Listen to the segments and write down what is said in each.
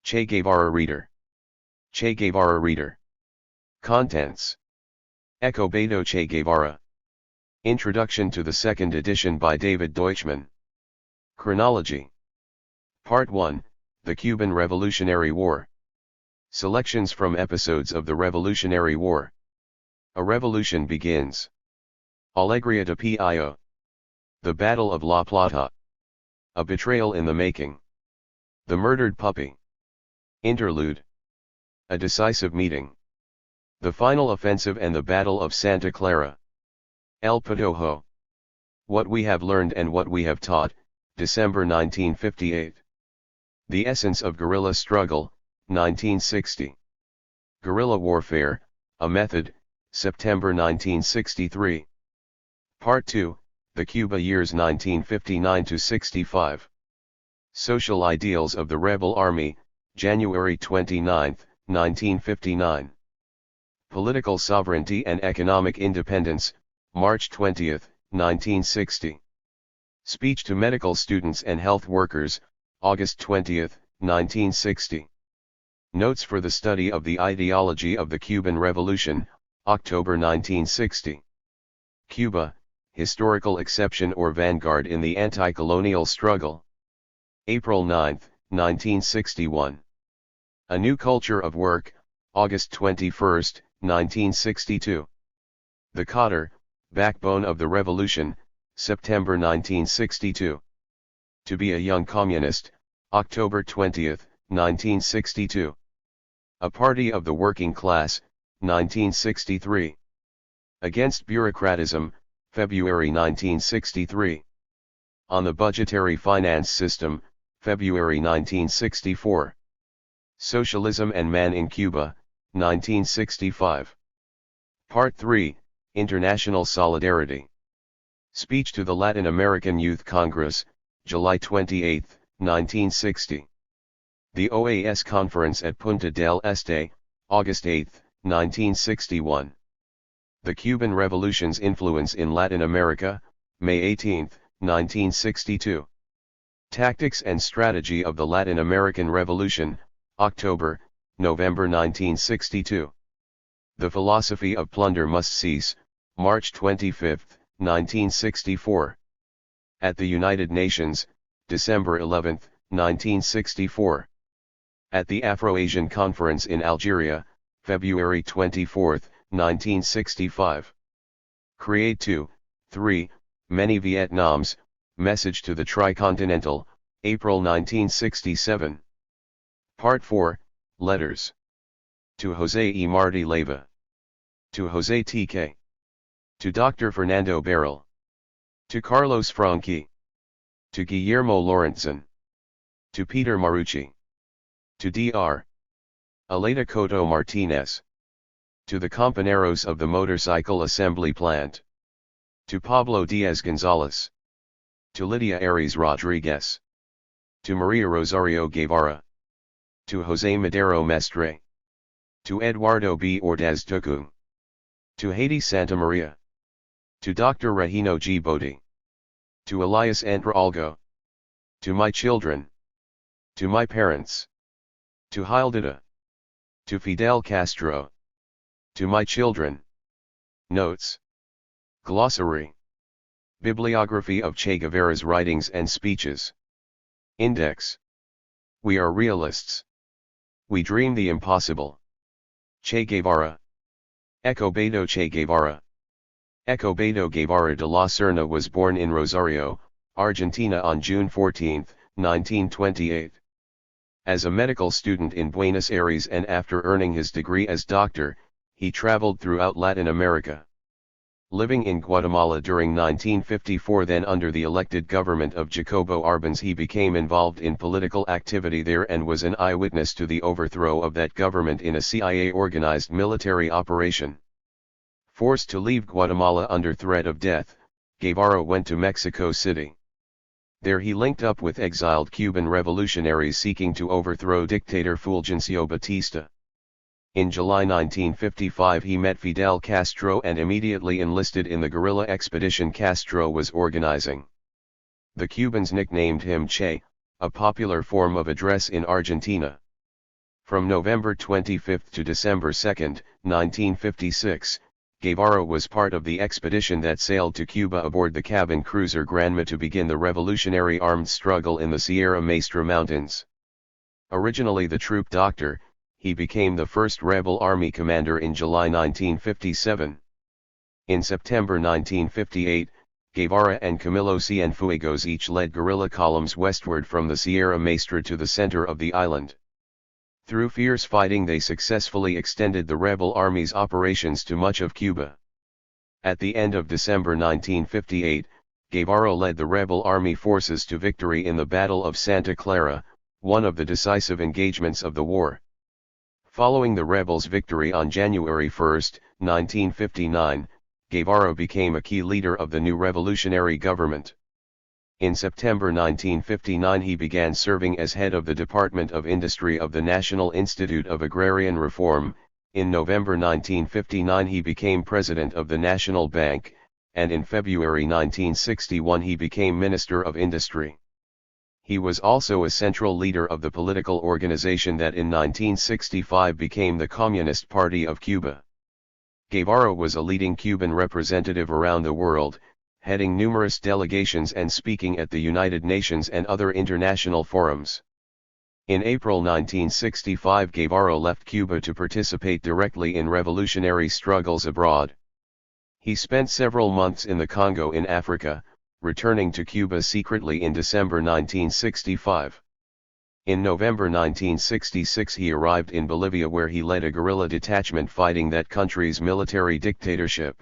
Che Guevara Reader. Che Guevara Reader. Contents. Eco Beto Che Guevara. Introduction to the second edition by David Deutschman. Chronology. Part 1, The Cuban Revolutionary War. Selections from episodes of the Revolutionary War. A revolution begins. Alegría de Pio. The Battle of La Plata. A betrayal in the making. The murdered puppy. Interlude. A decisive meeting. The final offensive and the Battle of Santa Clara. El Patojo. What we have learned and what we have taught, December 1958. The essence of guerrilla struggle, 1960. Guerrilla warfare, a method, September 1963. Part 2, The Cuba years 1959 to 65. Social ideals of the rebel army, January 29, 1959. Political sovereignty and economic independence, March 20, 1960. Speech to medical students and health workers, August 20, 1960. Notes for the study of the ideology of the Cuban Revolution, October 1960. Cuba, historical exception or vanguard in the anti-colonial struggle. April 9, 1961. A New Culture of Work, August 21, 1962. The Cotter, Backbone of the Revolution, September 1962. To be a Young Communist, October 20, 1962. A Party of the Working Class, 1963. Against Bureaucratism, February 1963. On the Budgetary Finance System, February 1964. Socialism and Man in Cuba, 1965. Part 3, International Solidarity. Speech to the Latin American Youth Congress, July 28, 1960. The OAS Conference at Punta del Este, August 8, 1961. The Cuban Revolution's Influence in Latin America, May 18, 1962. Tactics and Strategy of the Latin American Revolution, October, November 1962. The Philosophy of Plunder Must Cease, March 25, 1964. At the United Nations, December 11, 1964. At the Afro-Asian Conference in Algeria, February 24, 1965. Create 2, 3, Many Vietnams, Message to the Tricontinental, April 1967. Part 4, Letters. To Jose E. Martí Leiva. To Jose T.K. To Dr. Fernando Beryl. To Carlos Franchi. To Guillermo Lorentzen. To Peter Marucci. To Dr. Aleta Coto Martinez. To the Compañeros of the Motorcycle Assembly Plant. To Pablo Diaz Gonzalez. To Lydia Aries Rodriguez. To Maria Rosario Guevara. To Jose Madero Mestre. To Eduardo B. Ordaz Tucung. To Haiti Santa Maria. To Dr. Regino G. Bodie. To Elias Andraalgo. To my children. To my parents. To Hildita. To Fidel Castro. To my children. Notes. Glossary. Bibliography of Che Guevara's writings and speeches. Index. We are realists. We dream the impossible. Che Guevara. Eco Beto Che Guevara. Eco Beto Guevara de la Serna was born in Rosario, Argentina on June 14, 1928. As a medical student in Buenos Aires and after earning his degree as doctor, he traveled throughout Latin America. Living in Guatemala during 1954, then under the elected government of Jacobo Arbenz, he became involved in political activity there and was an eyewitness to the overthrow of that government in a CIA-organized military operation. Forced to leave Guatemala under threat of death, Guevara went to Mexico City. There he linked up with exiled Cuban revolutionaries seeking to overthrow dictator Fulgencio Batista. In July 1955 he met Fidel Castro and immediately enlisted in the guerrilla expedition Castro was organizing. The Cubans nicknamed him Che, a popular form of address in Argentina. From November 25 to December 2, 1956, Guevara was part of the expedition that sailed to Cuba aboard the cabin cruiser Granma to begin the revolutionary armed struggle in the Sierra Maestra Mountains. Originally the troop doctor, he became the first rebel army commander in July 1957. In September 1958, Guevara and Camilo Cienfuegos each led guerrilla columns westward from the Sierra Maestra to the center of the island. Through fierce fighting they successfully extended the rebel army's operations to much of Cuba. At the end of December 1958, Guevara led the rebel army forces to victory in the Battle of Santa Clara, one of the decisive engagements of the war. Following the rebels' victory on January 1, 1959, Guevara became a key leader of the new revolutionary government. In September 1959 he began serving as head of the Department of Industry of the National Institute of Agrarian Reform. In November 1959 he became president of the National Bank, and in February 1961 he became Minister of Industry. He was also a central leader of the political organization that in 1965 became the Communist Party of Cuba. Guevara was a leading Cuban representative around the world, heading numerous delegations and speaking at the United Nations and other international forums. In April 1965 Guevara left Cuba to participate directly in revolutionary struggles abroad. He spent several months in the Congo in Africa, returning to Cuba secretly in December 1965. In November 1966 he arrived in Bolivia where he led a guerrilla detachment fighting that country's military dictatorship.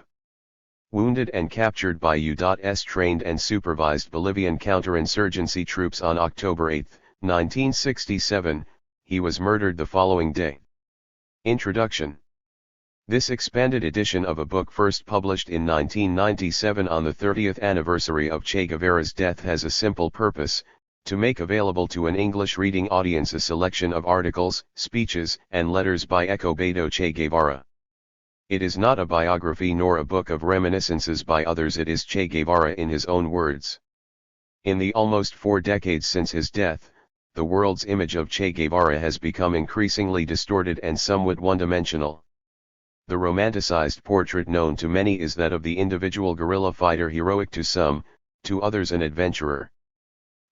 Wounded and captured by U.S. trained and supervised Bolivian counterinsurgency troops on October 8, 1967, he was murdered the following day. Introduction. This expanded edition of a book first published in 1997 on the 30th anniversary of Che Guevara's death has a simple purpose: to make available to an English reading audience a selection of articles, speeches, and letters by Beto Che Guevara. It is not a biography nor a book of reminiscences by others, it is Che Guevara in his own words. In the almost 4 decades since his death, the world's image of Che Guevara has become increasingly distorted and somewhat one-dimensional. The romanticized portrait known to many is that of the individual guerrilla fighter, heroic to some, to others an adventurer.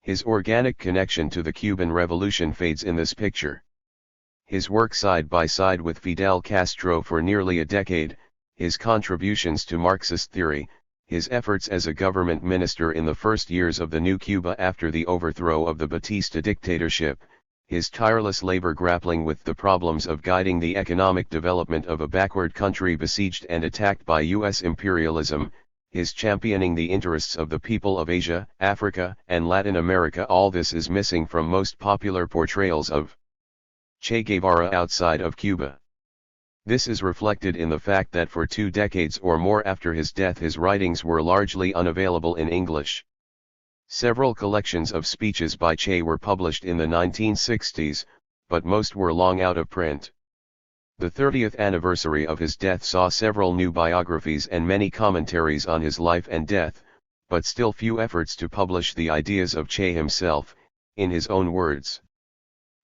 His organic connection to the Cuban Revolution fades in this picture. His work side by side with Fidel Castro for nearly a decade, his contributions to Marxist theory, his efforts as a government minister in the first years of the new Cuba after the overthrow of the Batista dictatorship, his tireless labor grappling with the problems of guiding the economic development of a backward country besieged and attacked by U.S. imperialism, his championing the interests of the people of Asia, Africa, and Latin America, all this is missing from most popular portrayals of Che Guevara outside of Cuba. This is reflected in the fact that for 2 decades or more after his death his writings were largely unavailable in English. Several collections of speeches by Che were published in the 1960s, but most were long out of print. The 30th anniversary of his death saw several new biographies and many commentaries on his life and death, but still few efforts to publish the ideas of Che himself, in his own words.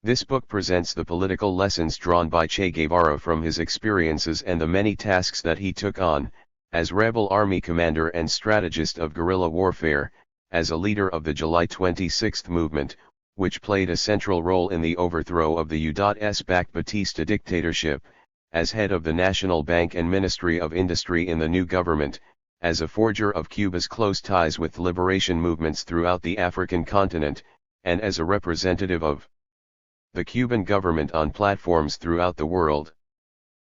This book presents the political lessons drawn by Che Guevara from his experiences and the many tasks that he took on, as rebel army commander and strategist of guerrilla warfare, as a leader of the July 26 movement, which played a central role in the overthrow of the U.S.-backed Batista dictatorship, as head of the National Bank and Ministry of Industry in the new government, as a forger of Cuba's close ties with liberation movements throughout the African continent, and as a representative of the Cuban government on platforms throughout the world.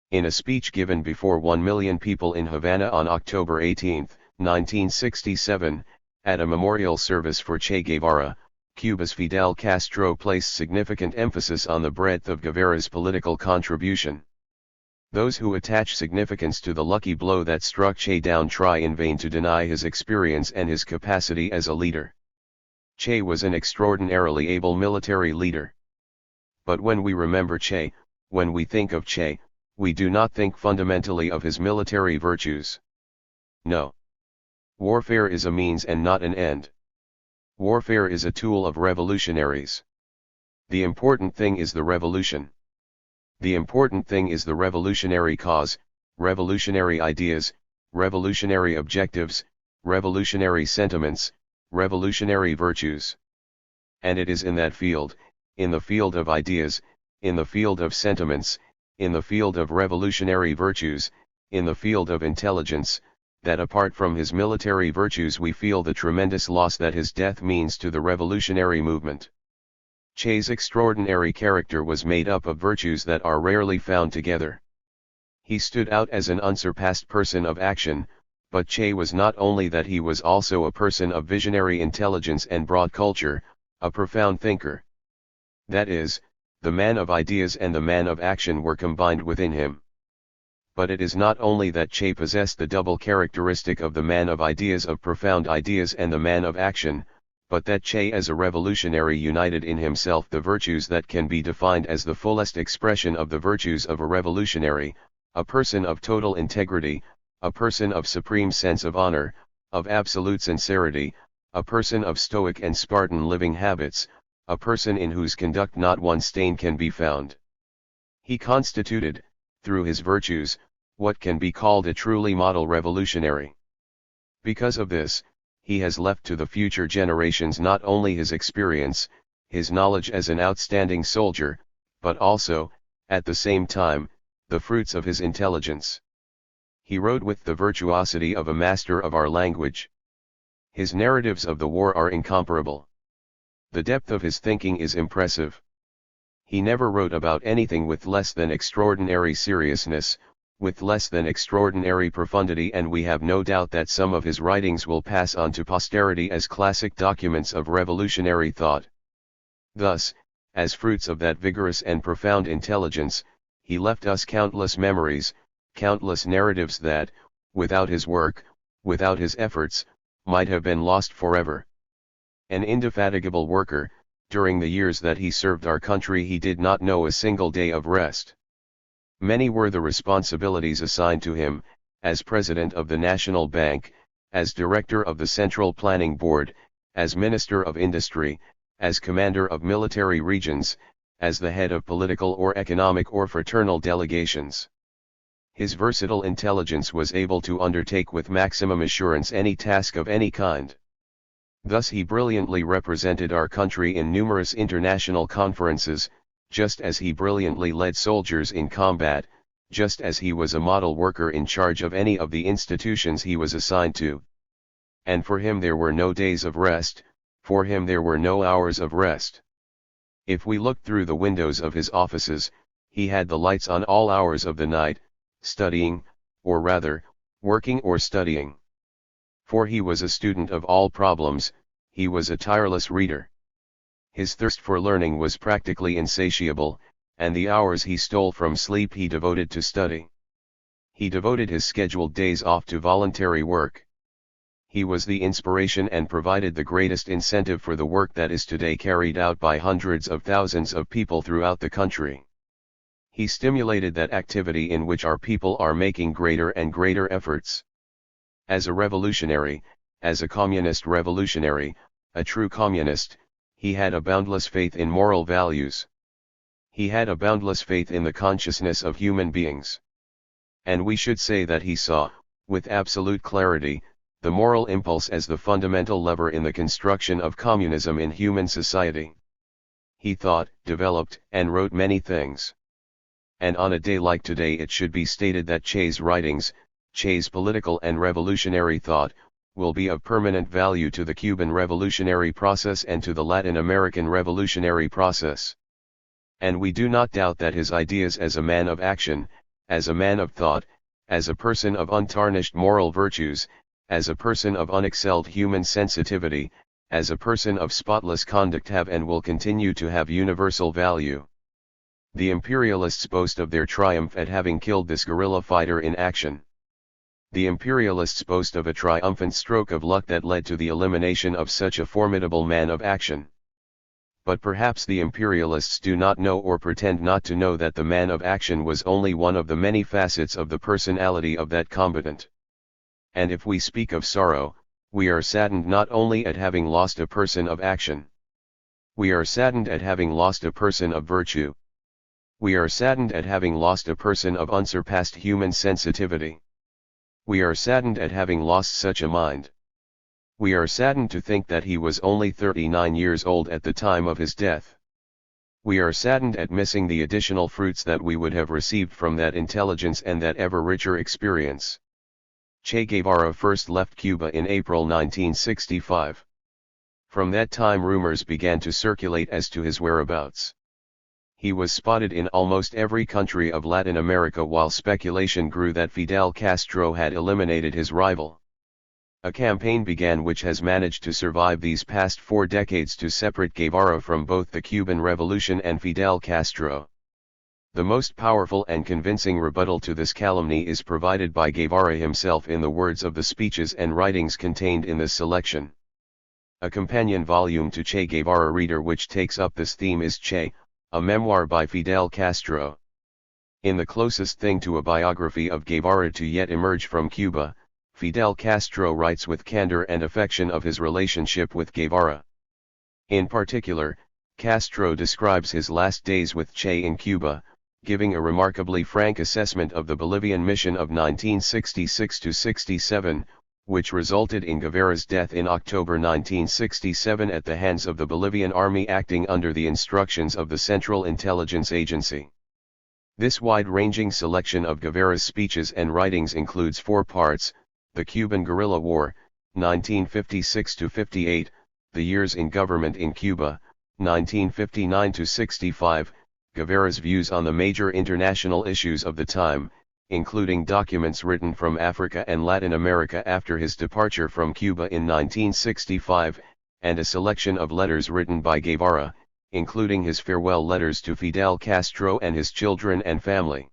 In a speech given before 1 million people in Havana on October 18, 1967, at a memorial service for Che Guevara, Cuba's Fidel Castro placed significant emphasis on the breadth of Guevara's political contribution. Those who attach significance to the lucky blow that struck Che down try in vain to deny his experience and his capacity as a leader. Che was an extraordinarily able military leader. But when we remember Che, when we think of Che, we do not think fundamentally of his military virtues. No. Warfare is a means and not an end. Warfare is a tool of revolutionaries. The important thing is the revolution. The important thing is the revolutionary cause, revolutionary ideas, revolutionary objectives, revolutionary sentiments, revolutionary virtues. And it is in that field, in the field of ideas, in the field of sentiments, in the field of revolutionary virtues, in the field of intelligence, that apart from his military virtues we feel the tremendous loss that his death means to the revolutionary movement. Che's extraordinary character was made up of virtues that are rarely found together. He stood out as an unsurpassed person of action, but Che was not only that, he was also a person of visionary intelligence and broad culture, a profound thinker. That is, the man of ideas and the man of action were combined within him. But it is not only that Che possessed the double characteristic of the man of ideas, of profound ideas, and the man of action, but that Che as a revolutionary united in himself the virtues that can be defined as the fullest expression of the virtues of a revolutionary, a person of total integrity, a person of supreme sense of honor, of absolute sincerity, a person of stoic and Spartan living habits, a person in whose conduct not one stain can be found. He constituted, through his virtues, what can be called a truly model revolutionary. Because of this, he has left to the future generations not only his experience, his knowledge as an outstanding soldier, but also, at the same time, the fruits of his intelligence. He wrote with the virtuosity of a master of our language. His narratives of the war are incomparable. The depth of his thinking is impressive. He never wrote about anything with less than extraordinary seriousness, with less than extraordinary profundity, and we have no doubt that some of his writings will pass on to posterity as classic documents of revolutionary thought. Thus, as fruits of that vigorous and profound intelligence, he left us countless memories, countless narratives that, without his work, without his efforts, might have been lost forever. An indefatigable worker, during the years that he served our country he did not know a single day of rest. Many were the responsibilities assigned to him, as President of the National Bank, as Director of the Central Planning Board, as Minister of Industry, as Commander of Military Regions, as the head of political or economic or fraternal delegations. His versatile intelligence was able to undertake with maximum assurance any task of any kind. Thus he brilliantly represented our country in numerous international conferences, just as he brilliantly led soldiers in combat, just as he was a model worker in charge of any of the institutions he was assigned to. And for him there were no days of rest, for him there were no hours of rest. If we looked through the windows of his offices, he had the lights on all hours of the night, studying, or rather, working or studying. For he was a student of all problems, he was a tireless reader. His thirst for learning was practically insatiable, and the hours he stole from sleep he devoted to study. He devoted his scheduled days off to voluntary work. He was the inspiration and provided the greatest incentive for the work that is today carried out by hundreds of thousands of people throughout the country. He stimulated that activity in which our people are making greater and greater efforts. As a revolutionary, as a communist revolutionary, a true communist, he had a boundless faith in moral values. He had a boundless faith in the consciousness of human beings. And we should say that he saw, with absolute clarity, the moral impulse as the fundamental lever in the construction of communism in human society. He thought, developed, and wrote many things. And on a day like today it should be stated that Che's writings, Che's political and revolutionary thought, will be of permanent value to the Cuban revolutionary process and to the Latin American revolutionary process. And we do not doubt that his ideas as a man of action, as a man of thought, as a person of untarnished moral virtues, as a person of unexcelled human sensitivity, as a person of spotless conduct have and will continue to have universal value. The imperialists boast of their triumph at having killed this guerrilla fighter in action. The imperialists boast of a triumphant stroke of luck that led to the elimination of such a formidable man of action. But perhaps the imperialists do not know or pretend not to know that the man of action was only one of the many facets of the personality of that combatant. And if we speak of sorrow, we are saddened not only at having lost a person of action. We are saddened at having lost a person of virtue. We are saddened at having lost a person of unsurpassed human sensitivity. We are saddened at having lost such a mind. We are saddened to think that he was only 39 years old at the time of his death. We are saddened at missing the additional fruits that we would have received from that intelligence and that ever richer experience. Che Guevara first left Cuba in April 1965. From that time rumors began to circulate as to his whereabouts. He was spotted in almost every country of Latin America while speculation grew that Fidel Castro had eliminated his rival. A campaign began which has managed to survive these past 4 decades to separate Guevara from both the Cuban Revolution and Fidel Castro. The most powerful and convincing rebuttal to this calumny is provided by Guevara himself in the words of the speeches and writings contained in this selection. A companion volume to Che Guevara Reader which takes up this theme is Che, a memoir by Fidel Castro. In the closest thing to a biography of Guevara to yet emerge from Cuba, Fidel Castro writes with candor and affection of his relationship with Guevara. In particular, Castro describes his last days with Che in Cuba, giving a remarkably frank assessment of the Bolivian mission of 1966-67, which resulted in Guevara's death in October 1967 at the hands of the Bolivian army acting under the instructions of the Central Intelligence Agency. This wide-ranging selection of Guevara's speeches and writings includes 4 parts: the Cuban Guerrilla War, 1956-58, the years in government in Cuba, 1959-65, Guevara's views on the major international issues of the time, including documents written from Africa and Latin America after his departure from Cuba in 1965, and a selection of letters written by Guevara, including his farewell letters to Fidel Castro and his children and family.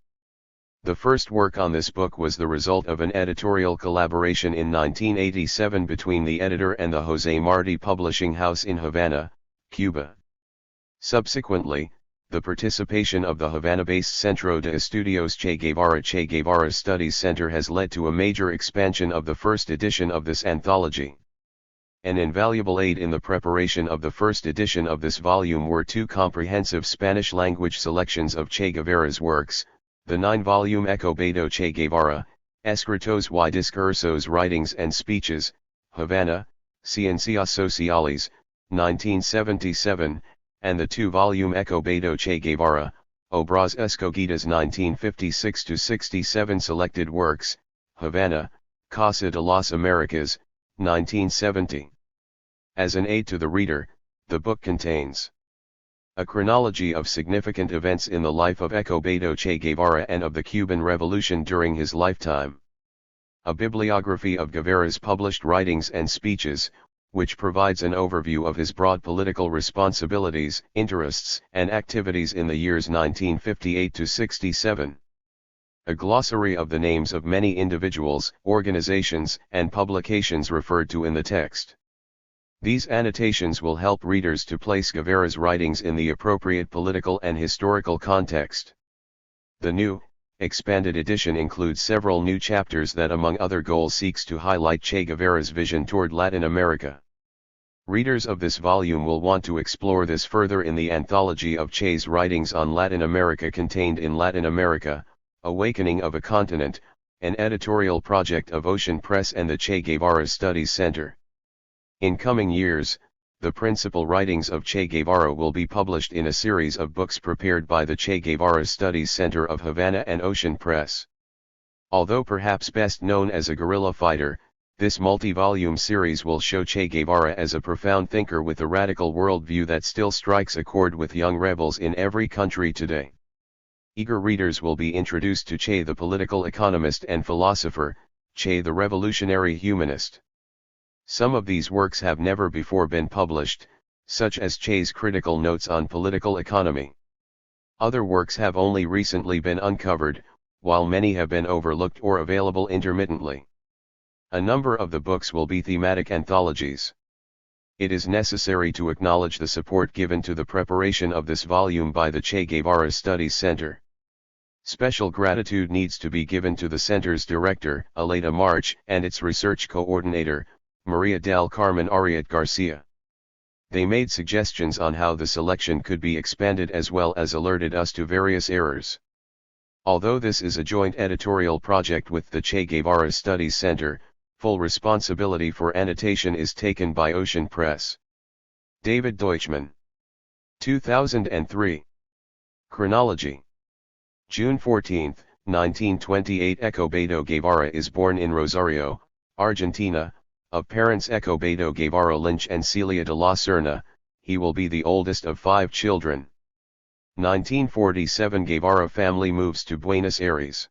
The first work on this book was the result of an editorial collaboration in 1987 between the editor and the José Martí publishing house in Havana, Cuba. Subsequently, the participation of the Havana-based Centro de Estudios Che Guevara Studies Center has led to a major expansion of the first edition of this anthology. An invaluable aid in the preparation of the first edition of this volume were 2 comprehensive Spanish-language selections of Che Guevara's works, the 9-volume Escobedo Che Guevara, Escritos y Discursos Writings and Speeches, Havana, Ciencias Sociales, 1977, and the 2-volume Escobedo Che Guevara, Obras Escogidas 1956-67 selected works, Havana, Casa de las Americas, 1970. As an aid to the reader, the book contains a chronology of significant events in the life of Escobedo Che Guevara and of the Cuban Revolution during his lifetime, a bibliography of Guevara's published writings and speeches, which provides an overview of his broad political responsibilities, interests, and activities in the years 1958-67. A glossary of the names of many individuals, organizations, and publications referred to in the text. These annotations will help readers to place Guevara's writings in the appropriate political and historical context. The new, expanded edition includes several new chapters that among other goals seeks to highlight Che Guevara's vision toward Latin America. Readers of this volume will want to explore this further in the anthology of Che's writings on Latin America contained in Latin America, Awakening of a Continent, an editorial project of Ocean Press and the Che Guevara Studies Center. In coming years, the principal writings of Che Guevara will be published in a series of books prepared by the Che Guevara Studies Center of Havana and Ocean Press. Although perhaps best known as a guerrilla fighter, this multi-volume series will show Che Guevara as a profound thinker with a radical worldview that still strikes a chord with young rebels in every country today. Eager readers will be introduced to Che the political economist and philosopher, Che the revolutionary humanist. Some of these works have never before been published, such as Che's critical notes on political economy. Other works have only recently been uncovered, while many have been overlooked or available intermittently. A number of the books will be thematic anthologies. It is necessary to acknowledge the support given to the preparation of this volume by the Che Guevara Studies Center. Special gratitude needs to be given to the center's director, Aleta March, and its research coordinator, Maria del Carmen Ariet Garcia. They made suggestions on how the selection could be expanded as well as alerted us to various errors. Although this is a joint editorial project with the Che Guevara Studies Center, full responsibility for annotation is taken by Ocean Press. David Deutschman. 2003. Chronology. June 14, 1928. Escobedo Guevara is born in Rosario, Argentina, of parents Escobedo Guevara Lynch and Celia de la Serna. He will be the oldest of 5 children. 1947 Guevara family moves to Buenos Aires.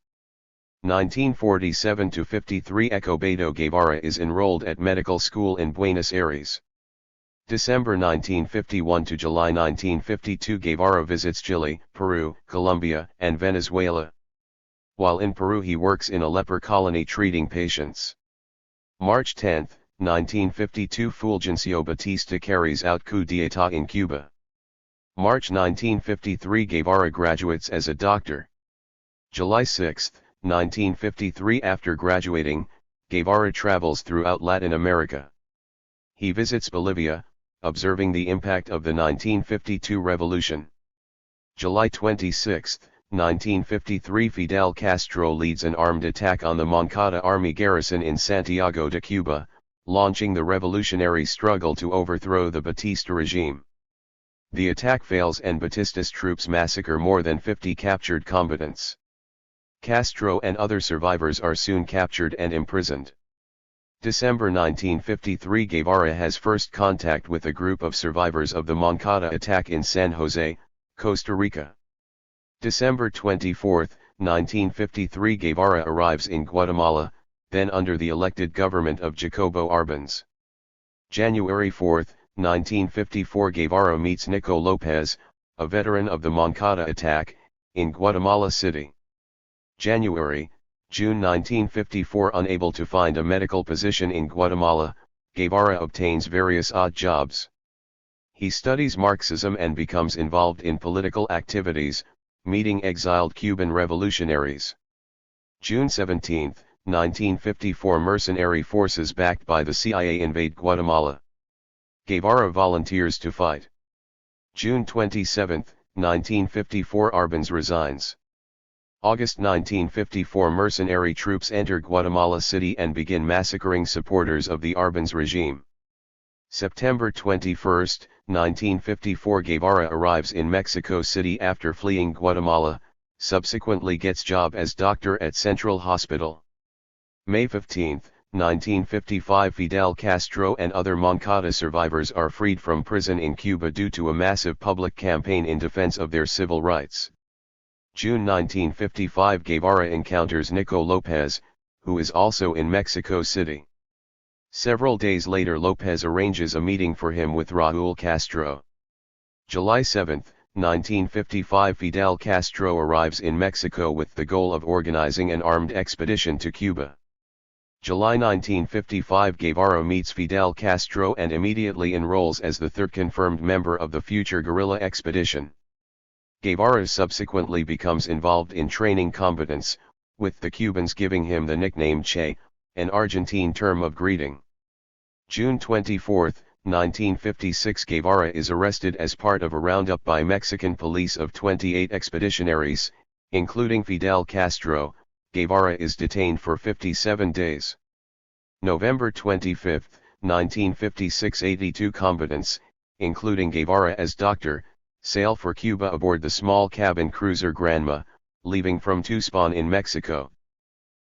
1947-53 Escobedo Guevara is enrolled at medical school in Buenos Aires. December 1951 to July 1952 Guevara visits Chile, Peru, Colombia, and Venezuela. While in Peru he works in a leper colony treating patients. March 10, 1952 Fulgencio Batista carries out coup d'état in Cuba. March 1953 Guevara graduates as a doctor. July 6, 1953 After graduating, Guevara travels throughout Latin America. He visits Bolivia, observing the impact of the 1952 revolution. July 26, 1953 Fidel Castro leads an armed attack on the Moncada army garrison in Santiago de Cuba, launching the revolutionary struggle to overthrow the Batista regime. The attack fails and Batista's troops massacre more than 50 captured combatants. Castro and other survivors are soon captured and imprisoned. December 1953 Guevara has first contact with a group of survivors of the Moncada attack in San Jose, Costa Rica. December 24, 1953 Guevara arrives in Guatemala, then under the elected government of Jacobo Arbenz. January 4, 1954 Guevara meets Nico Lopez, a veteran of the Moncada attack, in Guatemala City. January, June 1954 Unable to find a medical position in Guatemala, Guevara obtains various odd jobs. He studies Marxism and becomes involved in political activities, meeting exiled Cuban revolutionaries. June 17, 1954 Mercenary forces backed by the CIA invade Guatemala. Guevara volunteers to fight. June 27, 1954 Arbenz resigns. August 1954 Mercenary troops enter Guatemala City and begin massacring supporters of the Arbenz regime. September 21, 1954 Guevara arrives in Mexico City after fleeing Guatemala, subsequently gets job as doctor at Central Hospital. May 15, 1955 Fidel Castro and other Moncada survivors are freed from prison in Cuba due to a massive public campaign in defense of their civil rights. June 1955 Guevara encounters Nico Lopez, who is also in Mexico City. Several days later Lopez arranges a meeting for him with Raúl Castro. July 7, 1955 Fidel Castro arrives in Mexico with the goal of organizing an armed expedition to Cuba. July 1955 Guevara meets Fidel Castro and immediately enrolls as the third confirmed member of the future guerrilla expedition. Guevara subsequently becomes involved in training combatants, with the Cubans giving him the nickname Che, an Argentine term of greeting. June 24, 1956 Guevara is arrested as part of a roundup by Mexican police of 28 expeditionaries, including Fidel Castro. Guevara is detained for 57 days. November 25, 1956 82 combatants, including Guevara as doctor, sail for Cuba aboard the small cabin cruiser Granma, leaving from Tuxpan in Mexico.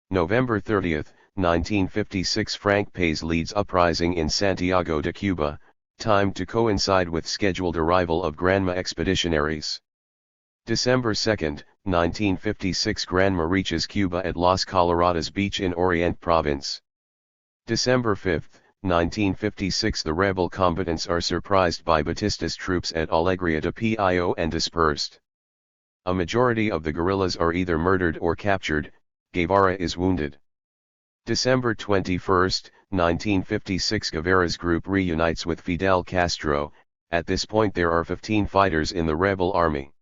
November 30, 1956 Frank País leads uprising in Santiago de Cuba, timed to coincide with scheduled arrival of Granma expeditionaries. December 2, 1956 Granma reaches Cuba at Las Coloradas Beach in Oriente Province. December 5, 1956 The rebel combatants are surprised by Batista's troops at Alegria de Pio and dispersed. A majority of the guerrillas are either murdered or captured. Guevara is wounded. December 21, 1956 Guevara's group reunites with Fidel Castro. At this point there are 15 fighters in the rebel army.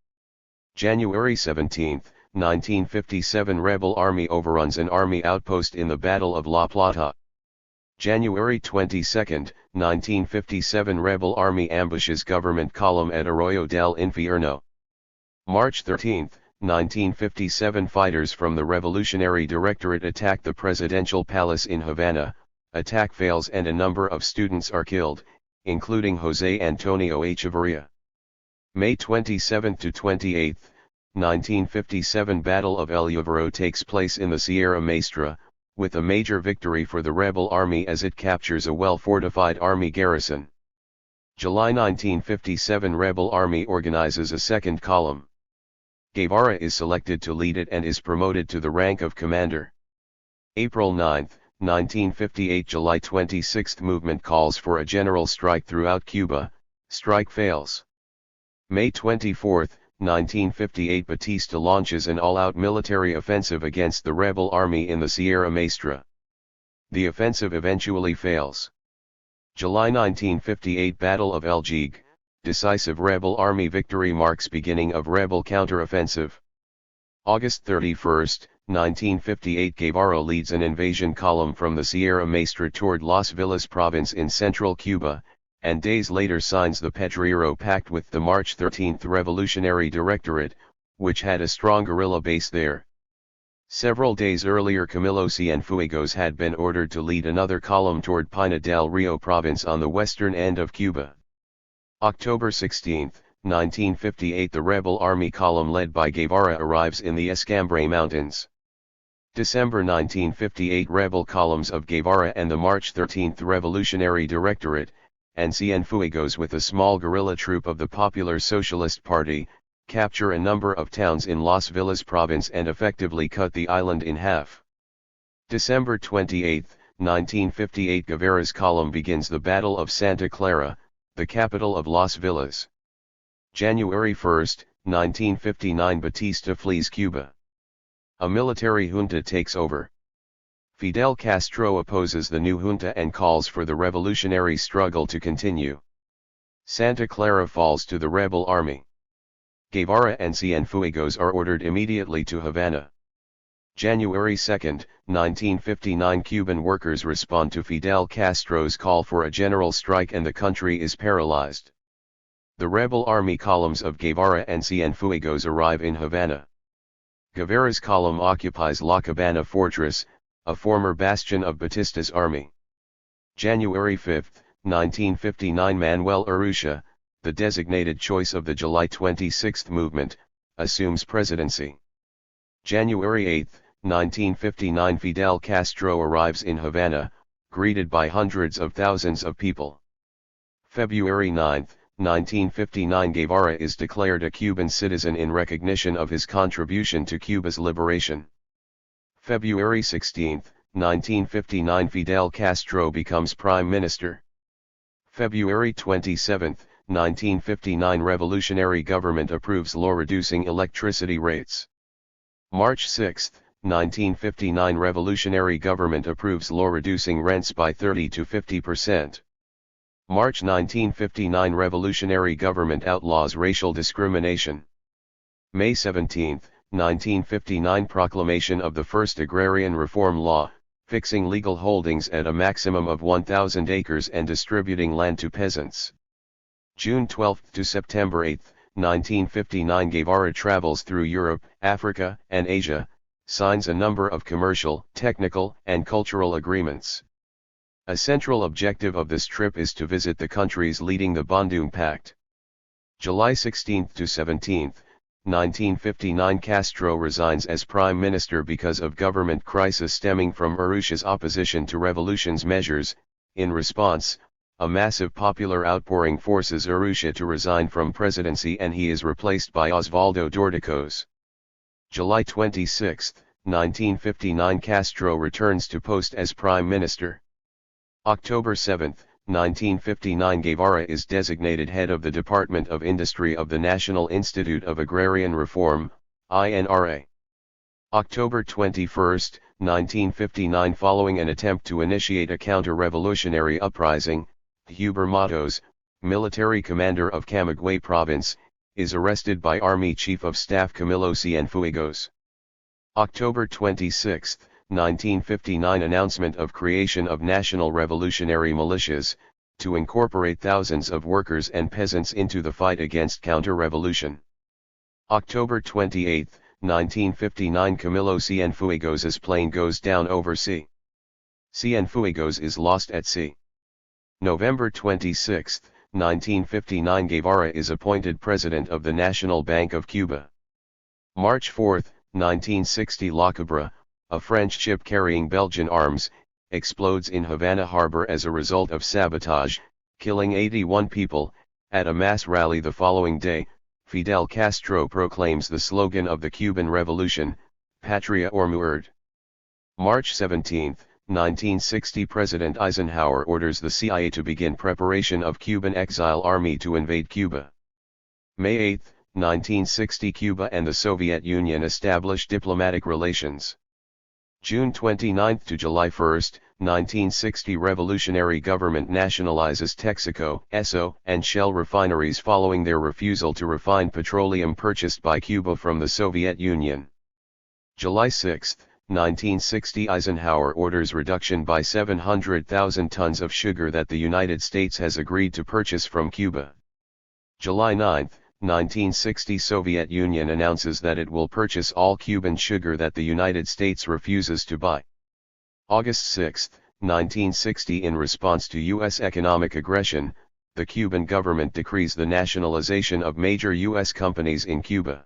January 17, 1957 Rebel army overruns an army outpost in the Battle of La Plata. January 22, 1957 Rebel Army ambushes government column at Arroyo del Infierno. March 13, 1957 Fighters from the Revolutionary Directorate attack the presidential palace in Havana, attack fails and a number of students are killed, including José Antonio Echeverría. May 27 to 28, 1957 Battle of El Llavero takes place in the Sierra Maestra, with a major victory for the rebel army as it captures a well-fortified army garrison. July 1957 Rebel army organizes a second column. Guevara is selected to lead it and is promoted to the rank of commander. April 9, 1958 July 26 movement calls for a general strike throughout Cuba, strike fails. May 24, 1958 Batista launches an all-out military offensive against the rebel army in the Sierra Maestra. The offensive eventually fails. July 1958 Battle of El Jig, decisive rebel army victory marks beginning of rebel counteroffensive. August 31, 1958 Guevara leads an invasion column from the Sierra Maestra toward Las Villas province in central Cuba, and days later signs the Pedrero Pact with the March 13 Revolutionary Directorate, which had a strong guerrilla base there. Several days earlier Camilo Cienfuegos had been ordered to lead another column toward Pina del Rio province on the western end of Cuba. October 16, 1958 The rebel army column led by Guevara arrives in the Escambray Mountains. December 1958 Rebel columns of Guevara and the March 13 Revolutionary Directorate, and Cienfuegos with a small guerrilla troop of the Popular Socialist Party, capture a number of towns in Las Villas province and effectively cut the island in half. December 28, 1958 Guevara's column begins the Battle of Santa Clara, the capital of Las Villas. January 1, 1959 Batista flees Cuba. A military junta takes over. Fidel Castro opposes the new junta and calls for the revolutionary struggle to continue. Santa Clara falls to the rebel army. Guevara and Cienfuegos are ordered immediately to Havana. January 2, 1959 Cuban workers respond to Fidel Castro's call for a general strike and the country is paralyzed. The rebel army columns of Guevara and Cienfuegos arrive in Havana. Guevara's column occupies La Cabana fortress, a former bastion of Batista's army. January 5, 1959 Manuel Urrutia, the designated choice of the July 26 movement, assumes presidency. January 8, 1959 Fidel Castro arrives in Havana, greeted by hundreds of thousands of people. February 9, 1959 Guevara is declared a Cuban citizen in recognition of his contribution to Cuba's liberation. February 16, 1959 Fidel Castro becomes Prime Minister. February 27, 1959 Revolutionary government approves law reducing electricity rates. March 6, 1959 Revolutionary government approves law reducing rents by 30 to 50%. March 1959 Revolutionary government outlaws racial discrimination. May 17, 1959 Proclamation of the first agrarian reform law, fixing legal holdings at a maximum of 1,000 acres and distributing land to peasants. June 12 to September 8, 1959 Guevara travels through Europe, Africa, and Asia, signs a number of commercial, technical, and cultural agreements. A central objective of this trip is to visit the countries leading the Bandung Pact. July 16 to 17, 1959 Castro resigns as prime minister because of government crisis stemming from Urrutia's opposition to revolution's measures. In response, a massive popular outpouring forces Urrutia to resign from presidency and he is replaced by Osvaldo Dorticos. July 26, 1959 Castro returns to post as prime minister. October 7, 1959 Guevara is designated head of the Department of Industry of the National Institute of Agrarian Reform, INRA. October 21, 1959 Following an attempt to initiate a counter-revolutionary uprising, Huber Matos, military commander of Camagüey province, is arrested by Army Chief of Staff Camilo Cienfuegos. October 26, 1959 announcement of creation of National Revolutionary Militias, to incorporate thousands of workers and peasants into the fight against counter-revolution. October 28, 1959 Camilo Cienfuegos' plane goes down over sea. Cienfuegos is lost at sea. November 26, 1959 Guevara is appointed President of the National Bank of Cuba. March 4, 1960 La Cabra, a French ship carrying Belgian arms, explodes in Havana harbor as a result of sabotage, killing 81 people. At a mass rally the following day, Fidel Castro proclaims the slogan of the Cuban Revolution, Patria or Muerte. March 17, 1960 President Eisenhower orders the CIA to begin preparation of Cuban exile army to invade Cuba. May 8, 1960 Cuba and the Soviet Union establish diplomatic relations. June 29 to July 1, 1960 Revolutionary government nationalizes Texaco, Esso, and Shell refineries following their refusal to refine petroleum purchased by Cuba from the Soviet Union. July 6, 1960 Eisenhower orders reduction by 700,000 tons of sugar that the United States has agreed to purchase from Cuba. July 9, 1960 Soviet Union announces that it will purchase all Cuban sugar that the United States refuses to buy. August 6, 1960 In response to U.S. economic aggression, the Cuban government decrees the nationalization of major U.S. companies in Cuba.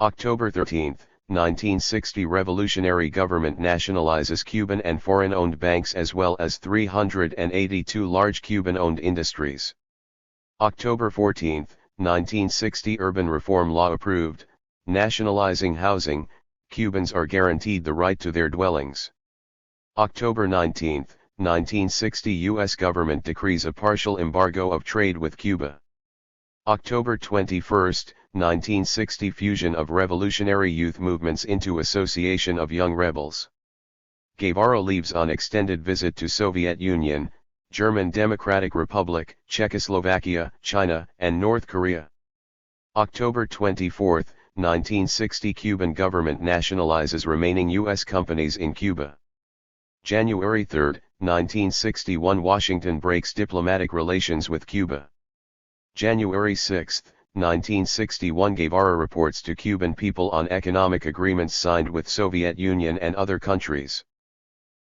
October 13, 1960 Revolutionary government nationalizes Cuban and foreign-owned banks as well as 382 large Cuban-owned industries. October 14, 1960 Urban Reform Law approved, nationalizing housing, Cubans are guaranteed the right to their dwellings. October 19, 1960 U.S. government decrees a partial embargo of trade with Cuba. October 21, 1960 Fusion of revolutionary youth movements into Association of Young Rebels. Guevara leaves on extended visit to Soviet Union, German Democratic Republic, Czechoslovakia, China, and North Korea. October 24, 1960 Cuban government nationalizes remaining U.S. companies in Cuba. January 3, 1961 Washington breaks diplomatic relations with Cuba. January 6, 1961 Guevara reports to Cuban people on economic agreements signed with Soviet Union and other countries.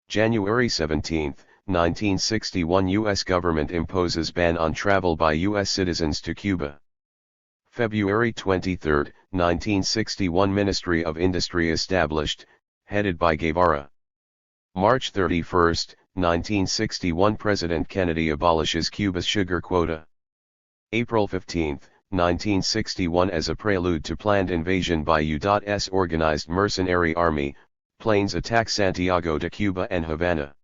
January 17, 1961 U.S. government imposes ban on travel by U.S. citizens to Cuba. February 23, 1961 Ministry of Industry established, headed by Guevara. March 31, 1961 President Kennedy abolishes Cuba's sugar quota. April 15, 1961 As a prelude to planned invasion by U.S. organized mercenary army, planes attack Santiago de Cuba and Havana.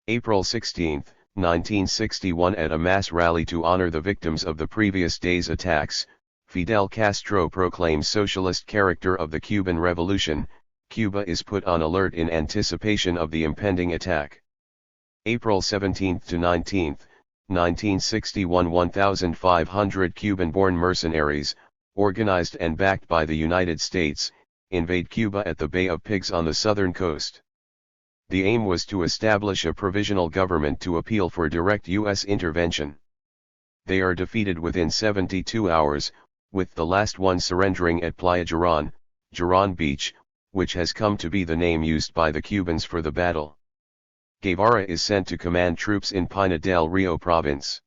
April 16, 1961 At a mass rally to honor the victims of the previous day's attacks, Fidel Castro proclaims socialist character of the Cuban Revolution. Cuba is put on alert in anticipation of the impending attack. April 17 to 19, 1961 1,500 Cuban-born mercenaries, organized and backed by the United States, invade Cuba at the Bay of Pigs on the southern coast. The aim was to establish a provisional government to appeal for direct U.S. intervention. They are defeated within 72 hours, with the last one surrendering at Playa Girón, Girón Beach, which has come to be the name used by the Cubans for the battle. Guevara is sent to command troops in Pinar del Rio province.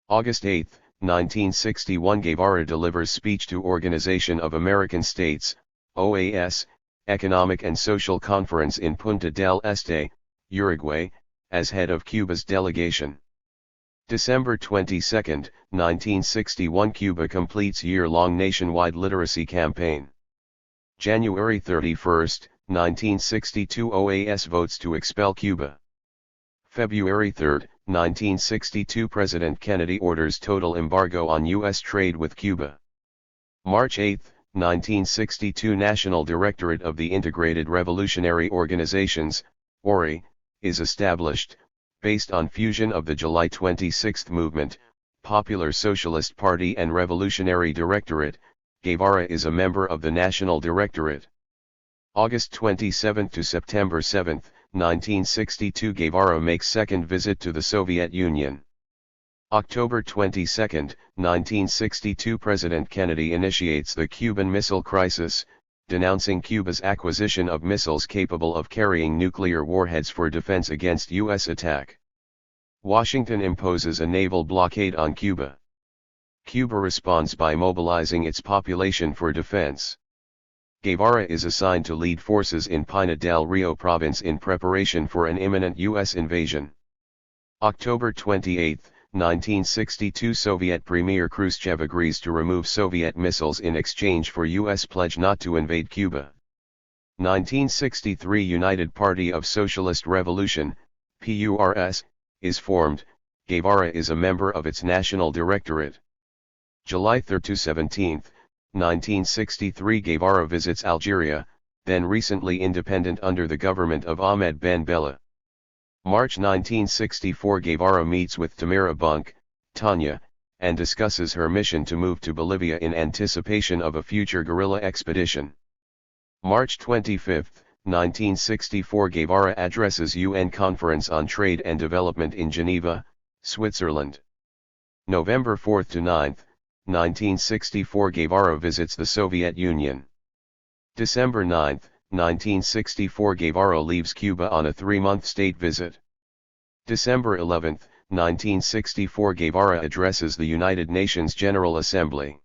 August 8, 1961 Guevara delivers speech to Organization of American States, OAS, Economic and Social Conference in Punta del Este, Uruguay, as head of Cuba's delegation. December 22, 1961 Cuba completes year-long nationwide literacy campaign. January 31, 1962 OAS votes to expel Cuba. February 3, 1962 President Kennedy orders total embargo on U.S. trade with Cuba. March 8, 1962 National Directorate of the Integrated Revolutionary Organizations, ORI, is established, based on fusion of the July 26 movement, Popular Socialist Party and Revolutionary Directorate. Guevara is a member of the National Directorate. August 27 to September 7, 1962 Guevara makes second visit to the Soviet Union. October 22, 1962 President Kennedy initiates the Cuban Missile Crisis, denouncing Cuba's acquisition of missiles capable of carrying nuclear warheads for defense against U.S. attack. Washington imposes a naval blockade on Cuba. Cuba responds by mobilizing its population for defense. Guevara is assigned to lead forces in Pinar del Rio province in preparation for an imminent U.S. invasion. October 28, 1962 Soviet Premier Khrushchev agrees to remove Soviet missiles in exchange for U.S. pledge not to invade Cuba. 1963 United Party of Socialist Revolution, PURS, is formed. Guevara is a member of its national directorate. July 3 to 17, 1963 Guevara visits Algeria, then recently independent under the government of Ahmed Ben Bella. March 1964 Guevara meets with Tamara Bunk, Tanya, and discusses her mission to move to Bolivia in anticipation of a future guerrilla expedition. March 25, 1964 Guevara addresses UN Conference on Trade and Development in Geneva, Switzerland. November 4 to 9, 1964 Guevara visits the Soviet Union. December 9, 1964 Guevara leaves Cuba on a 3-month state visit. December 11, 1964 Guevara addresses the United Nations General Assembly.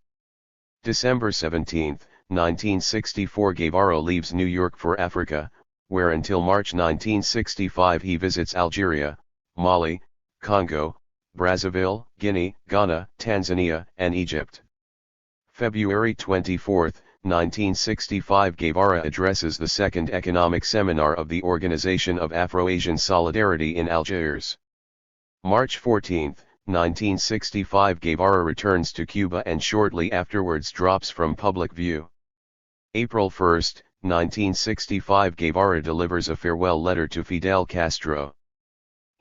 December 17, 1964 Guevara leaves New York for Africa, where until March 1965 he visits Algeria, Mali, Congo, Brazzaville, Guinea, Ghana, Tanzania, and Egypt. February 24, 1965 Guevara addresses the Second Economic Seminar of the Organization of Afro-Asian Solidarity in Algiers. March 14, 1965 Guevara returns to Cuba and shortly afterwards drops from public view. April 1, 1965 Guevara delivers a farewell letter to Fidel Castro.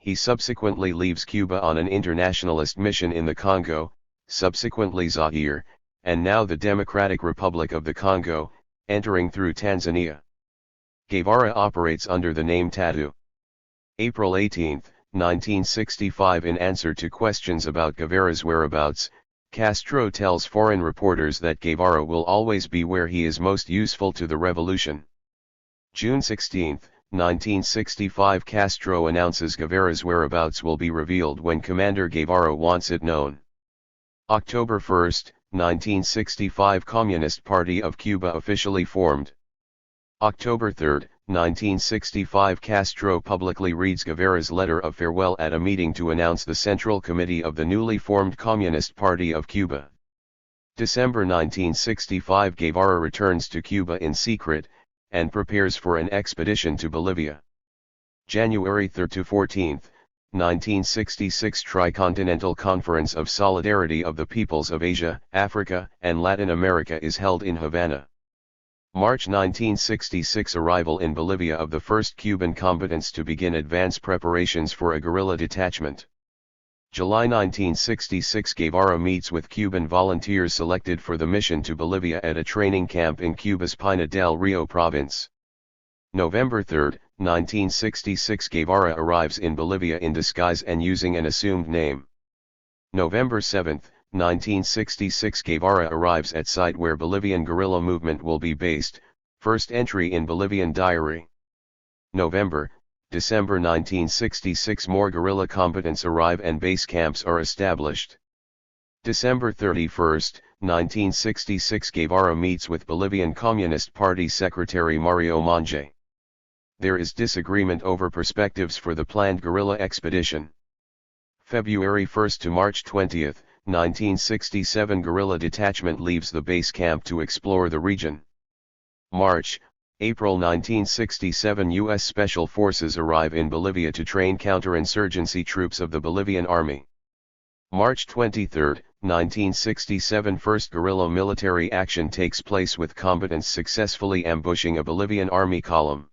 He subsequently leaves Cuba on an internationalist mission in the Congo, subsequently Zaire, and now the Democratic Republic of the Congo, entering through Tanzania. Guevara operates under the name Tattoo. April 18, 1965 In answer to questions about Guevara's whereabouts, Castro tells foreign reporters that Guevara will always be where he is most useful to the revolution. June 16, 1965 Castro announces Guevara's whereabouts will be revealed when Commander Guevara wants it known. October 1, 1965 Communist Party of Cuba officially formed. October 3, 1965 Castro publicly reads Guevara's letter of farewell at a meeting to announce the Central Committee of the newly formed Communist Party of Cuba. December 1965 Guevara returns to Cuba in secret, and prepares for an expedition to Bolivia. January 3 to 14, 1966 Tricontinental Conference of Solidarity of the Peoples of Asia, Africa, and Latin America is held in Havana. March 1966 Arrival in Bolivia of the first Cuban combatants to begin advance preparations for a guerrilla detachment. July 1966 Guevara meets with Cuban volunteers selected for the mission to Bolivia at a training camp in Cuba's Pinar del Rio province. November 3, 1966 Guevara arrives in Bolivia in disguise and using an assumed name. November 7, 1966 Guevara arrives at site where Bolivian guerrilla movement will be based, first entry in Bolivian diary. December 1966 more guerrilla combatants arrive and base camps are established. December 31, 1966 Guevara meets with Bolivian Communist Party Secretary Mario Monge. There is disagreement over perspectives for the planned guerrilla expedition. February 1 to March 20, 1967 guerrilla detachment leaves the base camp to explore the region. April 1967 U.S. Special Forces arrive in Bolivia to train counterinsurgency troops of the Bolivian Army. March 23, 1967 First guerrilla military action takes place with combatants successfully ambushing a Bolivian army column.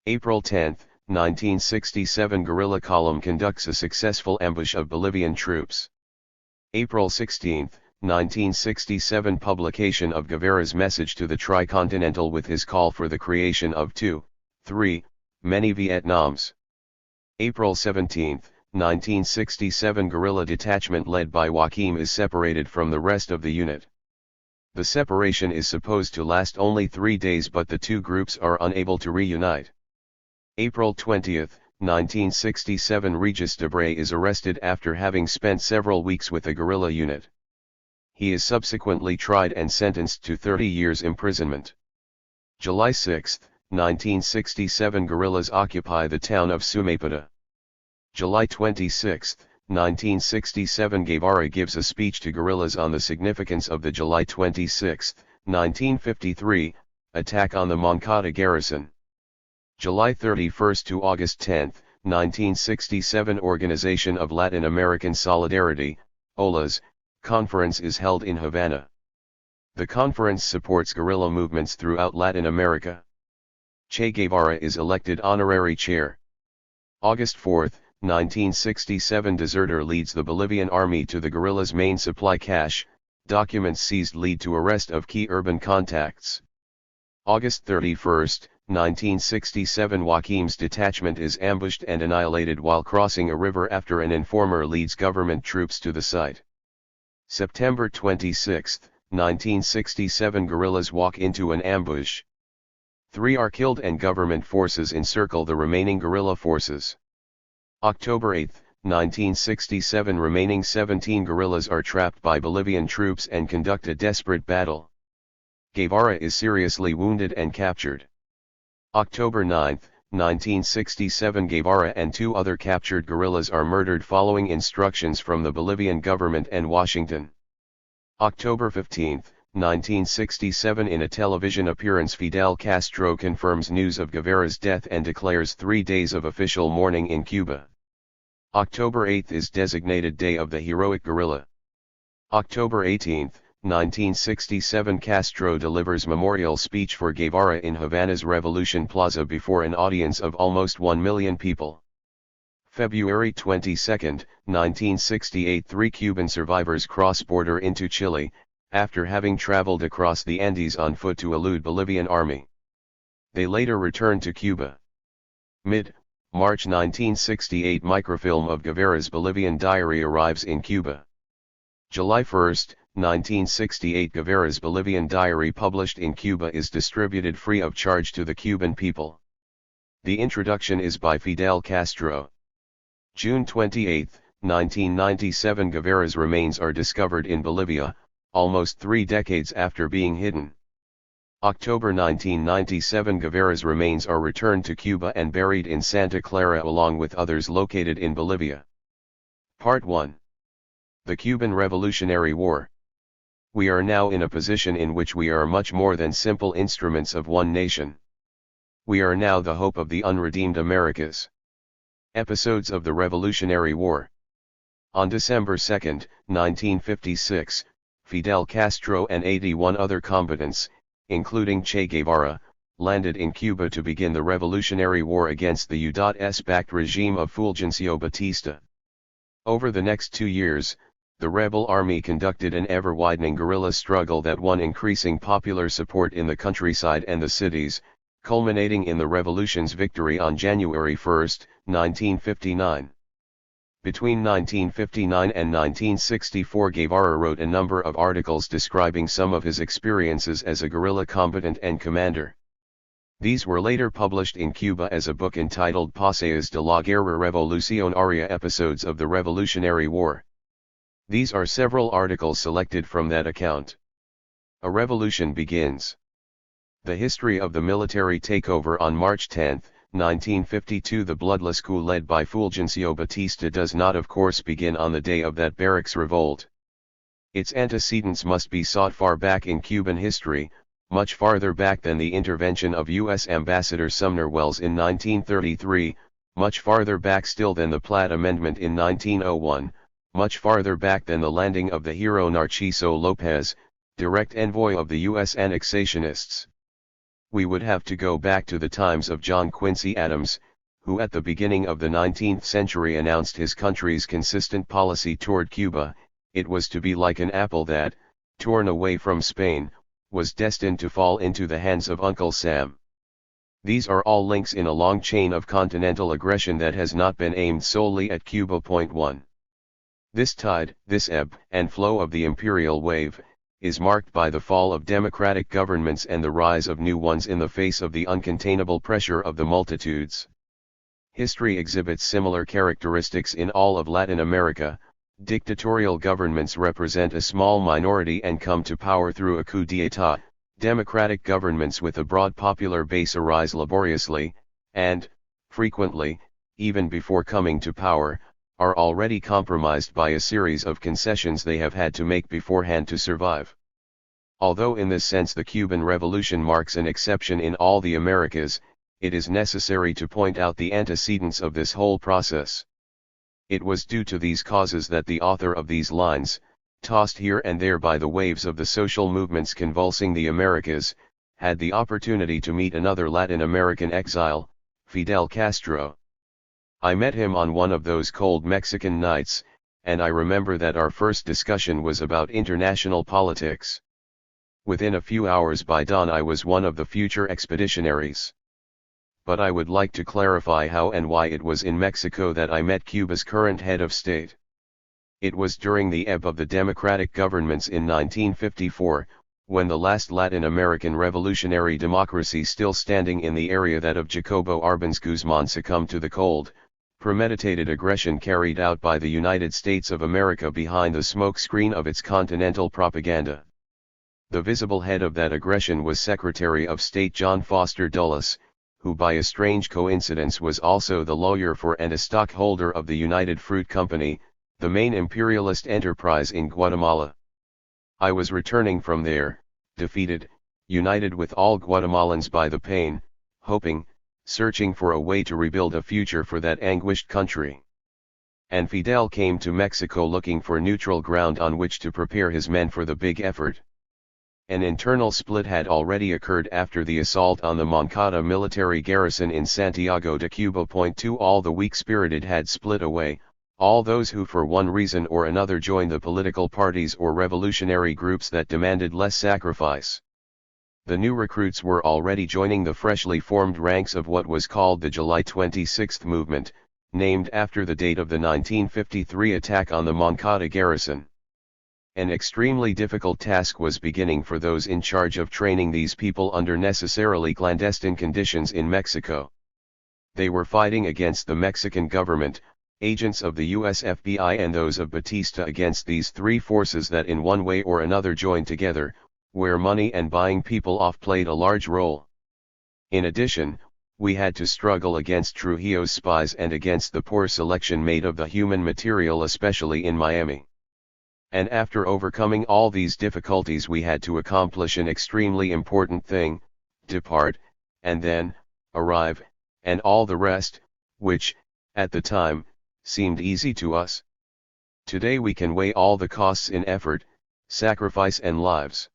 April 10, 1967 guerrilla column conducts a successful ambush of Bolivian troops. April 16, 1967 publication of Guevara's message to the Tricontinental with his call for the creation of 3 many Vietnams. April 17, 1967 guerrilla detachment led by Joachim is separated from the rest of the unit. The separation is supposed to last only 3 days, but the two groups are unable to reunite. April 20, 1967 Regis Debray is arrested after having spent several weeks with the guerrilla unit. He is subsequently tried and sentenced to 30 years imprisonment. July 6, 1967 guerrillas occupy the town of Sumapata. July 26, 1967 Guevara gives a speech to guerrillas on the significance of the July 26, 1953, attack on the Moncada garrison. July 31 to August 10, 1967 Organization of Latin American Solidarity, OLAS, conference is held in Havana. The conference supports guerrilla movements throughout Latin America. Che Guevara is elected honorary chair. August 4, 1967 Deserter leads the Bolivian army to the guerrillas' main supply cache, documents seized lead to arrest of key urban contacts. August 31, 1967 Joachim's detachment is ambushed and annihilated while crossing a river after an informer leads government troops to the site. September 26, 1967 guerrillas walk into an ambush. 3 are killed and government forces encircle the remaining guerrilla forces. October 8, 1967 remaining 17 guerrillas are trapped by Bolivian troops and conduct a desperate battle. Guevara is seriously wounded and captured. October 9, 1967 Guevara and 2 other captured guerrillas are murdered following instructions from the Bolivian government and Washington. October 15, 1967 in a television appearance Fidel Castro confirms news of Guevara's death and declares 3 days of official mourning in Cuba. October 8 is designated Day of the Heroic Guerrilla. October 18, 1967 Castro delivers memorial speech for Guevara in Havana's Revolution Plaza before an audience of almost 1 million people. February 22, 1968 3 Cuban survivors cross border into Chile, after having traveled across the Andes on foot to elude Bolivian army. They later returned to Cuba. Mid-March 1968 microfilm of Guevara's Bolivian diary arrives in Cuba. July 1, 1968 Guevara's Bolivian diary published in Cuba is distributed free of charge to the Cuban people. The introduction is by Fidel Castro. June 28, 1997 Guevara's remains are discovered in Bolivia, almost 3 decades after being hidden. October 1997 Guevara's remains are returned to Cuba and buried in Santa Clara along with others located in Bolivia. Part 1. The Cuban Revolutionary War. We are now in a position in which we are much more than simple instruments of one nation. We are now the hope of the unredeemed Americas. Episodes of the Revolutionary War. On December 2, 1956, Fidel Castro and 81 other combatants, including Che Guevara, landed in Cuba to begin the Revolutionary War against the U.S.-backed regime of Fulgencio Batista. Over the next 2 years, the rebel army conducted an ever-widening guerrilla struggle that won increasing popular support in the countryside and the cities, culminating in the revolution's victory on January 1, 1959. Between 1959 and 1964 Guevara wrote a number of articles describing some of his experiences as a guerrilla combatant and commander. These were later published in Cuba as a book entitled Paseos de la Guerra Revolucionaria Episodes of the Revolutionary War. These are several articles selected from that account. A revolution begins. The history of the military takeover on March 10, 1952. The bloodless coup led by Fulgencio Batista does not of course begin on the day of that barracks revolt. Its antecedents must be sought far back in Cuban history, much farther back than the intervention of U.S. Ambassador Sumner Welles in 1933, much farther back still than the Platt Amendment in 1901, much farther back than the landing of the hero Narciso Lopez, direct envoy of the U.S. annexationists. We would have to go back to the times of John Quincy Adams, who at the beginning of the 19th century announced his country's consistent policy toward Cuba, it was to be like an apple that, torn away from Spain, was destined to fall into the hands of Uncle Sam. These are all links in a long chain of continental aggression that has not been aimed solely at Cuba. 1. This tide, this ebb and flow of the imperial wave, is marked by the fall of democratic governments and the rise of new ones in the face of the uncontainable pressure of the multitudes. History exhibits similar characteristics in all of Latin America. Dictatorial governments represent a small minority and come to power through a coup d'état. Democratic governments with a broad popular base arise laboriously, and, frequently, even before coming to power, are already compromised by a series of concessions they have had to make beforehand to survive. Although in this sense the Cuban Revolution marks an exception in all the Americas, it is necessary to point out the antecedents of this whole process. It was due to these causes that the author of these lines, tossed here and there by the waves of the social movements convulsing the Americas, had the opportunity to meet another Latin American exile, Fidel Castro. I met him on one of those cold Mexican nights, and I remember that our first discussion was about international politics. Within a few hours by dawn I was one of the future expeditionaries. But I would like to clarify how and why it was in Mexico that I met Cuba's current head of state. It was during the ebb of the democratic governments in 1954, when the last Latin American revolutionary democracy still standing in the area, that of Jacobo Arbenz Guzman, succumbed to the cold, premeditated aggression carried out by the United States of America behind the smokescreen of its continental propaganda. The visible head of that aggression was Secretary of State John Foster Dulles, who by a strange coincidence was also the lawyer for and a stockholder of the United Fruit Company, the main imperialist enterprise in Guatemala. I was returning from there, defeated, united with all Guatemalans by the pain, hoping, searching for a way to rebuild a future for that anguished country. And Fidel came to Mexico looking for neutral ground on which to prepare his men for the big effort. An internal split had already occurred after the assault on the Moncada military garrison in Santiago de Cuba. 2 All the weak-spirited had split away, all those who for one reason or another joined the political parties or revolutionary groups that demanded less sacrifice. The new recruits were already joining the freshly formed ranks of what was called the July 26 movement, named after the date of the 1953 attack on the Moncada garrison. An extremely difficult task was beginning for those in charge of training these people under necessarily clandestine conditions in Mexico. They were fighting against the Mexican government, agents of the US FBI and those of Batista against these three forces that in one way or another joined together, where money and buying people off played a large role. In addition, we had to struggle against Trujillo's spies and against the poor selection made of the human material, especially in Miami. And after overcoming all these difficulties we had to accomplish an extremely important thing: depart, and then, arrive, and all the rest, which, at the time, seemed easy to us. Today we can weigh all the costs in effort, sacrifice and lives.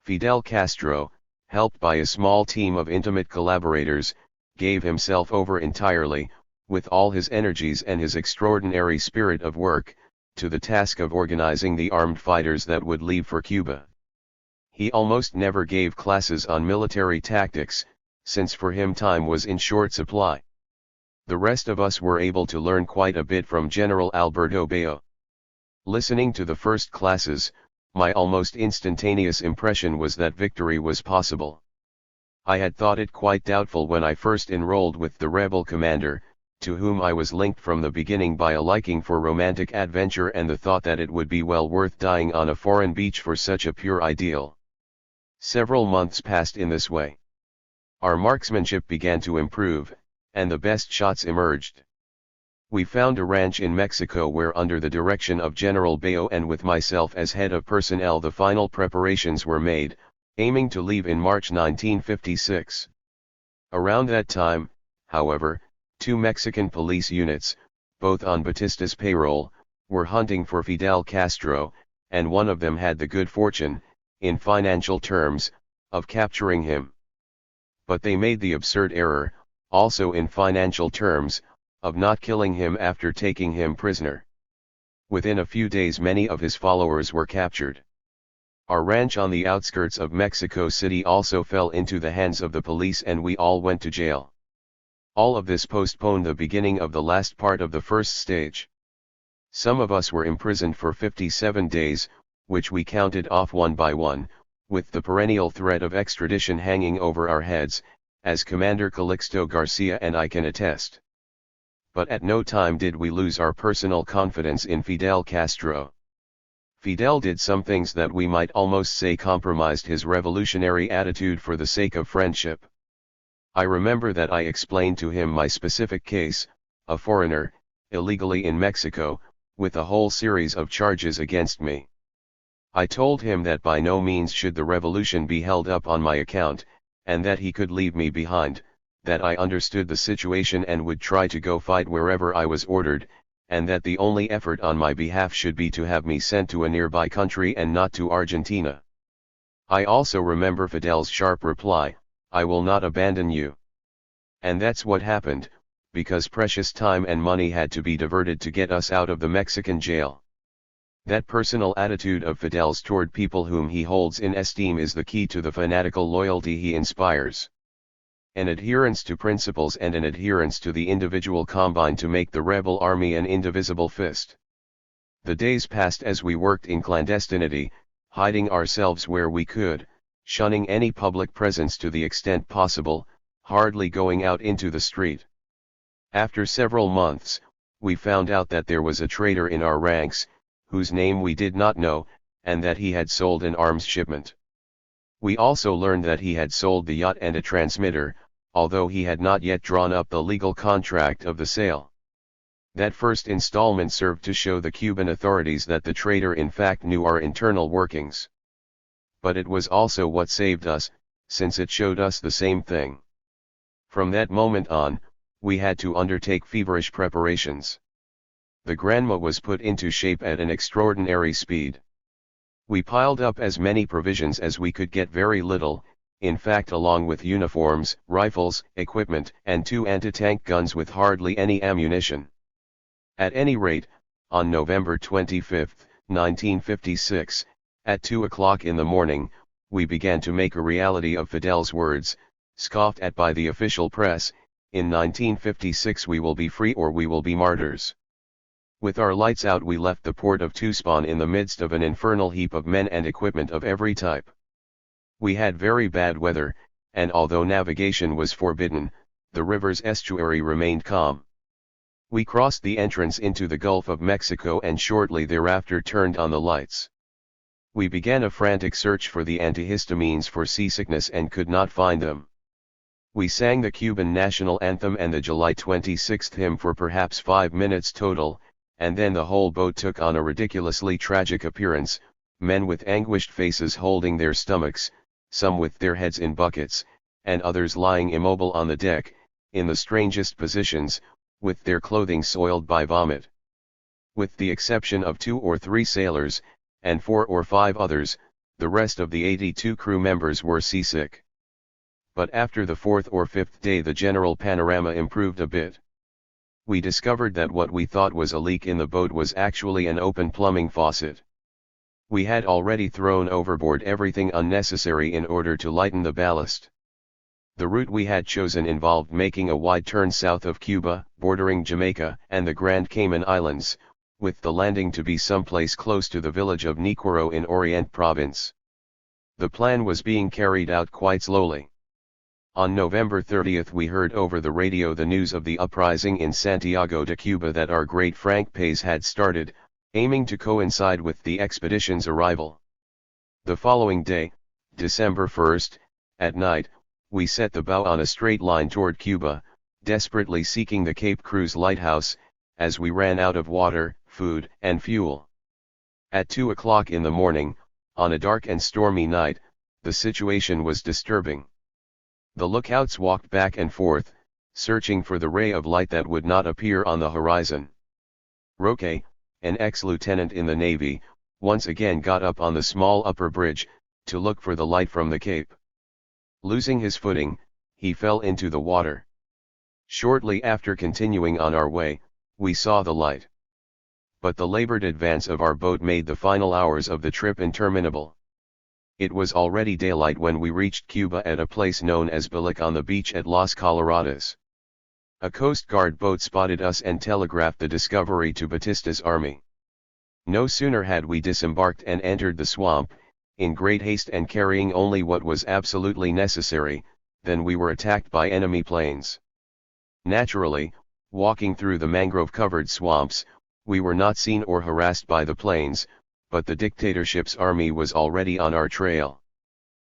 Fidel Castro, helped by a small team of intimate collaborators, gave himself over entirely, with all his energies and his extraordinary spirit of work, to the task of organizing the armed fighters that would leave for Cuba. He almost never gave classes on military tactics, since for him time was in short supply. The rest of us were able to learn quite a bit from General Alberto Bayo. Listening to the first classes, my almost instantaneous impression was that victory was possible. I had thought it quite doubtful when I first enrolled with the rebel commander, to whom I was linked from the beginning by a liking for romantic adventure and the thought that it would be well worth dying on a foreign beach for such a pure ideal. Several months passed in this way. Our marksmanship began to improve, and the best shots emerged. We found a ranch in Mexico where, under the direction of General Bayo and with myself as head of personnel, the final preparations were made, aiming to leave in March 1956. Around that time, however, two Mexican police units, both on Batista's payroll, were hunting for Fidel Castro, and one of them had the good fortune, in financial terms, of capturing him. But they made the absurd error, also in financial terms, of not killing him after taking him prisoner. Within a few days many of his followers were captured. Our ranch on the outskirts of Mexico City also fell into the hands of the police and we all went to jail. All of this postponed the beginning of the last part of the first stage. Some of us were imprisoned for 57 days, which we counted off one by one, with the perennial threat of extradition hanging over our heads, as Commander Calixto Garcia and I can attest. But at no time did we lose our personal confidence in Fidel Castro. Fidel did some things that we might almost say compromised his revolutionary attitude for the sake of friendship. I remember that I explained to him my specific case, a foreigner, illegally in Mexico, with a whole series of charges against me. I told him that by no means should the revolution be held up on my account, and that he could leave me behind, that I understood the situation and would try to go fight wherever I was ordered, and that the only effort on my behalf should be to have me sent to a nearby country and not to Argentina. I also remember Fidel's sharp reply, "I will not abandon you." And that's what happened, because precious time and money had to be diverted to get us out of the Mexican jail. That personal attitude of Fidel's toward people whom he holds in esteem is the key to the fanatical loyalty he inspires. An adherence to principles and an adherence to the individual combine to make the rebel army an indivisible fist. The days passed as we worked in clandestinity, hiding ourselves where we could, shunning any public presence to the extent possible, hardly going out into the street. After several months, we found out that there was a traitor in our ranks, whose name we did not know, and that he had sold an arms shipment. We also learned that he had sold the yacht and a transmitter, although he had not yet drawn up the legal contract of the sale. That first installment served to show the Cuban authorities that the traitor in fact knew our internal workings. But it was also what saved us, since it showed us the same thing. From that moment on, we had to undertake feverish preparations. The Granma was put into shape at an extraordinary speed. We piled up as many provisions as we could get, very little, in fact, along with uniforms, rifles, equipment, and 2 anti-tank guns with hardly any ammunition. At any rate, on November 25, 1956, at 2 o'clock in the morning, we began to make a reality of Fidel's words, scoffed at by the official press, "In 1956 we will be free or we will be martyrs." With our lights out we left the port of Tuxpan in the midst of an infernal heap of men and equipment of every type. We had very bad weather, and although navigation was forbidden, the river's estuary remained calm. We crossed the entrance into the Gulf of Mexico and shortly thereafter turned on the lights. We began a frantic search for the antihistamines for seasickness and could not find them. We sang the Cuban national anthem and the July 26th hymn for perhaps 5 minutes total, and then the whole boat took on a ridiculously tragic appearance, men with anguished faces holding their stomachs, some with their heads in buckets, and others lying immobile on the deck, in the strangest positions, with their clothing soiled by vomit. With the exception of 2 or 3 sailors, and 4 or 5 others, the rest of the 82 crew members were seasick. But after the 4th or 5th day the general panorama improved a bit. We discovered that what we thought was a leak in the boat was actually an open plumbing faucet. We had already thrown overboard everything unnecessary in order to lighten the ballast. The route we had chosen involved making a wide turn south of Cuba, bordering Jamaica and the Grand Cayman Islands, with the landing to be someplace close to the village of Niquero in Orient Province. The plan was being carried out quite slowly. On November 30th we heard over the radio the news of the uprising in Santiago de Cuba that our great Frank Pace had started, aiming to coincide with the expedition's arrival. The following day, December 1st, at night, we set the bow on a straight line toward Cuba, desperately seeking the Cape Cruz lighthouse, as we ran out of water, food, and fuel. At 2 o'clock in the morning, on a dark and stormy night, the situation was disturbing. The lookouts walked back and forth, searching for the ray of light that would not appear on the horizon. Roque, an ex-lieutenant in the Navy, once again got up on the small upper bridge, to look for the light from the Cape. Losing his footing, he fell into the water. Shortly after continuing on our way, we saw the light. but the labored advance of our boat made the final hours of the trip interminable. It was already daylight when we reached Cuba at a place known as Bilic on the beach at Las Coloradas. A Coast Guard boat spotted us and telegraphed the discovery to Batista's army. No sooner had we disembarked and entered the swamp, in great haste and carrying only what was absolutely necessary, than we were attacked by enemy planes. Naturally, walking through the mangrove-covered swamps, we were not seen or harassed by the planes, but the dictatorship's army was already on our trail.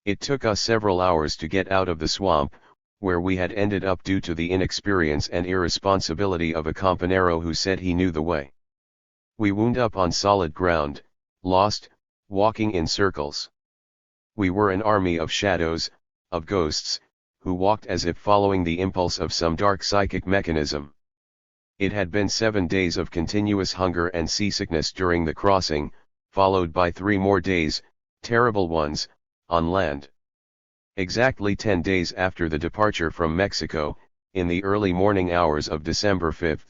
It took us several hours to get out of the swamp, where we had ended up due to the inexperience and irresponsibility of a campanero who said he knew the way. We wound up on solid ground, lost, walking in circles. We were an army of shadows, of ghosts, who walked as if following the impulse of some dark psychic mechanism. It had been 7 days of continuous hunger and seasickness during the crossing, followed by 3 more days, terrible ones, on land. Exactly 10 days after the departure from Mexico, in the early morning hours of December 5,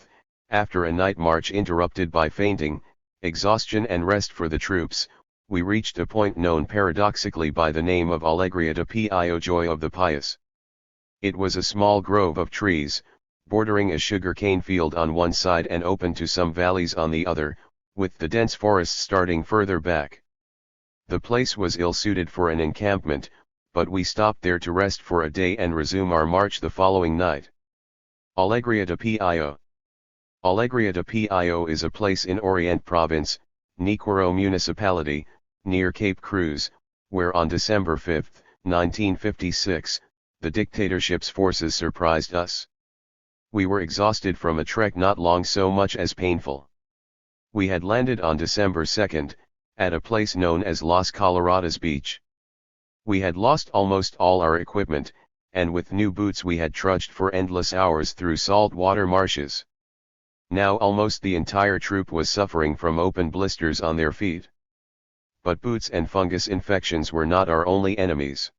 after a night march interrupted by fainting, exhaustion and rest for the troops, we reached a point known paradoxically by the name of Alegria de Pio, Joy of the Pious. It was a small grove of trees, bordering a sugar cane field on one side and open to some valleys on the other, with the dense forest starting further back. The place was ill-suited for an encampment, but we stopped there to rest for a day and resume our march the following night. Alegria de Pio. Alegria de Pio is a place in Orient Province, Niquero Municipality, near Cape Cruz, where on December 5, 1956, the dictatorship's forces surprised us. We were exhausted from a trek not long so much as painful. We had landed on December 2, at a place known as Las Coloradas Beach. We had lost almost all our equipment, and with new boots we had trudged for endless hours through saltwater marshes. Now almost the entire troop was suffering from open blisters on their feet. But boots and fungus infections were not our only enemies.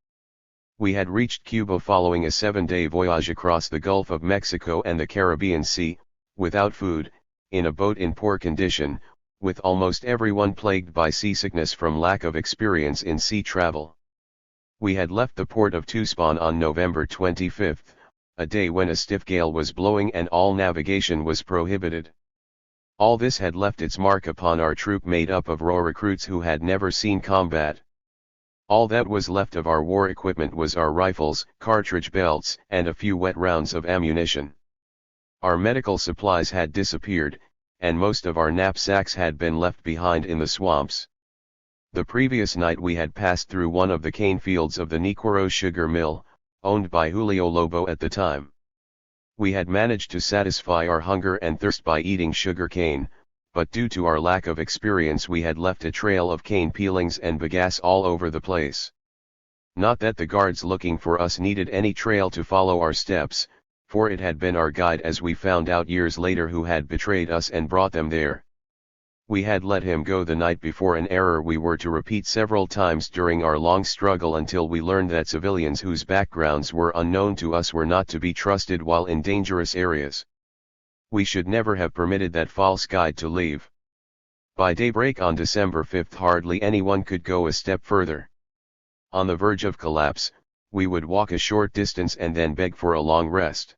We had reached Cuba following a 7-day voyage across the Gulf of Mexico and the Caribbean Sea, without food, in a boat in poor condition, with almost everyone plagued by seasickness from lack of experience in sea travel. We had left the port of Tuxpan on November 25, a day when a stiff gale was blowing and all navigation was prohibited. All this had left its mark upon our troop made up of raw recruits who had never seen combat. All that was left of our war equipment was our rifles, cartridge belts, and a few wet rounds of ammunition. Our medical supplies had disappeared, and most of our knapsacks had been left behind in the swamps. The previous night we had passed through one of the cane fields of the Niquero sugar mill, owned by Julio Lobo at the time. We had managed to satisfy our hunger and thirst by eating sugar cane, but due to our lack of experience we had left a trail of cane peelings and bagasse all over the place. Not that the guards looking for us needed any trail to follow our steps, for it had been our guide, as we found out years later, who had betrayed us and brought them there. We had let him go the night before, an error we were to repeat several times during our long struggle until we learned that civilians whose backgrounds were unknown to us were not to be trusted while in dangerous areas. We should never have permitted that false guide to leave. By daybreak on December 5 hardly anyone could go a step further. On the verge of collapse, we would walk a short distance and then beg for a long rest.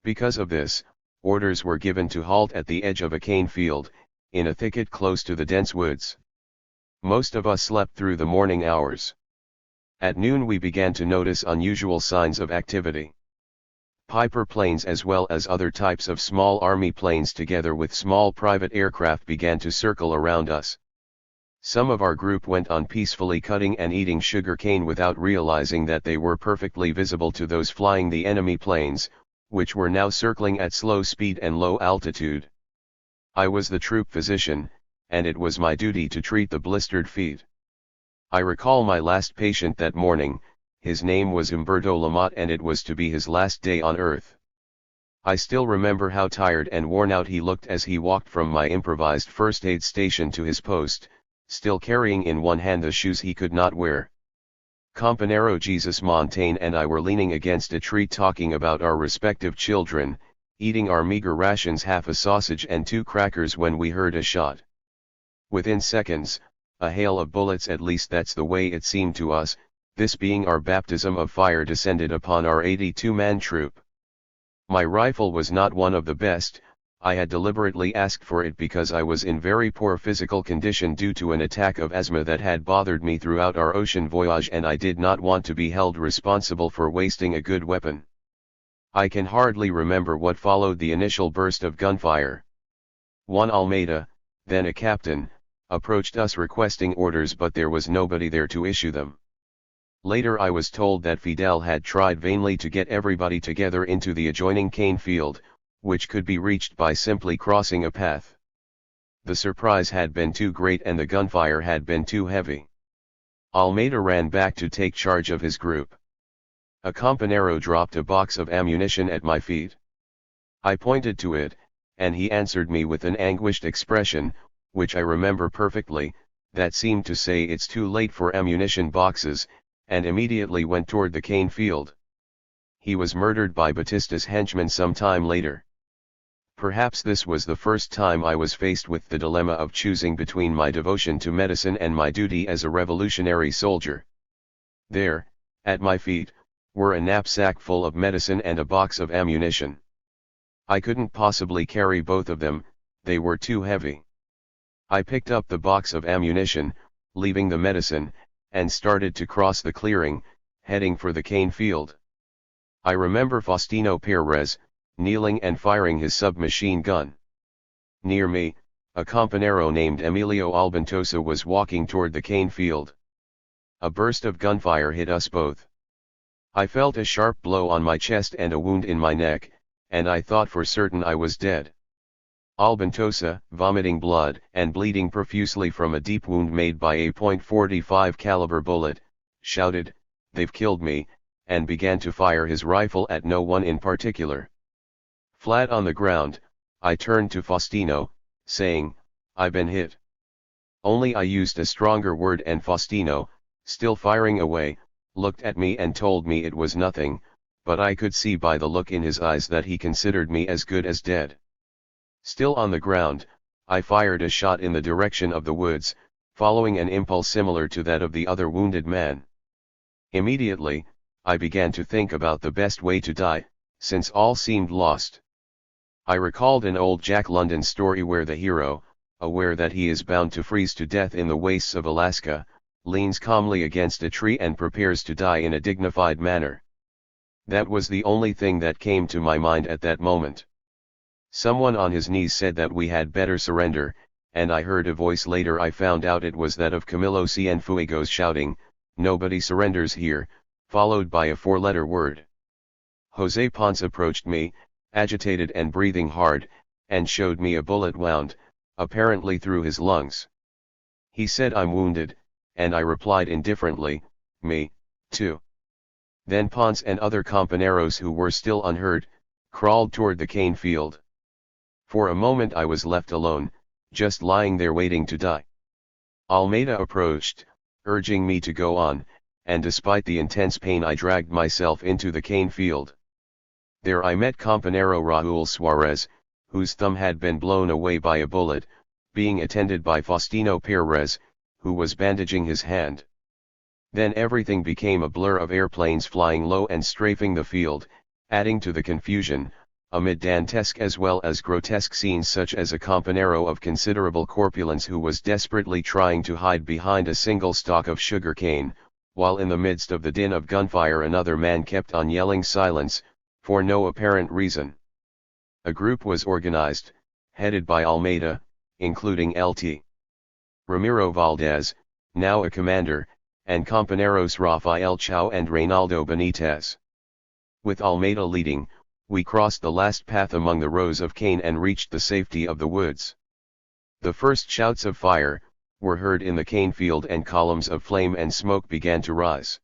Because of this, orders were given to halt at the edge of a cane field, in a thicket close to the dense woods. Most of us slept through the morning hours. At noon we began to notice unusual signs of activity. Piper planes as well as other types of small army planes together with small private aircraft began to circle around us. Some of our group went on peacefully cutting and eating sugar cane without realizing that they were perfectly visible to those flying the enemy planes, which were now circling at slow speed and low altitude. I was the troop physician, and it was my duty to treat the blistered feet. I recall my last patient that morning. His name was Humberto Lamotte and it was to be his last day on earth. I still remember how tired and worn out he looked as he walked from my improvised first aid station to his post, still carrying in one hand the shoes he could not wear. Campanero Jesus Montaigne and I were leaning against a tree talking about our respective children, eating our meager rations, half a sausage and 2 crackers, when we heard a shot. Within seconds, a hail of bullets, at least that's the way it seemed to us, this being our baptism of fire, descended upon our 82-man troop. My rifle was not one of the best. I had deliberately asked for it because I was in very poor physical condition due to an attack of asthma that had bothered me throughout our ocean voyage, and I did not want to be held responsible for wasting a good weapon. I can hardly remember what followed the initial burst of gunfire. One Almeida, then a captain, approached us requesting orders, but there was nobody there to issue them. Later I was told that Fidel had tried vainly to get everybody together into the adjoining cane field, which could be reached by simply crossing a path. The surprise had been too great and the gunfire had been too heavy. Almeida ran back to take charge of his group. A companero dropped a box of ammunition at my feet. I pointed to it, and he answered me with an anguished expression, which I remember perfectly, that seemed to say it's too late for ammunition boxes, and immediately went toward the cane field. He was murdered by Batista's henchmen some time later. Perhaps this was the first time I was faced with the dilemma of choosing between my devotion to medicine and my duty as a revolutionary soldier. There, at my feet, were a knapsack full of medicine and a box of ammunition. I couldn't possibly carry both of them, they were too heavy. I picked up the box of ammunition, leaving the medicine, and started to cross the clearing, heading for the cane field. I remember Faustino Perez, kneeling and firing his submachine gun. Near me, a companero named Emilio Albentosa was walking toward the cane field. A burst of gunfire hit us both. I felt a sharp blow on my chest and a wound in my neck, and I thought for certain I was dead. Albentosa, vomiting blood and bleeding profusely from a deep wound made by a .45 caliber bullet, shouted, "They've killed me," and began to fire his rifle at no one in particular. Flat on the ground, I turned to Faustino, saying, "I've been hit." Only I used a stronger word, and Faustino, still firing away, looked at me and told me it was nothing, but I could see by the look in his eyes that he considered me as good as dead. Still on the ground, I fired a shot in the direction of the woods, following an impulse similar to that of the other wounded man. Immediately, I began to think about the best way to die, since all seemed lost. I recalled an old Jack London story where the hero, aware that he is bound to freeze to death in the wastes of Alaska, leans calmly against a tree and prepares to die in a dignified manner. That was the only thing that came to my mind at that moment. Someone on his knees said that we had better surrender, and I heard a voice later. I found out it was that of Camilo Cienfuegos shouting, "Nobody surrenders here," followed by a 4-letter word. Jose Ponce approached me, agitated and breathing hard, and showed me a bullet wound, apparently through his lungs. He said, "I'm wounded," and I replied indifferently, "Me, too." Then Ponce and other companeros who were still unhurt, crawled toward the cane field. For a moment I was left alone, just lying there waiting to die. Almeida approached, urging me to go on, and despite the intense pain I dragged myself into the cane field. There I met Companero Raúl Suarez, whose thumb had been blown away by a bullet, being attended by Faustino Perez, who was bandaging his hand. Then everything became a blur of airplanes flying low and strafing the field, adding to the confusion, amid dantesque as well as grotesque scenes such as a companero of considerable corpulence who was desperately trying to hide behind a single stalk of sugar cane, while in the midst of the din of gunfire another man kept on yelling silence, for no apparent reason. A group was organized, headed by Almeida, including Lt. Ramiro Valdez, now a commander, and companeros Rafael Chao and Reynaldo Benitez. With Almeida leading, we crossed the last path among the rows of cane and reached the safety of the woods. The first shouts of fire were heard in the cane field and columns of flame and smoke began to rise.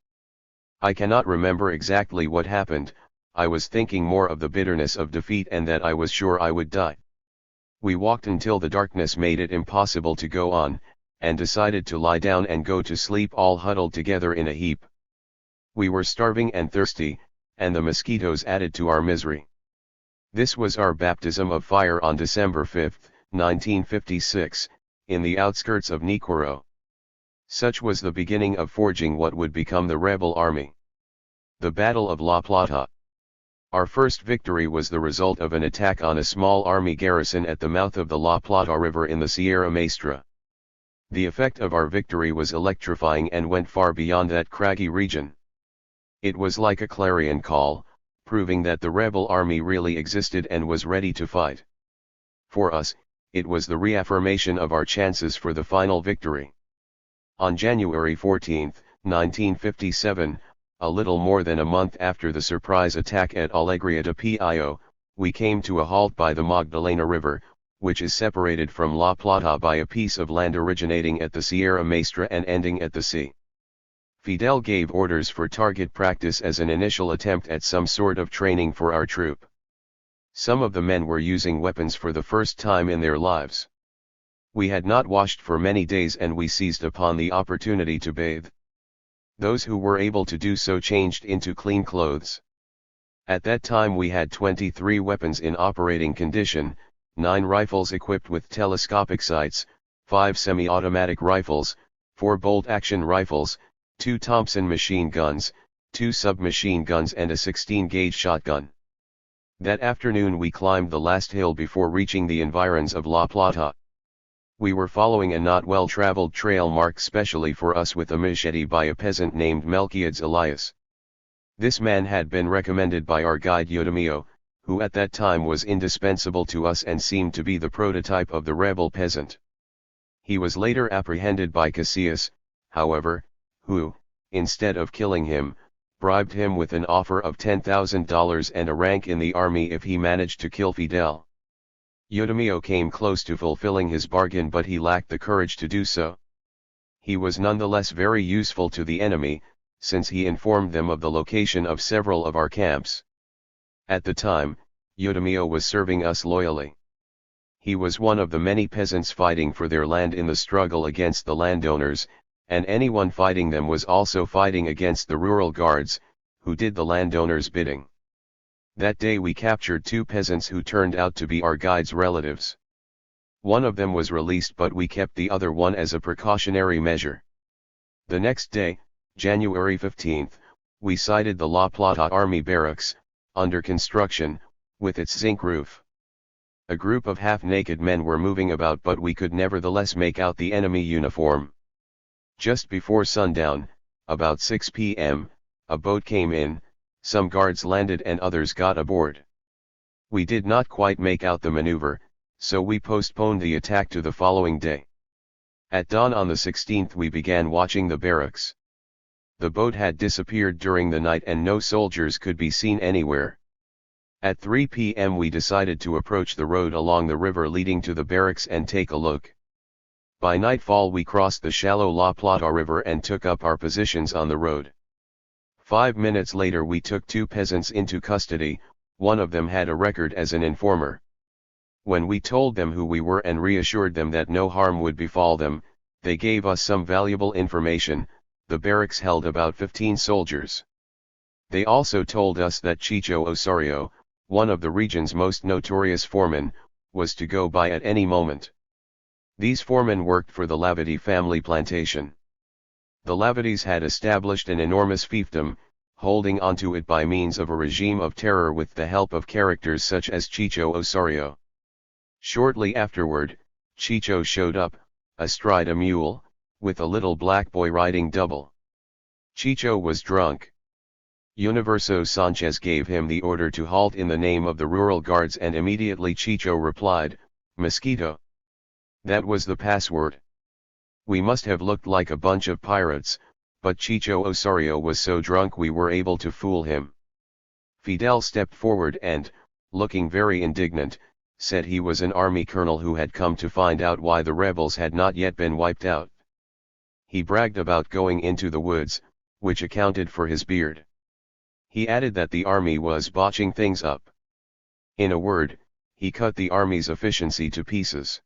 I cannot remember exactly what happened. I was thinking more of the bitterness of defeat and that I was sure I would die. We walked until the darkness made it impossible to go on, and decided to lie down and go to sleep all huddled together in a heap. We were starving and thirsty, and the mosquitoes added to our misery. This was our baptism of fire on December 5, 1956, in the outskirts of Nicoro. Such was the beginning of forging what would become the rebel army. The Battle of La Plata. Our first victory was the result of an attack on a small army garrison at the mouth of the La Plata River in the Sierra Maestra. The effect of our victory was electrifying and went far beyond that craggy region. It was like a clarion call, proving that the rebel army really existed and was ready to fight. For us, it was the reaffirmation of our chances for the final victory. On January 14, 1957, a little more than a month after the surprise attack at Alegria de Pio, we came to a halt by the Magdalena River, which is separated from La Plata by a piece of land originating at the Sierra Maestra and ending at the sea. Fidel gave orders for target practice as an initial attempt at some sort of training for our troop. Some of the men were using weapons for the first time in their lives. We had not washed for many days and we seized upon the opportunity to bathe. Those who were able to do so changed into clean clothes. At that time we had 23 weapons in operating condition, 9 rifles equipped with telescopic sights, 5 semi-automatic rifles, 4 bolt-action rifles, 2 Thompson machine guns, 2 submachine guns and a 16-gauge shotgun. That afternoon we climbed the last hill before reaching the environs of La Plata. We were following a not well-traveled trail marked specially for us with a machete by a peasant named Melquiades Elias. This man had been recommended by our guide Eudemio, who at that time was indispensable to us and seemed to be the prototype of the rebel peasant. He was later apprehended by Casillas, however, who, instead of killing him, bribed him with an offer of $10,000 and a rank in the army if he managed to kill Fidel. Eudemio came close to fulfilling his bargain but he lacked the courage to do so. He was nonetheless very useful to the enemy, since he informed them of the location of several of our camps. At the time, Eudemio was serving us loyally. He was one of the many peasants fighting for their land in the struggle against the landowners, and anyone fighting them was also fighting against the rural guards, who did the landowners' bidding. That day we captured 2 peasants who turned out to be our guide's relatives. One of them was released but we kept the other one as a precautionary measure. The next day, January 15, we sighted the La Plata Army Barracks, under construction, with its zinc roof. A group of half-naked men were moving about but we could nevertheless make out the enemy uniform. Just before sundown, about 6 p.m., a boat came in, some guards landed and others got aboard. We did not quite make out the maneuver, so we postponed the attack to the following day. At dawn on the 16th we began watching the barracks. The boat had disappeared during the night and no soldiers could be seen anywhere. At 3 p.m. we decided to approach the road along the river leading to the barracks and take a look. By nightfall we crossed the shallow La Plata River and took up our positions on the road. 5 minutes later we took 2 peasants into custody, one of them had a record as an informer. When we told them who we were and reassured them that no harm would befall them, they gave us some valuable information. The barracks held about 15 soldiers. They also told us that Chicho Osorio, one of the region's most notorious foremen, was to go by at any moment. These foremen worked for the Lavati family plantation. The Lavatis had established an enormous fiefdom, holding onto it by means of a regime of terror with the help of characters such as Chicho Osorio. Shortly afterward, Chicho showed up, astride a mule, with a little black boy riding double. Chicho was drunk. Universo Sanchez gave him the order to halt in the name of the rural guards and immediately Chicho replied, "Mosquito." That was the password. We must have looked like a bunch of pirates, but Chicho Osorio was so drunk we were able to fool him. Fidel stepped forward and, looking very indignant, said he was an army colonel who had come to find out why the rebels had not yet been wiped out. He bragged about going into the woods, which accounted for his beard. He added that the army was botching things up. In a word, he cut the army's efficiency to pieces.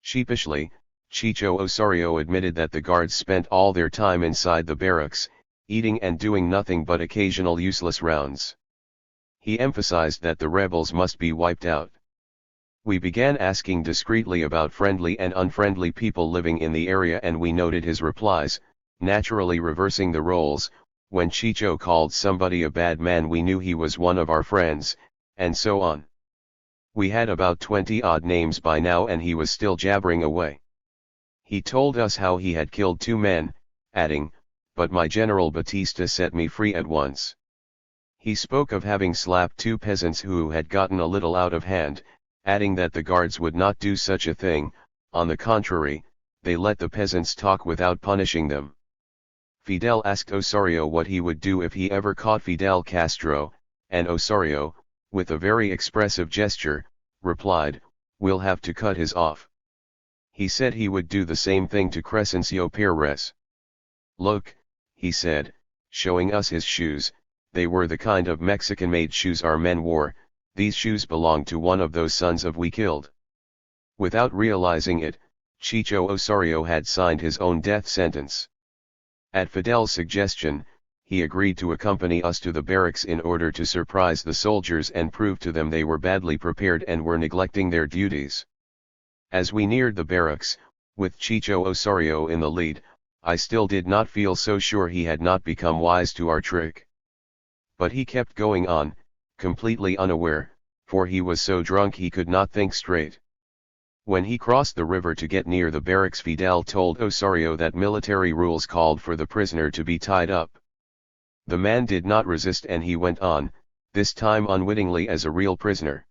Sheepishly, Chicho Osorio admitted that the guards spent all their time inside the barracks, eating and doing nothing but occasional useless rounds. He emphasized that the rebels must be wiped out. We began asking discreetly about friendly and unfriendly people living in the area, and we noted his replies, naturally reversing the roles. When Chicho called somebody a bad man, we knew he was one of our friends, and so on. We had about 20 odd names by now, and he was still jabbering away. He told us how he had killed 2 men, adding, "But my General Batista set me free at once." He spoke of having slapped 2 peasants who had gotten a little out of hand, adding that the guards would not do such a thing. On the contrary, they let the peasants talk without punishing them. Fidel asked Osorio what he would do if he ever caught Fidel Castro, and Osorio, with a very expressive gesture, replied, "We'll have to cut his off." He said he would do the same thing to Crescencio Perez. "Look," he said, showing us his shoes. They were the kind of Mexican-made shoes our men wore. These shoes belonged to one of those sons of we killed. Without realizing it, Chicho Osorio had signed his own death sentence. At Fidel's suggestion, he agreed to accompany us to the barracks in order to surprise the soldiers and prove to them they were badly prepared and were neglecting their duties. As we neared the barracks, with Chicho Osorio in the lead, I still did not feel so sure he had not become wise to our trick. But he kept going on, completely unaware, for he was so drunk he could not think straight. When he crossed the river to get near the barracks, Fidel told Osorio that military rules called for the prisoner to be tied up. The man did not resist, and he went on, this time unwittingly as a real prisoner.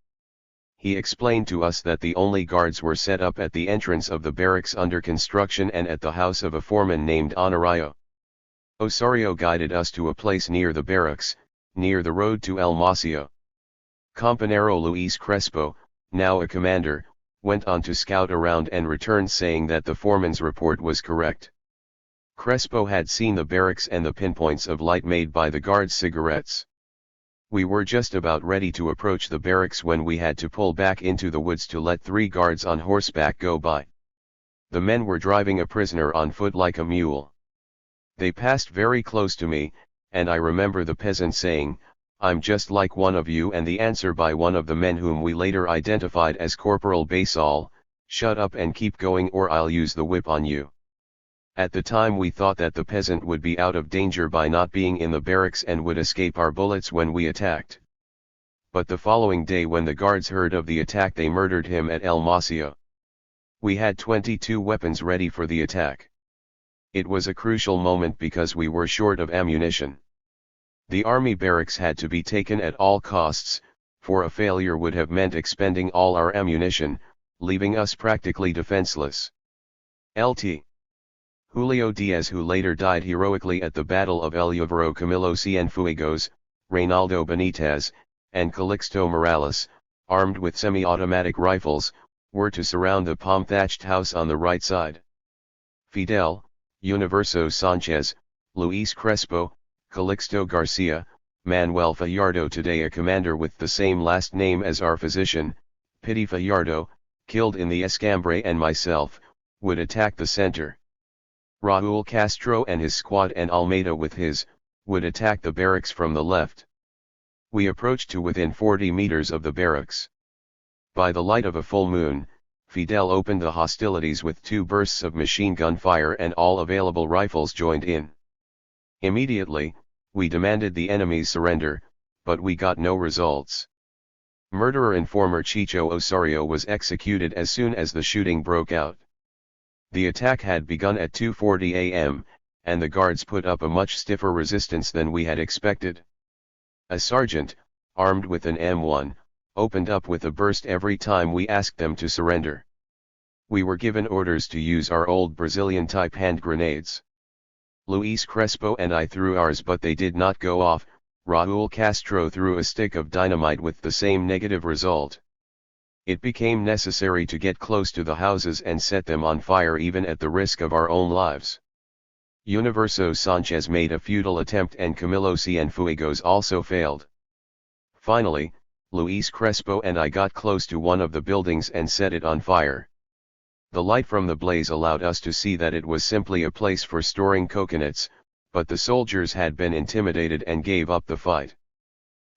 He explained to us that the only guards were set up at the entrance of the barracks under construction and at the house of a foreman named Honorio. Osorio guided us to a place near the barracks, near the road to El Macio. Compañero Luis Crespo, now a commander, went on to scout around and returned saying that the foreman's report was correct. Crespo had seen the barracks and the pinpoints of light made by the guards' cigarettes. We were just about ready to approach the barracks when we had to pull back into the woods to let 3 guards on horseback go by. The men were driving a prisoner on foot like a mule. They passed very close to me, and I remember the peasant saying, "I'm just like one of you," and the answer by one of the men whom we later identified as Corporal Basal, "Shut up and keep going or I'll use the whip on you." At the time we thought that the peasant would be out of danger by not being in the barracks and would escape our bullets when we attacked. But the following day, when the guards heard of the attack, they murdered him at El Macio. We had 22 weapons ready for the attack. It was a crucial moment because we were short of ammunition. The army barracks had to be taken at all costs, for a failure would have meant expending all our ammunition, leaving us practically defenseless. Lt. Julio Diaz, who later died heroically at the Battle of El Llovero, Camilo Cienfuegos, Reynaldo Benitez, and Calixto Morales, armed with semi-automatic rifles, were to surround the palm-thatched house on the right side. Fidel, Universo Sanchez, Luis Crespo, Calixto Garcia, Manuel Fajardo, today a commander with the same last name as our physician, Pity Fajardo, killed in the Escambre, and myself, would attack the center. Raúl Castro and his squad, and Almeida with his, would attack the barracks from the left. We approached to within 40 meters of the barracks. By the light of a full moon, Fidel opened the hostilities with 2 bursts of machine gun fire, and all available rifles joined in. Immediately, we demanded the enemy's surrender, but we got no results. Murderer informer Chicho Osorio was executed as soon as the shooting broke out. The attack had begun at 2:40 a.m., and the guards put up a much stiffer resistance than we had expected. A sergeant, armed with an M1, opened up with a burst every time we asked them to surrender. We were given orders to use our old Brazilian-type hand grenades. Luis Crespo and I threw ours, but they did not go off. Raúl Castro threw a stick of dynamite with the same negative result. It became necessary to get close to the houses and set them on fire, even at the risk of our own lives. Universo Sanchez made a futile attempt, and Camilo Cienfuegos also failed. Finally, Luis Crespo and I got close to one of the buildings and set it on fire. The light from the blaze allowed us to see that it was simply a place for storing coconuts, but the soldiers had been intimidated and gave up the fight.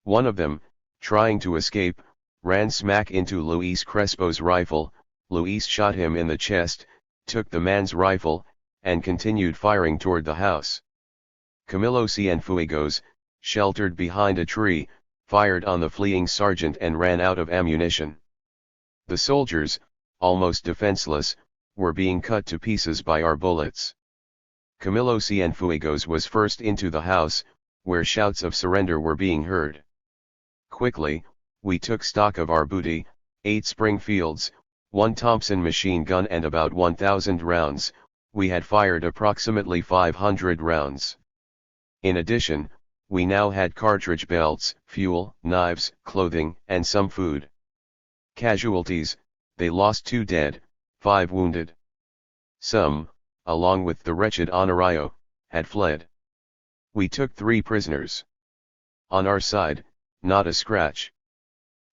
One of them, trying to escape, ran smack into Luis Crespo's rifle. Luis shot him in the chest, took the man's rifle, and continued firing toward the house. Camilo Cienfuegos, sheltered behind a tree, fired on the fleeing sergeant and ran out of ammunition. The soldiers, almost defenseless, were being cut to pieces by our bullets. Camilo Cienfuegos was first into the house, where shouts of surrender were being heard. Quickly, we took stock of our booty: 8 Springfields, 1 Thompson machine gun and about 1,000 rounds. We had fired approximately 500 rounds. In addition, we now had cartridge belts, fuel, knives, clothing, and some food. Casualties: they lost 2 dead, 5 wounded. Some, along with the wretched Honorario, had fled. We took 3 prisoners. On our side, not a scratch.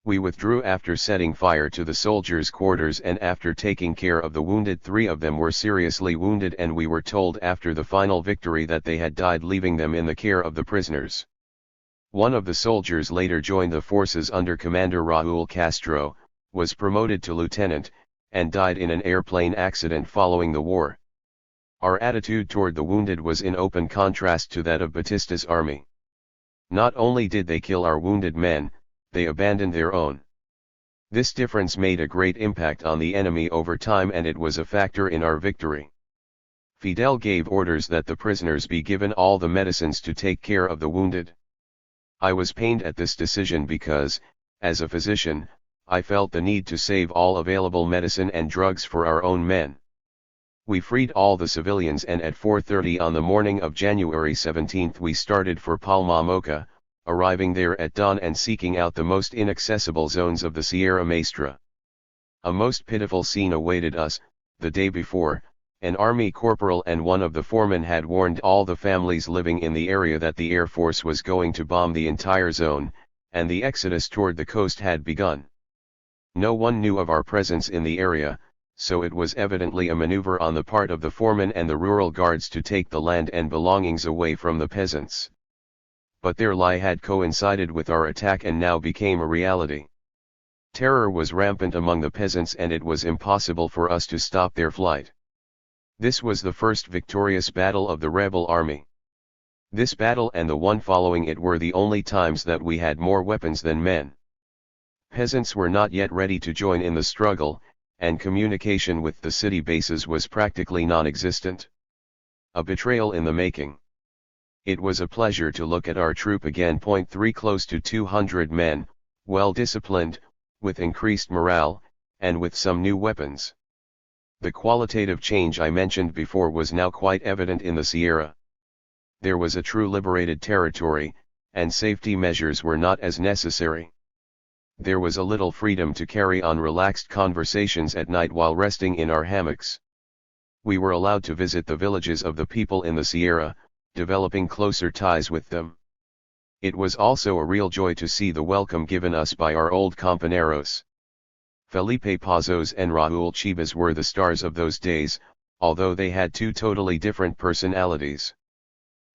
We withdrew after setting fire to the soldiers' quarters, and after taking care of the wounded, 3 of them were seriously wounded, and we were told after the final victory that they had died, leaving them in the care of the prisoners. One of the soldiers later joined the forces under Commander Raúl Castro, was promoted to lieutenant, and died in an airplane accident following the war. Our attitude toward the wounded was in open contrast to that of Batista's army. Not only did they kill our wounded men, they abandoned their own. This difference made a great impact on the enemy over time, and it was a factor in our victory. Fidel gave orders that the prisoners be given all the medicines to take care of the wounded. I was pained at this decision because, as a physician, I felt the need to save all available medicine and drugs for our own men. We freed all the civilians, and at 4:30 on the morning of January 17 we started for Palma Mocha, arriving there at dawn and seeking out the most inaccessible zones of the Sierra Maestra. A most pitiful scene awaited us. The day before, an army corporal and one of the foremen had warned all the families living in the area that the Air Force was going to bomb the entire zone, and the exodus toward the coast had begun. No one knew of our presence in the area, so it was evidently a maneuver on the part of the foremen and the rural guards to take the land and belongings away from the peasants. But their lie had coincided with our attack and now became a reality. Terror was rampant among the peasants, and it was impossible for us to stop their flight. This was the first victorious battle of the rebel army. This battle and the one following it were the only times that we had more weapons than men. Peasants were not yet ready to join in the struggle, and communication with the city bases was practically non-existent. A betrayal in the making. It was a pleasure to look at our troop again. 3 Close to 200 men, well disciplined, with increased morale, and with some new weapons. The qualitative change I mentioned before was now quite evident in the Sierra. There was a true liberated territory, and safety measures were not as necessary. There was a little freedom to carry on relaxed conversations at night while resting in our hammocks. We were allowed to visit the villages of the people in the Sierra, developing closer ties with them. It was also a real joy to see the welcome given us by our old compañeros. Felipe Pazos and Raúl Chivas were the stars of those days, although they had 2 totally different personalities.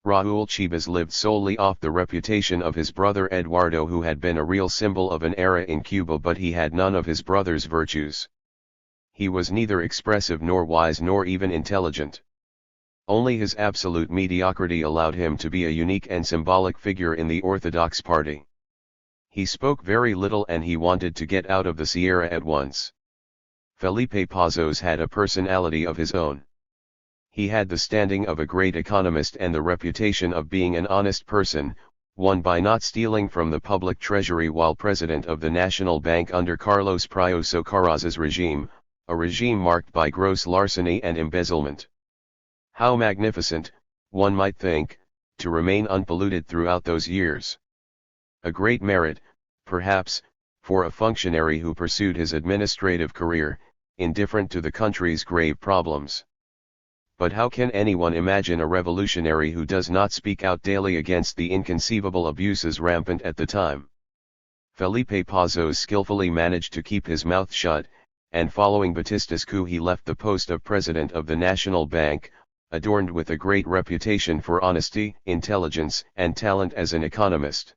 Raúl Chivas lived solely off the reputation of his brother Eduardo, who had been a real symbol of an era in Cuba, but he had none of his brother's virtues. He was neither expressive nor wise nor even intelligent. Only his absolute mediocrity allowed him to be a unique and symbolic figure in the Orthodox Party. He spoke very little, and he wanted to get out of the Sierra at once. Felipe Pazos had a personality of his own. He had the standing of a great economist and the reputation of being an honest person, won by not stealing from the public treasury while president of the National Bank under Carlos Prioso Carraz's regime, a regime marked by gross larceny and embezzlement. How magnificent, one might think, to remain unpolluted throughout those years. A great merit, perhaps, for a functionary who pursued his administrative career, indifferent to the country's grave problems. But how can anyone imagine a revolutionary who does not speak out daily against the inconceivable abuses rampant at the time? Felipe Pazos skillfully managed to keep his mouth shut, and following Batista's coup he left the post of president of the National Bank, adorned with a great reputation for honesty, intelligence, and talent as an economist.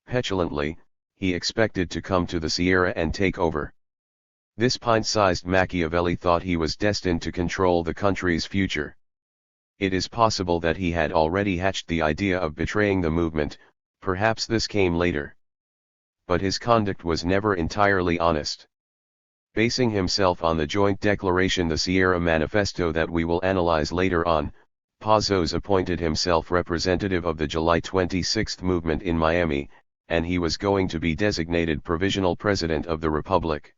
Petulantly, he expected to come to the Sierra and take over. This pint-sized Machiavelli thought he was destined to control the country's future. It is possible that he had already hatched the idea of betraying the movement, perhaps this came later. But his conduct was never entirely honest. Basing himself on the joint declaration, the Sierra Manifesto, that we will analyze later on, Pazos appointed himself representative of the July 26 movement in Miami, and he was going to be designated provisional president of the Republic.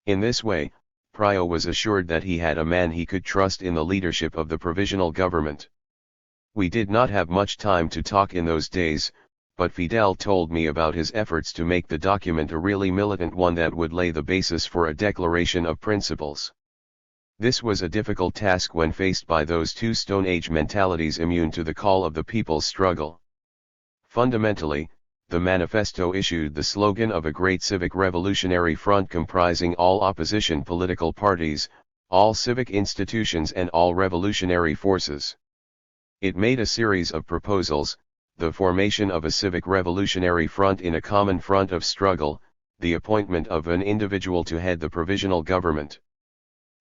In this way, Prio was assured that he had a man he could trust in the leadership of the provisional government. We did not have much time to talk in those days, but Fidel told me about his efforts to make the document a really militant one that would lay the basis for a declaration of principles. This was a difficult task when faced by those two Stone Age mentalities immune to the call of the people's struggle. Fundamentally, the manifesto issued the slogan of a great civic revolutionary front comprising all opposition political parties, all civic institutions and all revolutionary forces. It made a series of proposals: the formation of a civic revolutionary front in a common front of struggle, the appointment of an individual to head the provisional government.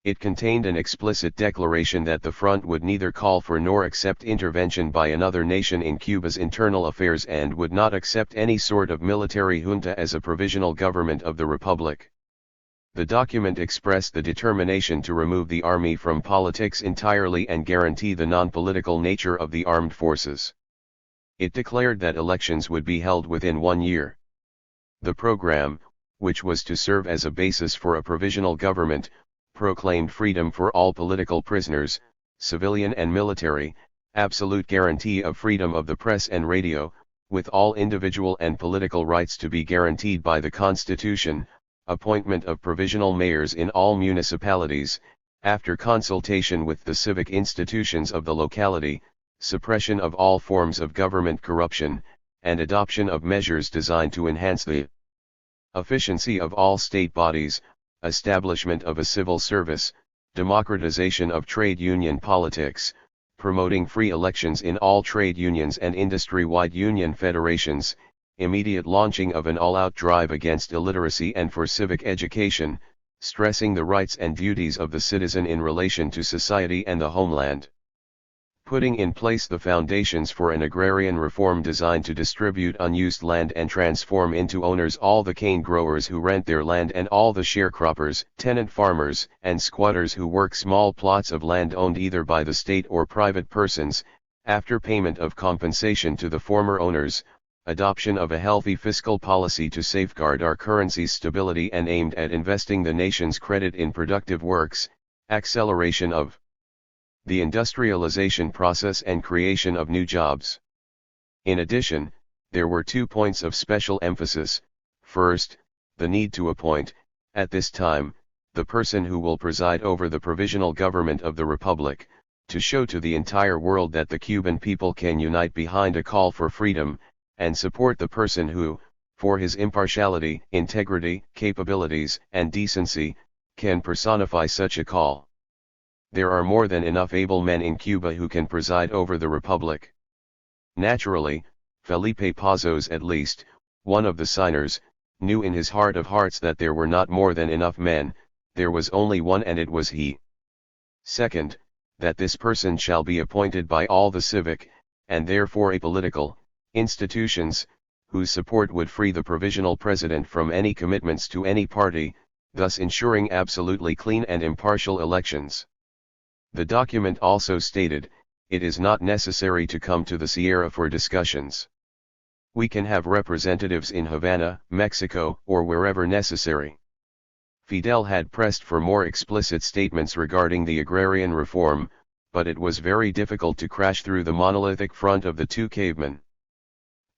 It contained an explicit declaration that the front would neither call for nor accept intervention by another nation in Cuba's internal affairs and would not accept any sort of military junta as a provisional government of the Republic. The document expressed the determination to remove the army from politics entirely and guarantee the non-political nature of the armed forces. It declared that elections would be held within 1 year. The program, which was to serve as a basis for a provisional government, proclaimed freedom for all political prisoners, civilian and military, absolute guarantee of freedom of the press and radio, with all individual and political rights to be guaranteed by the Constitution, appointment of provisional mayors in all municipalities, after consultation with the civic institutions of the locality, suppression of all forms of government corruption, and adoption of measures designed to enhance the efficiency of all state bodies, establishment of a civil service, democratization of trade union politics, promoting free elections in all trade unions and industry-wide union federations, immediate launching of an all-out drive against illiteracy and for civic education, stressing the rights and duties of the citizen in relation to society and the homeland. Putting in place the foundations for an agrarian reform designed to distribute unused land and transform into owners all the cane growers who rent their land and all the sharecroppers, tenant farmers, and squatters who work small plots of land owned either by the state or private persons, after payment of compensation to the former owners, adoption of a healthy fiscal policy to safeguard our currency's stability and aimed at investing the nation's credit in productive works, acceleration of the industrialization process and creation of new jobs. In addition, there were 2 points of special emphasis. First, the need to appoint, at this time, the person who will preside over the provisional government of the Republic, to show to the entire world that the Cuban people can unite behind a call for freedom, and support the person who, for his impartiality, integrity, capabilities, and decency, can personify such a call. There are more than enough able men in Cuba who can preside over the Republic. Naturally, Felipe Pazos, at least, one of the signers, knew in his heart of hearts that there were not more than enough men, there was only one and it was he. Second, that this person shall be appointed by all the civic, and therefore apolitical, institutions, whose support would free the provisional president from any commitments to any party, thus ensuring absolutely clean and impartial elections. The document also stated, it is not necessary to come to the Sierra for discussions. We can have representatives in Havana, Mexico, or wherever necessary. Fidel had pressed for more explicit statements regarding the agrarian reform, but it was very difficult to crash through the monolithic front of the two cavemen.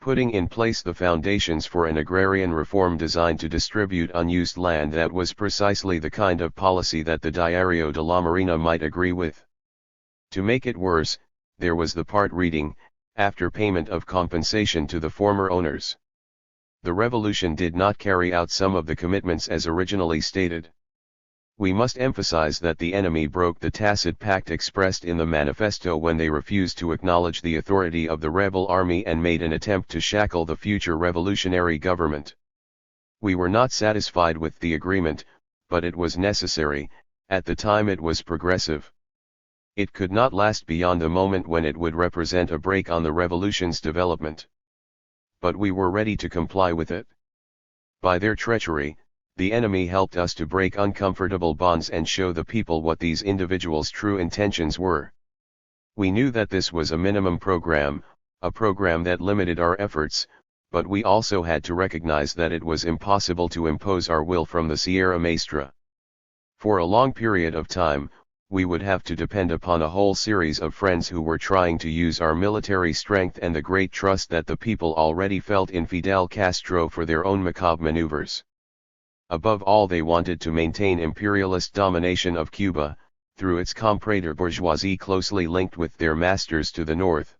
Putting in place the foundations for an agrarian reform designed to distribute unused land, that was precisely the kind of policy that the Diario de la Marina might agree with. To make it worse, there was the part reading, after payment of compensation to the former owners. The revolution did not carry out some of the commitments as originally stated. We must emphasize that the enemy broke the tacit pact expressed in the manifesto when they refused to acknowledge the authority of the rebel army and made an attempt to shackle the future revolutionary government. We were not satisfied with the agreement, but it was necessary. At the time it was progressive. It could not last beyond the moment when it would represent a break on the revolution's development. But we were ready to comply with it. By their treachery, the enemy helped us to break uncomfortable bonds and show the people what these individuals' true intentions were. We knew that this was a minimum program, a program that limited our efforts, but we also had to recognize that it was impossible to impose our will from the Sierra Maestra. For a long period of time, we would have to depend upon a whole series of friends who were trying to use our military strength and the great trust that the people already felt in Fidel Castro for their own macabre maneuvers. Above all, they wanted to maintain imperialist domination of Cuba, through its comprador bourgeoisie closely linked with their masters to the north.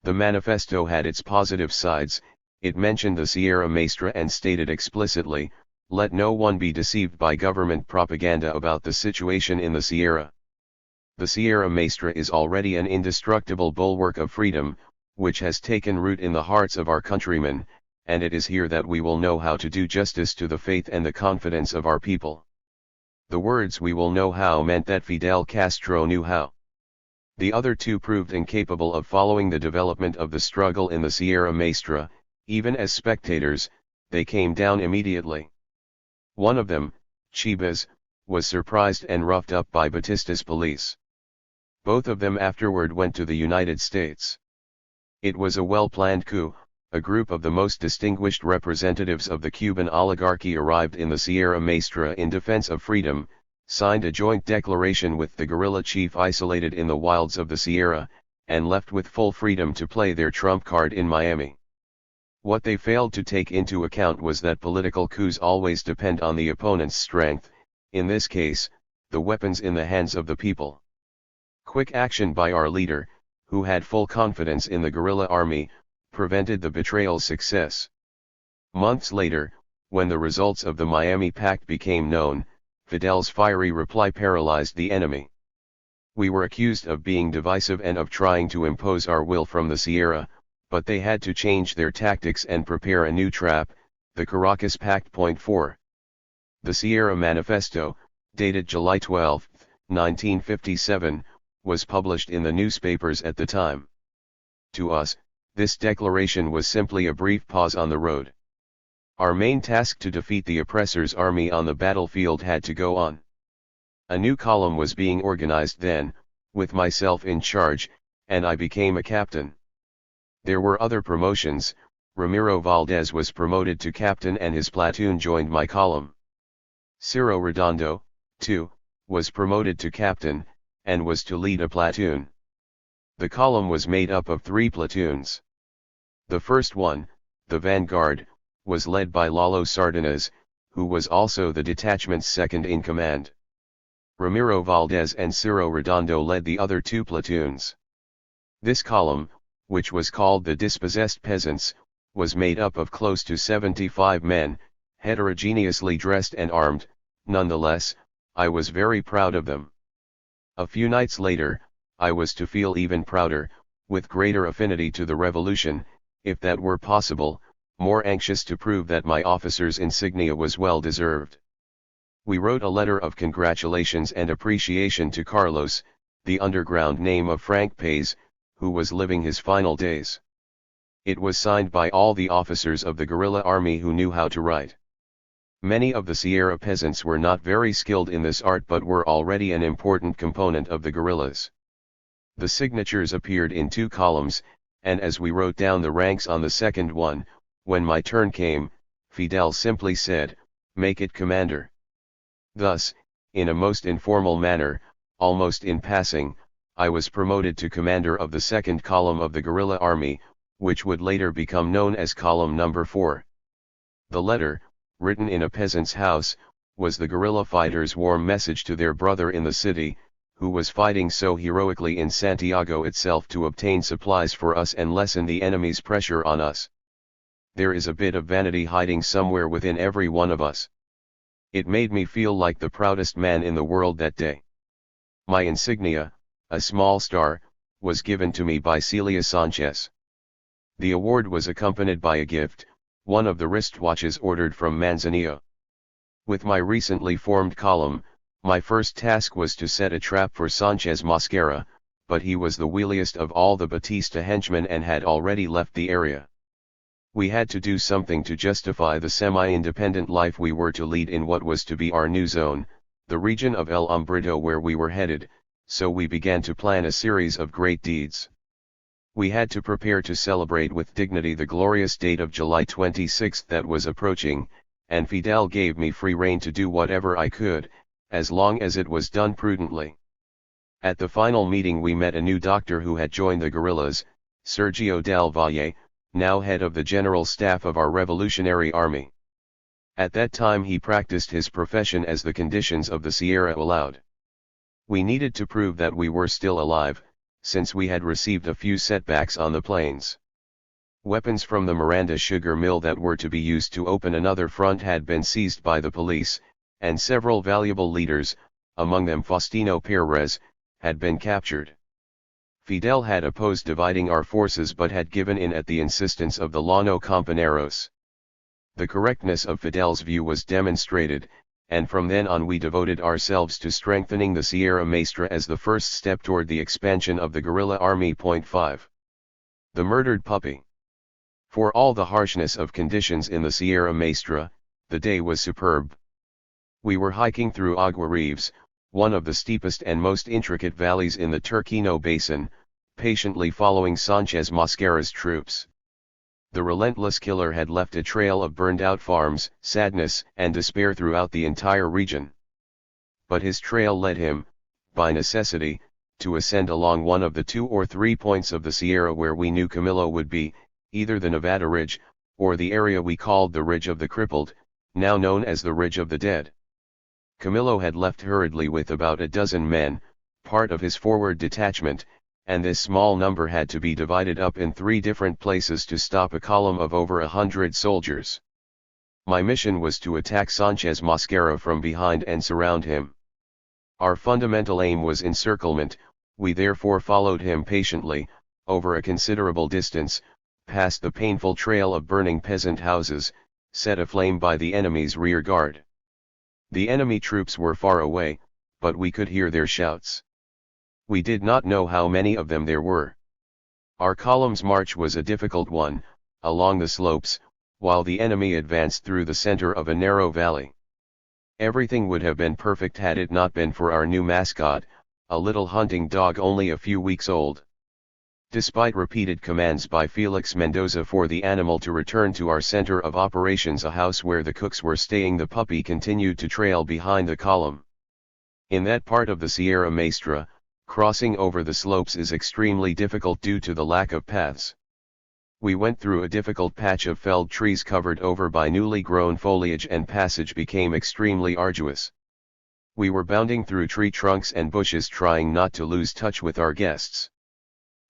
The manifesto had its positive sides. It mentioned the Sierra Maestra and stated explicitly, "Let no one be deceived by government propaganda about the situation in the Sierra. The Sierra Maestra is already an indestructible bulwark of freedom, which has taken root in the hearts of our countrymen, and it is here that we will know how to do justice to the faith and the confidence of our people." The words "we will know how" meant that Fidel Castro knew how. The other two proved incapable of following the development of the struggle in the Sierra Maestra. Even as spectators, they came down immediately. One of them, Chibas, was surprised and roughed up by Batista's police. Both of them afterward went to the United States. It was a well-planned coup. A group of the most distinguished representatives of the Cuban oligarchy arrived in the Sierra Maestra in defense of freedom, signed a joint declaration with the guerrilla chief isolated in the wilds of the Sierra, and left with full freedom to play their trump card in Miami. What they failed to take into account was that political coups always depend on the opponent's strength, in this case, the weapons in the hands of the people. Quick action by our leader, who had full confidence in the guerrilla army, prevented the betrayal's success. Months later, when the results of the Miami Pact became known, Fidel's fiery reply paralyzed the enemy. We were accused of being divisive and of trying to impose our will from the Sierra, but they had to change their tactics and prepare a new trap, the Caracas Pact. 4. The Sierra Manifesto, dated July 12, 1957, was published in the newspapers at the time. To us, this declaration was simply a brief pause on the road. Our main task to defeat the oppressor's army on the battlefield had to go on. A new column was being organized then, with myself in charge, and I became a captain. There were other promotions. Ramiro Valdez was promoted to captain and his platoon joined my column. Ciro Redondo, too, was promoted to captain, and was to lead a platoon. The column was made up of 3 platoons. The first one, the vanguard, was led by Lalo Sardinas, who was also the detachment's second in command. Ramiro Valdez and Ciro Redondo led the other 2 platoons. This column, which was called the Dispossessed Peasants, was made up of close to 75 men, heterogeneously dressed and armed. Nonetheless, I was very proud of them. A few nights later, I was to feel even prouder, with greater affinity to the revolution, if that were possible, more anxious to prove that my officer's insignia was well deserved. We wrote a letter of congratulations and appreciation to Carlos, the underground name of Frank Paez, who was living his final days. It was signed by all the officers of the guerrilla army who knew how to write. Many of the Sierra peasants were not very skilled in this art but were already an important component of the guerrillas. The signatures appeared in 2 columns, and as we wrote down the ranks on the second one, when my turn came, Fidel simply said, "Make it commander." Thus, in a most informal manner, almost in passing, I was promoted to commander of the second column of the guerrilla army, which would later become known as column number 4. The letter, written in a peasant's house, was the guerrilla fighters' warm message to their brother in the city, who was fighting so heroically in Santiago itself to obtain supplies for us and lessen the enemy's pressure on us. There is a bit of vanity hiding somewhere within every one of us. It made me feel like the proudest man in the world that day. My insignia, a small star, was given to me by Celia Sanchez. The award was accompanied by a gift, one of the wristwatches ordered from Manzanillo. With my recently formed column, my first task was to set a trap for Sanchez Mosquera, but he was the wheeliest of all the Batista henchmen and had already left the area. We had to do something to justify the semi-independent life we were to lead in what was to be our new zone, the region of El Umbrito where we were headed, so we began to plan a series of great deeds. We had to prepare to celebrate with dignity the glorious date of July 26 that was approaching, and Fidel gave me free rein to do whatever I could, as long as it was done prudently. At the final meeting we met a new doctor who had joined the guerrillas, Sergio Del Valle, now head of the general staff of our Revolutionary Army. At that time he practiced his profession as the conditions of the Sierra allowed. We needed to prove that we were still alive, since we had received a few setbacks on the plains. Weapons from the Miranda sugar mill that were to be used to open another front had been seized by the police, and several valuable leaders, among them Faustino Perez, had been captured. Fidel had opposed dividing our forces but had given in at the insistence of the Llano Compañeros. The correctness of Fidel's view was demonstrated, and from then on we devoted ourselves to strengthening the Sierra Maestra as the first step toward the expansion of the guerrilla army. 5. The murdered puppy. For all the harshness of conditions in the Sierra Maestra, the day was superb. We were hiking through Agua Reeves, one of the steepest and most intricate valleys in the Turquino Basin, patiently following Sanchez Mosquera's troops. The relentless killer had left a trail of burned-out farms, sadness, and despair throughout the entire region. But his trail led him, by necessity, to ascend along one of the 2 or 3 points of the Sierra where we knew Camilo would be, either the Nevada Ridge, or the area we called the Ridge of the Crippled, now known as the Ridge of the Dead. Camilo had left hurriedly with about a dozen men, part of his forward detachment, and this small number had to be divided up in 3 different places to stop a column of over 100 soldiers. My mission was to attack Sanchez Mosquera from behind and surround him. Our fundamental aim was encirclement. We therefore followed him patiently, over a considerable distance, past the painful trail of burning peasant houses, set aflame by the enemy's rear guard. The enemy troops were far away, but we could hear their shouts. We did not know how many of them there were. Our column's march was a difficult one, along the slopes, while the enemy advanced through the center of a narrow valley. Everything would have been perfect had it not been for our new mascot, a little hunting dog only a few weeks old. Despite repeated commands by Felix Mendoza for the animal to return to our center of operations, a house where the cooks were staying, the puppy continued to trail behind the column. In that part of the Sierra Maestra, crossing over the slopes is extremely difficult due to the lack of paths. We went through a difficult patch of felled trees covered over by newly grown foliage, and passage became extremely arduous. We were bounding through tree trunks and bushes, trying not to lose touch with our guests.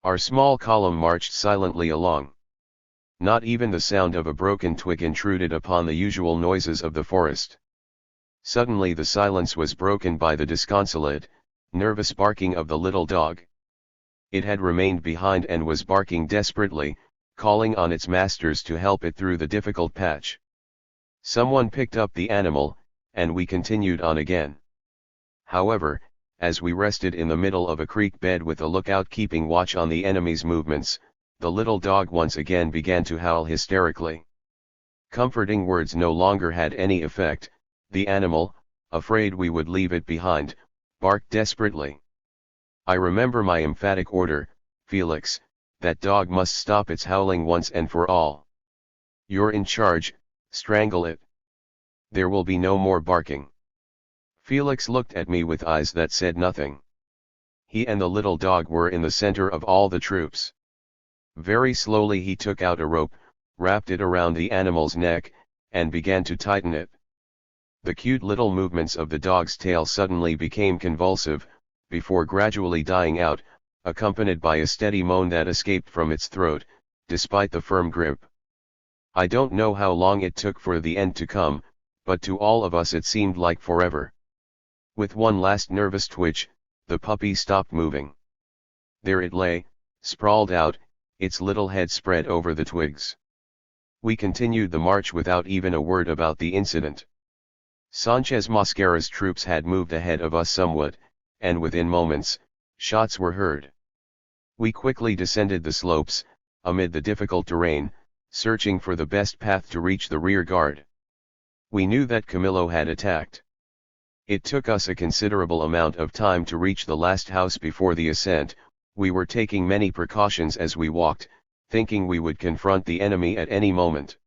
Our small column marched silently along. Not even the sound of a broken twig intruded upon the usual noises of the forest. Suddenly the silence was broken by the disconsolate, nervous barking of the little dog. It had remained behind and was barking desperately, calling on its masters to help it through the difficult patch. Someone picked up the animal, and we continued on again. However, as we rested in the middle of a creek bed with a lookout keeping watch on the enemy's movements, the little dog once again began to howl hysterically. Comforting words no longer had any effect. The animal, afraid we would leave it behind, barked desperately. I remember my emphatic order, "Felix, that dog must stop its howling once and for all. You're in charge, strangle it. There will be no more barking." Felix looked at me with eyes that said nothing. He and the little dog were in the center of all the troops. Very slowly he took out a rope, wrapped it around the animal's neck, and began to tighten it. The cute little movements of the dog's tail suddenly became convulsive, before gradually dying out, accompanied by a steady moan that escaped from its throat, despite the firm grip. I don't know how long it took for the end to come, but to all of us it seemed like forever. With one last nervous twitch, the puppy stopped moving. There it lay, sprawled out, its little head spread over the twigs. We continued the march without even a word about the incident. Sanchez Mosquera's troops had moved ahead of us somewhat, and within moments, shots were heard. We quickly descended the slopes, amid the difficult terrain, searching for the best path to reach the rear guard. We knew that Camillo had attacked. It took us a considerable amount of time to reach the last house before the ascent. We were taking many precautions as we walked, thinking we would confront the enemy at any moment.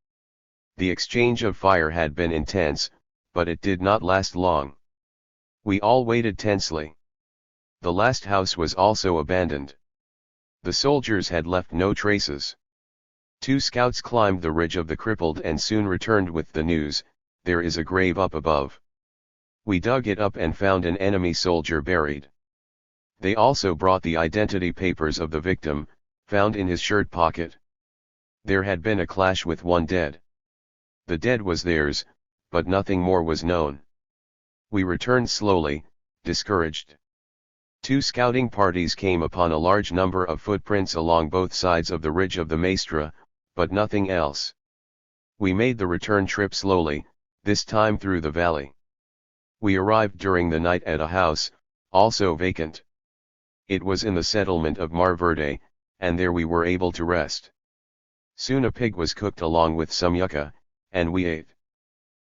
The exchange of fire had been intense, but it did not last long. We all waited tensely. The last house was also abandoned. The soldiers had left no traces. 2 scouts climbed the ridge of the crippled and soon returned with the news, "There is a grave up above." We dug it up and found an enemy soldier buried. They also brought the identity papers of the victim, found in his shirt pocket. There had been a clash with one dead. The dead was theirs, but nothing more was known. We returned slowly, discouraged. 2 scouting parties came upon a large number of footprints along both sides of the ridge of the Maestra, but nothing else. We made the return trip slowly, this time through the valley. We arrived during the night at a house, also vacant. It was in the settlement of Mar Verde, and there we were able to rest. Soon a pig was cooked along with some yucca, and we ate.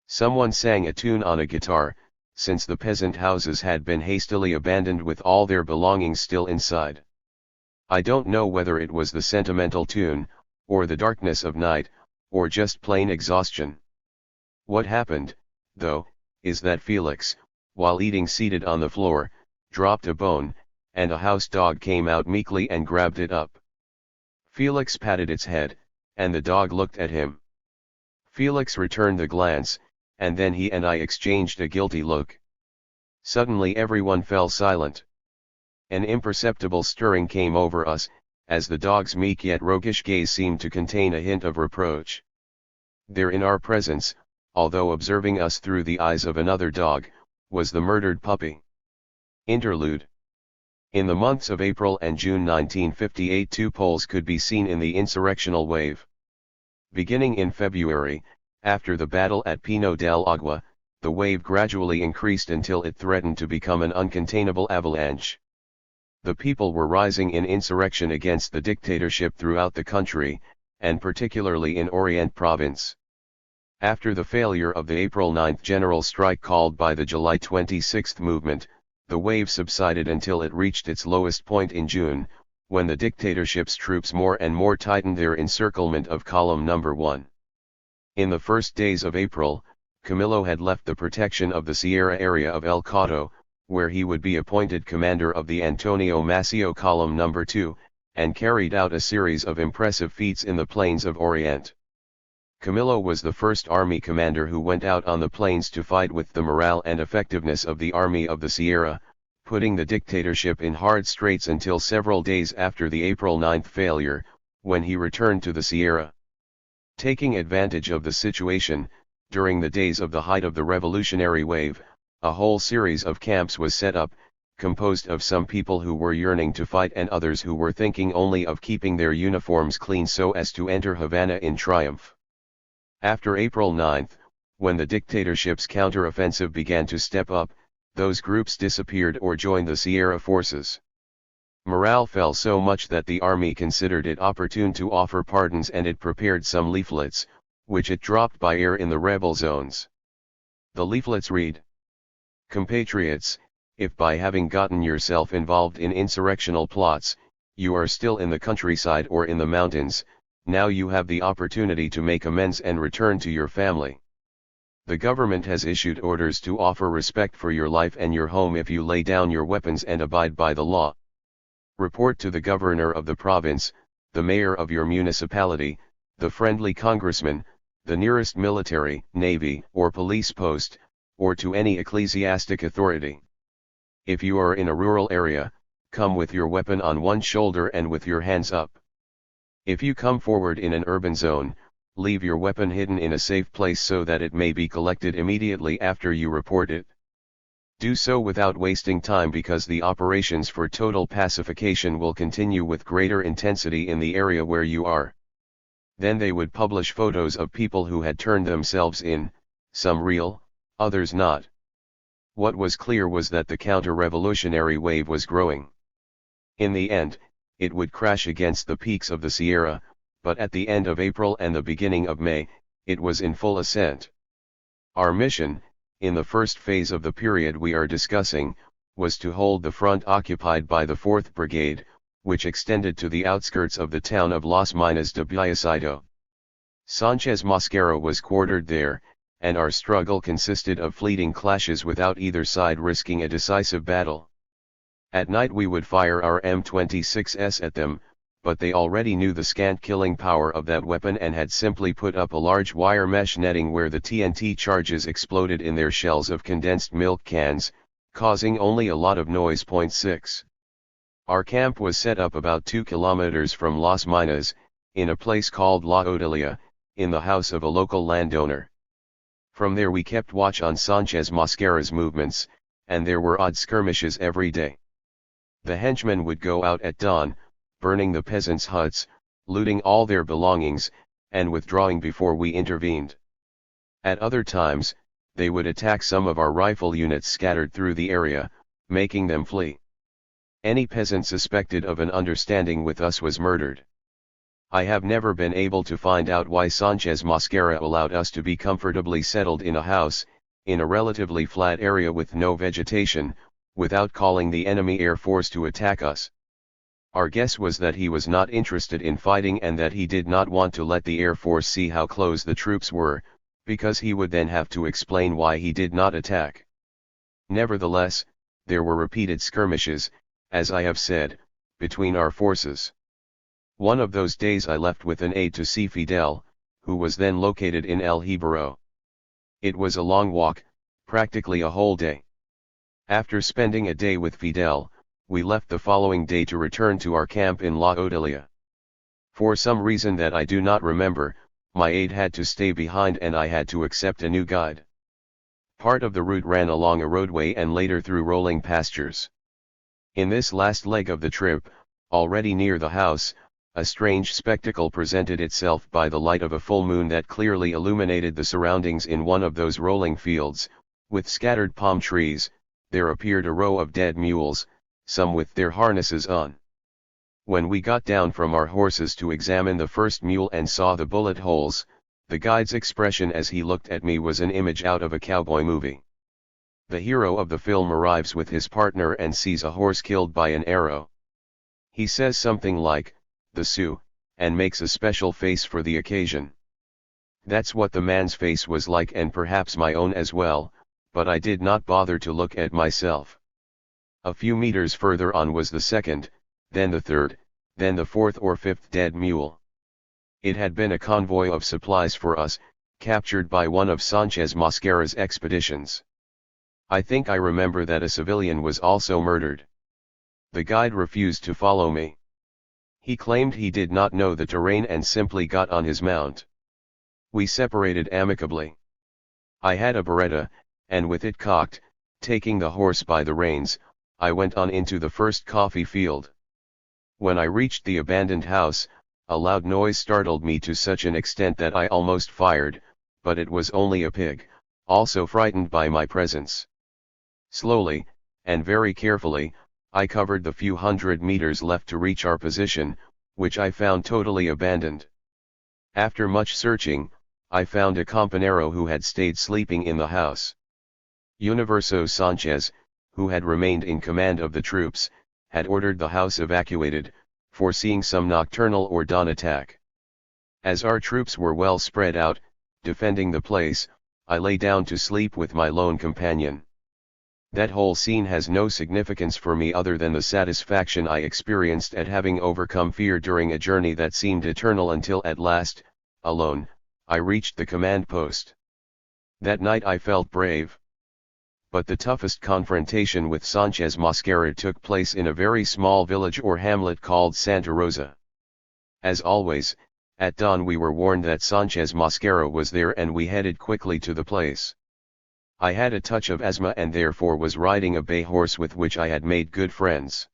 Someone sang a tune on a guitar, since the peasant houses had been hastily abandoned with all their belongings still inside. I don't know whether it was the sentimental tune, or the darkness of night, or just plain exhaustion. What happened, though, is that Felix, while eating seated on the floor, dropped a bone, and a house dog came out meekly and grabbed it up. Felix patted its head, and the dog looked at him. Felix returned the glance, and then he and I exchanged a guilty look. Suddenly everyone fell silent. An imperceptible stirring came over us, as the dog's meek yet roguish gaze seemed to contain a hint of reproach. There in our presence, although observing us through the eyes of another dog, was the murdered puppy. Interlude. In the months of April and June 1958 2 poles could be seen in the insurrectional wave. Beginning in February, after the battle at Pino del Agua, the wave gradually increased until it threatened to become an uncontainable avalanche. The people were rising in insurrection against the dictatorship throughout the country, and particularly in Orient province. After the failure of the April 9 general strike called by the July 26 movement, the wave subsided until it reached its lowest point in June, when the dictatorship's troops more and more tightened their encirclement of column number 1. In the first days of April, Camillo had left the protection of the Sierra area of El Cauto, where he would be appointed commander of the Antonio Maceo column number 2, and carried out a series of impressive feats in the plains of Orient. Camillo was the first army commander who went out on the plains to fight with the morale and effectiveness of the army of the Sierra, putting the dictatorship in hard straits until several days after the April 9 failure, when he returned to the Sierra. Taking advantage of the situation, during the days of the height of the revolutionary wave, a whole series of camps was set up, composed of some people who were yearning to fight and others who were thinking only of keeping their uniforms clean so as to enter Havana in triumph. After April 9, when the dictatorship's counteroffensive began to step up, those groups disappeared or joined the Sierra forces. Morale fell so much that the army considered it opportune to offer pardons, and it prepared some leaflets, which it dropped by air in the rebel zones. The leaflets read: "Compatriots, if by having gotten yourself involved in insurrectional plots, you are still in the countryside or in the mountains, now you have the opportunity to make amends and return to your family. The government has issued orders to offer respect for your life and your home if you lay down your weapons and abide by the law. Report to the governor of the province, the mayor of your municipality, the friendly congressman, the nearest military, navy, or police post, or to any ecclesiastic authority. If you are in a rural area, come with your weapon on one shoulder and with your hands up. If you come forward in an urban zone, leave your weapon hidden in a safe place so that it may be collected immediately after you report it. Do so without wasting time, because the operations for total pacification will continue with greater intensity in the area where you are. Then they would publish photos of people who had turned themselves in, some real, others not. What was clear was that the counter-revolutionary wave was growing. In the end, it would crash against the peaks of the Sierra, but at the end of April and the beginning of May, it was in full ascent. Our mission, in the first phase of the period we are discussing, was to hold the front occupied by the 4th Brigade, which extended to the outskirts of the town of Las Minas de Biasido. Sanchez Mosquera was quartered there, and our struggle consisted of fleeting clashes without either side risking a decisive battle. At night we would fire our M26s at them, but they already knew the scant killing power of that weapon and had simply put up a large wire mesh netting where the TNT charges exploded in their shells of condensed milk cans, causing only a lot of noise. 6. Our camp was set up about 2 kilometers from Las Minas, in a place called La Odalia, in the house of a local landowner. From there we kept watch on Sanchez Mosquera's movements, and there were odd skirmishes every day. The henchmen would go out at dawn, burning the peasants' huts, looting all their belongings, and withdrawing before we intervened. At other times, they would attack some of our rifle units scattered through the area, making them flee. Any peasant suspected of an understanding with us was murdered. I have never been able to find out why Sanchez Mosquera allowed us to be comfortably settled in a house, in a relatively flat area with no vegetation, without calling the enemy air force to attack us. Our guess was that he was not interested in fighting and that he did not want to let the air force see how close the troops were, because he would then have to explain why he did not attack. Nevertheless, there were repeated skirmishes, as I have said, between our forces. One of those days I left with an aide to see Fidel, who was then located in El Hibaro. It was a long walk, practically a whole day. After spending a day with Fidel, we left the following day to return to our camp in La Odalia. For some reason that I do not remember, my aide had to stay behind and I had to accept a new guide. Part of the route ran along a roadway and later through rolling pastures. In this last leg of the trip, already near the house, a strange spectacle presented itself by the light of a full moon that clearly illuminated the surroundings. In one of those rolling fields, with scattered palm trees, there appeared a row of dead mules, some with their harnesses on. When we got down from our horses to examine the first mule and saw the bullet holes, the guide's expression as he looked at me was an image out of a cowboy movie. The hero of the film arrives with his partner and sees a horse killed by an arrow. He says something like, "The Sioux," and makes a special face for the occasion. That's what the man's face was like, and perhaps my own as well, but I did not bother to look at myself. A few meters further on was the second, then the third, then the fourth or fifth dead mule. It had been a convoy of supplies for us, captured by one of Sanchez Mosquera's expeditions. I think I remember that a civilian was also murdered. The guide refused to follow me. He claimed he did not know the terrain and simply got on his mount. We separated amicably. I had a Beretta, and with it cocked, taking the horse by the reins, I went on into the first coffee field. When I reached the abandoned house, a loud noise startled me to such an extent that I almost fired, but it was only a pig, also frightened by my presence. Slowly, and very carefully, I covered the few hundred meters left to reach our position, which I found totally abandoned. After much searching, I found a campanero who had stayed sleeping in the house. Universo Sanchez, who had remained in command of the troops, had ordered the house evacuated, foreseeing some nocturnal or dawn attack. As our troops were well spread out, defending the place, I lay down to sleep with my lone companion. That whole scene has no significance for me other than the satisfaction I experienced at having overcome fear during a journey that seemed eternal until at last, alone, I reached the command post. That night I felt brave. But the toughest confrontation with Sanchez Mosquera took place in a very small village or hamlet called Santa Rosa. As always, at dawn we were warned that Sanchez Mosquera was there and we headed quickly to the place. I had a touch of asthma and therefore was riding a bay horse with which I had made good friends.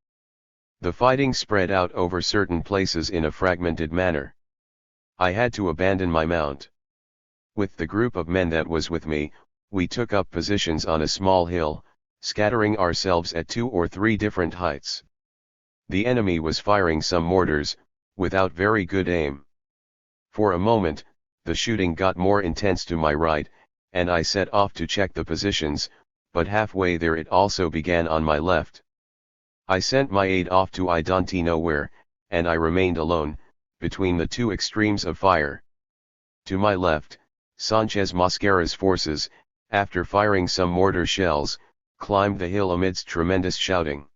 The fighting spread out over certain places in a fragmented manner. I had to abandon my mount. With the group of men that was with me, we took up positions on a small hill, scattering ourselves at 2 or 3 different heights. The enemy was firing some mortars, without very good aim. For a moment, the shooting got more intense to my right, and I set off to check the positions, but halfway there it also began on my left. I sent my aide off to I don't know where, and I remained alone, between the 2 extremes of fire. To my left, Sanchez Mosquera's forces, after firing some mortar shells, climbed the hill amidst tremendous shouting.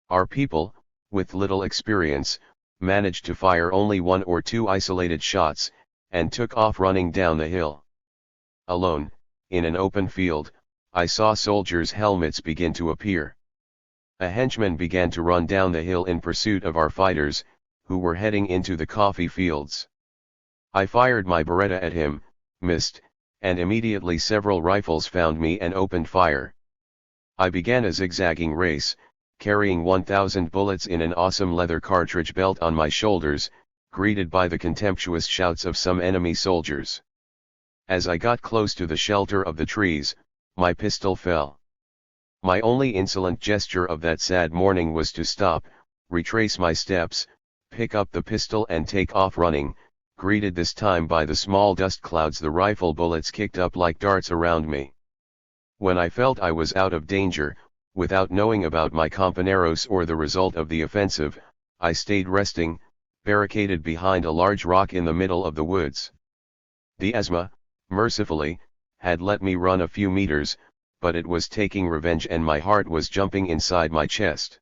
Our people, with little experience, managed to fire only 1 or 2 isolated shots, and took off running down the hill. Alone, in an open field, I saw soldiers' helmets begin to appear. A henchman began to run down the hill in pursuit of our fighters, who were heading into the coffee fields. I fired my Beretta at him, missed, and immediately several rifles found me and opened fire. I began a zigzagging race, carrying 1,000 bullets in an awesome leather cartridge belt on my shoulders, greeted by the contemptuous shouts of some enemy soldiers. As I got close to the shelter of the trees, my pistol fell. My only insolent gesture of that sad morning was to stop, retrace my steps, pick up the pistol and take off running, greeted this time by the small dust clouds the rifle bullets kicked up like darts around me. When I felt I was out of danger, without knowing about my compañeros or the result of the offensive, I stayed resting, barricaded behind a large rock in the middle of the woods. The asthma, mercifully, had let me run a few meters, but it was taking revenge and my heart was jumping inside my chest.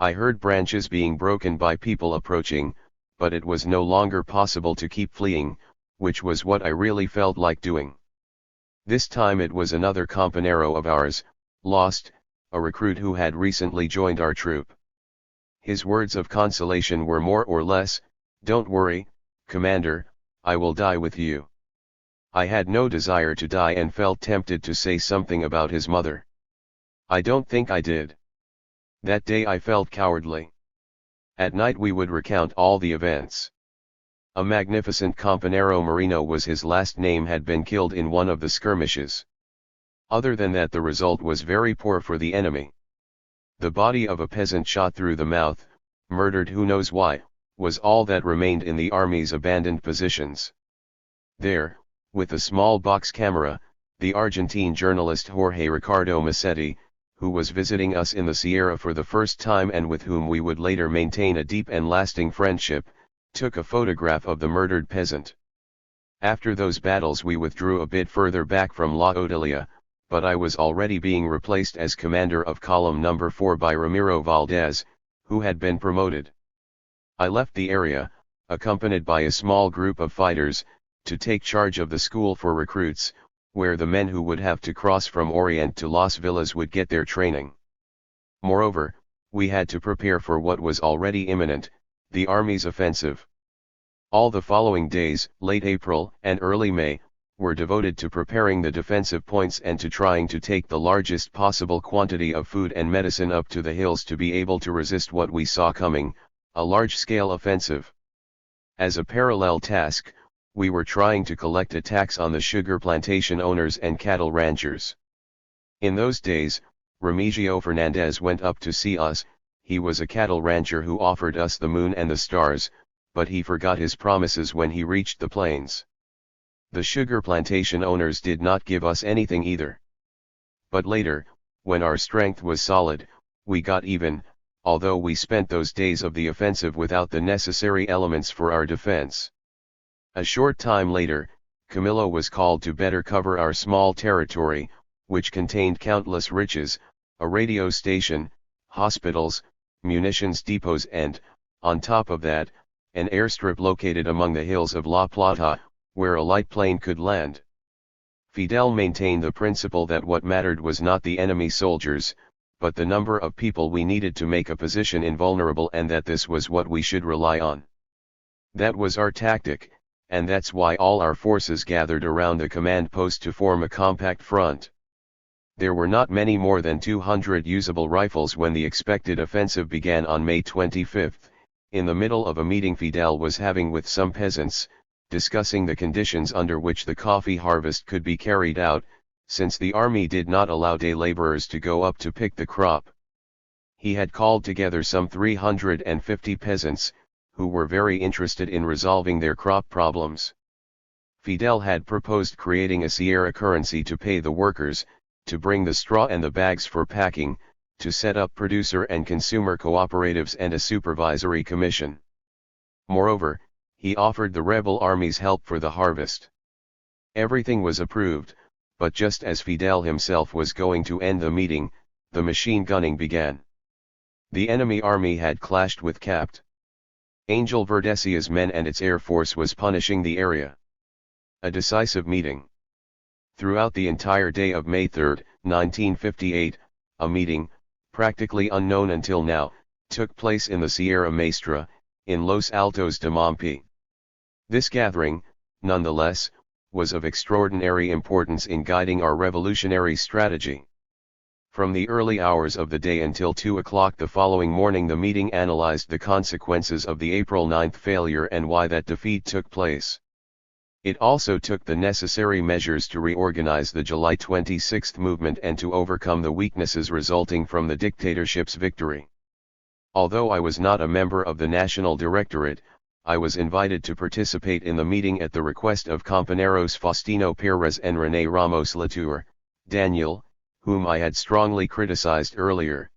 I heard branches being broken by people approaching, but it was no longer possible to keep fleeing, which was what I really felt like doing. This time it was another compañero of ours, lost, a recruit who had recently joined our troop. His words of consolation were more or less, "Don't worry, Commander, I will die with you." I had no desire to die and felt tempted to say something about his mother. I don't think I did. That day I felt cowardly. At night we would recount all the events. A magnificent compañero Marino was his last name, had been killed in one of the skirmishes. Other than that the result was very poor for the enemy. The body of a peasant shot through the mouth, murdered who knows why, was all that remained in the army's abandoned positions. There, with a small box camera, the Argentine journalist Jorge Ricardo Massetti, who was visiting us in the Sierra for the first time and with whom we would later maintain a deep and lasting friendship, took a photograph of the murdered peasant. After those battles we withdrew a bit further back from La Odalia, but I was already being replaced as commander of column number 4 by Ramiro Valdez, who had been promoted. I left the area, accompanied by a small group of fighters, to take charge of the school for recruits, where the men who would have to cross from Orient to Las Villas would get their training. Moreover, we had to prepare for what was already imminent, the Army's offensive. All the following days, late April and early May, were devoted to preparing the defensive points and to trying to take the largest possible quantity of food and medicine up to the hills to be able to resist what we saw coming, a large-scale offensive. As a parallel task, we were trying to collect a tax on the sugar plantation owners and cattle ranchers. In those days, Remigio Fernandez went up to see us. He was a cattle rancher who offered us the moon and the stars, but he forgot his promises when he reached the plains. The sugar plantation owners did not give us anything either. But later, when our strength was solid, we got even, although we spent those days of the offensive without the necessary elements for our defense. A short time later, Camillo was called to better cover our small territory, which contained countless riches, a radio station, hospitals, munitions depots and, on top of that, an airstrip located among the hills of La Plata, where a light plane could land. Fidel maintained the principle that what mattered was not the enemy soldiers, but the number of people we needed to make a position invulnerable, and that this was what we should rely on. That was our tactic, and that's why all our forces gathered around the command post to form a compact front. There were not many more than 200 usable rifles when the expected offensive began on May 25, in the middle of a meeting Fidel was having with some peasants, discussing the conditions under which the coffee harvest could be carried out, since the army did not allow day laborers to go up to pick the crop. He had called together some 350 peasants, who were very interested in resolving their crop problems. Fidel had proposed creating a Sierra currency to pay the workers, to bring the straw and the bags for packing, to set up producer and consumer cooperatives and a supervisory commission. Moreover, he offered the rebel armies help for the harvest. Everything was approved, but just as Fidel himself was going to end the meeting, the machine gunning began. The enemy army had clashed with Capt. Angel Verdecia's men and its air force was punishing the area. A decisive meeting. Throughout the entire day of May 3, 1958, a meeting, practically unknown until now, took place in the Sierra Maestra, in Los Altos de Mompi. This gathering, nonetheless, was of extraordinary importance in guiding our revolutionary strategy. From the early hours of the day until 2 o'clock the following morning the meeting analyzed the consequences of the April 9 failure and why that defeat took place. It also took the necessary measures to reorganize the July 26 movement and to overcome the weaknesses resulting from the dictatorship's victory. Although I was not a member of the National Directorate, I was invited to participate in the meeting at the request of compañeros Faustino Pérez and René Ramos Latour, Daniel, whom I had strongly criticized earlier.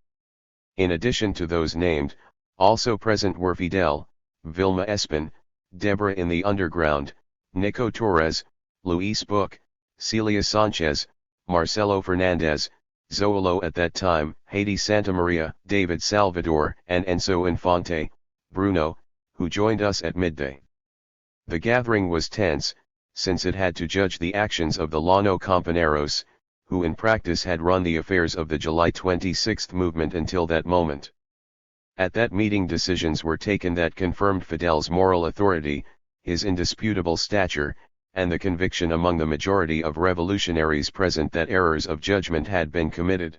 In addition to those named, also present were Fidel, Vilma Espin, Deborah in the Underground, Nico Torres, Luis Book, Celia Sanchez, Marcelo Fernandez, Zoolo at that time, Haiti Santamaria, David Salvador, and Enzo Infante, Bruno, who joined us at midday. The gathering was tense, since it had to judge the actions of the Llano Compañeros, who in practice had run the affairs of the July 26 movement until that moment. At that meeting decisions were taken that confirmed Fidel's moral authority, his indisputable stature, and the conviction among the majority of revolutionaries present that errors of judgment had been committed.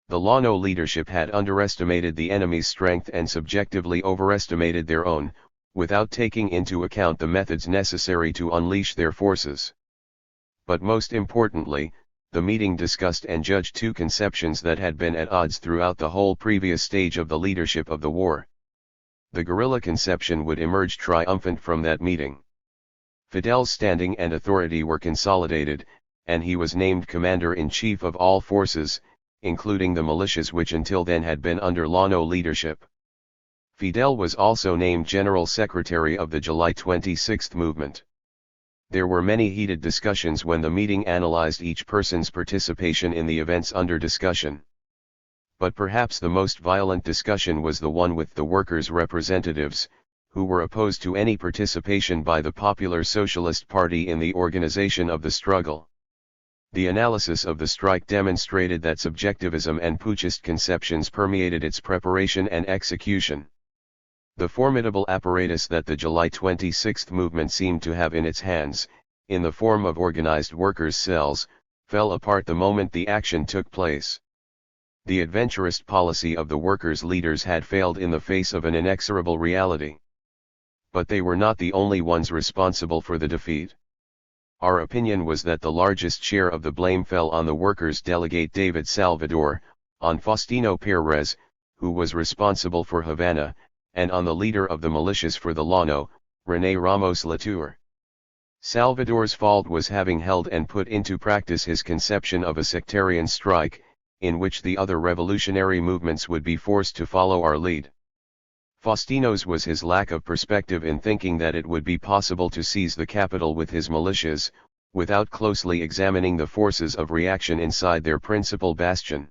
The Llano leadership had underestimated the enemy's strength and subjectively overestimated their own, without taking into account the methods necessary to unleash their forces. But most importantly, the meeting discussed and judged two conceptions that had been at odds throughout the whole previous stage of the leadership of the war. The guerrilla conception would emerge triumphant from that meeting. Fidel's standing and authority were consolidated, and he was named commander-in-chief of all forces, including the militias which until then had been under Llano leadership. Fidel was also named General Secretary of the July 26 movement. There were many heated discussions when the meeting analyzed each person's participation in the events under discussion. But perhaps the most violent discussion was the one with the workers' representatives, who were opposed to any participation by the Popular Socialist Party in the organization of the struggle. The analysis of the strike demonstrated that subjectivism and putschist conceptions permeated its preparation and execution. The formidable apparatus that the July 26 movement seemed to have in its hands, in the form of organized workers' cells, fell apart the moment the action took place. The adventurist policy of the workers' leaders had failed in the face of an inexorable reality. But they were not the only ones responsible for the defeat. Our opinion was that the largest share of the blame fell on the workers' delegate David Salvador, on Faustino Pérez, who was responsible for Havana, and on the leader of the militias for the Llano, René Ramos Latour. Salvador's fault was having held and put into practice his conception of a sectarian strike, in which the other revolutionary movements would be forced to follow our lead. Faustino's was his lack of perspective in thinking that it would be possible to seize the capital with his militias, without closely examining the forces of reaction inside their principal bastion.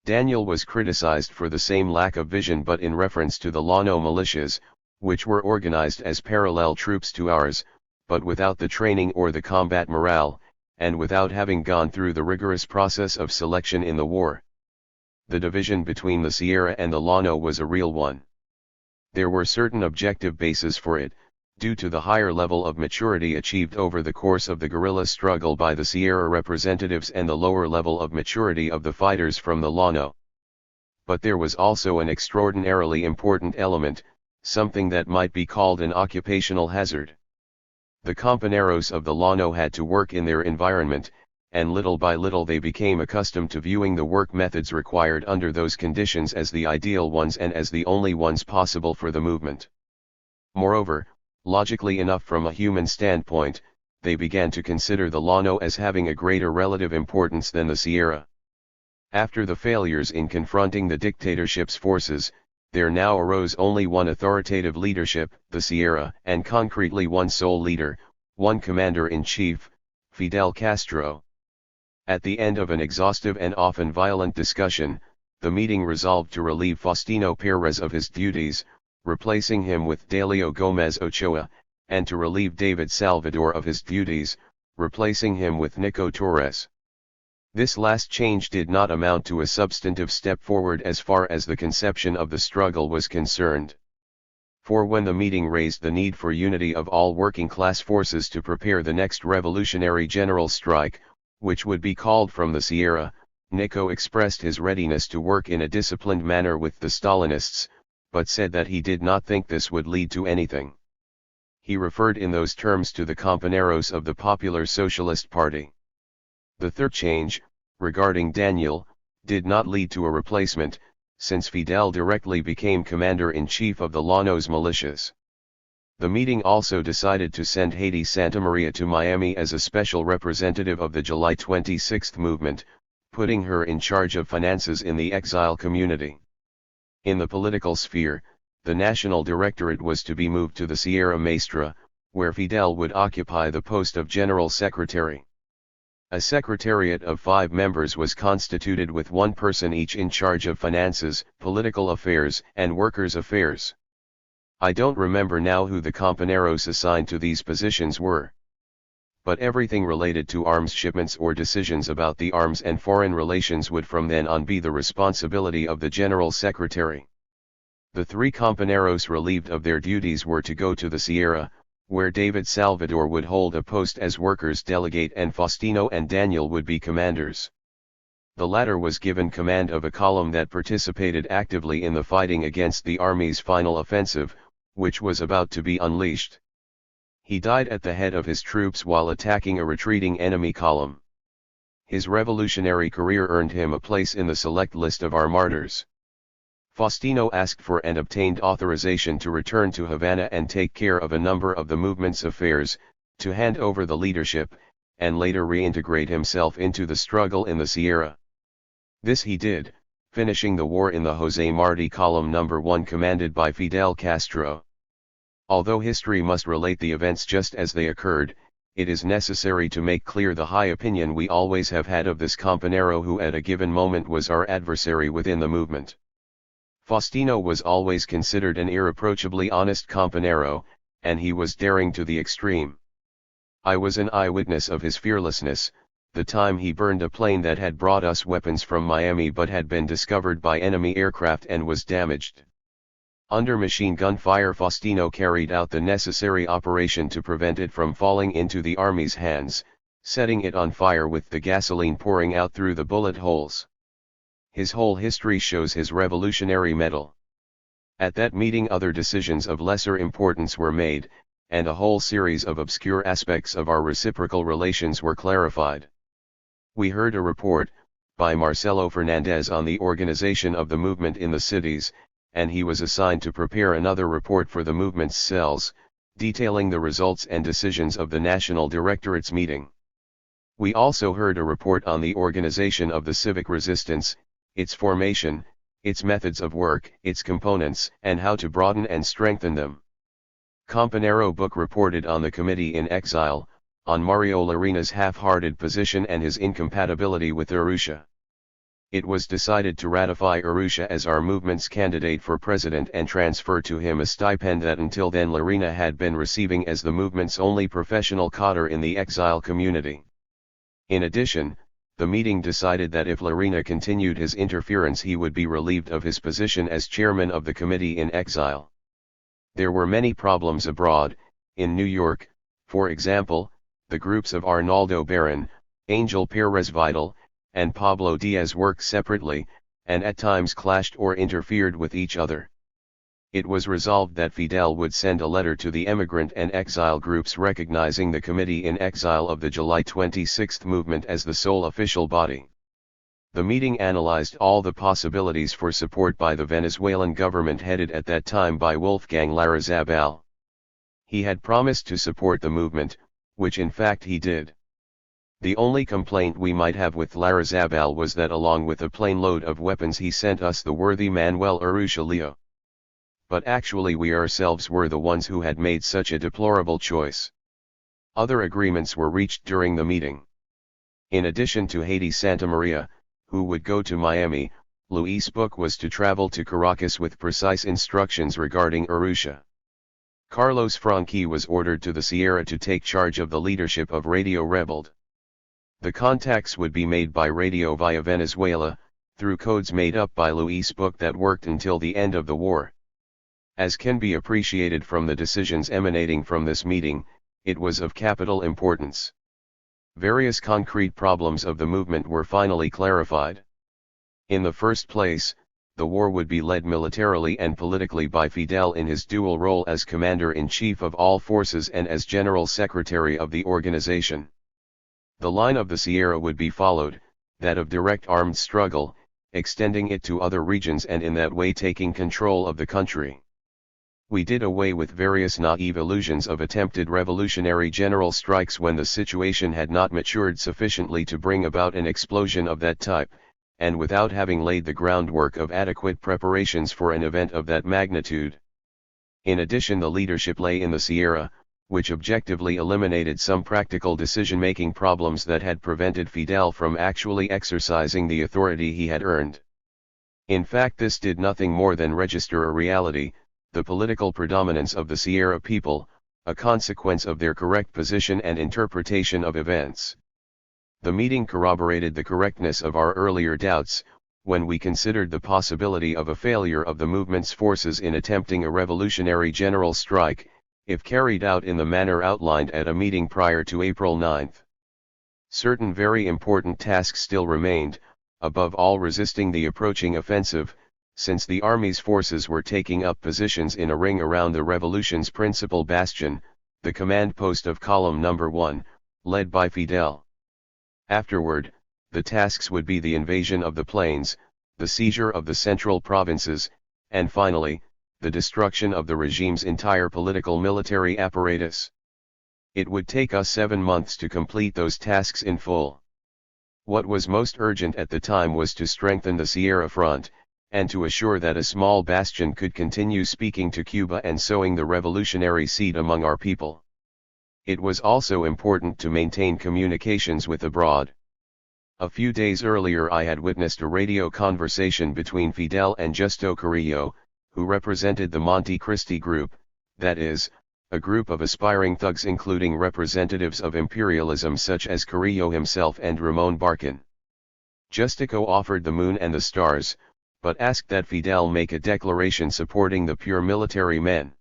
Daniel was criticized for the same lack of vision, but in reference to the Llano militias, which were organized as parallel troops to ours, but without the training or the combat morale, and without having gone through the rigorous process of selection in the war. The division between the Sierra and the Llano was a real one. There were certain objective bases for it, due to the higher level of maturity achieved over the course of the guerrilla struggle by the Sierra representatives and the lower level of maturity of the fighters from the Llano. But there was also an extraordinarily important element, something that might be called an occupational hazard. The compañeros of the Llano had to work in their environment, and little by little they became accustomed to viewing the work methods required under those conditions as the ideal ones and as the only ones possible for the movement. Moreover, logically enough from a human standpoint, they began to consider the Llano as having a greater relative importance than the Sierra. After the failures in confronting the dictatorship's forces, there now arose only one authoritative leadership, the Sierra, and concretely one sole leader, one commander-in-chief, Fidel Castro. At the end of an exhaustive and often violent discussion, the meeting resolved to relieve Faustino Perez of his duties, replacing him with Delio Gomez Ochoa, and to relieve David Salvador of his duties, replacing him with Nico Torres. This last change did not amount to a substantive step forward as far as the conception of the struggle was concerned. For when the meeting raised the need for unity of all working class forces to prepare the next revolutionary general strike, which would be called from the Sierra, Nico expressed his readiness to work in a disciplined manner with the Stalinists, but said that he did not think this would lead to anything. He referred in those terms to the compañeros of the Popular Socialist Party. The third change, regarding Daniel, did not lead to a replacement, since Fidel directly became commander-in-chief of the Llanos militias. The meeting also decided to send Haiti Santamaria to Miami as a special representative of the July 26 movement, putting her in charge of finances in the exile community. In the political sphere, the National Directorate was to be moved to the Sierra Maestra, where Fidel would occupy the post of General Secretary. A secretariat of 5 members was constituted with one person each in charge of finances, political affairs, and workers' affairs. I don't remember now who the compañeros assigned to these positions were. But everything related to arms shipments or decisions about the arms and foreign relations would from then on be the responsibility of the General Secretary. The 3 compañeros relieved of their duties were to go to the Sierra, where David Salvador would hold a post as workers' delegate and Faustino and Daniel would be commanders. The latter was given command of a column that participated actively in the fighting against the army's final offensive, which was about to be unleashed. He died at the head of his troops while attacking a retreating enemy column. His revolutionary career earned him a place in the select list of our martyrs. Faustino asked for and obtained authorization to return to Havana and take care of a number of the movement's affairs, to hand over the leadership, and later reintegrate himself into the struggle in the Sierra. This he did, finishing the war in the José Martí Column No. 1 commanded by Fidel Castro. Although history must relate the events just as they occurred, it is necessary to make clear the high opinion we always have had of this compañero who at a given moment was our adversary within the movement. Faustino was always considered an irreproachably honest compañero, and he was daring to the extreme. I was an eyewitness of his fearlessness, the time he burned a plane that had brought us weapons from Miami but had been discovered by enemy aircraft and was damaged. Under machine gun fire, Faustino carried out the necessary operation to prevent it from falling into the army's hands, setting it on fire with the gasoline pouring out through the bullet holes. His whole history shows his revolutionary mettle. At that meeting other decisions of lesser importance were made, and a whole series of obscure aspects of our reciprocal relations were clarified. We heard a report, by Marcelo Fernandez on the organization of the movement in the cities, and he was assigned to prepare another report for the movement's cells, detailing the results and decisions of the National Directorate's meeting. We also heard a report on the organization of the civic resistance, its formation, its methods of work, its components, and how to broaden and strengthen them. Compañero Book reported on the committee in exile, on Mario Larina's half-hearted position and his incompatibility with Urrutia. It was decided to ratify Urrutia as our movement's candidate for president and transfer to him a stipend that until then Larina had been receiving as the movement's only professional cadre in the exile community. In addition, the meeting decided that if Larina continued his interference he would be relieved of his position as chairman of the committee in exile. There were many problems abroad, in New York, for example, the groups of Arnaldo Barron, Angel Perez Vidal, and Pablo Diaz worked separately, and at times clashed or interfered with each other. It was resolved that Fidel would send a letter to the emigrant and exile groups recognizing the Committee in Exile of the July 26 movement as the sole official body. The meeting analyzed all the possibilities for support by the Venezuelan government headed at that time by Wolfgang Larrazabal. He had promised to support the movement, which in fact he did. The only complaint we might have with Larrazabal was that along with a plane load of weapons he sent us the worthy Manuel Urrutia Leo. But actually we ourselves were the ones who had made such a deplorable choice. Other agreements were reached during the meeting. In addition to Haiti Santamaria, who would go to Miami, Luis Buc was to travel to Caracas with precise instructions regarding Urrutia. Carlos Franqui was ordered to the Sierra to take charge of the leadership of Radio Rebelde. The contacts would be made by radio via Venezuela, through codes made up by Luis Buc that worked until the end of the war. As can be appreciated from the decisions emanating from this meeting, it was of capital importance. Various concrete problems of the movement were finally clarified. In the first place, the war would be led militarily and politically by Fidel in his dual role as commander-in-chief of all forces and as general secretary of the organization. The line of the Sierra would be followed, that of direct armed struggle, extending it to other regions and in that way taking control of the country. We did away with various naive illusions of attempted revolutionary general strikes when the situation had not matured sufficiently to bring about an explosion of that type, and without having laid the groundwork of adequate preparations for an event of that magnitude. In addition, the leadership lay in the Sierra, which objectively eliminated some practical decision-making problems that had prevented Fidel from actually exercising the authority he had earned. In fact, this did nothing more than register a reality, the political predominance of the Sierra people, a consequence of their correct position and interpretation of events. The meeting corroborated the correctness of our earlier doubts, when we considered the possibility of a failure of the movement's forces in attempting a revolutionary general strike, if carried out in the manner outlined at a meeting prior to April 9. Certain very important tasks still remained, above all resisting the approaching offensive, since the army's forces were taking up positions in a ring around the revolution's principal bastion, the command post of Column No. 1, led by Fidel. Afterward, the tasks would be the invasion of the plains, the seizure of the central provinces, and finally, the destruction of the regime's entire political military apparatus. It would take us 7 months to complete those tasks in full. What was most urgent at the time was to strengthen the Sierra front, and to assure that a small bastion could continue speaking to Cuba and sowing the revolutionary seed among our people. It was also important to maintain communications with abroad. A few days earlier I had witnessed a radio conversation between Fidel and Justo Carrillo, who represented the Monte Cristi group, that is, a group of aspiring thugs including representatives of imperialism such as Carrillo himself and Ramon Barcan. Justico offered the moon and the stars, but asked that Fidel make a declaration supporting the pure military men.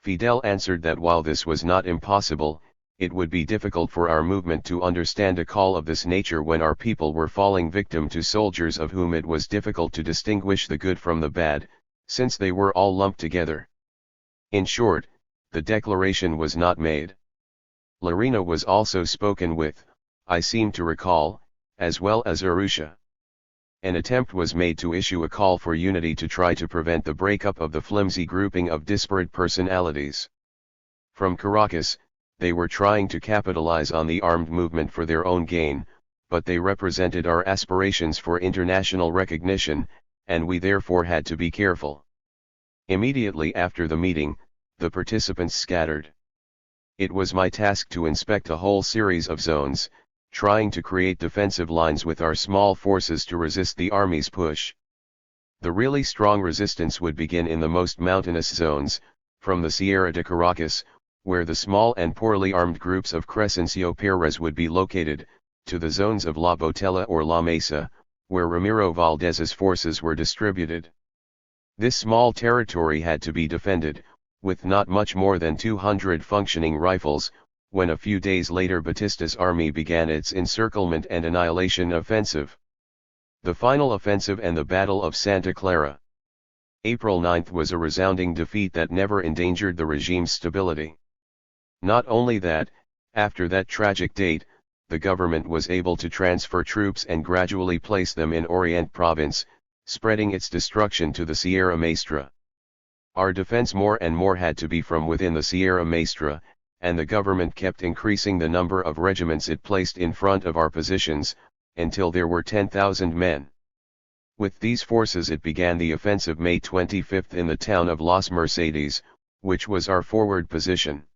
Fidel answered that while this was not impossible, it would be difficult for our movement to understand a call of this nature when our people were falling victim to soldiers of whom it was difficult to distinguish the good from the bad, since they were all lumped together. In short, the declaration was not made. Larina was also spoken with, I seem to recall, as well as Urrutia. An attempt was made to issue a call for unity to try to prevent the breakup of the flimsy grouping of disparate personalities. From Caracas, they were trying to capitalize on the armed movement for their own gain, but they represented our aspirations for international recognition, and we therefore had to be careful. Immediately after the meeting, the participants scattered. It was my task to inspect a whole series of zones, trying to create defensive lines with our small forces to resist the army's push. The really strong resistance would begin in the most mountainous zones, from the Sierra de Caracas, where the small and poorly armed groups of Crescencio Perez would be located, to the zones of La Botella or La Mesa, where Ramiro Valdez's forces were distributed. This small territory had to be defended, with not much more than 200 functioning rifles, when a few days later Batista's army began its encirclement and annihilation offensive. The final offensive and the Battle of Santa Clara. April 9 was a resounding defeat that never endangered the regime's stability. Not only that, after that tragic date, the government was able to transfer troops and gradually place them in Orient Province, spreading its destruction to the Sierra Maestra. Our defense more and more had to be from within the Sierra Maestra, and the government kept increasing the number of regiments it placed in front of our positions, until there were 10,000 men. With these forces it began the offensive May 25 in the town of Las Mercedes, which was our forward position.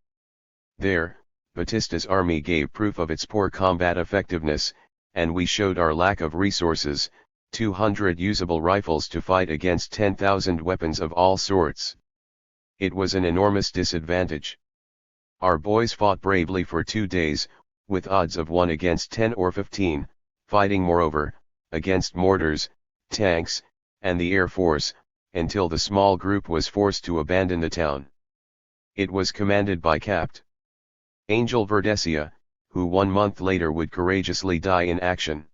There, Batista's army gave proof of its poor combat effectiveness, and we showed our lack of resources, 200 usable rifles to fight against 10,000 weapons of all sorts. It was an enormous disadvantage. Our boys fought bravely for 2 days, with odds of 1 against 10 or 15, fighting moreover, against mortars, tanks, and the Air Force, until the small group was forced to abandon the town. It was commanded by Capt. Angel Verdesia, who 1 month later would courageously die in action.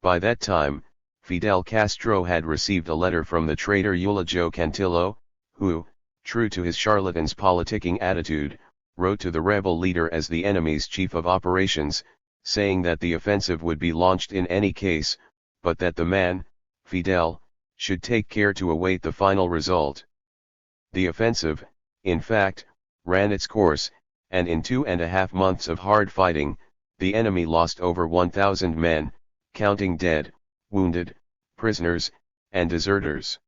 By that time, Fidel Castro had received a letter from the traitor Eulogio Cantillo, who, true to his charlatan's politicking attitude, wrote to the rebel leader as the enemy's chief of operations, saying that the offensive would be launched in any case, but that the man, Fidel, should take care to await the final result. The offensive, in fact, ran its course, and in 2.5 months of hard fighting, the enemy lost over 1,000 men, counting dead, wounded, prisoners, and deserters.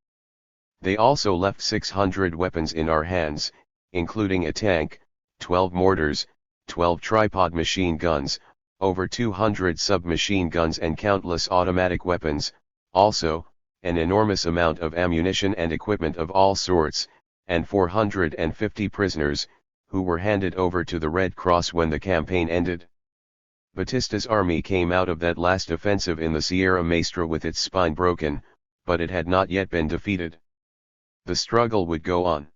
They also left 600 weapons in our hands, including a tank, 12 mortars, 12 tripod machine guns, over 200 submachine guns and countless automatic weapons, also, an enormous amount of ammunition and equipment of all sorts, and 450 prisoners, who were handed over to the Red Cross when the campaign ended. Batista's army came out of that last offensive in the Sierra Maestra with its spine broken, but it had not yet been defeated. The struggle would go on.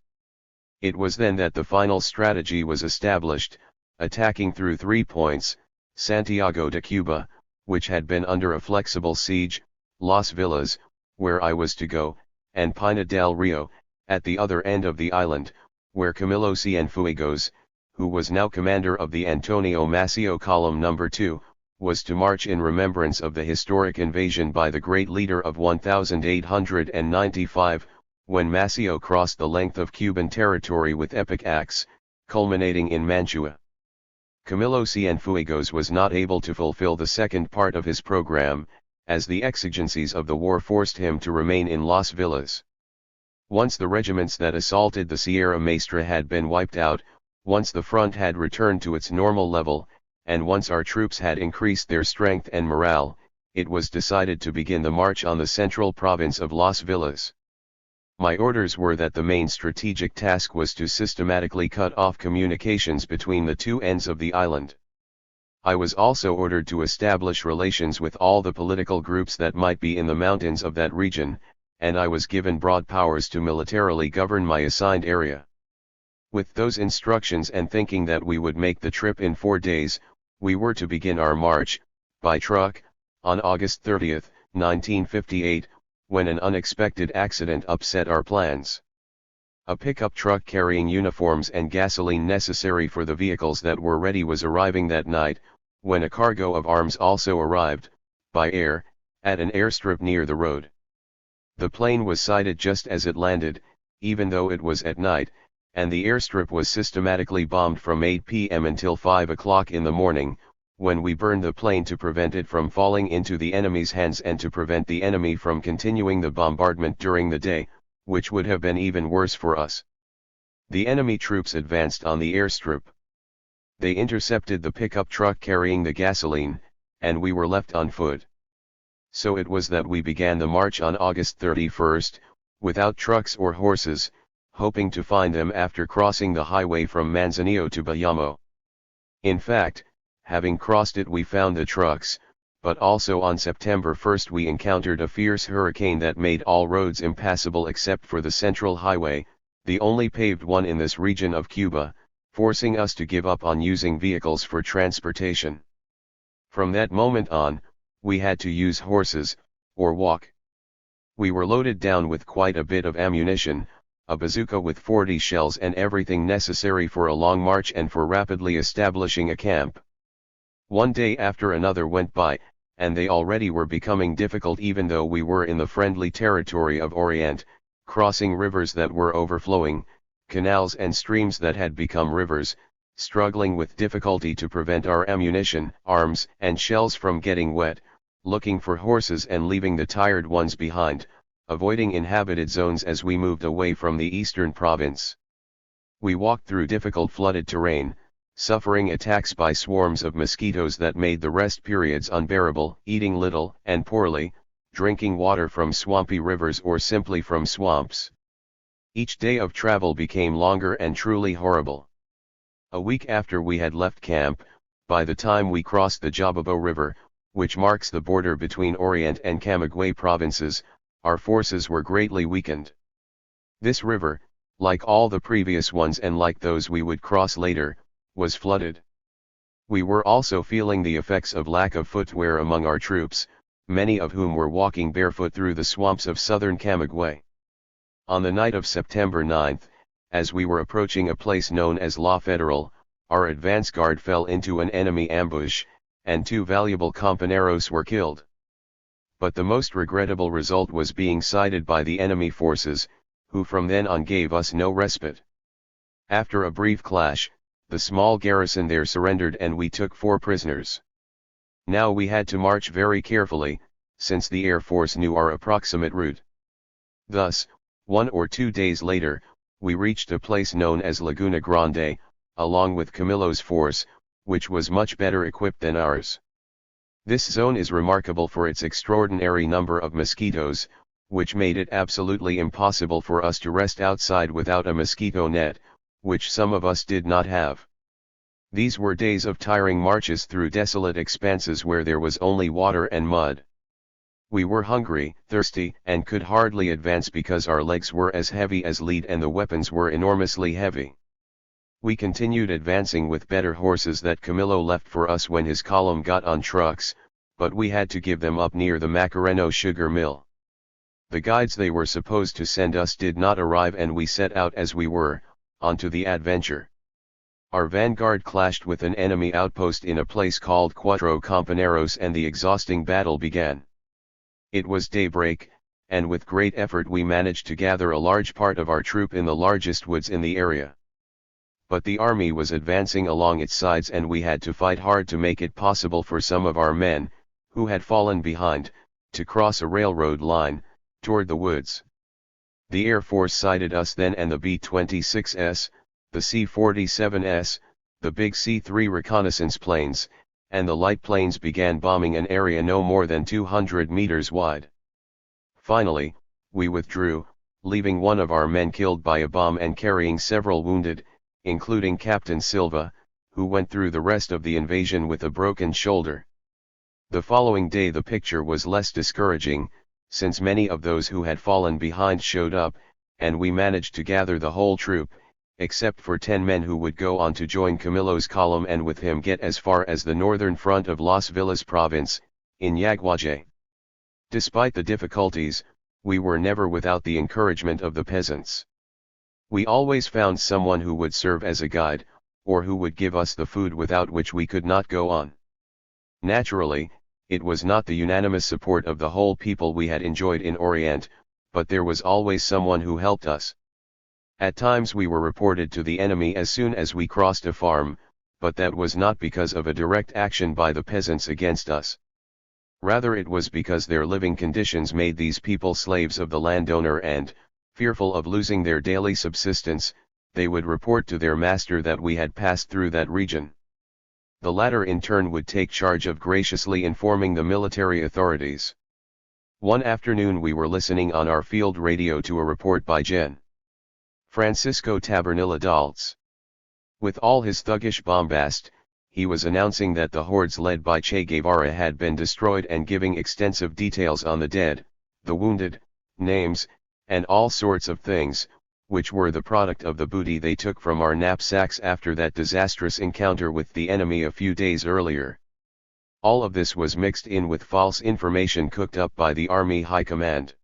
It was then that the final strategy was established, attacking through 3 points: Santiago de Cuba, which had been under a flexible siege, Las Villas, where I was to go, and Pina del Rio, at the other end of the island, where Camilo Cienfuegos, who was now commander of the Antonio Maceo Column No. 2, was to march in remembrance of the historic invasion by the great leader of 1895, when Maceo crossed the length of Cuban territory with epic acts, culminating in Mantua. Camilo Cienfuegos was not able to fulfill the second part of his program, as the exigencies of the war forced him to remain in Las Villas. Once the regiments that assaulted the Sierra Maestra had been wiped out, once the front had returned to its normal level, and once our troops had increased their strength and morale, it was decided to begin the march on the central province of Las Villas. My orders were that the main strategic task was to systematically cut off communications between the two ends of the island. I was also ordered to establish relations with all the political groups that might be in the mountains of that region, and I was given broad powers to militarily govern my assigned area. With those instructions and thinking that we would make the trip in 4 days, we were to begin our march, by truck, on August 30, 1958, when an unexpected accident upset our plans. A pickup truck carrying uniforms and gasoline necessary for the vehicles that were ready was arriving that night, when a cargo of arms also arrived, by air, at an airstrip near the road. The plane was sighted just as it landed, even though it was at night, and the airstrip was systematically bombed from 8 p.m. until 5 o'clock in the morning, when we burned the plane to prevent it from falling into the enemy's hands and to prevent the enemy from continuing the bombardment during the day, which would have been even worse for us. The enemy troops advanced on the airstrip. They intercepted the pickup truck carrying the gasoline, and we were left on foot. So it was that we began the march on August 31st, without trucks or horses, hoping to find them after crossing the highway from Manzanillo to Bayamo. In fact, having crossed it we found the trucks, but also on September 1st we encountered a fierce hurricane that made all roads impassable except for the central highway, the only paved one in this region of Cuba, forcing us to give up on using vehicles for transportation. From that moment on, we had to use horses, or walk. We were loaded down with quite a bit of ammunition, a bazooka with 40 shells and everything necessary for a long march and for rapidly establishing a camp. One day after another went by, and they already were becoming difficult even though we were in the friendly territory of Orient, crossing rivers that were overflowing, canals and streams that had become rivers, struggling with difficulty to prevent our ammunition, arms and shells from getting wet, looking for horses and leaving the tired ones behind, avoiding inhabited zones as we moved away from the eastern province. We walked through difficult flooded terrain, suffering attacks by swarms of mosquitoes that made the rest periods unbearable, eating little and poorly, drinking water from swampy rivers or simply from swamps. Each day of travel became longer and truly horrible. A week after we had left camp, by the time we crossed the Jababo River, which marks the border between Orient and Camagüey provinces, our forces were greatly weakened. This river, like all the previous ones and like those we would cross later, was flooded. We were also feeling the effects of lack of footwear among our troops, many of whom were walking barefoot through the swamps of southern Camagüey. On the night of September 9, as we were approaching a place known as La Federal, our advance guard fell into an enemy ambush, and 2 valuable companeros were killed. But the most regrettable result was being sighted by the enemy forces, who from then on gave us no respite. After a brief clash, the small garrison there surrendered and we took 4 prisoners. Now we had to march very carefully, since the Air Force knew our approximate route. Thus, 1 or 2 days later, we reached a place known as Laguna Grande, along with Camillo's force, which was much better equipped than ours. This zone is remarkable for its extraordinary number of mosquitoes, which made it absolutely impossible for us to rest outside without a mosquito net, which some of us did not have. These were days of tiring marches through desolate expanses where there was only water and mud. We were hungry, thirsty, and could hardly advance because our legs were as heavy as lead and the weapons were enormously heavy. We continued advancing with better horses that Camillo left for us when his column got on trucks, but we had to give them up near the Macareno sugar mill. The guides they were supposed to send us did not arrive and we set out as we were, onto the adventure. Our vanguard clashed with an enemy outpost in a place called Cuatro Companeros and the exhausting battle began. It was daybreak, and with great effort we managed to gather a large part of our troop in the largest woods in the area. But the army was advancing along its sides and we had to fight hard to make it possible for some of our men, who had fallen behind, to cross a railroad line, toward the woods. The Air Force sighted us then and the B-26S, the C-47S, the big C-3 reconnaissance planes, and the light planes began bombing an area no more than 200 meters wide. Finally, we withdrew, leaving one of our men killed by a bomb and carrying several wounded, including Captain Silva, who went through the rest of the invasion with a broken shoulder. The following day the picture was less discouraging, since many of those who had fallen behind showed up, and we managed to gather the whole troop, except for 10 men who would go on to join Camillo's column and with him get as far as the northern front of Las Villas province, in Yaguaje. Despite the difficulties, we were never without the encouragement of the peasants. We always found someone who would serve as a guide, or who would give us the food without which we could not go on. Naturally, it was not the unanimous support of the whole people we had enjoyed in Orient, but there was always someone who helped us. At times we were reported to the enemy as soon as we crossed a farm, but that was not because of a direct action by the peasants against us. Rather it was because their living conditions made these people slaves of the landowner and, fearful of losing their daily subsistence, they would report to their master that we had passed through that region. The latter in turn would take charge of graciously informing the military authorities. One afternoon we were listening on our field radio to a report by Gen. Francisco Tabernil Adalts. With all his thuggish bombast, he was announcing that the hordes led by Che Guevara had been destroyed and giving extensive details on the dead, the wounded, names, and all sorts of things, which were the product of the booty they took from our knapsacks after that disastrous encounter with the enemy a few days earlier. All of this was mixed in with false information cooked up by the Army High Command.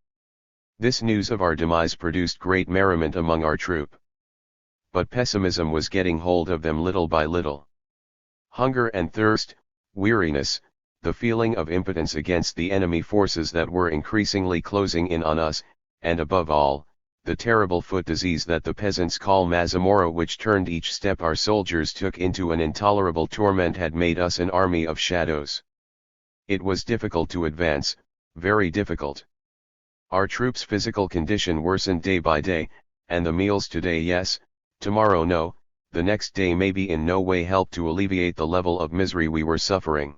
This news of our demise produced great merriment among our troop. But pessimism was getting hold of them little by little. Hunger and thirst, weariness, the feeling of impotence against the enemy forces that were increasingly closing in on us, and above all, the terrible foot disease that the peasants call Mazamora, which turned each step our soldiers took into an intolerable torment, had made us an army of shadows. It was difficult to advance, very difficult. Our troops' physical condition worsened day by day, and the meals today yes, tomorrow no, the next day maybe in no way helped to alleviate the level of misery we were suffering.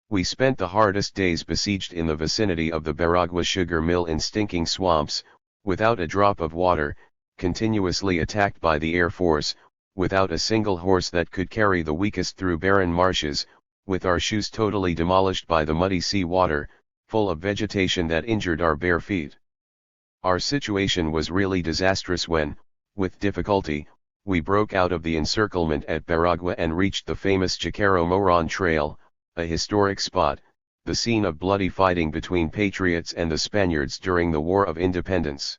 We spent the hardest days besieged in the vicinity of the Baragua sugar mill in stinking swamps, without a drop of water, continuously attacked by the Air Force, without a single horse that could carry the weakest through barren marshes, with our shoes totally demolished by the muddy sea water, full of vegetation that injured our bare feet. Our situation was really disastrous when, with difficulty, we broke out of the encirclement at Baragua and reached the famous Jacaro Moron Trail, a historic spot, the scene of bloody fighting between patriots and the Spaniards during the War of Independence.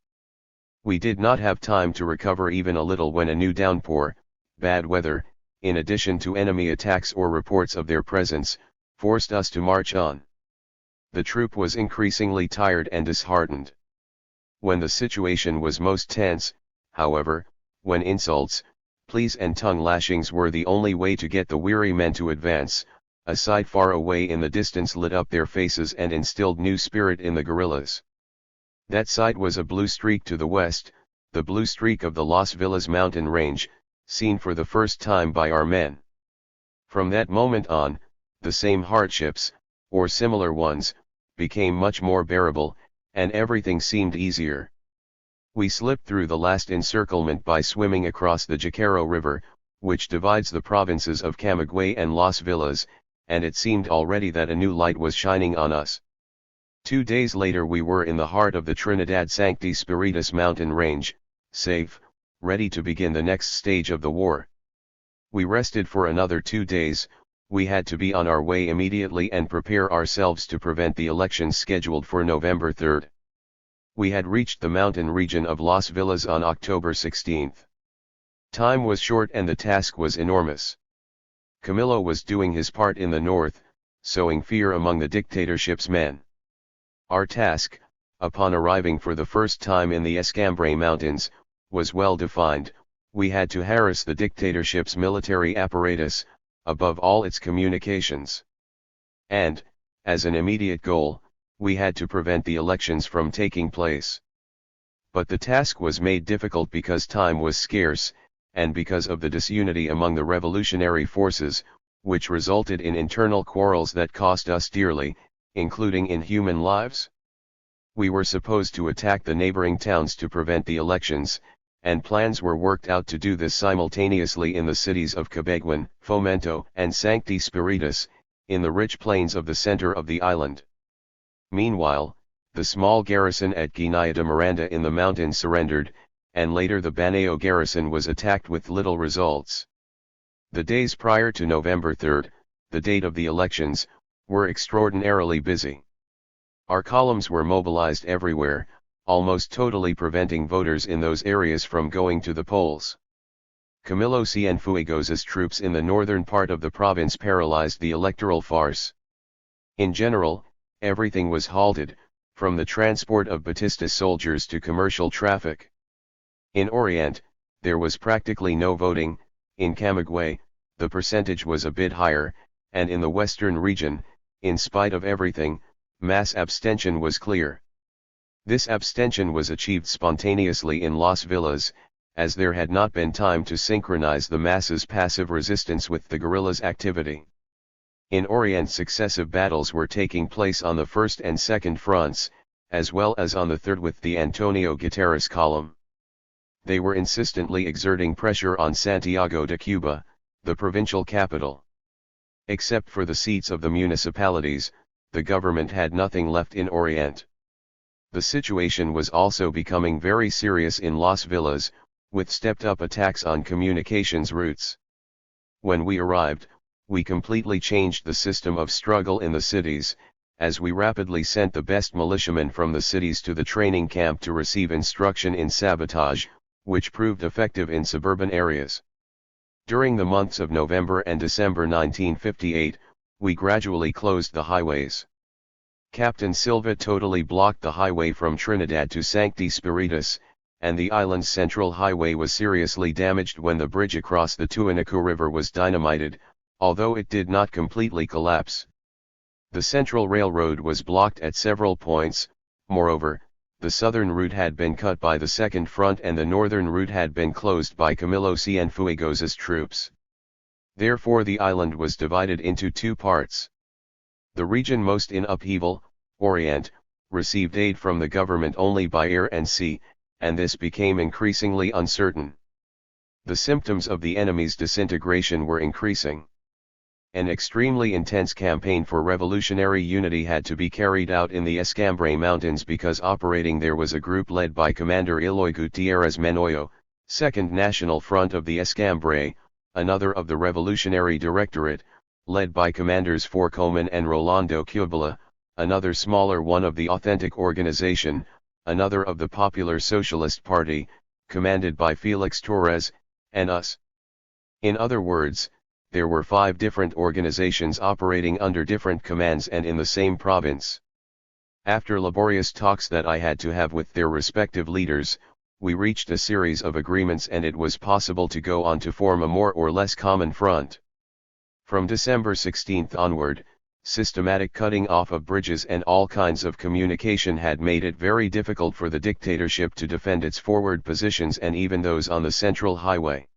We did not have time to recover even a little when a new downpour, bad weather, in addition to enemy attacks or reports of their presence, forced us to march on. The troop was increasingly tired and disheartened. When the situation was most tense, however, when insults, pleas and tongue lashings were the only way to get the weary men to advance, a sight far away in the distance lit up their faces and instilled new spirit in the guerrillas. That sight was a blue streak to the west, the blue streak of the Las Villas mountain range, seen for the first time by our men. From that moment on, the same hardships, or similar ones, became much more bearable, and everything seemed easier. We slipped through the last encirclement by swimming across the Jacaro River, which divides the provinces of Camagüey and Las Villas, and it seemed already that a new light was shining on us. 2 days later we were in the heart of the Trinidad Sancti Spiritus mountain range, safe, ready to begin the next stage of the war. We rested for another 2 days. We had to be on our way immediately and prepare ourselves to prevent the elections scheduled for November 3rd. We had reached the mountain region of Las Villas on October 16th. Time was short and the task was enormous. Camillo was doing his part in the north, sowing fear among the dictatorship's men. Our task, upon arriving for the first time in the Escambray Mountains, was well defined. We had to harass the dictatorship's military apparatus, above all its communications. And, as an immediate goal, we had to prevent the elections from taking place. But the task was made difficult because time was scarce, and because of the disunity among the revolutionary forces, which resulted in internal quarrels that cost us dearly, including in human lives. We were supposed to attack the neighboring towns to prevent the elections, and plans were worked out to do this simultaneously in the cities of Cabeguan, Fomento, and Sancti Spiritus, in the rich plains of the center of the island. Meanwhile, the small garrison at Guinea de Miranda in the mountains surrendered, and later the Baneo garrison was attacked with little results. The days prior to November 3rd, the date of the elections, were extraordinarily busy. Our columns were mobilized everywhere, almost totally preventing voters in those areas from going to the polls. Camilo Cienfuegos's troops in the northern part of the province paralyzed the electoral farce. In general, everything was halted, from the transport of Batista's soldiers to commercial traffic. In Orient, there was practically no voting. In Camagüey, the percentage was a bit higher, and in the western region, in spite of everything, mass abstention was clear. This abstention was achieved spontaneously in Las Villas, as there had not been time to synchronize the masses' passive resistance with the guerrillas' activity. In Orient, successive battles were taking place on the first and second fronts, as well as on the third with the Antonio Guterres column. They were insistently exerting pressure on Santiago de Cuba, the provincial capital. Except for the seats of the municipalities, the government had nothing left in Orient. The situation was also becoming very serious in Las Villas, with stepped-up attacks on communications routes. When we arrived, we completely changed the system of struggle in the cities, as we rapidly sent the best militiamen from the cities to the training camp to receive instruction in sabotage, which proved effective in suburban areas. During the months of November and December 1958, we gradually closed the highways. Captain Silva totally blocked the highway from Trinidad to Sancti Spiritus, and the island's central highway was seriously damaged when the bridge across the Tuanaku River was dynamited, although it did not completely collapse. The Central Railroad was blocked at several points. Moreover, the southern route had been cut by the Second Front and the northern route had been closed by Camilo Cienfuegos's troops. Therefore the island was divided into two parts. The region most in upheaval, Orient, received aid from the government only by air and sea, and this became increasingly uncertain. The symptoms of the enemy's disintegration were increasing. An extremely intense campaign for revolutionary unity had to be carried out in the Escambray Mountains because operating there was a group led by Commander Eloy Gutierrez Menoyo, 2nd National Front of the Escambray, another of the Revolutionary Directorate, led by Commanders Forcoman and Rolando Cubala, another smaller one of the Authentic Organization, another of the Popular Socialist Party, commanded by Felix Torres, and us. In other words, there were 5 different organizations operating under different commands and in the same province. After laborious talks that I had to have with their respective leaders, we reached a series of agreements and it was possible to go on to form a more or less common front. From December 16 onward, systematic cutting off of bridges and all kinds of communication had made it very difficult for the dictatorship to defend its forward positions and even those on the Central Highway.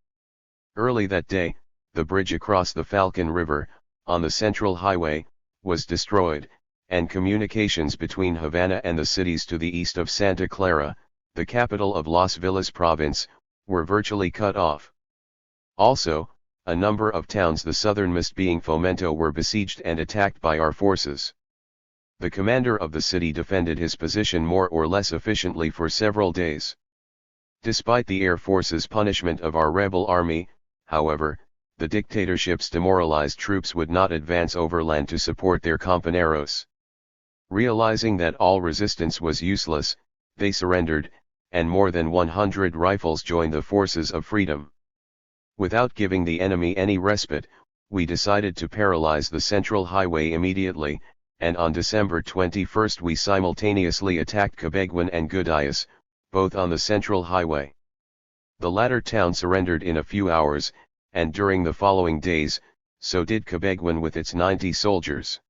Early that day, the bridge across the Falcon River, on the Central Highway, was destroyed, and communications between Havana and the cities to the east of Santa Clara, the capital of Las Villas Province, were virtually cut off. Also, a number of towns the southernmost being Fomento were besieged and attacked by our forces. The commander of the city defended his position more or less efficiently for several days. Despite the Air Force's punishment of our rebel army, however, the dictatorship's demoralized troops would not advance overland to support their compañeros. Realizing that all resistance was useless, they surrendered, and more than 100 rifles joined the forces of freedom. Without giving the enemy any respite, we decided to paralyze the Central Highway immediately, and on December 21 we simultaneously attacked Cabeguan and Gudayas, both on the Central Highway. The latter town surrendered in a few hours, and during the following days, so did Cabeguan with its 90 soldiers.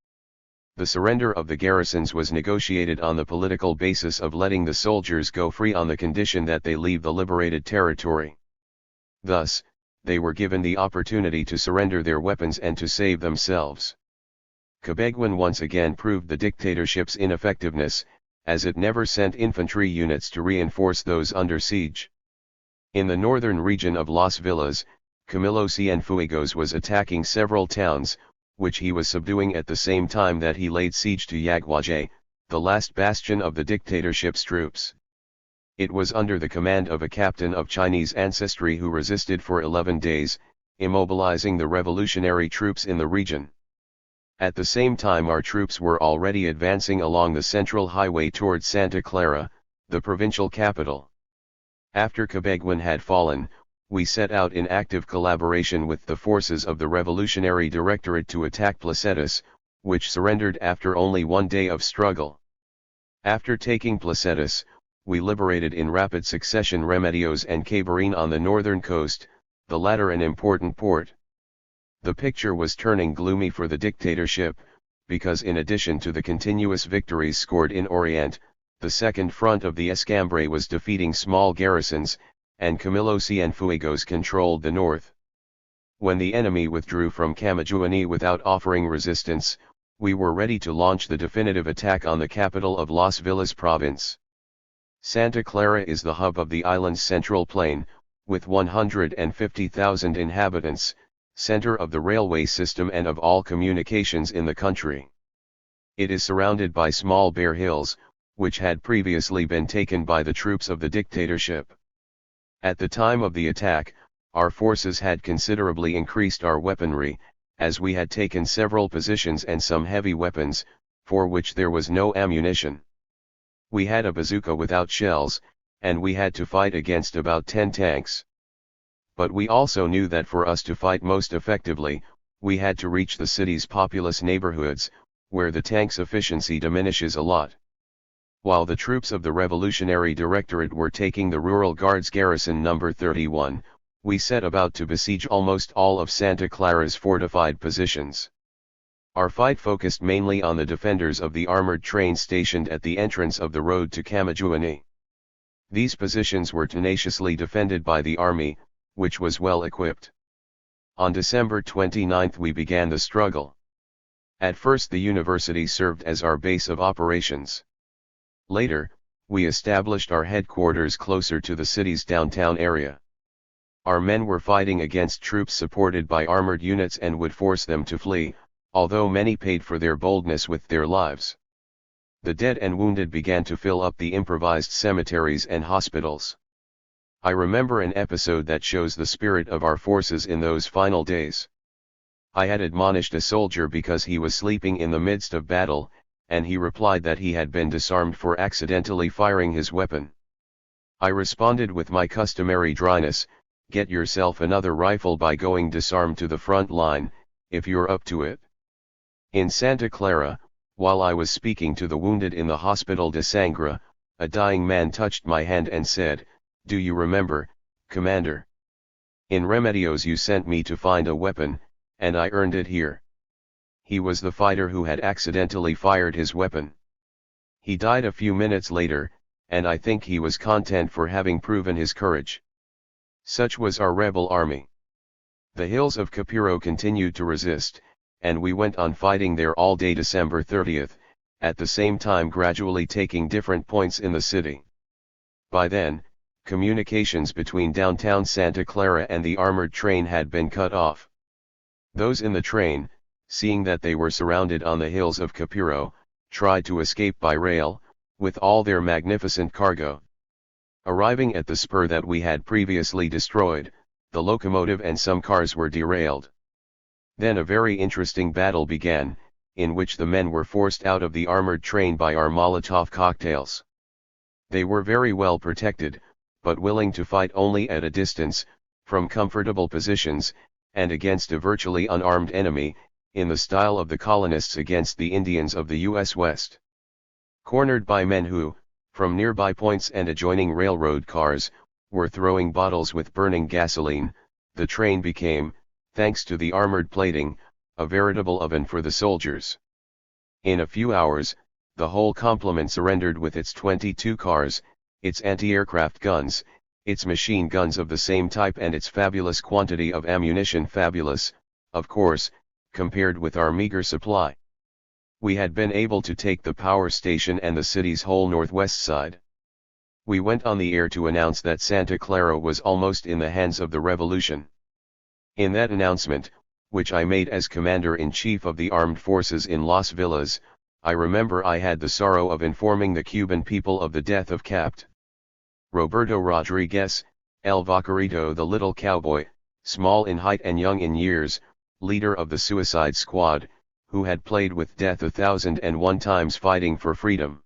The surrender of the garrisons was negotiated on the political basis of letting the soldiers go free on the condition that they leave the liberated territory. Thus, they were given the opportunity to surrender their weapons and to save themselves. Cabeguan once again proved the dictatorship's ineffectiveness, as it never sent infantry units to reinforce those under siege. In the northern region of Las Villas, Camilo Cienfuegos was attacking several towns, which he was subduing at the same time that he laid siege to Yaguaje, the last bastion of the dictatorship's troops. It was under the command of a captain of Chinese ancestry who resisted for 11 days, immobilizing the revolutionary troops in the region. At the same time our troops were already advancing along the Central Highway toward Santa Clara, the provincial capital. After Cabeguan had fallen, we set out in active collaboration with the forces of the Revolutionary Directorate to attack Placetas, which surrendered after only 1 day of struggle. After taking Placetas, we liberated in rapid succession Remedios and Cabarine on the northern coast, the latter an important port. The picture was turning gloomy for the dictatorship, because in addition to the continuous victories scored in Orient, the Second Front of the Escambray was defeating small garrisons, and Camilo Cienfuegos controlled the north. When the enemy withdrew from Camajuani without offering resistance, we were ready to launch the definitive attack on the capital of Las Villas Province. Santa Clara is the hub of the island's central plain, with 150,000 inhabitants, center of the railway system and of all communications in the country. It is surrounded by small bare hills, which had previously been taken by the troops of the dictatorship. At the time of the attack, our forces had considerably increased our weaponry, as we had taken several positions and some heavy weapons, for which there was no ammunition. We had a bazooka without shells, and we had to fight against about 10 tanks. But we also knew that for us to fight most effectively, we had to reach the city's populous neighborhoods, where the tank's efficiency diminishes a lot. While the troops of the Revolutionary Directorate were taking the Rural Guards Garrison number 31, we set about to besiege almost all of Santa Clara's fortified positions. Our fight focused mainly on the defenders of the armored train stationed at the entrance of the road to Camajuani. These positions were tenaciously defended by the army, which was well equipped. On December 29 we began the struggle. At first the university served as our base of operations. Later, we established our headquarters closer to the city's downtown area. Our men were fighting against troops supported by armored units and would force them to flee, although many paid for their boldness with their lives. The dead and wounded began to fill up the improvised cemeteries and hospitals. I remember an episode that shows the spirit of our forces in those final days. I had admonished a soldier because he was sleeping in the midst of battle, and he replied that he had been disarmed for accidentally firing his weapon. I responded with my customary dryness, "Get yourself another rifle by going disarmed to the front line, if you're up to it." In Santa Clara, while I was speaking to the wounded in the Hospital de Sangre, a dying man touched my hand and said, "Do you remember, Commander? In Remedios you sent me to find a weapon, and I earned it here." He was the fighter who had accidentally fired his weapon. He died a few minutes later, and I think he was content for having proven his courage. Such was our rebel army. The hills of Capiro continued to resist, and we went on fighting there all day December 30th, at the same time gradually taking different points in the city. By then, communications between downtown Santa Clara and the armored train had been cut off. Those in the train, seeing that they were surrounded on the hills of Capiro, tried to escape by rail, with all their magnificent cargo. Arriving at the spur that we had previously destroyed, the locomotive and some cars were derailed. Then a very interesting battle began, in which the men were forced out of the armored train by our Molotov cocktails. They were very well protected, but willing to fight only at a distance, from comfortable positions, and against a virtually unarmed enemy, in the style of the colonists against the Indians of the U.S. West. Cornered by men who, from nearby points and adjoining railroad cars, were throwing bottles with burning gasoline, the train became, thanks to the armored plating, a veritable oven for the soldiers. In a few hours, the whole complement surrendered with its 22 cars, its anti-aircraft guns, its machine guns of the same type and its fabulous quantity of ammunition, fabulous, of course, compared with our meager supply. We had been able to take the power station and the city's whole northwest side. We went on the air to announce that Santa Clara was almost in the hands of the revolution. In that announcement, which I made as Commander-in-Chief of the Armed Forces in Las Villas, I remember I had the sorrow of informing the Cuban people of the death of Capt. Roberto Rodriguez, El Vaquerito, the little cowboy, small in height and young in years, leader of the Suicide Squad, who had played with death 1,001 times fighting for freedom.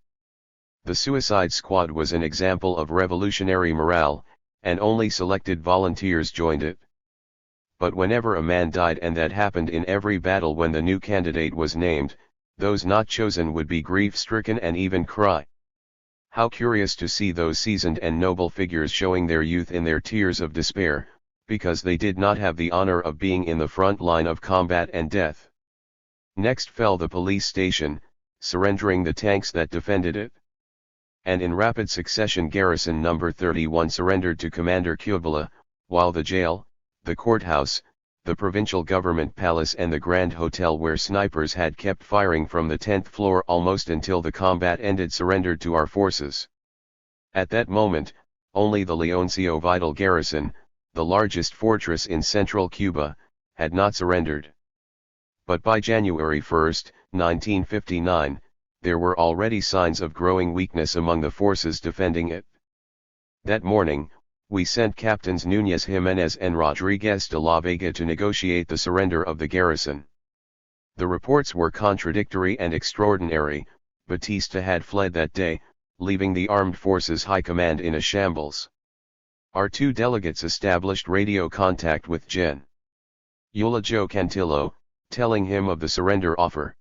The Suicide Squad was an example of revolutionary morale, and only selected volunteers joined it. But whenever a man died, and that happened in every battle when the new candidate was named, those not chosen would be grief-stricken and even cry. How curious to see those seasoned and noble figures showing their youth in their tears of despair, because they did not have the honor of being in the front line of combat and death. Next fell the police station, surrendering the tanks that defended it. And in rapid succession Garrison number 31 surrendered to Commander Guevara, while the jail, the courthouse, the provincial government palace and the Grand Hotel where snipers had kept firing from the 10th floor almost until the combat ended surrendered to our forces. At that moment, only the Leoncio Vidal garrison, the largest fortress in central Cuba, had not surrendered. But by January 1, 1959, there were already signs of growing weakness among the forces defending it. That morning, we sent Captains Núñez Jiménez and Rodríguez de la Vega to negotiate the surrender of the garrison. The reports were contradictory and extraordinary. Batista had fled that day, leaving the armed forces high command in a shambles. Our two delegates established radio contact with Gen. Euligio Cantillo, telling him of the surrender offer.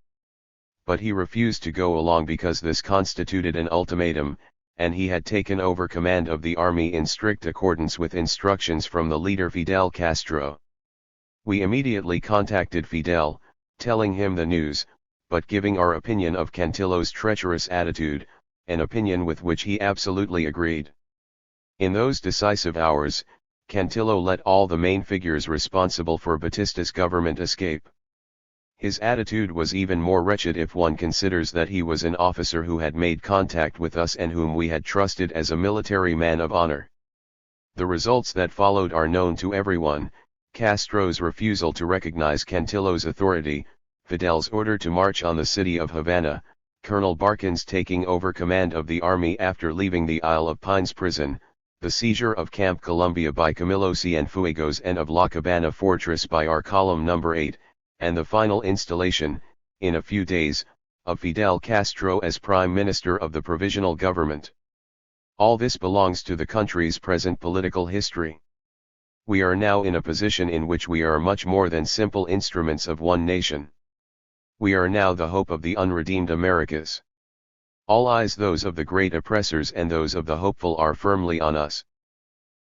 But he refused to go along because this constituted an ultimatum, and he had taken over command of the army in strict accordance with instructions from the leader Fidel Castro. We immediately contacted Fidel, telling him the news, but giving our opinion of Cantillo's treacherous attitude, an opinion with which he absolutely agreed. In those decisive hours, Cantillo let all the main figures responsible for Batista's government escape. His attitude was even more wretched if one considers that he was an officer who had made contact with us and whom we had trusted as a military man of honor. The results that followed are known to everyone: Castro's refusal to recognize Cantillo's authority, Fidel's order to march on the city of Havana, Colonel Barkin's taking over command of the army after leaving the Isle of Pines prison, the seizure of Camp Colombia by Camilo Cienfuegos and of La Cabana Fortress by our Column No. 8, and the final installation, in a few days, of Fidel Castro as Prime Minister of the Provisional Government. All this belongs to the country's present political history. We are now in a position in which we are much more than simple instruments of one nation. We are now the hope of the unredeemed Americas. All eyes, those of the great oppressors and those of the hopeful, are firmly on us.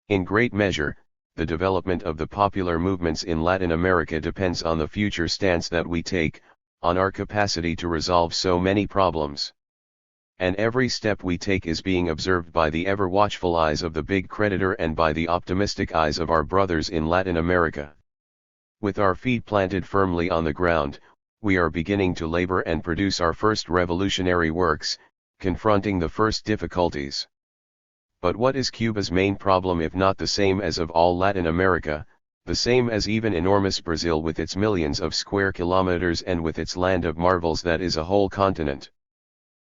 In great measure, the development of the popular movements in Latin America depends on the future stance that we take, on our capacity to resolve so many problems. And every step we take is being observed by the ever-watchful eyes of the big creditor and by the optimistic eyes of our brothers in Latin America. With our feet planted firmly on the ground, we are beginning to labor and produce our first revolutionary works, confronting the first difficulties. But what is Cuba's main problem if not the same as of all Latin America, the same as even enormous Brazil with its millions of square kilometers and with its land of marvels that is a whole continent?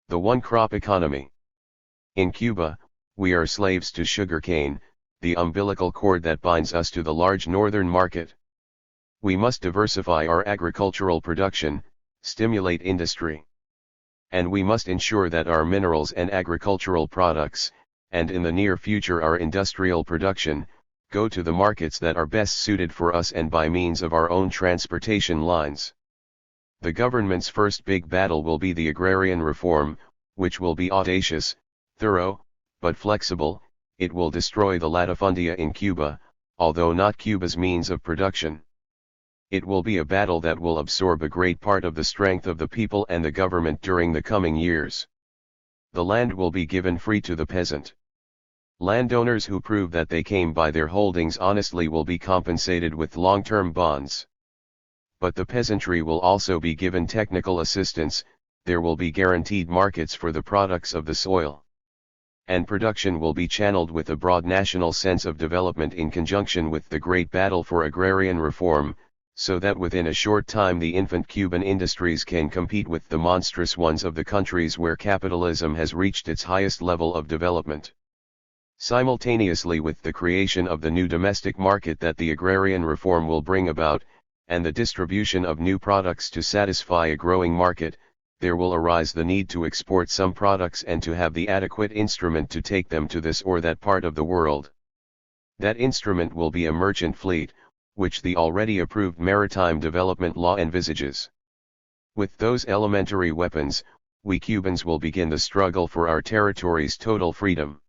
The one-crop economy. In Cuba, we are slaves to sugarcane, the umbilical cord that binds us to the large northern market. We must diversify our agricultural production, stimulate industry. And we must ensure that our minerals and agricultural products, and in the near future our industrial production, go to the markets that are best suited for us and by means of our own transportation lines. The government's first big battle will be the agrarian reform, which will be audacious, thorough, but flexible. It will destroy the latifundia in Cuba, although not Cuba's means of production. It will be a battle that will absorb a great part of the strength of the people and the government during the coming years. The land will be given free to the peasant. Landowners who prove that they came by their holdings honestly will be compensated with long-term bonds. But the peasantry will also be given technical assistance. There will be guaranteed markets for the products of the soil. And production will be channeled with a broad national sense of development in conjunction with the great battle for agrarian reform, so that within a short time the infant Cuban industries can compete with the monstrous ones of the countries where capitalism has reached its highest level of development. Simultaneously with the creation of the new domestic market that the agrarian reform will bring about, and the distribution of new products to satisfy a growing market, there will arise the need to export some products and to have the adequate instrument to take them to this or that part of the world. That instrument will be a merchant fleet, which the already approved maritime development law envisages. With those elementary weapons, we Cubans will begin the struggle for our territory's total freedom.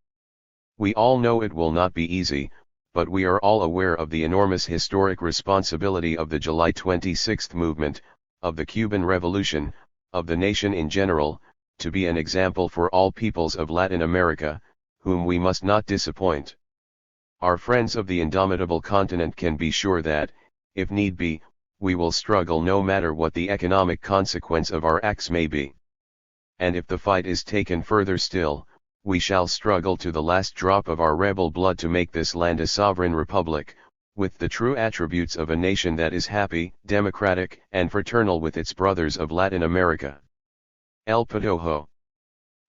We all know it will not be easy, but we are all aware of the enormous historic responsibility of the July 26 movement, of the Cuban Revolution, of the nation in general, to be an example for all peoples of Latin America, whom we must not disappoint. Our friends of the indomitable continent can be sure that, if need be, we will struggle no matter what the economic consequence of our acts may be. And if the fight is taken further still, we shall struggle to the last drop of our rebel blood to make this land a sovereign republic, with the true attributes of a nation that is happy, democratic, and fraternal with its brothers of Latin America. El Patojo.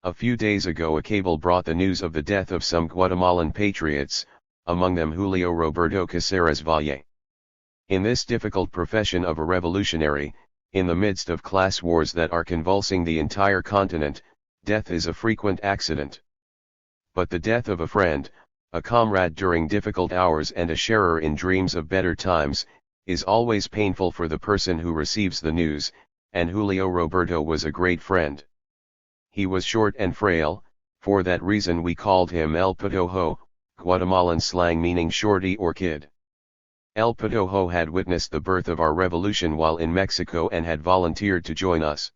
A few days ago a cable brought the news of the death of some Guatemalan patriots, among them Julio Roberto Caceres Valle. In this difficult profession of a revolutionary, In the midst of class wars that are convulsing the entire continent, death is a frequent accident. But the death of a friend, a comrade during difficult hours and a sharer in dreams of better times, is always painful for the person who receives the news, and Julio Roberto was a great friend. He was short and frail, for that reason we called him El Patojo, Guatemalan slang meaning shorty or kid. El Patojo had witnessed the birth of our revolution while in Mexico and had volunteered to join us.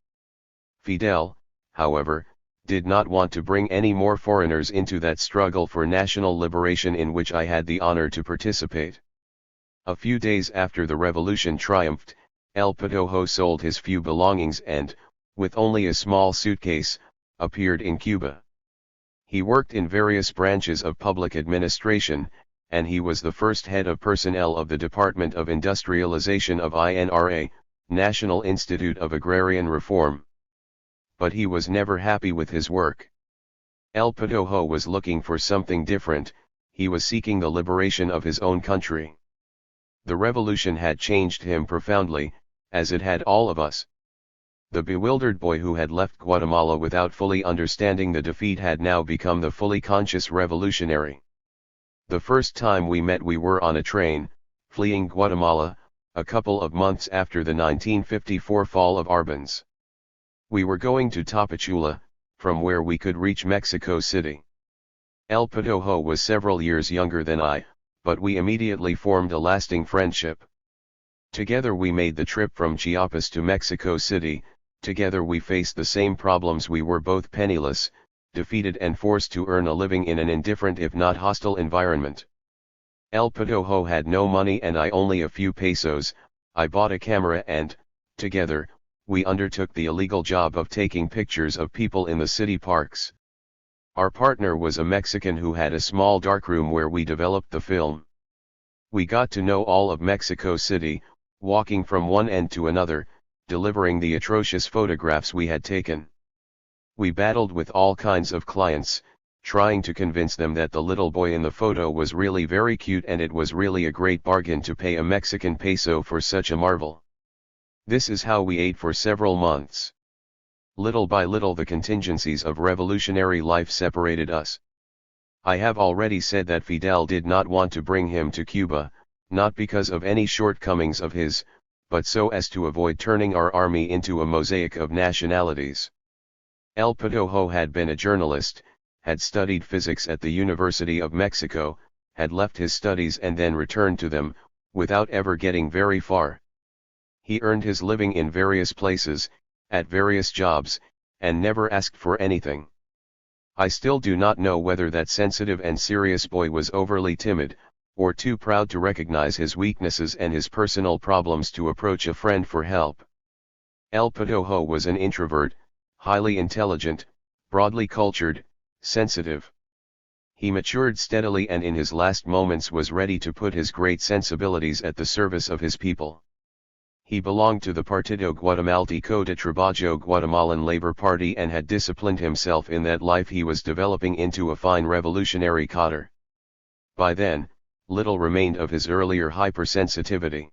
Fidel, however, did not want to bring any more foreigners into that struggle for national liberation in which I had the honor to participate. A few days after the revolution triumphed, El Patojo sold his few belongings and, with only a small suitcase, appeared in Cuba. He worked in various branches of public administration, and he was the first head of personnel of the Department of Industrialization of INRA, National Institute of Agrarian Reform. But he was never happy with his work. El Patojo was looking for something different, he was seeking the liberation of his own country. The revolution had changed him profoundly, as it had all of us. The bewildered boy who had left Guatemala without fully understanding the defeat had now become the fully conscious revolutionary. The first time we met we were on a train, fleeing Guatemala, a couple of months after the 1954 fall of Arbenz. We were going to Tapachula, from where we could reach Mexico City. El Patojo was several years younger than I, but we immediately formed a lasting friendship. Together we made the trip from Chiapas to Mexico City, together we faced the same problems. We were both penniless, defeated and forced to earn a living in an indifferent if not hostile environment. El Patojo had no money and I only a few pesos. I bought a camera and, together, we undertook the illegal job of taking pictures of people in the city parks. Our partner was a Mexican who had a small darkroom where we developed the film. We got to know all of Mexico City, walking from one end to another, delivering the atrocious photographs we had taken. We battled with all kinds of clients, trying to convince them that the little boy in the photo was really very cute and it was really a great bargain to pay a Mexican peso for such a marvel. This is how we ate for several months. Little by little the contingencies of revolutionary life separated us. I have already said that Fidel did not want to bring him to Cuba, not because of any shortcomings of his, but so as to avoid turning our army into a mosaic of nationalities. El Patojo had been a journalist, had studied physics at the University of Mexico, had left his studies and then returned to them, without ever getting very far. He earned his living in various places, at various jobs, and never asked for anything. I still do not know whether that sensitive and serious boy was overly timid, or too proud to recognize his weaknesses and his personal problems to approach a friend for help. El Patojo was an introvert, highly intelligent, broadly cultured, sensitive. He matured steadily and in his last moments was ready to put his great sensibilities at the service of his people. He belonged to the Partido Guatemalteco de Trabajo Guatemalan Labor Party and had disciplined himself in that life. He was developing into a fine revolutionary cadre. By then, little remained of his earlier hypersensitivity.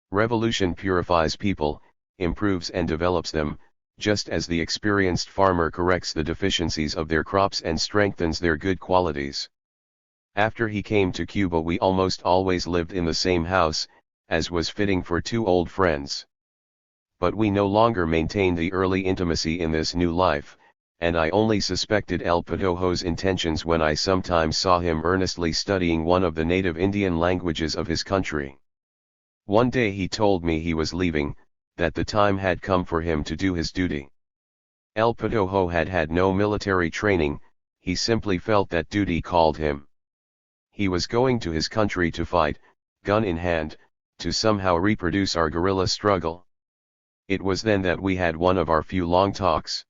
Revolution purifies people, improves and develops them, just as the experienced farmer corrects the deficiencies of their crops and strengthens their good qualities. After he came to Cuba we almost always lived in the same house, as was fitting for two old friends. But we no longer maintained the early intimacy in this new life, and I only suspected El Patojo's intentions when I sometimes saw him earnestly studying one of the native Indian languages of his country. One day he told me he was leaving, that the time had come for him to do his duty. El Patojo had had no military training, he simply felt that duty called him. He was going to his country to fight, gun in hand, to somehow reproduce our guerrilla struggle. It was then that we had one of our few long talks.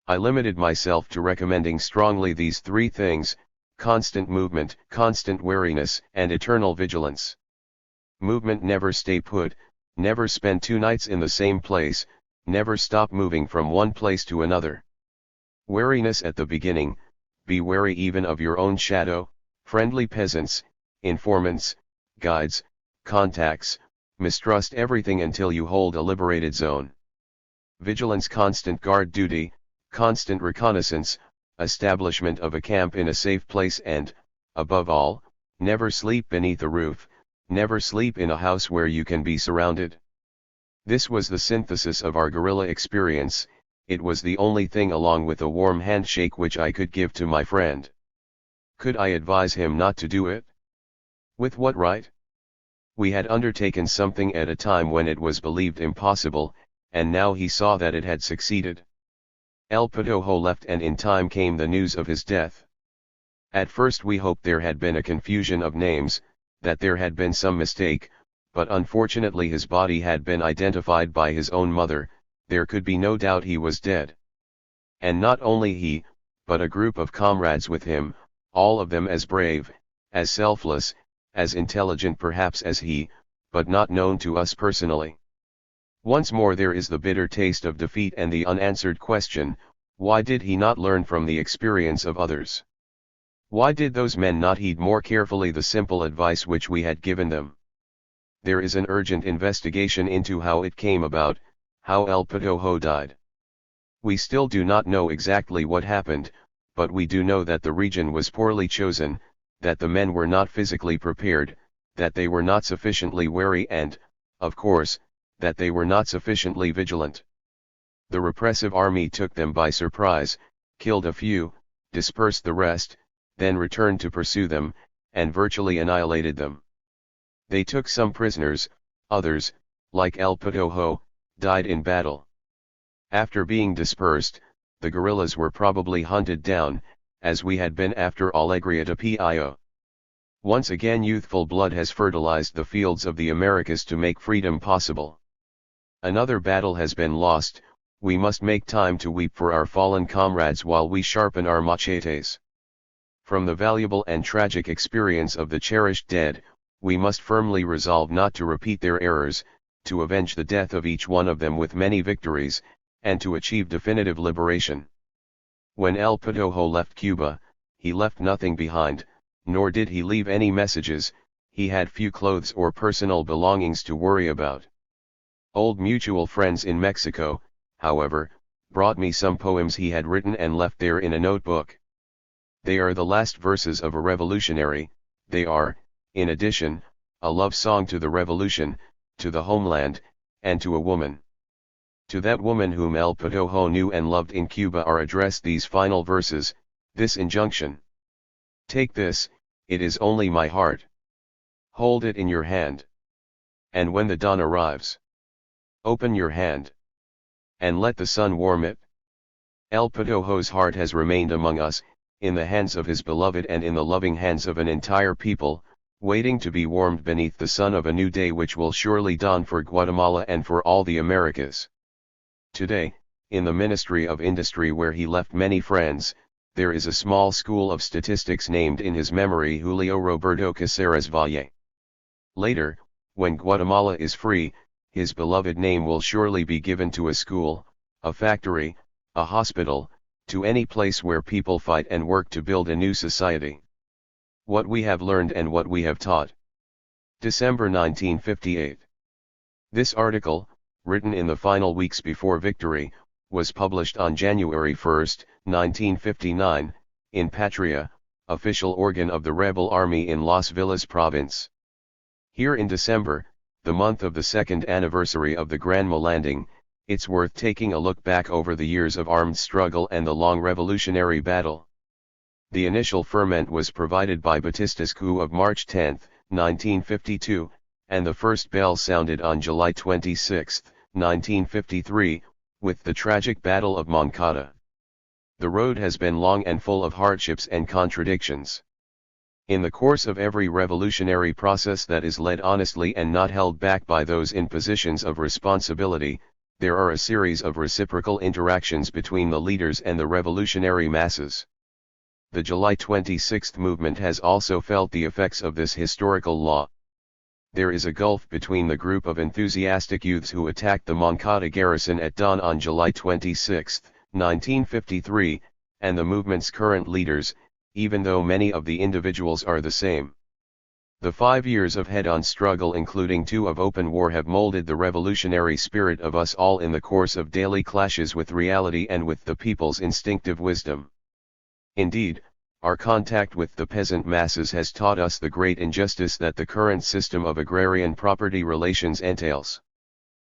I limited myself to recommending strongly these three things: constant movement, constant wariness, and eternal vigilance. Movement: never stay put, never spend 2 nights in the same place, never stop moving from one place to another. Wariness: at the beginning, be wary even of your own shadow, friendly peasants, informants, guides, contacts, mistrust everything until you hold a liberated zone. Vigilance, constant guard duty, constant reconnaissance, establishment of a camp in a safe place, and, above all, never sleep beneath a roof, never sleep in a house where you can be surrounded. This was the synthesis of our guerrilla experience. It was the only thing, along with a warm handshake, which I could give to my friend. Could I advise him not to do it? With what right? We had undertaken something at a time when it was believed impossible, and now he saw that it had succeeded. El Patojo left, and in time came the news of his death. At first we hoped there had been a confusion of names, that there had been some mistake, but unfortunately his body had been identified by his own mother. There could be no doubt he was dead. And not only he, but a group of comrades with him, all of them as brave, as selfless, as intelligent perhaps as he, but not known to us personally. Once more there is the bitter taste of defeat and the unanswered question, why did he not learn from the experience of others? Why did those men not heed more carefully the simple advice which we had given them? There is an urgent investigation into how it came about, how El Patojo died. We still do not know exactly what happened, but we do know that the region was poorly chosen, that the men were not physically prepared, that they were not sufficiently wary, and, of course, that they were not sufficiently vigilant. The repressive army took them by surprise, killed a few, dispersed the rest, then returned to pursue them, and virtually annihilated them. They took some prisoners, others, like El Patojo, died in battle. After being dispersed, the guerrillas were probably hunted down, as we had been after Alegria de Pio. Once again youthful blood has fertilized the fields of the Americas to make freedom possible. Another battle has been lost. We must make time to weep for our fallen comrades while we sharpen our machetes. From the valuable and tragic experience of the cherished dead, we must firmly resolve not to repeat their errors, to avenge the death of each one of them with many victories, and to achieve definitive liberation. When El Patojo left Cuba, he left nothing behind, nor did he leave any messages. He had few clothes or personal belongings to worry about. Old mutual friends in Mexico, however, brought me some poems he had written and left there in a notebook. They are the last verses of a revolutionary. They are, in addition, a love song to the revolution, to the homeland, and to a woman. To that woman whom El Patojo knew and loved in Cuba are addressed these final verses, this injunction. Take this, it is only my heart. Hold it in your hand. And when the dawn arrives, open your hand, and let the sun warm it. El Patojo's heart has remained among us, in the hands of his beloved and in the loving hands of an entire people, waiting to be warmed beneath the sun of a new day which will surely dawn for Guatemala and for all the Americas. Today, in the Ministry of Industry where he left many friends, there is a small school of statistics named in his memory Julio Roberto Caceres Valle. Later, when Guatemala is free, his beloved name will surely be given to a school, a factory, a hospital, to any place where people fight and work to build a new society. What we have learned and what we have taught. December 1958. This article, written in the final weeks before victory, was published on January 1, 1959, in Patria, official organ of the rebel army in Las Villas province. Here in December, the month of the second anniversary of the Granma landing, it's worth taking a look back over the years of armed struggle and the long revolutionary battle. The initial ferment was provided by Batista's coup of March 10, 1952, and the first bell sounded on July 26, 1953, with the tragic Battle of Moncada. The road has been long and full of hardships and contradictions. In the course of every revolutionary process that is led honestly and not held back by those in positions of responsibility, there are a series of reciprocal interactions between the leaders and the revolutionary masses. The July 26 movement has also felt the effects of this historical law. There is a gulf between the group of enthusiastic youths who attacked the Moncada garrison at dawn on July 26, 1953, and the movement's current leaders, even though many of the individuals are the same. The 5 years of head-on struggle, including 2 of open war, have molded the revolutionary spirit of us all in the course of daily clashes with reality and with the people's instinctive wisdom. Indeed, our contact with the peasant masses has taught us the great injustice that the current system of agrarian property relations entails.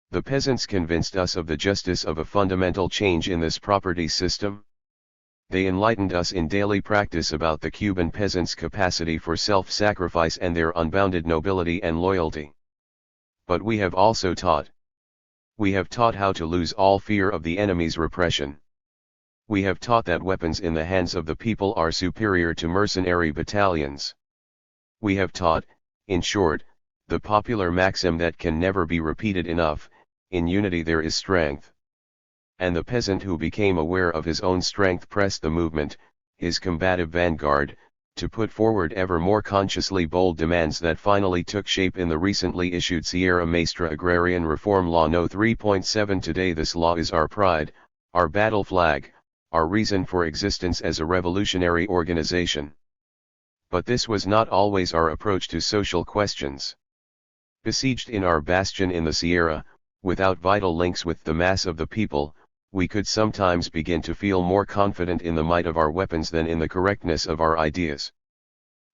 The peasants convinced us of the justice of a fundamental change in this property system. They enlightened us in daily practice about the Cuban peasants' capacity for self-sacrifice and their unbounded nobility and loyalty. But we have also taught. We have taught how to lose all fear of the enemy's repression. We have taught that weapons in the hands of the people are superior to mercenary battalions. We have taught, in short, the popular maxim that can never be repeated enough: in unity there is strength. And the peasant who became aware of his own strength pressed the movement, his combative vanguard, to put forward ever more consciously bold demands that finally took shape in the recently issued Sierra Maestra Agrarian Reform Law No. 3.7. Today this law is our pride, our battle flag, our reason for existence as a revolutionary organization. But this was not always our approach to social questions. Besieged in our bastion in the Sierra, without vital links with the mass of the people, we could sometimes begin to feel more confident in the might of our weapons than in the correctness of our ideas.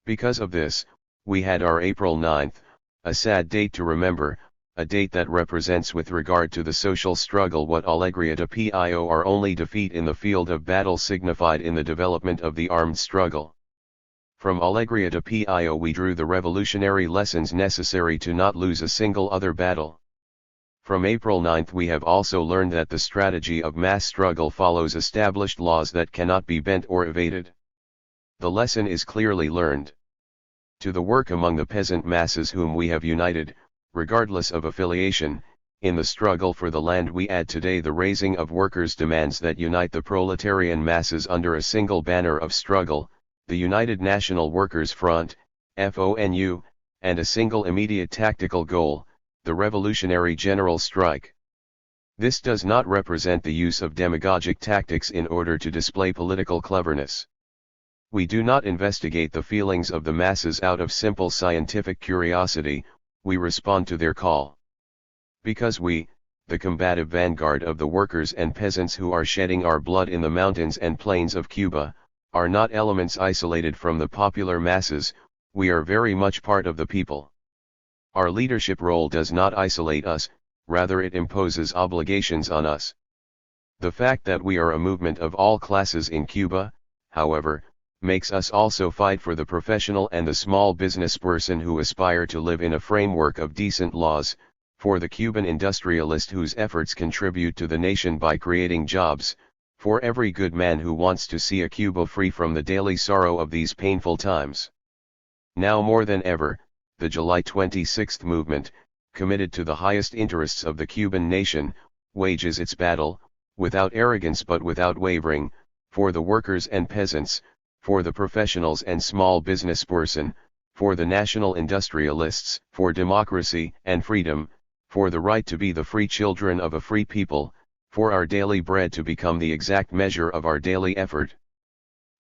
Because of this, we had our April 9th, a sad date to remember, a date that represents with regard to the social struggle what Alegria de Pio, our only defeat in the field of battle, signified in the development of the armed struggle. From Alegria de Pio we drew the revolutionary lessons necessary to not lose a single other battle. From April 9th we have also learned that the strategy of mass struggle follows established laws that cannot be bent or evaded. The lesson is clearly learned. To the work among the peasant masses whom we have united, regardless of affiliation, in the struggle for the land we add today the raising of workers' demands that unite the proletarian masses under a single banner of struggle, the United National Workers' Front, FONU, and a single immediate tactical goal, the revolutionary general strike. This does not represent the use of demagogic tactics in order to display political cleverness. We do not investigate the feelings of the masses out of simple scientific curiosity, we respond to their call. Because we, the combative vanguard of the workers and peasants who are shedding our blood in the mountains and plains of Cuba, are not elements isolated from the popular masses, we are very much part of the people. Our leadership role does not isolate us, rather it imposes obligations on us. The fact that we are a movement of all classes in Cuba, however, makes us also fight for the professional and the small business person who aspire to live in a framework of decent laws, for the Cuban industrialist whose efforts contribute to the nation by creating jobs, for every good man who wants to see a Cuba free from the daily sorrow of these painful times. Now more than ever, the July 26 movement, committed to the highest interests of the Cuban nation, wages its battle, without arrogance but without wavering, for the workers and peasants, for the professionals and small business person, for the national industrialists, for democracy and freedom, for the right to be the free children of a free people, for our daily bread to become the exact measure of our daily effort.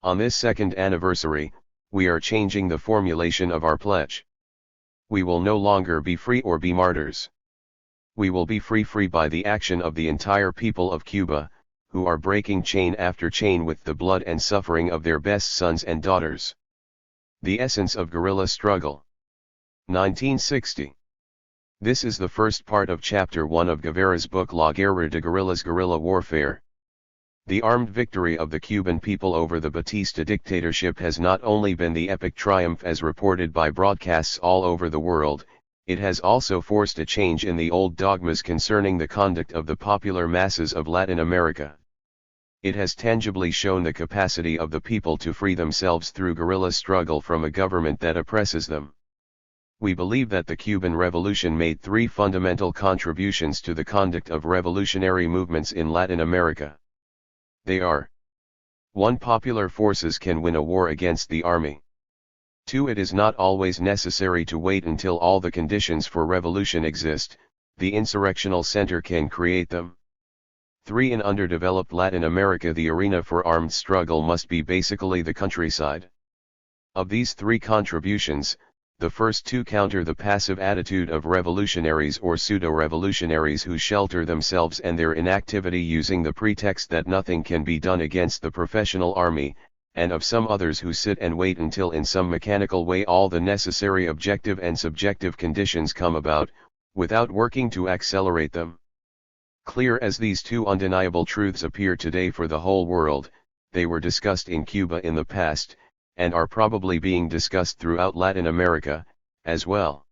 On this second anniversary, we are changing the formulation of our pledge. We will no longer be free or be martyrs. We will be free by the action of the entire people of Cuba, who are breaking chain after chain with the blood and suffering of their best sons and daughters. The essence of guerrilla struggle. 1960. This is the first part of Chapter 1 of Guevara's book La Guerra de Guerrillas, Guerrilla Warfare. The armed victory of the Cuban people over the Batista dictatorship has not only been the epic triumph as reported by broadcasts all over the world, it has also forced a change in the old dogmas concerning the conduct of the popular masses of Latin America. It has tangibly shown the capacity of the people to free themselves through guerrilla struggle from a government that oppresses them. We believe that the Cuban Revolution made 3 fundamental contributions to the conduct of revolutionary movements in Latin America. They are: 1. Popular forces can win a war against the army. 2. It is not always necessary to wait until all the conditions for revolution exist, the insurrectional center can create them. 3. In underdeveloped Latin America the arena for armed struggle must be basically the countryside. Of these 3 contributions, The first two counter the passive attitude of revolutionaries or pseudo-revolutionaries who shelter themselves and their inactivity using the pretext that nothing can be done against the professional army, and of some others who sit and wait until in some mechanical way all the necessary objective and subjective conditions come about, without working to accelerate them. Clear as these two undeniable truths appear today for the whole world, they were discussed in Cuba in the past, and are probably being discussed throughout Latin America, as well.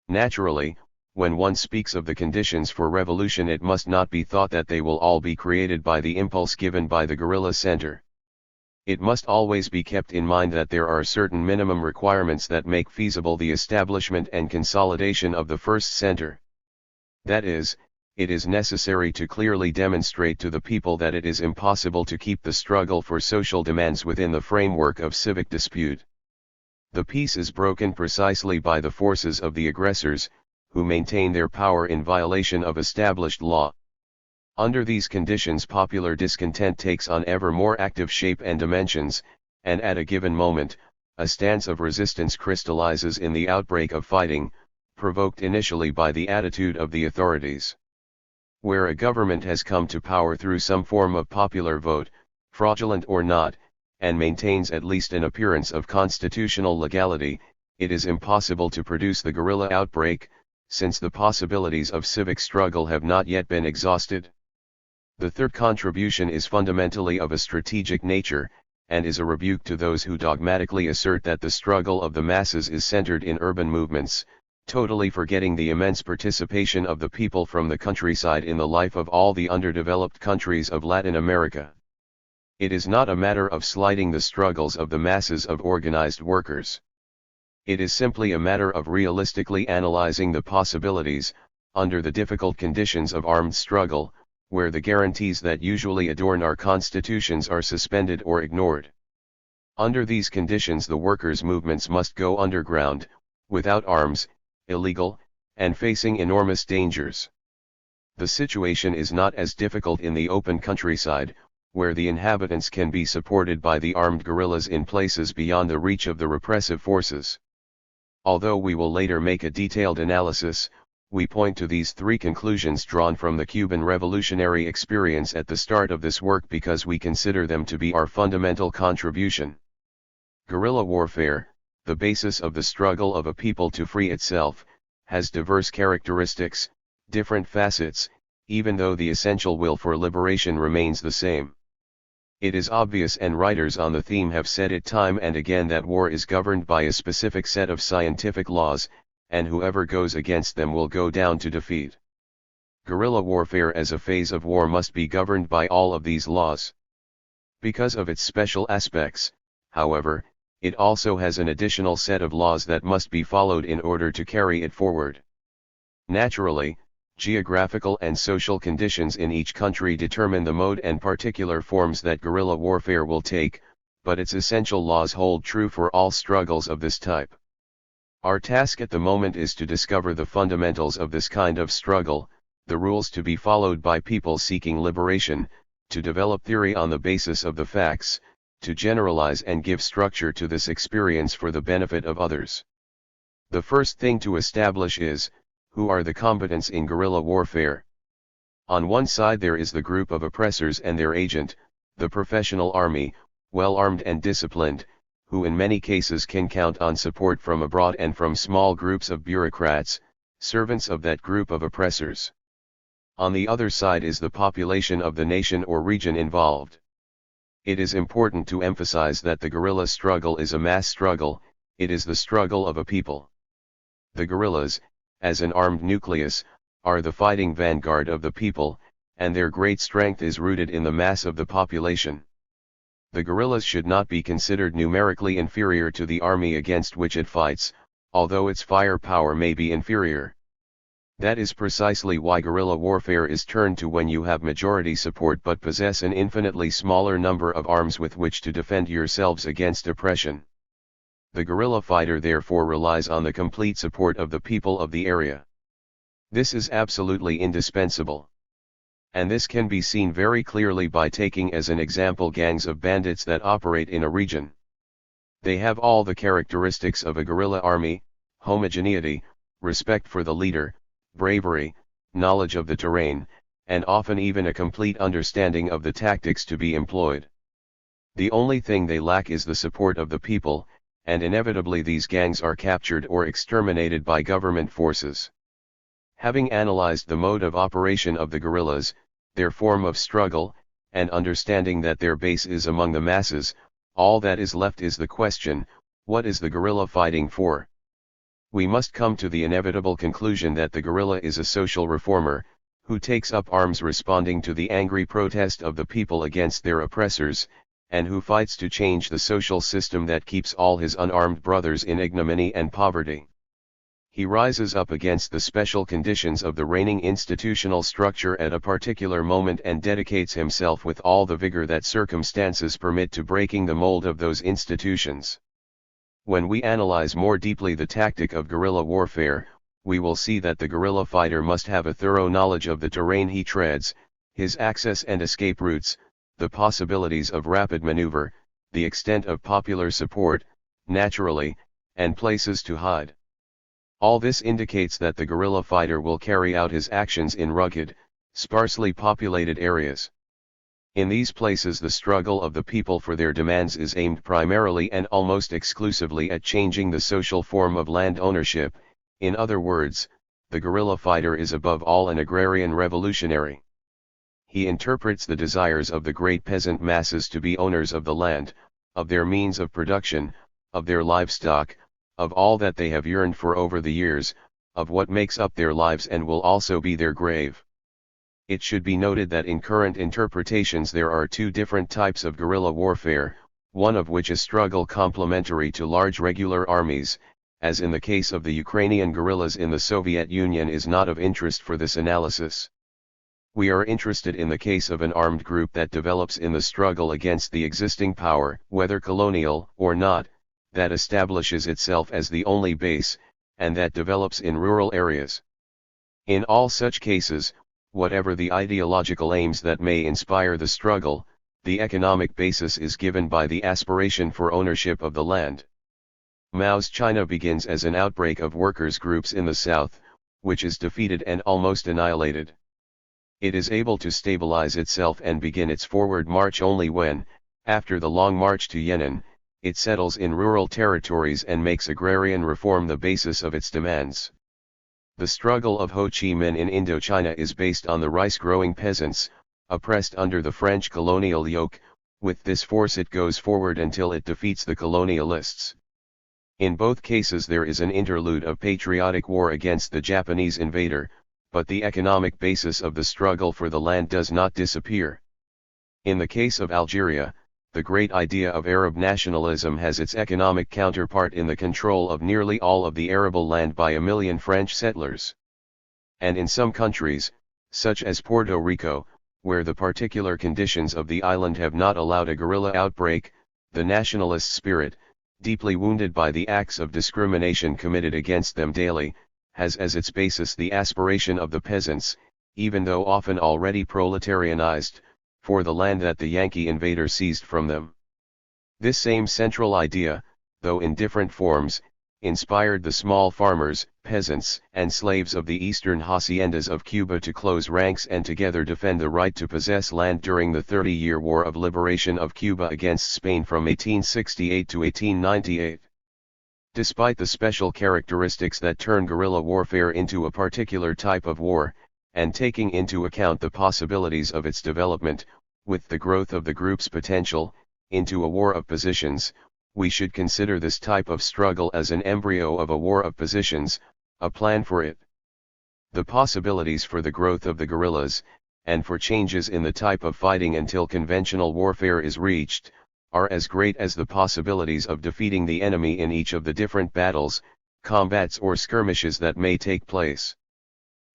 Naturally, when one speaks of the conditions for revolution, it must not be thought that they will all be created by the impulse given by the guerrilla center. It must always be kept in mind that there are certain minimum requirements that make feasible the establishment and consolidation of the first center. That is, it is necessary to clearly demonstrate to the people that it is impossible to keep the struggle for social demands within the framework of civic dispute. The peace is broken precisely by the forces of the aggressors, who maintain their power in violation of established law. Under these conditions, popular discontent takes on ever more active shape and dimensions, and at a given moment, a stance of resistance crystallizes in the outbreak of fighting, provoked initially by the attitude of the authorities. Where a government has come to power through some form of popular vote, fraudulent or not, and maintains at least an appearance of constitutional legality, it is impossible to produce the guerrilla outbreak, since the possibilities of civic struggle have not yet been exhausted. The third contribution is fundamentally of a strategic nature, and is a rebuke to those who dogmatically assert that the struggle of the masses is centered in urban movements, totally forgetting the immense participation of the people from the countryside in the life of all the underdeveloped countries of Latin America. It is not a matter of slighting the struggles of the masses of organized workers. It is simply a matter of realistically analyzing the possibilities, under the difficult conditions of armed struggle, where the guarantees that usually adorn our constitutions are suspended or ignored. Under these conditions, the workers' movements must go underground, without arms, illegal, and facing enormous dangers. The situation is not as difficult in the open countryside, where the inhabitants can be supported by the armed guerrillas in places beyond the reach of the repressive forces. Although we will later make a detailed analysis, we point to these three conclusions drawn from the Cuban revolutionary experience at the start of this work because we consider them to be our fundamental contribution. Guerrilla warfare, the basis of the struggle of a people to free itself, has diverse characteristics, different facets, even though the essential will for liberation remains the same. It is obvious, and writers on the theme have said it time and again, that war is governed by a specific set of scientific laws, and whoever goes against them will go down to defeat. Guerrilla warfare as a phase of war must be governed by all of these laws. Because of its special aspects, however, it also has an additional set of laws that must be followed in order to carry it forward. Naturally, geographical and social conditions in each country determine the mode and particular forms that guerrilla warfare will take, but its essential laws hold true for all struggles of this type. Our task at the moment is to discover the fundamentals of this kind of struggle, the rules to be followed by people seeking liberation, to develop theory on the basis of the facts, to generalize and give structure to this experience for the benefit of others. The first thing to establish is, who are the combatants in guerrilla warfare? On one side there is the group of oppressors and their agent, the professional army, well armed and disciplined, who in many cases can count on support from abroad and from small groups of bureaucrats, servants of that group of oppressors. On the other side is the population of the nation or region involved. It is important to emphasize that the guerrilla struggle is a mass struggle, it is the struggle of a people. The guerrillas, as an armed nucleus, are the fighting vanguard of the people, and their great strength is rooted in the mass of the population. The guerrillas should not be considered numerically inferior to the army against which it fights, although its firepower may be inferior. That is precisely why guerrilla warfare is turned to when you have majority support but possess an infinitely smaller number of arms with which to defend yourselves against oppression. The guerrilla fighter therefore relies on the complete support of the people of the area. This is absolutely indispensable. And this can be seen very clearly by taking as an example gangs of bandits that operate in a region. They have all the characteristics of a guerrilla army, homogeneity, respect for the leader, bravery, knowledge of the terrain, and often even a complete understanding of the tactics to be employed. The only thing they lack is the support of the people, and inevitably these gangs are captured or exterminated by government forces. Having analyzed the mode of operation of the guerrillas, their form of struggle, and understanding that their base is among the masses, all that is left is the question, what is the guerrilla fighting for? We must come to the inevitable conclusion that the guerrilla is a social reformer, who takes up arms responding to the angry protest of the people against their oppressors, and who fights to change the social system that keeps all his unarmed brothers in ignominy and poverty. He rises up against the special conditions of the reigning institutional structure at a particular moment and dedicates himself with all the vigor that circumstances permit to breaking the mold of those institutions. When we analyze more deeply the tactic of guerrilla warfare, we will see that the guerrilla fighter must have a thorough knowledge of the terrain he treads, his access and escape routes, the possibilities of rapid maneuver, the extent of popular support, naturally, and places to hide. All this indicates that the guerrilla fighter will carry out his actions in rugged, sparsely populated areas. In these places the struggle of the people for their demands is aimed primarily and almost exclusively at changing the social form of land ownership. In other words, the guerrilla fighter is above all an agrarian revolutionary. He interprets the desires of the great peasant masses to be owners of the land, of their means of production, of their livestock, of all that they have yearned for over the years, of what makes up their lives and will also be their grave. It should be noted that in current interpretations there are two different types of guerrilla warfare, one of which is struggle complementary to large regular armies, as in the case of the Ukrainian guerrillas in the Soviet Union, is not of interest for this analysis. We are interested in the case of an armed group that develops in the struggle against the existing power, whether colonial or not, that establishes itself as the only base, and that develops in rural areas. In all such cases, whatever the ideological aims that may inspire the struggle, the economic basis is given by the aspiration for ownership of the land. Mao's China begins as an outbreak of workers' groups in the south, which is defeated and almost annihilated. It is able to stabilize itself and begin its forward march only when, after the long march to Yan'an, it settles in rural territories and makes agrarian reform the basis of its demands. The struggle of Ho Chi Minh in Indochina is based on the rice-growing peasants, oppressed under the French colonial yoke. With this force it goes forward until it defeats the colonialists. In both cases there is an interlude of patriotic war against the Japanese invader, but the economic basis of the struggle for the land does not disappear. In the case of Algeria, the great idea of Arab nationalism has its economic counterpart in the control of nearly all of the arable land by 1 million French settlers. And in some countries, such as Puerto Rico, where the particular conditions of the island have not allowed a guerrilla outbreak, the nationalist spirit, deeply wounded by the acts of discrimination committed against them daily, has as its basis the aspiration of the peasants, even though often already proletarianized, for the land that the Yankee invader seized from them. This same central idea, though in different forms, inspired the small farmers, peasants, and slaves of the eastern haciendas of Cuba to close ranks and together defend the right to possess land during the 30-year War of Liberation of Cuba against Spain from 1868 to 1898. Despite the special characteristics that turn guerrilla warfare into a particular type of war, and taking into account the possibilities of its development, with the growth of the group's potential, into a war of positions, we should consider this type of struggle as an embryo of a war of positions, a plan for it. The possibilities for the growth of the guerrillas, and for changes in the type of fighting until conventional warfare is reached, are as great as the possibilities of defeating the enemy in each of the different battles, combats or skirmishes that may take place.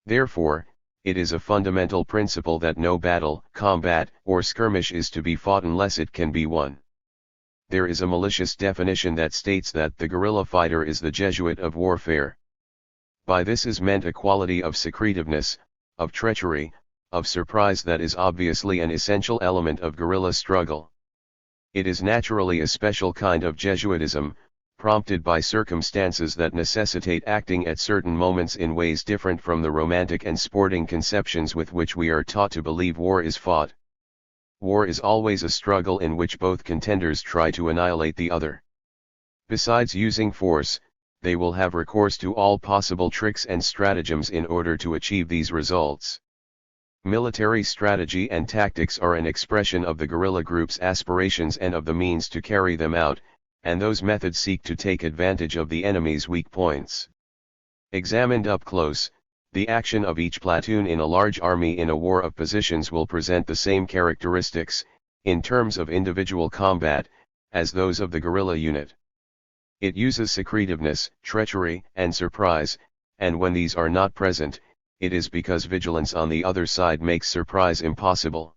Therefore, it is a fundamental principle that no battle, combat, or skirmish is to be fought unless it can be won. There is a malicious definition that states that the guerrilla fighter is the Jesuit of warfare. By this is meant a quality of secretiveness, of treachery, of surprise that is obviously an essential element of guerrilla struggle. It is naturally a special kind of Jesuitism, prompted by circumstances that necessitate acting at certain moments in ways different from the romantic and sporting conceptions with which we are taught to believe war is fought. War is always a struggle in which both contenders try to annihilate the other. Besides using force, they will have recourse to all possible tricks and stratagems in order to achieve these results. Military strategy and tactics are an expression of the guerrilla group's aspirations and of the means to carry them out, and those methods seek to take advantage of the enemy's weak points. Examined up close, the action of each platoon in a large army in a war of positions will present the same characteristics, in terms of individual combat, as those of the guerrilla unit. It uses secretiveness, treachery, and surprise, and when these are not present, it is because vigilance on the other side makes surprise impossible.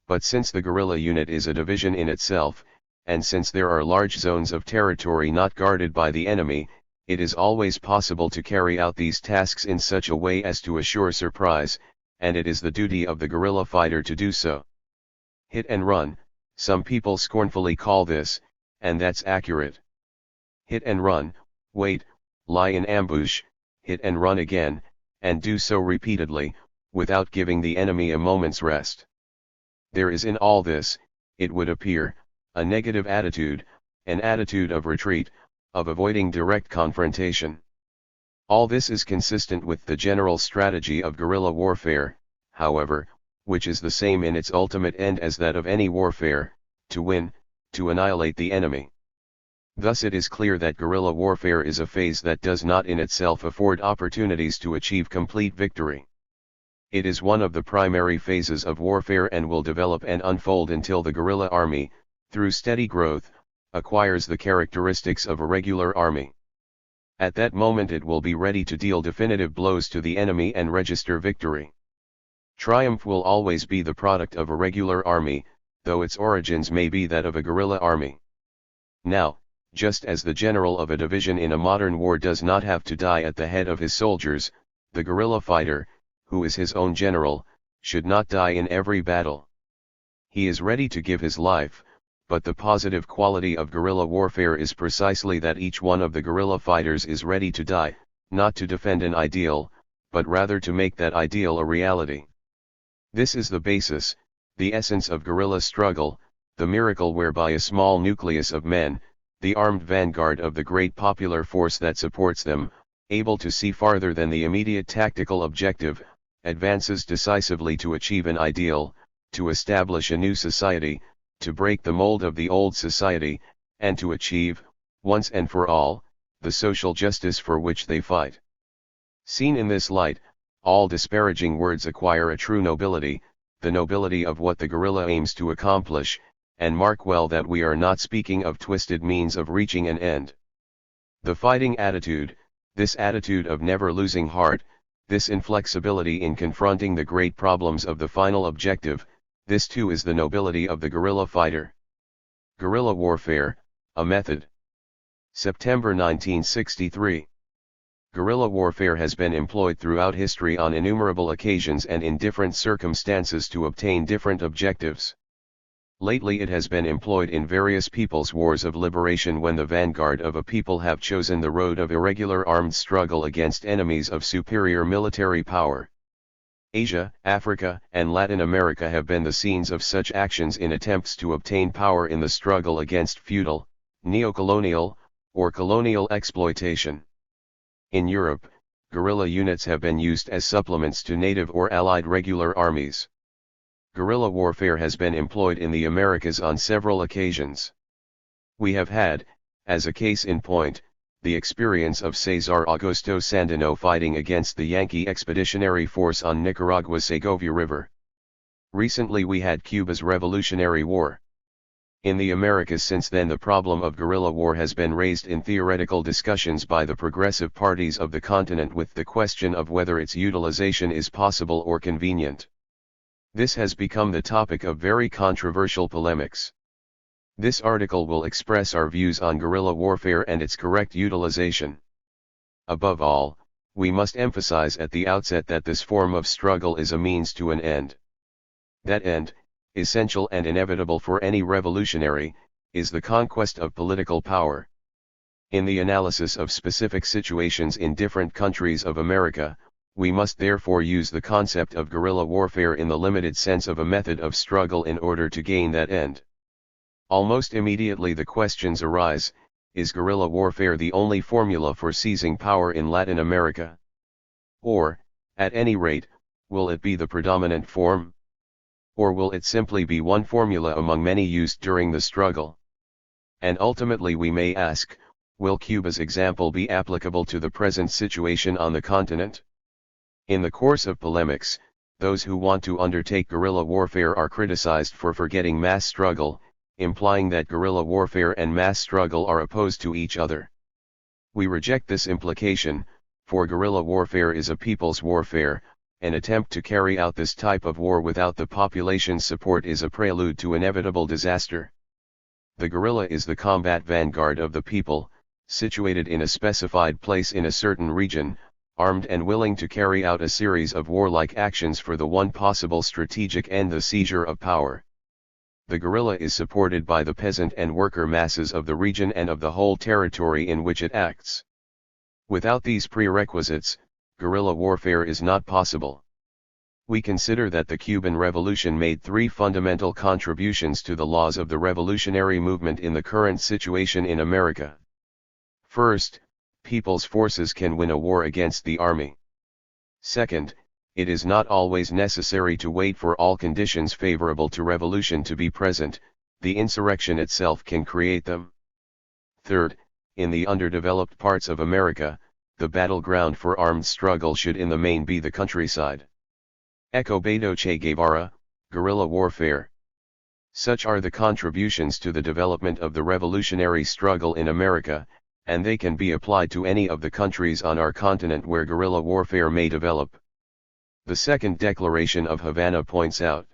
But since the guerrilla unit is a division in itself, and since there are large zones of territory not guarded by the enemy, it is always possible to carry out these tasks in such a way as to assure surprise, and it is the duty of the guerrilla fighter to do so. Hit and run, some people scornfully call this, and that's accurate. Hit and run, wait, lie in ambush, hit and run again, and do so repeatedly, without giving the enemy a moment's rest. There is in all this, it would appear, a negative attitude, an attitude of retreat, of avoiding direct confrontation. All this is consistent with the general strategy of guerrilla warfare, however, which is the same in its ultimate end as that of any warfare, to win, to annihilate the enemy. Thus it is clear that guerrilla warfare is a phase that does not in itself afford opportunities to achieve complete victory. It is one of the primary phases of warfare and will develop and unfold until the guerrilla army, through steady growth, acquires the characteristics of a regular army. At that moment it will be ready to deal definitive blows to the enemy and register victory. Triumph will always be the product of a regular army, though its origins may be that of a guerrilla army. Now, just as the general of a division in a modern war does not have to die at the head of his soldiers, the guerrilla fighter, who is his own general, should not die in every battle. He is ready to give his life, but the positive quality of guerrilla warfare is precisely that each one of the guerrilla fighters is ready to die, not to defend an ideal, but rather to make that ideal a reality. This is the basis, the essence of guerrilla struggle, the miracle whereby a small nucleus of men, the armed vanguard of the great popular force that supports them, able to see farther than the immediate tactical objective, advances decisively to achieve an ideal, to establish a new society, to break the mold of the old society, and to achieve, once and for all, the social justice for which they fight. Seen in this light, all disparaging words acquire a true nobility, the nobility of what the guerrilla aims to accomplish, and mark well that we are not speaking of twisted means of reaching an end. The fighting attitude, this attitude of never losing heart, this inflexibility in confronting the great problems of the final objective, this too is the nobility of the guerrilla fighter. Guerrilla warfare, a method. September 1963. Guerrilla warfare has been employed throughout history on innumerable occasions and in different circumstances to obtain different objectives. Lately it has been employed in various people's wars of liberation when the vanguard of a people have chosen the road of irregular armed struggle against enemies of superior military power. Asia, Africa, and Latin America have been the scenes of such actions in attempts to obtain power in the struggle against feudal, neocolonial, or colonial exploitation. In Europe, guerrilla units have been used as supplements to native or allied regular armies. Guerrilla warfare has been employed in the Americas on several occasions. We have had, as a case in point, the experience of Cesar Augusto Sandino fighting against the Yankee Expeditionary Force on Nicaragua's Segovia River. Recently we had Cuba's Revolutionary War. In the Americas since then the problem of guerrilla war has been raised in theoretical discussions by the progressive parties of the continent with the question of whether its utilization is possible or convenient. This has become the topic of very controversial polemics. This article will express our views on guerrilla warfare and its correct utilization. Above all, we must emphasize at the outset that this form of struggle is a means to an end. That end, essential and inevitable for any revolutionary, is the conquest of political power. In the analysis of specific situations in different countries of America, we must therefore use the concept of guerrilla warfare in the limited sense of a method of struggle in order to gain that end. Almost immediately the questions arise: is guerrilla warfare the only formula for seizing power in Latin America? Or, at any rate, will it be the predominant form? Or will it simply be one formula among many used during the struggle? And ultimately we may ask, will Cuba's example be applicable to the present situation on the continent? In the course of polemics, those who want to undertake guerrilla warfare are criticized for forgetting mass struggle, implying that guerrilla warfare and mass struggle are opposed to each other. We reject this implication, for guerrilla warfare is a people's warfare. An attempt to carry out this type of war without the population's support is a prelude to inevitable disaster. The guerrilla is the combat vanguard of the people, situated in a specified place in a certain region, armed and willing to carry out a series of warlike actions for the one possible strategic end: the seizure of power. The guerrilla is supported by the peasant and worker masses of the region and of the whole territory in which it acts. Without these prerequisites, guerrilla warfare is not possible. We consider that the Cuban Revolution made three fundamental contributions to the laws of the revolutionary movement in the current situation in America. First, people's forces can win a war against the army. Second, it is not always necessary to wait for all conditions favorable to revolution to be present, the insurrection itself can create them. Third, in the underdeveloped parts of America, the battleground for armed struggle should in the main be the countryside. Escobedo Che Guevara, guerrilla warfare. Such are the contributions to the development of the revolutionary struggle in America, and they can be applied to any of the countries on our continent where guerrilla warfare may develop. The Second Declaration of Havana points out: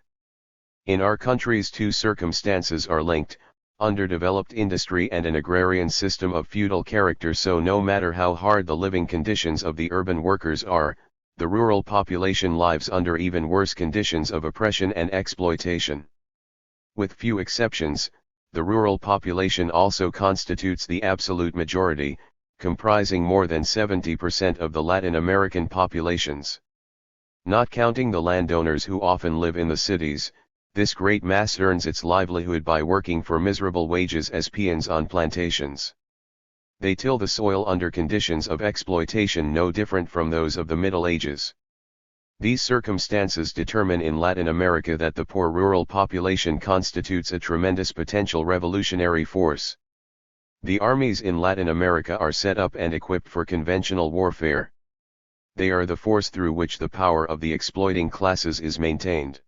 in our countries two circumstances are linked, underdeveloped industry and an agrarian system of feudal character. So no matter how hard the living conditions of the urban workers are, the rural population lives under even worse conditions of oppression and exploitation. With few exceptions, the rural population also constitutes the absolute majority, comprising more than 70% of the Latin American populations. Not counting the landowners who often live in the cities, this great mass earns its livelihood by working for miserable wages as peons on plantations. They till the soil under conditions of exploitation no different from those of the Middle Ages. These circumstances determine in Latin America that the poor rural population constitutes a tremendous potential revolutionary force. The armies in Latin America are set up and equipped for conventional warfare. They are the force through which the power of the exploiting classes is maintained.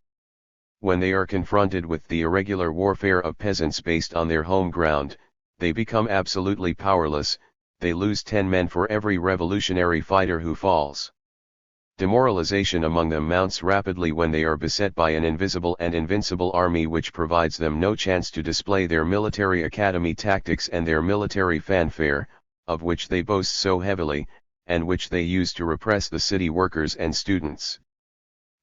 When they are confronted with the irregular warfare of peasants based on their home ground, they become absolutely powerless. They lose 10 men for every revolutionary fighter who falls. Demoralization among them mounts rapidly when they are beset by an invisible and invincible army which provides them no chance to display their military academy tactics and their military fanfare, of which they boast so heavily, and which they use to repress the city workers and students.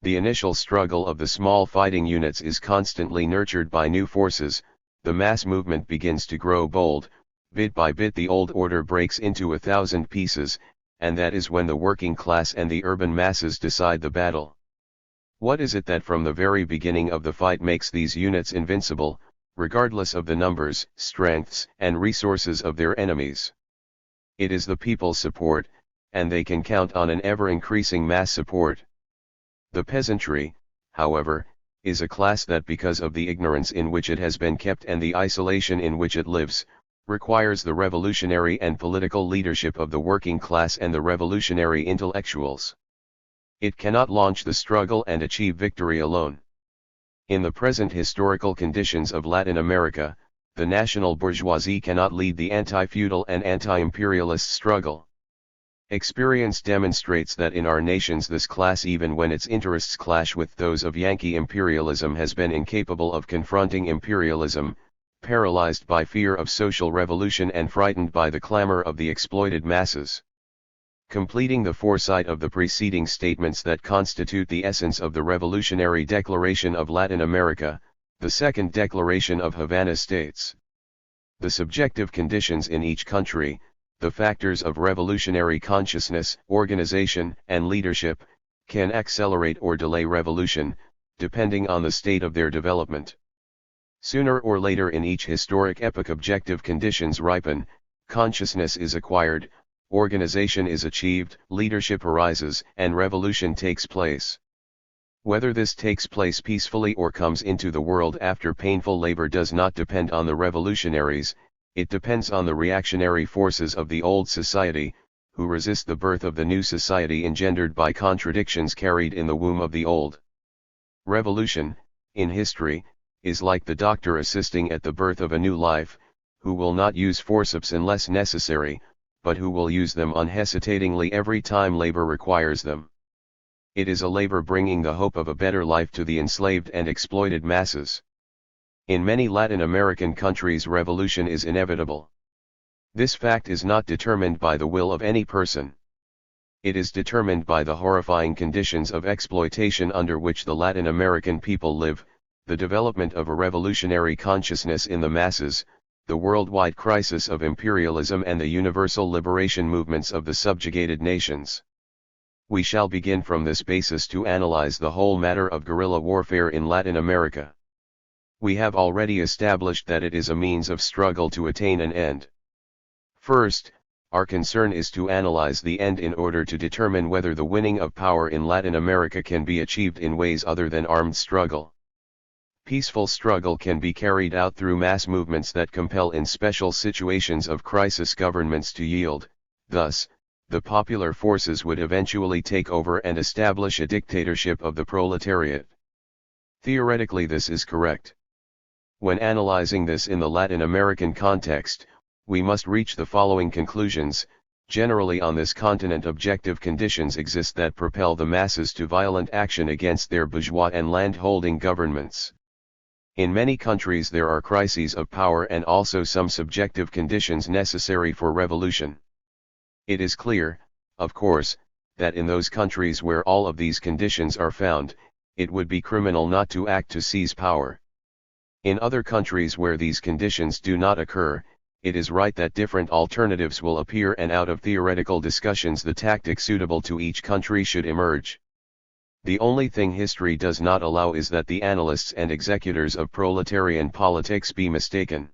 The initial struggle of the small fighting units is constantly nurtured by new forces. The mass movement begins to grow bold. Bit by bit the old order breaks into 1,000 pieces, and that is when the working class and the urban masses decide the battle. What is it that from the very beginning of the fight makes these units invincible, regardless of the numbers, strengths, and resources of their enemies? It is the people's support, and they can count on an ever-increasing mass support. The peasantry, however, is a class that, because of the ignorance in which it has been kept and the isolation in which it lives, requires the revolutionary and political leadership of the working class and the revolutionary intellectuals. It cannot launch the struggle and achieve victory alone. In the present historical conditions of Latin America, the national bourgeoisie cannot lead the anti-feudal and anti-imperialist struggle. Experience demonstrates that in our nations this class, even when its interests clash with those of Yankee imperialism, has been incapable of confronting imperialism, paralyzed by fear of social revolution and frightened by the clamor of the exploited masses. Completing the foresight of the preceding statements that constitute the essence of the Revolutionary Declaration of Latin America, the Second Declaration of Havana states: the subjective conditions in each country, the factors of revolutionary consciousness, organization, and leadership, can accelerate or delay revolution, depending on the state of their development. Sooner or later in each historic epoch objective conditions ripen, consciousness is acquired, organization is achieved, leadership arises, and revolution takes place. Whether this takes place peacefully or comes into the world after painful labor does not depend on the revolutionaries, it depends on the reactionary forces of the old society, who resist the birth of the new society engendered by contradictions carried in the womb of the old. Revolution, in history, is like the doctor assisting at the birth of a new life, who will not use forceps unless necessary, but who will use them unhesitatingly every time labor requires them. It is a labor bringing the hope of a better life to the enslaved and exploited masses. In many Latin American countries revolution is inevitable. This fact is not determined by the will of any person. It is determined by the horrifying conditions of exploitation under which the Latin American people live, the development of a revolutionary consciousness in the masses, the worldwide crisis of imperialism and the universal liberation movements of the subjugated nations. We shall begin from this basis to analyze the whole matter of guerrilla warfare in Latin America. We have already established that it is a means of struggle to attain an end. First, our concern is to analyze the end in order to determine whether the winning of power in Latin America can be achieved in ways other than armed struggle. Peaceful struggle can be carried out through mass movements that compel in special situations of crisis governments to yield. Thus, the popular forces would eventually take over and establish a dictatorship of the proletariat. Theoretically this is correct. When analyzing this in the Latin American context, we must reach the following conclusions. Generally on this continent objective conditions exist that propel the masses to violent action against their bourgeois and land-holding governments. In many countries there are crises of power and also some subjective conditions necessary for revolution. It is clear, of course, that in those countries where all of these conditions are found, it would be criminal not to act to seize power. In other countries where these conditions do not occur, it is right that different alternatives will appear and out of theoretical discussions the tactic suitable to each country should emerge. The only thing history does not allow is that the analysts and executors of proletarian politics be mistaken.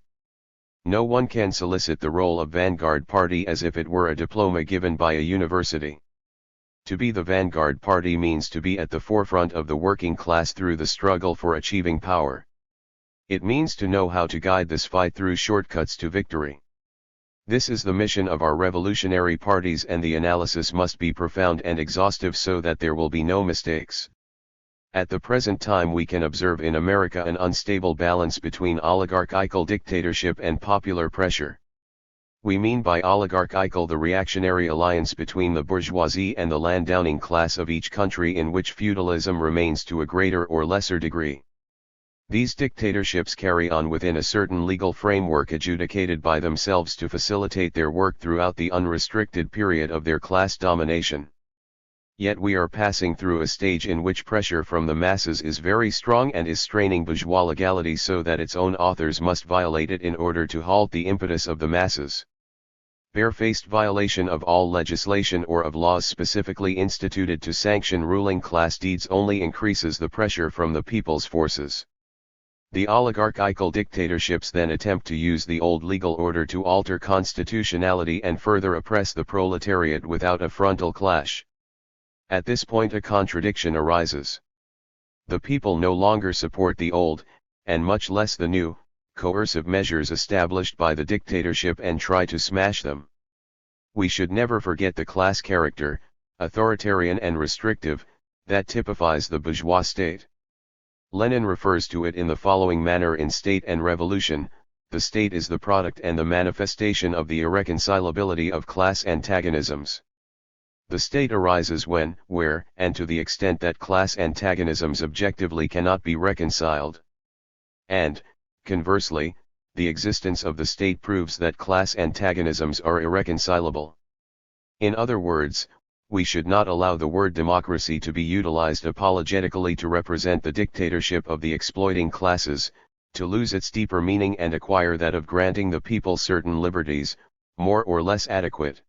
No one can solicit the role of vanguard party as if it were a diploma given by a university. To be the vanguard party means to be at the forefront of the working class through the struggle for achieving power. It means to know how to guide this fight through shortcuts to victory. This is the mission of our revolutionary parties, and the analysis must be profound and exhaustive so that there will be no mistakes. At the present time we can observe in America an unstable balance between oligarchical dictatorship and popular pressure. We mean by oligarchical the reactionary alliance between the bourgeoisie and the landowning class of each country in which feudalism remains to a greater or lesser degree. These dictatorships carry on within a certain legal framework adjudicated by themselves to facilitate their work throughout the unrestricted period of their class domination. Yet we are passing through a stage in which pressure from the masses is very strong and is straining bourgeois legality so that its own authors must violate it in order to halt the impetus of the masses. Barefaced violation of all legislation or of laws specifically instituted to sanction ruling class deeds only increases the pressure from the people's forces. The oligarchical dictatorships then attempt to use the old legal order to alter constitutionality and further oppress the proletariat without a frontal clash. At this point a contradiction arises. The people no longer support the old, and much less the new, coercive measures established by the dictatorship and try to smash them. We should never forget the class character, authoritarian and restrictive, that typifies the bourgeois state. Lenin refers to it in the following manner in State and Revolution: the state is the product and the manifestation of the irreconcilability of class antagonisms. The state arises when, where, and to the extent that class antagonisms objectively cannot be reconciled. And, conversely, the existence of the state proves that class antagonisms are irreconcilable. In other words, we should not allow the word democracy to be utilized apologetically to represent the dictatorship of the exploiting classes, to lose its deeper meaning and acquire that of granting the people certain liberties, more or less adequate.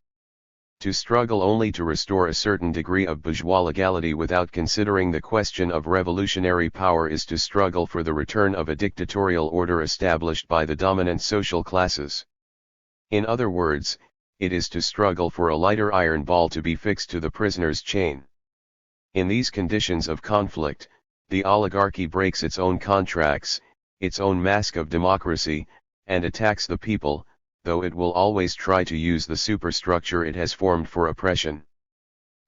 To struggle only to restore a certain degree of bourgeois legality without considering the question of revolutionary power is to struggle for the return of a dictatorial order established by the dominant social classes. In other words, it is to struggle for a lighter iron ball to be fixed to the prisoner's chain. In these conditions of conflict, the oligarchy breaks its own contracts, its own mask of democracy, and attacks the people, though it will always try to use the superstructure it has formed for oppression.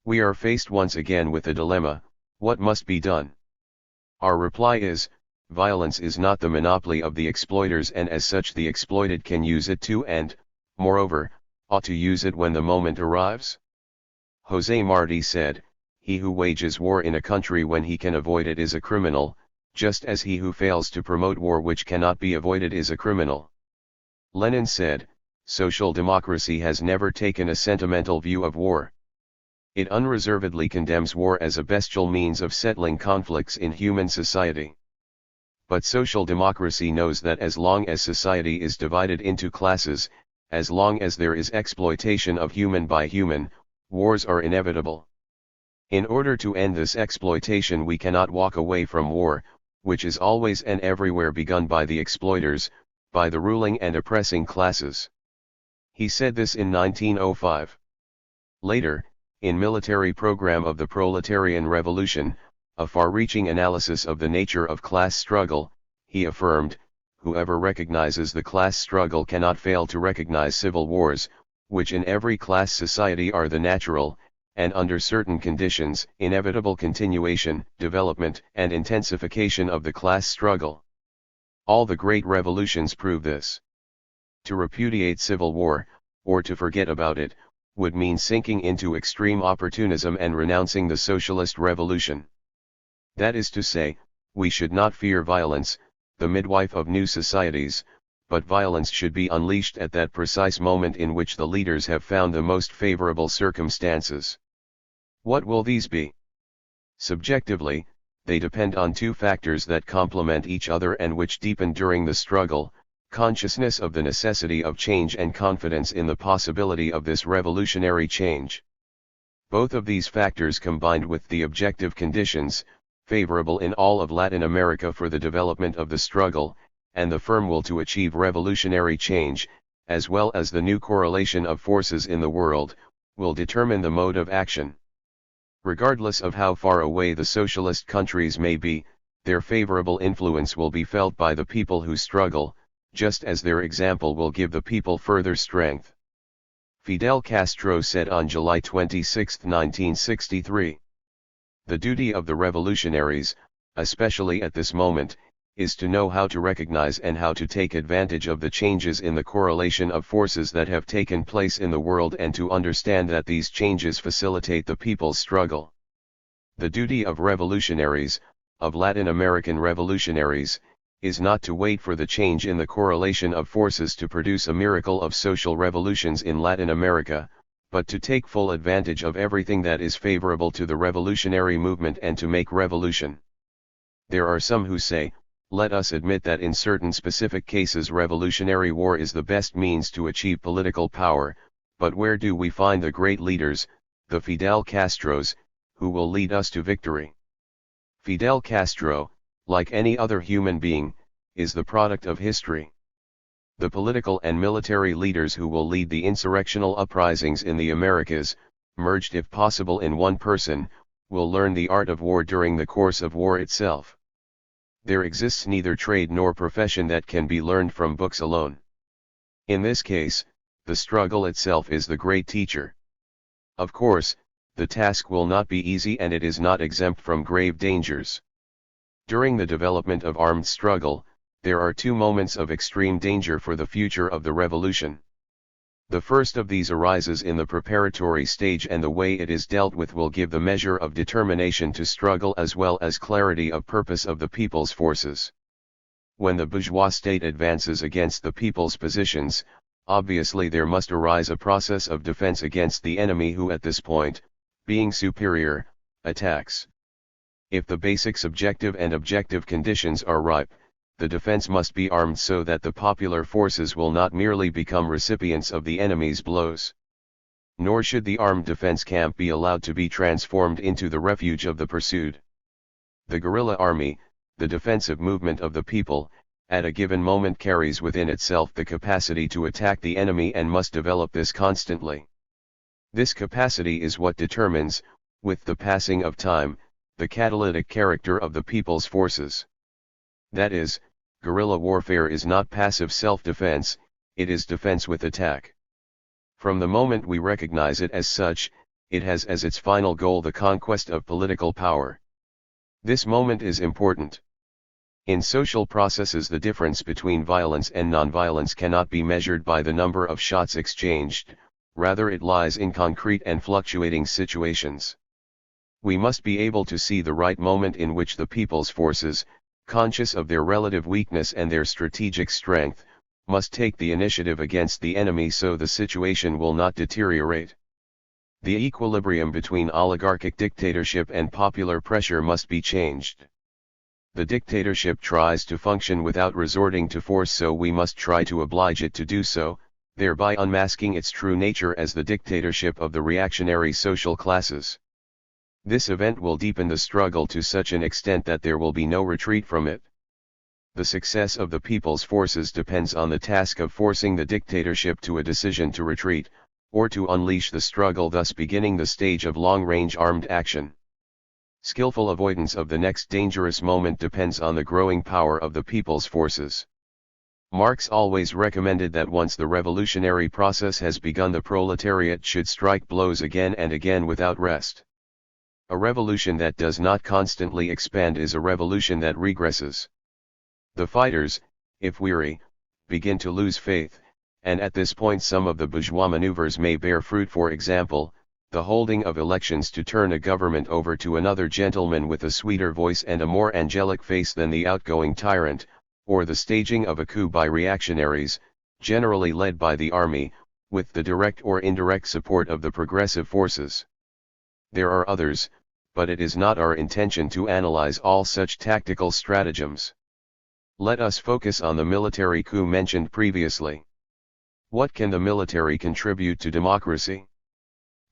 We are faced once again with a dilemma: what must be done? Our reply is, violence is not the monopoly of the exploiters, and as such the exploited can use it too and, moreover, ought to use it when the moment arrives. José Martí said, "He who wages war in a country when he can avoid it is a criminal, just as he who fails to promote war which cannot be avoided is a criminal." Lenin said, "Social democracy has never taken a sentimental view of war. It unreservedly condemns war as a bestial means of settling conflicts in human society. But social democracy knows that as long as society is divided into classes, as long as there is exploitation of human by human, wars are inevitable. In order to end this exploitation we cannot walk away from war, which is always and everywhere begun by the exploiters, by the ruling and oppressing classes." He said this in 1905. Later, in Military Program of the Proletarian Revolution, a far-reaching analysis of the nature of class struggle, he affirmed, "Whoever recognizes the class struggle cannot fail to recognize civil wars, which in every class society are the natural, and under certain conditions, inevitable continuation, development, and intensification of the class struggle. All the great revolutions prove this. To repudiate civil war, or to forget about it, would mean sinking into extreme opportunism and renouncing the socialist revolution. That is to say, we should not fear violence, the midwife of new societies, but violence should be unleashed at that precise moment in which the leaders have found the most favorable circumstances. What will these be? Subjectively, they depend on two factors that complement each other and which deepen during the struggle: consciousness of the necessity of change and confidence in the possibility of this revolutionary change. Both of these factors combined with the objective conditions, favorable in all of Latin America for the development of the struggle, and the firm will to achieve revolutionary change, as well as the new correlation of forces in the world, will determine the mode of action. Regardless of how far away the socialist countries may be, their favorable influence will be felt by the people who struggle, just as their example will give the people further strength. Fidel Castro said on July 26, 1963. The duty of the revolutionaries, especially at this moment, is to know how to recognize and how to take advantage of the changes in the correlation of forces that have taken place in the world, and to understand that these changes facilitate the people's struggle. The duty of revolutionaries, of Latin American revolutionaries, is not to wait for the change in the correlation of forces to produce a miracle of social revolutions in Latin America, but to take full advantage of everything that is favorable to the revolutionary movement and to make revolution. There are some who say, let us admit that in certain specific cases revolutionary war is the best means to achieve political power, but where do we find the great leaders, the Fidel Castros, who will lead us to victory? Fidel Castro, like any other human being, is the product of history. The political and military leaders who will lead the insurrectional uprisings in the Americas, merged if possible in one person, will learn the art of war during the course of war itself. There exists neither trade nor profession that can be learned from books alone. In this case, the struggle itself is the great teacher. Of course, the task will not be easy and it is not exempt from grave dangers. During the development of armed struggle, there are two moments of extreme danger for the future of the revolution. The first of these arises in the preparatory stage, and the way it is dealt with will give the measure of determination to struggle as well as clarity of purpose of the people's forces. When the bourgeois state advances against the people's positions, obviously there must arise a process of defense against the enemy who at this point, being superior, attacks. If the basic subjective and objective conditions are ripe, the defense must be armed so that the popular forces will not merely become recipients of the enemy's blows. Nor should the armed defense camp be allowed to be transformed into the refuge of the pursued. The guerrilla army, the defensive movement of the people, at a given moment carries within itself the capacity to attack the enemy and must develop this constantly. This capacity is what determines, with the passing of time, the catalytic character of the people's forces. That is, guerrilla warfare is not passive self-defense, it is defense with attack. From the moment we recognize it as such, it has as its final goal the conquest of political power. This moment is important. In social processes, the difference between violence and nonviolence cannot be measured by the number of shots exchanged, rather it lies in concrete and fluctuating situations. We must be able to see the right moment in which the people's forces, conscious of their relative weakness and their strategic strength, must take the initiative against the enemy so the situation will not deteriorate. The equilibrium between oligarchic dictatorship and popular pressure must be changed. The dictatorship tries to function without resorting to force, so we must try to oblige it to do so, thereby unmasking its true nature as the dictatorship of the reactionary social classes. This event will deepen the struggle to such an extent that there will be no retreat from it. The success of the people's forces depends on the task of forcing the dictatorship to a decision to retreat, or to unleash the struggle, thus beginning the stage of long-range armed action. Skillful avoidance of the next dangerous moment depends on the growing power of the people's forces. Marx always recommended that once the revolutionary process has begun, the proletariat should strike blows again and again without rest. A revolution that does not constantly expand is a revolution that regresses. The fighters, if weary, begin to lose faith, and at this point some of the bourgeois maneuvers may bear fruit. For example, the holding of elections to turn a government over to another gentleman with a sweeter voice and a more angelic face than the outgoing tyrant, or the staging of a coup by reactionaries, generally led by the army, with the direct or indirect support of the progressive forces. There are others, but it is not our intention to analyze all such tactical stratagems. Let us focus on the military coup mentioned previously. What can the military contribute to democracy?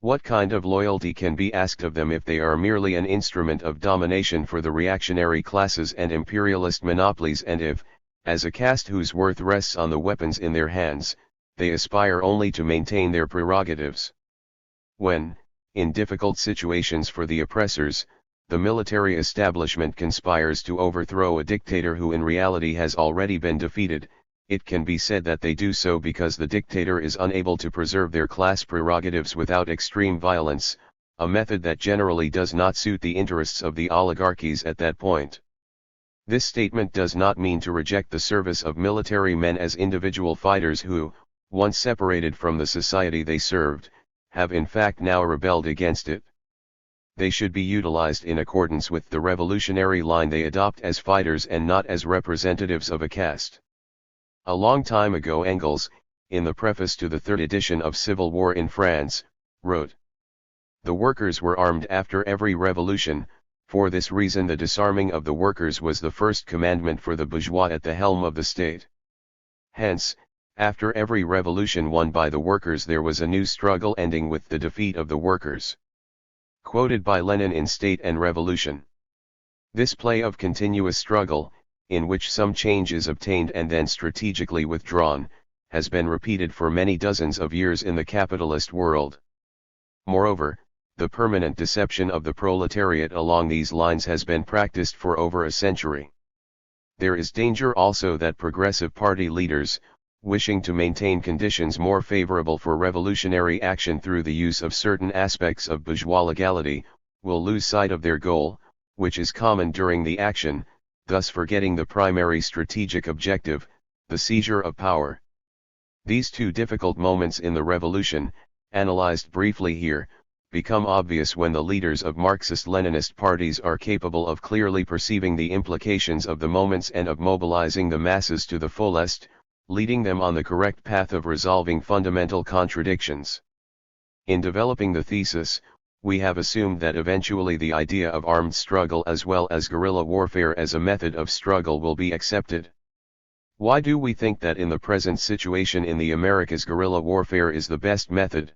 What kind of loyalty can be asked of them if they are merely an instrument of domination for the reactionary classes and imperialist monopolies, and if, as a caste whose worth rests on the weapons in their hands, they aspire only to maintain their prerogatives? When, in difficult situations for the oppressors, the military establishment conspires to overthrow a dictator who in reality has already been defeated, it can be said that they do so because the dictator is unable to preserve their class prerogatives without extreme violence, a method that generally does not suit the interests of the oligarchies at that point. This statement does not mean to reject the service of military men as individual fighters who, once separated from the society they served, have in fact now rebelled against it. They should be utilized in accordance with the revolutionary line they adopt as fighters and not as representatives of a caste. A long time ago Engels, in the preface to the third edition of Civil War in France, wrote, "The workers were armed after every revolution, for this reason the disarming of the workers was the first commandment for the bourgeois at the helm of the state. Hence, after every revolution won by the workers there was a new struggle ending with the defeat of the workers." Quoted by Lenin in State and Revolution. This play of continuous struggle, in which some change is obtained and then strategically withdrawn, has been repeated for many dozens of years in the capitalist world. Moreover, the permanent deception of the proletariat along these lines has been practiced for over a century. There is danger also that progressive party leaders, wishing to maintain conditions more favorable for revolutionary action through the use of certain aspects of bourgeois legality, will lose sight of their goal, which is common during the action, thus forgetting the primary strategic objective, the seizure of power. These two difficult moments in the revolution, analyzed briefly here, become obvious when the leaders of Marxist-Leninist parties are capable of clearly perceiving the implications of the moments and of mobilizing the masses to the fullest, leading them on the correct path of resolving fundamental contradictions. In developing the thesis, we have assumed that eventually the idea of armed struggle as well as guerrilla warfare as a method of struggle will be accepted. Why do we think that in the present situation in the Americas guerrilla warfare is the best method?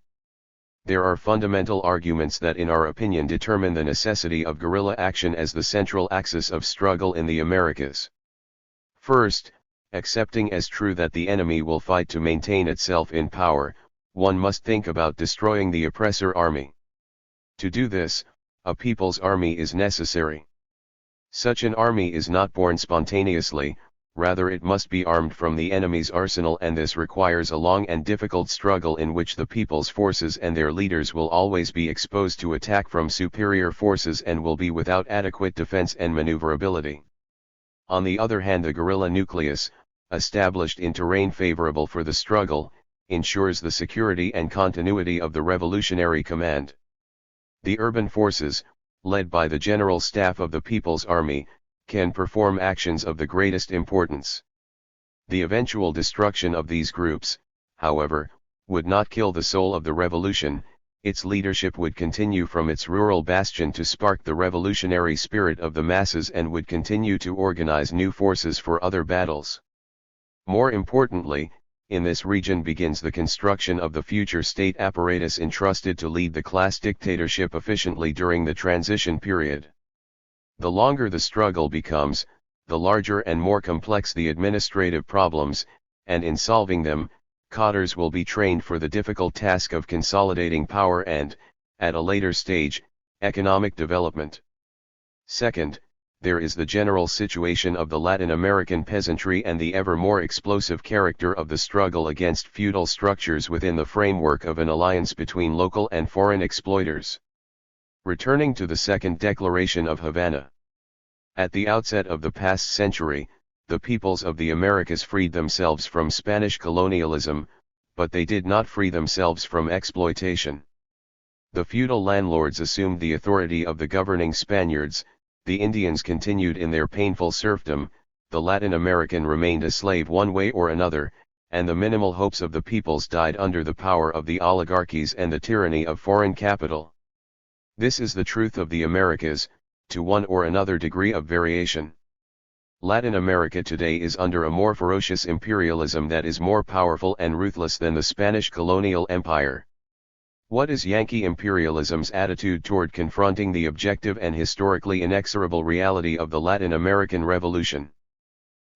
There are fundamental arguments that in our opinion determine the necessity of guerrilla action as the central axis of struggle in the Americas. First, accepting as true that the enemy will fight to maintain itself in power, one must think about destroying the oppressor army. To do this, a people's army is necessary. Such an army is not born spontaneously, rather it must be armed from the enemy's arsenal, and this requires a long and difficult struggle in which the people's forces and their leaders will always be exposed to attack from superior forces and will be without adequate defense and maneuverability. On the other hand, the guerrilla nucleus, established in terrain favorable for the struggle, ensures the security and continuity of the revolutionary command. The urban forces, led by the General Staff of the People's Army, can perform actions of the greatest importance. The eventual destruction of these groups, however, would not kill the soul of the revolution. Its leadership would continue from its rural bastion to spark the revolutionary spirit of the masses and would continue to organize new forces for other battles. More importantly, in this region begins the construction of the future state apparatus entrusted to lead the class dictatorship efficiently during the transition period. The longer the struggle becomes, the larger and more complex the administrative problems, and in solving them, cadres will be trained for the difficult task of consolidating power and, at a later stage, economic development. Second, there is the general situation of the Latin American peasantry and the ever more explosive character of the struggle against feudal structures within the framework of an alliance between local and foreign exploiters. Returning to the Second Declaration of Havana. At the outset of the past century, the peoples of the Americas freed themselves from Spanish colonialism, but they did not free themselves from exploitation. The feudal landlords assumed the authority of the governing Spaniards, the Indians continued in their painful serfdom, the Latin American remained a slave one way or another, and the minimal hopes of the peoples died under the power of the oligarchies and the tyranny of foreign capital. This is the truth of the Americas, to one or another degree of variation. Latin America today is under a more ferocious imperialism that is more powerful and ruthless than the Spanish colonial empire. What is Yankee imperialism's attitude toward confronting the objective and historically inexorable reality of the Latin American Revolution?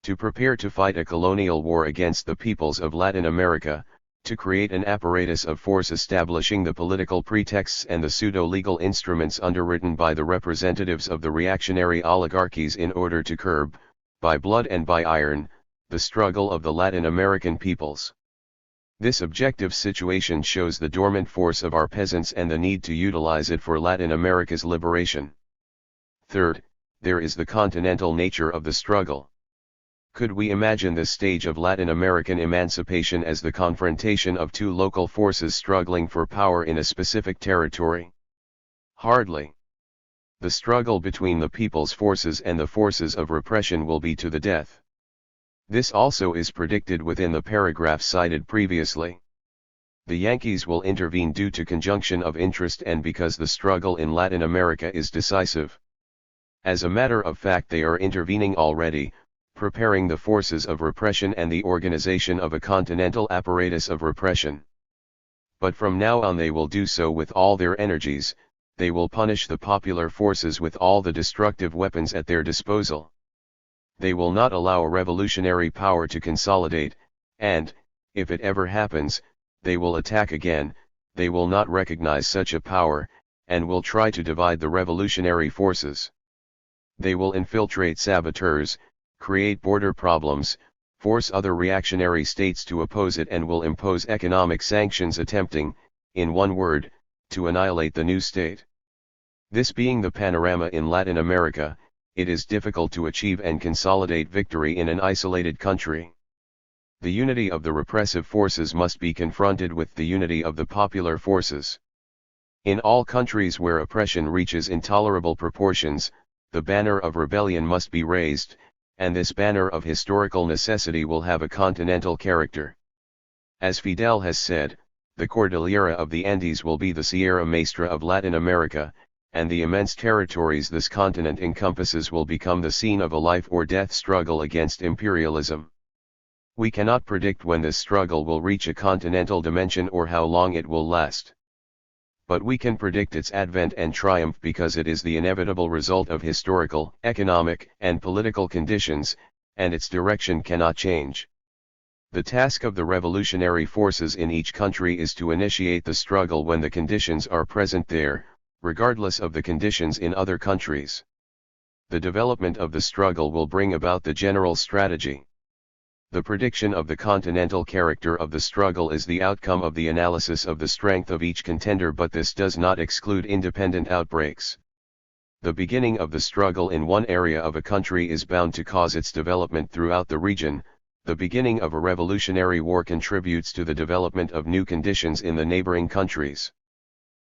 To prepare to fight a colonial war against the peoples of Latin America, to create an apparatus of force establishing the political pretexts and the pseudo-legal instruments underwritten by the representatives of the reactionary oligarchies in order to curb, by blood and by iron, the struggle of the Latin American peoples. This objective situation shows the dormant force of our peasants and the need to utilize it for Latin America's liberation. Third, there is the continental nature of the struggle. Could we imagine this stage of Latin American emancipation as the confrontation of two local forces struggling for power in a specific territory? Hardly. The struggle between the people's forces and the forces of repression will be to the death. This also is predicted within the paragraph cited previously. The Yankees will intervene due to conjunction of interest and because the struggle in Latin America is decisive. As a matter of fact, they are intervening already, preparing the forces of repression and the organization of a continental apparatus of repression. But from now on they will do so with all their energies. They will punish the popular forces with all the destructive weapons at their disposal. They will not allow a revolutionary power to consolidate, and, if it ever happens, they will attack again. They will not recognize such a power, and will try to divide the revolutionary forces. They will infiltrate saboteurs, create border problems, force other reactionary states to oppose it, and will impose economic sanctions attempting, in one word, to annihilate the new state. This being the panorama in Latin America, it is difficult to achieve and consolidate victory in an isolated country. The unity of the repressive forces must be confronted with the unity of the popular forces. In all countries where oppression reaches intolerable proportions, the banner of rebellion must be raised, and this banner of historical necessity will have a continental character. As Fidel has said, The Cordillera of the Andes will be the Sierra Maestra of Latin America, and the immense territories this continent encompasses will become the scene of a life-or-death struggle against imperialism. We cannot predict when this struggle will reach a continental dimension or how long it will last. But we can predict its advent and triumph because it is the inevitable result of historical, economic, and political conditions, and its direction cannot change. The task of the revolutionary forces in each country is to initiate the struggle when the conditions are present there, regardless of the conditions in other countries. The development of the struggle will bring about the general strategy. The prediction of the continental character of the struggle is the outcome of the analysis of the strength of each contender, but this does not exclude independent outbreaks. The beginning of the struggle in one area of a country is bound to cause its development throughout the region. The beginning of a revolutionary war contributes to the development of new conditions in the neighboring countries.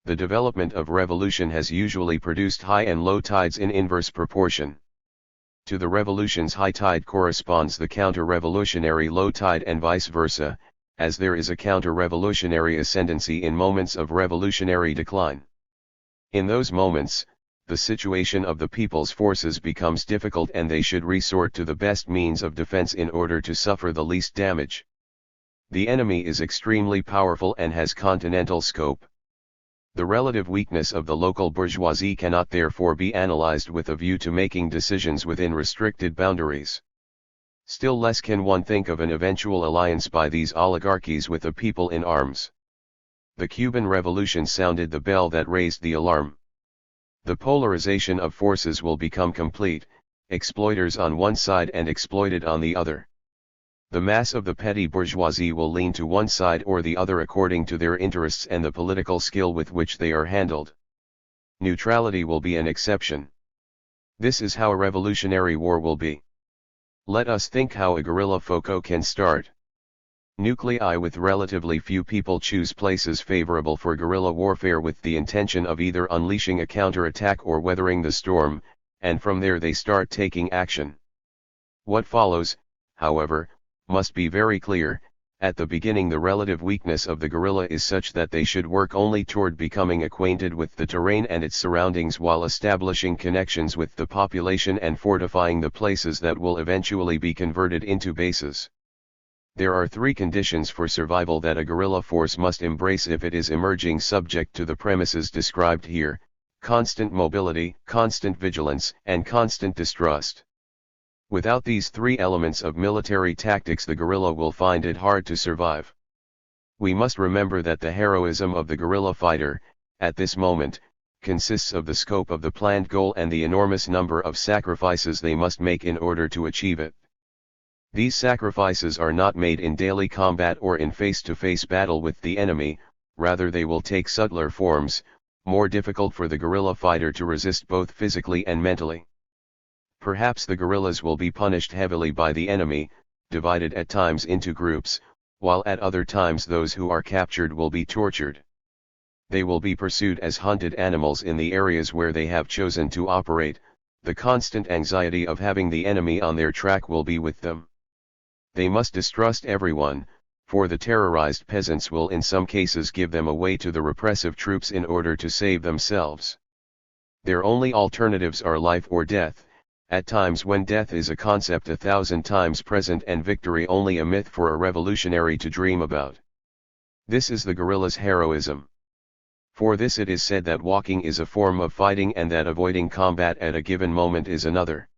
The development of revolution has usually produced high and low tides in inverse proportion. To the revolution's high tide corresponds the counter-revolutionary low tide and vice versa, as there is a counter-revolutionary ascendancy in moments of revolutionary decline. In those moments, the situation of the people's forces becomes difficult and they should resort to the best means of defense in order to suffer the least damage. The enemy is extremely powerful and has continental scope. The relative weakness of the local bourgeoisie cannot therefore be analyzed with a view to making decisions within restricted boundaries. Still less can one think of an eventual alliance by these oligarchies with a people in arms. The Cuban Revolution sounded the bell that raised the alarm. The polarization of forces will become complete, exploiters on one side and exploited on the other. The mass of the petty bourgeoisie will lean to one side or the other according to their interests and the political skill with which they are handled. Neutrality will be an exception. This is how a revolutionary war will be. Let us think how a guerrilla foco can start. Nuclei with relatively few people choose places favorable for guerrilla warfare with the intention of either unleashing a counterattack or weathering the storm, and from there they start taking action. What follows, however, must be very clear. At the beginning the relative weakness of the guerrilla is such that they should work only toward becoming acquainted with the terrain and its surroundings while establishing connections with the population and fortifying the places that will eventually be converted into bases. There are three conditions for survival that a guerrilla force must embrace if it is emerging subject to the premises described here: constant mobility, constant vigilance, and constant distrust. Without these three elements of military tactics, the guerrilla will find it hard to survive. We must remember that the heroism of the guerrilla fighter, at this moment, consists of the scope of the planned goal and the enormous number of sacrifices they must make in order to achieve it. These sacrifices are not made in daily combat or in face-to-face battle with the enemy, rather they will take subtler forms, more difficult for the guerrilla fighter to resist both physically and mentally. Perhaps the guerrillas will be punished heavily by the enemy, divided at times into groups, while at other times those who are captured will be tortured. They will be pursued as hunted animals in the areas where they have chosen to operate. The constant anxiety of having the enemy on their track will be with them. They must distrust everyone, for the terrorized peasants will in some cases give them away to the repressive troops in order to save themselves. Their only alternatives are life or death, at times when death is a concept 1,000 times present and victory only a myth for a revolutionary to dream about. This is the guerrilla's heroism. For this it is said that walking is a form of fighting and that avoiding combat at a given moment is another.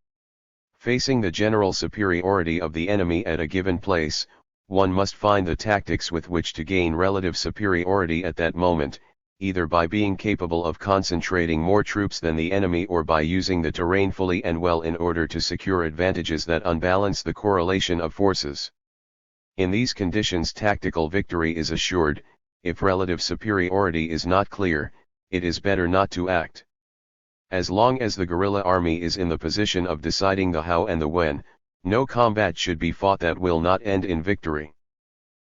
Facing the general superiority of the enemy at a given place, one must find the tactics with which to gain relative superiority at that moment, either by being capable of concentrating more troops than the enemy or by using the terrain fully and well in order to secure advantages that unbalance the correlation of forces. In these conditions tactical victory is assured. If relative superiority is not clear, it is better not to act. As long as the guerrilla army is in the position of deciding the how and the when, no combat should be fought that will not end in victory.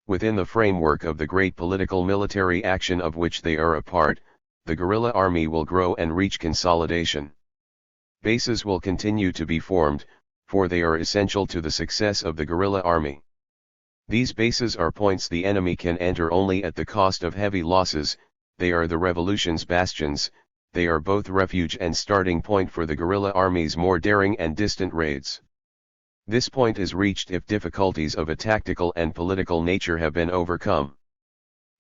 Within the framework of the great political military action of which they are a part, the guerrilla army will grow and reach consolidation. Bases will continue to be formed, for they are essential to the success of the guerrilla army. These bases are points the enemy can enter only at the cost of heavy losses. They are the revolution's bastions. They are both refuge and starting point for the guerrilla army's more daring and distant raids. This point is reached if difficulties of a tactical and political nature have been overcome.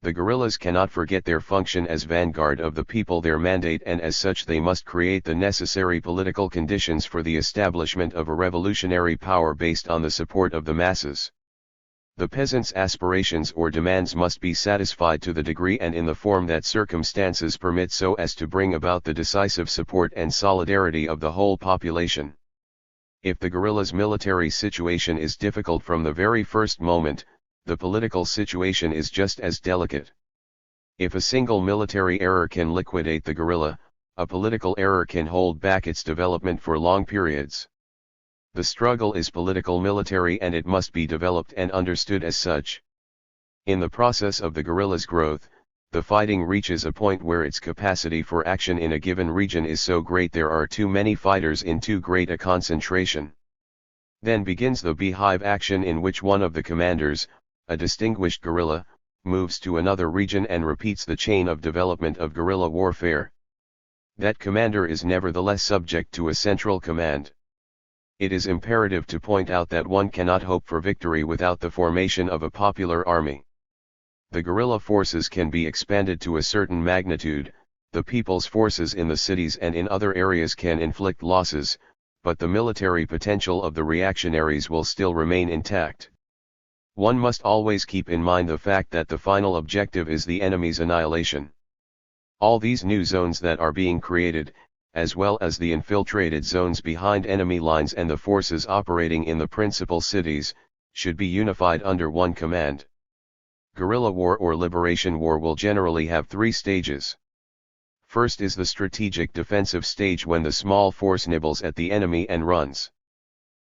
The guerrillas cannot forget their function as vanguard of the people, their mandate, and as such they must create the necessary political conditions for the establishment of a revolutionary power based on the support of the masses. The peasants' aspirations or demands must be satisfied to the degree and in the form that circumstances permit, so as to bring about the decisive support and solidarity of the whole population. If the guerrillas' military situation is difficult from the very first moment, the political situation is just as delicate. If a single military error can liquidate the guerrilla, a political error can hold back its development for long periods. The struggle is political-military and it must be developed and understood as such. In the process of the guerrilla's growth, the fighting reaches a point where its capacity for action in a given region is so great there are too many fighters in too great a concentration. Then begins the beehive action, in which one of the commanders, a distinguished guerrilla, moves to another region and repeats the chain of development of guerrilla warfare. That commander is nevertheless subject to a central command. It is imperative to point out that one cannot hope for victory without the formation of a popular army. The guerrilla forces can be expanded to a certain magnitude, the people's forces in the cities and in other areas can inflict losses, but the military potential of the reactionaries will still remain intact. One must always keep in mind the fact that the final objective is the enemy's annihilation. All these new zones that are being created, as well as the infiltrated zones behind enemy lines and the forces operating in the principal cities, should be unified under one command. Guerrilla war or liberation war will generally have three stages. First is the strategic defensive stage, when the small force nibbles at the enemy and runs.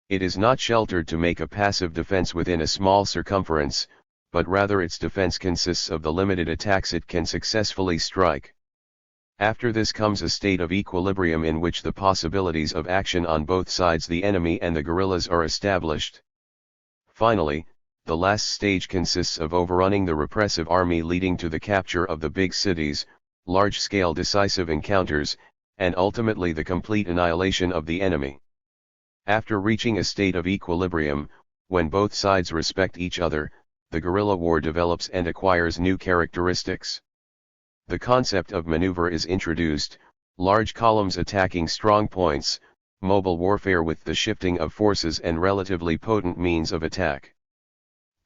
It is not sheltered to make a passive defense within a small circumference, but rather its defense consists of the limited attacks it can successfully strike. After this comes a state of equilibrium in which the possibilities of action on both sides, the enemy and the guerrillas, are established. Finally, the last stage consists of overrunning the repressive army, leading to the capture of the big cities, large-scale decisive encounters, and ultimately the complete annihilation of the enemy. After reaching a state of equilibrium, when both sides respect each other, the guerrilla war develops and acquires new characteristics. The concept of maneuver is introduced, large columns attacking strong points, mobile warfare with the shifting of forces and relatively potent means of attack.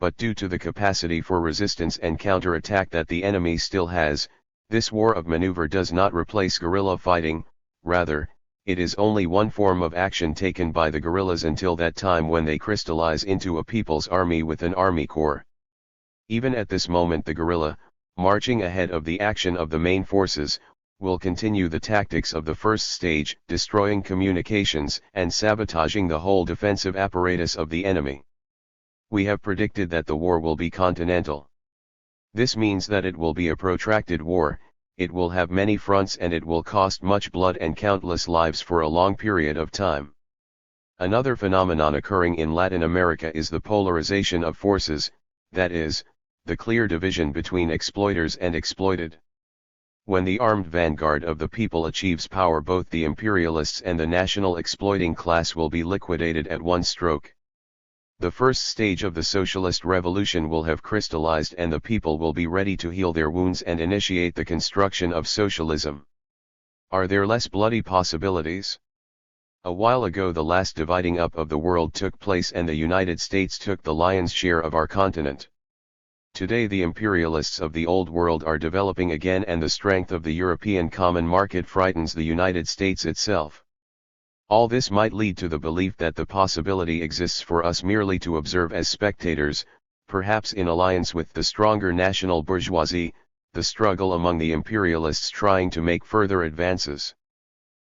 But due to the capacity for resistance and counterattack that the enemy still has, this war of maneuver does not replace guerrilla fighting, rather, it is only one form of action taken by the guerrillas until that time when they crystallize into a people's army with an army corps. Even at this moment the guerrilla, marching ahead of the action of the main forces, will continue the tactics of the first stage, destroying communications and sabotaging the whole defensive apparatus of the enemy. We have predicted that the war will be continental. This means that it will be a protracted war, it will have many fronts, and it will cost much blood and countless lives for a long period of time. Another phenomenon occurring in Latin America is the polarization of forces, that is, the clear division between exploiters and exploited. When the armed vanguard of the people achieves power, both the imperialists and the national exploiting class will be liquidated at one stroke. The first stage of the socialist revolution will have crystallized and the people will be ready to heal their wounds and initiate the construction of socialism. Are there less bloody possibilities? A while ago the last dividing up of the world took place and the United States took the lion's share of our continent. Today the imperialists of the old world are developing again, and the strength of the European common market frightens the United States itself. All this might lead to the belief that the possibility exists for us merely to observe as spectators, perhaps in alliance with the stronger national bourgeoisie, the struggle among the imperialists trying to make further advances.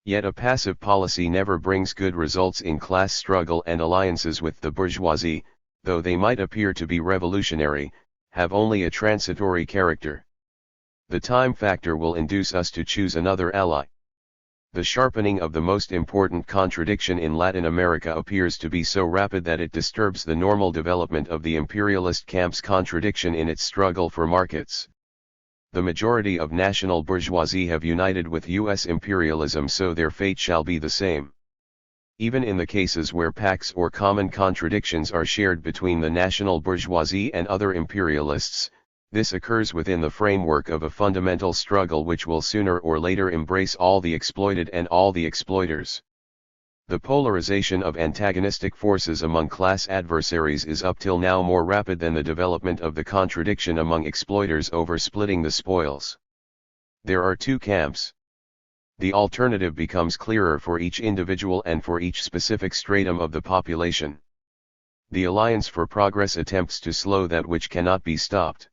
Yet a passive policy never brings good results in class struggle, and alliances with the bourgeoisie, though they might appear to be revolutionary, have only a transitory character. The time factor will induce us to choose another ally. The sharpening of the most important contradiction in Latin America appears to be so rapid that it disturbs the normal development of the imperialist camp's contradiction in its struggle for markets. The majority of national bourgeoisie have united with U.S. imperialism, so their fate shall be the same. Even in the cases where pacts or common contradictions are shared between the national bourgeoisie and other imperialists, this occurs within the framework of a fundamental struggle which will sooner or later embrace all the exploited and all the exploiters. The polarization of antagonistic forces among class adversaries is up till now more rapid than the development of the contradiction among exploiters over splitting the spoils. There are two camps. The alternative becomes clearer for each individual and for each specific stratum of the population. The Alliance for Progress attempts to slow that which cannot be stopped.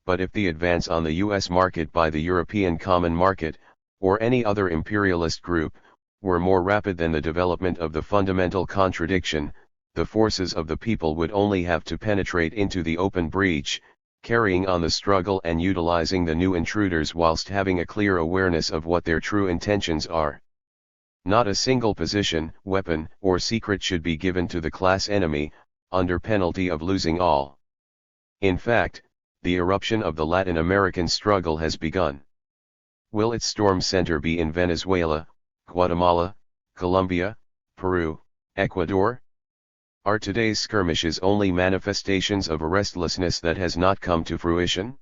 But if the advance on the U.S. market by the European Common Market, or any other imperialist group, were more rapid than the development of the fundamental contradiction, the forces of the people would only have to penetrate into the open breach, carrying on the struggle and utilizing the new intruders whilst having a clear awareness of what their true intentions are. Not a single position, weapon, or secret should be given to the class enemy, under penalty of losing all. In fact, the eruption of the Latin American struggle has begun. Will its storm center be in Venezuela, Guatemala, Colombia, Peru, Ecuador? Are today's skirmishes only manifestations of a restlessness that has not come to fruition?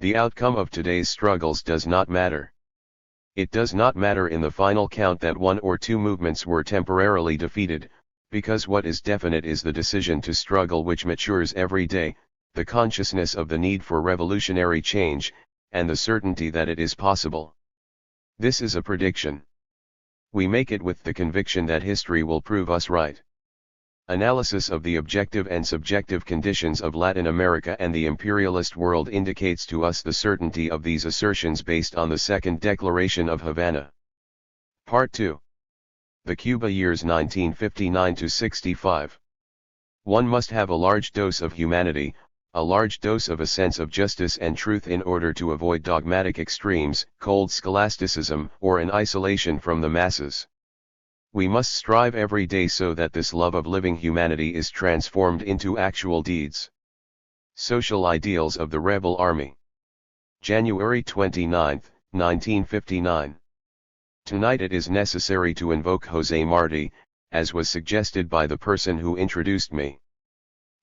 The outcome of today's struggles does not matter. It does not matter in the final count that one or two movements were temporarily defeated, because what is definite is the decision to struggle which matures every day, the consciousness of the need for revolutionary change, and the certainty that it is possible. This is a prediction. We make it with the conviction that history will prove us right. Analysis of the objective and subjective conditions of Latin America and the imperialist world indicates to us the certainty of these assertions based on the Second Declaration of Havana. Part 2. The Cuba years 1959–65. One must have a large dose of humanity, a large dose of a sense of justice and truth in order to avoid dogmatic extremes, cold scholasticism, or an isolation from the masses. We must strive every day so that this love of living humanity is transformed into actual deeds. Social Ideals of the Rebel Army. January 29, 1959. Tonight it is necessary to invoke José Martí, as was suggested by the person who introduced me.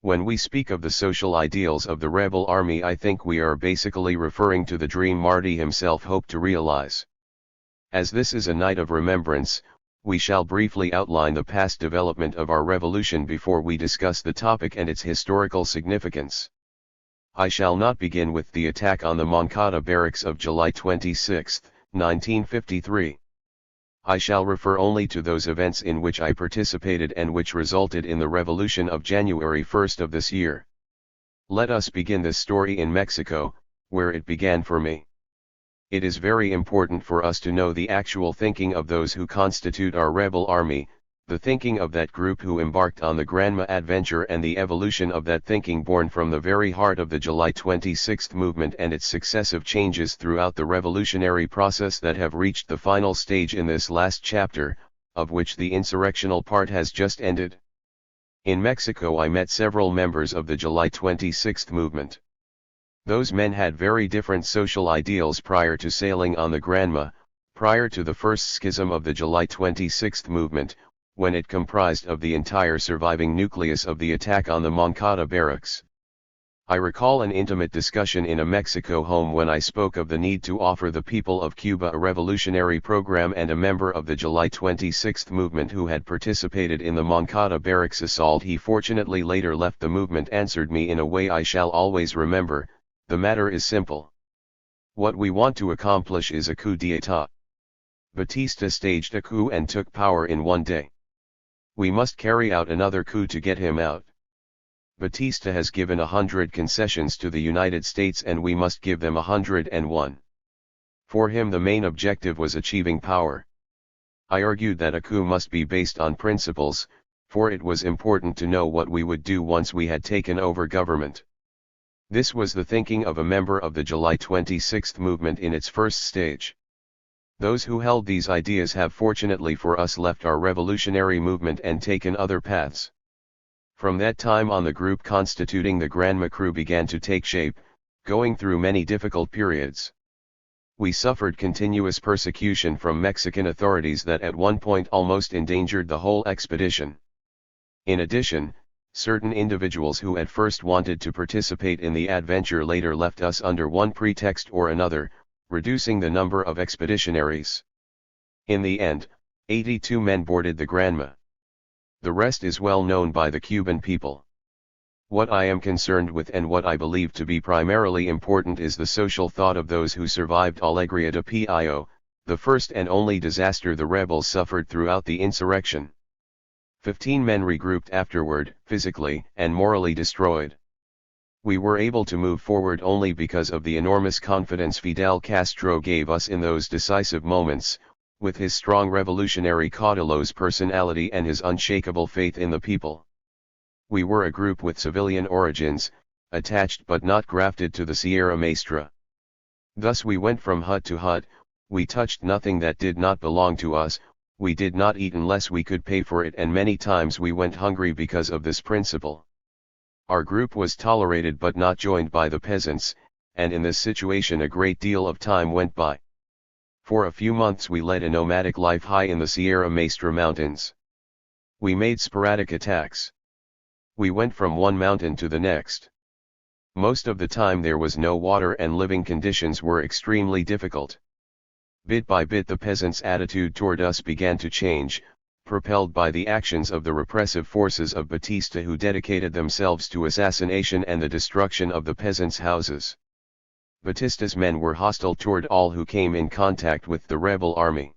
When we speak of the social ideals of the rebel army, I think we are basically referring to the dream Martí himself hoped to realize. As this is a night of remembrance, we shall briefly outline the past development of our revolution before we discuss the topic and its historical significance. I shall not begin with the attack on the Moncada barracks of July 26, 1953. I shall refer only to those events in which I participated and which resulted in the revolution of January 1 of this year. Let us begin this story in Mexico, where it began for me. It is very important for us to know the actual thinking of those who constitute our rebel army, the thinking of that group who embarked on the Granma adventure, and the evolution of that thinking born from the very heart of the July 26 movement and its successive changes throughout the revolutionary process that have reached the final stage in this last chapter, of which the insurrectional part has just ended. In Mexico I met several members of the July 26 movement. Those men had very different social ideals prior to sailing on the Granma, prior to the first schism of the July 26 movement, when it comprised of the entire surviving nucleus of the attack on the Moncada barracks. I recall an intimate discussion in a Mexico home when I spoke of the need to offer the people of Cuba a revolutionary program, and a member of the July 26 movement who had participated in the Moncada barracks assault, he fortunately later left the movement, answered me in a way I shall always remember: the matter is simple. What we want to accomplish is a coup d'état. Batista staged a coup and took power in one day. We must carry out another coup to get him out. Batista has given 100 concessions to the United States and we must give them 101. For him the main objective was achieving power. I argued that a coup must be based on principles, for it was important to know what we would do once we had taken over government. This was the thinking of a member of the July 26 movement in its first stage. Those who held these ideas have fortunately for us left our revolutionary movement and taken other paths. From that time on, the group constituting the Granma crew began to take shape, going through many difficult periods. We suffered continuous persecution from Mexican authorities that at one point almost endangered the whole expedition. In addition, certain individuals who at first wanted to participate in the adventure later left us under one pretext or another, reducing the number of expeditionaries. In the end, 82 men boarded the Granma. The rest is well known by the Cuban people. What I am concerned with and what I believe to be primarily important is the social thought of those who survived Alegría de Pio, the first and only disaster the rebels suffered throughout the insurrection. 15 men regrouped afterward, physically and morally destroyed. We were able to move forward only because of the enormous confidence Fidel Castro gave us in those decisive moments, with his strong revolutionary caudillo's personality and his unshakable faith in the people. We were a group with civilian origins, attached but not grafted to the Sierra Maestra. Thus we went from hut to hut, we touched nothing that did not belong to us, we did not eat unless we could pay for it, and many times we went hungry because of this principle. Our group was tolerated but not joined by the peasants, and in this situation a great deal of time went by. For a few months we led a nomadic life high in the Sierra Maestra mountains. We made sporadic attacks. We went from one mountain to the next. Most of the time there was no water and living conditions were extremely difficult. Bit by bit the peasants' attitude toward us began to change, propelled by the actions of the repressive forces of Batista, who dedicated themselves to assassination and the destruction of the peasants' houses. Batista's men were hostile toward all who came in contact with the rebel army.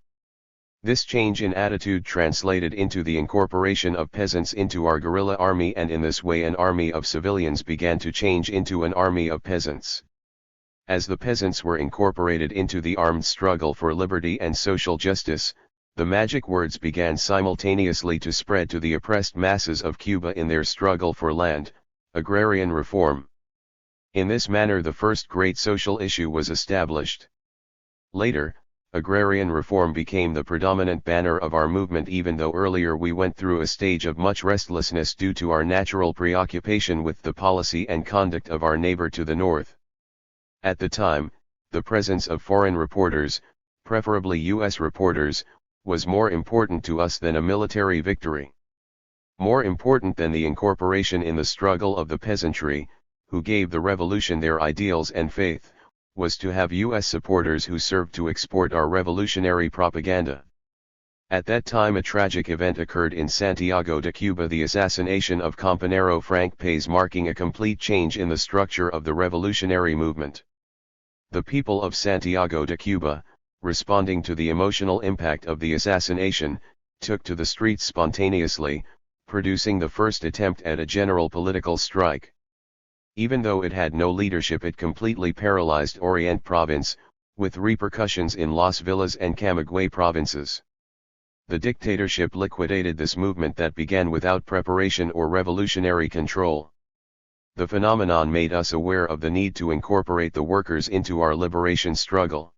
This change in attitude translated into the incorporation of peasants into our guerrilla army, and in this way an army of civilians began to change into an army of peasants. As the peasants were incorporated into the armed struggle for liberty and social justice, the magic words began simultaneously to spread to the oppressed masses of Cuba in their struggle for land: agrarian reform. In this manner the first great social issue was established. Later, agrarian reform became the predominant banner of our movement, even though earlier we went through a stage of much restlessness due to our natural preoccupation with the policy and conduct of our neighbor to the north. At the time, the presence of foreign reporters, preferably U.S. reporters, was more important to us than a military victory. More important than the incorporation in the struggle of the peasantry, who gave the revolution their ideals and faith, was to have U.S. supporters who served to export our revolutionary propaganda. At that time a tragic event occurred in Santiago de Cuba, the assassination of Compañero Frank País, marking a complete change in the structure of the revolutionary movement. The people of Santiago de Cuba, responding to the emotional impact of the assassination, took to the streets spontaneously, producing the first attempt at a general political strike. Even though it had no leadership, it completely paralyzed Oriente province, with repercussions in Las Villas and Camagüey provinces. The dictatorship liquidated this movement that began without preparation or revolutionary control. The phenomenon made us aware of the need to incorporate the workers into our liberation struggle.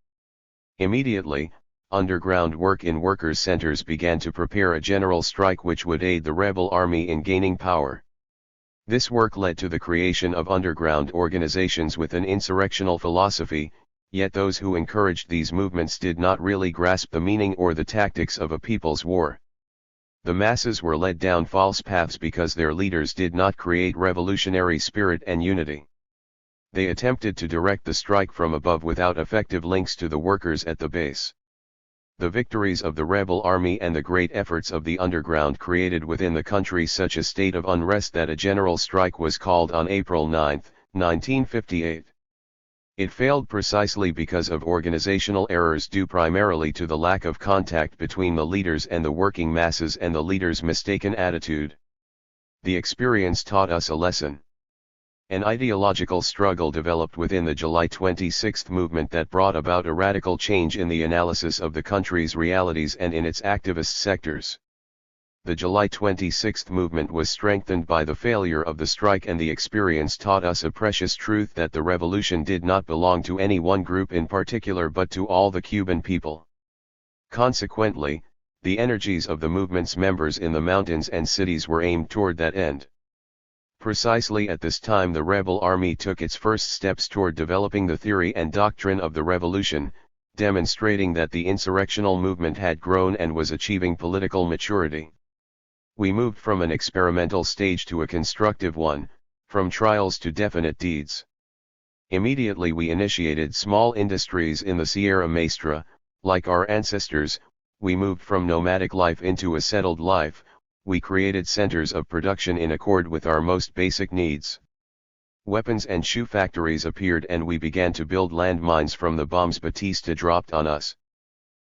Immediately, underground work in workers' centers began to prepare a general strike which would aid the rebel army in gaining power. This work led to the creation of underground organizations with an insurrectional philosophy, yet those who encouraged these movements did not really grasp the meaning or the tactics of a people's war. The masses were led down false paths because their leaders did not create revolutionary spirit and unity. They attempted to direct the strike from above without effective links to the workers at the base. The victories of the rebel army and the great efforts of the underground created within the country such a state of unrest that a general strike was called on April 9, 1958. It failed precisely because of organizational errors due primarily to the lack of contact between the leaders and the working masses and the leaders' mistaken attitude. The experience taught us a lesson. An ideological struggle developed within the July 26 movement that brought about a radical change in the analysis of the country's realities and in its activist sectors. The July 26 movement was strengthened by the failure of the strike, and the experience taught us a precious truth that the revolution did not belong to any one group in particular but to all the Cuban people. Consequently, the energies of the movement's members in the mountains and cities were aimed toward that end. Precisely at this time the rebel army took its first steps toward developing the theory and doctrine of the revolution, demonstrating that the insurrectional movement had grown and was achieving political maturity. We moved from an experimental stage to a constructive one, from trials to definite deeds. Immediately we initiated small industries in the Sierra Maestra. Like our ancestors, we moved from nomadic life into a settled life. We created centers of production in accord with our most basic needs. Weapons and shoe factories appeared and we began to build landmines from the bombs Batista dropped on us.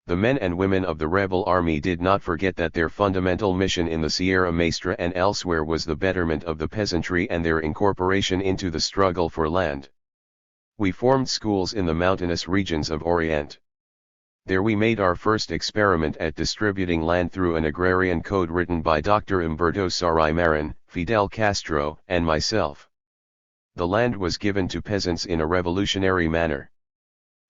The men and women of the rebel army did not forget that their fundamental mission in the Sierra Maestra and elsewhere was the betterment of the peasantry and their incorporation into the struggle for land. We formed schools in the mountainous regions of Orient. There we made our first experiment at distributing land through an agrarian code written by Dr. Humberto Saray-Marin, Fidel Castro, and myself. The land was given to peasants in a revolutionary manner.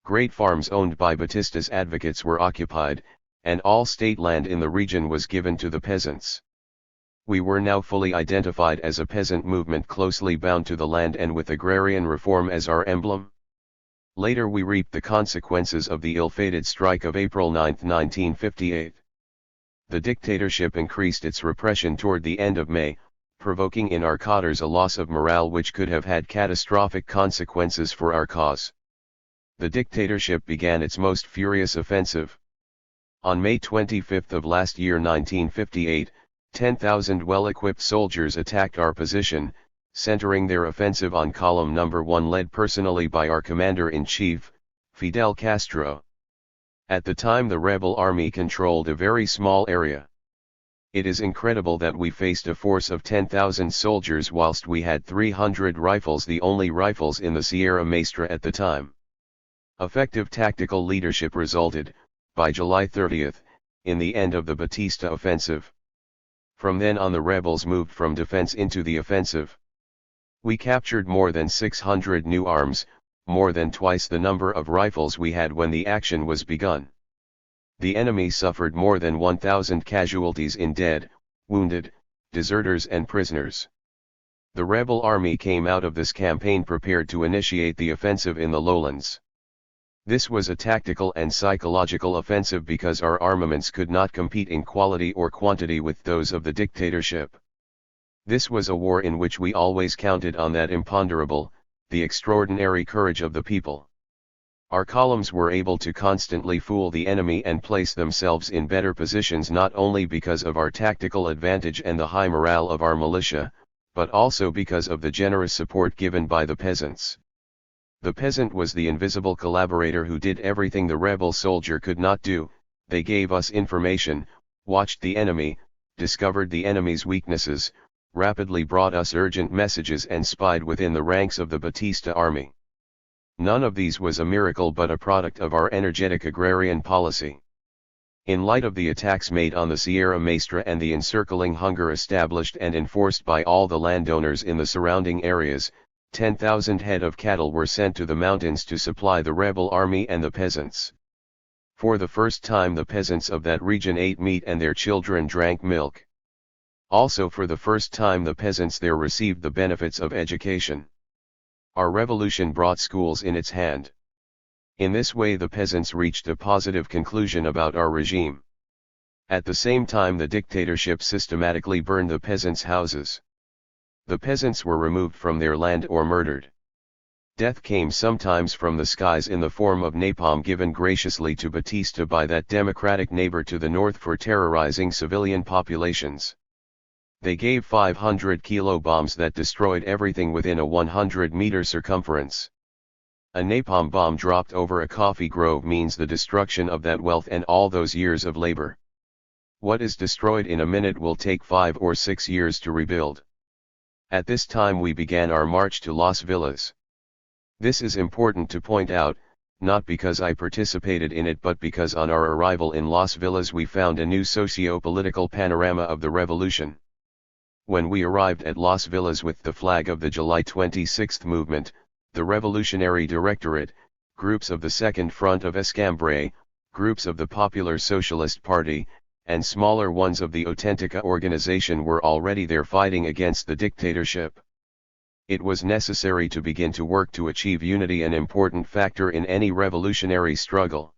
Great farms owned by Batista's advocates were occupied, and all state land in the region was given to the peasants. We were now fully identified as a peasant movement closely bound to the land and with agrarian reform as our emblem. Later we reaped the consequences of the ill-fated strike of April 9, 1958. The dictatorship increased its repression toward the end of May, provoking in our cadres a loss of morale which could have had catastrophic consequences for our cause. The dictatorship began its most furious offensive. On May 25 of last year 1958, 10,000 well-equipped soldiers attacked our position, centering their offensive on column number 1 led personally by our commander-in-chief, Fidel Castro. At the time the rebel army controlled a very small area. It is incredible that we faced a force of 10,000 soldiers whilst we had 300 rifles, the only rifles in the Sierra Maestra at the time. Effective tactical leadership resulted, by July 30, in the end of the Batista offensive. From then on the rebels moved from defense into the offensive. We captured more than 600 new arms, more than twice the number of rifles we had when the action was begun. The enemy suffered more than 1,000 casualties in dead, wounded, deserters and prisoners. The rebel army came out of this campaign prepared to initiate the offensive in the lowlands. This was a tactical and psychological offensive because our armaments could not compete in quality or quantity with those of the dictatorship. This was a war in which we always counted on that imponderable, the extraordinary courage of the people. Our columns were able to constantly fool the enemy and place themselves in better positions not only because of our tactical advantage and the high morale of our militia, but also because of the generous support given by the peasants. The peasant was the invisible collaborator who did everything the rebel soldier could not do. They gave us information, watched the enemy, discovered the enemy's weaknesses, rapidly brought us urgent messages and spied within the ranks of the Batista army. None of these was a miracle but a product of our energetic agrarian policy. In light of the attacks made on the Sierra Maestra and the encircling hunger established and enforced by all the landowners in the surrounding areas, 10,000 head of cattle were sent to the mountains to supply the rebel army and the peasants. For the first time the peasants of that region ate meat and their children drank milk. Also for the first time the peasants there received the benefits of education. Our revolution brought schools in its hand. In this way the peasants reached a positive conclusion about our regime. At the same time the dictatorship systematically burned the peasants' houses. The peasants were removed from their land or murdered. Death came sometimes from the skies in the form of napalm given graciously to Batista by that democratic neighbor to the north for terrorizing civilian populations. They gave 500 kilo bombs that destroyed everything within a 100-meter circumference. A napalm bomb dropped over a coffee grove means the destruction of that wealth and all those years of labor. What is destroyed in a minute will take 5 or 6 years to rebuild. At this time we began our march to Las Villas. This is important to point out, not because I participated in it but because on our arrival in Las Villas we found a new socio-political panorama of the revolution. When we arrived at Las Villas with the flag of the July 26 movement, the Revolutionary Directorate, groups of the Second Front of Escambray, groups of the Popular Socialist Party, and smaller ones of the Autentica organization were already there fighting against the dictatorship. It was necessary to begin to work to achieve unity, an important factor in any revolutionary struggle.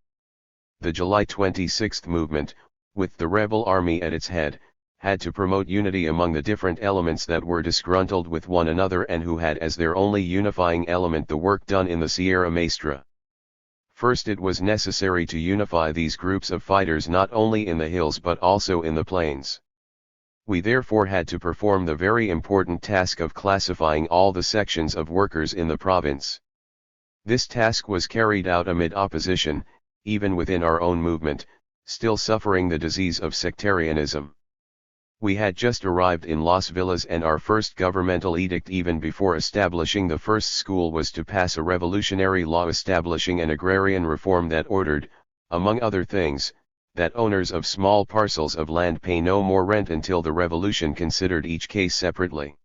The July 26 movement, with the rebel army at its head, had to promote unity among the different elements that were disgruntled with one another and who had as their only unifying element the work done in the Sierra Maestra. First, it was necessary to unify these groups of fighters not only in the hills but also in the plains. We therefore had to perform the very important task of classifying all the sections of workers in the province. This task was carried out amid opposition, even within our own movement, still suffering the disease of sectarianism. We had just arrived in Las Villas, and our first governmental edict even before establishing the first school was to pass a revolutionary law establishing an agrarian reform that ordered, among other things, that owners of small parcels of land pay no more rent until the revolution considered each case separately.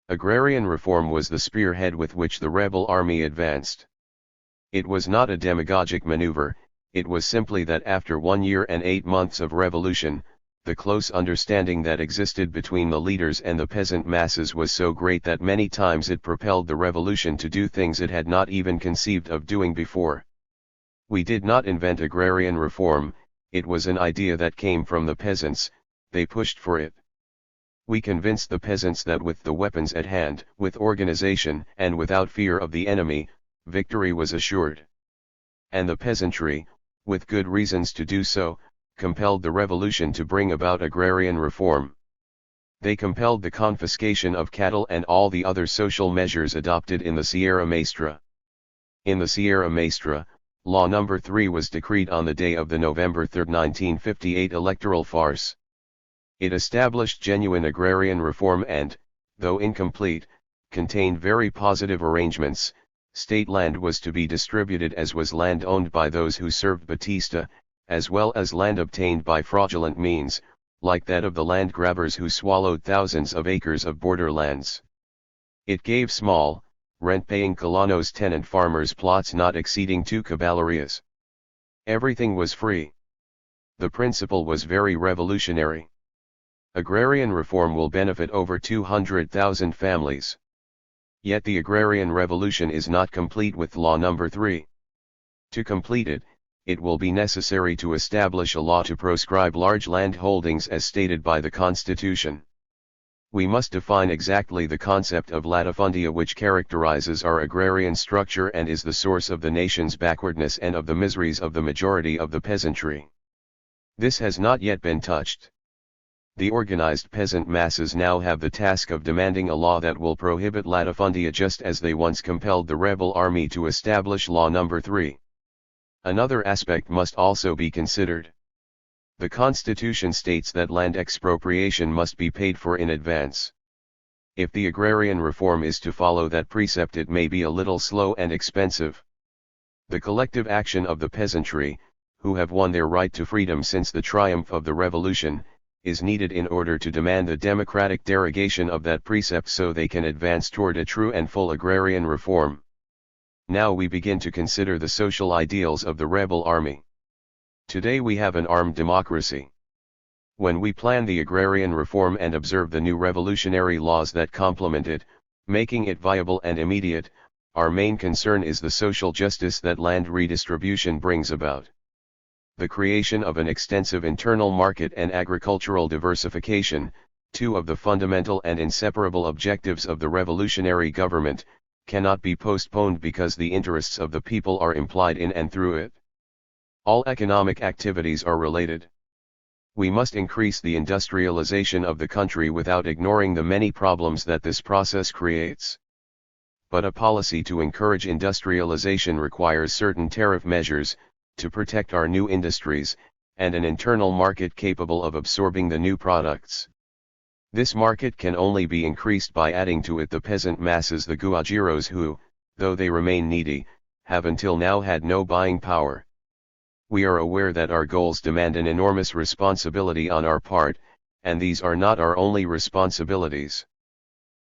Agrarian reform was the spearhead with which the rebel army advanced. It was not a demagogic maneuver, it was simply that after 1 year and 8 months of revolution, the close understanding that existed between the leaders and the peasant masses was so great that many times it propelled the revolution to do things it had not even conceived of doing before. We did not invent agrarian reform, it was an idea that came from the peasants, they pushed for it. We convinced the peasants that with the weapons at hand, with organization, and without fear of the enemy, victory was assured. And the peasantry, with good reasons to do so, compelled the revolution to bring about agrarian reform. They compelled the confiscation of cattle and all the other social measures adopted in the Sierra Maestra. In the Sierra Maestra, Law No. 3 was decreed on the day of the November 3, 1958 electoral farce. It established genuine agrarian reform and, though incomplete, contained very positive arrangements. State land was to be distributed as was land owned by those who served Batista, as well as land obtained by fraudulent means, like that of the land grabbers who swallowed thousands of acres of borderlands. It gave small, rent-paying colonos tenant farmers plots not exceeding 2 caballerias. Everything was free. The principle was very revolutionary. Agrarian reform will benefit over 200,000 families. Yet the agrarian revolution is not complete with Law No. 3. To complete it, it will be necessary to establish a law to proscribe large land holdings as stated by the Constitution. We must define exactly the concept of latifundia which characterizes our agrarian structure and is the source of the nation's backwardness and of the miseries of the majority of the peasantry. This has not yet been touched. The organized peasant masses now have the task of demanding a law that will prohibit latifundia just as they once compelled the rebel army to establish Law No. 3. Another aspect must also be considered. The Constitution states that land expropriation must be paid for in advance. If the agrarian reform is to follow that precept, it may be a little slow and expensive. The collective action of the peasantry, who have won their right to freedom since the triumph of the revolution, is needed in order to demand the democratic derogation of that precept so they can advance toward a true and full agrarian reform. Now we begin to consider the social ideals of the rebel army. Today we have an armed democracy. When we plan the agrarian reform and observe the new revolutionary laws that complement it, making it viable and immediate, our main concern is the social justice that land redistribution brings about. The creation of an extensive internal market and agricultural diversification, two of the fundamental and inseparable objectives of the revolutionary government, cannot be postponed because the interests of the people are implied in and through it. All economic activities are related. We must increase the industrialization of the country without ignoring the many problems that this process creates. But a policy to encourage industrialization requires certain tariff measures, to protect our new industries, and an internal market capable of absorbing the new products. This market can only be increased by adding to it the peasant masses, the guajiros who, though they remain needy, have until now had no buying power. We are aware that our goals demand an enormous responsibility on our part, and these are not our only responsibilities.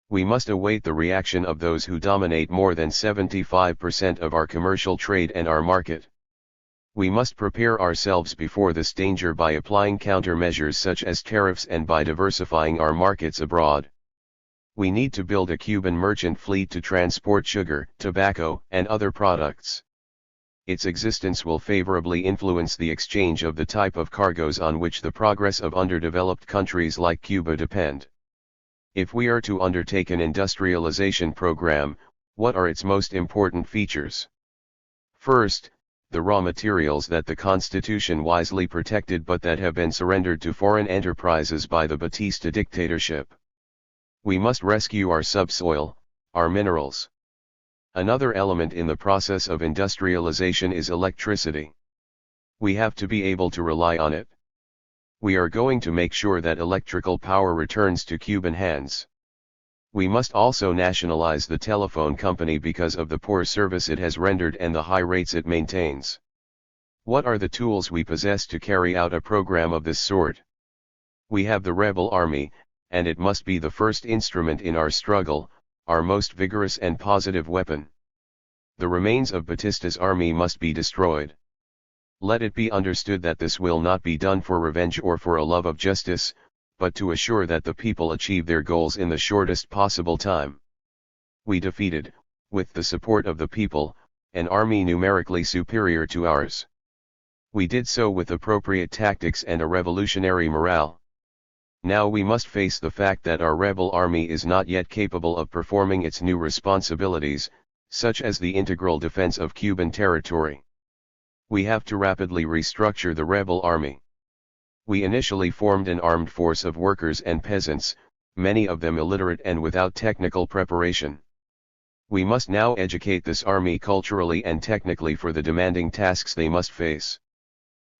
We must await the reaction of those who dominate more than 75% of our commercial trade and our market. We must prepare ourselves before this danger by applying countermeasures such as tariffs and by diversifying our markets abroad. We need to build a Cuban merchant fleet to transport sugar, tobacco, and other products. Its existence will favorably influence the exchange of the type of cargoes on which the progress of underdeveloped countries like Cuba depend. If we are to undertake an industrialization program, what are its most important features? First, the raw materials that the Constitution wisely protected but that have been surrendered to foreign enterprises by the Batista dictatorship. We must rescue our subsoil, our minerals. Another element in the process of industrialization is electricity. We have to be able to rely on it. We are going to make sure that electrical power returns to Cuban hands. We must also nationalize the telephone company because of the poor service it has rendered and the high rates it maintains. What are the tools we possess to carry out a program of this sort? We have the rebel army, and it must be the first instrument in our struggle, our most vigorous and positive weapon. The remains of Batista's army must be destroyed. Let it be understood that this will not be done for revenge or for a love of justice, but to assure that the people achieve their goals in the shortest possible time. We defeated, with the support of the people, an army numerically superior to ours. We did so with appropriate tactics and a revolutionary morale. Now we must face the fact that our rebel army is not yet capable of performing its new responsibilities, such as the integral defense of Cuban territory. We have to rapidly restructure the rebel army. We initially formed an armed force of workers and peasants, many of them illiterate and without technical preparation. We must now educate this army culturally and technically for the demanding tasks they must face.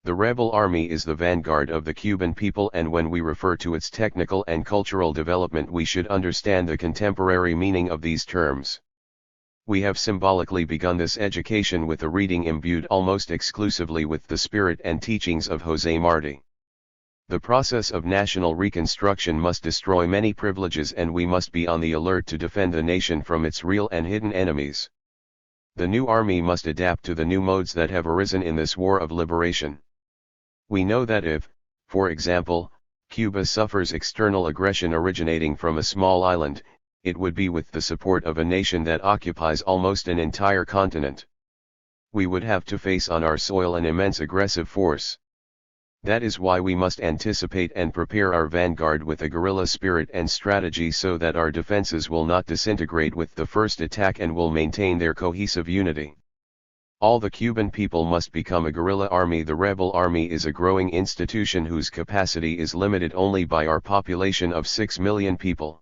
The rebel army is the vanguard of the Cuban people, and when we refer to its technical and cultural development, we should understand the contemporary meaning of these terms. We have symbolically begun this education with a reading imbued almost exclusively with the spirit and teachings of José Martí. The process of national reconstruction must destroy many privileges, and we must be on the alert to defend the nation from its real and hidden enemies. The new army must adapt to the new modes that have arisen in this war of liberation. We know that if, for example, Cuba suffers external aggression originating from a small island, it would be with the support of a nation that occupies almost an entire continent. We would have to face on our soil an immense aggressive force. That is why we must anticipate and prepare our vanguard with a guerrilla spirit and strategy so that our defenses will not disintegrate with the first attack and will maintain their cohesive unity. All the Cuban people must become a guerrilla army. The rebel army is a growing institution whose capacity is limited only by our population of 6 million people.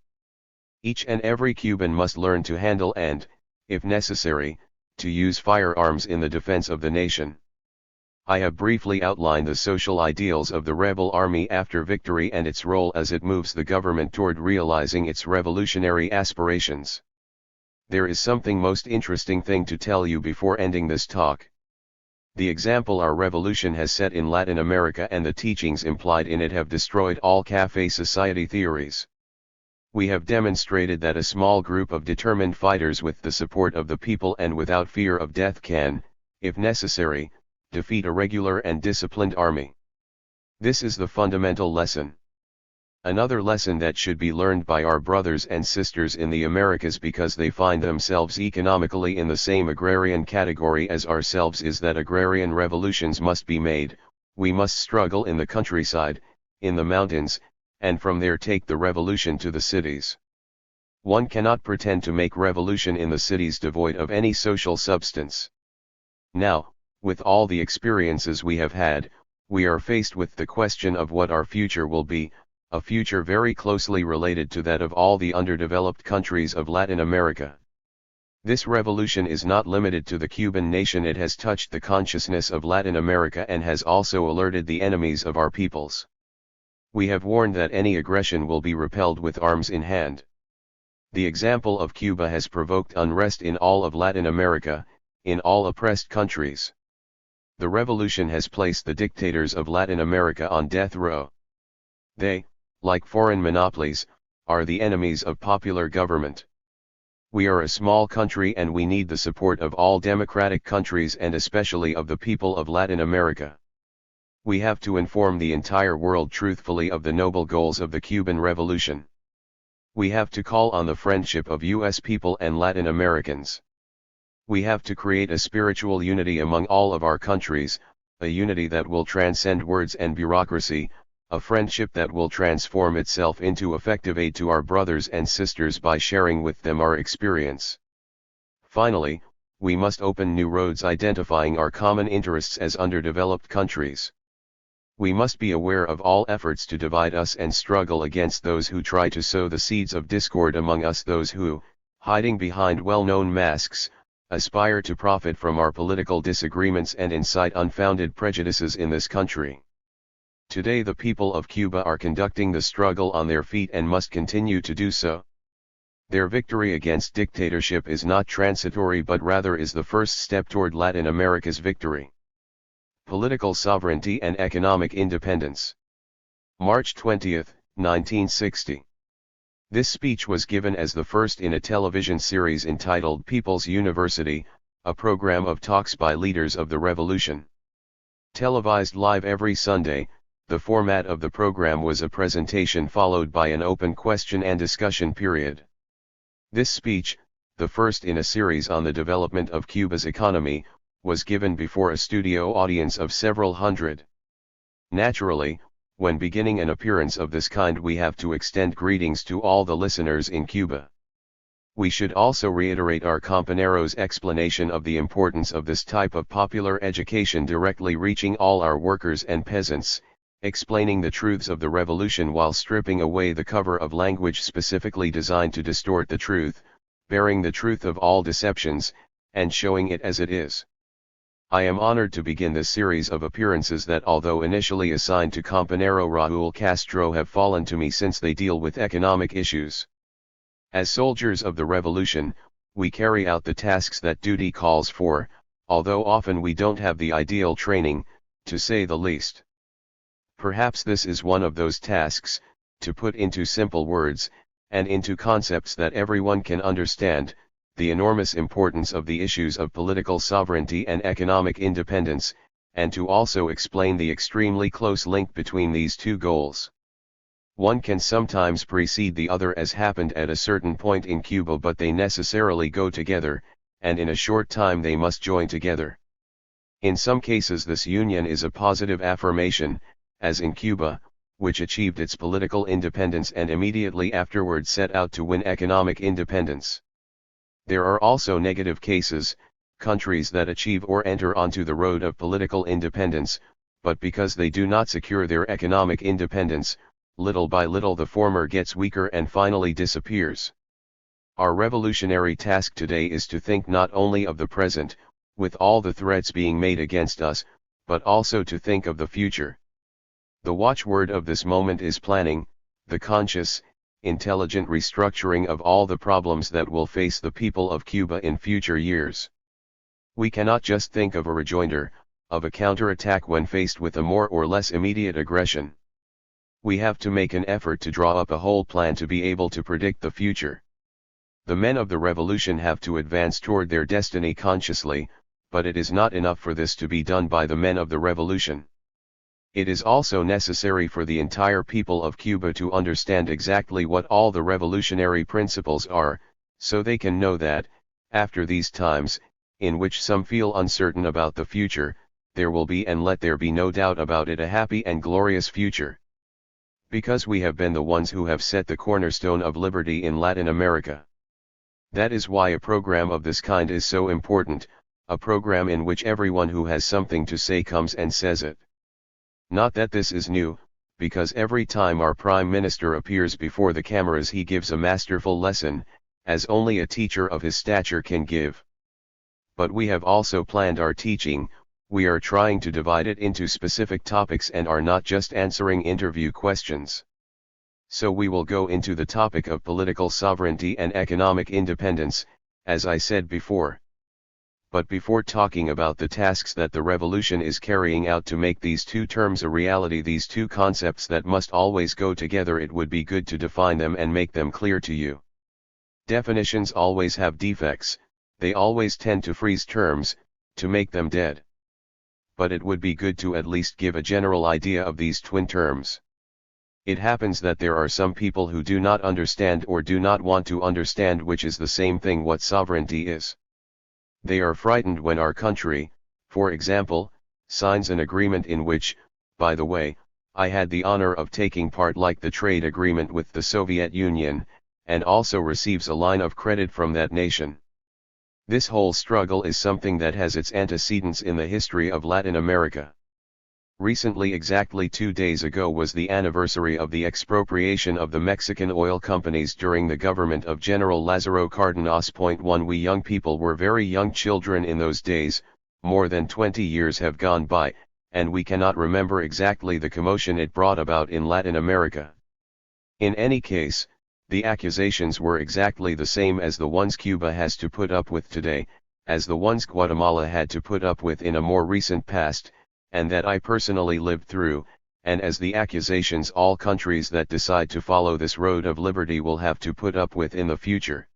Each and every Cuban must learn to handle and, if necessary, to use firearms in the defense of the nation. I have briefly outlined the social ideals of the rebel army after victory and its role as it moves the government toward realizing its revolutionary aspirations. There is something most interesting thing to tell you before ending this talk. The example our revolution has set in Latin America and the teachings implied in it have destroyed all café society theories. We have demonstrated that a small group of determined fighters with the support of the people and without fear of death can, if necessary, defeat a regular and disciplined army. This is the fundamental lesson. Another lesson that should be learned by our brothers and sisters in the Americas, because they find themselves economically in the same agrarian category as ourselves, is that agrarian revolutions must be made. We must struggle in the countryside, in the mountains, and from there take the revolution to the cities. One cannot pretend to make revolution in the cities devoid of any social substance. Now, with all the experiences we have had, we are faced with the question of what our future will be, a future very closely related to that of all the underdeveloped countries of Latin America. This revolution is not limited to the Cuban nation. It has touched the consciousness of Latin America and has also alerted the enemies of our peoples. We have warned that any aggression will be repelled with arms in hand. The example of Cuba has provoked unrest in all of Latin America, in all oppressed countries. The revolution has placed the dictators of Latin America on death row. They, like foreign monopolies, are the enemies of popular government. We are a small country and we need the support of all democratic countries and especially of the people of Latin America. We have to inform the entire world truthfully of the noble goals of the Cuban Revolution. We have to call on the friendship of U.S. people and Latin Americans. We have to create a spiritual unity among all of our countries, a unity that will transcend words and bureaucracy, a friendship that will transform itself into effective aid to our brothers and sisters by sharing with them our experience. Finally, we must open new roads identifying our common interests as underdeveloped countries. We must be aware of all efforts to divide us and struggle against those who try to sow the seeds of discord among us, those who, hiding behind well-known masks, aspire to profit from our political disagreements and incite unfounded prejudices in this country. Today the people of Cuba are conducting the struggle on their feet and must continue to do so. Their victory against dictatorship is not transitory but rather is the first step toward Latin America's victory. Political Sovereignty and Economic Independence. March 20, 1960. This speech was given as the first in a television series entitled People's University, a program of talks by leaders of the revolution. Televised live every Sunday, the format of the program was a presentation followed by an open question and discussion period. This speech, the first in a series on the development of Cuba's economy, was given before a studio audience of several hundred. Naturally, when beginning an appearance of this kind we have to extend greetings to all the listeners in Cuba. We should also reiterate our compañero's explanation of the importance of this type of popular education directly reaching all our workers and peasants, explaining the truths of the revolution while stripping away the cover of language specifically designed to distort the truth, bearing the truth of all deceptions, and showing it as it is. I am honored to begin this series of appearances that although initially assigned to compañero Raúl Castro have fallen to me since they deal with economic issues. As soldiers of the revolution, we carry out the tasks that duty calls for, although often we don't have the ideal training, to say the least. Perhaps this is one of those tasks, to put into simple words, and into concepts that everyone can understand, the enormous importance of the issues of political sovereignty and economic independence, and to also explain the extremely close link between these two goals. One can sometimes precede the other as happened at a certain point in Cuba, but they necessarily go together, and in a short time they must join together. In some cases this union is a positive affirmation, as in Cuba, which achieved its political independence and immediately afterwards set out to win economic independence. There are also negative cases, countries that achieve or enter onto the road of political independence, but because they do not secure their economic independence, little by little the former gets weaker and finally disappears. Our revolutionary task today is to think not only of the present, with all the threats being made against us, but also to think of the future. The watchword of this moment is planning, the conscious, intelligent restructuring of all the problems that will face the people of Cuba in future years. We cannot just think of a rejoinder, of a counterattack when faced with a more or less immediate aggression. We have to make an effort to draw up a whole plan to be able to predict the future. The men of the revolution have to advance toward their destiny consciously, but it is not enough for this to be done by the men of the revolution. It is also necessary for the entire people of Cuba to understand exactly what all the revolutionary principles are, so they can know that, after these times, in which some feel uncertain about the future, there will be and let there be no doubt about it a happy and glorious future. Because we have been the ones who have set the cornerstone of liberty in Latin America. That is why a program of this kind is so important, a program in which everyone who has something to say comes and says it. Not that this is new, because every time our Prime Minister appears before the cameras he gives a masterful lesson, as only a teacher of his stature can give. But we have also planned our teaching, we are trying to divide it into specific topics and are not just answering interview questions. So we will go into the topic of political sovereignty and economic independence, as I said before. But before talking about the tasks that the revolution is carrying out to make these two terms a reality, these two concepts that must always go together, it would be good to define them and make them clear to you. Definitions always have defects, they always tend to freeze terms, to make them dead. But it would be good to at least give a general idea of these twin terms. It happens that there are some people who do not understand or do not want to understand, which is the same thing, what sovereignty is. They are frightened when our country, for example, signs an agreement in which, by the way, I had the honor of taking part, like the trade agreement with the Soviet Union, and also receives a line of credit from that nation. This whole struggle is something that has its antecedents in the history of Latin America. Recently, exactly 2 days ago, was the anniversary of the expropriation of the Mexican oil companies during the government of General Lázaro Cárdenas. 1 We young people were very young children in those days. More than 20 years have gone by, and we cannot remember exactly the commotion it brought about in Latin America. In any case, the accusations were exactly the same as the ones Cuba has to put up with today, as the ones Guatemala had to put up with in a more recent past, and that I personally lived through, and as the accusations all countries that decide to follow this road of liberty will have to put up with in the future.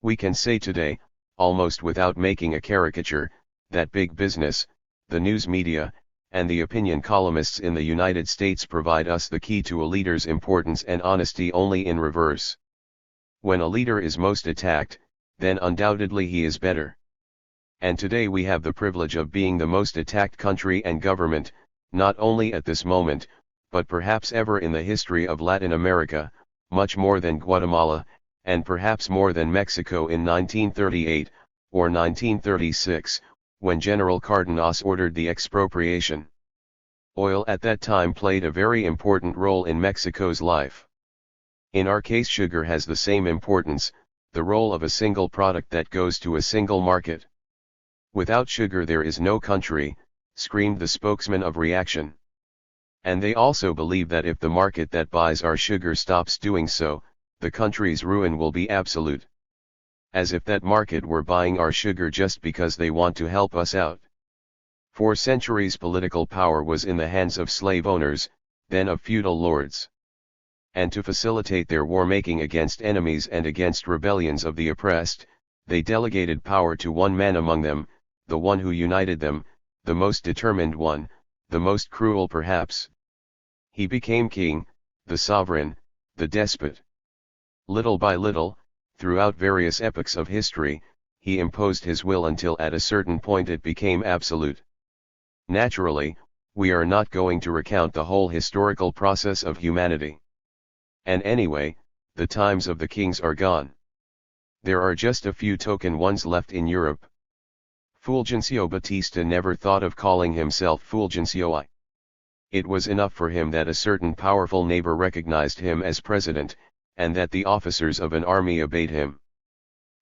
We can say today, almost without making a caricature, that big business, the news media, and the opinion columnists in the United States provide us the key to a leader's importance and honesty, only in reverse. When a leader is most attacked, then undoubtedly he is better. And today we have the privilege of being the most attacked country and government, not only at this moment, but perhaps ever in the history of Latin America, much more than Guatemala, and perhaps more than Mexico in 1938, or 1936, when General Cárdenas ordered the expropriation. Oil at that time played a very important role in Mexico's life. In our case, sugar has the same importance, the role of a single product that goes to a single market. Without sugar there is no country, screamed the spokesman of Reaction. And they also believe that if the market that buys our sugar stops doing so, the country's ruin will be absolute. As if that market were buying our sugar just because they want to help us out. For centuries political power was in the hands of slave owners, then of feudal lords. And to facilitate their war-making against enemies and against rebellions of the oppressed, they delegated power to one man among them, the one who united them, the most determined one, the most cruel perhaps. He became king, the sovereign, the despot. Little by little, throughout various epochs of history, he imposed his will until at a certain point it became absolute. Naturally, we are not going to recount the whole historical process of humanity. And anyway, the times of the kings are gone. There are just a few token ones left in Europe. Fulgencio Batista never thought of calling himself Fulgencio I. It was enough for him that a certain powerful neighbor recognized him as president, and that the officers of an army obeyed him.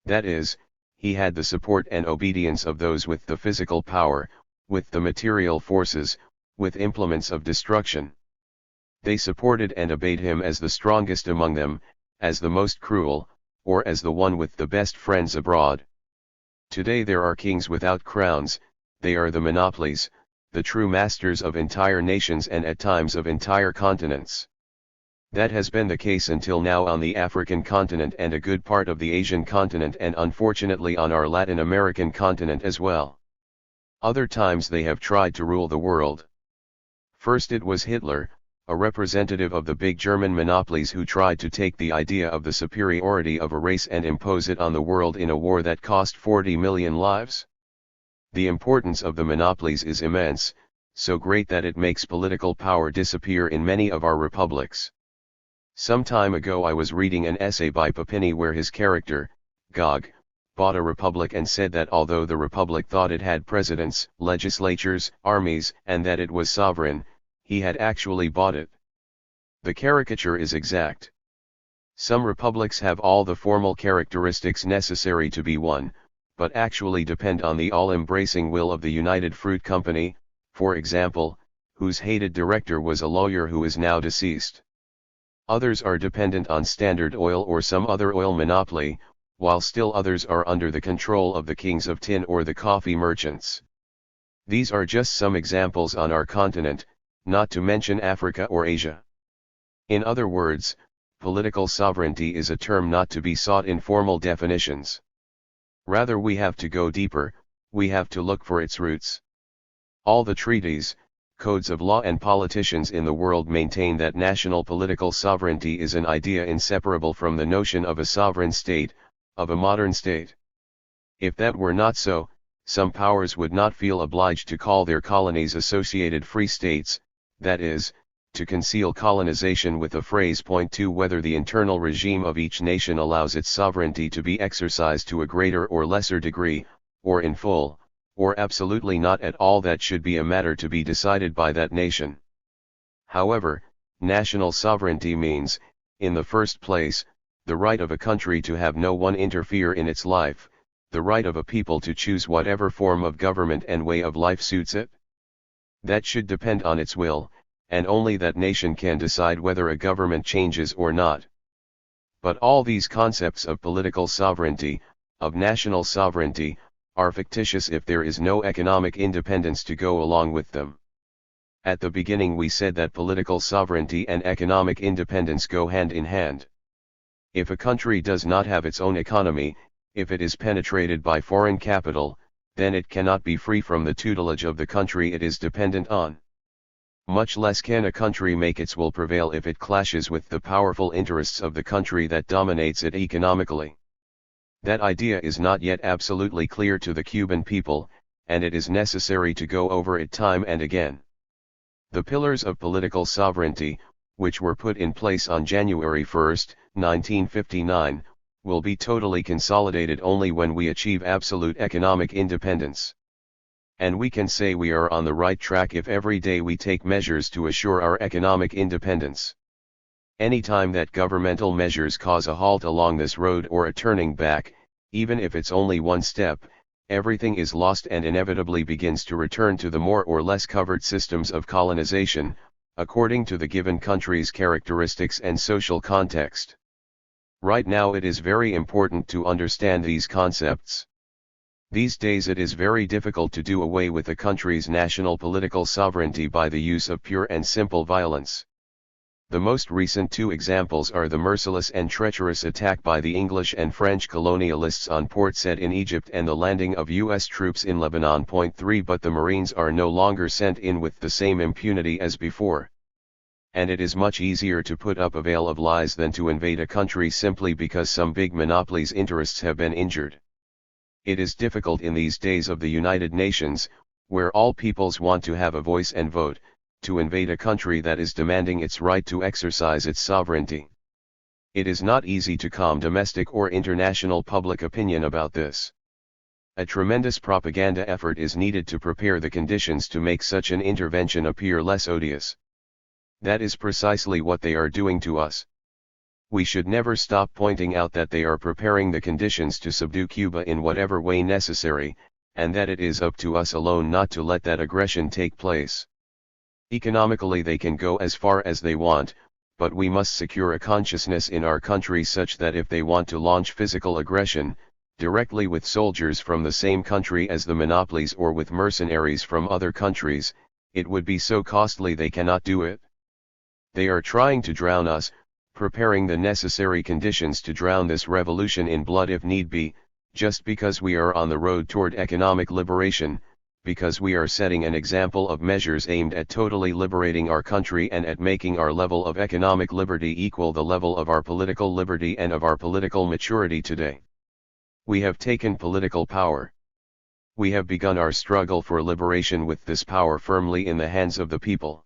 That is, he had the support and obedience of those with the physical power, with the material forces, with implements of destruction. They supported and obeyed him as the strongest among them, as the most cruel, or as the one with the best friends abroad. Today there are kings without crowns, they are the monopolies, the true masters of entire nations and at times of entire continents. That has been the case until now on the African continent and a good part of the Asian continent, and unfortunately on our Latin American continent as well. Other times they have tried to rule the world. First it was Hitler, a representative of the big German monopolies, who tried to take the idea of the superiority of a race and impose it on the world in a war that cost 40 million lives. The importance of the monopolies is immense, so great that it makes political power disappear in many of our republics. Some time ago I was reading an essay by Papini where his character, Gog, bought a republic and said that although the republic thought it had presidents, legislatures, armies, and that it was sovereign, he had actually bought it. The caricature is exact. Some republics have all the formal characteristics necessary to be one, but actually depend on the all-embracing will of the United Fruit Company, for example, whose hated director was a lawyer who is now deceased. Others are dependent on Standard Oil or some other oil monopoly, while still others are under the control of the kings of tin or the coffee merchants. These are just some examples on our continent, not to mention Africa or Asia. In other words, political sovereignty is a term not to be sought in formal definitions. Rather, we have to go deeper, we have to look for its roots. All the treaties, codes of law and politicians in the world maintain that national political sovereignty is an idea inseparable from the notion of a sovereign state, of a modern state. If that were not so, some powers would not feel obliged to call their colonies associated free states, that is, to conceal colonization with a phrase. Point 2 Whether the internal regime of each nation allows its sovereignty to be exercised to a greater or lesser degree, or in full, or absolutely not at all, that should be a matter to be decided by that nation. However, national sovereignty means, in the first place, the right of a country to have no one interfere in its life, the right of a people to choose whatever form of government and way of life suits it. That should depend on its will, and only that nation can decide whether a government changes or not. But all these concepts of political sovereignty, of national sovereignty, are fictitious if there is no economic independence to go along with them. At the beginning we said that political sovereignty and economic independence go hand in hand. If a country does not have its own economy, if it is penetrated by foreign capital, then it cannot be free from the tutelage of the country it is dependent on. Much less can a country make its will prevail if it clashes with the powerful interests of the country that dominates it economically. That idea is not yet absolutely clear to the Cuban people, and it is necessary to go over it time and again. The pillars of political sovereignty, which were put in place on January 1, 1959, will be totally consolidated only when we achieve absolute economic independence. And we can say we are on the right track if every day we take measures to assure our economic independence. Any time that governmental measures cause a halt along this road or a turning back, even if it's only one step, everything is lost and inevitably begins to return to the more or less covered systems of colonization, according to the given country's characteristics and social context. Right now it is very important to understand these concepts. These days it is very difficult to do away with a country's national political sovereignty by the use of pure and simple violence. The most recent two examples are the merciless and treacherous attack by the English and French colonialists on Port Said in Egypt and the landing of U.S. troops in Lebanon. 3 But the Marines are no longer sent in with the same impunity as before. And it is much easier to put up a veil of lies than to invade a country simply because some big monopoly's interests have been injured. It is difficult in these days of the United Nations, where all peoples want to have a voice and vote, to invade a country that is demanding its right to exercise its sovereignty. It is not easy to calm domestic or international public opinion about this. A tremendous propaganda effort is needed to prepare the conditions to make such an intervention appear less odious. That is precisely what they are doing to us. We should never stop pointing out that they are preparing the conditions to subdue Cuba in whatever way necessary, and that it is up to us alone not to let that aggression take place. Economically they can go as far as they want, but we must secure a consciousness in our country such that if they want to launch physical aggression, directly with soldiers from the same country as the monopolies or with mercenaries from other countries, it would be so costly they cannot do it. They are trying to drown us, preparing the necessary conditions to drown this revolution in blood if need be, just because we are on the road toward economic liberation, because we are setting an example of measures aimed at totally liberating our country and at making our level of economic liberty equal the level of our political liberty and of our political maturity today. We have taken political power. We have begun our struggle for liberation with this power firmly in the hands of the people.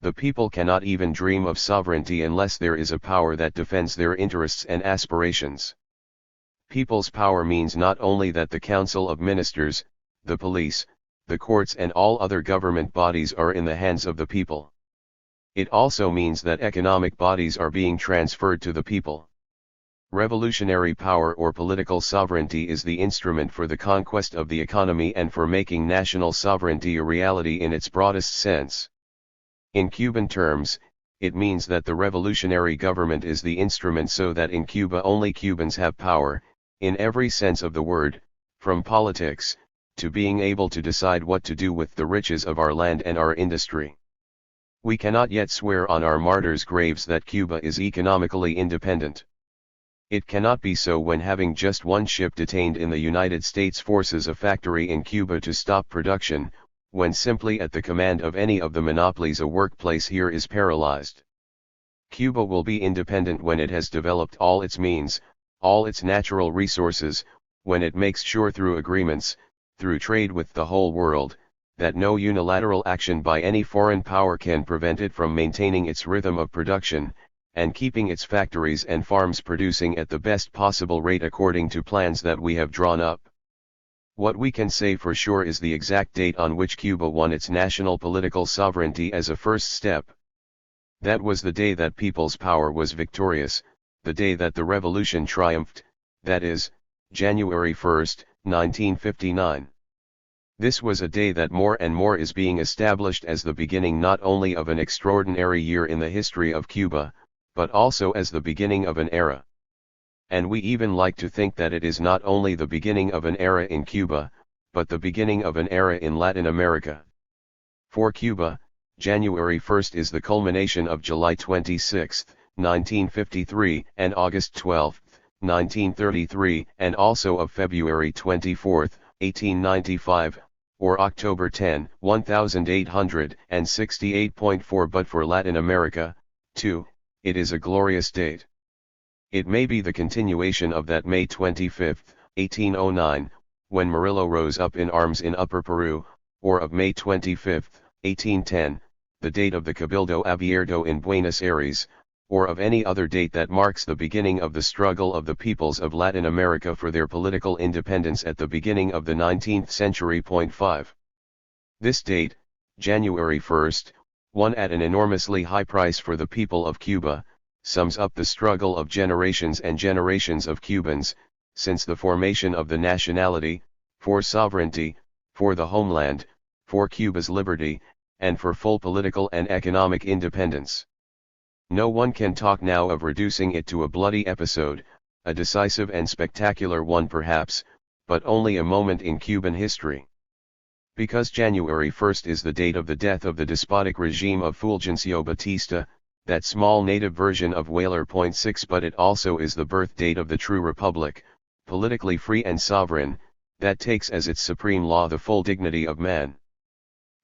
The people cannot even dream of sovereignty unless there is a power that defends their interests and aspirations. People's power means not only that the Council of Ministers, the police, the courts and all other government bodies are in the hands of the people. It also means that economic bodies are being transferred to the people. Revolutionary power or political sovereignty is the instrument for the conquest of the economy and for making national sovereignty a reality in its broadest sense. In Cuban terms, it means that the revolutionary government is the instrument so that in Cuba only Cubans have power, in every sense of the word, from politics, to being able to decide what to do with the riches of our land and our industry. We cannot yet swear on our martyrs' graves that Cuba is economically independent. It cannot be so when having just one ship detained in the United States forces a factory in Cuba to stop production, when simply at the command of any of the monopolies a workplace here is paralyzed. Cuba will be independent when it has developed all its means, all its natural resources, when it makes sure through agreements, through trade with the whole world, that no unilateral action by any foreign power can prevent it from maintaining its rhythm of production, and keeping its factories and farms producing at the best possible rate according to plans that we have drawn up. What we can say for sure is the exact date on which Cuba won its national political sovereignty as a first step. That was the day that people's power was victorious, the day that the revolution triumphed, that is, January 1, 1959. This was a day that more and more is being established as the beginning not only of an extraordinary year in the history of Cuba, but also as the beginning of an era. And we even like to think that it is not only the beginning of an era in Cuba, but the beginning of an era in Latin America. For Cuba, January 1 is the culmination of July 26, 1953, and August 12, 1933, and also of February 24, 1895, or October 10, 1868.4. But for Latin America, too, it is a glorious date. It may be the continuation of that May 25, 1809, when Murillo rose up in arms in Upper Peru, or of May 25, 1810, the date of the Cabildo Abierto in Buenos Aires, or of any other date that marks the beginning of the struggle of the peoples of Latin America for their political independence at the beginning of the 19th century. 5. This date, January 1, won at an enormously high price for the people of Cuba, sums up the struggle of generations and generations of Cubans, since the formation of the nationality, for sovereignty, for the homeland, for Cuba's liberty, and for full political and economic independence. No one can talk now of reducing it to a bloody episode, a decisive and spectacular one perhaps, but only a moment in Cuban history. Because January 1 is the date of the death of the despotic regime of Fulgencio Batista, that small native version of Whaler. 6. But it also is the birth date of the true republic, politically free and sovereign, that takes as its supreme law the full dignity of man.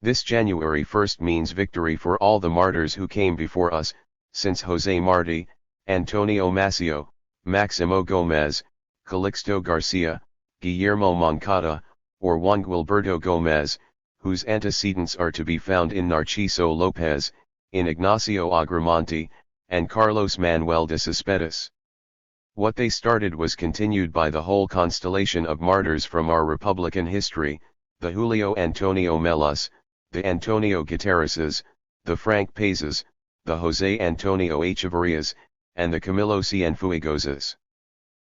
This January 1 means victory for all the martyrs who came before us, since José Martí, Antonio Maceo, Máximo Gómez, Calixto Garcia, Guillermo Moncada, or Juan Guilberto Gómez, whose antecedents are to be found in Narciso López, in Ignacio Agramonte, and Carlos Manuel de Cespedes. What they started was continued by the whole constellation of martyrs from our Republican history, the Julio Antonio Melas, the Antonio Guterreses, the Frank Pazes, the José Antonio Echeverrías, and the Camilo Cienfuegoses.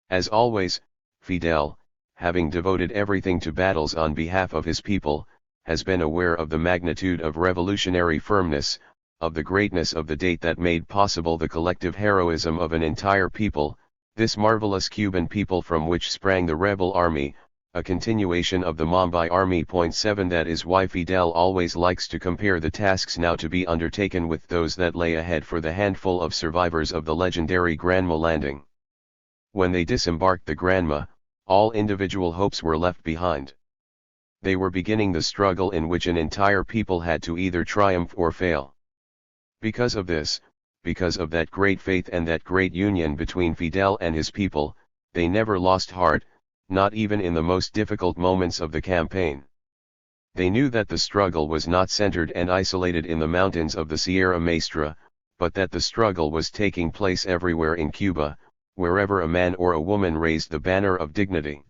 As always, Fidel, having devoted everything to battles on behalf of his people, has been aware of the magnitude of revolutionary firmness, of the greatness of the date that made possible the collective heroism of an entire people, this marvelous Cuban people from which sprang the rebel army, a continuation of the Mumbai Army. 7. That is why Fidel always likes to compare the tasks now to be undertaken with those that lay ahead for the handful of survivors of the legendary Granma landing. When they disembarked the Granma, all individual hopes were left behind. They were beginning the struggle in which an entire people had to either triumph or fail. Because of this, because of that great faith and that great union between Fidel and his people, they never lost heart, not even in the most difficult moments of the campaign. They knew that the struggle was not centered and isolated in the mountains of the Sierra Maestra, but that the struggle was taking place everywhere in Cuba, wherever a man or a woman raised the banner of dignity.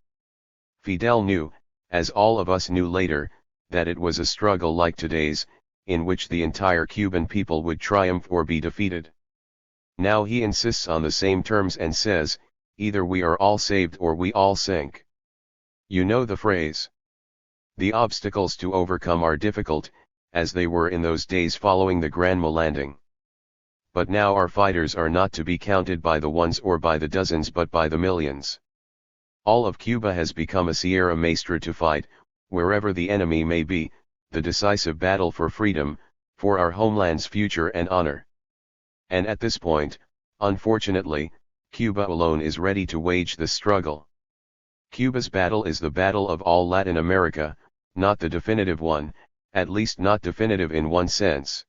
Fidel knew, as all of us knew later, that it was a struggle like today's, in which the entire Cuban people would triumph or be defeated. Now he insists on the same terms and says, either we are all saved or we all sink. You know the phrase. The obstacles to overcome are difficult, as they were in those days following the Granma landing. But now our fighters are not to be counted by the ones or by the dozens but by the millions. All of Cuba has become a Sierra Maestra to fight, wherever the enemy may be, the decisive battle for freedom, for our homeland's future and honor. And at this point, unfortunately, Cuba alone is ready to wage the struggle. Cuba's battle is the battle of all Latin America, not the definitive one, at least not definitive in one sense.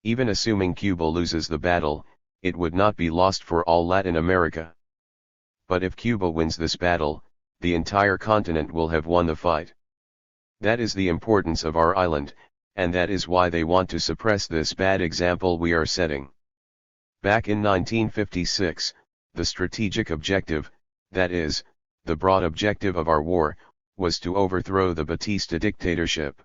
Even assuming Cuba loses the battle, it would not be lost for all Latin America. But if Cuba wins this battle, the entire continent will have won the fight. That is the importance of our island, and that is why they want to suppress this bad example we are setting. Back in 1956, the strategic objective, that is, the broad objective of our war, was to overthrow the Batista dictatorship.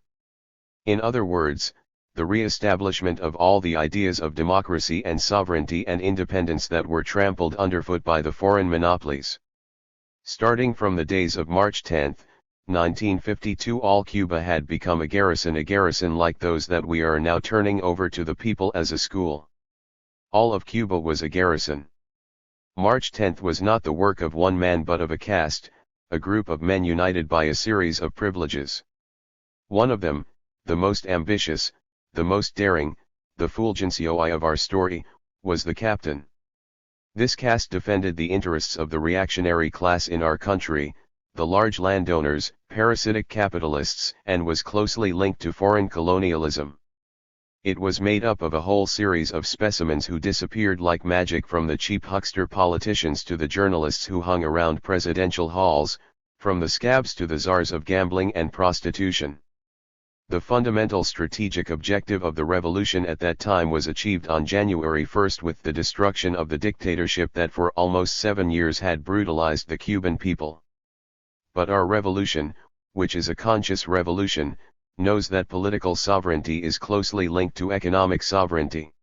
In other words, the re-establishment of all the ideas of democracy and sovereignty and independence that were trampled underfoot by the foreign monopolies. Starting from the days of March 10, 1952, all Cuba had become a garrison like those that we are now turning over to the people as a school. All of Cuba was a garrison. March 10 was not the work of one man but of a caste, a group of men united by a series of privileges. One of them, the most ambitious, the most daring, the Fulgencio of our story, was the captain. This caste defended the interests of the reactionary class in our country, the large landowners, parasitic capitalists, and was closely linked to foreign colonialism. It was made up of a whole series of specimens who disappeared like magic, from the cheap huckster politicians to the journalists who hung around presidential halls, from the scabs to the czars of gambling and prostitution. The fundamental strategic objective of the revolution at that time was achieved on January 1 with the destruction of the dictatorship that for almost 7 years had brutalized the Cuban people. But our revolution, which is a conscious revolution, knows that political sovereignty is closely linked to economic sovereignty.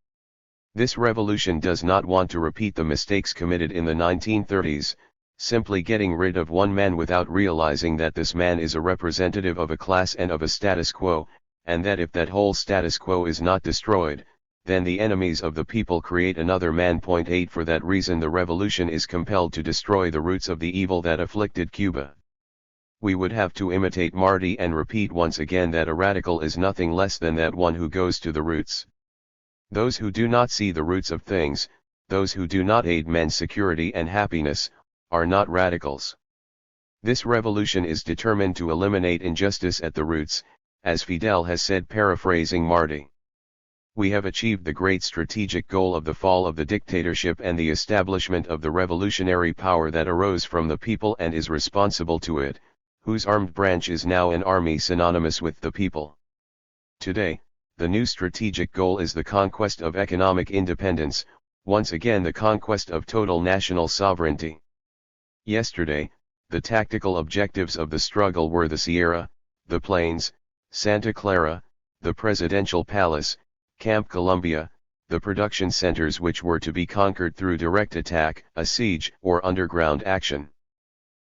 This revolution does not want to repeat the mistakes committed in the 1930s, simply getting rid of one man without realizing that this man is a representative of a class and of a status quo, and that if that whole status quo is not destroyed, then the enemies of the people create another man. 8 For that reason the revolution is compelled to destroy the roots of the evil that afflicted Cuba. We would have to imitate Marty and repeat once again that a radical is nothing less than that one who goes to the roots. Those who do not see the roots of things, those who do not aid men's security and happiness, are not radicals. This revolution is determined to eliminate injustice at the roots, as Fidel has said, paraphrasing Marty. We have achieved the great strategic goal of the fall of the dictatorship and the establishment of the revolutionary power that arose from the people and is responsible to it, whose armed branch is now an army synonymous with the people. Today, the new strategic goal is the conquest of economic independence, once again the conquest of total national sovereignty. Yesterday, the tactical objectives of the struggle were the Sierra, the Plains, Santa Clara, the Presidential Palace, Camp Columbia, the production centers which were to be conquered through direct attack, a siege, or underground action.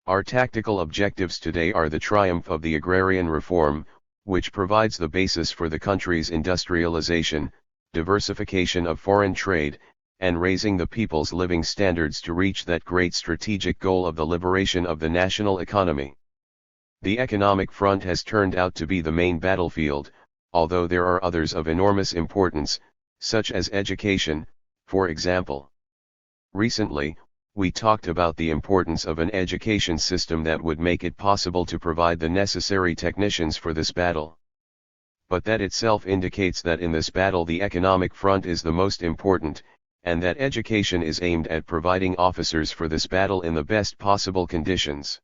Our tactical objectives today are the triumph of the agrarian reform, which provides the basis for the country's industrialization, diversification of foreign trade, and raising the people's living standards to reach that great strategic goal of the liberation of the national economy. The economic front has turned out to be the main battlefield, although there are others of enormous importance, such as education, for example. Recently, we talked about the importance of an education system that would make it possible to provide the necessary technicians for this battle. But that itself indicates that in this battle the economic front is the most important, and that education is aimed at providing officers for this battle in the best possible conditions.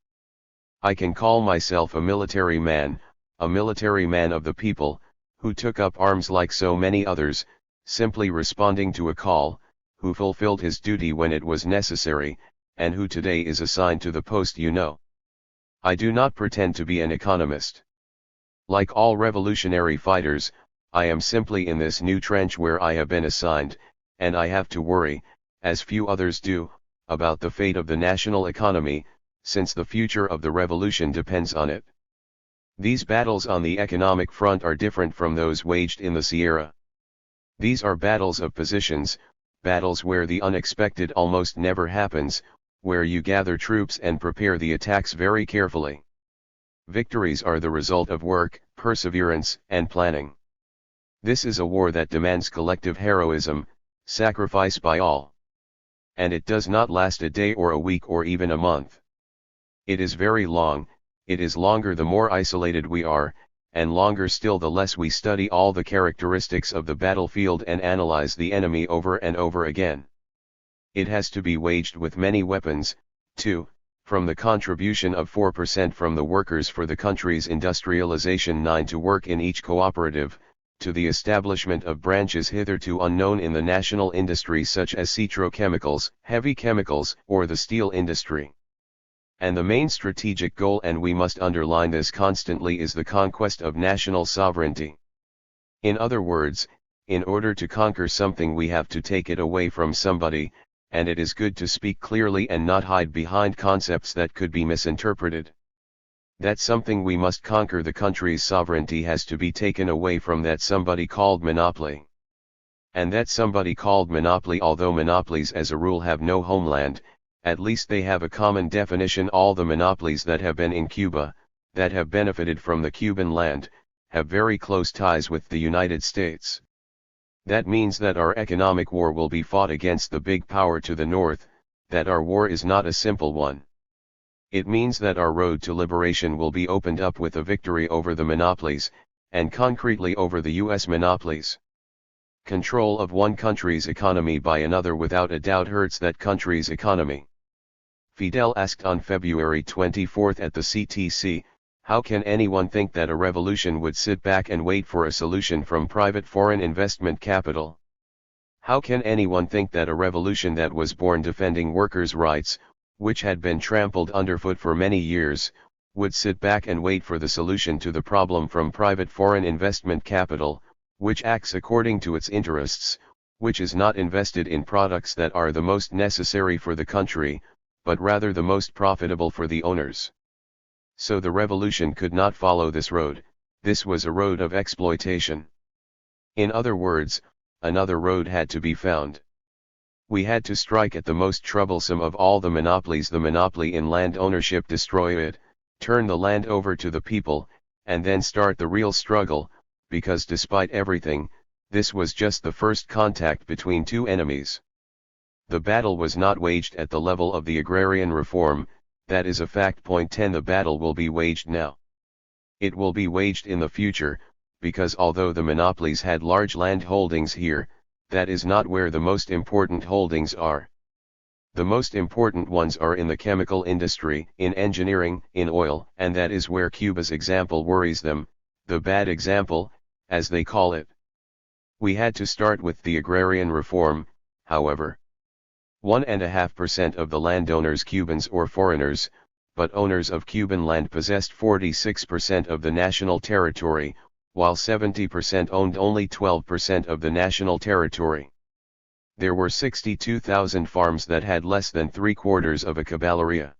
I can call myself a military man of the people, who took up arms like so many others, simply responding to a call, who fulfilled his duty when it was necessary, and who today is assigned to the post you know. I do not pretend to be an economist. Like all revolutionary fighters, I am simply in this new trench where I have been assigned, and I have to worry, as few others do, about the fate of the national economy, since the future of the revolution depends on it. These battles on the economic front are different from those waged in the Sierra. These are battles of positions, battles where the unexpected almost never happens, where you gather troops and prepare the attacks very carefully. Victories are the result of work, perseverance, and planning. This is a war that demands collective heroism, sacrifice by all. And it does not last a day or a week or even a month. It is very long, it is longer the more isolated we are, and longer still the less we study all the characteristics of the battlefield and analyze the enemy over and over again. It has to be waged with many weapons, too, from the contribution of 4% from the workers for the country's industrialization 9 to work in each cooperative, to the establishment of branches hitherto unknown in the national industry such as petrochemicals, heavy chemicals, or the steel industry. And the main strategic goal, and we must underline this constantly, is the conquest of national sovereignty. In other words, in order to conquer something we have to take it away from somebody, and it is good to speak clearly and not hide behind concepts that could be misinterpreted. That something we must conquer, the country's sovereignty, has to be taken away from that somebody called monopoly. And that somebody called monopoly, although monopolies as a rule have no homeland, at least they have a common definition. All the monopolies that have been in Cuba, that have benefited from the Cuban land, have very close ties with the United States. That means that our economic war will be fought against the big power to the north, that our war is not a simple one. It means that our road to liberation will be opened up with a victory over the monopolies, and concretely over the US monopolies. Control of one country's economy by another without a doubt hurts that country's economy. Fidel asked on February 24 at the CTC, how can anyone think that a revolution would sit back and wait for a solution from private foreign investment capital? How can anyone think that a revolution that was born defending workers' rights, which had been trampled underfoot for many years, would sit back and wait for the solution to the problem from private foreign investment capital, which acts according to its interests, which is not invested in products that are the most necessary for the country, but rather the most profitable for the owners? So the revolution could not follow this road. This was a road of exploitation. In other words, another road had to be found. We had to strike at the most troublesome of all the monopolies, the monopoly in land ownership, destroy it, turn the land over to the people, and then start the real struggle, because despite everything, this was just the first contact between two enemies. The battle was not waged at the level of the agrarian reform, that is a fact. Point 10. The battle will be waged now. It will be waged in the future, because although the monopolies had large land holdings here, that is not where the most important holdings are. The most important ones are in the chemical industry, in engineering, in oil, and that is where Cuba's example worries them, the bad example, as they call it. We had to start with the agrarian reform, however. 1.5% of the landowners, Cubans or foreigners, but owners of Cuban land, possessed 46% of the national territory, while 70% owned only 12% of the national territory. There were 62,000 farms that had less than 3/4 of a caballeria.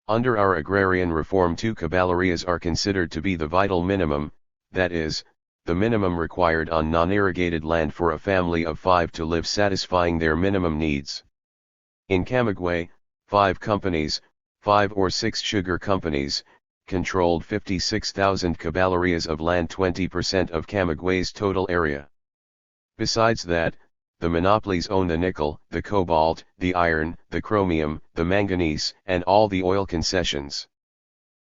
Under our agrarian reform, 2 caballerias are considered to be the vital minimum, that is, the minimum required on non-irrigated land for a family of 5 to live, satisfying their minimum needs. In Camagüey, 5 companies, 5 or 6 sugar companies, controlled 56,000 caballerias of land, 20% of Camagüey's total area. Besides that, the monopolies own the nickel, the cobalt, the iron, the chromium, the manganese, and all the oil concessions.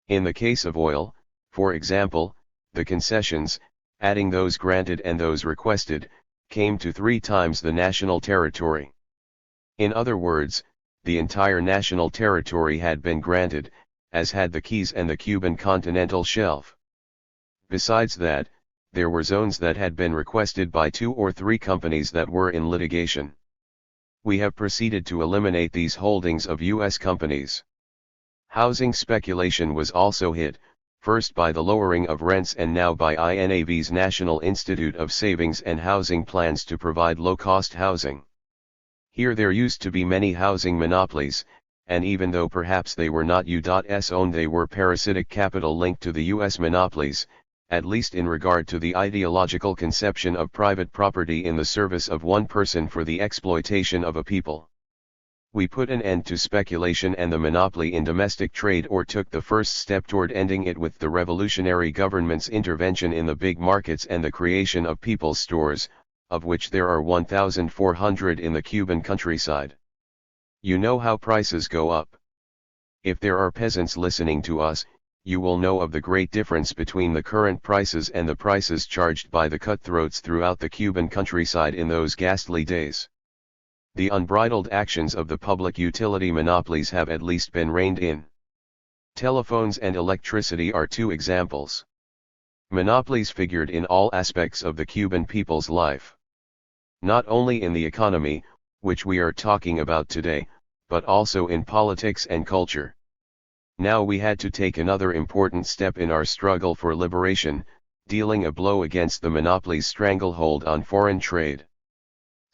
In the case of oil, for example, the concessions, adding those granted and those requested, came to 3 times the national territory. In other words, the entire national territory had been granted, as had the Keys and the Cuban continental shelf. Besides that, there were zones that had been requested by 2 or 3 companies that were in litigation. We have proceeded to eliminate these holdings of U.S. companies. Housing speculation was also hit, first by the lowering of rents and now by INAV's National Institute of Savings and Housing plans to provide low-cost housing. Here there used to be many housing monopolies, and even though perhaps they were not U.S. owned, they were parasitic capital linked to the U.S. monopolies, at least in regard to the ideological conception of private property in the service of one person for the exploitation of a people. We put an end to speculation and the monopoly in domestic trade, or took the first step toward ending it with the revolutionary government's intervention in the big markets and the creation of people's stores, of which there are 1,400 in the Cuban countryside. You know how prices go up. If there are peasants listening to us, you will know of the great difference between the current prices and the prices charged by the cutthroats throughout the Cuban countryside in those ghastly days. The unbridled actions of the public utility monopolies have at least been reined in. Telephones and electricity are two examples. Monopolies figured in all aspects of the Cuban people's life. Not only in the economy, which we are talking about today, but also in politics and culture. Now we had to take another important step in our struggle for liberation, dealing a blow against the monopoly's stranglehold on foreign trade.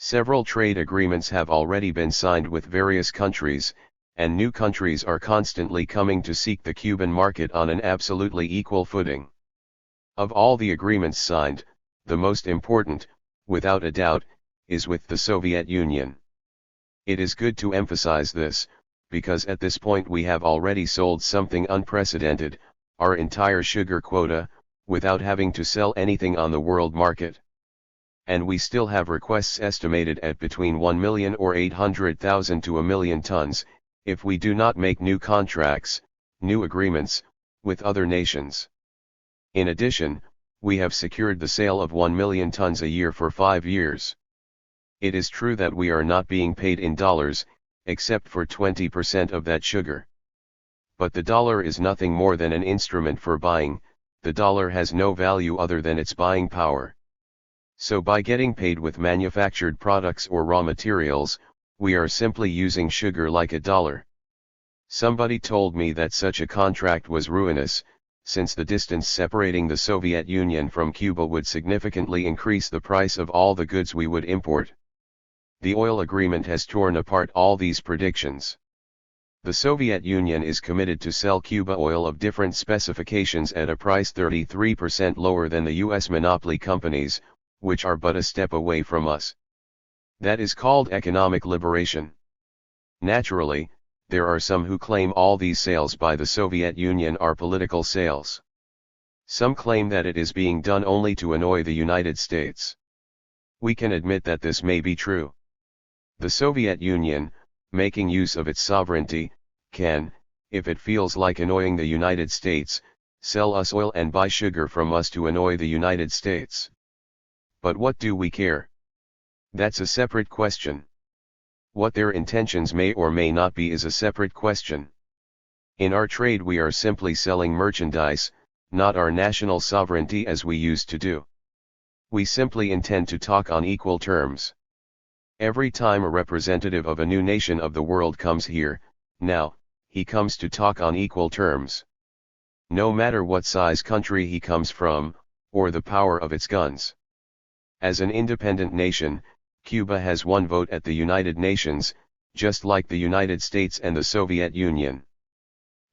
Several trade agreements have already been signed with various countries, and new countries are constantly coming to seek the Cuban market on an absolutely equal footing. Of all the agreements signed, the most important, without a doubt, is with the Soviet Union. It is good to emphasize this, because at this point we have already sold something unprecedented, our entire sugar quota, without having to sell anything on the world market. And we still have requests estimated at between 1 million or 800,000 to a million tons, if we do not make new contracts, new agreements, with other nations. In addition, we have secured the sale of 1 million tons a year for 5 years. It is true that we are not being paid in dollars, except for 20% of that sugar. But the dollar is nothing more than an instrument for buying, the dollar has no value other than its buying power. So by getting paid with manufactured products or raw materials, we are simply using sugar like a dollar. Somebody told me that such a contract was ruinous, since the distance separating the Soviet Union from Cuba would significantly increase the price of all the goods we would import. The oil agreement has torn apart all these predictions. The Soviet Union is committed to sell Cuba oil of different specifications at a price 33% lower than the US monopoly companies, which are but a step away from us. That is called economic liberation. Naturally, there are some who claim all these sales by the Soviet Union are political sales. Some claim that it is being done only to annoy the United States. We can admit that this may be true. The Soviet Union, making use of its sovereignty, can, if it feels like annoying the United States, sell us oil and buy sugar from us to annoy the United States. But what do we care? That's a separate question. What their intentions may or may not be is a separate question. In our trade we are simply selling merchandise, not our national sovereignty as we used to do. We simply intend to talk on equal terms. Every time a representative of a new nation of the world comes here, now, he comes to talk on equal terms. No matter what size country he comes from, or the power of its guns. As an independent nation, Cuba has one vote at the United Nations, just like the United States and the Soviet Union.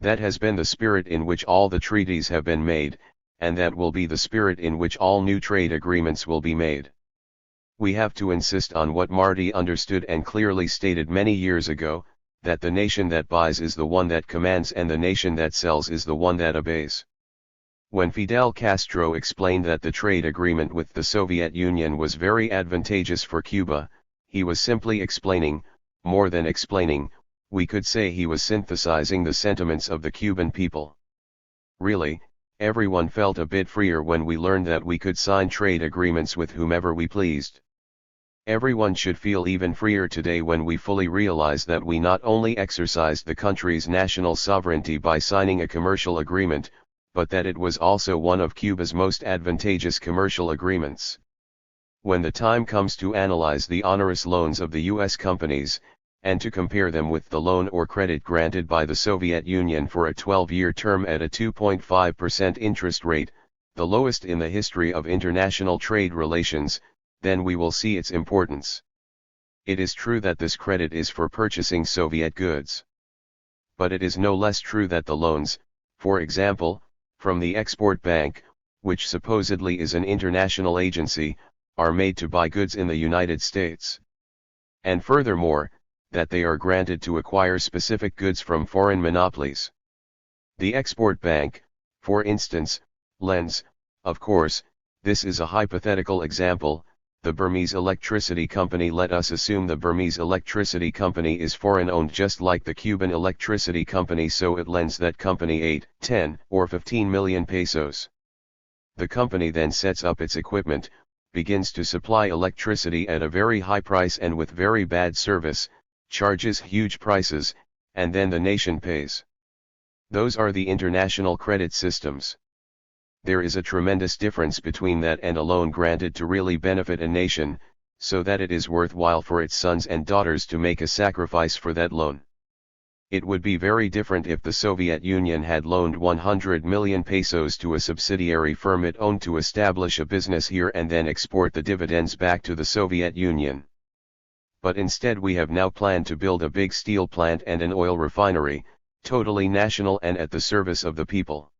That has been the spirit in which all the treaties have been made, and that will be the spirit in which all new trade agreements will be made. We have to insist on what Marty understood and clearly stated many years ago, that the nation that buys is the one that commands and the nation that sells is the one that obeys. When Fidel Castro explained that the trade agreement with the Soviet Union was very advantageous for Cuba, he was simply explaining, more than explaining, we could say he was synthesizing the sentiments of the Cuban people. Really, everyone felt a bit freer when we learned that we could sign trade agreements with whomever we pleased. Everyone should feel even freer today when we fully realize that we not only exercised the country's national sovereignty by signing a commercial agreement, but that it was also one of Cuba's most advantageous commercial agreements. When the time comes to analyze the onerous loans of the U.S. companies, and to compare them with the loan or credit granted by the Soviet Union for a 12-year term at a 2.5% interest rate, the lowest in the history of international trade relations, then we will see its importance. It is true that this credit is for purchasing Soviet goods. But it is no less true that the loans, for example, from the Export Bank, which supposedly is an international agency, are made to buy goods in the United States. And furthermore, that they are granted to acquire specific goods from foreign monopolies. The Export Bank, for instance, lends, of course, this is a hypothetical example, the Burmese Electricity Company. Let us assume the Burmese Electricity Company is foreign-owned just like the Cuban Electricity Company, so it lends that company 8, 10, or 15 million pesos. The company then sets up its equipment, begins to supply electricity at a very high price and with very bad service, charges huge prices, and then the nation pays. Those are the international credit systems. There is a tremendous difference between that and a loan granted to really benefit a nation, so that it is worthwhile for its sons and daughters to make a sacrifice for that loan. It would be very different if the Soviet Union had loaned 100 million pesos to a subsidiary firm it owned to establish a business here and then export the dividends back to the Soviet Union. But instead we have now planned to build a big steel plant and an oil refinery, totally national and at the service of the people.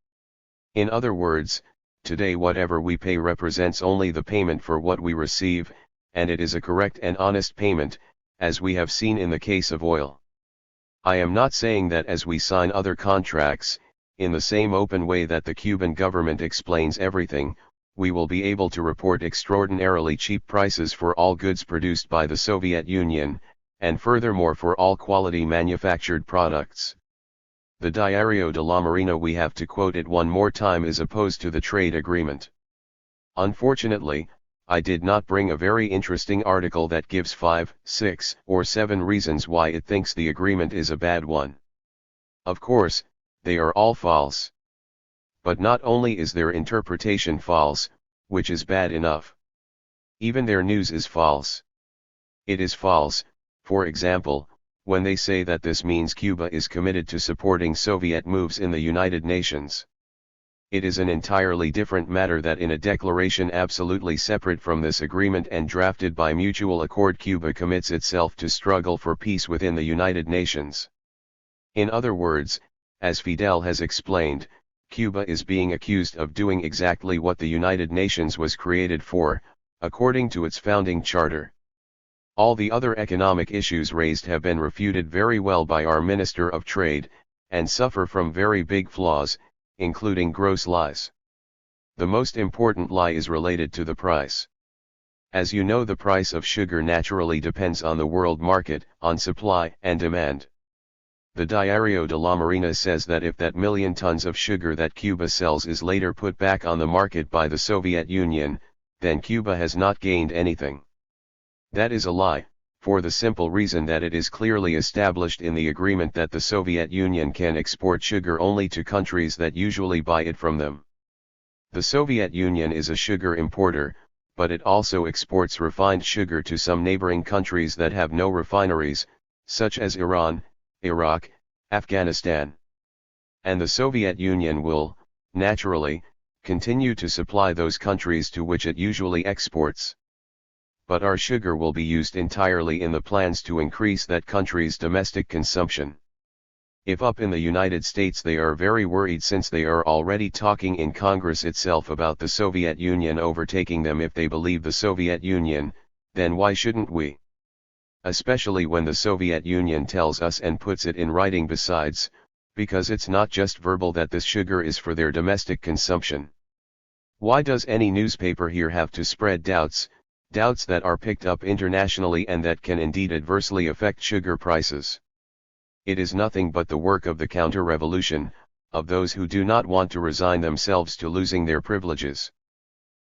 In other words, today whatever we pay represents only the payment for what we receive, and it is a correct and honest payment, as we have seen in the case of oil. I am not saying that as we sign other contracts, in the same open way that the Cuban government explains everything, we will be able to report extraordinarily cheap prices for all goods produced by the Soviet Union, and furthermore for all quality manufactured products. The Diario de la Marina, we have to quote it one more time, is opposed to the trade agreement. Unfortunately, I did not bring a very interesting article that gives 5, 6, or 7 reasons why it thinks the agreement is a bad one. Of course, they are all false. But not only is their interpretation false, which is bad enough. Even their news is false. It is false, for example, when they say that this means Cuba is committed to supporting Soviet moves in the United Nations. It is an entirely different matter that in a declaration absolutely separate from this agreement and drafted by mutual accord, Cuba commits itself to struggle for peace within the United Nations. In other words, as Fidel has explained, Cuba is being accused of doing exactly what the United Nations was created for, according to its founding charter. All the other economic issues raised have been refuted very well by our Minister of Trade, and suffer from very big flaws, including gross lies. The most important lie is related to the price. As you know, the price of sugar naturally depends on the world market, on supply and demand. The Diario de la Marina says that if that million tons of sugar that Cuba sells is later put back on the market by the Soviet Union, then Cuba has not gained anything. That is a lie, for the simple reason that it is clearly established in the agreement that the Soviet Union can export sugar only to countries that usually buy it from them. The Soviet Union is a sugar importer, but it also exports refined sugar to some neighboring countries that have no refineries, such as Iran, Iraq, Afghanistan. And the Soviet Union will, naturally, continue to supply those countries to which it usually exports. But our sugar will be used entirely in the plans to increase that country's domestic consumption. If up in the United States they are very worried since they are already talking in Congress itself about the Soviet Union overtaking them if they believe the Soviet Union, then why shouldn't we? Especially when the Soviet Union tells us and puts it in writing besides, because it's not just verbal that this sugar is for their domestic consumption. Why does any newspaper here have to spread doubts that are picked up internationally and that can indeed adversely affect sugar prices? It is nothing but the work of the counter-revolution, of those who do not want to resign themselves to losing their privileges.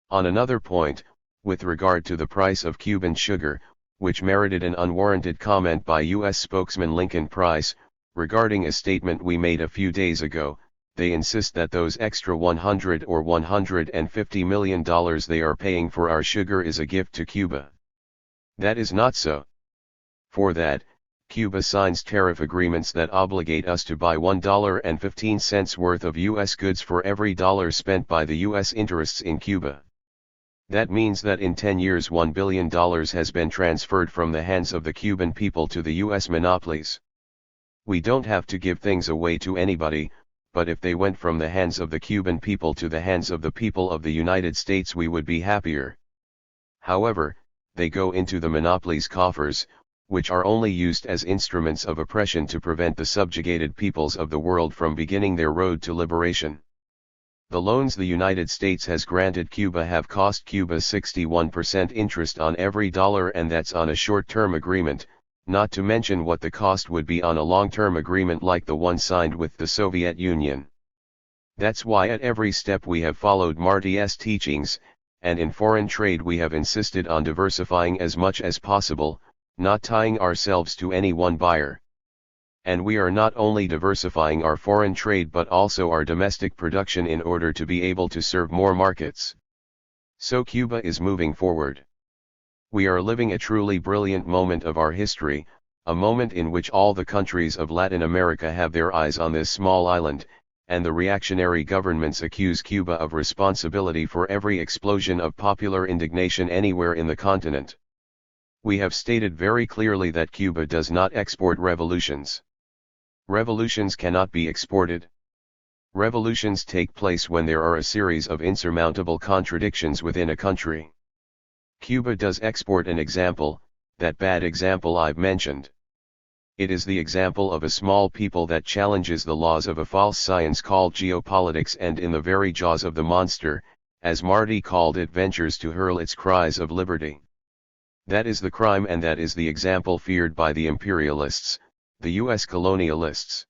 On another point, with regard to the price of Cuban sugar, which merited an unwarranted comment by U.S. spokesman Lincoln Price, regarding a statement we made a few days ago, they insist that those extra $100 or $150 million they are paying for our sugar is a gift to Cuba. That is not so. For that, Cuba signs tariff agreements that obligate us to buy $1.15 worth of U.S. goods for every dollar spent by the U.S. interests in Cuba. That means that in 10 years $1 billion has been transferred from the hands of the Cuban people to the U.S. monopolies. We don't have to give things away to anybody, but if they went from the hands of the Cuban people to the hands of the people of the United States we would be happier. However, they go into the monopolies' coffers, which are only used as instruments of oppression to prevent the subjugated peoples of the world from beginning their road to liberation. The loans the United States has granted Cuba have cost Cuba 61% interest on every dollar, and that's on a short-term agreement, not to mention what the cost would be on a long-term agreement like the one signed with the Soviet Union. That's why at every step we have followed Marty's teachings, and in foreign trade we have insisted on diversifying as much as possible, not tying ourselves to any one buyer. And we are not only diversifying our foreign trade but also our domestic production in order to be able to serve more markets. So Cuba is moving forward. We are living a truly brilliant moment of our history, a moment in which all the countries of Latin America have their eyes on this small island, and the reactionary governments accuse Cuba of responsibility for every explosion of popular indignation anywhere in the continent. We have stated very clearly that Cuba does not export revolutions. Revolutions cannot be exported. Revolutions take place when there are a series of insurmountable contradictions within a country. Cuba does export an example, that bad example I've mentioned. It is the example of a small people that challenges the laws of a false science called geopolitics, and in the very jaws of the monster, as Marty called it, ventures to hurl its cries of liberty. That is the crime, and that is the example feared by the imperialists, the US colonialists.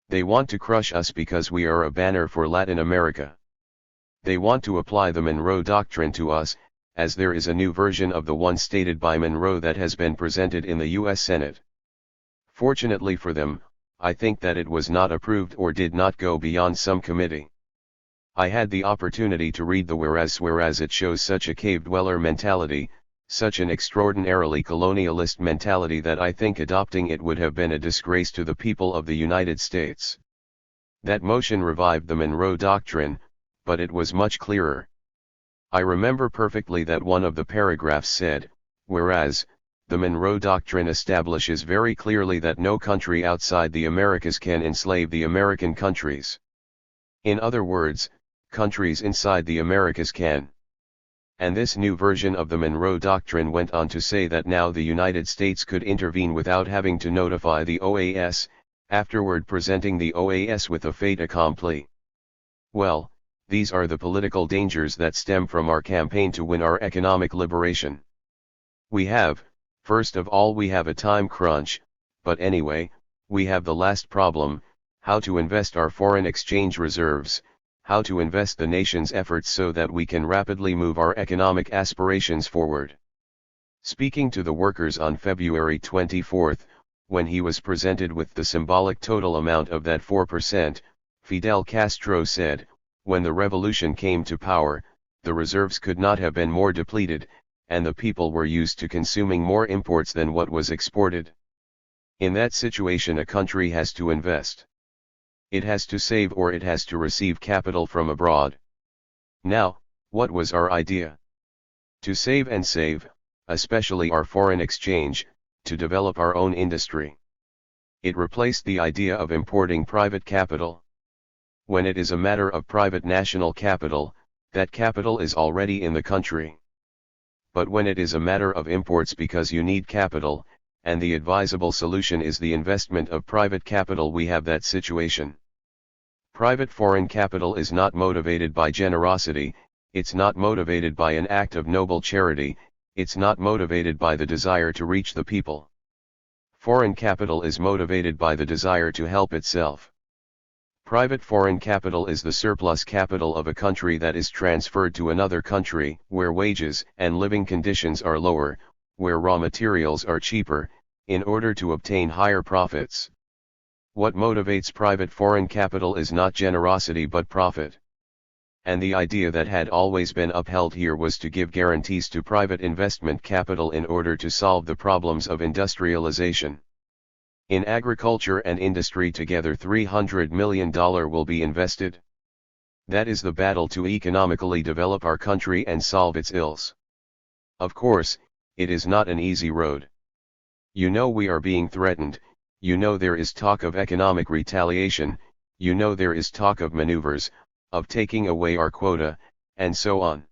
They want to crush us because we are a banner for Latin America. They want to apply the Monroe Doctrine to us, as there is a new version of the one stated by Monroe that has been presented in the US Senate. Fortunately for them, I think that it was not approved or did not go beyond some committee. I had the opportunity to read the whereas it shows such a cave dweller mentality, such an extraordinarily colonialist mentality, that I think adopting it would have been a disgrace to the people of the United States. That motion revived the Monroe Doctrine, but it was much clearer. I remember perfectly that one of the paragraphs said, whereas, the Monroe Doctrine establishes very clearly that no country outside the Americas can enslave the American countries. In other words, countries inside the Americas can. And this new version of the Monroe Doctrine went on to say that now the United States could intervene without having to notify the OAS, afterward presenting the OAS with a fait accompli. Well, these are the political dangers that stem from our campaign to win our economic liberation. First of all, we have a time crunch, but anyway, we have the last problem, how to invest our foreign exchange reserves, how to invest the nation's efforts so that we can rapidly move our economic aspirations forward. Speaking to the workers on February 24, when he was presented with the symbolic total amount of that 4%, Fidel Castro said, when the revolution came to power, the reserves could not have been more depleted, and the people were used to consuming more imports than what was exported. In that situation, a country has to invest. It has to save, or it has to receive capital from abroad. Now, what was our idea? To save, and save, especially our foreign exchange, to develop our own industry. It replaced the idea of importing private capital. When it is a matter of private national capital, that capital is already in the country. But when it is a matter of imports because you need capital, and the advisable solution is the investment of private capital, we have that situation. Private foreign capital is not motivated by generosity, it's not motivated by an act of noble charity, it's not motivated by the desire to reach the people. Foreign capital is motivated by the desire to help itself. Private foreign capital is the surplus capital of a country that is transferred to another country, where wages and living conditions are lower, where raw materials are cheaper, in order to obtain higher profits. What motivates private foreign capital is not generosity but profit. And the idea that had always been upheld here was to give guarantees to private investment capital in order to solve the problems of industrialization. In agriculture and industry together $300 million will be invested. That is the battle to economically develop our country and solve its ills. Of course, it is not an easy road. You know we are being threatened, you know there is talk of economic retaliation, you know there is talk of maneuvers, of taking away our quota, and so on.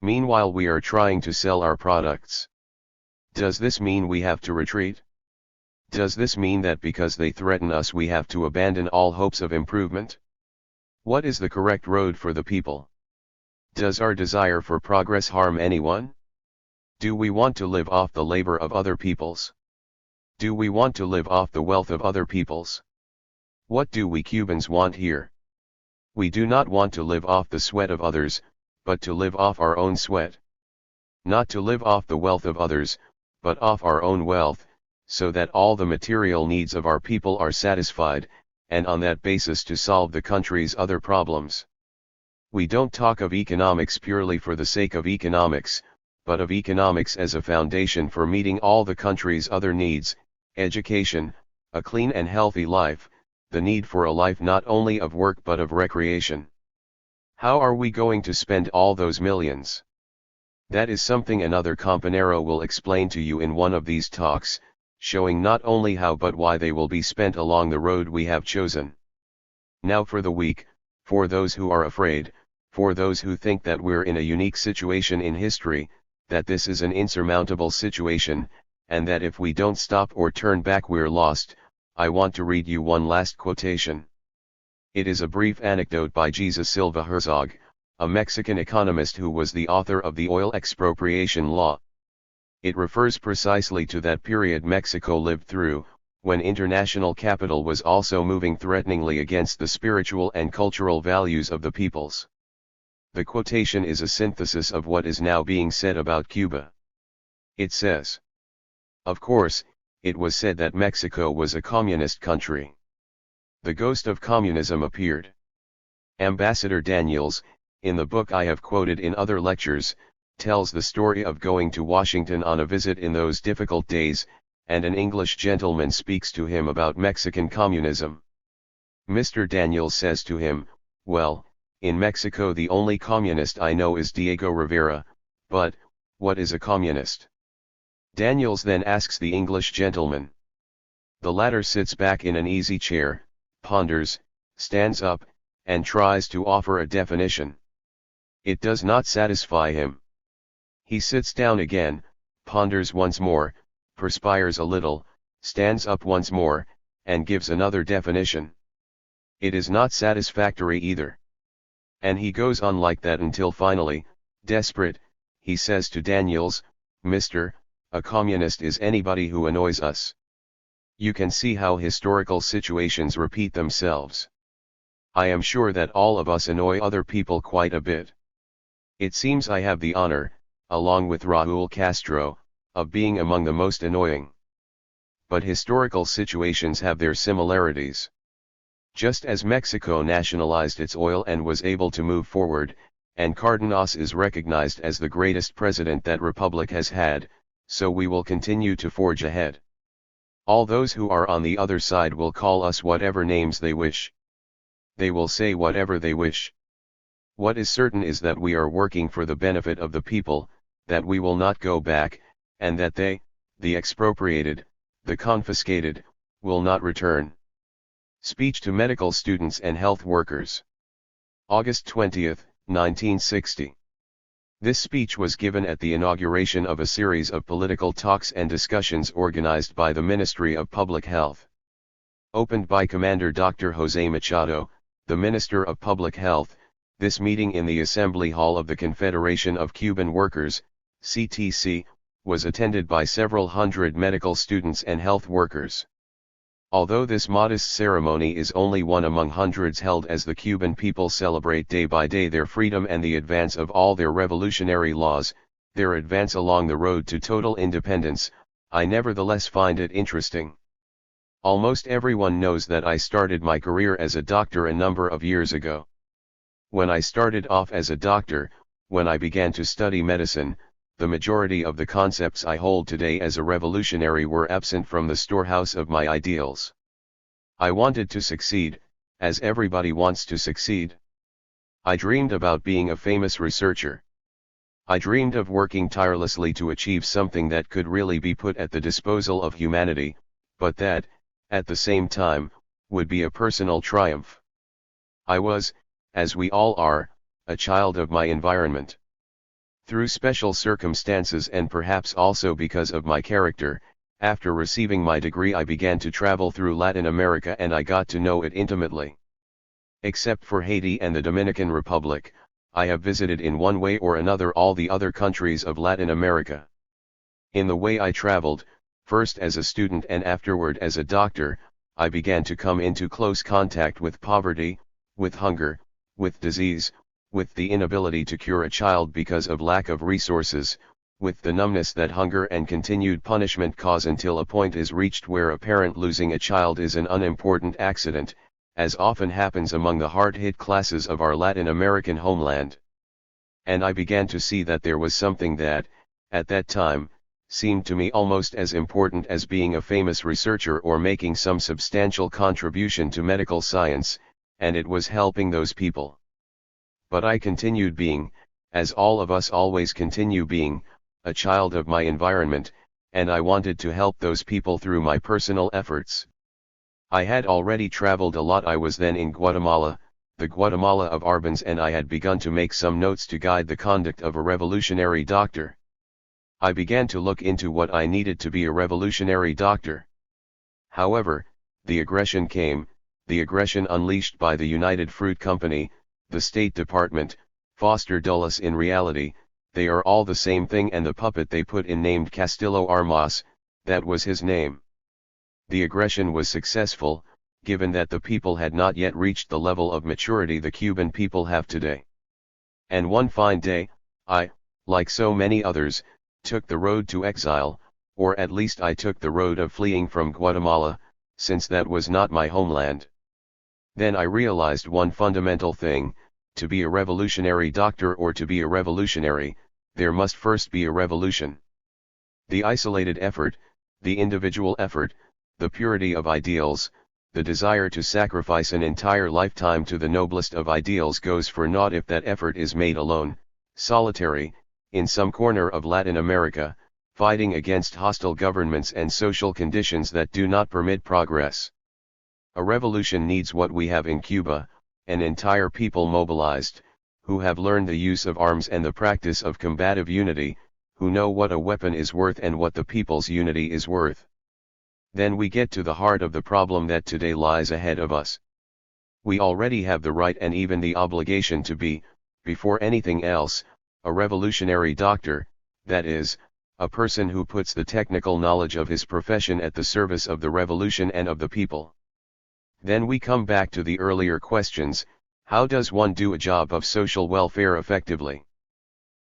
Meanwhile we are trying to sell our products. Does this mean we have to retreat? Does this mean that because they threaten us we have to abandon all hopes of improvement? What is the correct road for the people? Does our desire for progress harm anyone? Do we want to live off the labor of other peoples? Do we want to live off the wealth of other peoples? What do we Cubans want here? We do not want to live off the sweat of others, but to live off our own sweat. Not to live off the wealth of others, but off our own wealth, so that all the material needs of our people are satisfied, and on that basis to solve the country's other problems. We don't talk of economics purely for the sake of economics, but of economics as a foundation for meeting all the country's other needs: education, a clean and healthy life, the need for a life not only of work but of recreation. How are we going to spend all those millions? That is something another companero will explain to you in one of these talks, showing not only how but why they will be spent along the road we have chosen. Now for the weak, for those who are afraid, for those who think that we're in a unique situation in history, that this is an insurmountable situation, and that if we don't stop or turn back we're lost, I want to read you one last quotation. It is a brief anecdote by Jesus Silva Herzog, a Mexican economist who was the author of the oil expropriation law. It refers precisely to that period Mexico lived through, when international capital was also moving threateningly against the spiritual and cultural values of the peoples. The quotation is a synthesis of what is now being said about Cuba. It says, "Of course, it was said that Mexico was a communist country. The ghost of communism appeared. Ambassador Daniels, in the book I have quoted in other lectures, tells the story of going to Washington on a visit in those difficult days, and an English gentleman speaks to him about Mexican communism. Mr. Daniels says to him, 'Well, in Mexico the only communist I know is Diego Rivera, but, what is a communist?' Daniels then asks the English gentleman. The latter sits back in an easy chair, ponders, stands up, and tries to offer a definition. It does not satisfy him. He sits down again, ponders once more, perspires a little, stands up once more, and gives another definition. It is not satisfactory either. And he goes on like that until finally, desperate, he says to Daniels, 'Mister, a communist is anybody who annoys us.' You can see how historical situations repeat themselves. I am sure that all of us annoy other people quite a bit. It seems I have the honor, along with Raúl Castro, of being among the most annoying. But historical situations have their similarities. Just as Mexico nationalized its oil and was able to move forward, and Cardenas is recognized as the greatest president that republic has had, so we will continue to forge ahead. All those who are on the other side will call us whatever names they wish. They will say whatever they wish. What is certain is that we are working for the benefit of the people, that we will not go back, and that they, the expropriated, the confiscated, will not return." Speech to medical students and health workers. August 20, 1960. This speech was given at the inauguration of a series of political talks and discussions organized by the Ministry of Public Health. Opened by Commander Dr. José Machado, the Minister of Public Health, this meeting in the Assembly Hall of the Confederation of Cuban Workers, CTC, was attended by several hundred medical students and health workers. Although this modest ceremony is only one among hundreds held as the Cuban people celebrate day by day their freedom and the advance of all their revolutionary laws, their advance along the road to total independence, I nevertheless find it interesting. Almost everyone knows that I started my career as a doctor a number of years ago. When I started off as a doctor, when I began to study medicine, the majority of the concepts I hold today as a revolutionary were absent from the storehouse of my ideals. I wanted to succeed, as everybody wants to succeed. I dreamed about being a famous researcher. I dreamed of working tirelessly to achieve something that could really be put at the disposal of humanity, but that, at the same time, would be a personal triumph. I was, as we all are, a child of my environment. Through special circumstances and perhaps also because of my character, after receiving my degree I began to travel through Latin America and I got to know it intimately. Except for Haiti and the Dominican Republic, I have visited in one way or another all the other countries of Latin America. In the way I traveled, first as a student and afterward as a doctor, I began to come into close contact with poverty, with hunger, with disease, with the inability to cure a child because of lack of resources, with the numbness that hunger and continued punishment cause until a point is reached where a parent losing a child is an unimportant accident, as often happens among the hard-hit classes of our Latin American homeland. And I began to see that there was something that, at that time, seemed to me almost as important as being a famous researcher or making some substantial contribution to medical science, and it was helping those people. But I continued being, as all of us always continue being, a child of my environment, and I wanted to help those people through my personal efforts. I had already traveled a lot. I was then in Guatemala, the Guatemala of Arbans, and I had begun to make some notes to guide the conduct of a revolutionary doctor. I began to look into what I needed to be a revolutionary doctor. However, the aggression came, the aggression unleashed by the United Fruit Company, the State Department, Foster Dulles. In reality, they are all the same thing, and the puppet they put in named Castillo Armas, that was his name. The aggression was successful, given that the people had not yet reached the level of maturity the Cuban people have today. And one fine day, I, like so many others, took the road to exile, or at least I took the road of fleeing from Guatemala, since that was not my homeland. Then I realized one fundamental thing: to be a revolutionary doctor or to be a revolutionary, there must first be a revolution. The isolated effort, the individual effort, the purity of ideals, the desire to sacrifice an entire lifetime to the noblest of ideals goes for naught if that effort is made alone, solitary, in some corner of Latin America, fighting against hostile governments and social conditions that do not permit progress. A revolution needs what we have in Cuba, an entire people mobilized, who have learned the use of arms and the practice of combative unity, who know what a weapon is worth and what the people's unity is worth. Then we get to the heart of the problem that today lies ahead of us. We already have the right and even the obligation to be, before anything else, a revolutionary doctor, that is, a person who puts the technical knowledge of his profession at the service of the revolution and of the people. Then we come back to the earlier questions: how does one do a job of social welfare effectively?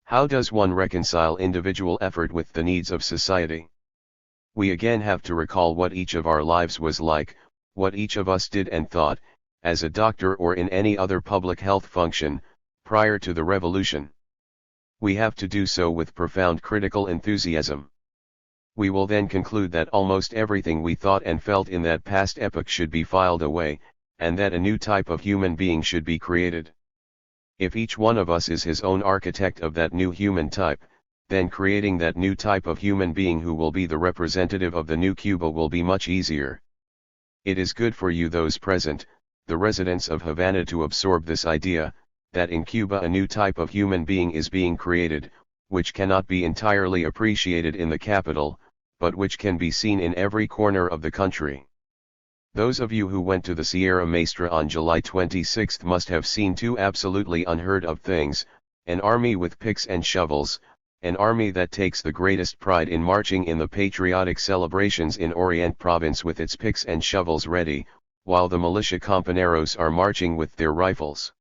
How does one reconcile individual effort with the needs of society? We again have to recall what each of our lives was like, what each of us did and thought, as a doctor or in any other public health function, prior to the revolution. We have to do so with profound critical enthusiasm. We will then conclude that almost everything we thought and felt in that past epoch should be filed away, and that a new type of human being should be created. If each one of us is his own architect of that new human type, then creating that new type of human being who will be the representative of the new Cuba will be much easier. It is good for you, those present, the residents of Havana, to absorb this idea, that in Cuba a new type of human being is being created, which cannot be entirely appreciated in the capital, but which can be seen in every corner of the country. Those of you who went to the Sierra Maestra on July 26 must have seen two absolutely unheard of things: an army with picks and shovels, an army that takes the greatest pride in marching in the patriotic celebrations in Orient Province with its picks and shovels ready, while the militia compañeros are marching with their rifles.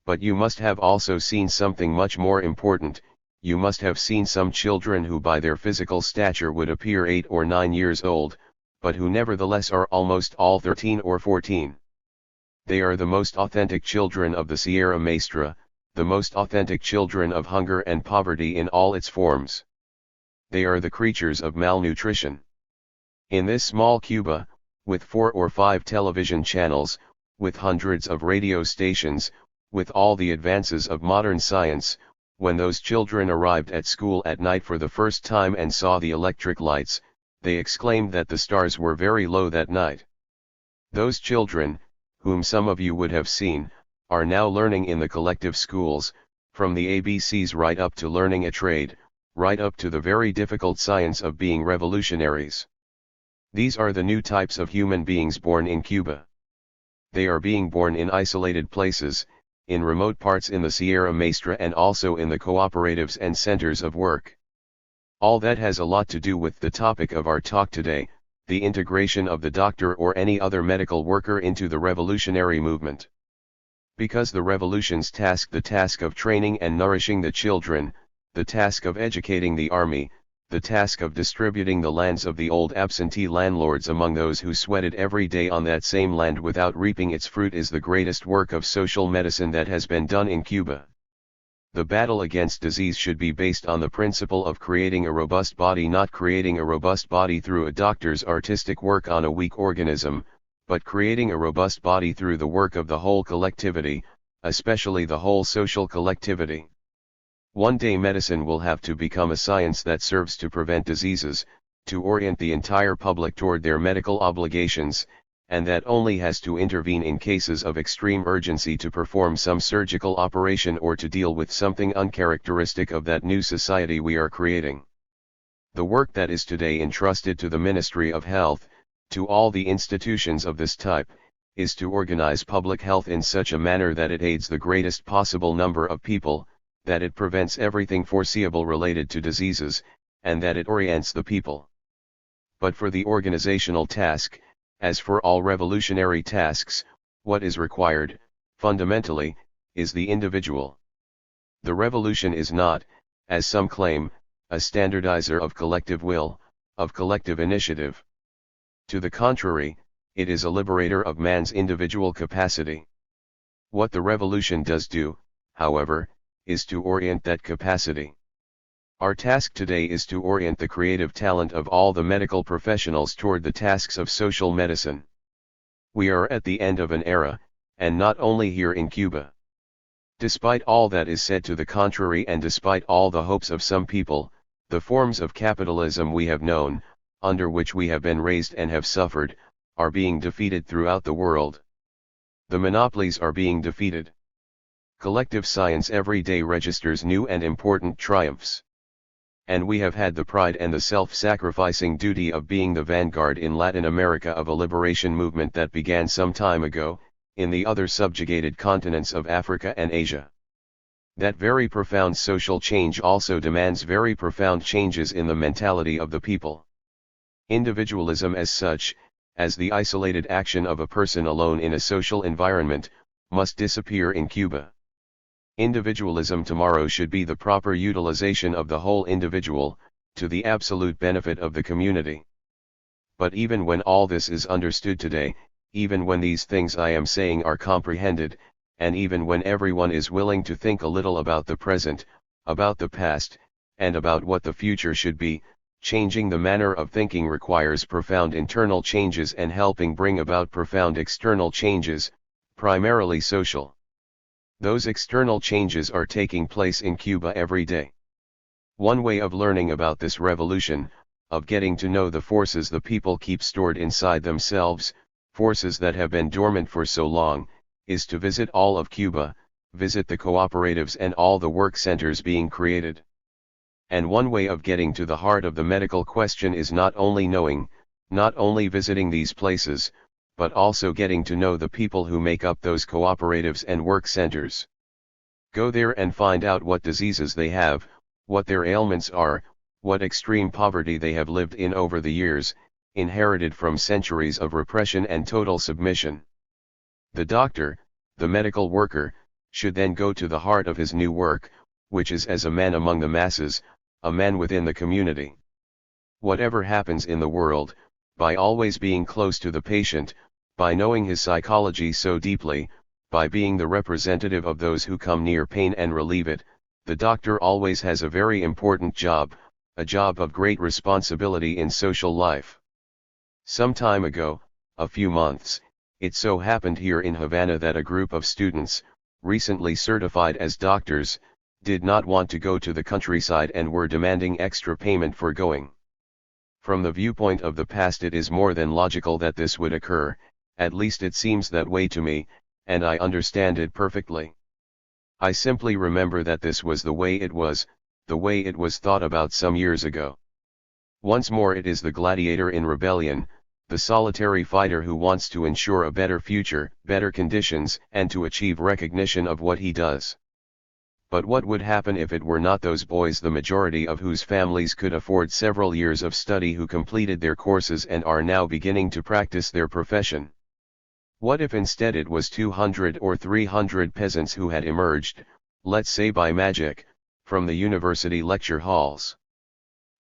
But you must have also seen something much more important: you must have seen some children who by their physical stature would appear 8 or 9 years old, but who nevertheless are almost all 13 or 14. They are the most authentic children of the Sierra Maestra, the most authentic children of hunger and poverty in all its forms. They are the creatures of malnutrition. In this small Cuba, with 4 or 5 television channels, with hundreds of radio stations, with all the advances of modern science, when those children arrived at school at night for the first time and saw the electric lights, they exclaimed that the stars were very low that night. Those children, whom some of you would have seen, are now learning in the collective schools, From the ABCs right up to learning a trade, right up to the very difficult science of being revolutionaries. These are the new types of human beings born in Cuba. They are being born in isolated places, in remote parts in the Sierra Maestra and also in the cooperatives and centers of work. All that has a lot to do with the topic of our talk today, the integration of the doctor or any other medical worker into the revolutionary movement. Because the revolution's the task of training and nourishing the children, the task of educating the army, the task of distributing the lands of the old absentee landlords among those who sweated every day on that same land without reaping its fruit is the greatest work of social medicine that has been done in Cuba. The battle against disease should be based on the principle of creating a robust body, not creating a robust body through a doctor's artistic work on a weak organism, but creating a robust body through the work of the whole collectivity, especially the whole social collectivity. One day medicine will have to become a science that serves to prevent diseases, to orient the entire public toward their medical obligations, and that only has to intervene in cases of extreme urgency to perform some surgical operation or to deal with something uncharacteristic of that new society we are creating. The work that is today entrusted to the Ministry of Health, to all the institutions of this type, is to organize public health in such a manner that it aids the greatest possible number of people, that it prevents everything foreseeable related to diseases, and that it orients the people. But for the organizational task, as for all revolutionary tasks, what is required, fundamentally, is the individual. The revolution is not, as some claim, a standardizer of collective will, of collective initiative. To the contrary, it is a liberator of man's individual capacity. What the revolution does do, however, is to orient that capacity. Our task today is to orient the creative talent of all the medical professionals toward the tasks of social medicine. We are at the end of an era, and not only here in Cuba. Despite all that is said to the contrary and despite all the hopes of some people, the forms of capitalism we have known, under which we have been raised and have suffered, are being defeated throughout the world. The monopolies are being defeated. Collective science every day registers new and important triumphs. And we have had the pride and the self-sacrificing duty of being the vanguard in Latin America of a liberation movement that began some time ago, in the other subjugated continents of Africa and Asia. That very profound social change also demands very profound changes in the mentality of the people. Individualism as such, as the isolated action of a person alone in a social environment, must disappear in Cuba. Individualism tomorrow should be the proper utilization of the whole individual, to the absolute benefit of the community. But even when all this is understood today, even when these things I am saying are comprehended, and even when everyone is willing to think a little about the present, about the past, and about what the future should be, changing the manner of thinking requires profound internal changes and helping bring about profound external changes, primarily social. Those external changes are taking place in Cuba every day. One way of learning about this revolution, of getting to know the forces the people keep stored inside themselves, forces that have been dormant for so long, is to visit all of Cuba, visit the cooperatives and all the work centers being created. And one way of getting to the heart of the medical question is not only knowing, not only visiting these places, but also getting to know the people who make up those cooperatives and work centers. Go there and find out what diseases they have, what their ailments are, what extreme poverty they have lived in over the years, inherited from centuries of repression and total submission. The doctor, the medical worker, should then go to the heart of his new work, which is as a man among the masses, a man within the community. Whatever happens in the world, by always being close to the patient, by knowing his psychology so deeply, by being the representative of those who come near pain and relieve it, the doctor always has a very important job, a job of great responsibility in social life. Some time ago, a few months, it so happened here in Havana that a group of students, recently certified as doctors, did not want to go to the countryside and were demanding extra payment for going. From the viewpoint of the past, it is more than logical that this would occur, at least it seems that way to me, and I understand it perfectly. I simply remember that this was the way it was thought about some years ago. Once more, it is the gladiator in rebellion, the solitary fighter who wants to ensure a better future, better conditions, and to achieve recognition of what he does. But what would happen if it were not those boys, the majority of whose families could afford several years of study, who completed their courses and are now beginning to practice their profession? What if instead it was 200 or 300 peasants who had emerged, let's say by magic, from the university lecture halls?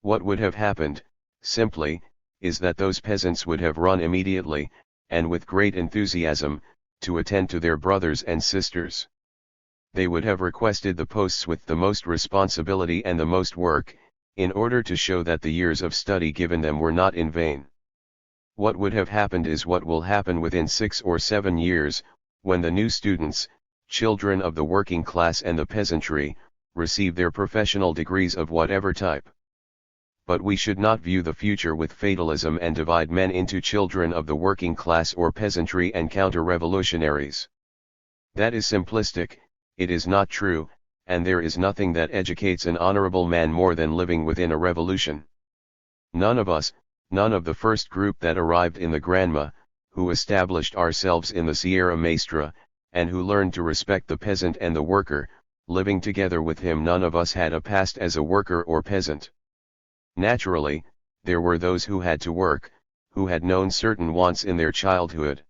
What would have happened, simply, is that those peasants would have run immediately, and with great enthusiasm, to attend to their brothers and sisters. They would have requested the posts with the most responsibility and the most work, in order to show that the years of study given them were not in vain. What would have happened is what will happen within 6 or 7 years, when the new students, children of the working class and the peasantry, receive their professional degrees of whatever type. But we should not view the future with fatalism and divide men into children of the working class or peasantry and counter-revolutionaries. That is simplistic, it is not true, and there is nothing that educates an honorable man more than living within a revolution. None of us, none of the first group that arrived in the Granma, who established ourselves in the Sierra Maestra, and who learned to respect the peasant and the worker, living together with him, none of us had a past as a worker or peasant. Naturally, there were those who had to work, who had known certain wants in their childhood.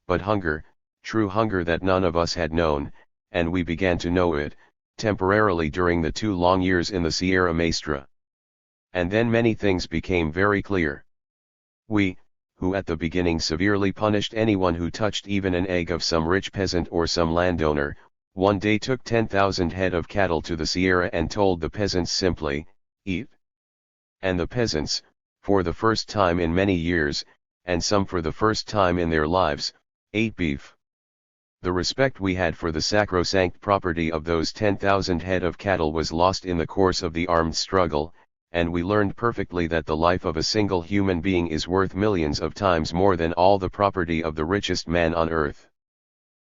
But hunger, true hunger, that none of us had known, and we began to know it, temporarily during the 2 long years in the Sierra Maestra. And then many things became very clear. We, who at the beginning severely punished anyone who touched even an egg of some rich peasant or some landowner, one day took 10,000 head of cattle to the Sierra and told the peasants simply, "Eat." And the peasants, for the first time in many years, and some for the first time in their lives, ate beef. The respect we had for the sacrosanct property of those 10,000 head of cattle was lost in the course of the armed struggle, and we learned perfectly that the life of a single human being is worth millions of times more than all the property of the richest man on earth.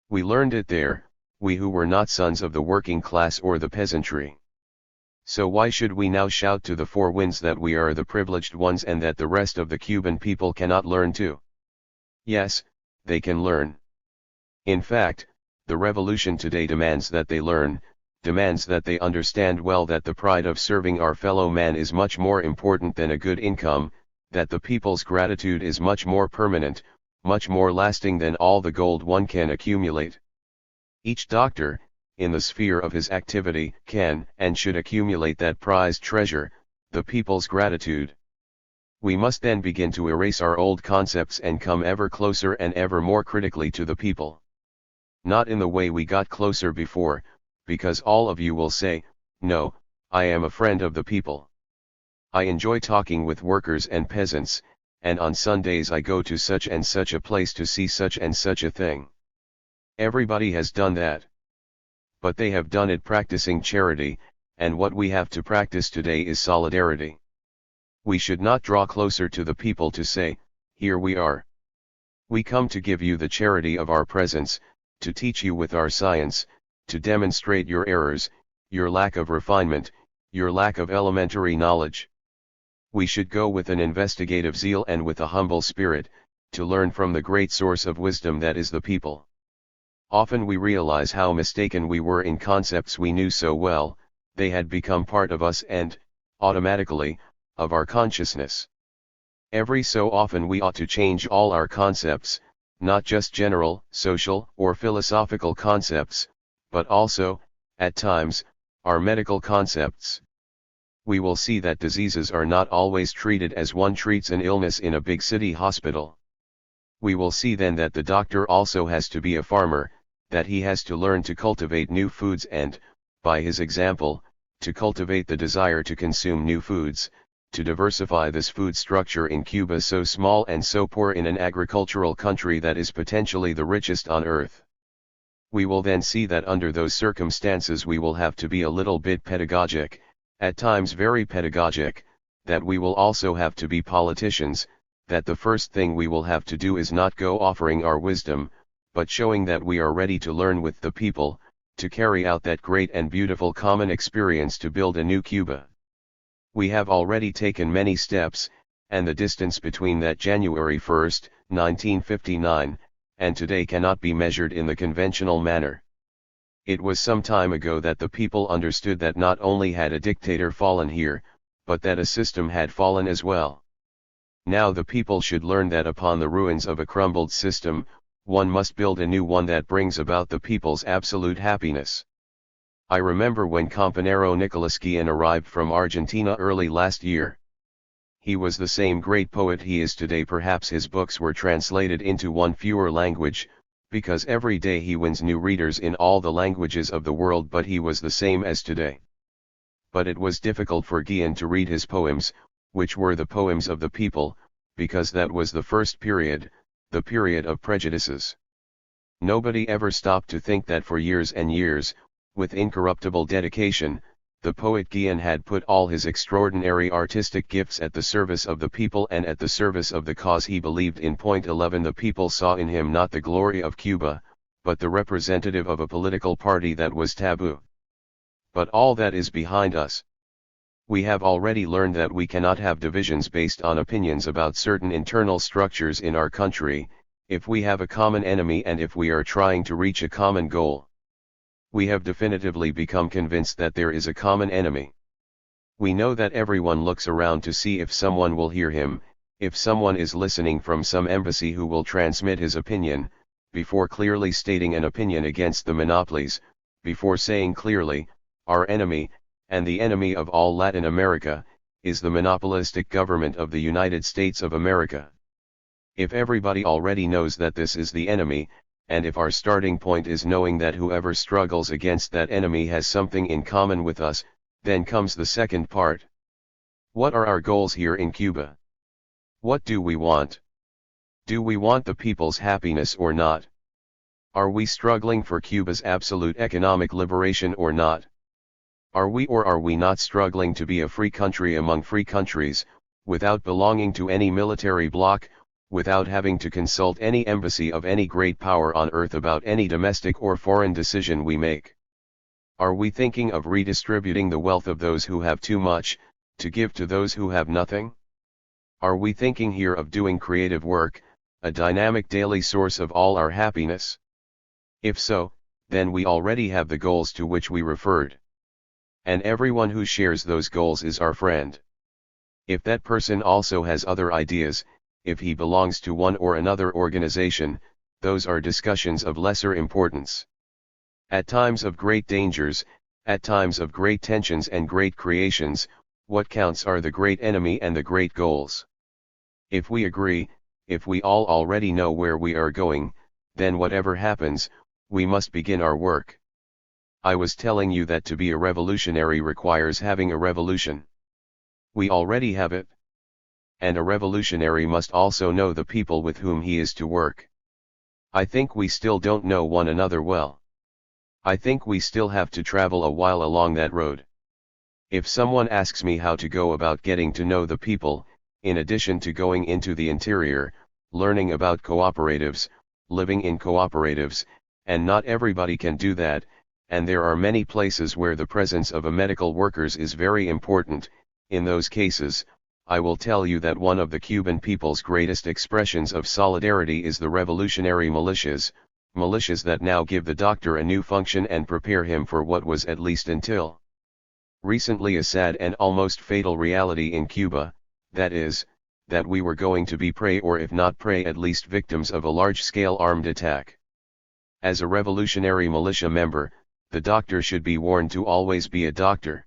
We learned it there, we who were not sons of the working class or the peasantry. So why should we now shout to the 4 winds that we are the privileged ones and that the rest of the Cuban people cannot learn too? Yes, they can learn. In fact, the revolution today demands that they learn, demands that they understand well that the pride of serving our fellow man is much more important than a good income, that the people's gratitude is much more permanent, much more lasting than all the gold one can accumulate. Each doctor, in the sphere of his activity, can and should accumulate that prized treasure, the people's gratitude. We must then begin to erase our old concepts and come ever closer and ever more critically to the people. Not in the way we got closer before, because all of you will say, "No, I am a friend of the people. I enjoy talking with workers and peasants, and on Sundays I go to such and such a place to see such and such a thing." Everybody has done that. But they have done it practicing charity, and what we have to practice today is solidarity. We should not draw closer to the people to say, "Here we are. We come to give you the charity of our presence, to teach you with our science, to demonstrate your errors, your lack of refinement, your lack of elementary knowledge." We should go with an investigative zeal and with a humble spirit, to learn from the great source of wisdom that is the people. Often we realize how mistaken we were in concepts we knew so well, they had become part of us and, automatically, of our consciousness. Every so often we ought to change all our concepts, not just general, social, or philosophical concepts, but also, at times, our medical concepts. We will see that diseases are not always treated as one treats an illness in a big city hospital. We will see then that the doctor also has to be a farmer, that he has to learn to cultivate new foods and, by his example, to cultivate the desire to consume new foods, to diversify this food structure in Cuba, so small and so poor, in an agricultural country that is potentially the richest on earth. We will then see that under those circumstances we will have to be a little bit pedagogic, at times very pedagogic, that we will also have to be politicians, that the first thing we will have to do is not go offering our wisdom, but showing that we are ready to learn with the people, to carry out that great and beautiful common experience to build a new Cuba. We have already taken many steps, and the distance between that January 1st, 1959, and today cannot be measured in the conventional manner. It was some time ago that the people understood that not only had a dictator fallen here, but that a system had fallen as well. Now the people should learn that upon the ruins of a crumbled system, one must build a new one that brings about the people's absolute happiness. I remember when Compañero Nicolas Guillen arrived from Argentina early last year. He was the same great poet he is today. Perhaps his books were translated into one fewer language, because every day he wins new readers in all the languages of the world, but he was the same as today. But it was difficult for Guillen to read his poems, which were the poems of the people, because that was the first period, the period of prejudices. Nobody ever stopped to think that for years and years, with incorruptible dedication, the poet Guillen had put all his extraordinary artistic gifts at the service of the people and at the service of the cause he believed in. Point 11. The people saw in him not the glory of Cuba, but the representative of a political party that was taboo. But all that is behind us. We have already learned that we cannot have divisions based on opinions about certain internal structures in our country, if we have a common enemy and if we are trying to reach a common goal. We have definitively become convinced that there is a common enemy. We know that everyone looks around to see if someone will hear him, if someone is listening from some embassy who will transmit his opinion, before clearly stating an opinion against the monopolies, before saying clearly, our enemy, and the enemy of all Latin America, is the monopolistic government of the United States of America. If everybody already knows that this is the enemy, and if our starting point is knowing that whoever struggles against that enemy has something in common with us, then comes the second part. What are our goals here in Cuba? What do we want? Do we want the people's happiness or not? Are we struggling for Cuba's absolute economic liberation or not? Are we or are we not struggling to be a free country among free countries, without belonging to any military bloc, without having to consult any embassy of any great power on earth about any domestic or foreign decision we make? Are we thinking of redistributing the wealth of those who have too much, to give to those who have nothing? Are we thinking here of doing creative work, a dynamic daily source of all our happiness? If so, then we already have the goals to which we referred. And everyone who shares those goals is our friend. If that person also has other ideas, if he belongs to one or another organization, those are discussions of lesser importance. At times of great dangers, at times of great tensions and great creations, what counts are the great enemy and the great goals. If we agree, if we all already know where we are going, then whatever happens, we must begin our work. I was telling you that to be a revolutionary requires having a revolution. We already have it. And a revolutionary must also know the people with whom he is to work. I think we still don't know one another well. I think we still have to travel a while along that road. If someone asks me how to go about getting to know the people, in addition to going into the interior, learning about cooperatives, living in cooperatives, and not everybody can do that, and there are many places where the presence of a medical workers is very important. In those cases, I will tell you that one of the Cuban people's greatest expressions of solidarity is the revolutionary militias, militias that now give the doctor a new function and prepare him for what was at least until recently a sad and almost fatal reality in Cuba, that is, that we were going to be prey or if not prey at least victims of a large-scale armed attack. As a revolutionary militia member, the doctor should be warned to always be a doctor.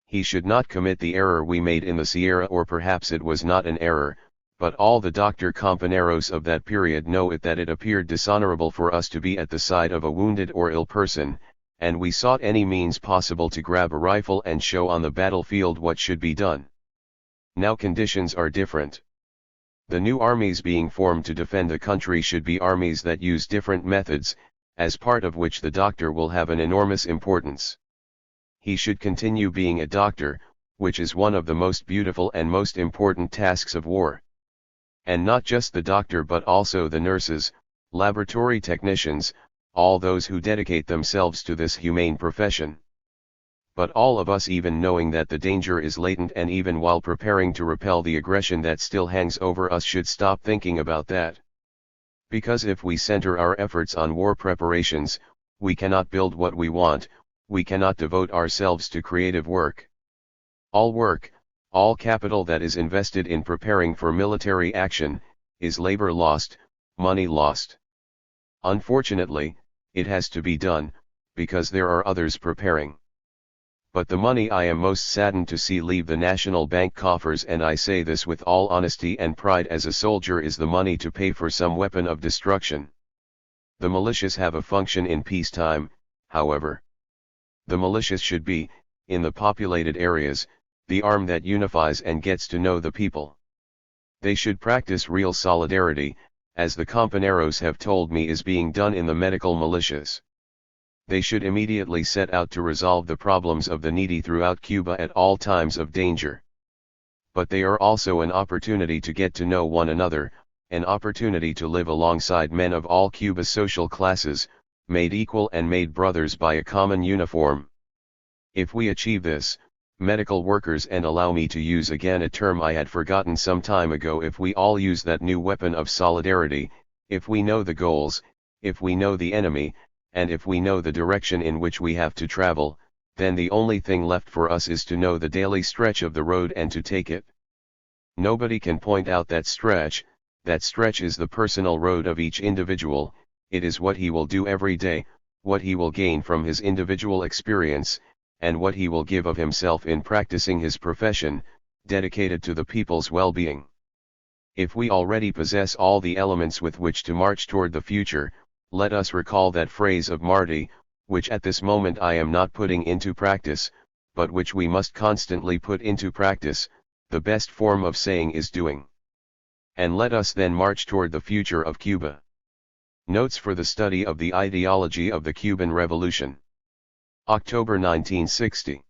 He should not commit the error we made in the Sierra, or perhaps it was not an error, but all the doctor compañeros of that period know it, that it appeared dishonorable for us to be at the side of a wounded or ill person, and we sought any means possible to grab a rifle and show on the battlefield what should be done. Now conditions are different. The new armies being formed to defend the country should be armies that use different methods, as part of which the doctor will have an enormous importance. He should continue being a doctor, which is one of the most beautiful and most important tasks of war. And not just the doctor but also the nurses, laboratory technicians, all those who dedicate themselves to this humane profession. But all of us, even knowing that the danger is latent and even while preparing to repel the aggression that still hangs over us, should stop thinking about that. Because if we center our efforts on war preparations, we cannot build what we want, we cannot devote ourselves to creative work. All work, all capital that is invested in preparing for military action, is labor lost, money lost. Unfortunately, it has to be done, because there are others preparing. But the money I am most saddened to see leave the national bank coffers, and I say this with all honesty and pride as a soldier, is the money to pay for some weapon of destruction. The militias have a function in peacetime, however. The militias should be, in the populated areas, the arm that unifies and gets to know the people. They should practice real solidarity, as the companeros have told me is being done in the medical militias. They should immediately set out to resolve the problems of the needy throughout Cuba at all times of danger. But they are also an opportunity to get to know one another, an opportunity to live alongside men of all Cuba's social classes, made equal and made brothers by a common uniform. If we achieve this, medical workers, and allow me to use again a term I had forgotten some time ago, if we all use that new weapon of solidarity, if we know the goals, if we know the enemy, and if we know the direction in which we have to travel, then the only thing left for us is to know the daily stretch of the road and to take it. Nobody can point out that stretch is the personal road of each individual. It is what he will do every day, what he will gain from his individual experience, and what he will give of himself in practicing his profession, dedicated to the people's well-being. If we already possess all the elements with which to march toward the future, let us recall that phrase of Marty, which at this moment I am not putting into practice, but which we must constantly put into practice. The best form of saying is doing. And let us then march toward the future of Cuba. Notes for the study of the ideology of the Cuban Revolution. October 1960.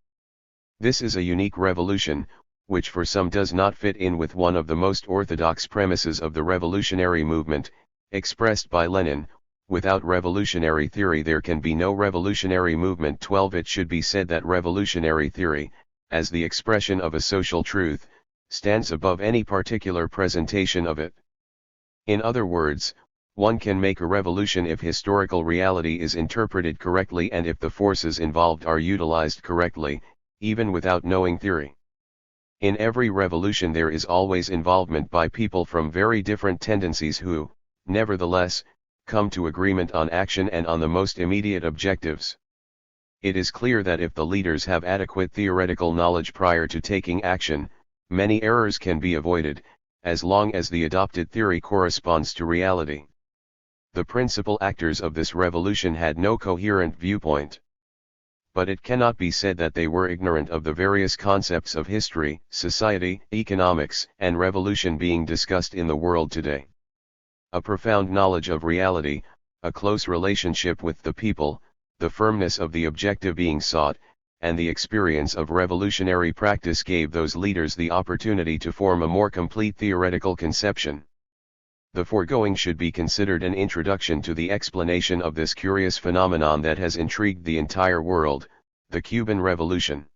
This is a unique revolution, which for some does not fit in with one of the most orthodox premises of the revolutionary movement, expressed by Lenin: without revolutionary theory there can be no revolutionary movement. 12. It should be said that revolutionary theory, as the expression of a social truth, stands above any particular presentation of it. In other words, one can make a revolution if historical reality is interpreted correctly and if the forces involved are utilized correctly, even without knowing theory. In every revolution there is always involvement by people from very different tendencies who, nevertheless, come to agreement on action and on the most immediate objectives. It is clear that if the leaders have adequate theoretical knowledge prior to taking action, many errors can be avoided, as long as the adopted theory corresponds to reality. The principal actors of this revolution had no coherent viewpoint. But it cannot be said that they were ignorant of the various concepts of history, society, economics, and revolution being discussed in the world today. A profound knowledge of reality, a close relationship with the people, the firmness of the objective being sought, and the experience of revolutionary practice gave those leaders the opportunity to form a more complete theoretical conception. The foregoing should be considered an introduction to the explanation of this curious phenomenon that has intrigued the entire world, the Cuban Revolution.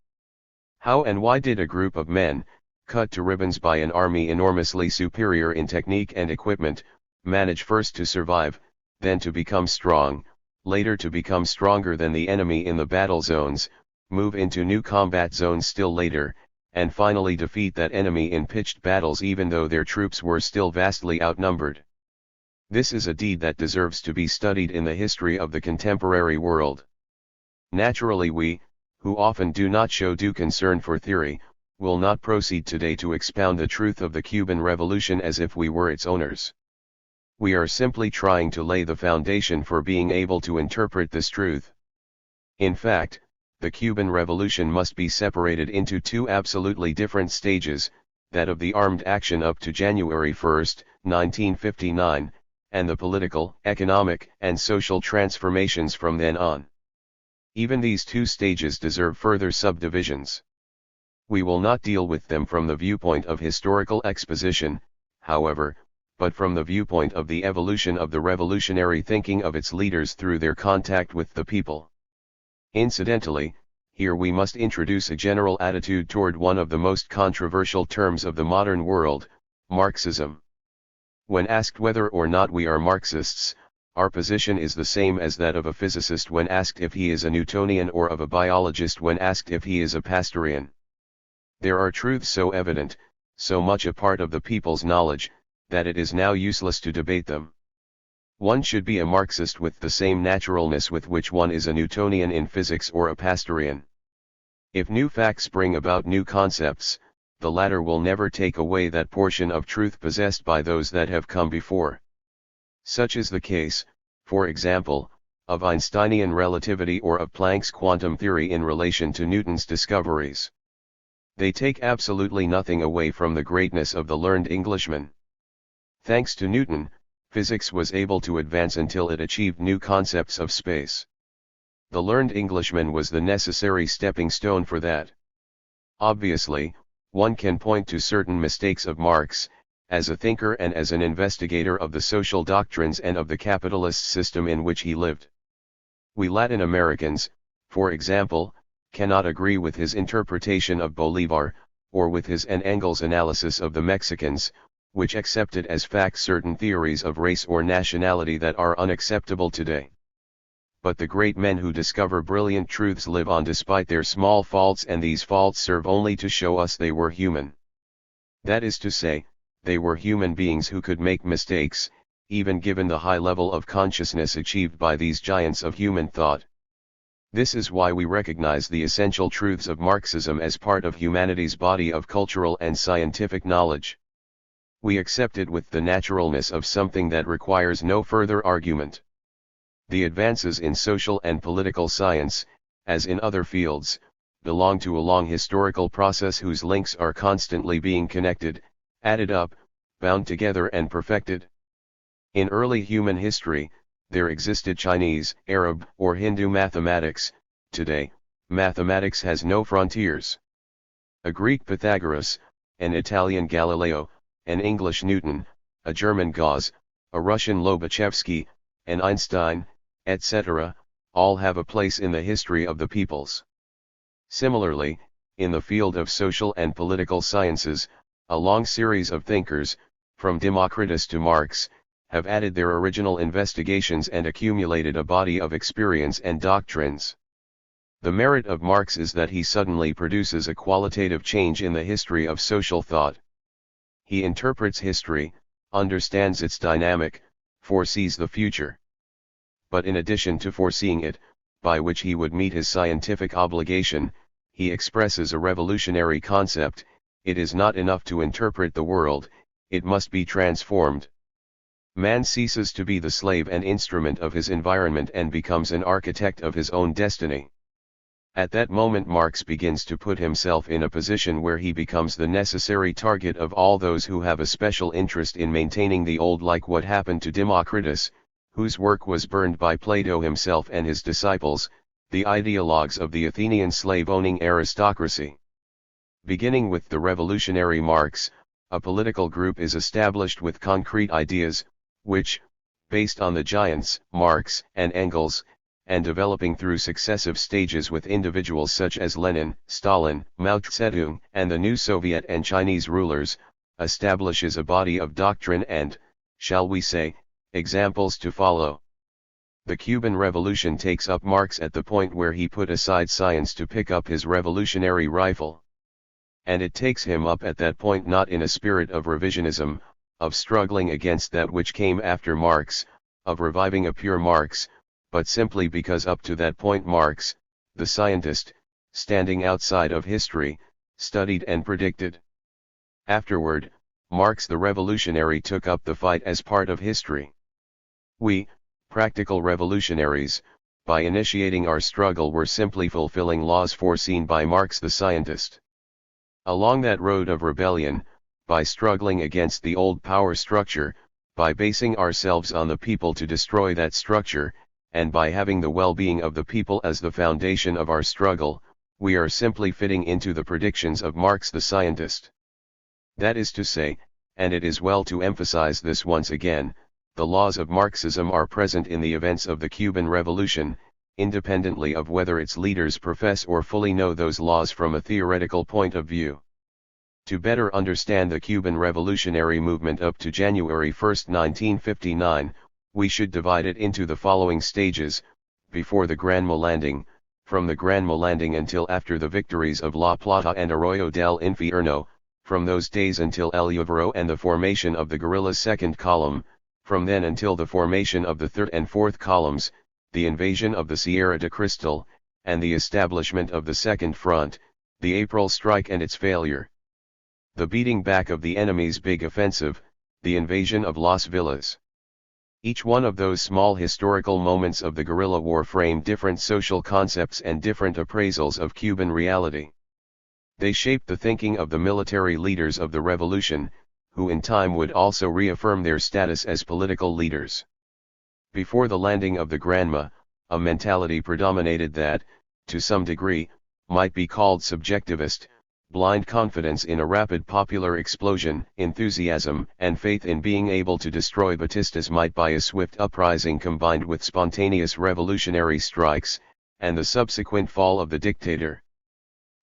How and why did a group of men, cut to ribbons by an army enormously superior in technique and equipment, manage first to survive, then to become strong, later to become stronger than the enemy in the battle zones, move into new combat zones still later, and finally defeat that enemy in pitched battles even though their troops were still vastly outnumbered? This is a deed that deserves to be studied in the history of the contemporary world. Naturally we, who often do not show due concern for theory, will not proceed today to expound the truth of the Cuban Revolution as if we were its owners. We are simply trying to lay the foundation for being able to interpret this truth. In fact, the Cuban Revolution must be separated into two absolutely different stages, that of the armed action up to January 1, 1959, and the political, economic, and social transformations from then on. Even these two stages deserve further subdivisions. We will not deal with them from the viewpoint of historical exposition, however, but from the viewpoint of the evolution of the revolutionary thinking of its leaders through their contact with the people. Incidentally, here we must introduce a general attitude toward one of the most controversial terms of the modern world, Marxism. When asked whether or not we are Marxists, our position is the same as that of a physicist when asked if he is a Newtonian, or of a biologist when asked if he is a Pasteurian. There are truths so evident, so much a part of the people's knowledge, that it is now useless to debate them. One should be a Marxist with the same naturalness with which one is a Newtonian in physics or a Pasteurian. If new facts bring about new concepts, the latter will never take away that portion of truth possessed by those that have come before. Such is the case, for example, of Einsteinian relativity or of Planck's quantum theory in relation to Newton's discoveries. They take absolutely nothing away from the greatness of the learned Englishman. Thanks to Newton, physics was able to advance until it achieved new concepts of space. The learned Englishman was the necessary stepping stone for that. Obviously, one can point to certain mistakes of Marx, as a thinker and as an investigator of the social doctrines and of the capitalist system in which he lived. We Latin Americans, for example, cannot agree with his interpretation of Bolivar, or with his and Engels' analysis of the Mexicans, which accepted as fact certain theories of race or nationality that are unacceptable today. But the great men who discover brilliant truths live on despite their small faults, and these faults serve only to show us they were human. That is to say, they were human beings who could make mistakes, even given the high level of consciousness achieved by these giants of human thought. This is why we recognize the essential truths of Marxism as part of humanity's body of cultural and scientific knowledge. We accept it with the naturalness of something that requires no further argument. The advances in social and political science, as in other fields, belong to a long historical process whose links are constantly being connected, added up, bound together and perfected. In early human history, there existed Chinese, Arab, or Hindu mathematics. Today, mathematics has no frontiers. A Greek Pythagoras, an Italian Galileo, an English Newton, a German Gauss, a Russian Lobachevsky, an Einstein, etc., all have a place in the history of the peoples. Similarly, in the field of social and political sciences, a long series of thinkers, from Democritus to Marx, have added their original investigations and accumulated a body of experience and doctrines. The merit of Marx is that he suddenly produces a qualitative change in the history of social thought. He interprets history, understands its dynamic, foresees the future. But in addition to foreseeing it, by which he would meet his scientific obligation, he expresses a revolutionary concept: it is not enough to interpret the world, it must be transformed. Man ceases to be the slave and instrument of his environment and becomes an architect of his own destiny. At that moment Marx begins to put himself in a position where he becomes the necessary target of all those who have a special interest in maintaining the old, like what happened to Democritus, whose work was burned by Plato himself and his disciples, the ideologues of the Athenian slave-owning aristocracy. Beginning with the revolutionary Marx, a political group is established with concrete ideas, which, based on the giants, Marx and Engels, and developing through successive stages with individuals such as Lenin, Stalin, Mao Zedong, and the new Soviet and Chinese rulers, establishes a body of doctrine and, shall we say, examples to follow. The Cuban Revolution takes up Marx at the point where he put aside science to pick up his revolutionary rifle. And it takes him up at that point not in a spirit of revisionism, of struggling against that which came after Marx, of reviving a pure Marx, but simply because up to that point Marx, the scientist, standing outside of history, studied and predicted. Afterward, Marx the revolutionary took up the fight as part of history. We, practical revolutionaries, by initiating our struggle were simply fulfilling laws foreseen by Marx the scientist. Along that road of rebellion, by struggling against the old power structure, by basing ourselves on the people to destroy that structure, and by having the well-being of the people as the foundation of our struggle, we are simply fitting into the predictions of Marx the scientist. That is to say, and it is well to emphasize this once again, the laws of Marxism are present in the events of the Cuban Revolution, independently of whether its leaders profess or fully know those laws from a theoretical point of view. To better understand the Cuban revolutionary movement up to January 1, 1959, we should divide it into the following stages: before the Granma Landing, from the Granma Landing until after the victories of La Plata and Arroyo del Infierno, from those days until El Lluvero and the formation of the guerrilla's second column, from then until the formation of the third and fourth columns, the invasion of the Sierra de Cristal, and the establishment of the Second Front, the April strike and its failure. The beating back of the enemy's big offensive, the invasion of Las Villas. Each one of those small historical moments of the guerrilla war framed different social concepts and different appraisals of Cuban reality. They shaped the thinking of the military leaders of the revolution, who in time would also reaffirm their status as political leaders. Before the landing of the Granma, a mentality predominated that, to some degree, might be called subjectivist: blind confidence in a rapid popular explosion, enthusiasm and faith in being able to destroy Batista's might by a swift uprising combined with spontaneous revolutionary strikes, and the subsequent fall of the dictator.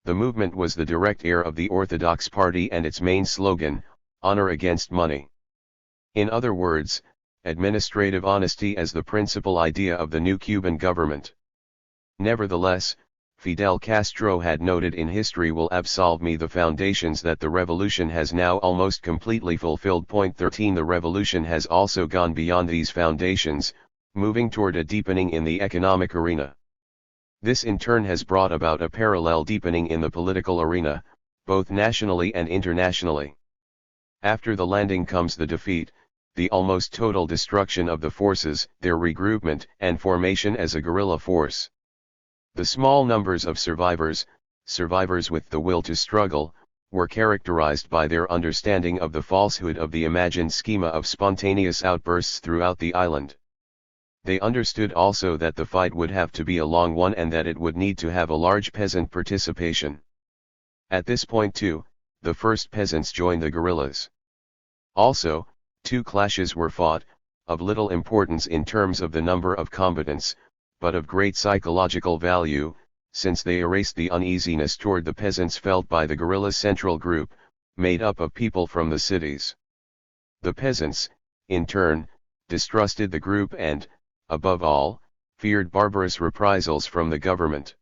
The movement was the direct heir of the Orthodox Party and its main slogan, "Honor against money." In other words, administrative honesty as the principal idea of the new Cuban government. Nevertheless, Fidel Castro had noted in History Will Absolve Me the foundations that the revolution has now almost completely fulfilled. Point 13 The revolution has also gone beyond these foundations, moving toward a deepening in the economic arena. This in turn has brought about a parallel deepening in the political arena, both nationally and internationally. After the landing comes the defeat, the almost total destruction of the forces, their regroupment and formation as a guerrilla force. The small numbers of survivors with the will to struggle, were characterized by their understanding of the falsehood of the imagined schema of spontaneous outbursts throughout the island. They understood also that the fight would have to be a long one and that it would need to have a large peasant participation. At this point too, the first peasants joined the guerrillas. Also, two clashes were fought, of little importance in terms of the number of combatants, but of great psychological value, since they erased the uneasiness toward the peasants felt by the guerrilla central group, made up of people from the cities. The peasants, in turn, distrusted the group and, above all, feared barbarous reprisals from the government.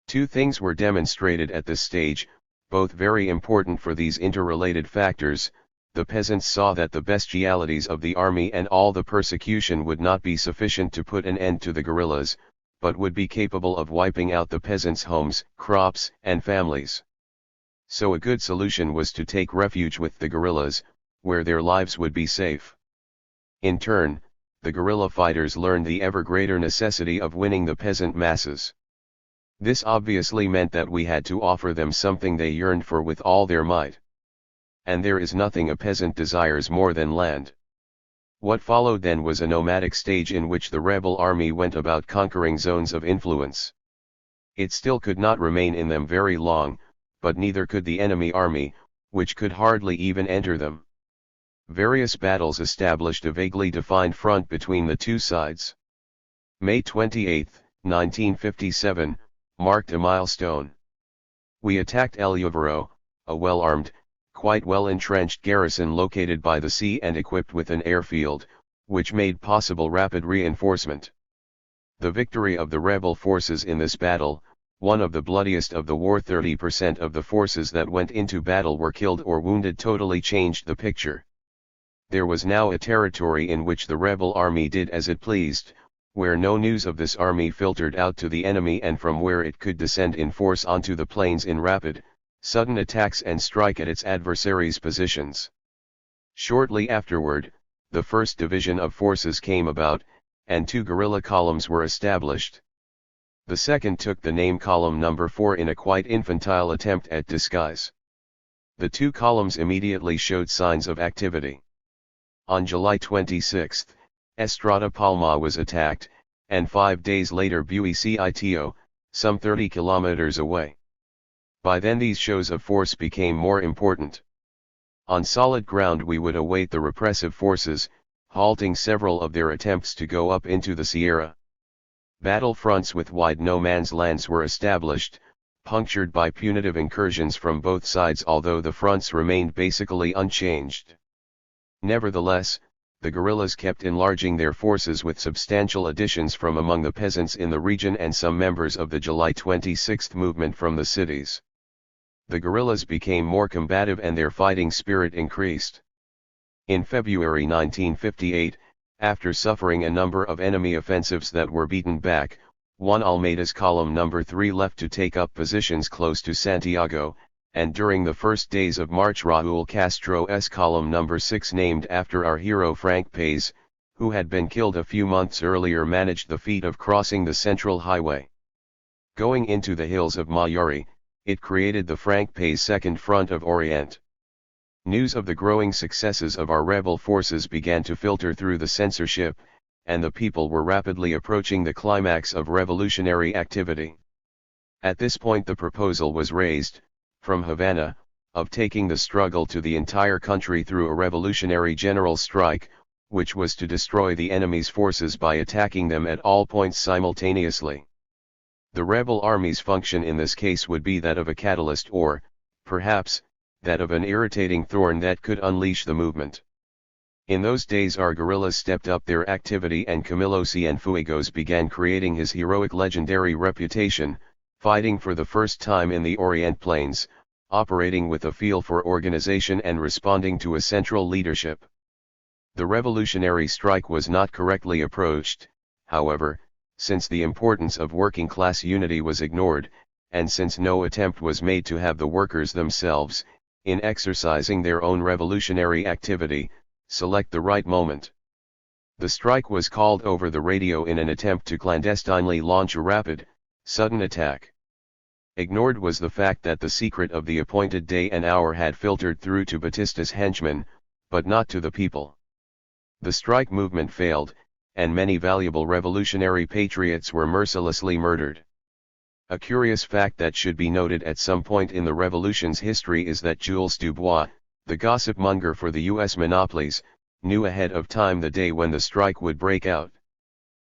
Two things were demonstrated at this stage, both very important for these interrelated factors. The peasants saw that the bestialities of the army and all the persecution would not be sufficient to put an end to the guerrillas, but would be capable of wiping out the peasants' homes, crops, and families. So a good solution was to take refuge with the guerrillas, where their lives would be safe. In turn, the guerrilla fighters learned the ever greater necessity of winning the peasant masses. This obviously meant that we had to offer them something they yearned for with all their might. And there is nothing a peasant desires more than land. What followed then was a nomadic stage in which the rebel army went about conquering zones of influence. It still could not remain in them very long, but neither could the enemy army, which could hardly even enter them. Various battles established a vaguely defined front between the two sides. May 28, 1957, marked a milestone. We attacked El Lluvero, a well-armed, quite well-entrenched garrison located by the sea and equipped with an airfield, which made possible rapid reinforcement. The victory of the rebel forces in this battle, one of the bloodiest of the war, 30% of the forces that went into battle were killed or wounded, totally changed the picture. There was now a territory in which the rebel army did as it pleased, where no news of this army filtered out to the enemy and from where it could descend in force onto the plains in rapid, sudden attacks and strike at its adversaries' positions. Shortly afterward, the 1st Division of forces came about, and two guerrilla columns were established. The second took the name Column No. 4 in a quite infantile attempt at disguise. The two columns immediately showed signs of activity. On July 26, Estrada Palma was attacked, and 5 days later Buenos, some 30 kilometers away. By then these shows of force became more important. On solid ground we would await the repressive forces, halting several of their attempts to go up into the Sierra. Battle fronts with wide no-man's lands were established, punctured by punitive incursions from both sides, although the fronts remained basically unchanged. Nevertheless, the guerrillas kept enlarging their forces with substantial additions from among the peasants in the region and some members of the July 26 movement from the cities. The guerrillas became more combative and their fighting spirit increased. In February 1958, after suffering a number of enemy offensives that were beaten back, Juan Almeida's Column No. 3 left to take up positions close to Santiago, and during the first days of March Raúl Castro's Column No. 6, named after our hero Frank País, who had been killed a few months earlier, managed the feat of crossing the Central Highway. Going into the hills of Mayari, it created the Frank País Second Front of Orient. News of the growing successes of our rebel forces began to filter through the censorship, and the people were rapidly approaching the climax of revolutionary activity. At this point the proposal was raised, from Havana, of taking the struggle to the entire country through a revolutionary general strike, which was to destroy the enemy's forces by attacking them at all points simultaneously. The rebel army's function in this case would be that of a catalyst or, perhaps, that of an irritating thorn that could unleash the movement. In those days our guerrillas stepped up their activity and Camilo Cienfuegos began creating his heroic legendary reputation, fighting for the first time in the Orient Plains, operating with a feel for organization and responding to a central leadership. The revolutionary strike was not correctly approached, however, since the importance of working-class unity was ignored, and since no attempt was made to have the workers themselves, in exercising their own revolutionary activity, select the right moment. The strike was called over the radio in an attempt to clandestinely launch a rapid, sudden attack. Ignored was the fact that the secret of the appointed day and hour had filtered through to Batista's henchmen, but not to the people. The strike movement failed, and many valuable revolutionary patriots were mercilessly murdered. A curious fact that should be noted at some point in the revolution's history is that Jules Dubois, the gossip monger for the U.S. monopolies, knew ahead of time the day when the strike would break out.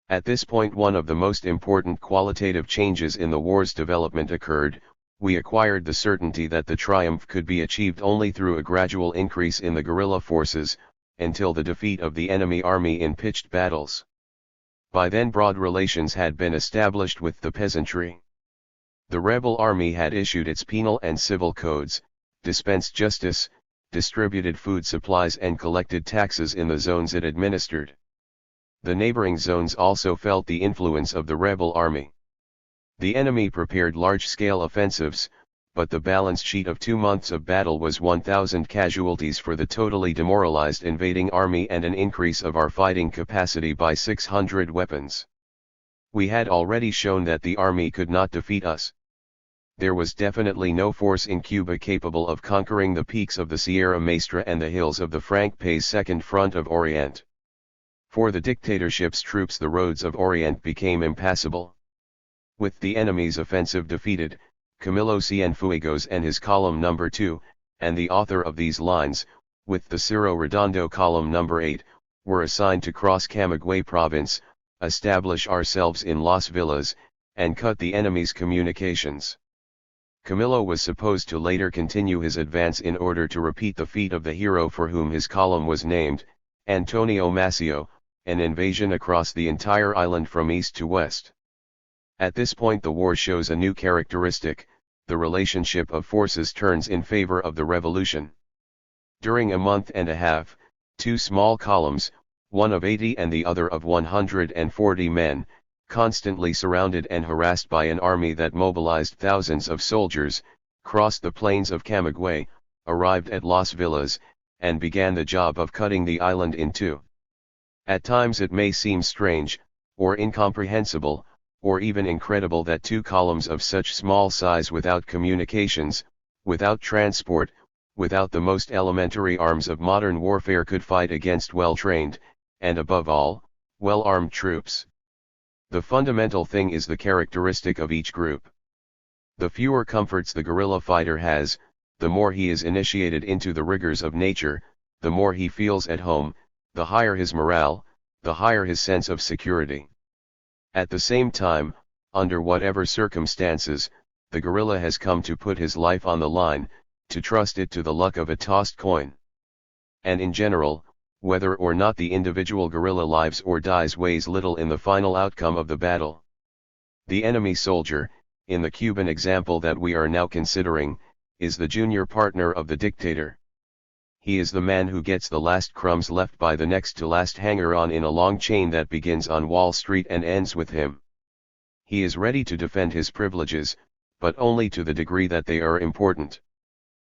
At this point one of the most important qualitative changes in the war's development occurred. We acquired the certainty that the triumph could be achieved only through a gradual increase in the guerrilla forces, until the defeat of the enemy army in pitched battles. By then broad relations had been established with the peasantry. The rebel army had issued its penal and civil codes, dispensed justice, distributed food supplies and collected taxes in the zones it administered. The neighboring zones also felt the influence of the rebel army. The enemy prepared large-scale offensives, but the balance sheet of 2 months of battle was 1,000 casualties for the totally demoralized invading army and an increase of our fighting capacity by 600 weapons. We had already shown that the army could not defeat us. There was definitely no force in Cuba capable of conquering the peaks of the Sierra Maestra and the hills of the Frank País Second Front of Orient. For the dictatorship's troops the roads of Orient became impassable. With the enemy's offensive defeated, Camilo Cienfuegos and his Column No. 2, and the author of these lines, with the Cerro Redondo Column No. 8, were assigned to cross Camagüey province, establish ourselves in Las Villas, and cut the enemy's communications. Camilo was supposed to later continue his advance in order to repeat the feat of the hero for whom his column was named, Antonio Maceo, an invasion across the entire island from east to west. At this point the war shows a new characteristic: the relationship of forces turns in favor of the revolution. During a month and a half, 2 small columns, one of 80 and the other of 140 men, constantly surrounded and harassed by an army that mobilized thousands of soldiers, crossed the plains of Camagüey, arrived at Las Villas, and began the job of cutting the island in two. At times it may seem strange, or incomprehensible, or even incredible that 2 columns of such small size without communications, without transport, without the most elementary arms of modern warfare could fight against well-trained, and above all, well-armed troops. The fundamental thing is the characteristic of each group. The fewer comforts the guerrilla fighter has, the more he is initiated into the rigors of nature, the more he feels at home, the higher his morale, the higher his sense of security. At the same time, under whatever circumstances, the gorilla has come to put his life on the line, to trust it to the luck of a tossed coin. And in general, whether or not the individual gorilla lives or dies weighs little in the final outcome of the battle. The enemy soldier, in the Cuban example that we are now considering, is the junior partner of the dictator. He is the man who gets the last crumbs left by the next to last hanger-on in a long chain that begins on Wall Street and ends with him. He is ready to defend his privileges, but only to the degree that they are important.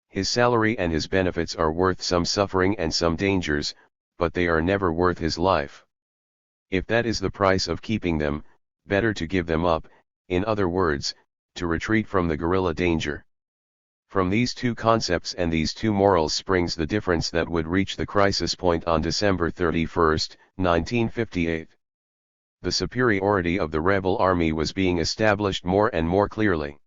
His salary and his benefits are worth some suffering and some dangers, but they are never worth his life. If that is the price of keeping them, better to give them up, in other words, to retreat from the guerrilla danger. From these two concepts and these two morals springs the difference that would reach the crisis point on December 31, 1958. The superiority of the rebel army was being established more and more clearly.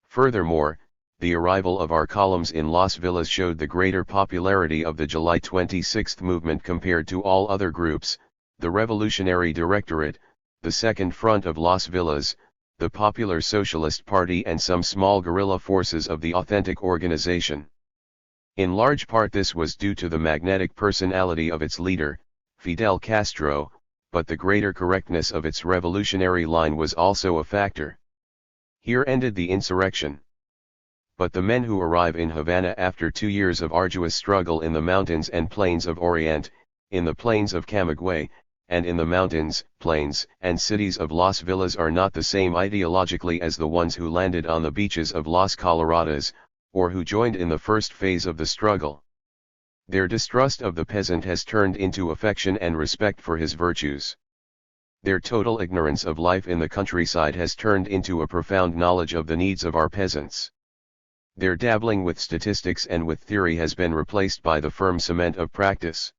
Furthermore, the arrival of our columns in Las Villas showed the greater popularity of the July 26 movement compared to all other groups, the Revolutionary Directorate, the Second Front of Las Villas, the Popular Socialist Party and some small guerrilla forces of the authentic organization. In large part this was due to the magnetic personality of its leader, Fidel Castro, but the greater correctness of its revolutionary line was also a factor. Here ended the insurrection. But the men who arrive in Havana after 2 years of arduous struggle in the mountains and plains of Orient, in the plains of Camagüey, and in the mountains, plains, and cities of Las Villas are not the same ideologically as the ones who landed on the beaches of Las Coloradas, or who joined in the first phase of the struggle. Their distrust of the peasant has turned into affection and respect for his virtues. Their total ignorance of life in the countryside has turned into a profound knowledge of the needs of our peasants. Their dabbling with statistics and with theory has been replaced by the firm cement of practice.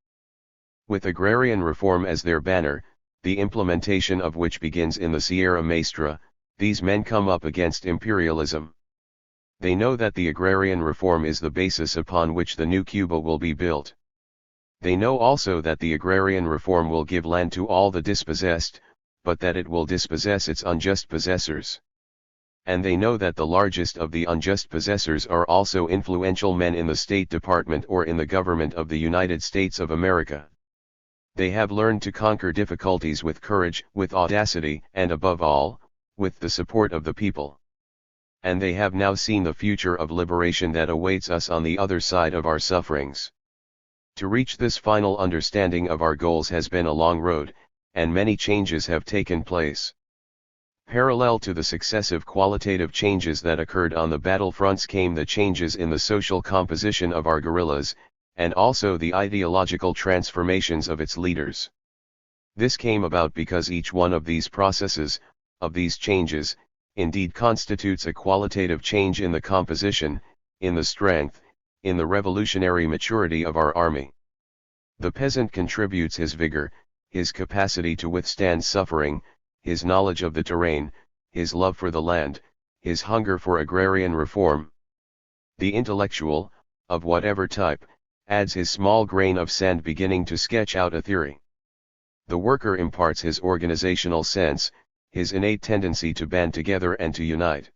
With agrarian reform as their banner, the implementation of which begins in the Sierra Maestra, these men come up against imperialism. They know that the agrarian reform is the basis upon which the new Cuba will be built. They know also that the agrarian reform will give land to all the dispossessed, but that it will dispossess its unjust possessors. And they know that the largest of the unjust possessors are also influential men in the State Department or in the government of the United States of America. They have learned to conquer difficulties with courage, with audacity, and above all, with the support of the people. And they have now seen the future of liberation that awaits us on the other side of our sufferings. To reach this final understanding of our goals has been a long road, and many changes have taken place. Parallel to the successive qualitative changes that occurred on the battlefronts came the changes in the social composition of our guerrillas, and also the ideological transformations of its leaders. This came about because each one of these processes, of these changes, indeed constitutes a qualitative change in the composition, in the strength, in the revolutionary maturity of our army. The peasant contributes his vigor, his capacity to withstand suffering, his knowledge of the terrain, his love for the land, his hunger for agrarian reform. The intellectual, of whatever type, adds his small grain of sand beginning to sketch out a theory. The worker imparts his organizational sense, his innate tendency to band together and to unite.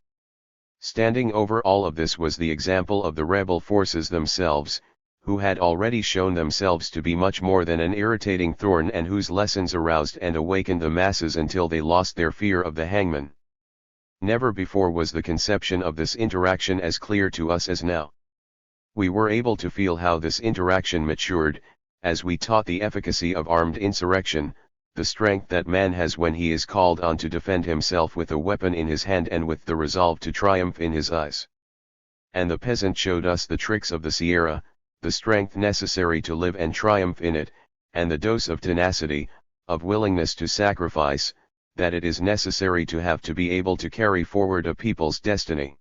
Standing over all of this was the example of the rebel forces themselves, who had already shown themselves to be much more than an irritating thorn and whose lessons aroused and awakened the masses until they lost their fear of the hangman. Never before was the conception of this interaction as clear to us as now. We were able to feel how this interaction matured, as we taught the efficacy of armed insurrection, the strength that man has when he is called on to defend himself with a weapon in his hand and with the resolve to triumph in his eyes. And the peasant showed us the tricks of the Sierra, the strength necessary to live and triumph in it, and the dose of tenacity, of willingness to sacrifice, that it is necessary to have to be able to carry forward a people's destiny.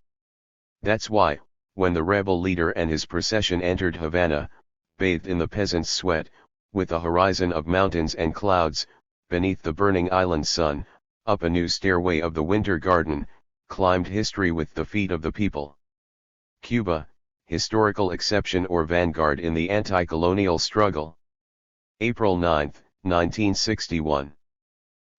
That's why, when the rebel leader and his procession entered Havana, bathed in the peasant's sweat, with a horizon of mountains and clouds, beneath the burning island sun, up a new stairway of the Winter Garden, climbed history with the feet of the people. Cuba, historical exception or vanguard in the anti-colonial struggle. April 9, 1961.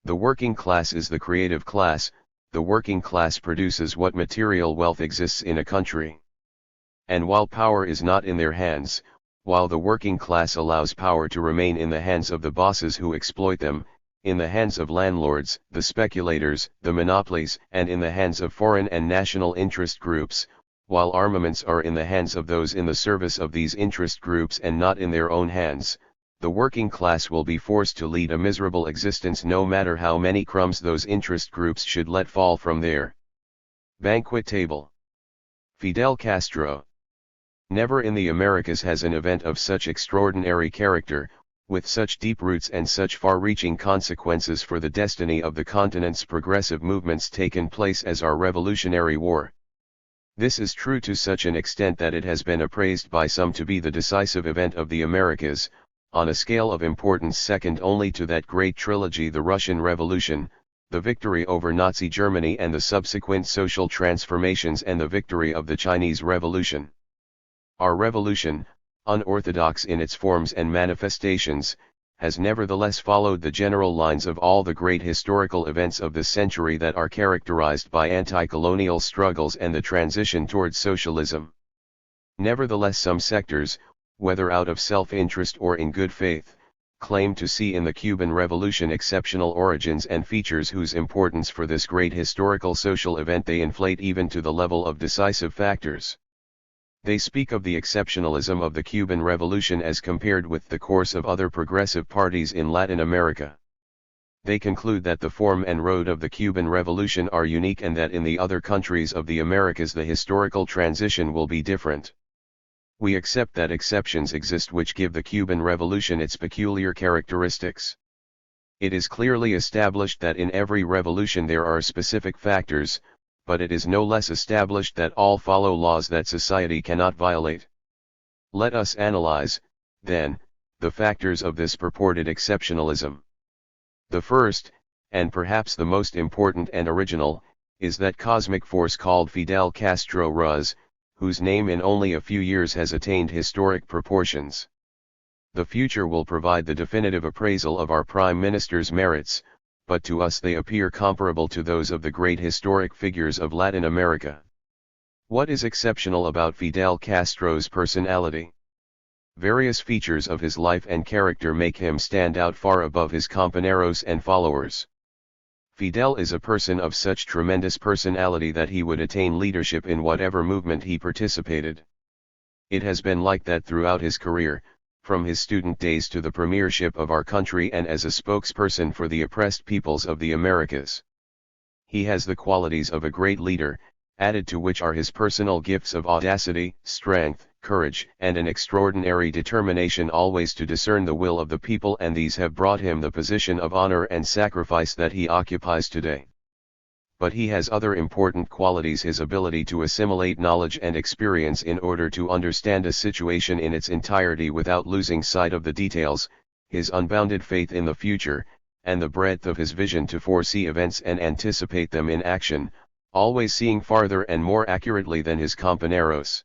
The working class is the creative class. The working class produces what material wealth exists in a country. And while power is not in their hands, while the working class allows power to remain in the hands of the bosses who exploit them, in the hands of landlords, the speculators, the monopolies, and in the hands of foreign and national interest groups, while armaments are in the hands of those in the service of these interest groups and not in their own hands, the working class will be forced to lead a miserable existence no matter how many crumbs those interest groups should let fall from their banquet table. Fidel Castro. Never in the Americas has an event of such extraordinary character, with such deep roots and such far-reaching consequences for the destiny of the continent's progressive movements taken place as our Revolutionary War. This is true to such an extent that it has been appraised by some to be the decisive event of the Americas, on a scale of importance second only to that great trilogy, the Russian Revolution, the victory over Nazi Germany and the subsequent social transformations, and the victory of the Chinese Revolution. Our revolution, unorthodox in its forms and manifestations, has nevertheless followed the general lines of all the great historical events of this century that are characterized by anti-colonial struggles and the transition towards socialism. Nevertheless, some sectors, whether out of self-interest or in good faith, claim to see in the Cuban Revolution exceptional origins and features whose importance for this great historical social event they inflate even to the level of decisive factors. They speak of the exceptionalism of the Cuban Revolution as compared with the course of other progressive parties in Latin America. They conclude that the form and road of the Cuban Revolution are unique and that in the other countries of the Americas the historical transition will be different. We accept that exceptions exist which give the Cuban Revolution its peculiar characteristics. It is clearly established that in every revolution there are specific factors, but it is no less established that all follow laws that society cannot violate. Let us analyze, then, the factors of this purported exceptionalism. The first, and perhaps the most important and original, is that cosmic force called Fidel Castro Ruz, whose name in only a few years has attained historic proportions. The future will provide the definitive appraisal of our Prime Minister's merits, but to us they appear comparable to those of the great historic figures of Latin America. What is exceptional about Fidel Castro's personality? Various features of his life and character make him stand out far above his compañeros and followers. Fidel is a person of such tremendous personality that he would attain leadership in whatever movement he participated. It has been like that throughout his career, from his student days to the premiership of our country and as a spokesperson for the oppressed peoples of the Americas. He has the qualities of a great leader, added to which are his personal gifts of audacity, strength, courage, and an extraordinary determination always to discern the will of the people, and these have brought him the position of honor and sacrifice that he occupies today. But he has other important qualities: his ability to assimilate knowledge and experience in order to understand a situation in its entirety without losing sight of the details, his unbounded faith in the future, and the breadth of his vision to foresee events and anticipate them in action, always seeing farther and more accurately than his compañeros.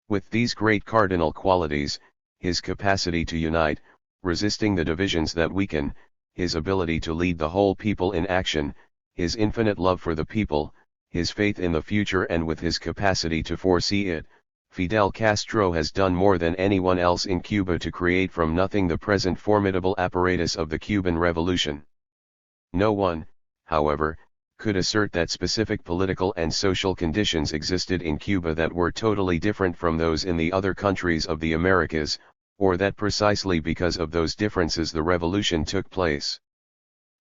With these great cardinal qualities, his capacity to unite, resisting the divisions that weaken, his ability to lead the whole people in action, his infinite love for the people, his faith in the future, and with his capacity to foresee it, Fidel Castro has done more than anyone else in Cuba to create from nothing the present formidable apparatus of the Cuban Revolution. No one, however, could assert that specific political and social conditions existed in Cuba that were totally different from those in the other countries of the Americas, or that precisely because of those differences the revolution took place.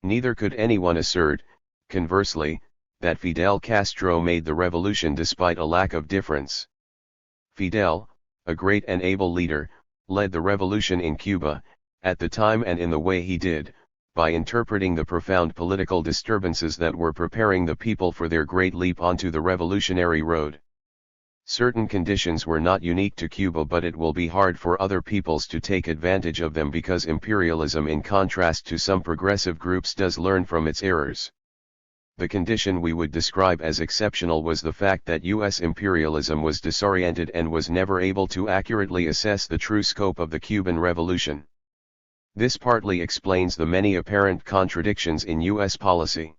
Neither could anyone assert, conversely, that Fidel Castro made the revolution despite a lack of difference. Fidel, a great and able leader, led the revolution in Cuba, at the time and in the way he did, by interpreting the profound political disturbances that were preparing the people for their great leap onto the revolutionary road. Certain conditions were not unique to Cuba, but it will be hard for other peoples to take advantage of them because imperialism, in contrast to some progressive groups, does learn from its errors. The condition we would describe as exceptional was the fact that U.S. imperialism was disoriented and was never able to accurately assess the true scope of the Cuban Revolution. This partly explains the many apparent contradictions in U.S. policy.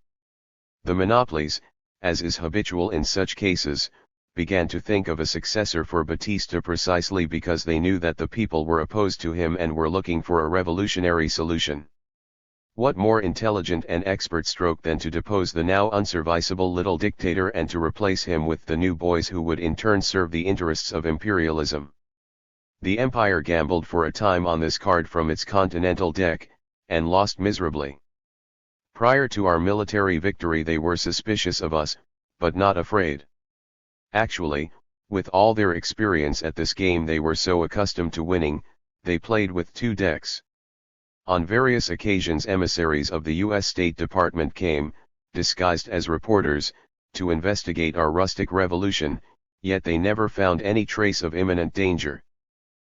The monopolies, as is habitual in such cases, began to think of a successor for Batista precisely because they knew that the people were opposed to him and were looking for a revolutionary solution. What more intelligent and expert stroke than to depose the now unsurvivorable little dictator and to replace him with the new boys who would in turn serve the interests of imperialism? The empire gambled for a time on this card from its continental deck, and lost miserably. Prior to our military victory they were suspicious of us, but not afraid. Actually, with all their experience at this game they were so accustomed to winning, they played with two decks. On various occasions emissaries of the U.S. State Department came, disguised as reporters, to investigate our rustic revolution, yet they never found any trace of imminent danger.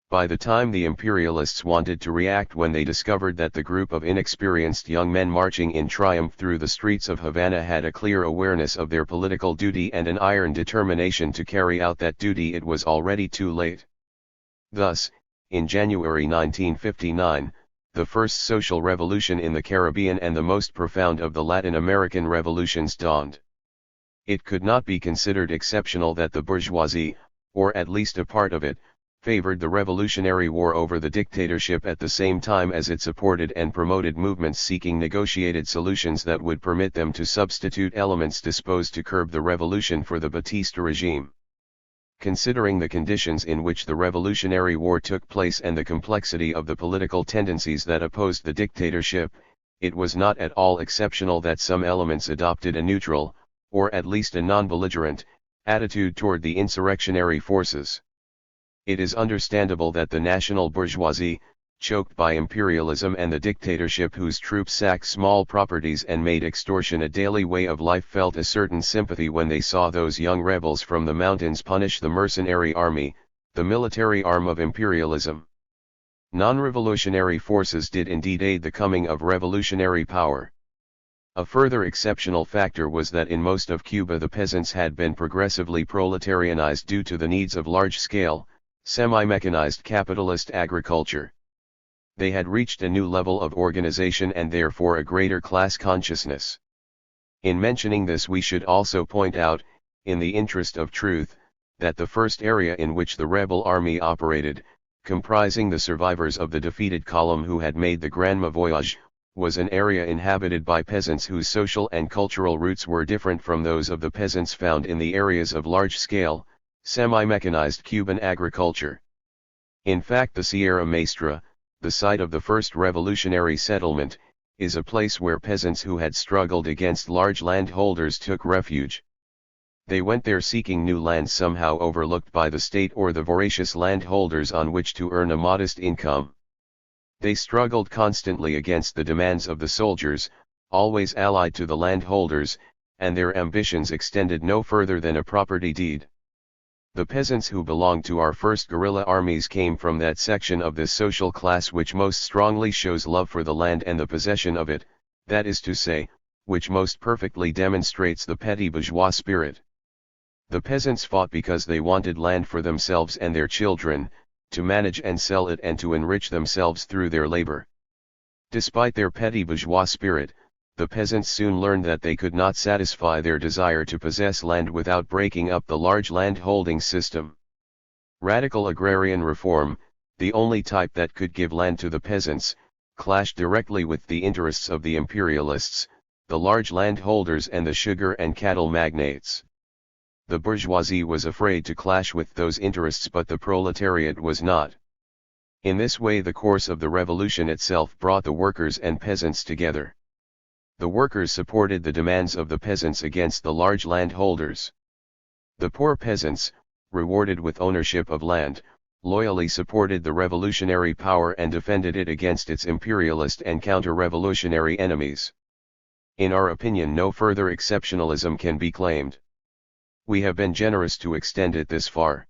By the time the imperialists wanted to react when they discovered that the group of inexperienced young men marching in triumph through the streets of Havana had a clear awareness of their political duty and an iron determination to carry out that duty, it was already too late. Thus, in January 1959, the first social revolution in the Caribbean and the most profound of the Latin American revolutions dawned. It could not be considered exceptional that the bourgeoisie, or at least a part of it, favored the Revolutionary War over the dictatorship at the same time as it supported and promoted movements seeking negotiated solutions that would permit them to substitute elements disposed to curb the revolution for the Batista regime. Considering the conditions in which the Revolutionary War took place and the complexity of the political tendencies that opposed the dictatorship, it was not at all exceptional that some elements adopted a neutral, or at least a non-belligerent, attitude toward the insurrectionary forces. It is understandable that the national bourgeoisie, choked by imperialism and the dictatorship whose troops sacked small properties and made extortion a daily way of life, felt a certain sympathy when they saw those young rebels from the mountains punish the mercenary army, the military arm of imperialism. Non-revolutionary forces did indeed aid the coming of revolutionary power. A further exceptional factor was that in most of Cuba the peasants had been progressively proletarianized due to the needs of large-scale, semi-mechanized capitalist agriculture. They had reached a new level of organization and therefore a greater class consciousness. In mentioning this we should also point out, in the interest of truth, that the first area in which the rebel army operated, comprising the survivors of the defeated column who had made the Grand Voyage, was an area inhabited by peasants whose social and cultural roots were different from those of the peasants found in the areas of large-scale, semi-mechanized Cuban agriculture. In fact, the Sierra Maestra, the site of the first revolutionary settlement, is a place where peasants who had struggled against large landholders took refuge. They went there seeking new land somehow overlooked by the state or the voracious landholders on which to earn a modest income. They struggled constantly against the demands of the soldiers, always allied to the landholders, and their ambitions extended no further than a property deed. The peasants who belonged to our first guerrilla armies came from that section of this social class which most strongly shows love for the land and the possession of it, that is to say, which most perfectly demonstrates the petty bourgeois spirit. The peasants fought because they wanted land for themselves and their children, to manage and sell it and to enrich themselves through their labor. Despite their petty bourgeois spirit, the peasants soon learned that they could not satisfy their desire to possess land without breaking up the large land-holding system. Radical agrarian reform, the only type that could give land to the peasants, clashed directly with the interests of the imperialists, the large landholders and the sugar and cattle magnates. The bourgeoisie was afraid to clash with those interests, but the proletariat was not. In this way the course of the revolution itself brought the workers and peasants together. The workers supported the demands of the peasants against the large landholders. The poor peasants, rewarded with ownership of land, loyally supported the revolutionary power and defended it against its imperialist and counter-revolutionary enemies. In our opinion, no further exceptionalism can be claimed. We have been generous to extend it this far.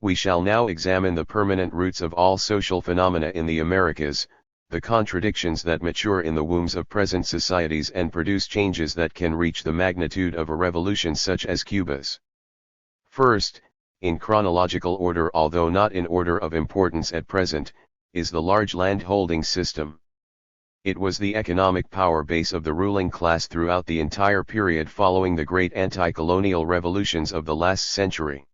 We shall now examine the permanent roots of all social phenomena in the Americas, the contradictions that mature in the wombs of present societies and produce changes that can reach the magnitude of a revolution such as Cuba's. First, in chronological order although not in order of importance at present, is the large landholding system. It was the economic power base of the ruling class throughout the entire period following the great anti-colonial revolutions of the last century.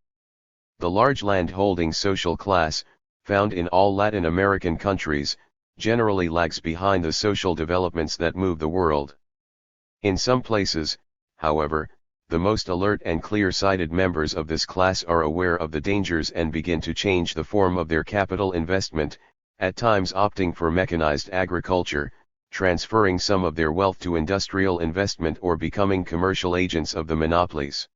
The large landholding social class, found in all Latin American countries, generally lags behind the social developments that move the world. In some places, however, the most alert and clear-sighted members of this class are aware of the dangers and begin to change the form of their capital investment, at times opting for mechanized agriculture, transferring some of their wealth to industrial investment or becoming commercial agents of the monopolies.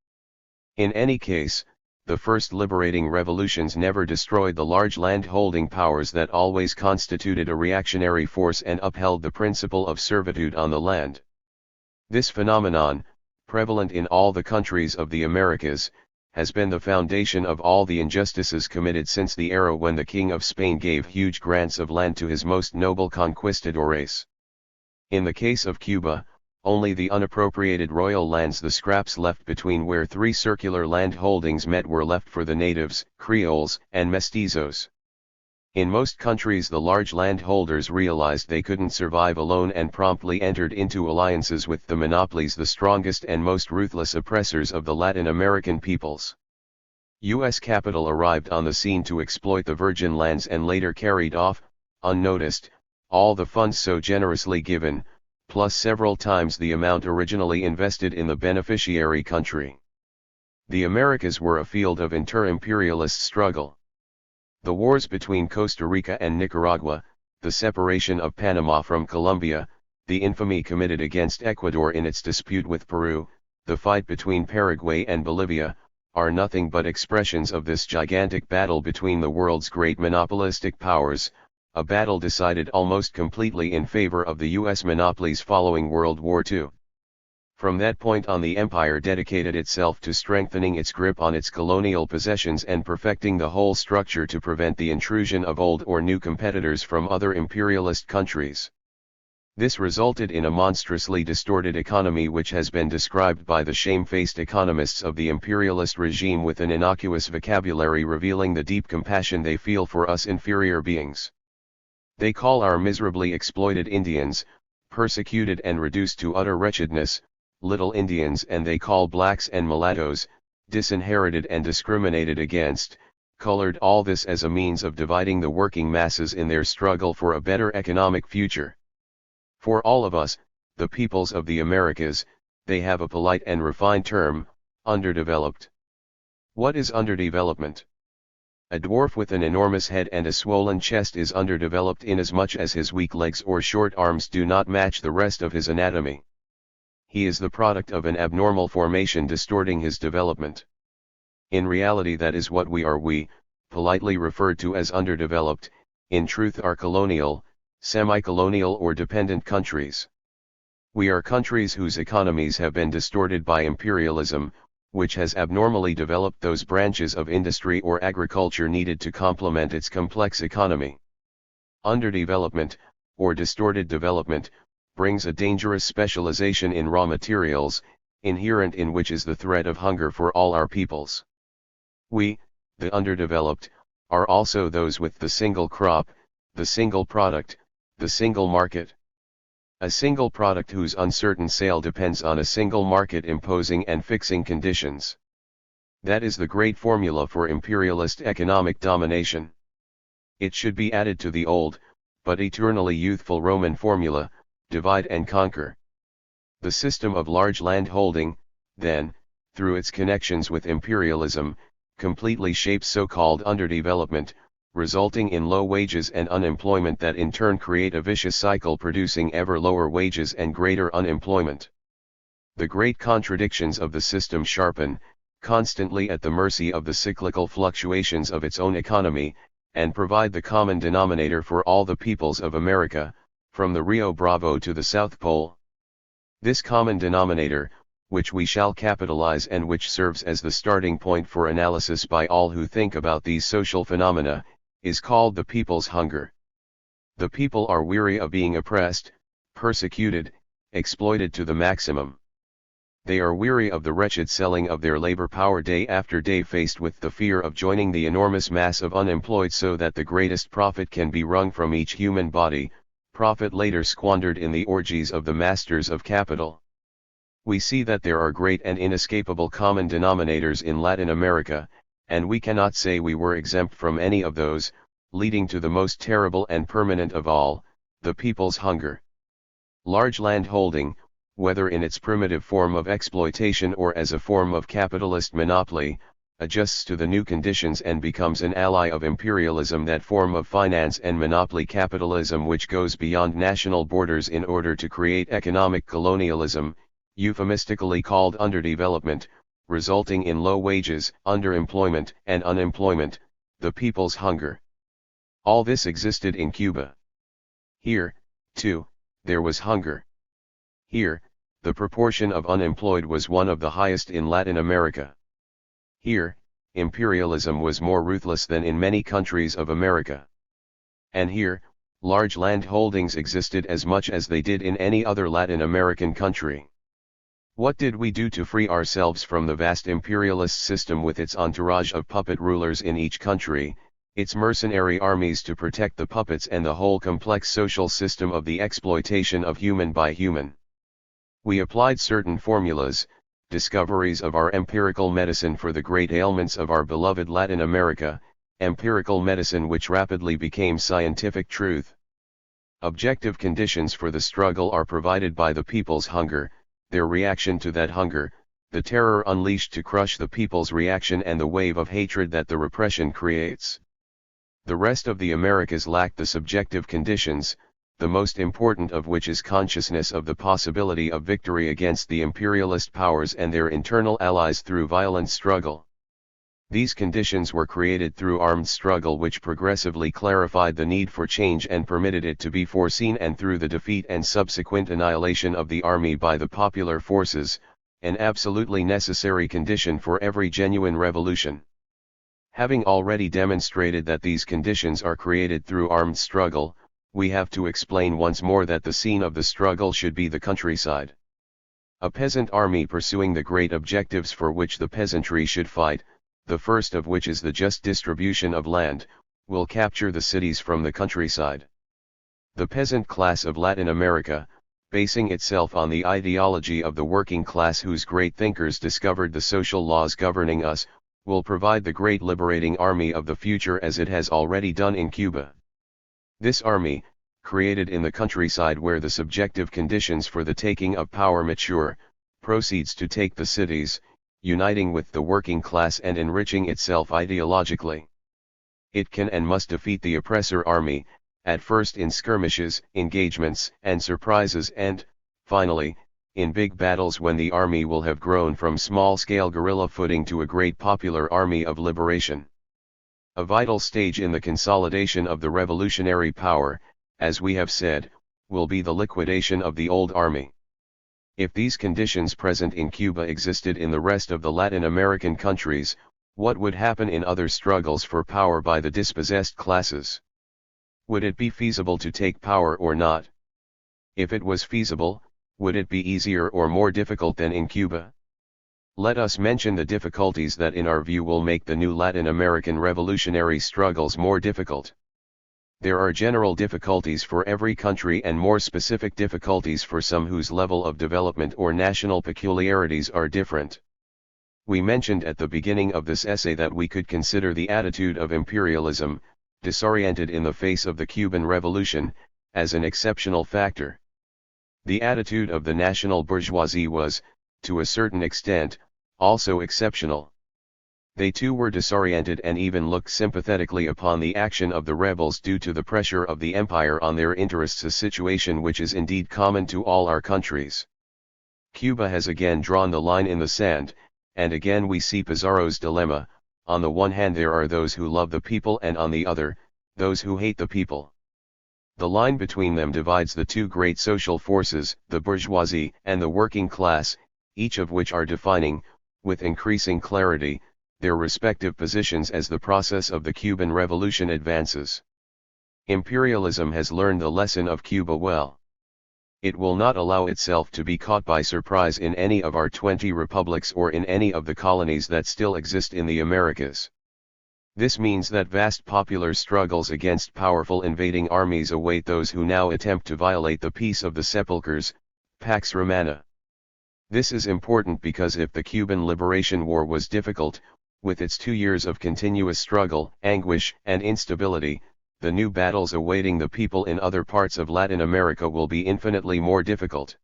In any case, the first liberating revolutions never destroyed the large landholding powers that always constituted a reactionary force and upheld the principle of servitude on the land. This phenomenon, prevalent in all the countries of the Americas, has been the foundation of all the injustices committed since the era when the King of Spain gave huge grants of land to his most noble conquistadores. In the case of Cuba, only the unappropriated royal lands, the scraps left between where three circular land holdings met, were left for the natives, Creoles, and mestizos. In most countries the large landholders realized they couldn't survive alone and promptly entered into alliances with the monopolies, the strongest and most ruthless oppressors of the Latin American peoples. U.S. capital arrived on the scene to exploit the virgin lands and later carried off, unnoticed, all the funds so generously given, plus several times the amount originally invested in the beneficiary country. The Americas were a field of inter-imperialist struggle. The wars between Costa Rica and Nicaragua, the separation of Panama from Colombia, the infamy committed against Ecuador in its dispute with Peru, the fight between Paraguay and Bolivia, are nothing but expressions of this gigantic battle between the world's great monopolistic powers, a battle decided almost completely in favor of the U.S. monopolies following World War II. From that point on, the empire dedicated itself to strengthening its grip on its colonial possessions and perfecting the whole structure to prevent the intrusion of old or new competitors from other imperialist countries. This resulted in a monstrously distorted economy which has been described by the shamefaced economists of the imperialist regime with an innocuous vocabulary revealing the deep compassion they feel for us inferior beings. They call our miserably exploited Indians, persecuted and reduced to utter wretchedness, little Indians, and they call blacks and mulattoes, disinherited and discriminated against, colored, all this as a means of dividing the working masses in their struggle for a better economic future. For all of us, the peoples of the Americas, they have a polite and refined term: underdeveloped. What is underdevelopment? A dwarf with an enormous head and a swollen chest is underdeveloped inasmuch as his weak legs or short arms do not match the rest of his anatomy. He is the product of an abnormal formation distorting his development. In reality, that is what we, politely referred to as underdeveloped, in truth are colonial, semi-colonial or dependent countries. We are countries whose economies have been distorted by imperialism, which has abnormally developed those branches of industry or agriculture needed to complement its complex economy. Underdevelopment, or distorted development, brings a dangerous specialization in raw materials, inherent in which is the threat of hunger for all our peoples. We, the underdeveloped, are also those with the single crop, the single product, the single market. A single product whose uncertain sale depends on a single market imposing and fixing conditions. That is the great formula for imperialist economic domination. It should be added to the old, but eternally youthful Roman formula: divide and conquer. The system of large landholding, then, through its connections with imperialism, completely shapes so-called underdevelopment, resulting in low wages and unemployment that in turn create a vicious cycle producing ever lower wages and greater unemployment. The great contradictions of the system sharpen, constantly at the mercy of the cyclical fluctuations of its own economy, and provide the common denominator for all the peoples of America, from the Rio Bravo to the South Pole. This common denominator, which we shall capitalize and which serves as the starting point for analysis by all who think about these social phenomena, is called the people's hunger. The people are weary of being oppressed, persecuted, exploited to the maximum. They are weary of the wretched selling of their labor power day after day, faced with the fear of joining the enormous mass of unemployed so that the greatest profit can be wrung from each human body, profit later squandered in the orgies of the masters of capital. We see that there are great and inescapable common denominators in Latin America, and we cannot say we were exempt from any of those, leading to the most terrible and permanent of all, the people's hunger. Large land holding, whether in its primitive form of exploitation or as a form of capitalist monopoly, adjusts to the new conditions and becomes an ally of imperialism, that form of finance and monopoly capitalism which goes beyond national borders in order to create economic colonialism, euphemistically called underdevelopment, resulting in low wages, underemployment and unemployment, the people's hunger. All this existed in Cuba. Here, too, there was hunger. Here, the proportion of unemployed was one of the highest in Latin America. Here, imperialism was more ruthless than in many countries of America. And here, large land holdings existed as much as they did in any other Latin American country. What did we do to free ourselves from the vast imperialist system with its entourage of puppet rulers in each country, its mercenary armies to protect the puppets, and the whole complex social system of the exploitation of human by human? We applied certain formulas, discoveries of our empirical medicine for the great ailments of our beloved Latin America, empirical medicine which rapidly became scientific truth. Objective conditions for the struggle are provided by the people's hunger, their reaction to that hunger, the terror unleashed to crush the people's reaction, and the wave of hatred that the repression creates. The rest of the Americas lacked the subjective conditions, the most important of which is consciousness of the possibility of victory against the imperialist powers and their internal allies through violent struggle. These conditions were created through armed struggle, which progressively clarified the need for change and permitted it to be foreseen, and through the defeat and subsequent annihilation of the army by the popular forces, an absolutely necessary condition for every genuine revolution. Having already demonstrated that these conditions are created through armed struggle, we have to explain once more that the scene of the struggle should be the countryside. A peasant army pursuing the great objectives for which the peasantry should fight, the first of which is the just distribution of land, will capture the cities from the countryside. The peasant class of Latin America, basing itself on the ideology of the working class whose great thinkers discovered the social laws governing us, will provide the great liberating army of the future, as it has already done in Cuba. This army, created in the countryside where the subjective conditions for the taking of power mature, proceeds to take the cities, uniting with the working class and enriching itself ideologically. It can and must defeat the oppressor army, at first in skirmishes, engagements, and surprises, and, finally, in big battles, when the army will have grown from small-scale guerrilla footing to a great popular army of liberation. A vital stage in the consolidation of the revolutionary power, as we have said, will be the liquidation of the old army. If these conditions present in Cuba existed in the rest of the Latin American countries, what would happen in other struggles for power by the dispossessed classes? Would it be feasible to take power or not? If it was feasible, would it be easier or more difficult than in Cuba? Let us mention the difficulties that in our view will make the new Latin American revolutionary struggles more difficult. There are general difficulties for every country and more specific difficulties for some whose level of development or national peculiarities are different. We mentioned at the beginning of this essay that we could consider the attitude of imperialism, disoriented in the face of the Cuban Revolution, as an exceptional factor. The attitude of the national bourgeoisie was, to a certain extent, also exceptional. They too were disoriented and even looked sympathetically upon the action of the rebels due to the pressure of the empire on their interests, a situation which is indeed common to all our countries. Cuba has again drawn the line in the sand, and again we see Pizarro's dilemma: on the one hand there are those who love the people, and on the other, those who hate the people. The line between them divides the two great social forces, the bourgeoisie and the working class, each of which are defining, with increasing clarity, their respective positions as the process of the Cuban Revolution advances. Imperialism has learned the lesson of Cuba well. It will not allow itself to be caught by surprise in any of our 20 republics or in any of the colonies that still exist in the Americas. This means that vast popular struggles against powerful invading armies await those who now attempt to violate the Peace of the Sepulchres, Pax Romana. This is important because if the Cuban Liberation War was difficult, with its 2 years of continuous struggle, anguish, and instability, the new battles awaiting the people in other parts of Latin America will be infinitely more difficult.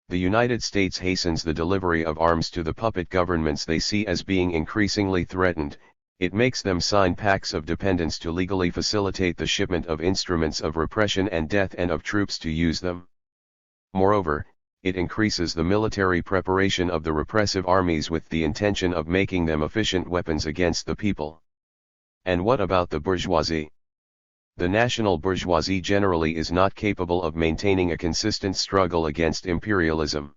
The United States hastens the delivery of arms to the puppet governments they see as being increasingly threatened. It makes them sign pacts of dependence to legally facilitate the shipment of instruments of repression and death and of troops to use them. Moreover, it increases the military preparation of the repressive armies with the intention of making them efficient weapons against the people. And what about the bourgeoisie? The national bourgeoisie generally is not capable of maintaining a consistent struggle against imperialism.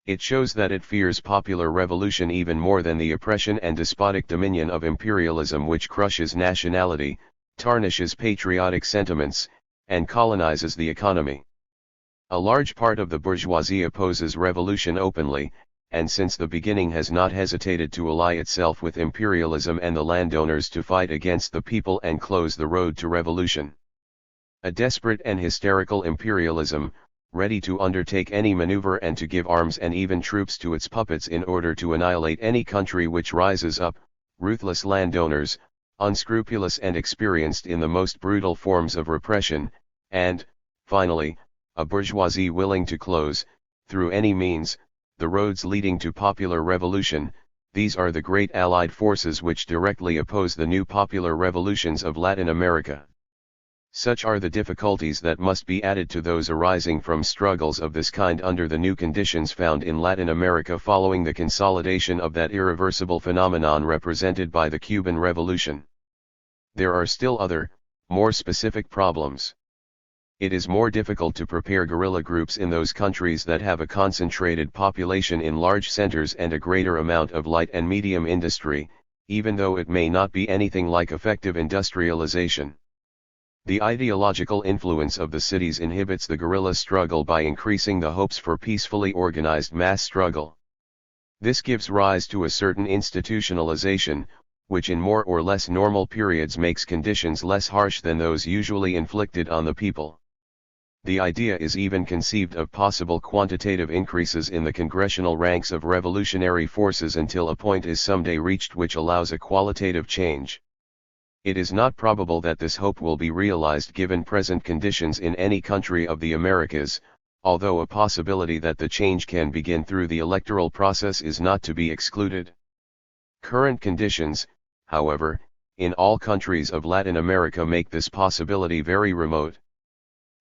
It shows that it fears popular revolution even more than the oppression and despotic dominion of imperialism, which crushes nationality, tarnishes patriotic sentiments, and colonizes the economy. A large part of the bourgeoisie opposes revolution openly, and since the beginning has not hesitated to ally itself with imperialism and the landowners to fight against the people and close the road to revolution. A desperate and hysterical imperialism, ready to undertake any maneuver and to give arms and even troops to its puppets in order to annihilate any country which rises up, ruthless landowners, unscrupulous and experienced in the most brutal forms of repression, and, finally, a bourgeoisie willing to close, through any means, the roads leading to popular revolution. These are the great allied forces which directly oppose the new popular revolutions of Latin America. Such are the difficulties that must be added to those arising from struggles of this kind under the new conditions found in Latin America following the consolidation of that irreversible phenomenon represented by the Cuban Revolution. There are still other, more specific problems. It is more difficult to prepare guerrilla groups in those countries that have a concentrated population in large centers and a greater amount of light and medium industry, even though it may not be anything like effective industrialization. The ideological influence of the cities inhibits the guerrilla struggle by increasing the hopes for peacefully organized mass struggle. This gives rise to a certain institutionalization, which in more or less normal periods makes conditions less harsh than those usually inflicted on the people. The idea is even conceived of possible quantitative increases in the congressional ranks of revolutionary forces until a point is someday reached which allows a qualitative change. It is not probable that this hope will be realized given present conditions in any country of the Americas, although a possibility that the change can begin through the electoral process is not to be excluded. Current conditions, however, in all countries of Latin America make this possibility very remote.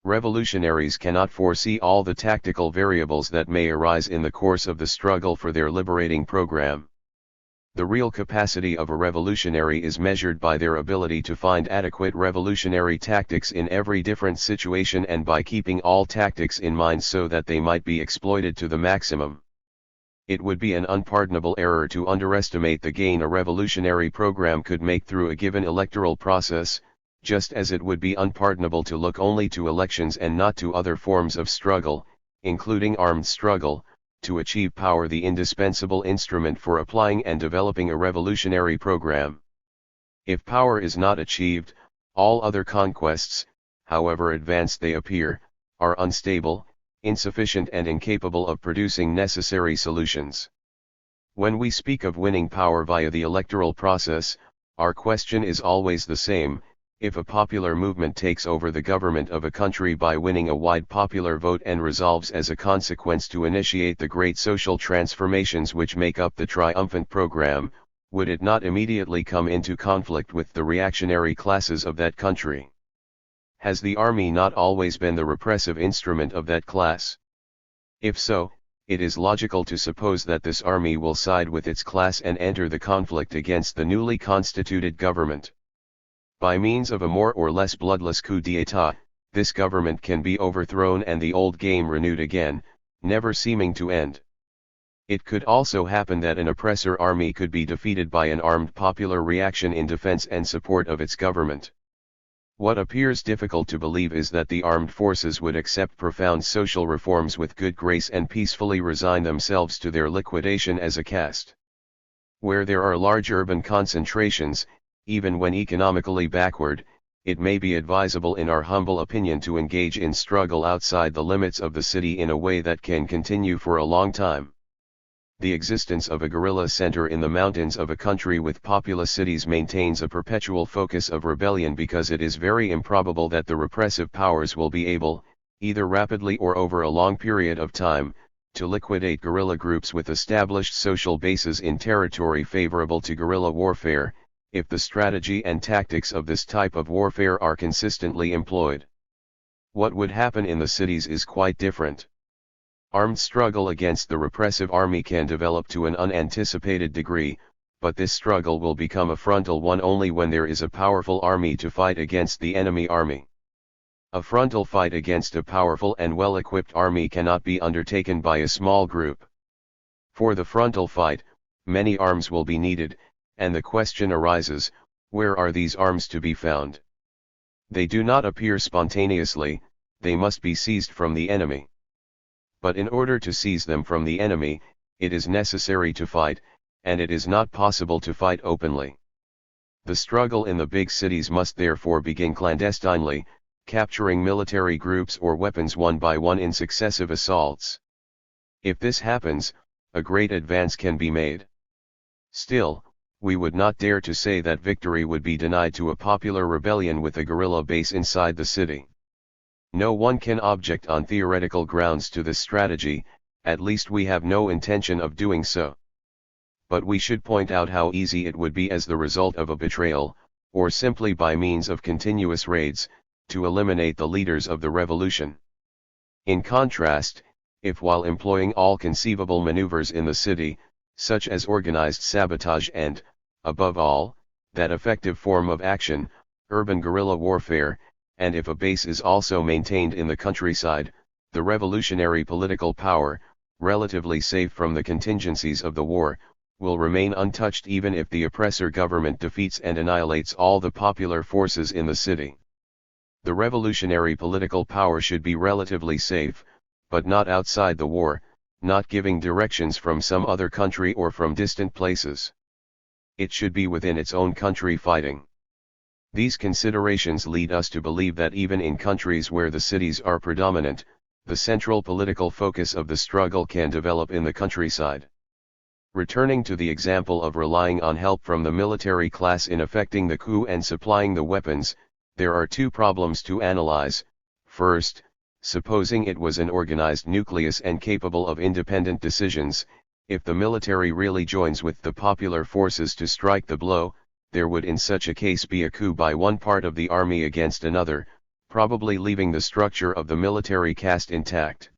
Revolutionaries cannot foresee all the tactical variables that may arise in the course of the struggle for their liberating program. The real capacity of a revolutionary is measured by their ability to find adequate revolutionary tactics in every different situation and by keeping all tactics in mind so that they might be exploited to the maximum. It would be an unpardonable error to underestimate the gain a revolutionary program could make through a given electoral process, just as it would be unpardonable to look only to elections and not to other forms of struggle, including armed struggle, to achieve power, the indispensable instrument for applying and developing a revolutionary program. If power is not achieved, all other conquests, however advanced they appear, are unstable, insufficient and incapable of producing necessary solutions. When we speak of winning power via the electoral process, our question is always the same: if a popular movement takes over the government of a country by winning a wide popular vote and resolves as a consequence to initiate the great social transformations which make up the triumphant program, would it not immediately come into conflict with the reactionary classes of that country? Has the army not always been the repressive instrument of that class? If so, it is logical to suppose that this army will side with its class and enter the conflict against the newly constituted government. By means of a more or less bloodless coup d'état, this government can be overthrown and the old game renewed again, never seeming to end. It could also happen that an oppressor army could be defeated by an armed popular reaction in defense and support of its government. What appears difficult to believe is that the armed forces would accept profound social reforms with good grace and peacefully resign themselves to their liquidation as a caste. Where there are large urban concentrations, even when economically backward, it may be advisable in our humble opinion to engage in struggle outside the limits of the city in a way that can continue for a long time. The existence of a guerrilla center in the mountains of a country with populous cities maintains a perpetual focus of rebellion because it is very improbable that the repressive powers will be able, either rapidly or over a long period of time, to liquidate guerrilla groups with established social bases in territory favorable to guerrilla warfare, if the strategy and tactics of this type of warfare are consistently employed. What would happen in the cities is quite different. Armed struggle against the repressive army can develop to an unanticipated degree, but this struggle will become a frontal one only when there is a powerful army to fight against the enemy army. A frontal fight against a powerful and well-equipped army cannot be undertaken by a small group. For the frontal fight, many arms will be needed, and the question arises, where are these arms to be found? They do not appear spontaneously, they must be seized from the enemy. But in order to seize them from the enemy, it is necessary to fight, and it is not possible to fight openly. The struggle in the big cities must therefore begin clandestinely, capturing military groups or weapons one by one in successive assaults. If this happens, a great advance can be made. Still, we would not dare to say that victory would be denied to a popular rebellion with a guerrilla base inside the city. No one can object on theoretical grounds to this strategy, at least we have no intention of doing so. But we should point out how easy it would be as the result of a betrayal, or simply by means of continuous raids, to eliminate the leaders of the revolution. In contrast, if while employing all conceivable maneuvers in the city, such as organized sabotage and, above all, that effective form of action, urban guerrilla warfare, and if a base is also maintained in the countryside, the revolutionary political power, relatively safe from the contingencies of the war, will remain untouched even if the oppressor government defeats and annihilates all the popular forces in the city. The revolutionary political power should be relatively safe, but not outside the war, not giving directions from some other country or from distant places. It should be within its own country fighting. These considerations lead us to believe that even in countries where the cities are predominant, the central political focus of the struggle can develop in the countryside. Returning to the example of relying on help from the military class in effecting the coup and supplying the weapons, there are two problems to analyze. First, supposing it was an organized nucleus and capable of independent decisions, if the military really joins with the popular forces to strike the blow, there would in such a case be a coup by one part of the army against another, probably leaving the structure of the military caste intact.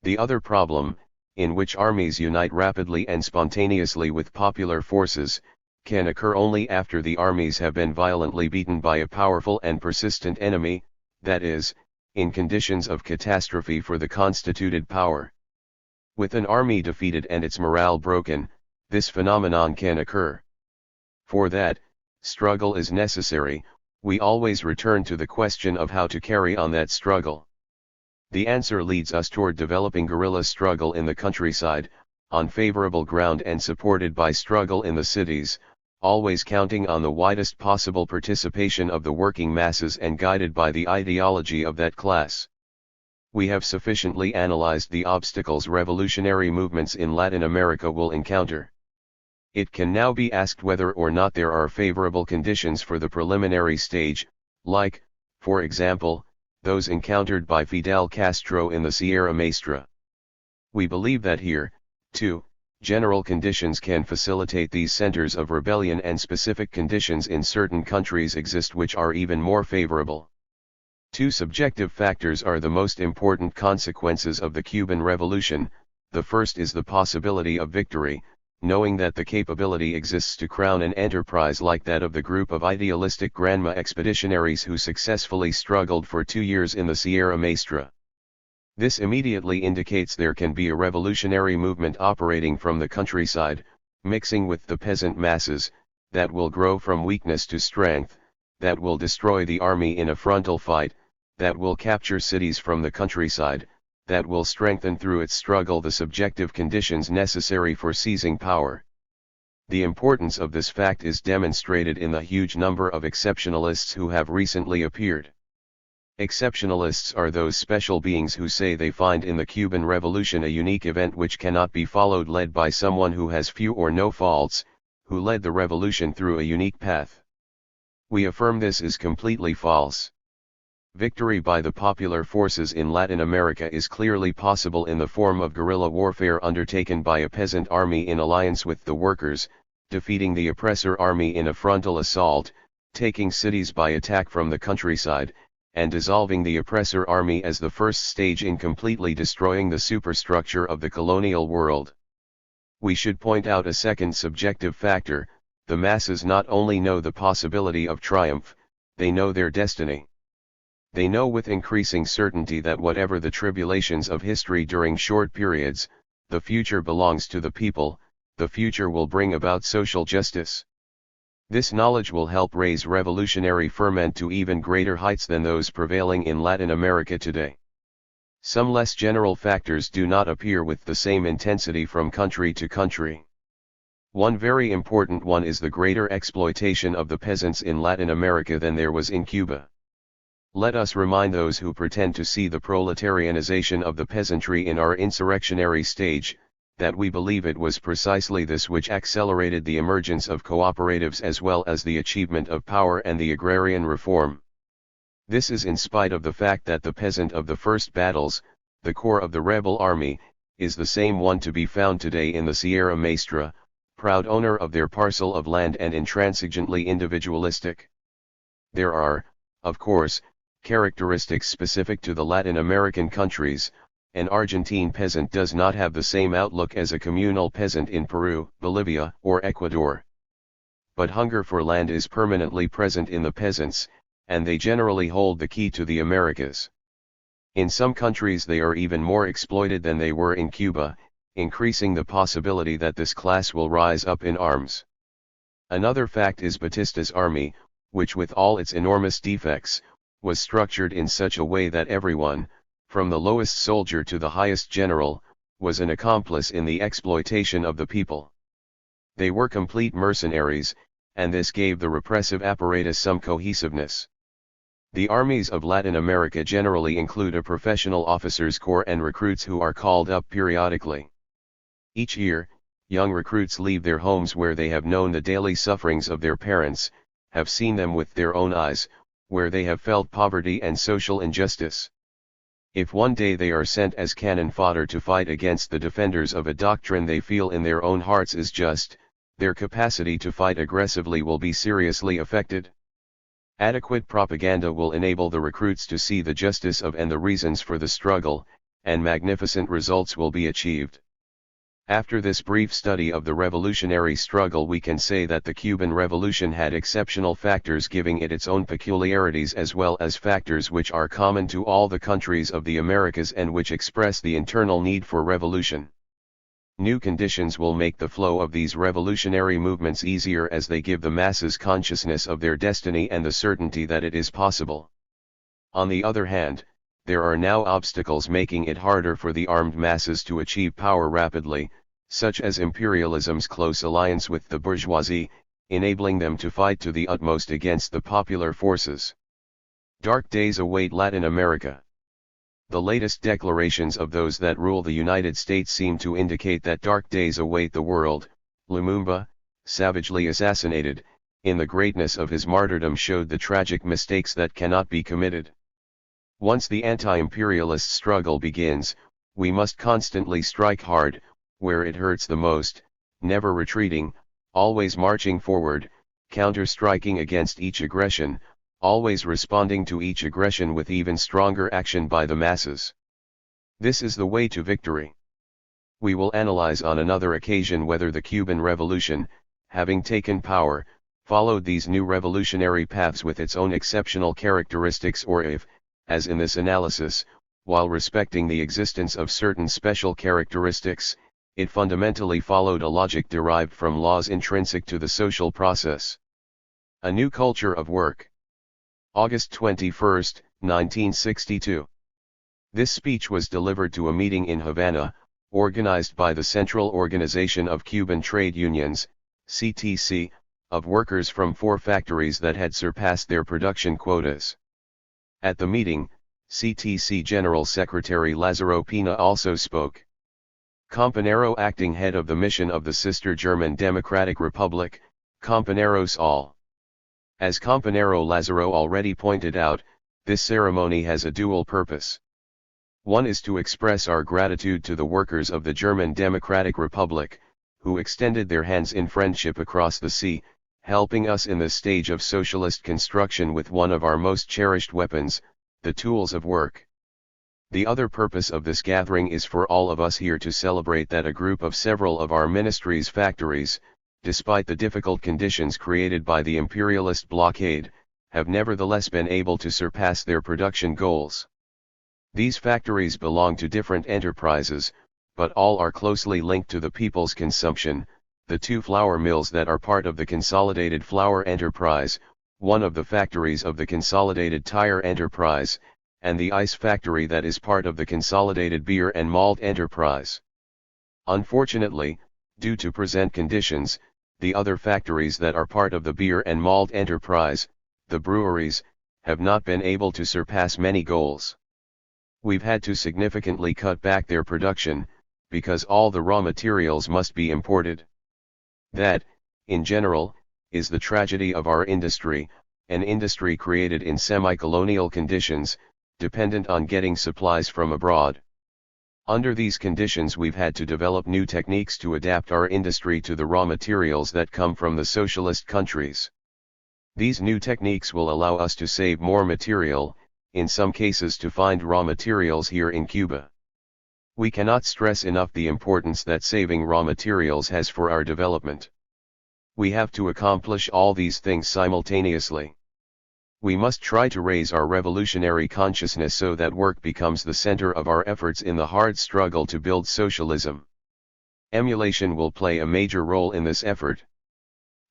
The other problem, in which armies unite rapidly and spontaneously with popular forces, can occur only after the armies have been violently beaten by a powerful and persistent enemy, that is, in conditions of catastrophe for the constituted power. With an army defeated and its morale broken, this phenomenon can occur. For that, struggle is necessary, we always return to the question of how to carry on that struggle. The answer leads us toward developing guerrilla struggle in the countryside, on favorable ground and supported by struggle in the cities, always counting on the widest possible participation of the working masses and guided by the ideology of that class. We have sufficiently analyzed the obstacles revolutionary movements in Latin America will encounter. It can now be asked whether or not there are favorable conditions for the preliminary stage, like, for example, those encountered by Fidel Castro in the Sierra Maestra. We believe that here, too, general conditions can facilitate these centers of rebellion and specific conditions in certain countries exist which are even more favorable. Two subjective factors are the most important consequences of the Cuban Revolution. The first is the possibility of victory, knowing that the capability exists to crown an enterprise like that of the group of idealistic Granma expeditionaries who successfully struggled for 2 years in the Sierra Maestra. This immediately indicates there can be a revolutionary movement operating from the countryside, mixing with the peasant masses, that will grow from weakness to strength, that will destroy the army in a frontal fight, that will capture cities from the countryside, that will strengthen through its struggle the subjective conditions necessary for seizing power. The importance of this fact is demonstrated in the huge number of exceptionalists who have recently appeared. Exceptionalists are those special beings who say they find in the Cuban Revolution a unique event which cannot be followed, led by someone who has few or no faults, who led the revolution through a unique path. We affirm this is completely false. Victory by the popular forces in Latin America is clearly possible in the form of guerrilla warfare undertaken by a peasant army in alliance with the workers, defeating the oppressor army in a frontal assault, taking cities by attack from the countryside, and dissolving the oppressor army as the first stage in completely destroying the superstructure of the colonial world. We should point out a second subjective factor: the masses not only know the possibility of triumph, they know their destiny. They know with increasing certainty that whatever the tribulations of history during short periods, the future belongs to the people, the future will bring about social justice. This knowledge will help raise revolutionary ferment to even greater heights than those prevailing in Latin America today. Some less general factors do not appear with the same intensity from country to country. One very important one is the greater exploitation of the peasants in Latin America than there was in Cuba. Let us remind those who pretend to see the proletarianization of the peasantry in our insurrectionary stage, that we believe it was precisely this which accelerated the emergence of cooperatives as well as the achievement of power and the agrarian reform. This is in spite of the fact that the peasant of the first battles, the core of the rebel army, is the same one to be found today in the Sierra Maestra, proud owner of their parcel of land and intransigently individualistic. There are, of course, characteristics specific to the Latin American countries. An Argentine peasant does not have the same outlook as a communal peasant in Peru, Bolivia, or Ecuador. But hunger for land is permanently present in the peasants, and they generally hold the key to the Americas. In some countries they are even more exploited than they were in Cuba, increasing the possibility that this class will rise up in arms. Another fact is Batista's army, which with all its enormous defects, was structured in such a way that everyone, from the lowest soldier to the highest general, was an accomplice in the exploitation of the people. They were complete mercenaries, and this gave the repressive apparatus some cohesiveness. The armies of Latin America generally include a professional officers' corps and recruits who are called up periodically. Each year, young recruits leave their homes where they have known the daily sufferings of their parents, have seen them with their own eyes, where they have felt poverty and social injustice. If one day they are sent as cannon fodder to fight against the defenders of a doctrine they feel in their own hearts is just, their capacity to fight aggressively will be seriously affected. Adequate propaganda will enable the recruits to see the justice of and the reasons for the struggle, and magnificent results will be achieved. After this brief study of the revolutionary struggle, we can say that the Cuban Revolution had exceptional factors giving it its own peculiarities as well as factors which are common to all the countries of the Americas and which express the internal need for revolution. New conditions will make the flow of these revolutionary movements easier as they give the masses consciousness of their destiny and the certainty that it is possible. On the other hand, there are now obstacles making it harder for the armed masses to achieve power rapidly, such as imperialism's close alliance with the bourgeoisie, enabling them to fight to the utmost against the popular forces. Dark days await Latin America. The latest declarations of those that rule the United States seem to indicate that dark days await the world. Lumumba, savagely assassinated, in the greatness of his martyrdom showed the tragic mistakes that cannot be committed. Once the anti-imperialist struggle begins, we must constantly strike hard, where it hurts the most, never retreating, always marching forward, counter-striking against each aggression, always responding to each aggression with even stronger action by the masses. This is the way to victory. We will analyze on another occasion whether the Cuban Revolution, having taken power, followed these new revolutionary paths with its own exceptional characteristics, or if, as in this analysis, while respecting the existence of certain special characteristics, it fundamentally followed a logic derived from laws intrinsic to the social process. A new culture of work. August 21, 1962. This speech was delivered to a meeting in Havana, organized by the Central Organization of Cuban Trade Unions, CTC, of workers from 4 factories that had surpassed their production quotas. At the meeting, CTC General Secretary Lázaro Pina also spoke. Compañero, acting head of the mission of the sister German Democratic Republic, Compañeros all. As Compañero Lázaro already pointed out, this ceremony has a dual purpose. One is to express our gratitude to the workers of the German Democratic Republic, who extended their hands in friendship across the sea, helping us in the stage of socialist construction with one of our most cherished weapons, the tools of work. The other purpose of this gathering is for all of us here to celebrate that a group of several of our ministry's factories, despite the difficult conditions created by the imperialist blockade, have nevertheless been able to surpass their production goals. These factories belong to different enterprises, but all are closely linked to the people's consumption. The 2 flour mills that are part of the Consolidated Flour Enterprise, one of the factories of the Consolidated Tire Enterprise, and the ice factory that is part of the Consolidated Beer and Malt Enterprise. Unfortunately, due to present conditions, the other factories that are part of the Beer and Malt Enterprise, the breweries, have not been able to surpass many goals. We've had to significantly cut back their production, because all the raw materials must be imported. That, in general, is the tragedy of our industry, an industry created in semi-colonial conditions, dependent on getting supplies from abroad. Under these conditions we've had to develop new techniques to adapt our industry to the raw materials that come from the socialist countries. These new techniques will allow us to save more material, in some cases to find raw materials here in Cuba. We cannot stress enough the importance that saving raw materials has for our development. We have to accomplish all these things simultaneously. We must try to raise our revolutionary consciousness so that work becomes the center of our efforts in the hard struggle to build socialism. Emulation will play a major role in this effort.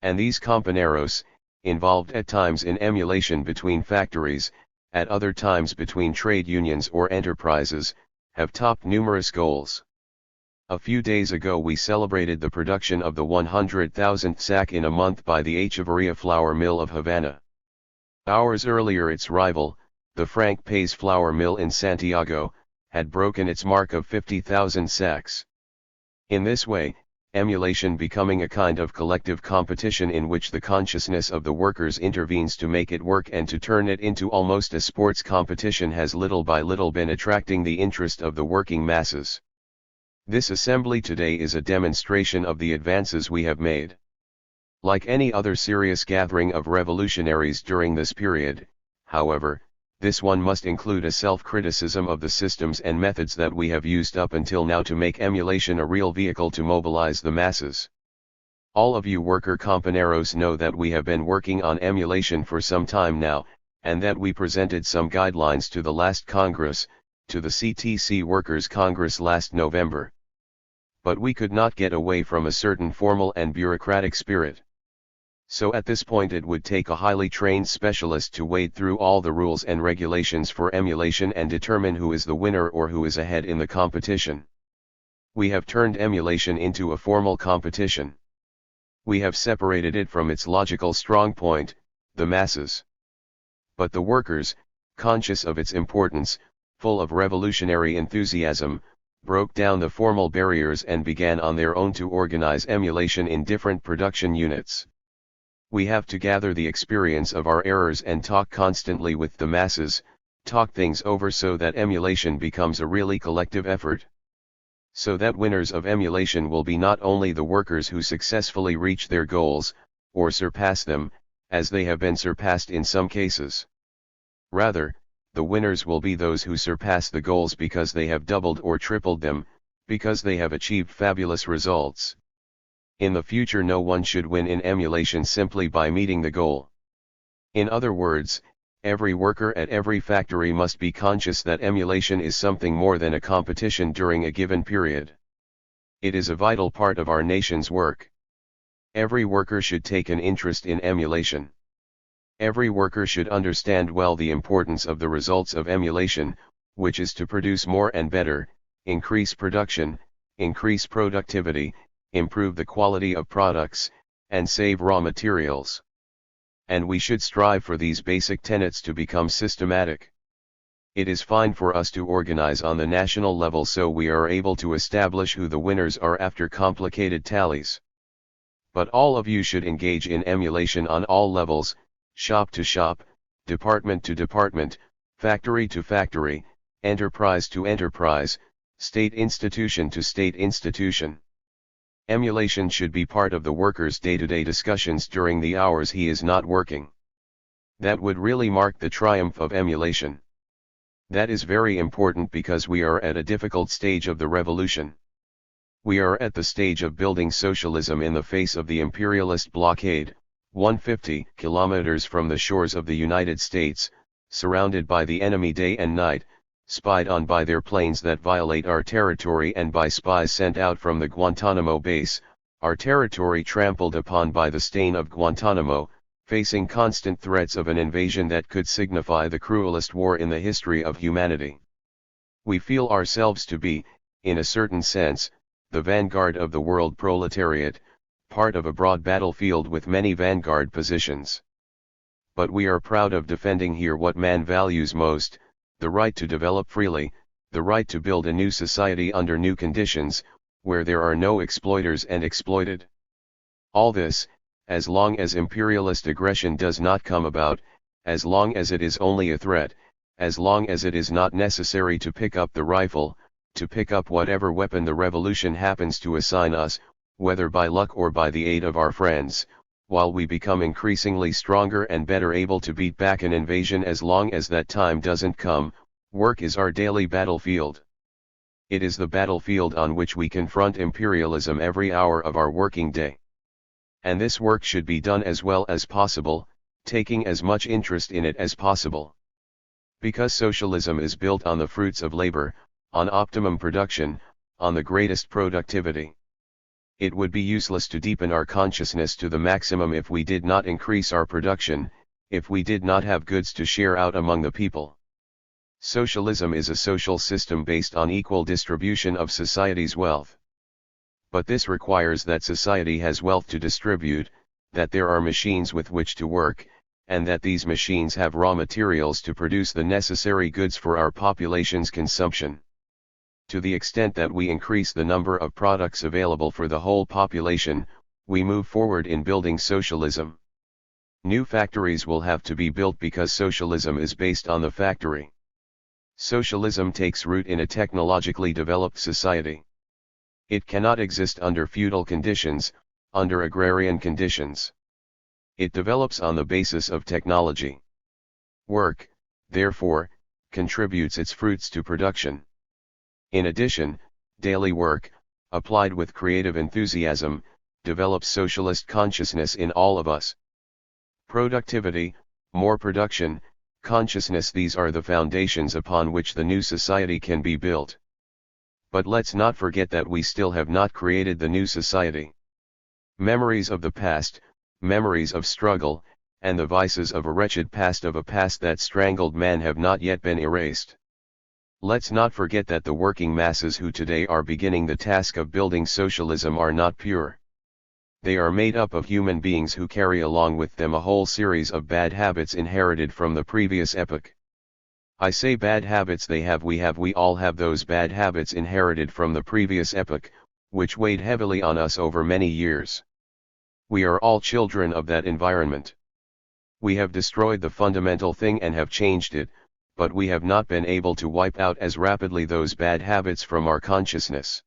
And these compañeros, involved at times in emulation between factories, at other times between trade unions or enterprises, have topped numerous goals. A few days ago we celebrated the production of the 100,000th sack in a month by the Echevarria flour mill of Havana. Hours earlier its rival, the Frank Pays flour mill in Santiago, had broken its mark of 50,000 sacks. In this way, emulation becoming a kind of collective competition in which the consciousness of the workers intervenes to make it work and to turn it into almost a sports competition has little by little been attracting the interest of the working masses. This assembly today is a demonstration of the advances we have made. Like any other serious gathering of revolutionaries during this period, however, this one must include a self-criticism of the systems and methods that we have used up until now to make emulation a real vehicle to mobilize the masses. All of you worker compañeros know that we have been working on emulation for some time now, and that we presented some guidelines to the last Congress, to the CTC Workers' Congress last November. But we could not get away from a certain formal and bureaucratic spirit. So at this point it would take a highly trained specialist to wade through all the rules and regulations for emulation and determine who is the winner or who is ahead in the competition. We have turned emulation into a formal competition. We have separated it from its logical strong point, the masses. But the workers, conscious of its importance, full of revolutionary enthusiasm, broke down the formal barriers and began on their own to organize emulation in different production units. We have to gather the experience of our errors and talk constantly with the masses, talk things over so that emulation becomes a really collective effort. So that winners of emulation will be not only the workers who successfully reach their goals, or surpass them, as they have been surpassed in some cases. Rather, the winners will be those who surpass the goals because they have doubled or tripled them, because they have achieved fabulous results. In the future no one should win in emulation simply by meeting the goal. In other words, every worker at every factory must be conscious that emulation is something more than a competition during a given period. It is a vital part of our nation's work. Every worker should take an interest in emulation. Every worker should understand well the importance of the results of emulation, which is to produce more and better, increase production, increase productivity, improve the quality of products, and save raw materials. And we should strive for these basic tenets to become systematic. It is fine for us to organize on the national level so we are able to establish who the winners are after complicated tallies. But all of you should engage in emulation on all levels, shop to shop, department to department, factory to factory, enterprise to enterprise, state institution to state institution. Emulation should be part of the worker's day-to-day discussions during the hours he is not working. That would really mark the triumph of emulation. That is very important because we are at a difficult stage of the revolution. We are at the stage of building socialism in the face of the imperialist blockade, 150 kilometers from the shores of the United States, surrounded by the enemy day and night, spied on by their planes that violate our territory and by spies sent out from the Guantanamo base, our territory trampled upon by the stain of Guantanamo, facing constant threats of an invasion that could signify the cruelest war in the history of humanity. We feel ourselves to be, in a certain sense, the vanguard of the world proletariat, part of a broad battlefield with many vanguard positions. But we are proud of defending here what man values most, the right to develop freely, the right to build a new society under new conditions, where there are no exploiters and exploited. All this, as long as imperialist aggression does not come about, as long as it is only a threat, as long as it is not necessary to pick up the rifle, to pick up whatever weapon the revolution happens to assign us, whether by luck or by the aid of our friends, while we become increasingly stronger and better able to beat back an invasion. As long as that time doesn't come, work is our daily battlefield. It is the battlefield on which we confront imperialism every hour of our working day. And this work should be done as well as possible, taking as much interest in it as possible. Because socialism is built on the fruits of labor, on optimum production, on the greatest productivity. It would be useless to deepen our consciousness to the maximum if we did not increase our production, if we did not have goods to share out among the people. Socialism is a social system based on equal distribution of society's wealth. But this requires that society has wealth to distribute, that there are machines with which to work, and that these machines have raw materials to produce the necessary goods for our population's consumption. To the extent that we increase the number of products available for the whole population, we move forward in building socialism. New factories will have to be built because socialism is based on the factory. Socialism takes root in a technologically developed society. It cannot exist under feudal conditions, under agrarian conditions. It develops on the basis of technology. Work, therefore, contributes its fruits to production. In addition, daily work, applied with creative enthusiasm, develops socialist consciousness in all of us. Productivity, more production, consciousness, these are the foundations upon which the new society can be built. But let's not forget that we still have not created the new society. Memories of the past, memories of struggle, and the vices of a wretched past, of a past that strangled man, have not yet been erased. Let's not forget that the working masses who today are beginning the task of building socialism are not pure. They are made up of human beings who carry along with them a whole series of bad habits inherited from the previous epoch. I say bad habits, we all have those bad habits inherited from the previous epoch, which weighed heavily on us over many years. We are all children of that environment. We have destroyed the fundamental thing and have changed it, but we have not been able to wipe out as rapidly those bad habits from our consciousness.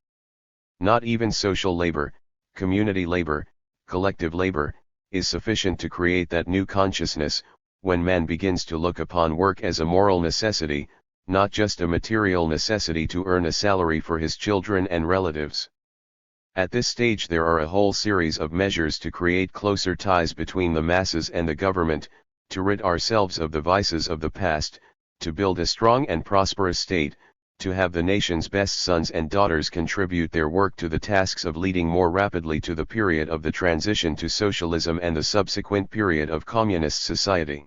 Not even social labor, community labor, collective labor, is sufficient to create that new consciousness, when man begins to look upon work as a moral necessity, not just a material necessity to earn a salary for his children and relatives. At this stage there are a whole series of measures to create closer ties between the masses and the government, to rid ourselves of the vices of the past, to build a strong and prosperous state, to have the nation's best sons and daughters contribute their work to the tasks of leading more rapidly to the period of the transition to socialism and the subsequent period of communist society.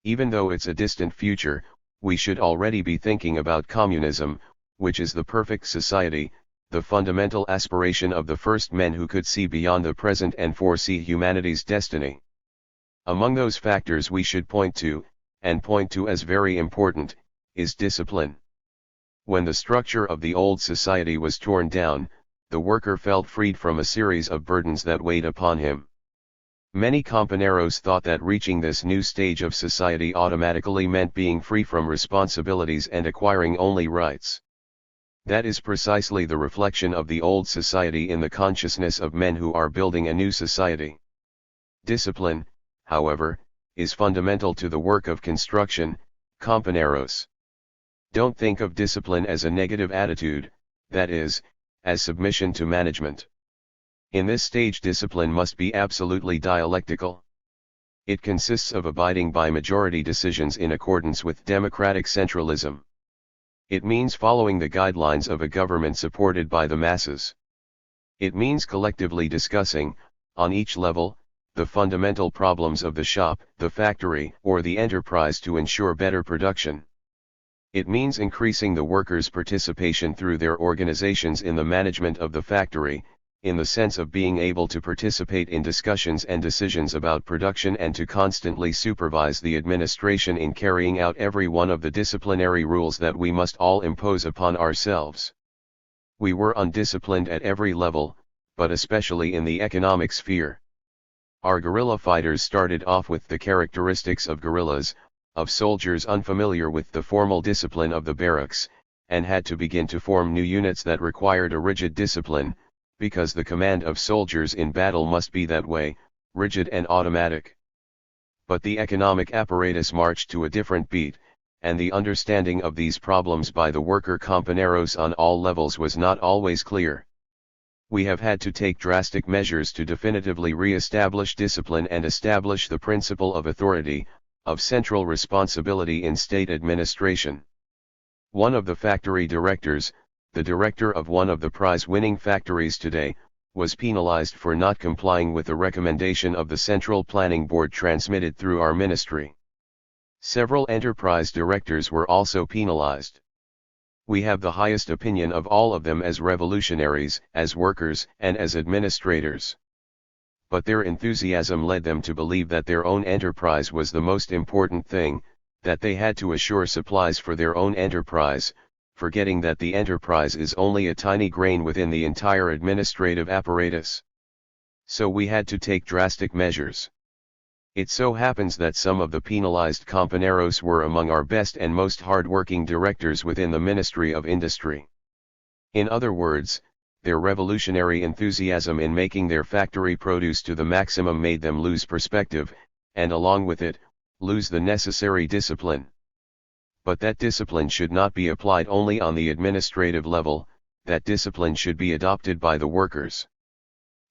Even though it's a distant future, we should already be thinking about communism, which is the perfect society, the fundamental aspiration of the first men who could see beyond the present and foresee humanity's destiny. Among those factors we should point to, and point to as very important, is discipline. When the structure of the old society was torn down, the worker felt freed from a series of burdens that weighed upon him. Many compañeros thought that reaching this new stage of society automatically meant being free from responsibilities and acquiring only rights. That is precisely the reflection of the old society in the consciousness of men who are building a new society. Discipline, however, is fundamental to the work of construction, compañeros. Don't think of discipline as a negative attitude, that is, as submission to management. In this stage discipline must be absolutely dialectical. It consists of abiding by majority decisions in accordance with democratic centralism. It means following the guidelines of a government supported by the masses. It means collectively discussing, on each level, the fundamental problems of the shop, the factory, or the enterprise to ensure better production. It means increasing the workers' participation through their organizations in the management of the factory, in the sense of being able to participate in discussions and decisions about production and to constantly supervise the administration in carrying out every one of the disciplinary rules that we must all impose upon ourselves. We were undisciplined at every level, but especially in the economic sphere. Our guerrilla fighters started off with the characteristics of guerrillas, of soldiers unfamiliar with the formal discipline of the barracks, and had to begin to form new units that required a rigid discipline, because the command of soldiers in battle must be that way, rigid and automatic. But the economic apparatus marched to a different beat, and the understanding of these problems by the worker compañeros on all levels was not always clear. We have had to take drastic measures to definitively re-establish discipline and establish the principle of authority, of central responsibility in state administration. One of the factory directors, the director of one of the prize-winning factories today, was penalized for not complying with a recommendation of the Central Planning Board transmitted through our ministry. Several enterprise directors were also penalized. We have the highest opinion of all of them as revolutionaries, as workers, and as administrators. But their enthusiasm led them to believe that their own enterprise was the most important thing, that they had to assure supplies for their own enterprise, forgetting that the enterprise is only a tiny grain within the entire administrative apparatus. So we had to take drastic measures. It so happens that some of the penalized compañeros were among our best and most hard-working directors within the Ministry of Industry. In other words, their revolutionary enthusiasm in making their factory produce to the maximum made them lose perspective, and along with it, lose the necessary discipline. But that discipline should not be applied only on the administrative level, that discipline should be adopted by the workers.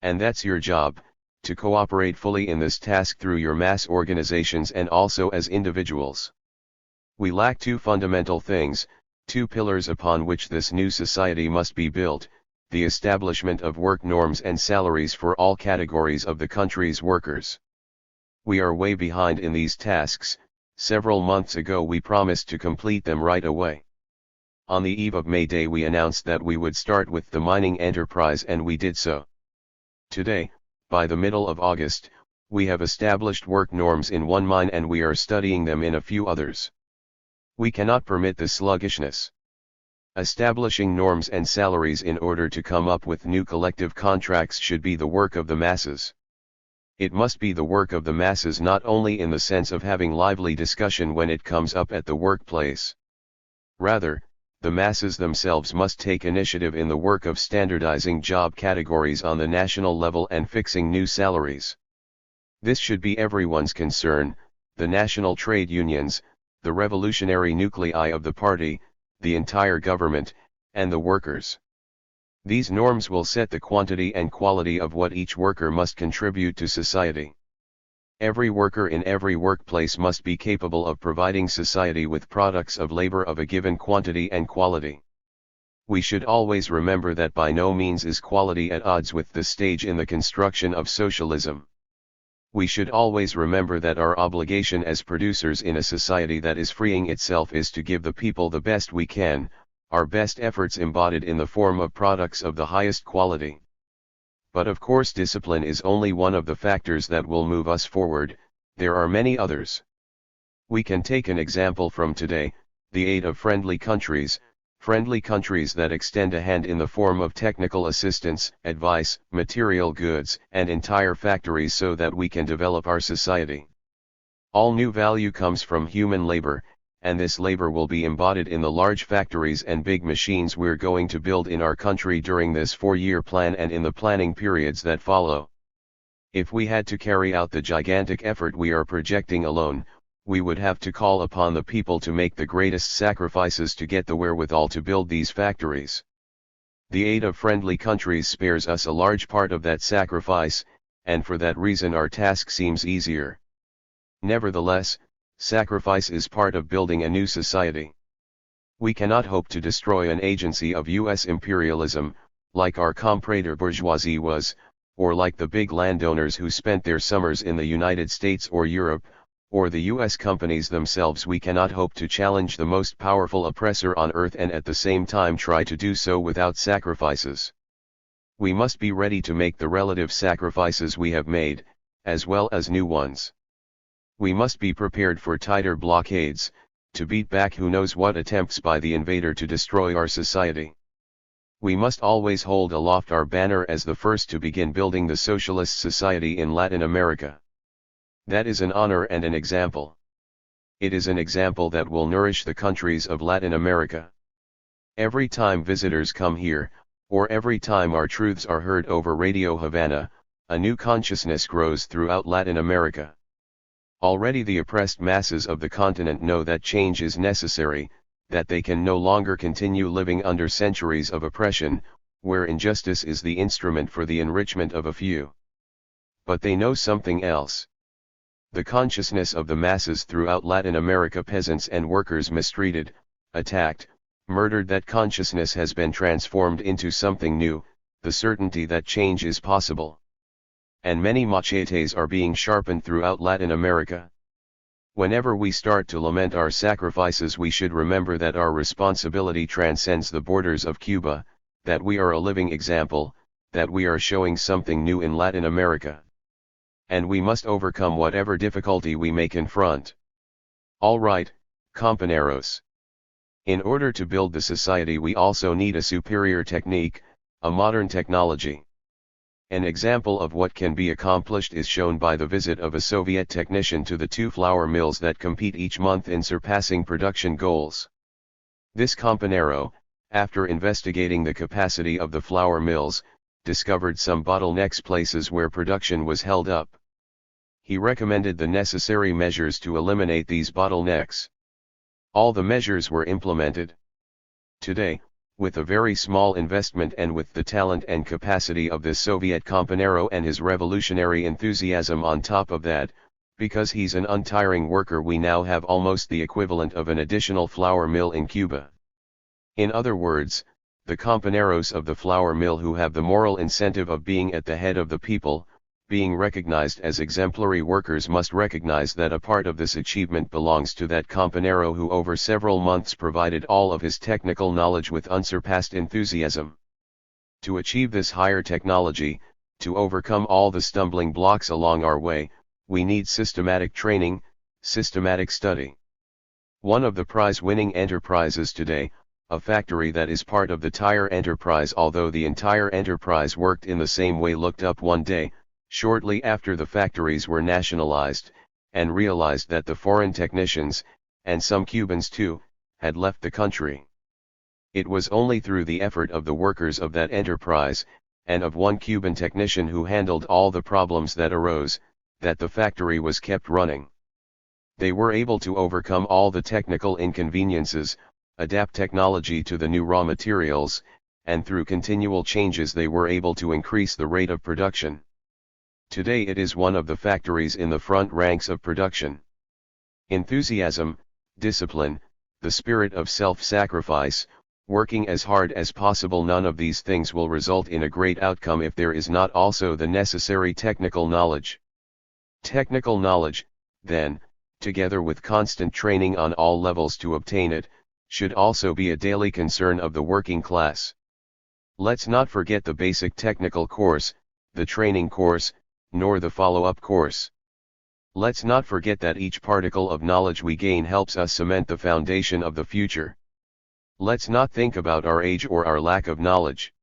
And that's your job, to cooperate fully in this task through your mass organizations and also as individuals. We lack two fundamental things, two pillars upon which this new society must be built: the establishment of work norms and salaries for all categories of the country's workers. We are way behind in these tasks. Several months ago we promised to complete them right away. On the eve of May Day we announced that we would start with the mining enterprise, and we did so. Today, by the middle of August, we have established work norms in one mine and we are studying them in a few others. We cannot permit this sluggishness. Establishing norms and salaries in order to come up with new collective contracts should be the work of the masses. It must be the work of the masses not only in the sense of having lively discussion when it comes up at the workplace. Rather, the masses themselves must take initiative in the work of standardizing job categories on the national level and fixing new salaries. This should be everyone's concern: the national trade unions, the revolutionary nuclei of the party, the entire government, and the workers. These norms will set the quantity and quality of what each worker must contribute to society. Every worker in every workplace must be capable of providing society with products of labor of a given quantity and quality. We should always remember that by no means is quality at odds with this stage in the construction of socialism. We should always remember that our obligation as producers in a society that is freeing itself is to give the people the best we can, our best efforts embodied in the form of products of the highest quality. But of course discipline is only one of the factors that will move us forward, there are many others. We can take an example from today, the aid of friendly countries that extend a hand in the form of technical assistance, advice, material goods, and entire factories so that we can develop our society. All new value comes from human labor, and this labor will be embodied in the large factories and big machines we're going to build in our country during this 4-year plan and in the planning periods that follow. If we had to carry out the gigantic effort we are projecting alone, we would have to call upon the people to make the greatest sacrifices to get the wherewithal to build these factories. The aid of friendly countries spares us a large part of that sacrifice, and for that reason our task seems easier. Nevertheless, sacrifice is part of building a new society. We cannot hope to destroy an agency of US imperialism, like our comprador bourgeoisie was, or like the big landowners who spent their summers in the United States or Europe, or the US companies themselves. We cannot hope to challenge the most powerful oppressor on earth and at the same time try to do so without sacrifices. We must be ready to make the relative sacrifices we have made, as well as new ones. We must be prepared for tighter blockades, to beat back who knows what attempts by the invader to destroy our society. We must always hold aloft our banner as the first to begin building the socialist society in Latin America. That is an honor and an example. It is an example that will nourish the countries of Latin America. Every time visitors come here, or every time our truths are heard over Radio Havana, a new consciousness grows throughout Latin America. Already the oppressed masses of the continent know that change is necessary, that they can no longer continue living under centuries of oppression, where injustice is the instrument for the enrichment of a few. But they know something else. The consciousness of the masses throughout Latin America, peasants and workers mistreated, attacked, murdered, that consciousness has been transformed into something new, the certainty that change is possible. And many machetes are being sharpened throughout Latin America. Whenever we start to lament our sacrifices, we should remember that our responsibility transcends the borders of Cuba, that we are a living example, that we are showing something new in Latin America. And we must overcome whatever difficulty we may confront. All right, compañeros. In order to build the society, we also need a superior technique, a modern technology. An example of what can be accomplished is shown by the visit of a Soviet technician to the 2 flour mills that compete each month in surpassing production goals. This compañero, after investigating the capacity of the flour mills, discovered some bottlenecks, places where production was held up. He recommended the necessary measures to eliminate these bottlenecks. All the measures were implemented. Today, with a very small investment and with the talent and capacity of this Soviet compañero and his revolutionary enthusiasm on top of that, because he's an untiring worker, we now have almost the equivalent of an additional flour mill in Cuba. In other words, the compañeros of the flour mill who have the moral incentive of being at the head of the people, being recognized as exemplary workers, must recognize that a part of this achievement belongs to that compañero who over several months provided all of his technical knowledge with unsurpassed enthusiasm. To achieve this higher technology, to overcome all the stumbling blocks along our way, we need systematic training, systematic study. One of the prize-winning enterprises today, a factory that is part of the tire enterprise, although the entire enterprise worked in the same way, looked up one day, shortly after the factories were nationalized, and realized that the foreign technicians, and some Cubans too, had left the country. It was only through the effort of the workers of that enterprise, and of one Cuban technician who handled all the problems that arose, that the factory was kept running. They were able to overcome all the technical inconveniences, adapt technology to the new raw materials, and through continual changes they were able to increase the rate of production. Today it is one of the factories in the front ranks of production. Enthusiasm, discipline, the spirit of self-sacrifice, working as hard as possible, none of these things will result in a great outcome if there is not also the necessary technical knowledge. Technical knowledge, then, together with constant training on all levels to obtain it, should also be a daily concern of the working class. Let's not forget the basic technical course, the training course, nor the follow-up course. Let's not forget that each particle of knowledge we gain helps us cement the foundation of the future. Let's not think about our age or our lack of knowledge.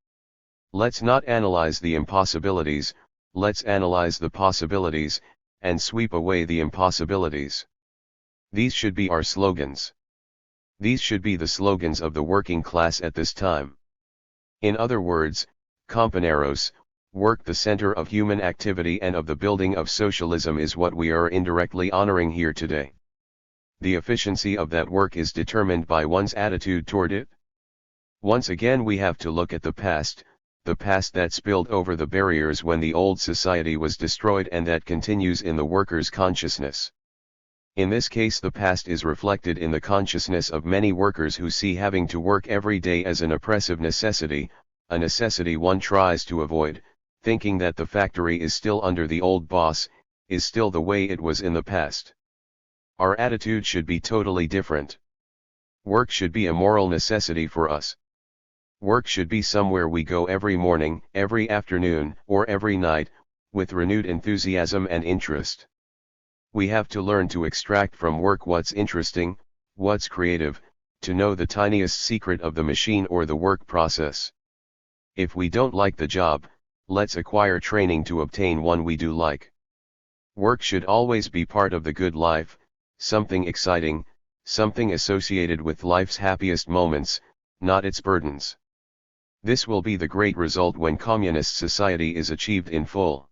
Let's not analyze the impossibilities, let's analyze the possibilities, and sweep away the impossibilities. These should be our slogans. These should be the slogans of the working class at this time. In other words, compañeros, work, the center of human activity and of the building of socialism, is what we are indirectly honoring here today. The efficiency of that work is determined by one's attitude toward it. Once again we have to look at the past that spilled over the barriers when the old society was destroyed and that continues in the workers' consciousness. In this case the past is reflected in the consciousness of many workers who see having to work every day as an oppressive necessity, a necessity one tries to avoid, thinking that the factory is still under the old boss, is still the way it was in the past. Our attitude should be totally different. Work should be a moral necessity for us. Work should be somewhere we go every morning, every afternoon, or every night, with renewed enthusiasm and interest. We have to learn to extract from work what's interesting, what's creative, to know the tiniest secret of the machine or the work process. If we don't like the job, let's acquire training to obtain one we do like. Work should always be part of the good life, something exciting, something associated with life's happiest moments, not its burdens. This will be the great result when communist society is achieved in full.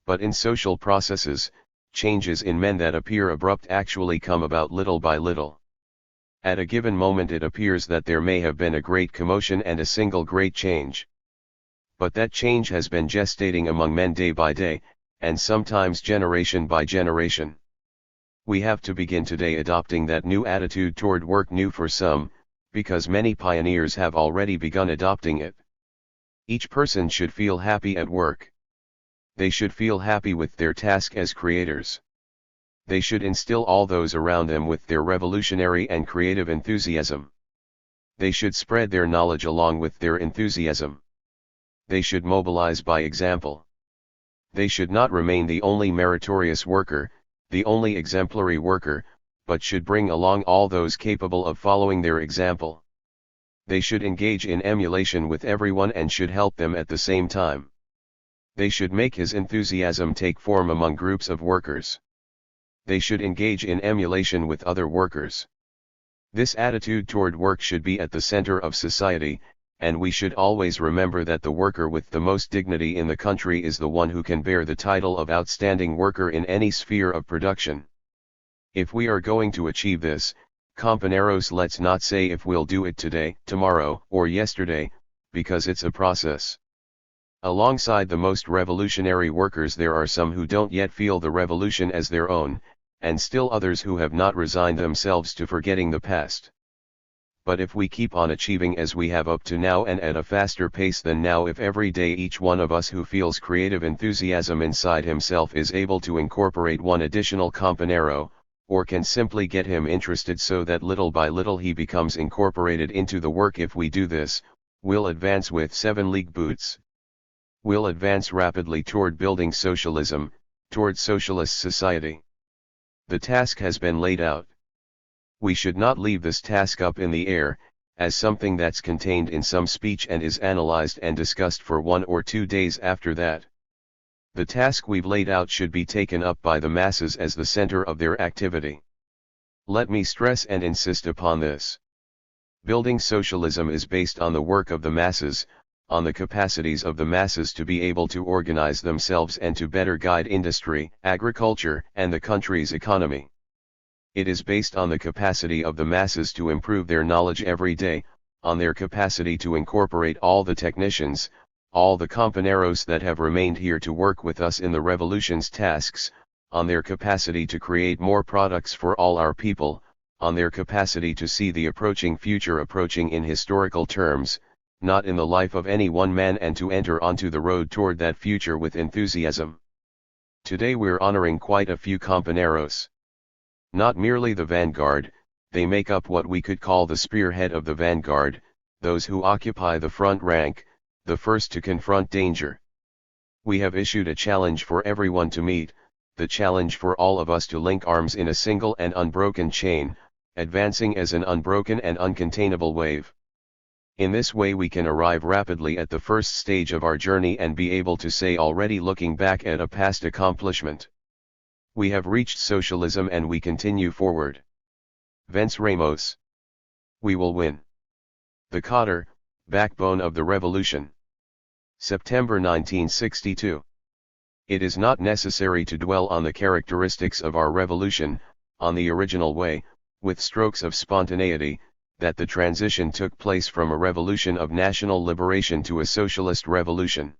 But in social processes, changes in men that appear abrupt actually come about little by little. At a given moment it appears that there may have been a great commotion and a single great change. But that change has been gestating among men day by day, and sometimes generation by generation. We have to begin today adopting that new attitude toward work, new for some, because many pioneers have already begun adopting it. Each person should feel happy at work. They should feel happy with their task as creators. They should instill all those around them with their revolutionary and creative enthusiasm. They should spread their knowledge along with their enthusiasm. They should mobilize by example. They should not remain the only meritorious worker, the only exemplary worker, but should bring along all those capable of following their example. They should engage in emulation with everyone and should help them at the same time. They should make his enthusiasm take form among groups of workers. They should engage in emulation with other workers. This attitude toward work should be at the center of society, and we should always remember that the worker with the most dignity in the country is the one who can bear the title of outstanding worker in any sphere of production. If we are going to achieve this, compañeros, let's not say if we'll do it today, tomorrow, or yesterday, because it's a process. Alongside the most revolutionary workers there are some who don't yet feel the revolution as their own, and still others who have not resigned themselves to forgetting the past. But if we keep on achieving as we have up to now and at a faster pace than now, if every day each one of us who feels creative enthusiasm inside himself is able to incorporate one additional compañero, or can simply get him interested so that little by little he becomes incorporated into the work, if we do this, we'll advance with 7 league boots. We'll advance rapidly toward building socialism, toward socialist society. The task has been laid out. We should not leave this task up in the air, as something that's contained in some speech and is analyzed and discussed for 1 or 2 days after that. The task we've laid out should be taken up by the masses as the center of their activity. Let me stress and insist upon this. Building socialism is based on the work of the masses, on the capacities of the masses to be able to organize themselves and to better guide industry, agriculture, and the country's economy. It is based on the capacity of the masses to improve their knowledge every day, on their capacity to incorporate all the technicians, all the compañeros that have remained here to work with us in the revolution's tasks, on their capacity to create more products for all our people, on their capacity to see the approaching future approaching in historical terms, not in the life of any one man, and to enter onto the road toward that future with enthusiasm. Today we're honoring quite a few compañeros. Not merely the vanguard, they make up what we could call the spearhead of the vanguard, those who occupy the front rank, the first to confront danger. We have issued a challenge for everyone to meet, the challenge for all of us to link arms in a single and unbroken chain, advancing as an unbroken and uncontainable wave. In this way we can arrive rapidly at the first stage of our journey and be able to say, already looking back at a past accomplishment: we have reached socialism and we continue forward. Venceremos. We will win. The Cadre, backbone of the revolution. September 1962. It is not necessary to dwell on the characteristics of our revolution, on the original way, with strokes of spontaneity, that the transition took place from a revolution of national liberation to a socialist revolution.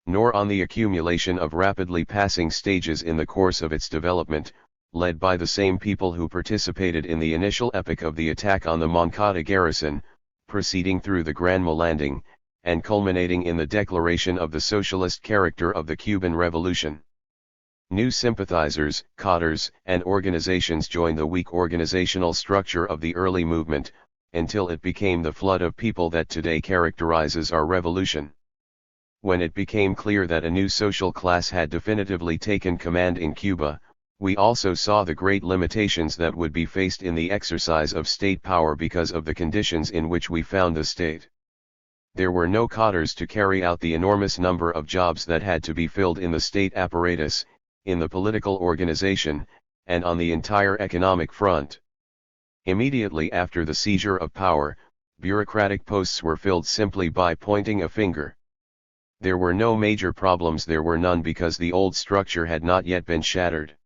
Nor on the accumulation of rapidly passing stages in the course of its development, led by the same people who participated in the initial epoch of the attack on the Moncada garrison, proceeding through the Granma landing, and culminating in the declaration of the socialist character of the Cuban Revolution. New sympathizers, cadres, and organizations joined the weak organizational structure of the early movement, until it became the flood of people that today characterizes our revolution. When it became clear that a new social class had definitively taken command in Cuba, we also saw the great limitations that would be faced in the exercise of state power because of the conditions in which we found the state. There were no cadres to carry out the enormous number of jobs that had to be filled in the state apparatus, in the political organization, and on the entire economic front. Immediately after the seizure of power, bureaucratic posts were filled simply by pointing a finger. There were no major problems, there were none, because the old structure had not yet been shattered.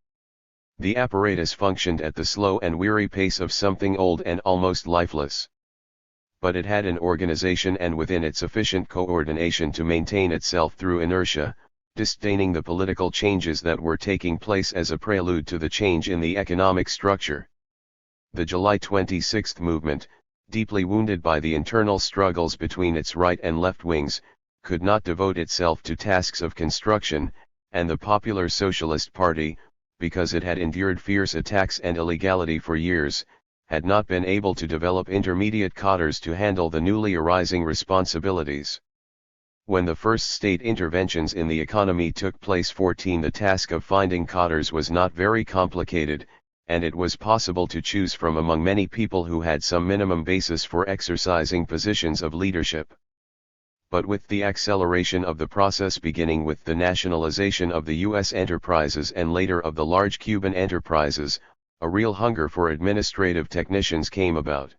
The apparatus functioned at the slow and weary pace of something old and almost lifeless. But it had an organization and within it sufficient coordination to maintain itself through inertia, disdaining the political changes that were taking place as a prelude to the change in the economic structure. The July 26 movement, deeply wounded by the internal struggles between its right and left wings, could not devote itself to tasks of construction, and the Popular Socialist Party, because it had endured fierce attacks and illegality for years, had not been able to develop intermediate cadres to handle the newly arising responsibilities. When the first state interventions in the economy took place, the task of finding cadres was not very complicated, and it was possible to choose from among many people who had some minimum basis for exercising positions of leadership. But with the acceleration of the process, beginning with the nationalization of the U.S. enterprises and later of the large Cuban enterprises, a real hunger for administrative technicians came about.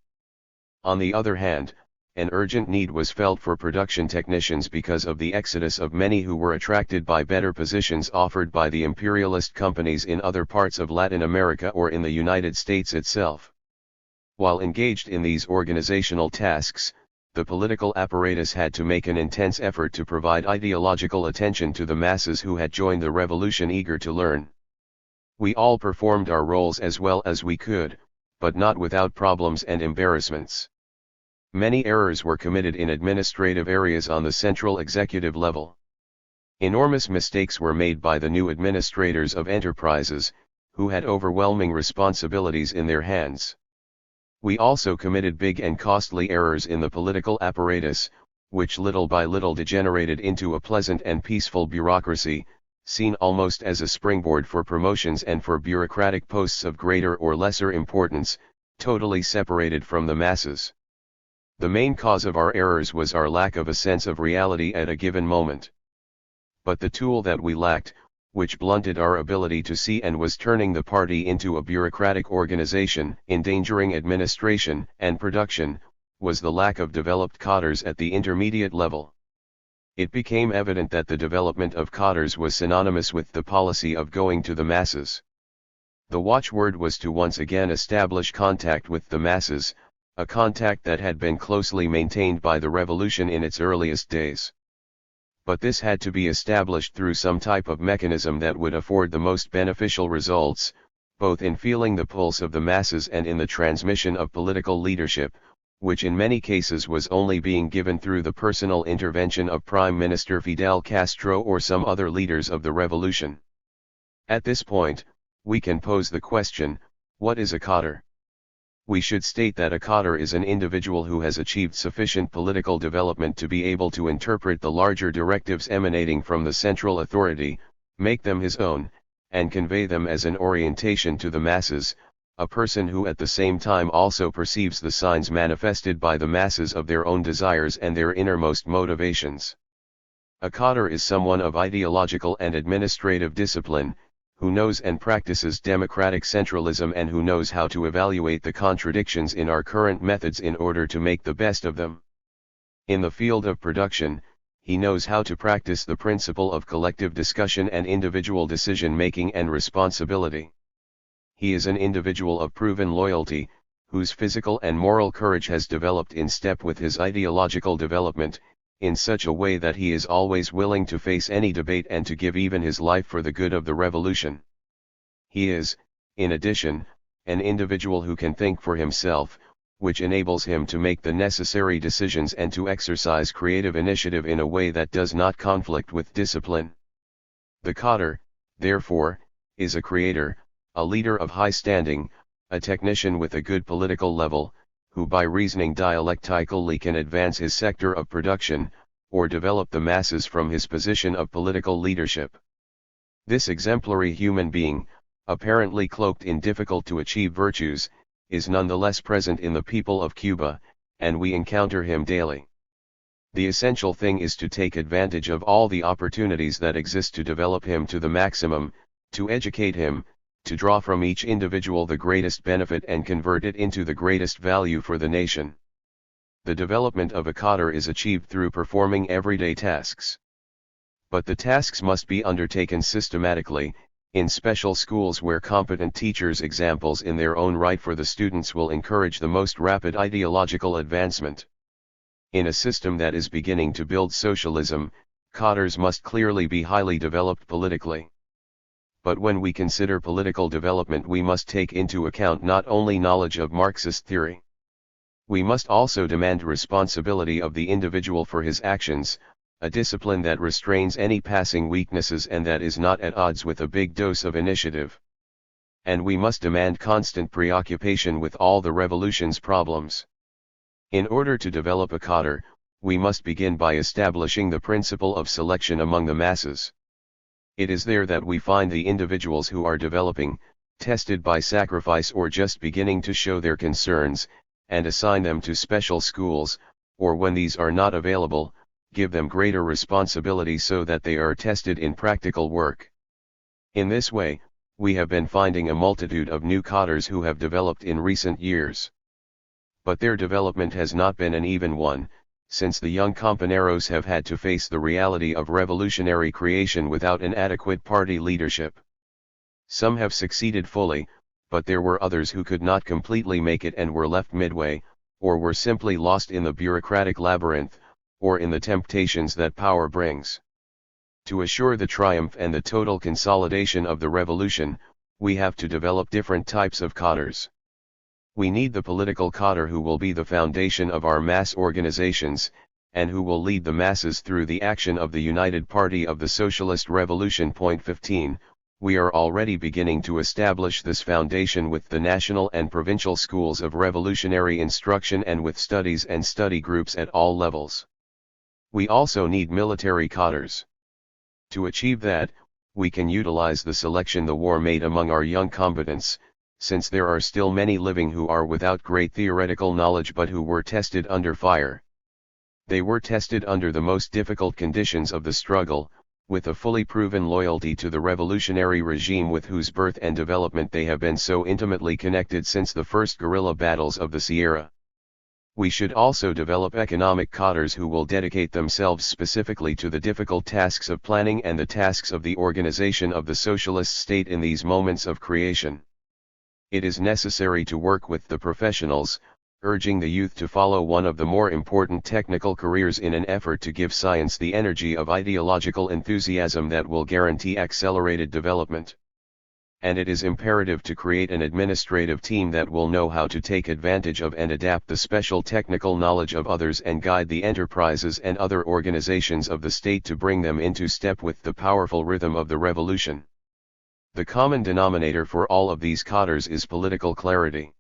On the other hand, an urgent need was felt for production technicians because of the exodus of many who were attracted by better positions offered by the imperialist companies in other parts of Latin America or in the United States itself. While engaged in these organizational tasks, the political apparatus had to make an intense effort to provide ideological attention to the masses who had joined the revolution eager to learn. We all performed our roles as well as we could, but not without problems and embarrassments. Many errors were committed in administrative areas on the central executive level. Enormous mistakes were made by the new administrators of enterprises, who had overwhelming responsibilities in their hands. We also committed big and costly errors in the political apparatus, which little by little degenerated into a pleasant and peaceful bureaucracy, seen almost as a springboard for promotions and for bureaucratic posts of greater or lesser importance, totally separated from the masses. The main cause of our errors was our lack of a sense of reality at a given moment. But the tool that we lacked, which blunted our ability to see and was turning the party into a bureaucratic organization, endangering administration and production, was the lack of developed cadres at the intermediate level. It became evident that the development of cadres was synonymous with the policy of going to the masses. The watchword was to once again establish contact with the masses, a contact that had been closely maintained by the revolution in its earliest days. But this had to be established through some type of mechanism that would afford the most beneficial results, both in feeling the pulse of the masses and in the transmission of political leadership, which in many cases was only being given through the personal intervention of Prime Minister Fidel Castro or some other leaders of the revolution. At this point, we can pose the question, what is a cadre? We should state that a cadre is an individual who has achieved sufficient political development to be able to interpret the larger directives emanating from the central authority, make them his own, and convey them as an orientation to the masses, a person who at the same time also perceives the signs manifested by the masses of their own desires and their innermost motivations. A cadre is someone of ideological and administrative discipline, who knows and practices democratic centralism and who knows how to evaluate the contradictions in our current methods in order to make the best of them. In the field of production, he knows how to practice the principle of collective discussion and individual decision-making and responsibility. He is an individual of proven loyalty, whose physical and moral courage has developed in step with his ideological development, in such a way that he is always willing to face any debate and to give even his life for the good of the revolution. He is, in addition, an individual who can think for himself, which enables him to make the necessary decisions and to exercise creative initiative in a way that does not conflict with discipline. The cadre, therefore, is a creator, a leader of high standing, a technician with a good political level, who by reasoning dialectically can advance his sector of production, or develop the masses from his position of political leadership. This exemplary human being, apparently cloaked in difficult-to-achieve virtues, is nonetheless present in the people of Cuba, and we encounter him daily. The essential thing is to take advantage of all the opportunities that exist to develop him to the maximum, to educate him, to draw from each individual the greatest benefit and convert it into the greatest value for the nation. The development of a cadre is achieved through performing everyday tasks. But the tasks must be undertaken systematically, in special schools where competent teachers' examples in their own right for the students will encourage the most rapid ideological advancement. In a system that is beginning to build socialism, cadres must clearly be highly developed politically. But when we consider political development, we must take into account not only knowledge of Marxist theory. We must also demand responsibility of the individual for his actions, a discipline that restrains any passing weaknesses and that is not at odds with a big dose of initiative. And we must demand constant preoccupation with all the revolution's problems. In order to develop a cadre, we must begin by establishing the principle of selection among the masses. It is there that we find the individuals who are developing, tested by sacrifice or just beginning to show their concerns, and assign them to special schools, or when these are not available, give them greater responsibility so that they are tested in practical work. In this way, we have been finding a multitude of new cadres who have developed in recent years. But their development has not been an even one, since the young compañeros have had to face the reality of revolutionary creation without an adequate party leadership. Some have succeeded fully, but there were others who could not completely make it and were left midway, or were simply lost in the bureaucratic labyrinth, or in the temptations that power brings. To assure the triumph and the total consolidation of the revolution, we have to develop different types of cadres. We need the political cadre who will be the foundation of our mass organizations, and who will lead the masses through the action of the United Party of the Socialist Revolution. 15. We are already beginning to establish this foundation with the national and provincial schools of revolutionary instruction and with studies and study groups at all levels. We also need military cadres. To achieve that, we can utilize the selection the war made among our young combatants, since there are still many living who are without great theoretical knowledge but who were tested under fire. They were tested under the most difficult conditions of the struggle, with a fully proven loyalty to the revolutionary regime with whose birth and development they have been so intimately connected since the first guerrilla battles of the Sierra. We should also develop economic cadres who will dedicate themselves specifically to the difficult tasks of planning and the tasks of the organization of the socialist state in these moments of creation. It is necessary to work with the professionals, urging the youth to follow one of the more important technical careers in an effort to give science the energy of ideological enthusiasm that will guarantee accelerated development. And it is imperative to create an administrative team that will know how to take advantage of and adapt the special technical knowledge of others and guide the enterprises and other organizations of the state to bring them into step with the powerful rhythm of the revolution. The common denominator for all of these cadres is political clarity.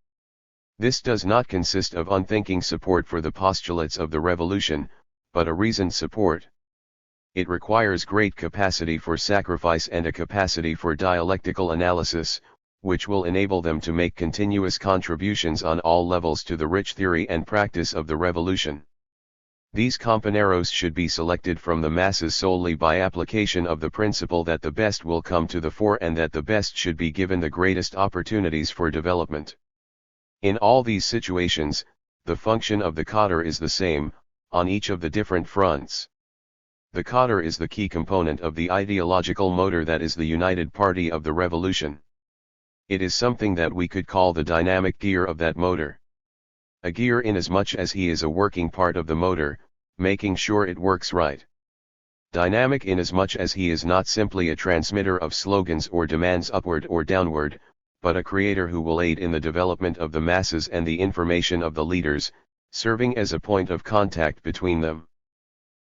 This does not consist of unthinking support for the postulates of the revolution, but a reasoned support. It requires great capacity for sacrifice and a capacity for dialectical analysis, which will enable them to make continuous contributions on all levels to the rich theory and practice of the revolution. These compañeros should be selected from the masses solely by application of the principle that the best will come to the fore and that the best should be given the greatest opportunities for development. In all these situations, the function of the cadre is the same, on each of the different fronts. The cadre is the key component of the ideological motor that is the united party of the revolution. It is something that we could call the dynamic gear of that motor. A gear inasmuch as he is a working part of the motor, making sure it works right. Dynamic inasmuch as he is not simply a transmitter of slogans or demands upward or downward, but a creator who will aid in the development of the masses and the information of the leaders, serving as a point of contact between them.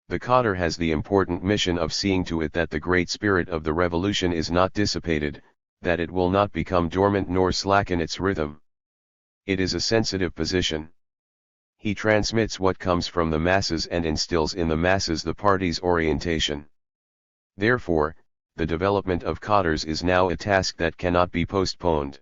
The cadre has the important mission of seeing to it that the great spirit of the revolution is not dissipated, that it will not become dormant nor slacken its rhythm. It is a sensitive position. He transmits what comes from the masses and instills in the masses the party's orientation. Therefore, the development of cadres is now a task that cannot be postponed.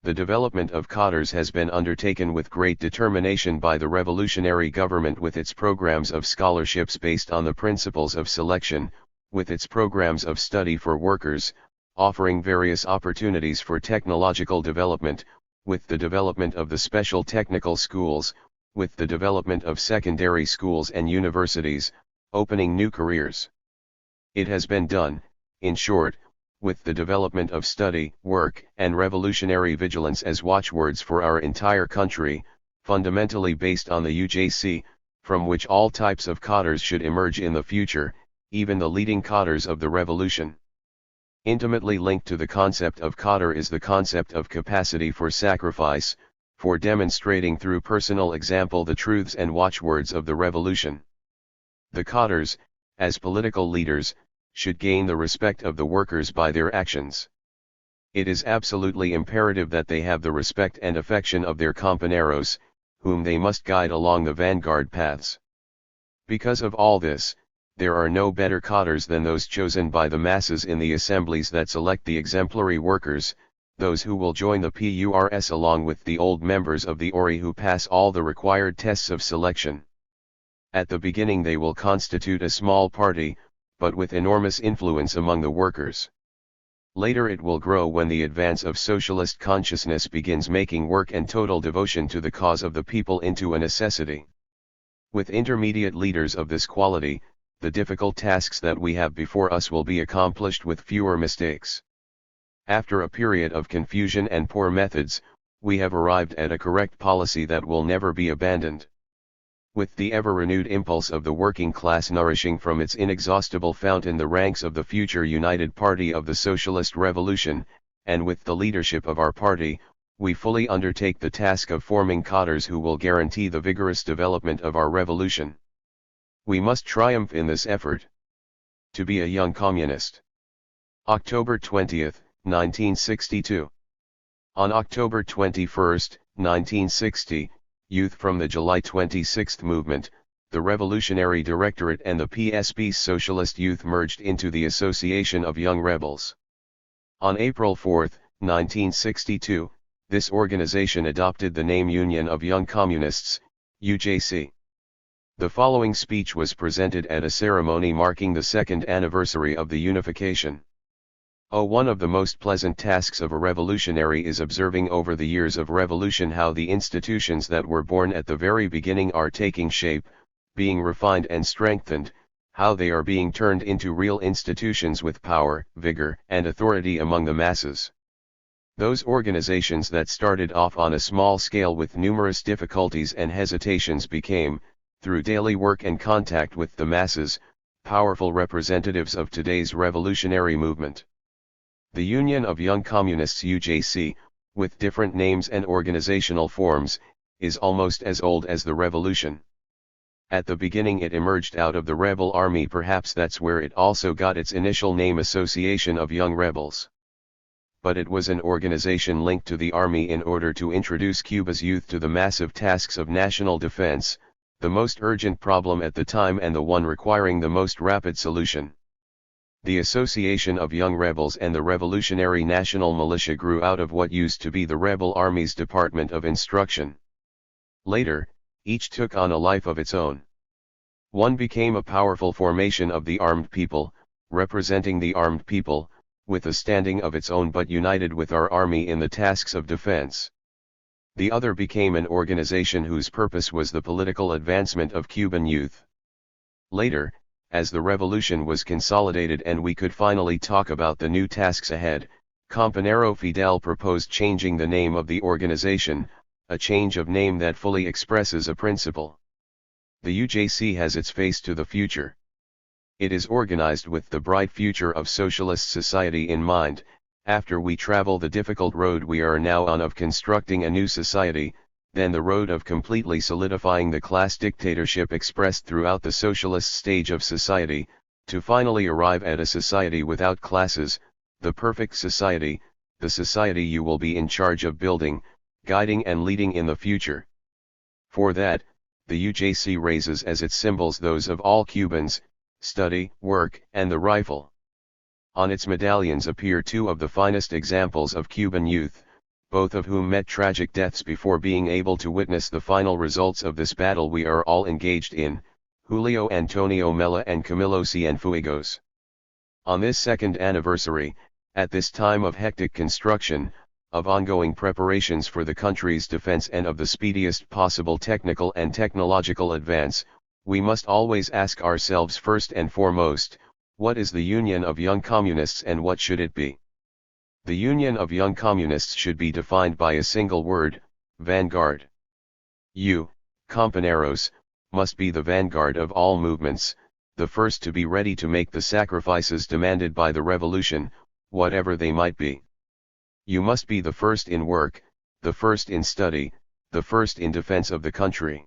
The development of cadres has been undertaken with great determination by the revolutionary government with its programs of scholarships based on the principles of selection, with its programs of study for workers, offering various opportunities for technological development, with the development of the special technical schools, with the development of secondary schools and universities, opening new careers. It has been done, in short, with the development of study, work, and revolutionary vigilance as watchwords for our entire country, fundamentally based on the UJC, from which all types of cadres should emerge in the future, even the leading cadres of the revolution. Intimately linked to the concept of cadre is the concept of capacity for sacrifice, for demonstrating through personal example the truths and watchwords of the revolution. The cadres, as political leaders, should gain the respect of the workers by their actions. It is absolutely imperative that they have the respect and affection of their compañeros, whom they must guide along the vanguard paths. Because of all this, there are no better cadres than those chosen by the masses in the assemblies that select the exemplary workers, those who will join the PURS along with the old members of the ORI who pass all the required tests of selection. At the beginning they will constitute a small party, but with enormous influence among the workers. Later it will grow when the advance of socialist consciousness begins making work and total devotion to the cause of the people into a necessity. With intermediate leaders of this quality, the difficult tasks that we have before us will be accomplished with fewer mistakes. After a period of confusion and poor methods, we have arrived at a correct policy that will never be abandoned. With the ever-renewed impulse of the working class nourishing from its inexhaustible fountain the ranks of the future united party of the socialist revolution, and with the leadership of our party, we fully undertake the task of forming cadres who will guarantee the vigorous development of our revolution. We must triumph in this effort. To be a young communist. October 20, 1962. On October 21, 1960, youth from the July 26 movement, the Revolutionary Directorate and the PSP's Socialist Youth merged into the Association of Young Rebels. On April 4, 1962, this organization adopted the name Union of Young Communists, UJC. The following speech was presented at a ceremony marking the second anniversary of the unification. One of the most pleasant tasks of a revolutionary is observing over the years of revolution how the institutions that were born at the very beginning are taking shape, being refined and strengthened, how they are being turned into real institutions with power, vigor, and authority among the masses. Those organizations that started off on a small scale with numerous difficulties and hesitations became, through daily work and contact with the masses, powerful representatives of today's revolutionary movement. The Union of Young Communists UJC, with different names and organizational forms, is almost as old as the revolution. At the beginning it emerged out of the rebel army, perhaps that's where it also got its initial name, Association of Young Rebels. But it was an organization linked to the army in order to introduce Cuba's youth to the massive tasks of national defense, the most urgent problem at the time and the one requiring the most rapid solution. The Association of Young Rebels and the Revolutionary National Militia grew out of what used to be the rebel army's Department of Instruction. Later, each took on a life of its own. One became a powerful formation of the armed people, representing the armed people, with a standing of its own but united with our army in the tasks of defense. The other became an organization whose purpose was the political advancement of Cuban youth. Later, as the revolution was consolidated and we could finally talk about the new tasks ahead, Compañero Fidel proposed changing the name of the organization, a change of name that fully expresses a principle. The UJC has its face to the future. It is organized with the bright future of socialist society in mind. After we travel the difficult road we are now on of constructing a new society, then the road of completely solidifying the class dictatorship expressed throughout the socialist stage of society, to finally arrive at a society without classes, the perfect society, the society you will be in charge of building, guiding and leading in the future. For that, the UJC raises as its symbols those of all Cubans: study, work, and the rifle. On its medallions appear two of the finest examples of Cuban youth, both of whom met tragic deaths before being able to witness the final results of this battle we are all engaged in, Julio Antonio Mella and Camilo Cienfuegos. On this second anniversary, at this time of hectic construction, of ongoing preparations for the country's defense and of the speediest possible technical and technological advance, we must always ask ourselves first and foremost, what is the Union of Young Communists and what should it be? The Union of Young Communists should be defined by a single word: vanguard. You, compañeros, must be the vanguard of all movements, the first to be ready to make the sacrifices demanded by the revolution, whatever they might be. You must be the first in work, the first in study, the first in defense of the country.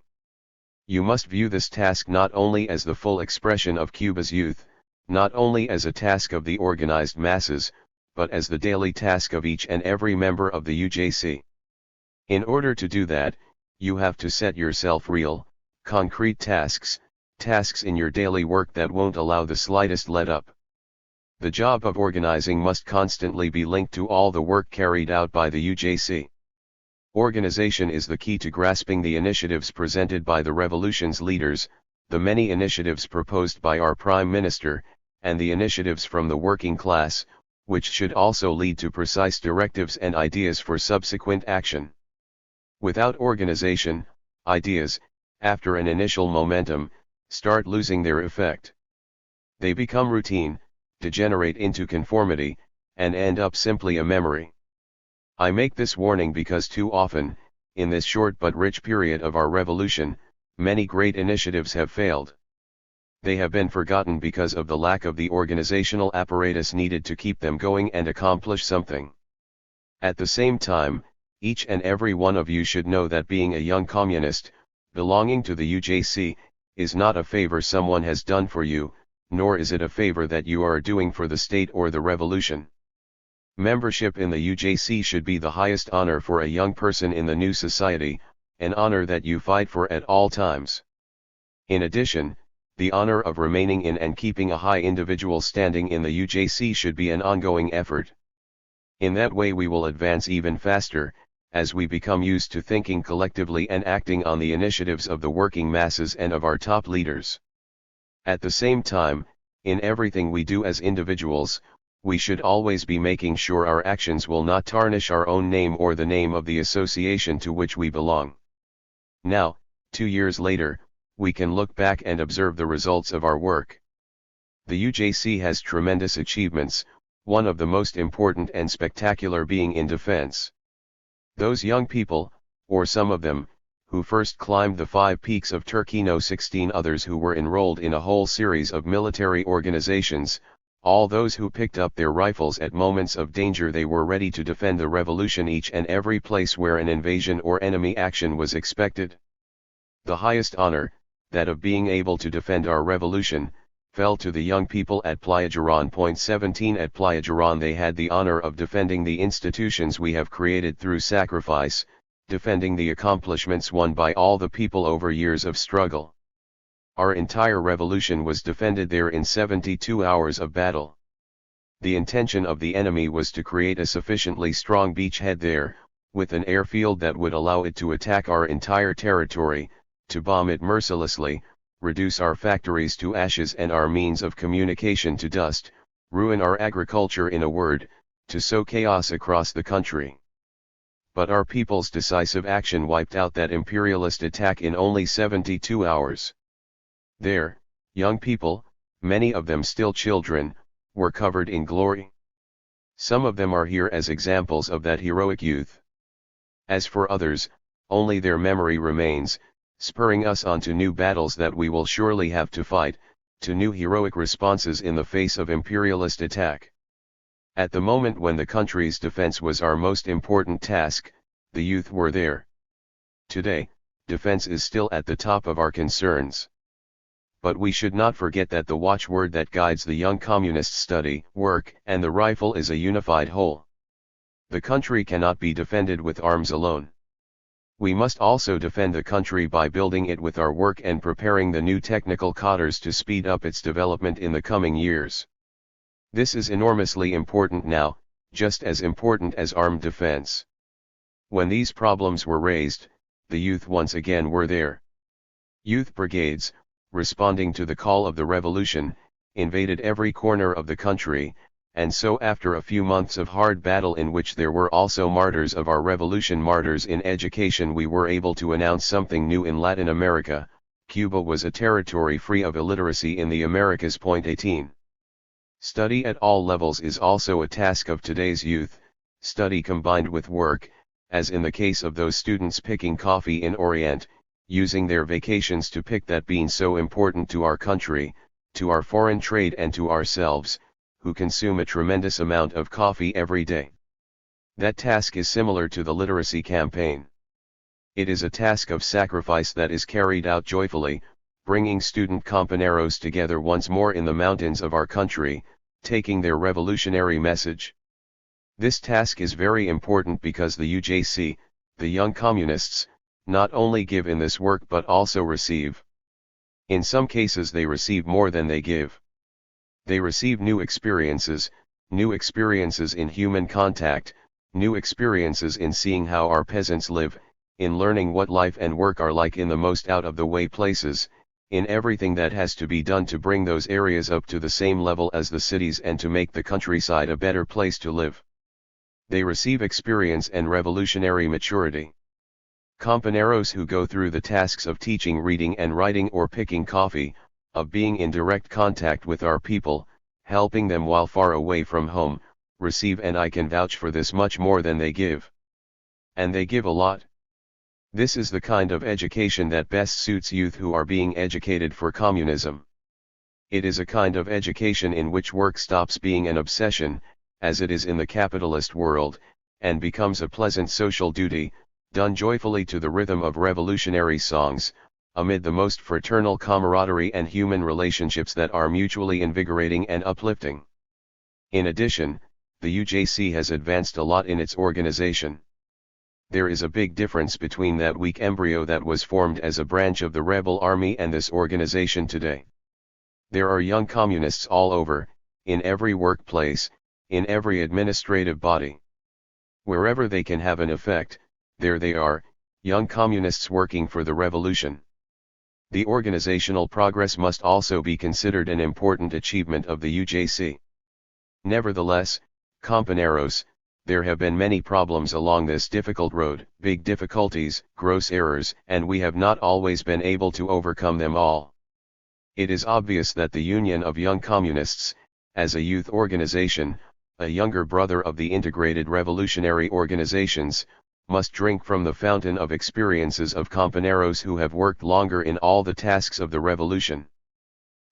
You must view this task not only as the full expression of Cuba's youth, not only as a task of the organized masses, but as the daily task of each and every member of the UJC. In order to do that, you have to set yourself real, concrete tasks, tasks in your daily work that won't allow the slightest let-up. The job of organizing must constantly be linked to all the work carried out by the UJC. Organization is the key to grasping the initiatives presented by the revolution's leaders, the many initiatives proposed by our Prime Minister, and the initiatives from the working class, which should also lead to precise directives and ideas for subsequent action. Without organization, ideas, after an initial momentum, start losing their effect. They become routine, degenerate into conformity, and end up simply a memory. I make this warning because too often, in this short but rich period of our revolution, many great initiatives have failed. They have been forgotten because of the lack of the organizational apparatus needed to keep them going and accomplish something. At the same time, each and every one of you should know that being a young communist, belonging to the UJC, is not a favor someone has done for you, nor is it a favor that you are doing for the state or the revolution. Membership in the UJC should be the highest honor for a young person in the new society, an honor that you fight for at all times. In addition, the honor of remaining in and keeping a high individual standing in the UJC should be an ongoing effort. In that way we will advance even faster, as we become used to thinking collectively and acting on the initiatives of the working masses and of our top leaders. At the same time, in everything we do as individuals, we should always be making sure our actions will not tarnish our own name or the name of the association to which we belong. Now, 2 years later, we can look back and observe the results of our work. The UJC has tremendous achievements, one of the most important and spectacular being in defense. Those young people, or some of them, who first climbed the 5 peaks of Turkey, no 16 others who were enrolled in a whole series of military organizations, all those who picked up their rifles at moments of danger. They were ready to defend the revolution each and every place where an invasion or enemy action was expected. The highest honor, that of being able to defend our revolution, fell to the young people at Playajiran. 17 At Playajiran they had the honor of defending the institutions we have created through sacrifice, defending the accomplishments won by all the people over years of struggle. Our entire revolution was defended there in 72 hours of battle. The intention of the enemy was to create a sufficiently strong beachhead there, with an airfield that would allow it to attack our entire territory, to bomb it mercilessly, reduce our factories to ashes and our means of communication to dust, ruin our agriculture, in a word, to sow chaos across the country. But our people's decisive action wiped out that imperialist attack in only 72 hours. There, young people, many of them still children, were covered in glory. Some of them are here as examples of that heroic youth. As for others, only their memory remains, spurring us on to new battles that we will surely have to fight, to new heroic responses in the face of imperialist attack. At the moment when the country's defense was our most important task, the youth were there. Today, defense is still at the top of our concerns. But we should not forget that the watchword that guides the young communists: study, work, and the rifle is a unified whole. The country cannot be defended with arms alone. We must also defend the country by building it with our work and preparing the new technical cadres to speed up its development in the coming years. This is enormously important now, just as important as armed defense. When these problems were raised, the youth once again were there. Youth brigades, responding to the call of the revolution, invaded every corner of the country, and so after a few months of hard battle in which there were also martyrs of our revolution, martyrs in education, we were able to announce something new in Latin America. Cuba was a territory free of illiteracy in the Americas. 18. Study at all levels is also a task of today's youth, study combined with work, as in the case of those students picking coffee in Orient, using their vacations to pick that bean so important to our country, to our foreign trade and to ourselves, who consume a tremendous amount of coffee every day. That task is similar to the literacy campaign. It is a task of sacrifice that is carried out joyfully, bringing student compañeros together once more in the mountains of our country, taking their revolutionary message. This task is very important because the UJC, the young communists, not only give in this work but also receive. In some cases they receive more than they give. They receive new experiences in human contact, new experiences in seeing how our peasants live, in learning what life and work are like in the most out-of-the-way places, in everything that has to be done to bring those areas up to the same level as the cities and to make the countryside a better place to live. They receive experience and revolutionary maturity. Compañeros who go through the tasks of teaching reading and writing or picking coffee, of being in direct contact with our people, helping them while far away from home, receive, and I can vouch for this, much more than they give. And they give a lot. This is the kind of education that best suits youth who are being educated for communism. It is a kind of education in which work stops being an obsession, as it is in the capitalist world, and becomes a pleasant social duty, done joyfully to the rhythm of revolutionary songs, amid the most fraternal camaraderie and human relationships that are mutually invigorating and uplifting. In addition, the UJC has advanced a lot in its organization. There is a big difference between that weak embryo that was formed as a branch of the rebel army and this organization today. There are young communists all over, in every workplace, in every administrative body. Wherever they can have an effect, there they are, young communists working for the revolution. The organizational progress must also be considered an important achievement of the UJC. Nevertheless, compañeros, there have been many problems along this difficult road, big difficulties, gross errors, and we have not always been able to overcome them all. It is obvious that the Union of Young Communists, as a youth organization, a younger brother of the integrated revolutionary organizations, must drink from the fountain of experiences of companeros who have worked longer in all the tasks of the revolution.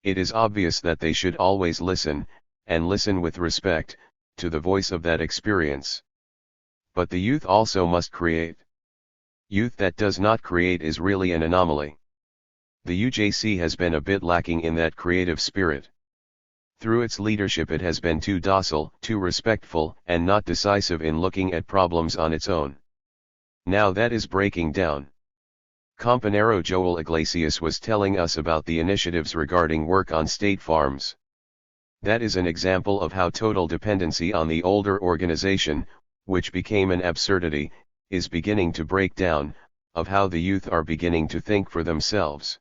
It is obvious that they should always listen, and listen with respect, to the voice of that experience. But the youth also must create. Youth that does not create is really an anomaly. The UJC has been a bit lacking in that creative spirit. Through its leadership it has been too docile, too respectful, and not decisive in looking at problems on its own. Now that is breaking down. Compañero Joel Iglesias was telling us about the initiatives regarding work on state farms. That is an example of how total dependency on the older organization, which became an absurdity, is beginning to break down, of how the youth are beginning to think for themselves.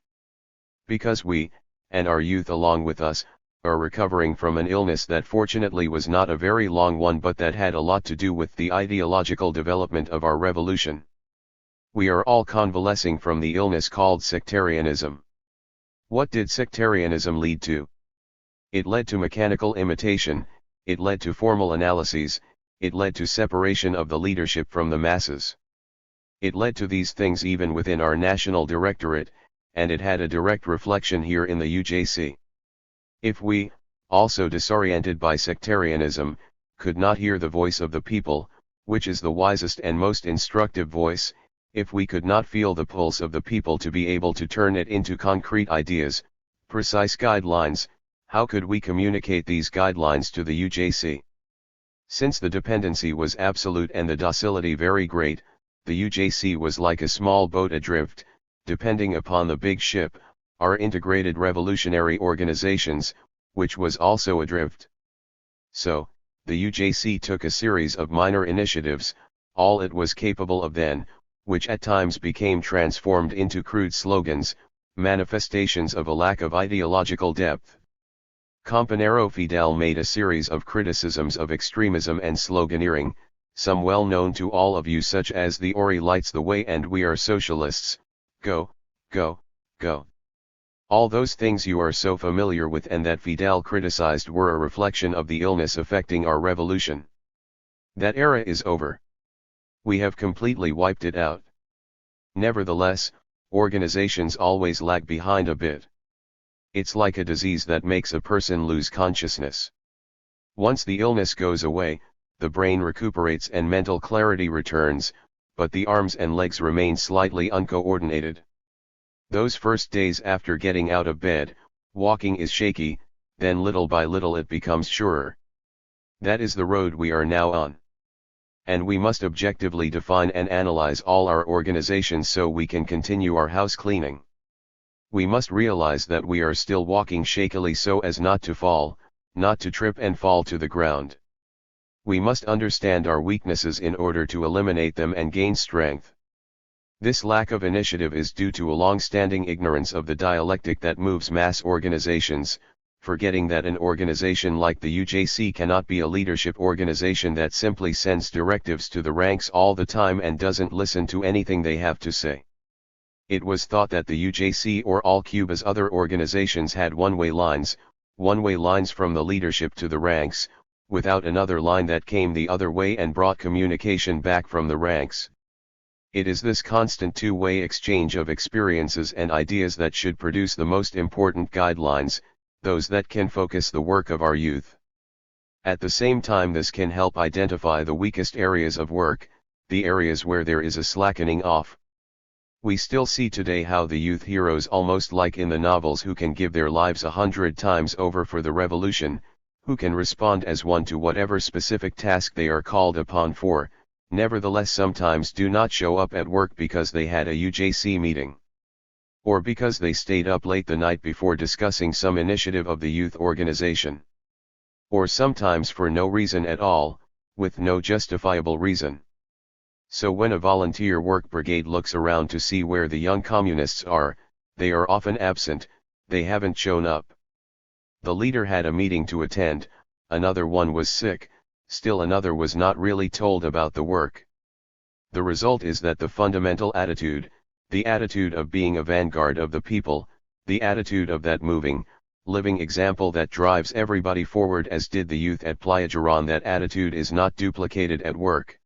Because we, and our youth along with us, are recovering from an illness that fortunately was not a very long one but that had a lot to do with the ideological development of our revolution. We are all convalescing from the illness called sectarianism. What did sectarianism lead to? It led to mechanical imitation, it led to formal analyses, it led to separation of the leadership from the masses. It led to these things even within our national directorate, and it had a direct reflection here in the UJC. If we, also disoriented by sectarianism, could not hear the voice of the people, which is the wisest and most instructive voice, if we could not feel the pulse of the people to be able to turn it into concrete ideas, precise guidelines, how could we communicate these guidelines to the UJC? Since the dependency was absolute and the docility very great, the UJC was like a small boat adrift, depending upon the big ship, our integrated revolutionary organizations, which was also adrift. So, the UJC took a series of minor initiatives, all it was capable of then, which at times became transformed into crude slogans, manifestations of a lack of ideological depth. Compañero Fidel made a series of criticisms of extremism and sloganeering, some well known to all of you such as the Ori lights the way and we are socialists, go, go, go. All those things you are so familiar with and that Fidel criticized were a reflection of the illness affecting our revolution. That era is over. We have completely wiped it out. Nevertheless, organizations always lag behind a bit. It's like a disease that makes a person lose consciousness. Once the illness goes away, the brain recuperates and mental clarity returns, but the arms and legs remain slightly uncoordinated. Those first days after getting out of bed, walking is shaky, then little by little it becomes surer. That is the road we are now on. And we must objectively define and analyze all our organizations so we can continue our house cleaning. We must realize that we are still walking shakily so as not to fall, not to trip and fall to the ground. We must understand our weaknesses in order to eliminate them and gain strength. This lack of initiative is due to a long-standing ignorance of the dialectic that moves mass organizations, forgetting that an organization like the UJC cannot be a leadership organization that simply sends directives to the ranks all the time and doesn't listen to anything they have to say. It was thought that the UJC or all Cuba's other organizations had one-way lines from the leadership to the ranks, without another line that came the other way and brought communication back from the ranks. It is this constant two-way exchange of experiences and ideas that should produce the most important guidelines, those that can focus the work of our youth. At the same time, this can help identify the weakest areas of work, the areas where there is a slackening off. We still see today how the youth heroes, almost like in the novels, who can give their lives 100 times over for the revolution, who can respond as one to whatever specific task they are called upon for, nevertheless sometimes do not show up at work because they had a UJC meeting. Or because they stayed up late the night before discussing some initiative of the youth organization. Or sometimes for no reason at all, with no justifiable reason. So when a volunteer work brigade looks around to see where the young communists are, they are often absent, they haven't shown up. The leader had a meeting to attend, another one was sick, still another was not really told about the work. The result is that the fundamental attitude, the attitude of being a vanguard of the people, the attitude of that moving, living example that drives everybody forward, as did the youth at Playa Girón. That attitude is not duplicated at work.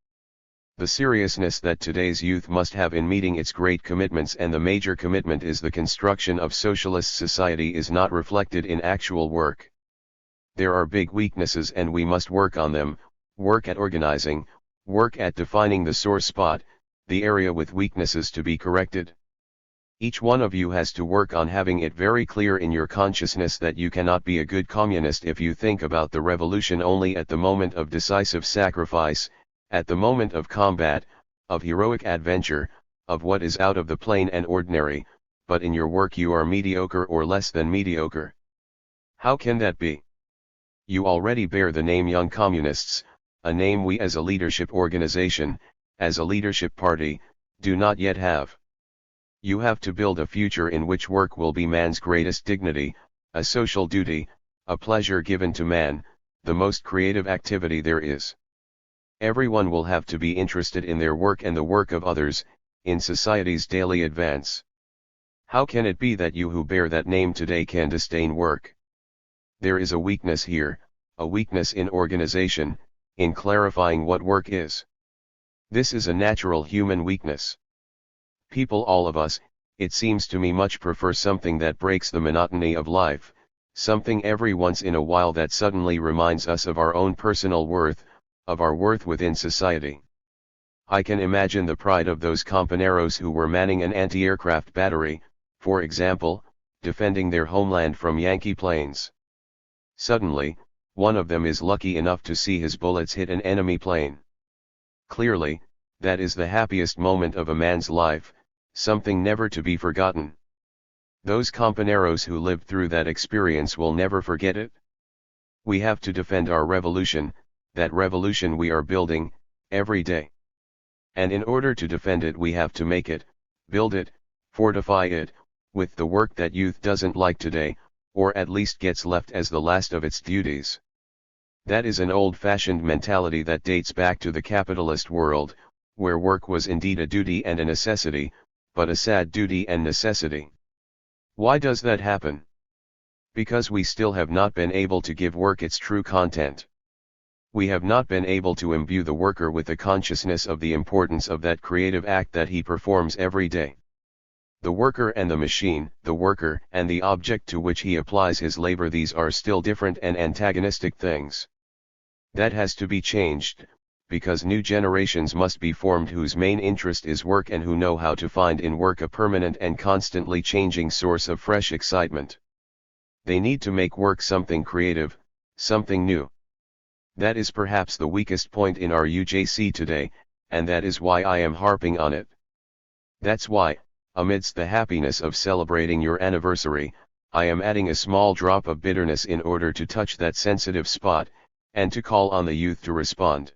The seriousness that today's youth must have in meeting its great commitments, and the major commitment is the construction of socialist society, is not reflected in actual work. There are big weaknesses and we must work on them, work at organizing, work at defining the sore spot, the area with weaknesses to be corrected. Each one of you has to work on having it very clear in your consciousness that you cannot be a good communist if you think about the revolution only at the moment of decisive sacrifice, at the moment of combat, of heroic adventure, of what is out of the plain and ordinary, but in your work you are mediocre or less than mediocre. How can that be? You already bear the name Young Communists, a name we as a leadership organization, as a leadership party, do not yet have. You have to build a future in which work will be man's greatest dignity, a social duty, a pleasure given to man, the most creative activity there is. Everyone will have to be interested in their work and the work of others, in society's daily advance. How can it be that you who bear that name today can disdain work? There is a weakness here, a weakness in organization, in clarifying what work is. This is a natural human weakness. People, all of us, it seems to me, much prefer something that breaks the monotony of life, something every once in a while that suddenly reminds us of our own personal worth, of our worth within society. I can imagine the pride of those companeros who were manning an anti-aircraft battery, for example, defending their homeland from Yankee planes. Suddenly, one of them is lucky enough to see his bullets hit an enemy plane. Clearly, that is the happiest moment of a man's life, something never to be forgotten. Those companeros who lived through that experience will never forget it. We have to defend our revolution, that revolution we are building, every day. And in order to defend it we have to make it, build it, fortify it, with the work that youth doesn't like today, or at least gets left as the last of its duties. That is an old-fashioned mentality that dates back to the capitalist world, where work was indeed a duty and a necessity, but a sad duty and necessity. Why does that happen? Because we still have not been able to give work its true content. We have not been able to imbue the worker with the consciousness of the importance of that creative act that he performs every day. The worker and the machine, the worker and the object to which he applies his labor, these are still different and antagonistic things. That has to be changed, because new generations must be formed whose main interest is work and who know how to find in work a permanent and constantly changing source of fresh excitement. They need to make work something creative, something new. That is perhaps the weakest point in our UJC today, and that is why I am harping on it. That's why, amidst the happiness of celebrating your anniversary, I am adding a small drop of bitterness in order to touch that sensitive spot, and to call on the youth to respond.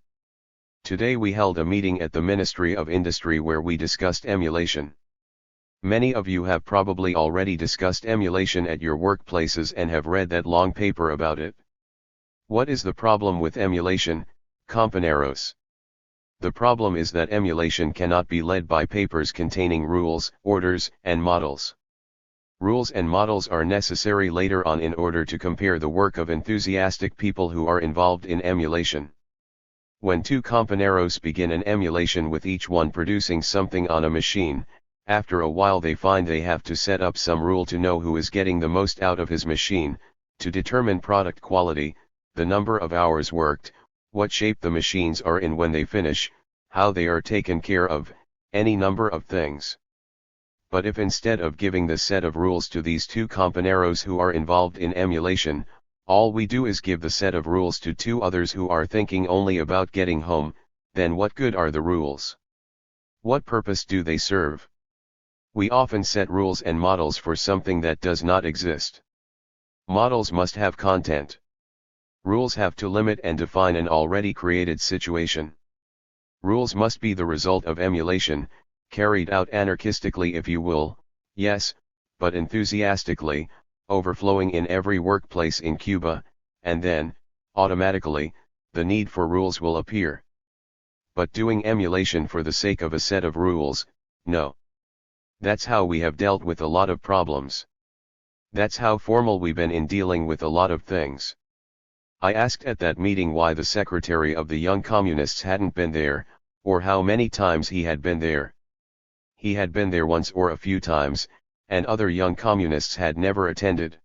Today we held a meeting at the Ministry of Industry where we discussed emulation. Many of you have probably already discussed emulation at your workplaces and have read that long paper about it. What is the problem with emulation, companeros? The problem is that emulation cannot be led by papers containing rules, orders, and models. Rules and models are necessary later on in order to compare the work of enthusiastic people who are involved in emulation. When two companeros begin an emulation with each one producing something on a machine, after a while they find they have to set up some rule to know who is getting the most out of his machine, to determine product quality, the number of hours worked, what shape the machines are in when they finish, how they are taken care of, any number of things. But if instead of giving the set of rules to these two companeros who are involved in emulation, all we do is give the set of rules to two others who are thinking only about getting home, then what good are the rules? What purpose do they serve? We often set rules and models for something that does not exist. Models must have content. Rules have to limit and define an already created situation. Rules must be the result of emulation, carried out anarchistically if you will, yes, but enthusiastically, overflowing in every workplace in Cuba, and then, automatically, the need for rules will appear. But doing emulation for the sake of a set of rules, no. That's how we have dealt with a lot of problems. That's how formal we've been in dealing with a lot of things. I asked at that meeting why the secretary of the Young Communists hadn't been there, or how many times he had been there. He had been there once or a few times, and other Young Communists had never attended.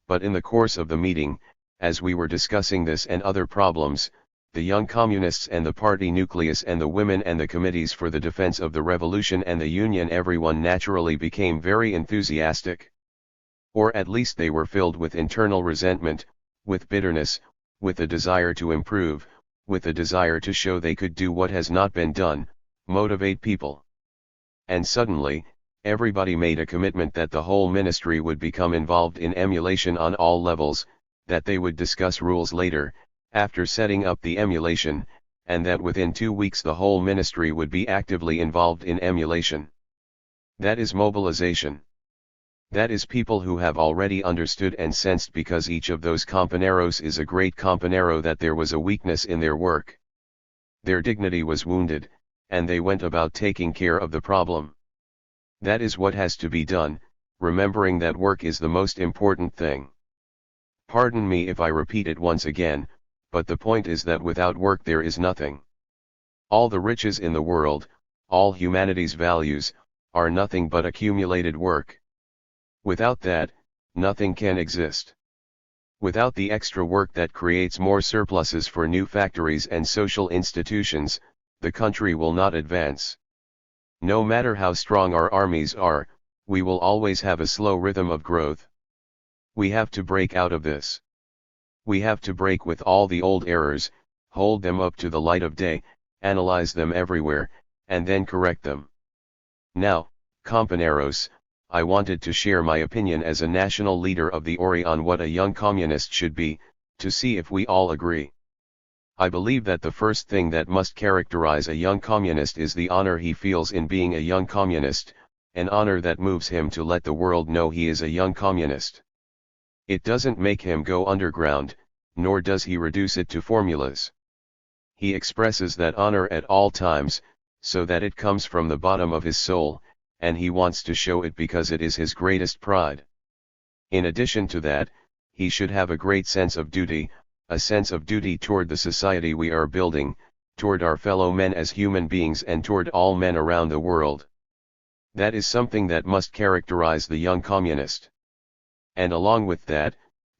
But in the course of the meeting, as we were discussing this and other problems, the Young Communists and the party nucleus and the women and the committees for the defense of the revolution and the union, everyone naturally became very enthusiastic. Or at least they were filled with internal resentment, with bitterness, with a desire to improve, with a desire to show they could do what has not been done, motivate people. And suddenly, everybody made a commitment that the whole ministry would become involved in emulation on all levels, that they would discuss rules later, after setting up the emulation, and that within 2 weeks the whole ministry would be actively involved in emulation. That is mobilization. That is people who have already understood and sensed, because each of those compañeros is a great compañero, that there was a weakness in their work. Their dignity was wounded, and they went about taking care of the problem. That is what has to be done, remembering that work is the most important thing. Pardon me if I repeat it once again, but the point is that without work there is nothing. All the riches in the world, all humanity's values, are nothing but accumulated work. Without that, nothing can exist. Without the extra work that creates more surpluses for new factories and social institutions, the country will not advance. No matter how strong our armies are, we will always have a slow rhythm of growth. We have to break out of this. We have to break with all the old errors, hold them up to the light of day, analyze them everywhere, and then correct them. Now, compañeros, I wanted to share my opinion as a national leader of the ORI on what a young communist should be, to see if we all agree. I believe that the first thing that must characterize a young communist is the honor he feels in being a young communist, an honor that moves him to let the world know he is a young communist. It doesn't make him go underground, nor does he reduce it to formulas. He expresses that honor at all times, so that it comes from the bottom of his soul, and he wants to show it because it is his greatest pride. In addition to that, he should have a great sense of duty, a sense of duty toward the society we are building, toward our fellow men as human beings, and toward all men around the world. That is something that must characterize the young communist. And along with that,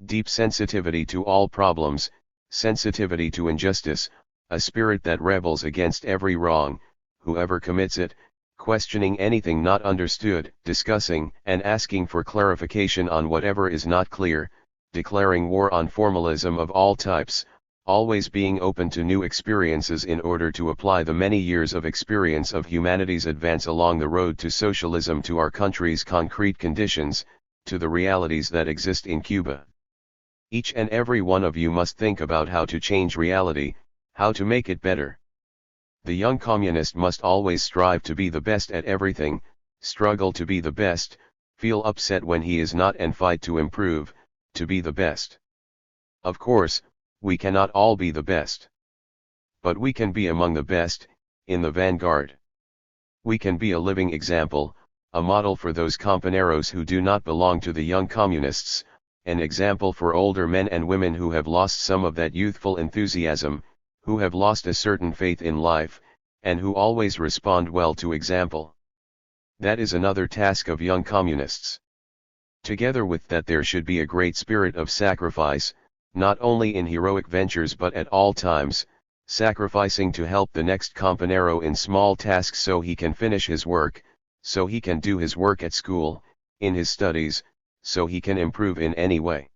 deep sensitivity to all problems, sensitivity to injustice, a spirit that rebels against every wrong, whoever commits it, questioning anything not understood, discussing and asking for clarification on whatever is not clear, declaring war on formalism of all types, always being open to new experiences in order to apply the many years of experience of humanity's advance along the road to socialism to our country's concrete conditions, to the realities that exist in Cuba. Each and every one of you must think about how to change reality, how to make it better. The young communist must always strive to be the best at everything, struggle to be the best, feel upset when he is not, and fight to improve, to be the best. Of course, we cannot all be the best. But we can be among the best, in the vanguard. We can be a living example, a model for those compañeros who do not belong to the young communists, an example for older men and women who have lost some of that youthful enthusiasm, who have lost a certain faith in life, and who always respond well to example. That is another task of young communists. Together with that, there should be a great spirit of sacrifice, not only in heroic ventures but at all times, sacrificing to help the next compañero in small tasks so he can finish his work, so he can do his work at school, in his studies, so he can improve in any way.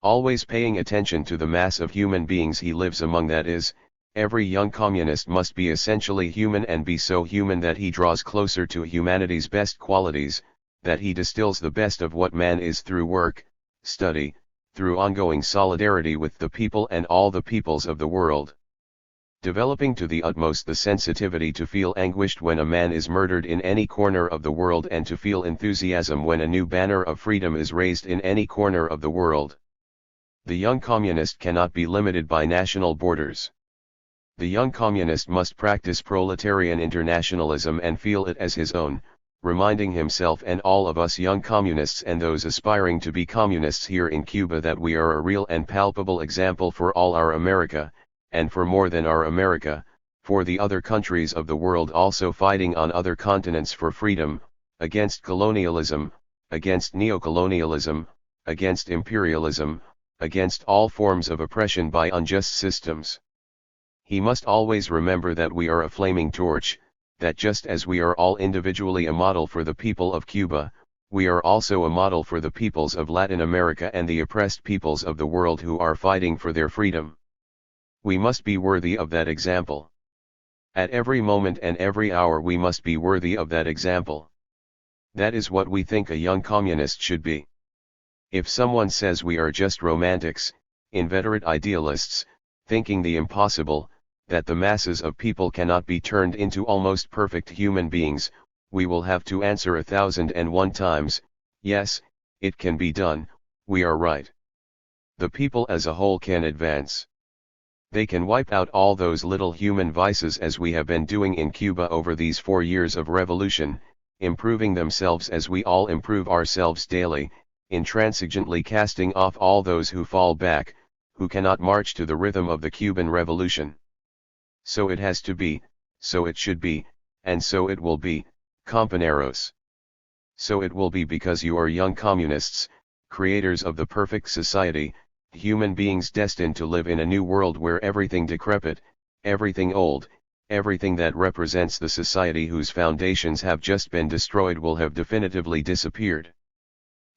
Always paying attention to the mass of human beings he lives among, that is, every young communist must be essentially human and be so human that he draws closer to humanity's best qualities, that he distills the best of what man is through work, study, through ongoing solidarity with the people and all the peoples of the world. Developing to the utmost the sensitivity to feel anguished when a man is murdered in any corner of the world, and to feel enthusiasm when a new banner of freedom is raised in any corner of the world. The young communist cannot be limited by national borders. The young communist must practice proletarian internationalism and feel it as his own, reminding himself and all of us young communists and those aspiring to be communists here in Cuba that we are a real and palpable example for all our America, and for more than our America, for the other countries of the world also fighting on other continents for freedom, against colonialism, against neocolonialism, against imperialism, against all forms of oppression by unjust systems. He must always remember that we are a flaming torch, that just as we are all individually a model for the people of Cuba, we are also a model for the peoples of Latin America and the oppressed peoples of the world who are fighting for their freedom. We must be worthy of that example. At every moment and every hour we must be worthy of that example. That is what we think a young communist should be. If someone says we are just romantics, inveterate idealists, thinking the impossible, that the masses of people cannot be turned into almost perfect human beings, we will have to answer 1,001 times, yes, it can be done, we are right. The people as a whole can advance. They can wipe out all those little human vices as we have been doing in Cuba over these 4 years of revolution, improving themselves as we all improve ourselves daily, intransigently casting off all those who fall back, who cannot march to the rhythm of the Cuban Revolution. So it has to be, so it should be, and so it will be, compañeros. So it will be because you are young communists, creators of the perfect society, human beings destined to live in a new world where everything decrepit, everything old, everything that represents the society whose foundations have just been destroyed will have definitively disappeared.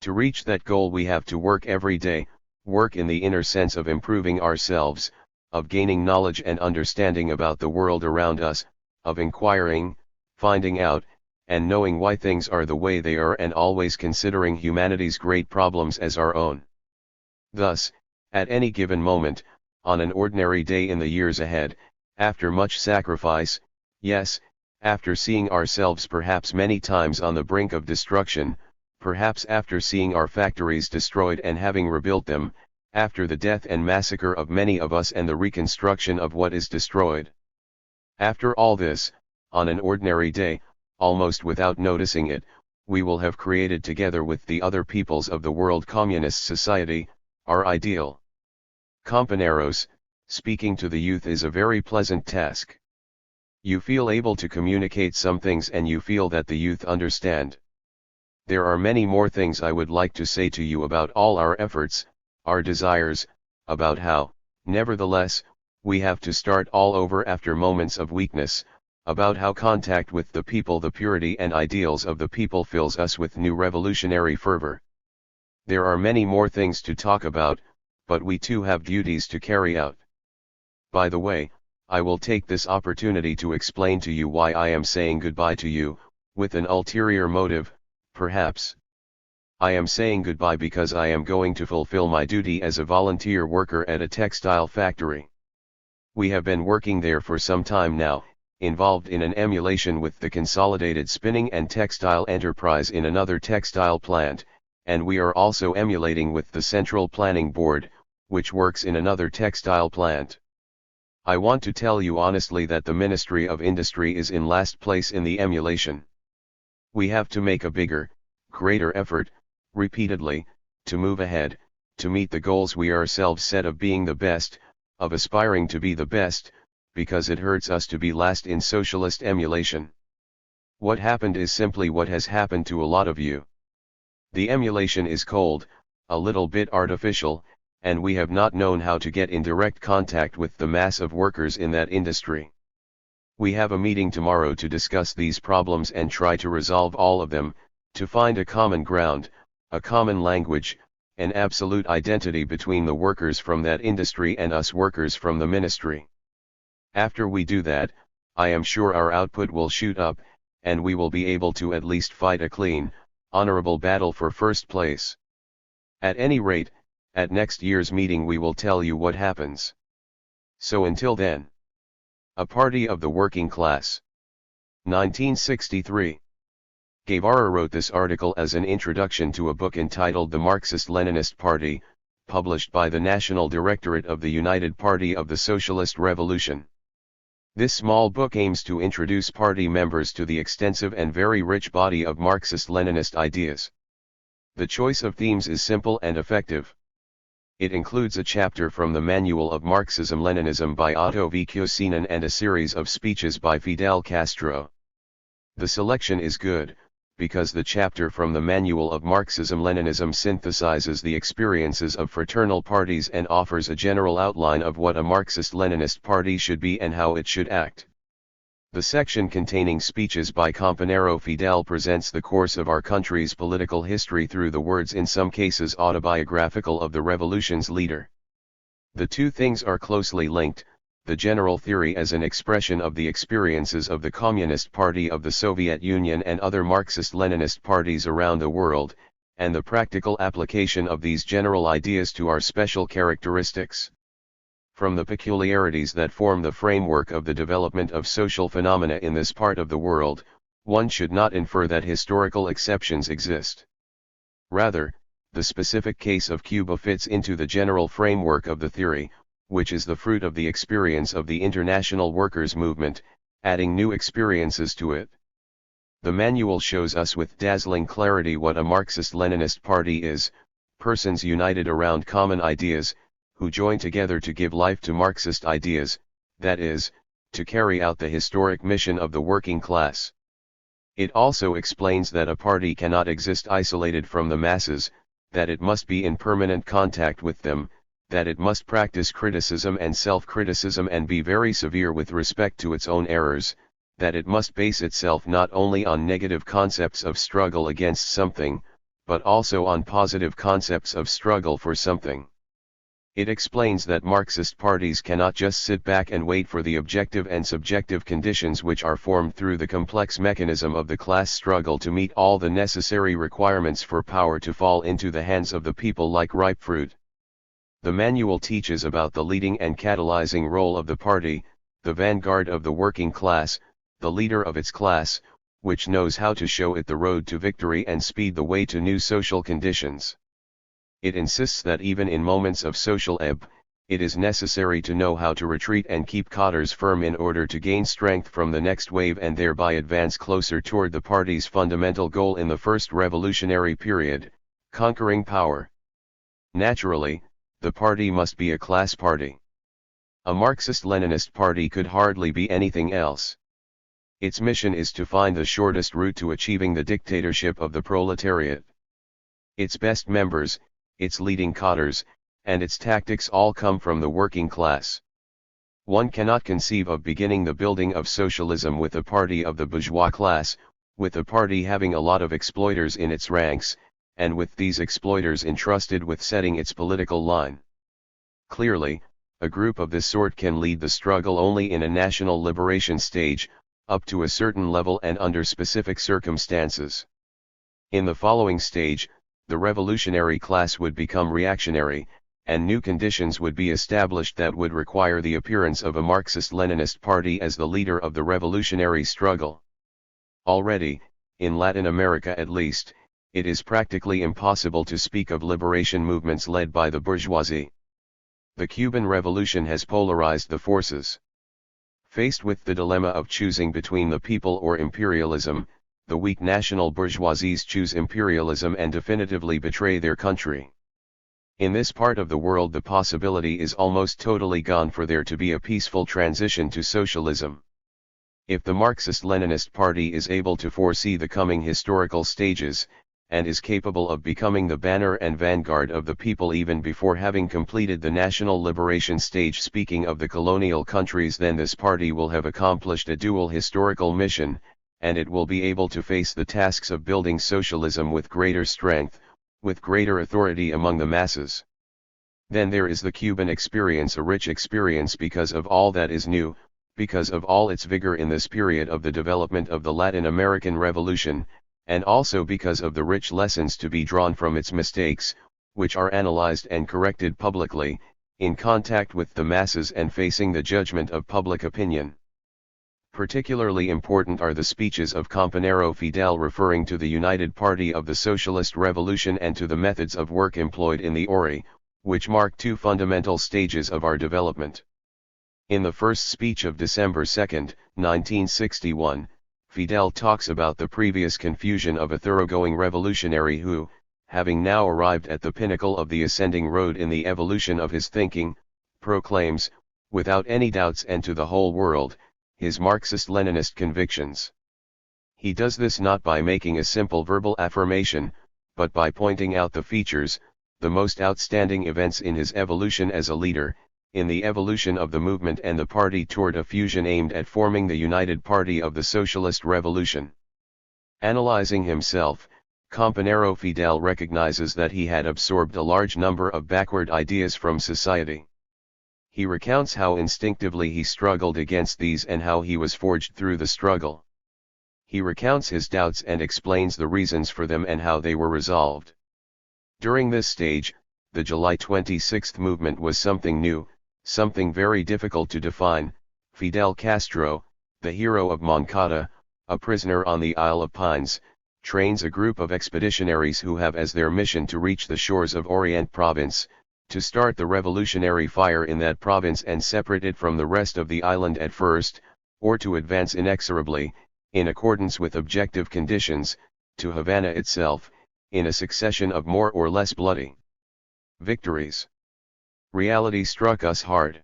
To reach that goal we have to work every day, work in the inner sense of improving ourselves, of gaining knowledge and understanding about the world around us, of inquiring, finding out, and knowing why things are the way they are and always considering humanity's great problems as our own. Thus, at any given moment, on an ordinary day in the years ahead, after much sacrifice, yes, after seeing ourselves perhaps many times on the brink of destruction, perhaps after seeing our factories destroyed and having rebuilt them, after the death and massacre of many of us and the reconstruction of what is destroyed. After all this, on an ordinary day, almost without noticing it, we will have created together with the other peoples of the world communist society, our ideal. Compañeros, speaking to the youth is a very pleasant task. You feel able to communicate some things and you feel that the youth understand. There are many more things I would like to say to you about all our efforts, our desires, about how, nevertheless, we have to start all over after moments of weakness, about how contact with the people, the purity and ideals of the people fills us with new revolutionary fervor. There are many more things to talk about, but we too have duties to carry out. By the way, I will take this opportunity to explain to you why I am saying goodbye to you, with an ulterior motive, perhaps. I am saying goodbye because I am going to fulfill my duty as a volunteer worker at a textile factory. We have been working there for some time now, involved in an emulation with the Consolidated Spinning and Textile Enterprise in another textile plant, and we are also emulating with the Central Planning Board, which works in another textile plant. I want to tell you honestly that the Ministry of Industry is in last place in the emulation. We have to make a bigger, greater effort, repeatedly, to move ahead, to meet the goals we ourselves set of being the best, of aspiring to be the best, because it hurts us to be last in socialist emulation. What happened is simply what has happened to a lot of you. The emulation is cold, a little bit artificial, and we have not known how to get in direct contact with the mass of workers in that industry. We have a meeting tomorrow to discuss these problems and try to resolve all of them, to find a common ground, a common language, an absolute identity between the workers from that industry and us workers from the ministry. After we do that, I am sure our output will shoot up, and we will be able to at least fight a clean, honorable battle for first place. At any rate, at next year's meeting we will tell you what happens. So until then. A Party of the Working Class. 1963. Guevara wrote this article as an introduction to a book entitled The Marxist-Leninist Party, published by the National Directorate of the United Party of the Socialist Revolution. This small book aims to introduce party members to the extensive and very rich body of Marxist-Leninist ideas. The choice of themes is simple and effective. It includes a chapter from the Manual of Marxism-Leninism by Otto V. Kusenin and a series of speeches by Fidel Castro. The selection is good, because the chapter from the Manual of Marxism-Leninism synthesizes the experiences of fraternal parties and offers a general outline of what a Marxist-Leninist party should be and how it should act. The section containing speeches by Compañero Fidel presents the course of our country's political history through the words, in some cases autobiographical, of the revolution's leader. The two things are closely linked: the general theory as an expression of the experiences of the Communist Party of the Soviet Union and other Marxist-Leninist parties around the world, and the practical application of these general ideas to our special characteristics. From the peculiarities that form the framework of the development of social phenomena in this part of the world, one should not infer that historical exceptions exist. Rather, the specific case of Cuba fits into the general framework of the theory, which is the fruit of the experience of the international workers' movement, adding new experiences to it. The manual shows us with dazzling clarity what a Marxist-Leninist party is: persons united around common ideas, who join together to give life to Marxist ideas, that is, to carry out the historic mission of the working class. It also explains that a party cannot exist isolated from the masses, that it must be in permanent contact with them, that it must practice criticism and self-criticism and be very severe with respect to its own errors, that it must base itself not only on negative concepts of struggle against something, but also on positive concepts of struggle for something. It explains that Marxist parties cannot just sit back and wait for the objective and subjective conditions which are formed through the complex mechanism of the class struggle to meet all the necessary requirements for power to fall into the hands of the people like ripe fruit. The manual teaches about the leading and catalyzing role of the party, the vanguard of the working class, the leader of its class, which knows how to show it the road to victory and speed the way to new social conditions. It insists that even in moments of social ebb, it is necessary to know how to retreat and keep cadres firm in order to gain strength from the next wave and thereby advance closer toward the party's fundamental goal in the first revolutionary period, conquering power. Naturally, the party must be a class party. A Marxist-Leninist party could hardly be anything else. Its mission is to find the shortest route to achieving the dictatorship of the proletariat. Its best members, its leading cadres, and its tactics all come from the working class. One cannot conceive of beginning the building of socialism with a party of the bourgeois class, with a party having a lot of exploiters in its ranks, and with these exploiters entrusted with setting its political line. Clearly, a group of this sort can lead the struggle only in a national liberation stage, up to a certain level and under specific circumstances. In the following stage, the revolutionary class would become reactionary, and new conditions would be established that would require the appearance of a Marxist-Leninist party as the leader of the revolutionary struggle. Already, in Latin America at least, it is practically impossible to speak of liberation movements led by the bourgeoisie. The Cuban Revolution has polarized the forces. Faced with the dilemma of choosing between the people or imperialism, the weak national bourgeoisies choose imperialism and definitively betray their country. In this part of the world the possibility is almost totally gone for there to be a peaceful transition to socialism. If the Marxist-Leninist Party is able to foresee the coming historical stages, and is capable of becoming the banner and vanguard of the people even before having completed the national liberation stage, speaking of the colonial countries, then this party will have accomplished a dual historical mission, and it will be able to face the tasks of building socialism with greater strength, with greater authority among the masses. Then there is the Cuban experience, a rich experience because of all that is new, because of all its vigor in this period of the development of the Latin American Revolution, and also because of the rich lessons to be drawn from its mistakes, which are analyzed and corrected publicly, in contact with the masses and facing the judgment of public opinion. Particularly important are the speeches of Compañero Fidel referring to the United Party of the Socialist Revolution and to the methods of work employed in the ORI, which mark two fundamental stages of our development. In the first speech of December 2, 1961, Fidel talks about the previous confusion of a thoroughgoing revolutionary who, having now arrived at the pinnacle of the ascending road in the evolution of his thinking, proclaims, without any doubts and to the whole world, his Marxist-Leninist convictions. He does this not by making a simple verbal affirmation, but by pointing out the features, the most outstanding events in his evolution as a leader, in the evolution of the movement and the party toward a fusion aimed at forming the united party of the socialist revolution. Analyzing himself, Compañero Fidel recognizes that he had absorbed a large number of backward ideas from society. He recounts how instinctively he struggled against these and how he was forged through the struggle. He recounts his doubts and explains the reasons for them and how they were resolved. During this stage, the July 26 movement was something new, something very difficult to define. Fidel Castro, the hero of Moncada, a prisoner on the Isle of Pines, trains a group of expeditionaries who have as their mission to reach the shores of Orient Province, to start the revolutionary fire in that province and separate it from the rest of the island at first, or to advance inexorably, in accordance with objective conditions, to Havana itself, in a succession of more or less bloody victories. Reality struck us hard.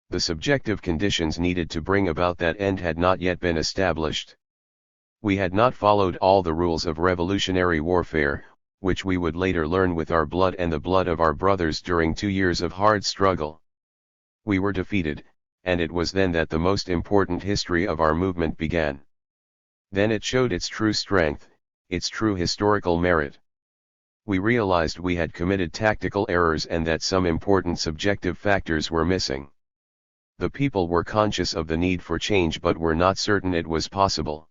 The subjective conditions needed to bring about that end had not yet been established. We had not followed all the rules of revolutionary warfare, which we would later learn with our blood and the blood of our brothers during 2 years of hard struggle. We were defeated, and it was then that the most important history of our movement began. Then it showed its true strength, its true historical merit. We realized we had committed tactical errors and that some important subjective factors were missing. The people were conscious of the need for change but were not certain it was possible.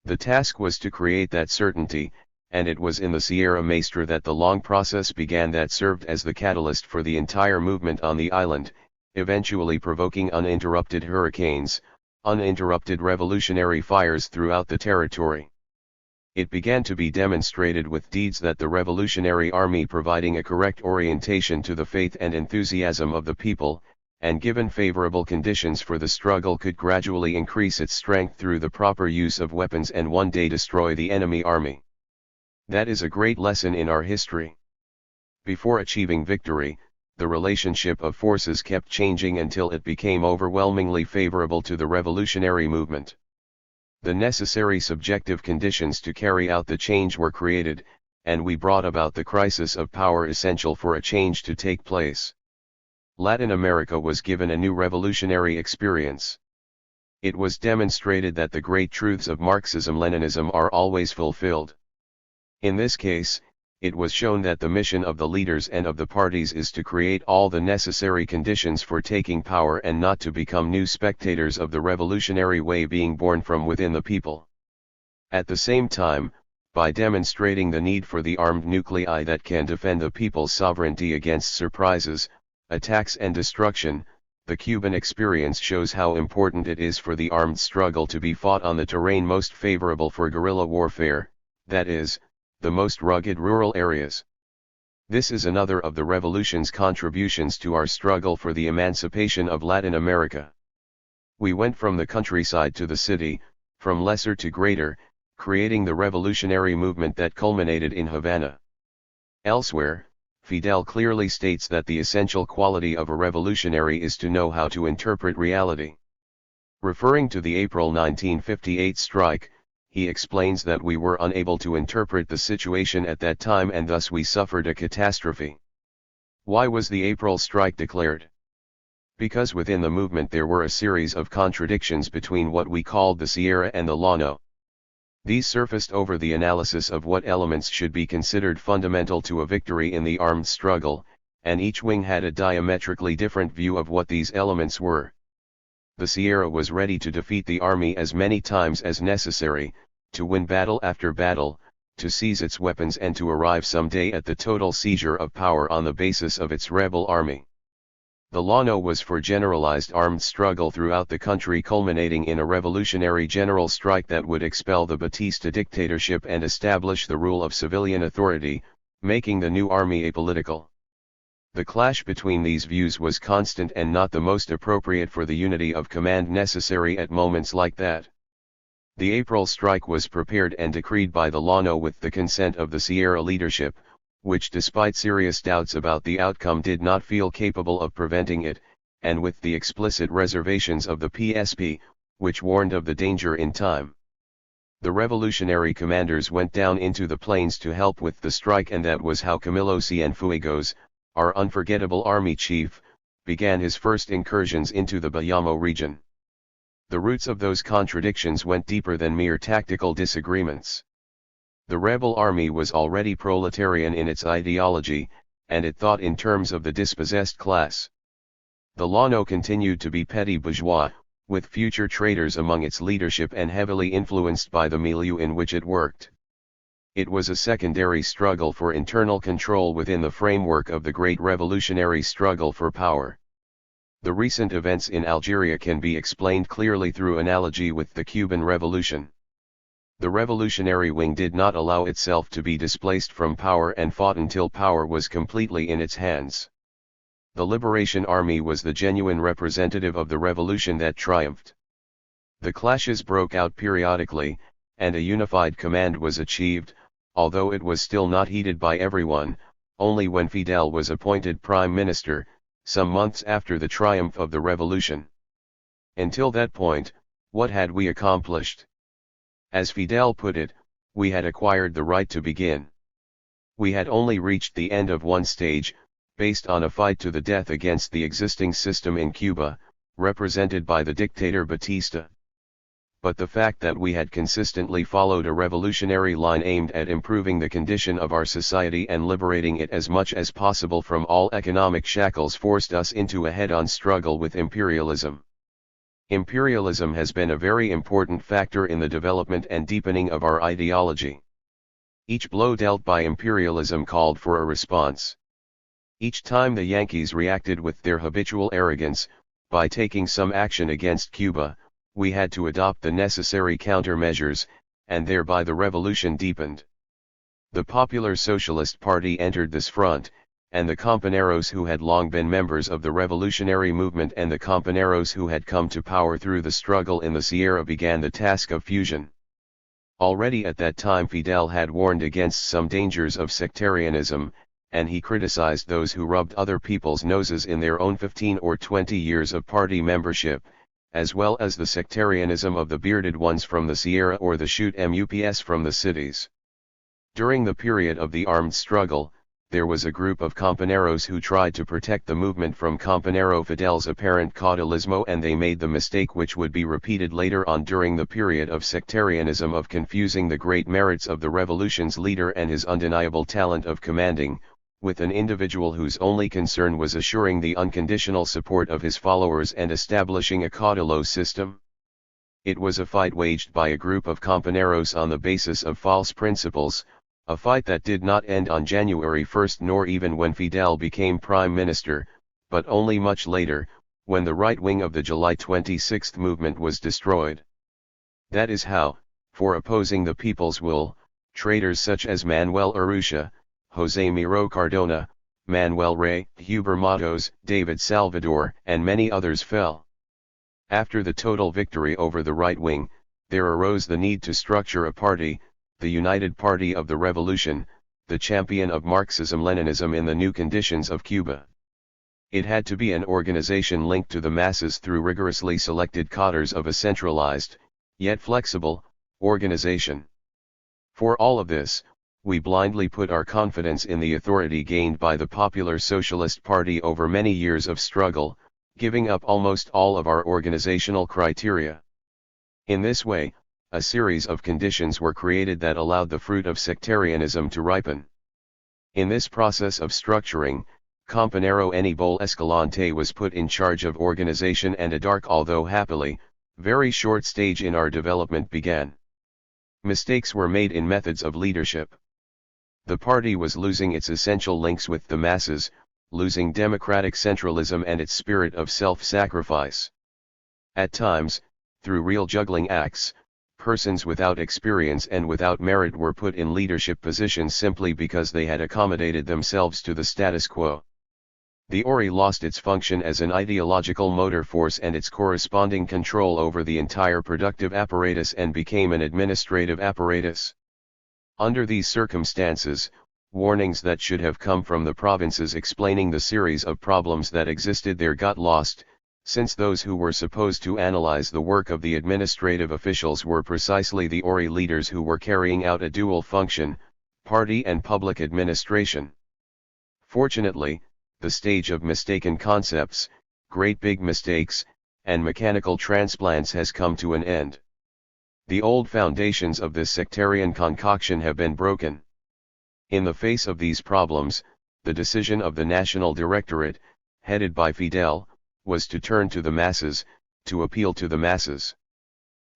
The task was to create that certainty, and it was in the Sierra Maestra that the long process began that served as the catalyst for the entire movement on the island, eventually provoking uninterrupted hurricanes, uninterrupted revolutionary fires throughout the territory. It began to be demonstrated with deeds that the Revolutionary Army, providing a correct orientation to the faith and enthusiasm of the people, and given favorable conditions for the struggle, could gradually increase its strength through the proper use of weapons and one day destroy the enemy army. That is a great lesson in our history. Before achieving victory, the relationship of forces kept changing until it became overwhelmingly favorable to the revolutionary movement. The necessary subjective conditions to carry out the change were created, and we brought about the crisis of power essential for a change to take place. Latin America was given a new revolutionary experience. It was demonstrated that the great truths of Marxism-Leninism are always fulfilled. In this case, it was shown that the mission of the leaders and of the parties is to create all the necessary conditions for taking power and not to become new spectators of the revolutionary way being born from within the people. At the same time, by demonstrating the need for the armed nuclei that can defend the people's sovereignty against surprises, attacks and destruction, the Cuban experience shows how important it is for the armed struggle to be fought on the terrain most favorable for guerrilla warfare, that is, the most rugged rural areas. This is another of the revolution's contributions to our struggle for the emancipation of Latin America. We went from the countryside to the city, from lesser to greater, creating the revolutionary movement that culminated in Havana. Elsewhere, Fidel clearly states that the essential quality of a revolutionary is to know how to interpret reality. Referring to the April 1958 strike, he explains that we were unable to interpret the situation at that time and thus we suffered a catastrophe. Why was the April strike declared? Because within the movement there were a series of contradictions between what we called the Sierra and the Llano. These surfaced over the analysis of what elements should be considered fundamental to a victory in the armed struggle, and each wing had a diametrically different view of what these elements were. The Sierra was ready to defeat the army as many times as necessary, to win battle after battle, to seize its weapons and to arrive someday at the total seizure of power on the basis of its rebel army. The Llano was for generalized armed struggle throughout the country, culminating in a revolutionary general strike that would expel the Batista dictatorship and establish the rule of civilian authority, making the new army apolitical. The clash between these views was constant and not the most appropriate for the unity of command necessary at moments like that. The April strike was prepared and decreed by the Llano with the consent of the Sierra leadership, which despite serious doubts about the outcome did not feel capable of preventing it, and with the explicit reservations of the PSP, which warned of the danger in time. The revolutionary commanders went down into the plains to help with the strike, and that was how Camilo Cienfuegos, our unforgettable army chief, began his first incursions into the Bayamo region. The roots of those contradictions went deeper than mere tactical disagreements. The rebel army was already proletarian in its ideology, and it thought in terms of the dispossessed class. The Llano continued to be petty bourgeois, with future traders among its leadership and heavily influenced by the milieu in which it worked. It was a secondary struggle for internal control within the framework of the great revolutionary struggle for power. The recent events in Algeria can be explained clearly through analogy with the Cuban Revolution. The revolutionary wing did not allow itself to be displaced from power and fought until power was completely in its hands. The Liberation Army was the genuine representative of the revolution that triumphed. The clashes broke out periodically, and a unified command was achieved, although it was still not heeded by everyone, only when Fidel was appointed prime minister, some months after the triumph of the revolution. Until that point, what had we accomplished? As Fidel put it, we had acquired the right to begin. We had only reached the end of one stage, based on a fight to the death against the existing system in Cuba, represented by the dictator Batista. But the fact that we had consistently followed a revolutionary line aimed at improving the condition of our society and liberating it as much as possible from all economic shackles forced us into a head-on struggle with imperialism. Imperialism has been a very important factor in the development and deepening of our ideology. Each blow dealt by imperialism called for a response. Each time the Yankees reacted with their habitual arrogance, by taking some action against Cuba, we had to adopt the necessary countermeasures, and thereby the revolution deepened. The Popular Socialist Party entered this front, and the Compañeros who had long been members of the revolutionary movement and the Compañeros who had come to power through the struggle in the Sierra began the task of fusion. Already at that time Fidel had warned against some dangers of sectarianism, and he criticized those who rubbed other people's noses in their own 15 or 20 years of party membership, as well as the sectarianism of the bearded ones from the Sierra or the shoot MUPs from the cities. During the period of the armed struggle, there was a group of Compañeros who tried to protect the movement from Compañero Fidel's apparent caudillismo, and they made the mistake which would be repeated later on during the period of sectarianism of confusing the great merits of the revolution's leader and his undeniable talent of commanding, with an individual whose only concern was assuring the unconditional support of his followers and establishing a caudillo system. It was a fight waged by a group of Compañeros on the basis of false principles, a fight that did not end on January 1 nor even when Fidel became prime minister, but only much later, when the right wing of the July 26 movement was destroyed. That is how, for opposing the people's will, traitors such as Manuel Urrutia, José Miro Cardona, Manuel Rey, Huber Matos, David Salvador, and many others fell. After the total victory over the right wing, there arose the need to structure a party, the United Party of the Revolution, the champion of Marxism-Leninism in the new conditions of Cuba. It had to be an organization linked to the masses through rigorously selected cadres of a centralized, yet flexible, organization. For all of this, we blindly put our confidence in the authority gained by the Popular Socialist Party over many years of struggle, giving up almost all of our organizational criteria. In this way, a series of conditions were created that allowed the fruit of sectarianism to ripen. In this process of structuring, Compañero Aníbal Escalante was put in charge of organization, and a dark, although happily, very short stage in our development began. Mistakes were made in methods of leadership. The party was losing its essential links with the masses, losing democratic centralism and its spirit of self-sacrifice. At times, through real juggling acts, persons without experience and without merit were put in leadership positions simply because they had accommodated themselves to the status quo. The Ori lost its function as an ideological motor force and its corresponding control over the entire productive apparatus and became an administrative apparatus. Under these circumstances, warnings that should have come from the provinces explaining the series of problems that existed there got lost, since those who were supposed to analyze the work of the administrative officials were precisely the Ori leaders who were carrying out a dual function, party and public administration. Fortunately, the stage of mistaken concepts, great big mistakes, and mechanical transplants has come to an end. The old foundations of this sectarian concoction have been broken. In the face of these problems, the decision of the National Directorate, headed by Fidel, was to turn to the masses, to appeal to the masses.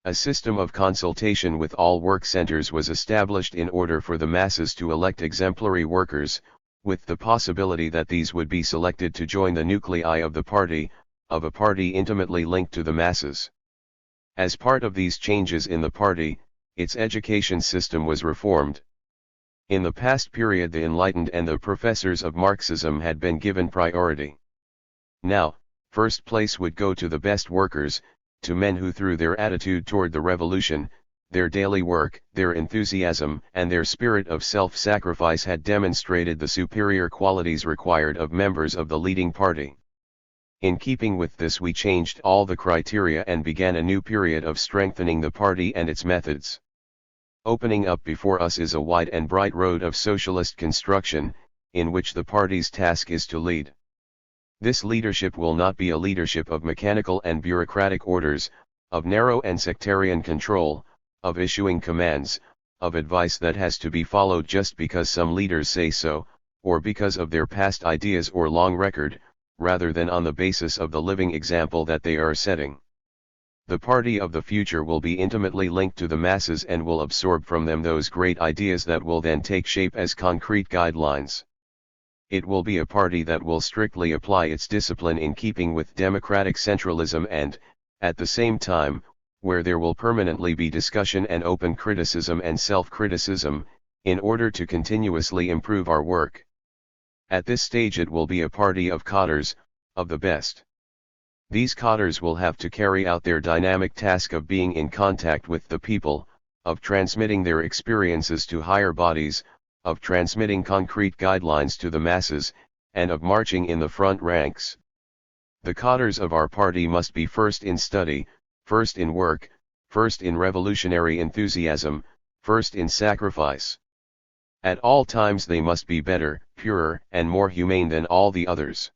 A system of consultation with all work centers was established in order for the masses to elect exemplary workers, with the possibility that these would be selected to join the nuclei of the party, of a party intimately linked to the masses. As part of these changes in the party, its education system was reformed. In the past period the enlightened and the professors of Marxism had been given priority. Now, first place would go to the best workers, to men who through their attitude toward the revolution, their daily work, their enthusiasm and their spirit of self-sacrifice had demonstrated the superior qualities required of members of the leading party. In keeping with this we changed all the criteria and began a new period of strengthening the party and its methods. Opening up before us is a wide and bright road of socialist construction, in which the party's task is to lead. This leadership will not be a leadership of mechanical and bureaucratic orders, of narrow and sectarian control, of issuing commands, of advice that has to be followed just because some leaders say so, or because of their past ideas or long record, rather than on the basis of the living example that they are setting. The party of the future will be intimately linked to the masses and will absorb from them those great ideas that will then take shape as concrete guidelines. It will be a party that will strictly apply its discipline in keeping with democratic centralism and, at the same time, where there will permanently be discussion and open criticism and self-criticism, in order to continuously improve our work. At this stage it will be a party of cadres, of the best. These cadres will have to carry out their dynamic task of being in contact with the people, of transmitting their experiences to higher bodies, of transmitting concrete guidelines to the masses, and of marching in the front ranks. The cadres of our party must be first in study, first in work, first in revolutionary enthusiasm, first in sacrifice. At all times they must be better, purer, and more humane than all the others.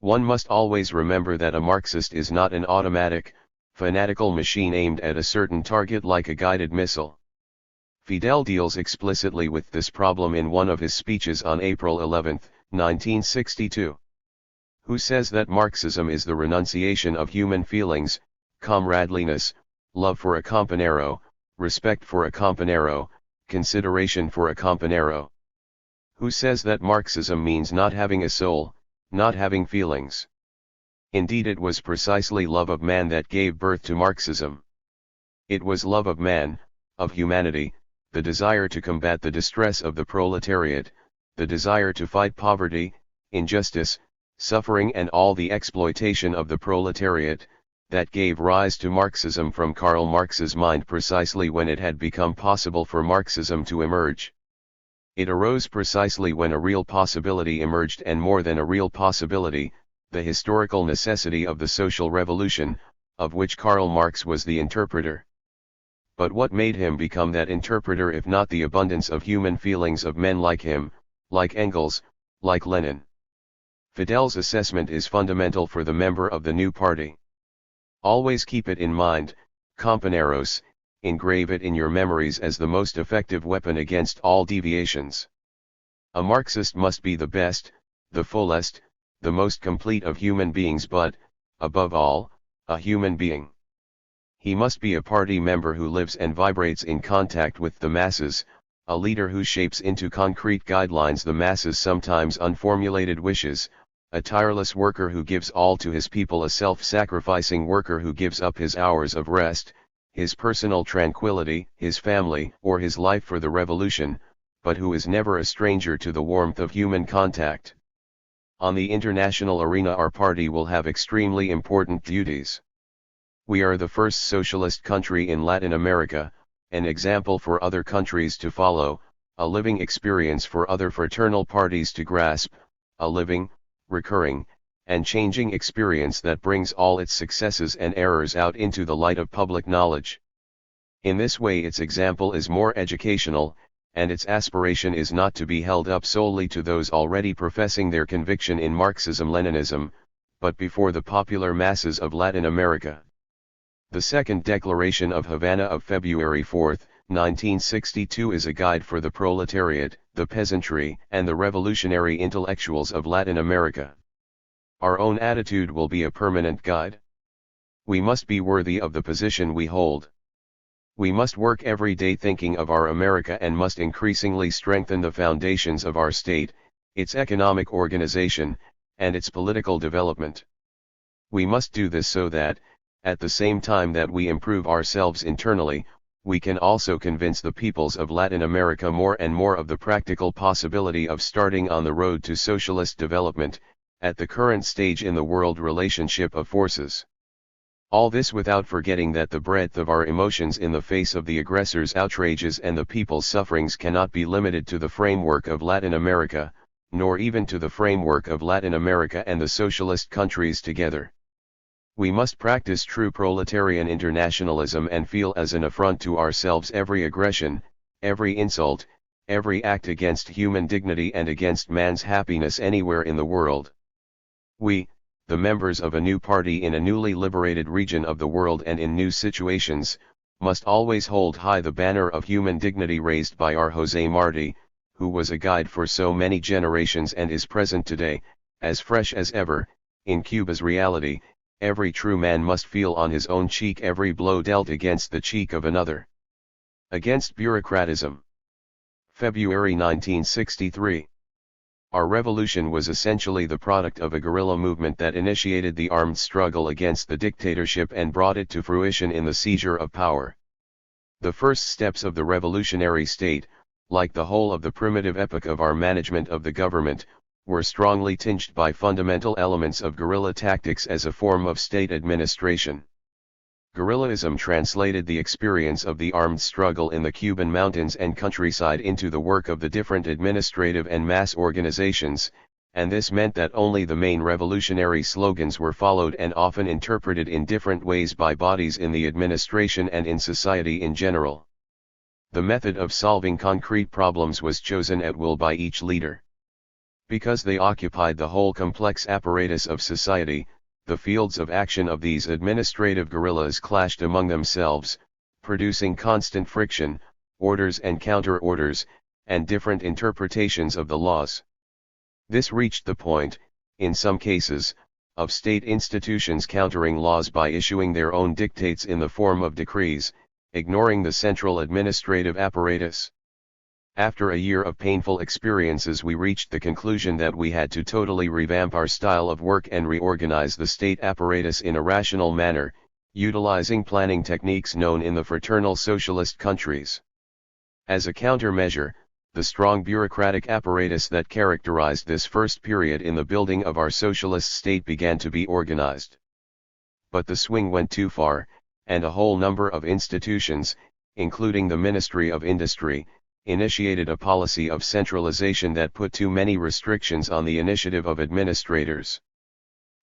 One must always remember that a Marxist is not an automatic, fanatical machine aimed at a certain target like a guided missile. Fidel deals explicitly with this problem in one of his speeches on April 11, 1962. Who says that Marxism is the renunciation of human feelings, comradeliness, love for a compañero, respect for a compañero, consideration for a compañero? Who says that Marxism means not having a soul, not having feelings? Indeed, it was precisely love of man that gave birth to Marxism. It was love of man, of humanity, the desire to combat the distress of the proletariat, the desire to fight poverty, injustice, suffering and all the exploitation of the proletariat, that gave rise to Marxism from Karl Marx's mind precisely when it had become possible for Marxism to emerge. It arose precisely when a real possibility emerged, and more than a real possibility, the historical necessity of the social revolution, of which Karl Marx was the interpreter. But what made him become that interpreter if not the abundance of human feelings of men like him, like Engels, like Lenin? Fidel's assessment is fundamental for the member of the new party. Always keep it in mind, compañeros, engrave it in your memories as the most effective weapon against all deviations. A Marxist must be the best, the fullest, the most complete of human beings, but, above all, a human being. He must be a party member who lives and vibrates in contact with the masses, a leader who shapes into concrete guidelines the masses' sometimes unformulated wishes, a tireless worker who gives all to his people, a self-sacrificing worker who gives up his hours of rest, his personal tranquility, his family, or his life for the revolution, but who is never a stranger to the warmth of human contact. On the international arena our party will have extremely important duties. We are the first socialist country in Latin America, an example for other countries to follow, a living experience for other fraternal parties to grasp, a living, recurring, and changing experience that brings all its successes and errors out into the light of public knowledge. In this way its example is more educational, and its aspiration is not to be held up solely to those already professing their conviction in Marxism-Leninism, but before the popular masses of Latin America. The Second Declaration of Havana of February 4, 1962 is a guide for the proletariat, the peasantry, and the revolutionary intellectuals of Latin America. Our own attitude will be a permanent guide. We must be worthy of the position we hold. We must work every day thinking of our America and must increasingly strengthen the foundations of our state, its economic organization, and its political development. We must do this so that, at the same time that we improve ourselves internally, we can also convince the peoples of Latin America more and more of the practical possibility of starting on the road to socialist development, at the current stage in the world relationship of forces. All this without forgetting that the breadth of our emotions in the face of the aggressor's outrages and the people's sufferings cannot be limited to the framework of Latin America, nor even to the framework of Latin America and the socialist countries together. We must practice true proletarian internationalism and feel as an affront to ourselves every aggression, every insult, every act against human dignity and against man's happiness anywhere in the world. We, the members of a new party in a newly liberated region of the world and in new situations, must always hold high the banner of human dignity raised by our José Martí, who was a guide for so many generations and is present today, as fresh as ever, in Cuba's reality. Every true man must feel on his own cheek every blow dealt against the cheek of another. Against bureaucratism. February 1963. Our revolution was essentially the product of a guerrilla movement that initiated the armed struggle against the dictatorship and brought it to fruition in the seizure of power. The first steps of the revolutionary state, like the whole of the primitive epoch of our management of the government, were strongly tinged by fundamental elements of guerrilla tactics as a form of state administration. Guerrillism translated the experience of the armed struggle in the Cuban mountains and countryside into the work of the different administrative and mass organizations, and this meant that only the main revolutionary slogans were followed and often interpreted in different ways by bodies in the administration and in society in general. The method of solving concrete problems was chosen at will by each leader. Because they occupied the whole complex apparatus of society, the fields of action of these administrative guerrillas clashed among themselves, producing constant friction, orders and counter-orders, and different interpretations of the laws. This reached the point, in some cases, of state institutions countering laws by issuing their own dictates in the form of decrees, ignoring the central administrative apparatus. After a year of painful experiences we reached the conclusion that we had to totally revamp our style of work and reorganize the state apparatus in a rational manner, utilizing planning techniques known in the fraternal socialist countries. As a countermeasure, the strong bureaucratic apparatus that characterized this first period in the building of our socialist state began to be organized. But the swing went too far, and a whole number of institutions, including the Ministry of Industry, initiated a policy of centralization that put too many restrictions on the initiative of administrators.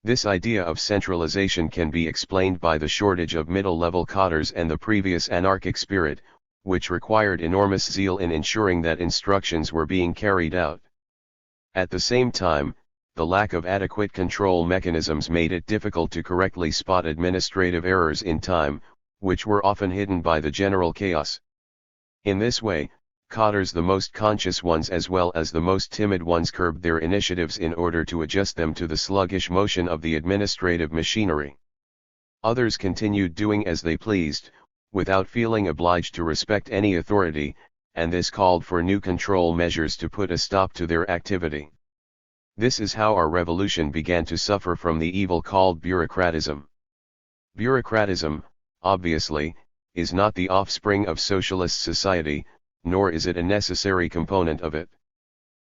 This idea of centralization can be explained by the shortage of middle-level cadres and the previous anarchic spirit, which required enormous zeal in ensuring that instructions were being carried out. At the same time, the lack of adequate control mechanisms made it difficult to correctly spot administrative errors in time, which were often hidden by the general chaos. In this way, cadres, the most conscious ones as well as the most timid ones, curbed their initiatives in order to adjust them to the sluggish motion of the administrative machinery. Others continued doing as they pleased, without feeling obliged to respect any authority, and this called for new control measures to put a stop to their activity. This is how our revolution began to suffer from the evil called bureaucratism. Bureaucratism, obviously, is not the offspring of socialist society, nor is it a necessary component of it.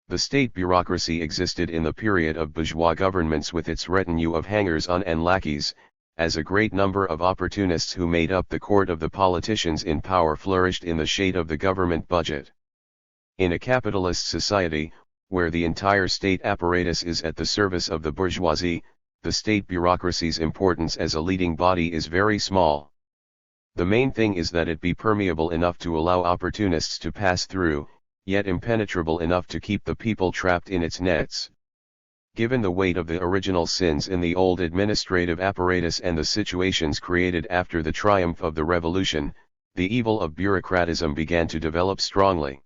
The state bureaucracy existed in the period of bourgeois governments with its retinue of hangers-on and lackeys, as a great number of opportunists who made up the court of the politicians in power flourished in the shade of the government budget. In a capitalist society, where the entire state apparatus is at the service of the bourgeoisie, the state bureaucracy's importance as a leading body is very small. The main thing is that it be permeable enough to allow opportunists to pass through, yet impenetrable enough to keep the people trapped in its nets. Given the weight of the original sins in the old administrative apparatus and the situations created after the triumph of the revolution, the evil of bureaucratism began to develop strongly.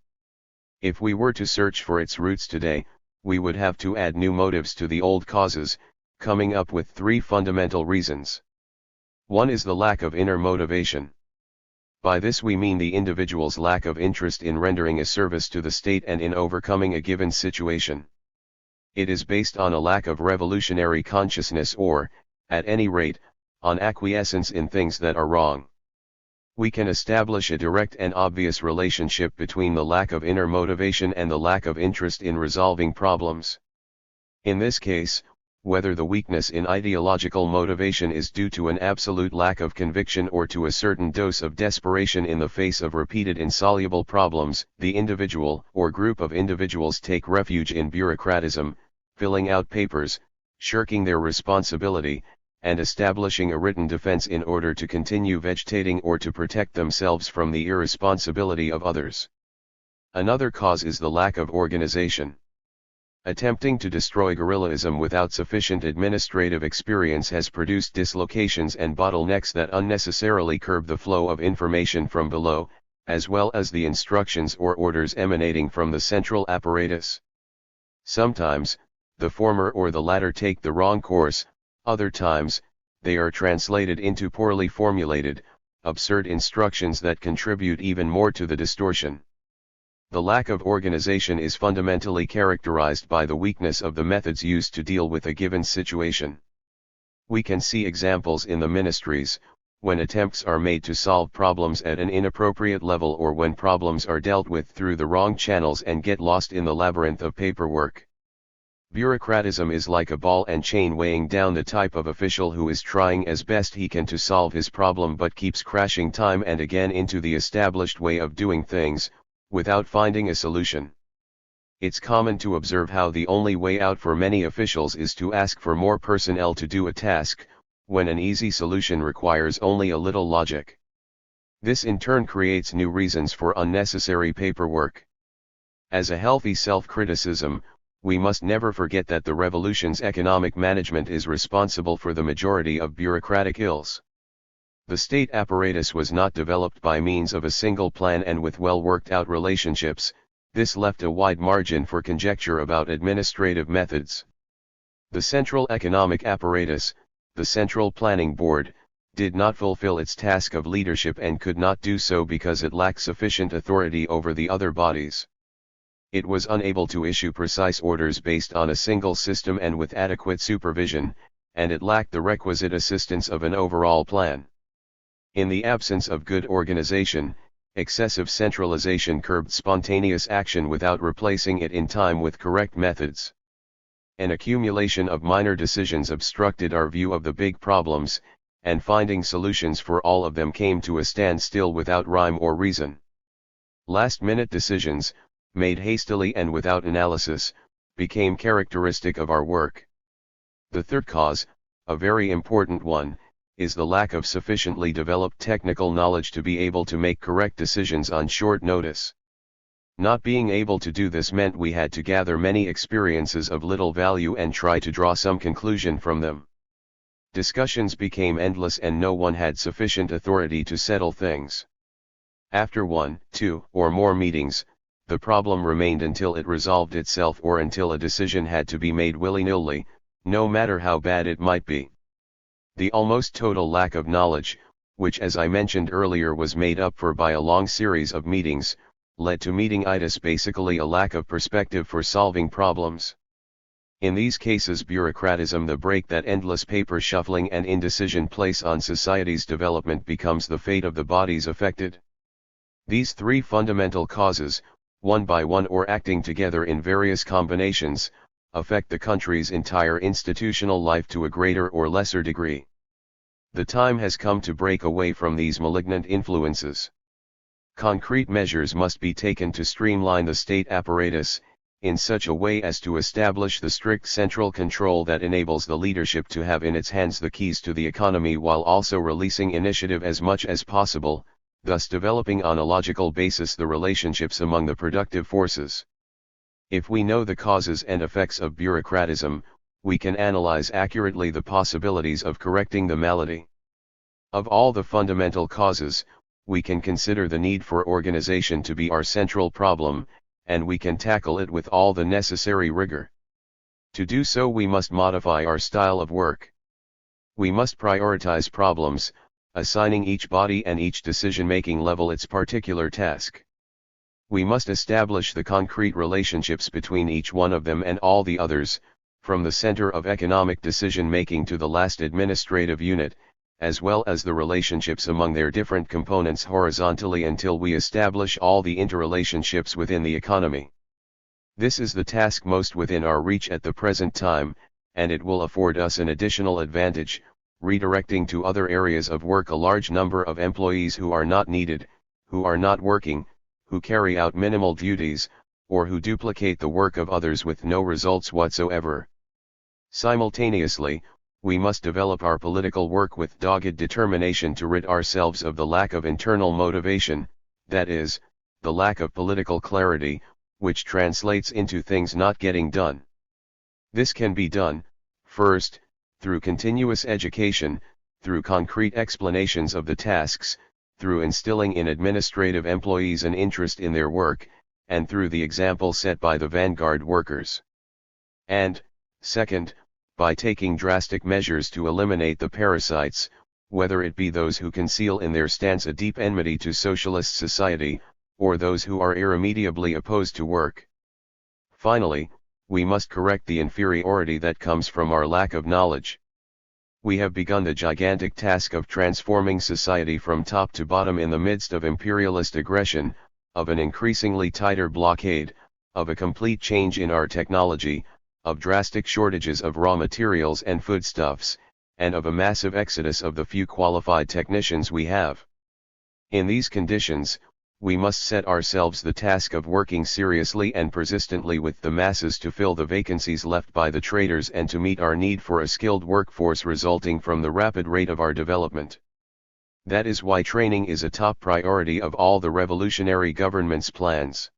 If we were to search for its roots today, we would have to add new motives to the old causes, coming up with three fundamental reasons. One is the lack of inner motivation. By this we mean the individual's lack of interest in rendering a service to the state and in overcoming a given situation. It is based on a lack of revolutionary consciousness or, at any rate, on acquiescence in things that are wrong. We can establish a direct and obvious relationship between the lack of inner motivation and the lack of interest in resolving problems. In this case, whether the weakness in ideological motivation is due to an absolute lack of conviction or to a certain dose of desperation in the face of repeated insoluble problems, the individual or group of individuals take refuge in bureaucratism, filling out papers, shirking their responsibility, and establishing a written defense in order to continue vegetating or to protect themselves from the irresponsibility of others. Another cause is the lack of organization. Attempting to destroy guerrillaism without sufficient administrative experience has produced dislocations and bottlenecks that unnecessarily curb the flow of information from below, as well as the instructions or orders emanating from the central apparatus. Sometimes, the former or the latter take the wrong course, other times, they are translated into poorly formulated, absurd instructions that contribute even more to the distortion. The lack of organization is fundamentally characterized by the weakness of the methods used to deal with a given situation. We can see examples in the ministries, when attempts are made to solve problems at an inappropriate level or when problems are dealt with through the wrong channels and get lost in the labyrinth of paperwork. Bureaucratism is like a ball and chain weighing down the type of official who is trying as best he can to solve his problem but keeps crashing time and again into the established way of doing things, without finding a solution. It's common to observe how the only way out for many officials is to ask for more personnel to do a task, when an easy solution requires only a little logic. This in turn creates new reasons for unnecessary paperwork. As a healthy self-criticism, we must never forget that the revolution's economic management is responsible for the majority of bureaucratic ills. The state apparatus was not developed by means of a single plan and with well worked out relationships. This left a wide margin for conjecture about administrative methods. The central economic apparatus, the Central Planning Board, did not fulfill its task of leadership and could not do so because it lacked sufficient authority over the other bodies. It was unable to issue precise orders based on a single system and with adequate supervision, and it lacked the requisite assistance of an overall plan. In the absence of good organization, excessive centralization curbed spontaneous action without replacing it in time with correct methods. An accumulation of minor decisions obstructed our view of the big problems, and finding solutions for all of them came to a standstill without rhyme or reason. Last-minute decisions, made hastily and without analysis, became characteristic of our work. The third cause, a very important one, is the lack of sufficiently developed technical knowledge to be able to make correct decisions on short notice. Not being able to do this meant we had to gather many experiences of little value and try to draw some conclusion from them. Discussions became endless and no one had sufficient authority to settle things. After 1, 2, or more meetings, the problem remained until it resolved itself or until a decision had to be made willy-nilly, no matter how bad it might be. The almost total lack of knowledge, which as I mentioned earlier was made up for by a long series of meetings, led to meetingitis, basically a lack of perspective for solving problems. In these cases bureaucratism, the brake that endless paper shuffling and indecision place on society's development, becomes the fate of the bodies affected. These three fundamental causes, one by one or acting together in various combinations, affect the country's entire institutional life to a greater or lesser degree. The time has come to break away from these malignant influences. Concrete measures must be taken to streamline the state apparatus, in such a way as to establish the strict central control that enables the leadership to have in its hands the keys to the economy while also releasing initiative as much as possible, thus developing on a logical basis the relationships among the productive forces. If we know the causes and effects of bureaucratism, we can analyze accurately the possibilities of correcting the malady. Of all the fundamental causes, we can consider the need for organization to be our central problem, and we can tackle it with all the necessary rigor. To do so, we must modify our style of work. We must prioritize problems, assigning each body and each decision-making level its particular task. We must establish the concrete relationships between each one of them and all the others, from the center of economic decision-making to the last administrative unit, as well as the relationships among their different components horizontally until we establish all the interrelationships within the economy. This is the task most within our reach at the present time, and it will afford us an additional advantage, redirecting to other areas of work a large number of employees who are not needed, who are not working, who carry out minimal duties, or who duplicate the work of others with no results whatsoever. Simultaneously, we must develop our political work with dogged determination to rid ourselves of the lack of internal motivation, that is, the lack of political clarity, which translates into things not getting done. This can be done, first, through continuous education, through concrete explanations of the tasks, through instilling in administrative employees an interest in their work, and through the example set by the vanguard workers. And, second, by taking drastic measures to eliminate the parasites, whether it be those who conceal in their stance a deep enmity to socialist society, or those who are irremediably opposed to work. Finally, we must correct the inferiority that comes from our lack of knowledge. We have begun the gigantic task of transforming society from top to bottom in the midst of imperialist aggression, of an increasingly tighter blockade, of a complete change in our technology, of drastic shortages of raw materials and foodstuffs, and of a massive exodus of the few qualified technicians we have. In these conditions, we must set ourselves the task of working seriously and persistently with the masses to fill the vacancies left by the traders and to meet our need for a skilled workforce resulting from the rapid rate of our development. That is why training is a top priority of all the revolutionary government's plans.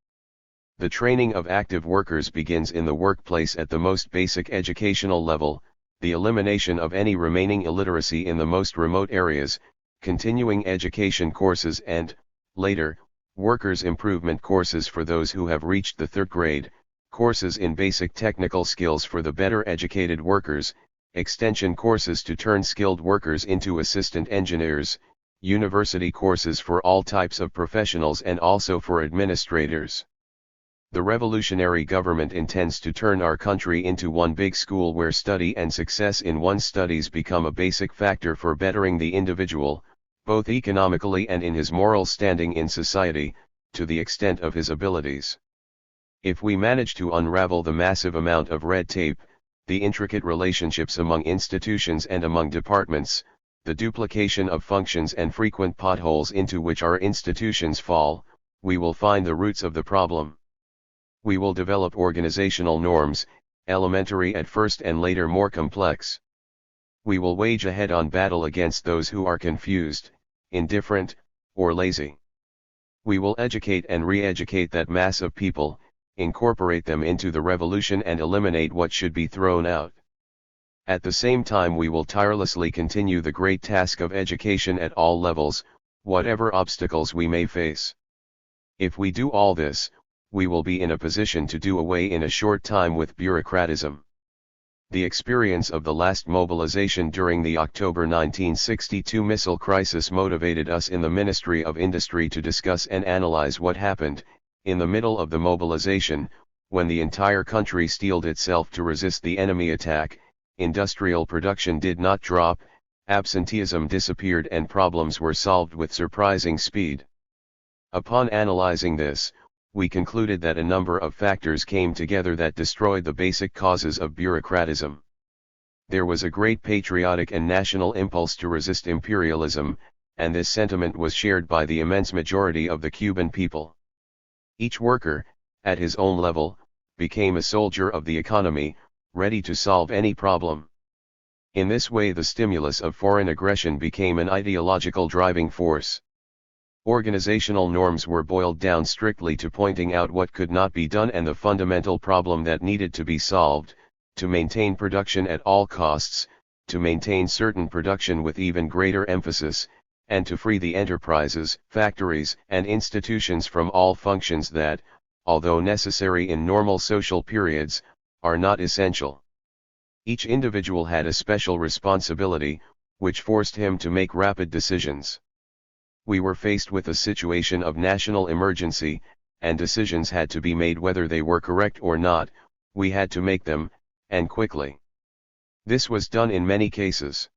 The training of active workers begins in the workplace at the most basic educational level, the elimination of any remaining illiteracy in the most remote areas, continuing education courses and, later, workers' improvement courses for those who have reached the third grade, courses in basic technical skills for the better educated workers, extension courses to turn skilled workers into assistant engineers, university courses for all types of professionals and also for administrators. The revolutionary government intends to turn our country into one big school where study and success in one's studies become a basic factor for bettering the individual, both economically and in his moral standing in society, to the extent of his abilities. If we manage to unravel the massive amount of red tape, the intricate relationships among institutions and among departments, the duplication of functions and frequent potholes into which our institutions fall, we will find the roots of the problem. We will develop organizational norms, elementary at first and later more complex. We will wage a head-on battle against those who are confused, indifferent, or lazy. We will educate and re-educate that mass of people, incorporate them into the revolution and eliminate what should be thrown out. At the same time we will tirelessly continue the great task of education at all levels, whatever obstacles we may face. If we do all this, we will be in a position to do away in a short time with bureaucratism. The experience of the last mobilization during the October 1962 missile crisis motivated us in the Ministry of Industry to discuss and analyze what happened, in the middle of the mobilization, when the entire country steeled itself to resist the enemy attack. Industrial production did not drop, absenteeism disappeared and problems were solved with surprising speed. Upon analyzing this, we concluded that a number of factors came together that destroyed the basic causes of bureaucratism. There was a great patriotic and national impulse to resist imperialism, and this sentiment was shared by the immense majority of the Cuban people. Each worker, at his own level, became a soldier of the economy, ready to solve any problem. In this way the stimulus of foreign aggression became an ideological driving force. Organizational norms were boiled down strictly to pointing out what could not be done and the fundamental problem that needed to be solved, to maintain production at all costs, to maintain certain production with even greater emphasis, and to free the enterprises, factories, and institutions from all functions that, although necessary in normal social periods, are not essential. Each individual had a special responsibility, which forced him to make rapid decisions. We were faced with a situation of national emergency, and decisions had to be made whether they were correct or not. We had to make them, and quickly. This was done in many cases.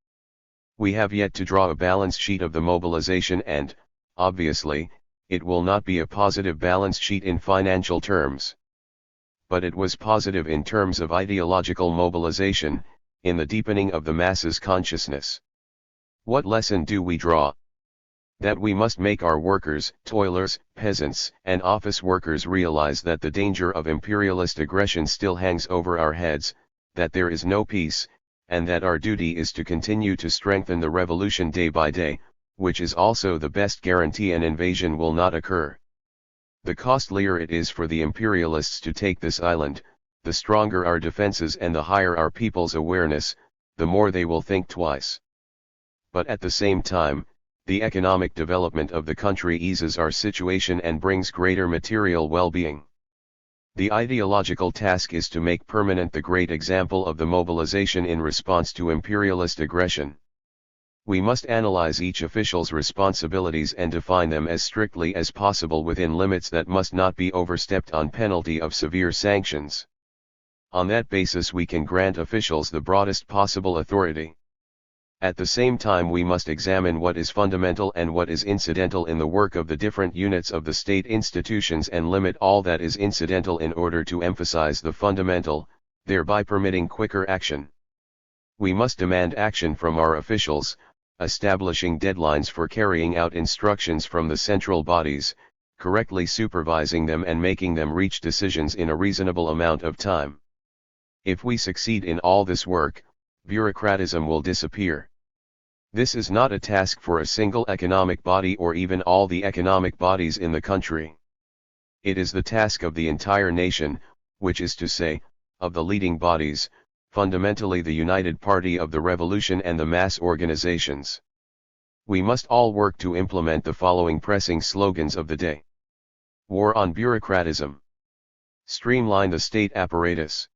We have yet to draw a balance sheet of the mobilization and, obviously, it will not be a positive balance sheet in financial terms. But it was positive in terms of ideological mobilization, in the deepening of the masses' consciousness. What lesson do we draw? That we must make our workers, toilers, peasants, and office workers realize that the danger of imperialist aggression still hangs over our heads, that there is no peace, and that our duty is to continue to strengthen the revolution day by day, which is also the best guarantee an invasion will not occur. The costlier it is for the imperialists to take this island, the stronger our defenses and the higher our people's awareness, the more they will think twice. But at the same time, the economic development of the country eases our situation and brings greater material well-being. The ideological task is to make permanent the great example of the mobilization in response to imperialist aggression. We must analyze each official's responsibilities and define them as strictly as possible within limits that must not be overstepped on penalty of severe sanctions. On that basis we can grant officials the broadest possible authority. At the same time we must examine what is fundamental and what is incidental in the work of the different units of the state institutions and limit all that is incidental in order to emphasize the fundamental, thereby permitting quicker action. We must demand action from our officials, establishing deadlines for carrying out instructions from the central bodies, correctly supervising them and making them reach decisions in a reasonable amount of time. If we succeed in all this work, bureaucratism will disappear. This is not a task for a single economic body or even all the economic bodies in the country. It is the task of the entire nation, which is to say, of the leading bodies, fundamentally the United Party of the Revolution and the mass organizations. We must all work to implement the following pressing slogans of the day. War on bureaucratism. Streamline the state apparatus.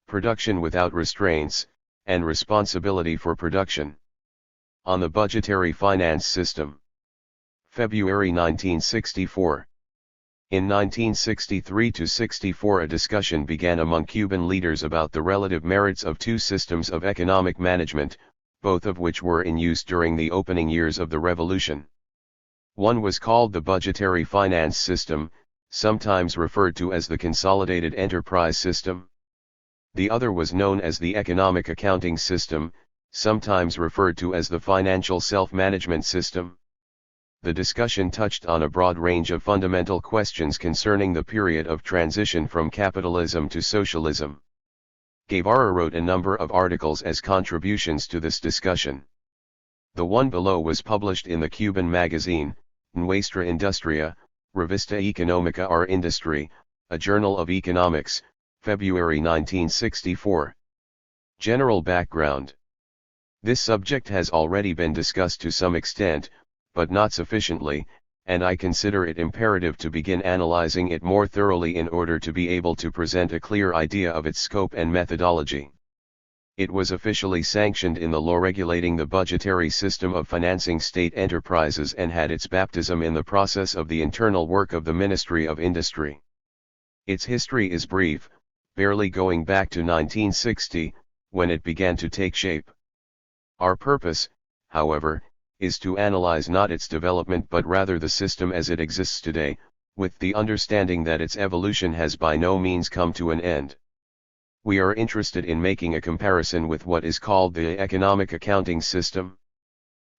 Production without restraints, and responsibility for production. On the budgetary finance system. February 1964. In 1963–64 a discussion began among Cuban leaders about the relative merits of two systems of economic management, both of which were in use during the opening years of the revolution. One was called the budgetary finance system, sometimes referred to as the consolidated enterprise system. The other was known as the economic accounting system, sometimes referred to as the financial self-management system. The discussion touched on a broad range of fundamental questions concerning the period of transition from capitalism to socialism. Guevara wrote a number of articles as contributions to this discussion. The one below was published in the Cuban magazine, Nuestra Industria, Revista Económica or Industry, a journal of economics, February 1964. General background. This subject has already been discussed to some extent, but not sufficiently, and I consider it imperative to begin analyzing it more thoroughly in order to be able to present a clear idea of its scope and methodology. It was officially sanctioned in the law regulating the budgetary system of financing state enterprises and had its baptism in the process of the internal work of the Ministry of Industry. Its history is brief, barely going back to 1960, when it began to take shape. Our purpose, however, is to analyze not its development but rather the system as it exists today, with the understanding that its evolution has by no means come to an end. We are interested in making a comparison with what is called the economic accounting system.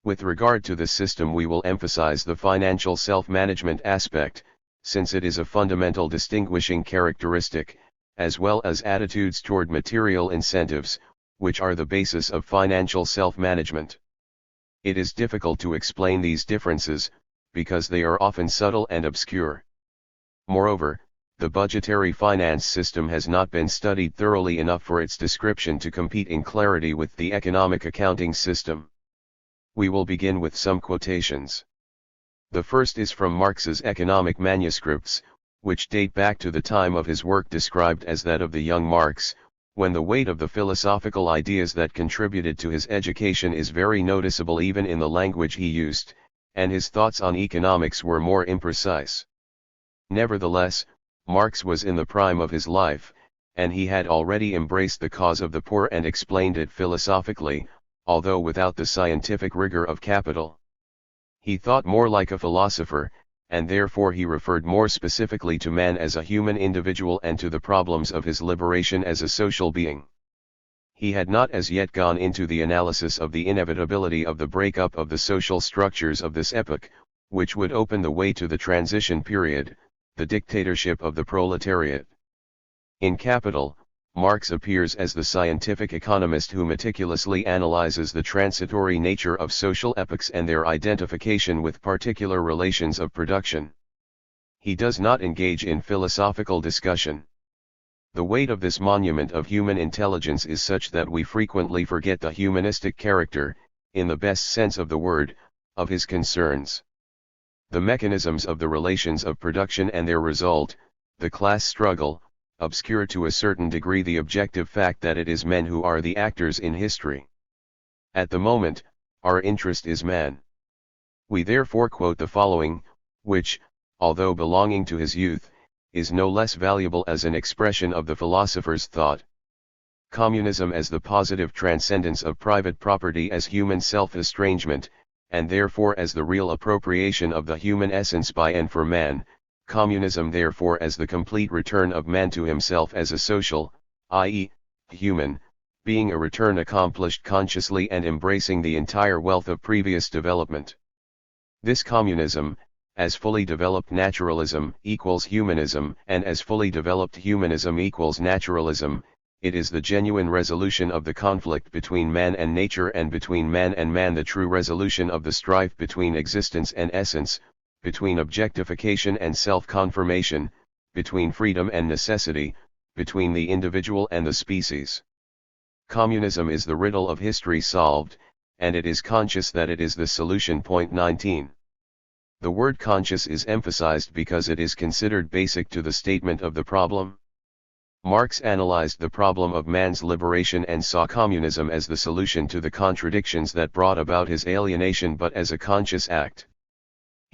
With regard to this system, we will emphasize the financial self-management aspect, since it is a fundamental distinguishing characteristic, as well as attitudes toward material incentives, which are the basis of financial self-management. It is difficult to explain these differences, because they are often subtle and obscure. Moreover, the budgetary finance system has not been studied thoroughly enough for its description to compete in clarity with the economic accounting system. We will begin with some quotations. The first is from Marx's economic manuscripts, which date back to the time of his work described as that of the young Marx, when the weight of the philosophical ideas that contributed to his education is very noticeable even in the language he used, and his thoughts on economics were more imprecise. Nevertheless, Marx was in the prime of his life, and he had already embraced the cause of the poor and explained it philosophically, although without the scientific rigor of Capital. He thought more like a philosopher, and therefore he referred more specifically to man as a human individual and to the problems of his liberation as a social being. He had not as yet gone into the analysis of the inevitability of the breakup of the social structures of this epoch, which would open the way to the transition period, the dictatorship of the proletariat. In Capital, Marx appears as the scientific economist who meticulously analyzes the transitory nature of social epochs and their identification with particular relations of production. He does not engage in philosophical discussion. The weight of this monument of human intelligence is such that we frequently forget the humanistic character, in the best sense of the word, of his concerns. The mechanisms of the relations of production and their result, the class struggle, obscure to a certain degree the objective fact that it is men who are the actors in history. At the moment, our interest is man. We therefore quote the following, which, although belonging to his youth, is no less valuable as an expression of the philosopher's thought. Communism as the positive transcendence of private property as human self-estrangement, and therefore as the real appropriation of the human essence by and for man. Communism therefore as the complete return of man to himself as a social, i.e., human, being, a return accomplished consciously and embracing the entire wealth of previous development. This communism, as fully developed naturalism equals humanism, and as fully developed humanism equals naturalism. It is the genuine resolution of the conflict between man and nature, and between man and man the true resolution of the strife between existence and essence, between objectification and self-confirmation, between freedom and necessity, between the individual and the species. Communism is the riddle of history solved, and it is conscious that it is the solution. Point 19. The word conscious is emphasized because it is considered basic to the statement of the problem. Marx analyzed the problem of man's liberation and saw communism as the solution to the contradictions that brought about his alienation, but as a conscious act.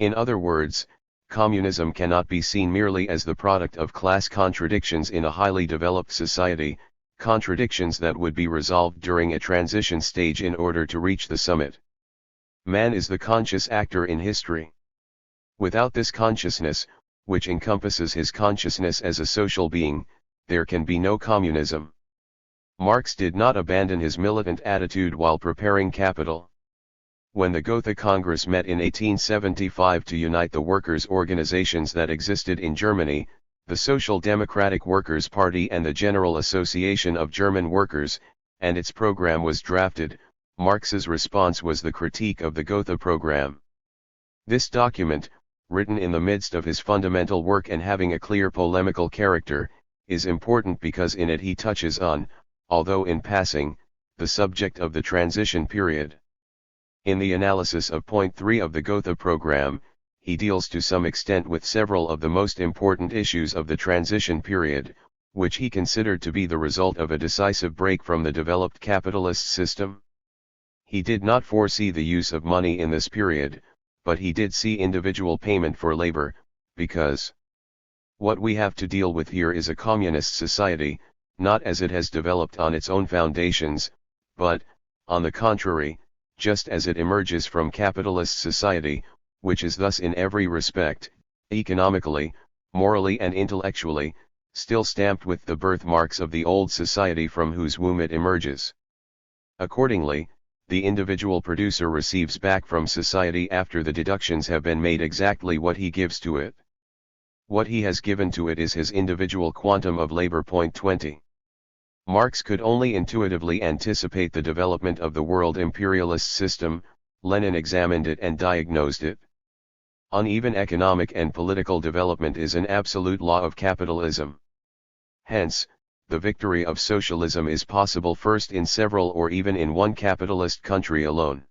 In other words, communism cannot be seen merely as the product of class contradictions in a highly developed society, contradictions that would be resolved during a transition stage in order to reach the summit. Man is the conscious actor in history. Without this consciousness, which encompasses his consciousness as a social being, there can be no communism. Marx did not abandon his militant attitude while preparing Capital. When the Gotha Congress met in 1875 to unite the workers' organizations that existed in Germany, the Social Democratic Workers' Party and the General Association of German Workers, and its program was drafted, Marx's response was the critique of the Gotha program. This document, written in the midst of his fundamental work and having a clear polemical character, is important because in it he touches on, although in passing, the subject of the transition period. In the analysis of point 3 of the Gotha program, he deals to some extent with several of the most important issues of the transition period, which he considered to be the result of a decisive break from the developed capitalist system. He did not foresee the use of money in this period, but he did see individual payment for labor, because what we have to deal with here is a communist society, not as it has developed on its own foundations, but, on the contrary, just as it emerges from capitalist society, which is thus in every respect, economically, morally and intellectually, still stamped with the birthmarks of the old society from whose womb it emerges. Accordingly, the individual producer receives back from society after the deductions have been made exactly what he gives to it. What he has given to it is his individual quantum of labor. 20. Marx could only intuitively anticipate the development of the world imperialist system. Lenin examined it and diagnosed it. Uneven economic and political development is an absolute law of capitalism. Hence, the victory of socialism is possible first in several or even in one capitalist country alone.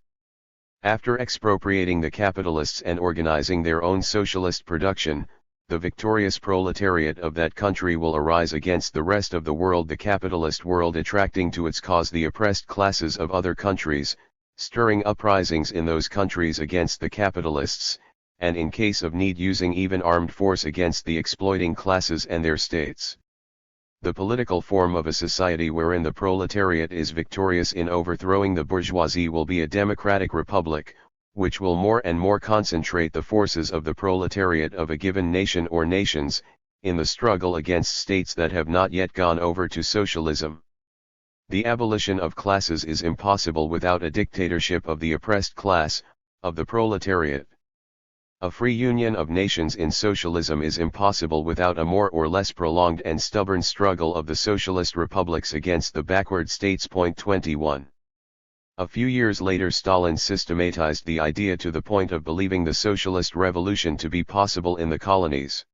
After expropriating the capitalists and organizing their own socialist production, the victorious proletariat of that country will arise against the rest of the world, the capitalist world, attracting to its cause the oppressed classes of other countries, stirring uprisings in those countries against the capitalists, and in case of need using even armed force against the exploiting classes and their states. The political form of a society wherein the proletariat is victorious in overthrowing the bourgeoisie will be a democratic republic, which will more and more concentrate the forces of the proletariat of a given nation or nations, in the struggle against states that have not yet gone over to socialism. The abolition of classes is impossible without a dictatorship of the oppressed class, of the proletariat. A free union of nations in socialism is impossible without a more or less prolonged and stubborn struggle of the socialist republics against the backward states. 21. A few years later Stalin systematized the idea to the point of believing the socialist revolution to be possible in the colonies.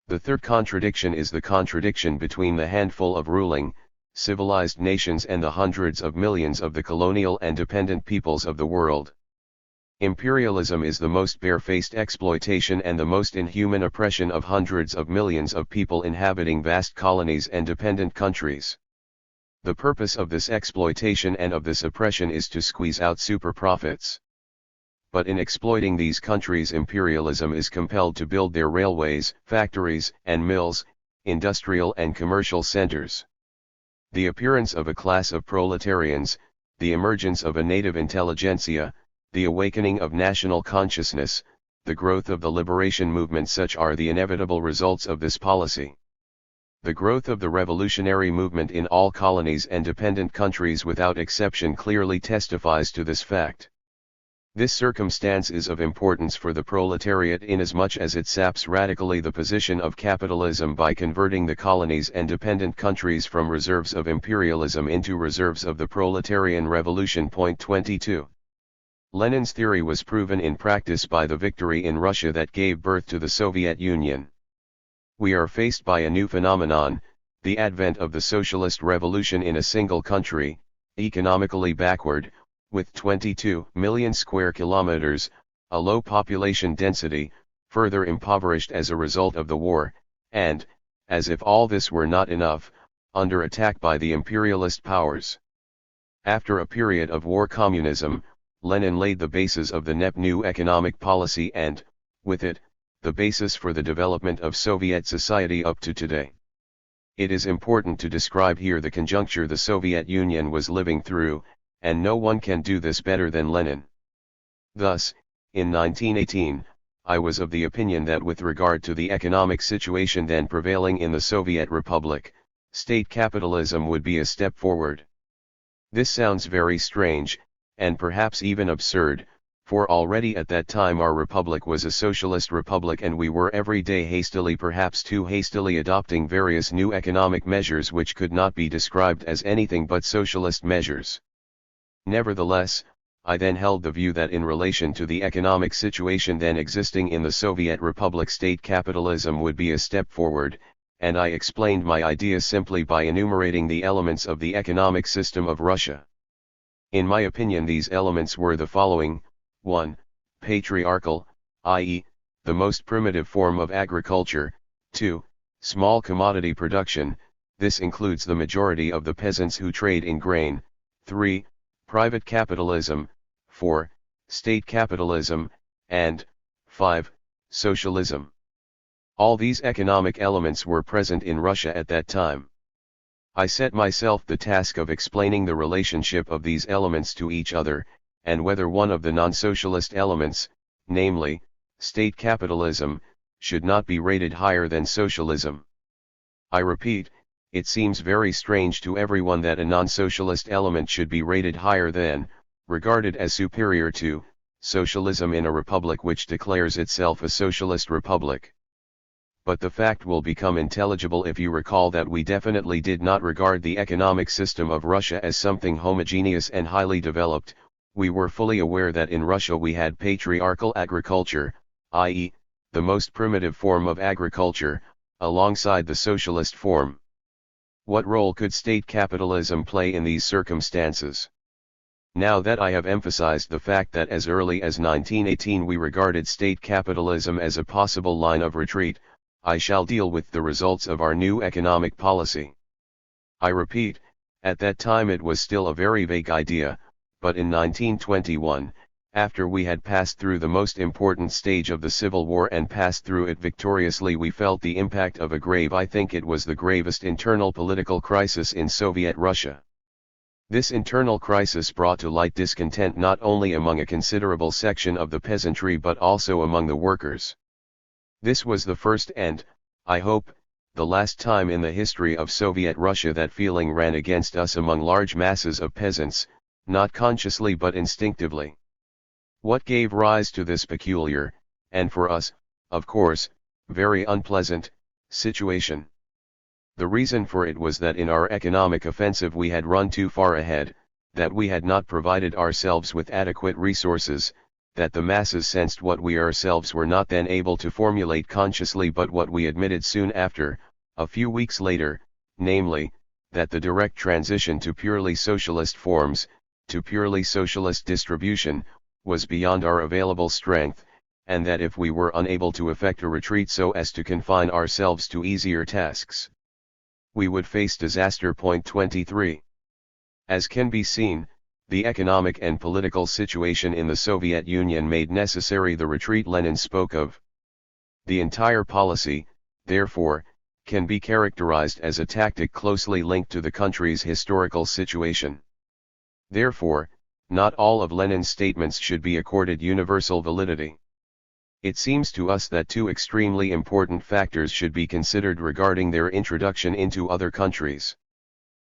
The third contradiction is the contradiction between the handful of ruling, civilized nations and the hundreds of millions of the colonial and dependent peoples of the world. Imperialism is the most barefaced exploitation and the most inhuman oppression of hundreds of millions of people inhabiting vast colonies and dependent countries. The purpose of this exploitation and of this oppression is to squeeze out super profits. But in exploiting these countries, imperialism is compelled to build their railways, factories, and mills, industrial and commercial centers. The appearance of a class of proletarians, the emergence of a native intelligentsia, the awakening of national consciousness, the growth of the liberation movement, such are the inevitable results of this policy. The growth of the revolutionary movement in all colonies and dependent countries without exception clearly testifies to this fact. This circumstance is of importance for the proletariat inasmuch as it saps radically the position of capitalism by converting the colonies and dependent countries from reserves of imperialism into reserves of the proletarian revolution. 22. Lenin's theory was proven in practice by the victory in Russia that gave birth to the Soviet Union. We are faced by a new phenomenon, the advent of the socialist revolution in a single country, economically backward, with 22 million square kilometers, a low population density, further impoverished as a result of the war, and, as if all this were not enough, under attack by the imperialist powers. After a period of war communism, Lenin laid the basis of the NEP new economic policy and, with it, the basis for the development of Soviet society up to today. It is important to describe here the conjuncture the Soviet Union was living through, and no one can do this better than Lenin. Thus, in 1918, I was of the opinion that with regard to the economic situation then prevailing in the Soviet Republic, state capitalism would be a step forward. This sounds very strange, and perhaps even absurd, for already at that time our republic was a socialist republic and we were every day hastily, perhaps too hastily, adopting various new economic measures which could not be described as anything but socialist measures. Nevertheless, I then held the view that in relation to the economic situation then existing in the Soviet Republic, state capitalism would be a step forward, and I explained my idea simply by enumerating the elements of the economic system of Russia. In my opinion these elements were the following: 1. Patriarchal, i.e., the most primitive form of agriculture. 2. Small commodity production, this includes the majority of the peasants who trade in grain. 3. Private capitalism. 4. State capitalism, and 5. Socialism. All these economic elements were present in Russia at that time. I set myself the task of explaining the relationship of these elements to each other, and whether one of the non-socialist elements, namely, state capitalism, should not be rated higher than socialism. I repeat, it seems very strange to everyone that a non-socialist element should be rated higher than, regarded as superior to, socialism in a republic which declares itself a socialist republic. But the fact will become intelligible if you recall that we definitely did not regard the economic system of Russia as something homogeneous and highly developed. We were fully aware that in Russia we had patriarchal agriculture, i.e., the most primitive form of agriculture, alongside the socialist form. What role could state capitalism play in these circumstances? Now that I have emphasized the fact that as early as 1918 we regarded state capitalism as a possible line of retreat, I shall deal with the results of our new economic policy. I repeat, at that time it was still a very vague idea, but in 1921, after we had passed through the most important stage of the Civil War and passed through it victoriously, we felt the impact of a grave, I think it was the gravest internal political crisis in Soviet Russia. This internal crisis brought to light discontent not only among a considerable section of the peasantry but also among the workers. This was the first and, I hope, the last time in the history of Soviet Russia that feeling ran against us among large masses of peasants, not consciously but instinctively. What gave rise to this peculiar, and for us, of course, very unpleasant, situation? The reason for it was that in our economic offensive we had run too far ahead, that we had not provided ourselves with adequate resources, that the masses sensed what we ourselves were not then able to formulate consciously but what we admitted soon after, a few weeks later, namely, that the direct transition to purely socialist forms, to purely socialist distribution, was beyond our available strength, and that if we were unable to effect a retreat so as to confine ourselves to easier tasks, we would face disaster. 23. As can be seen, the economic and political situation in the Soviet Union made necessary the retreat Lenin spoke of. The entire policy, therefore, can be characterized as a tactic closely linked to the country's historical situation. Therefore, not all of Lenin's statements should be accorded universal validity. It seems to us that two extremely important factors should be considered regarding their introduction into other countries.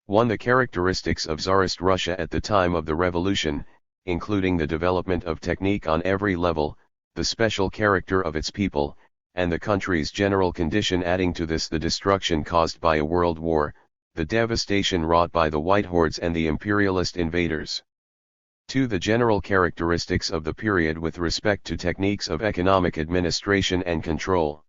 1. The characteristics of Tsarist Russia at the time of the revolution, including the development of technique on every level, the special character of its people, and the country's general condition, adding to this the destruction caused by a world war, the devastation wrought by the White Hordes and the imperialist invaders. 2. The general characteristics of the period with respect to techniques of economic administration and control.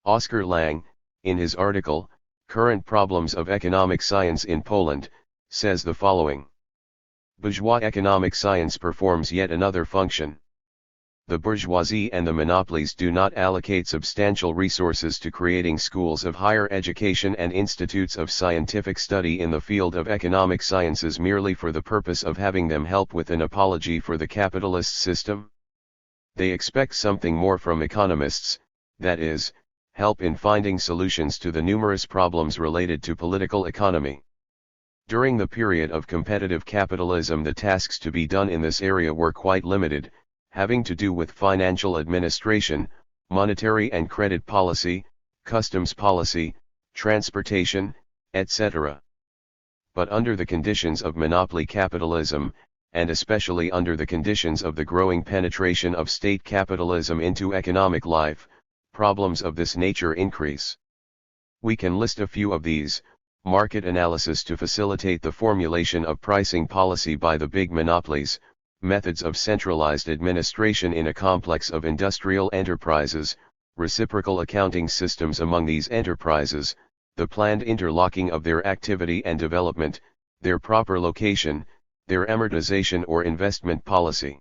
Oscar Lang, in his article, Current Problems of Economic Science in Poland, says the following. Bourgeois economic science performs yet another function. The bourgeoisie and the monopolies do not allocate substantial resources to creating schools of higher education and institutes of scientific study in the field of economic sciences merely for the purpose of having them help with an apology for the capitalist system. They expect something more from economists, that is, help in finding solutions to the numerous problems related to political economy. During the period of competitive capitalism, the tasks to be done in this area were quite limited, having to do with financial administration, monetary and credit policy, customs policy, transportation, etc. But under the conditions of monopoly capitalism, and especially under the conditions of the growing penetration of state capitalism into economic life, problems of this nature increase. We can list a few of these: market analysis to facilitate the formulation of pricing policy by the big monopolies, methods of centralized administration in a complex of industrial enterprises, reciprocal accounting systems among these enterprises, the planned interlocking of their activity and development, their proper location, their amortization or investment policy.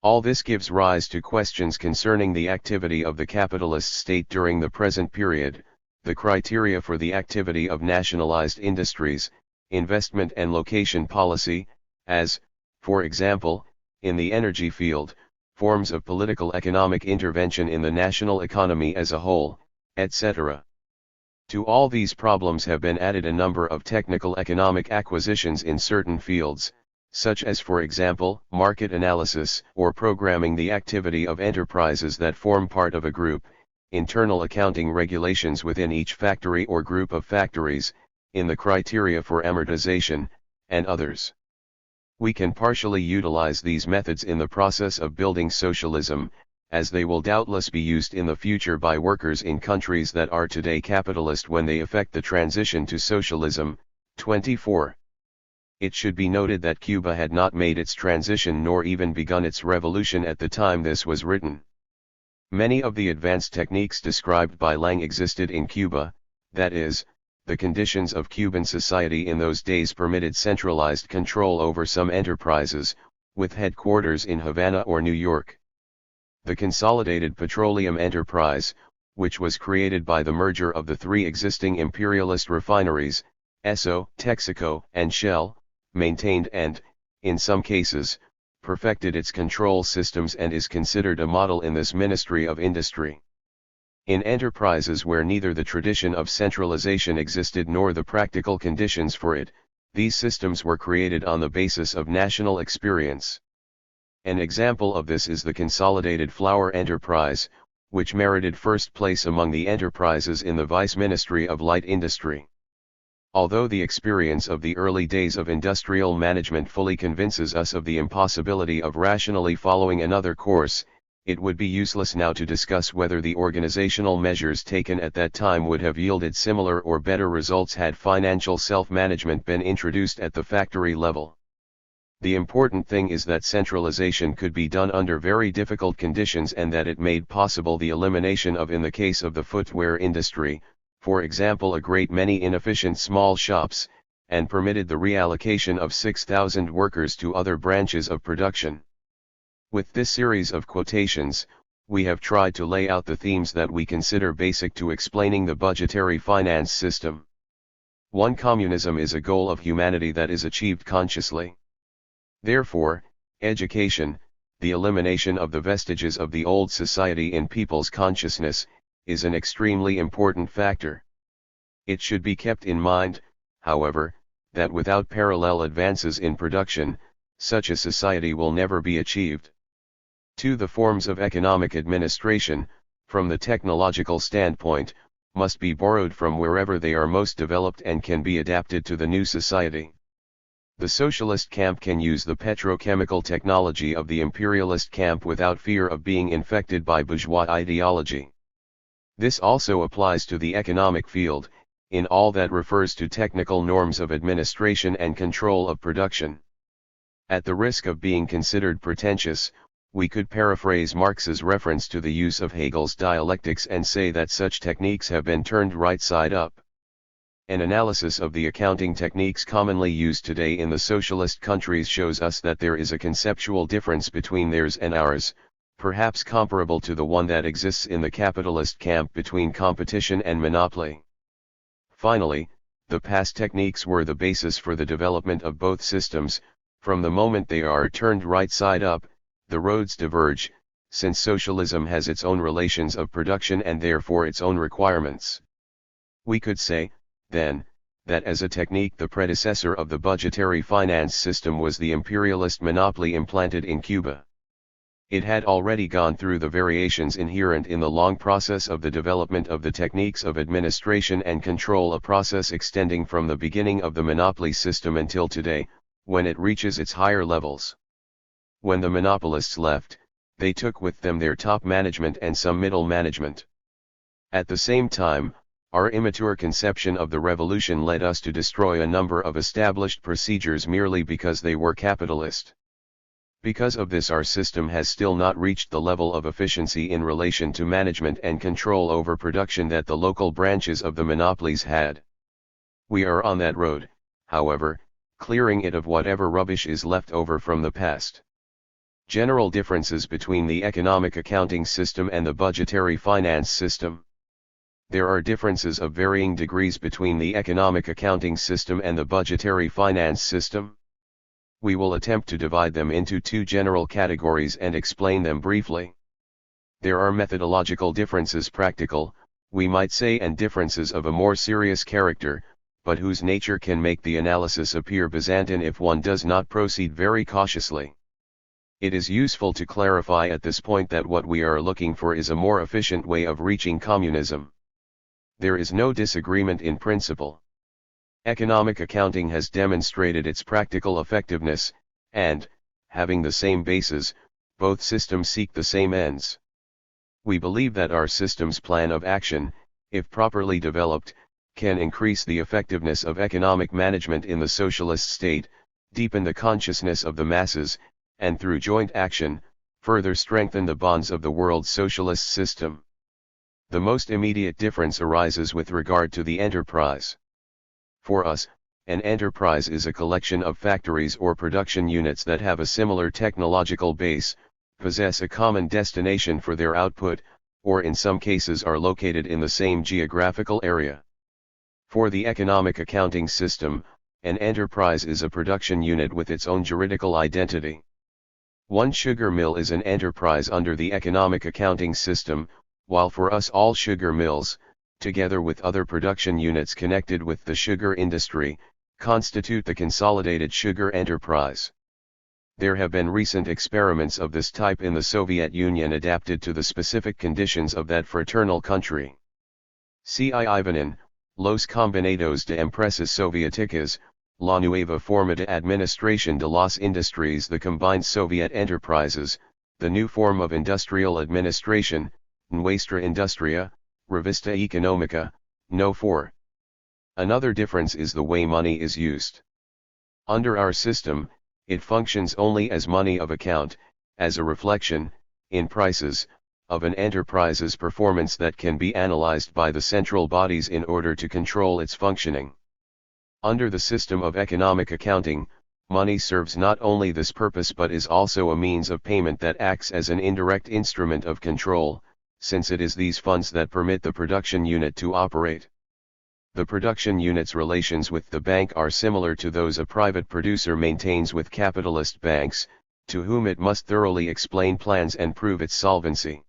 All this gives rise to questions concerning the activity of the capitalist state during the present period, the criteria for the activity of nationalized industries, investment and location policy, as, for example, in the energy field, forms of political economic intervention in the national economy as a whole, etc. To all these problems have been added a number of technical economic acquisitions in certain fields, such as, for example, market analysis or programming the activity of enterprises that form part of a group, internal accounting regulations within each factory or group of factories, in the criteria for amortization, and others. We can partially utilize these methods in the process of building socialism, as they will doubtless be used in the future by workers in countries that are today capitalist when they effect the transition to socialism. 24. It should be noted that Cuba had not made its transition nor even begun its revolution at the time this was written. Many of the advanced techniques described by Lang existed in Cuba, that is, the conditions of Cuban society in those days permitted centralized control over some enterprises, with headquarters in Havana or New York. The Consolidated Petroleum Enterprise, which was created by the merger of the three existing imperialist refineries, Esso, Texaco, and Shell, maintained and, in some cases, perfected its control systems and is considered a model in this Ministry of Industry. In enterprises where neither the tradition of centralization existed nor the practical conditions for it, these systems were created on the basis of national experience. An example of this is the Consolidated Flour Enterprise, which merited first place among the enterprises in the Vice Ministry of Light Industry. Although the experience of the early days of industrial management fully convinces us of the impossibility of rationally following another course, it would be useless now to discuss whether the organizational measures taken at that time would have yielded similar or better results had financial self-management been introduced at the factory level. The important thing is that centralization could be done under very difficult conditions and that it made possible the elimination of, in the case of the footwear industry, for example, a great many inefficient small shops, and permitted the reallocation of 6,000 workers to other branches of production. With this series of quotations, we have tried to lay out the themes that we consider basic to explaining the budgetary finance system. 1. Communism is a goal of humanity that is achieved consciously. Therefore, education, the elimination of the vestiges of the old society in people's consciousness, is an extremely important factor. It should be kept in mind, however, that without parallel advances in production, such a society will never be achieved. 2. The forms of economic administration, from the technological standpoint, must be borrowed from wherever they are most developed and can be adapted to the new society. The socialist camp can use the petrochemical technology of the imperialist camp without fear of being infected by bourgeois ideology. This also applies to the economic field, in all that refers to technical norms of administration and control of production. At the risk of being considered pretentious, we could paraphrase Marx's reference to the use of Hegel's dialectics and say that such techniques have been turned right side up. An analysis of the accounting techniques commonly used today in the socialist countries shows us that there is a conceptual difference between theirs and ours, perhaps comparable to the one that exists in the capitalist camp between competition and monopoly. Finally, the past techniques were the basis for the development of both systems. From the moment they are turned right side up, the roads diverge, since socialism has its own relations of production and therefore its own requirements. We could say, then, that as a technique the predecessor of the budgetary finance system was the imperialist monopoly implanted in Cuba. It had already gone through the variations inherent in the long process of the development of the techniques of administration and control, a process extending from the beginning of the monopoly system until today, when it reaches its higher levels. When the monopolists left, they took with them their top management and some middle management. At the same time, our immature conception of the revolution led us to destroy a number of established procedures merely because they were capitalist. Because of this, our system has still not reached the level of efficiency in relation to management and control over production that the local branches of the monopolies had. We are on that road, however, clearing it of whatever rubbish is left over from the past. General differences between the economic accounting system and the budgetary finance system. There are differences of varying degrees between the economic accounting system and the budgetary finance system. We will attempt to divide them into two general categories and explain them briefly. There are methodological differences, practical, we might say, and differences of a more serious character, but whose nature can make the analysis appear Byzantine if one does not proceed very cautiously. It is useful to clarify at this point that what we are looking for is a more efficient way of reaching communism. There is no disagreement in principle. Economic accounting has demonstrated its practical effectiveness, and, having the same basis, both systems seek the same ends. We believe that our system's plan of action, if properly developed, can increase the effectiveness of economic management in the socialist state, deepen the consciousness of the masses, and through joint action, further strengthen the bonds of the world's socialist system. The most immediate difference arises with regard to the enterprise. For us, an enterprise is a collection of factories or production units that have a similar technological base, possess a common destination for their output, or in some cases are located in the same geographical area. For the economic accounting system, an enterprise is a production unit with its own juridical identity. One sugar mill is an enterprise under the economic accounting system, while for us all sugar mills, together with other production units connected with the sugar industry, constitute the consolidated sugar enterprise. There have been recent experiments of this type in the Soviet Union adapted to the specific conditions of that fraternal country. C. I. Ivanin, Los Combinados de Empresas Soviéticas, La Nueva Forma de Administración de las Industrias, the combined Soviet enterprises, the new form of industrial administration, Nuestra Industria, Revista Económica, No. 4. Another difference is the way money is used. Under our system, it functions only as money of account, as a reflection, in prices, of an enterprise's performance that can be analyzed by the central bodies in order to control its functioning. Under the system of economic accounting, money serves not only this purpose but is also a means of payment that acts as an indirect instrument of control, since it is these funds that permit the production unit to operate. The production unit's relations with the bank are similar to those a private producer maintains with capitalist banks, to whom it must thoroughly explain plans and prove its solvency.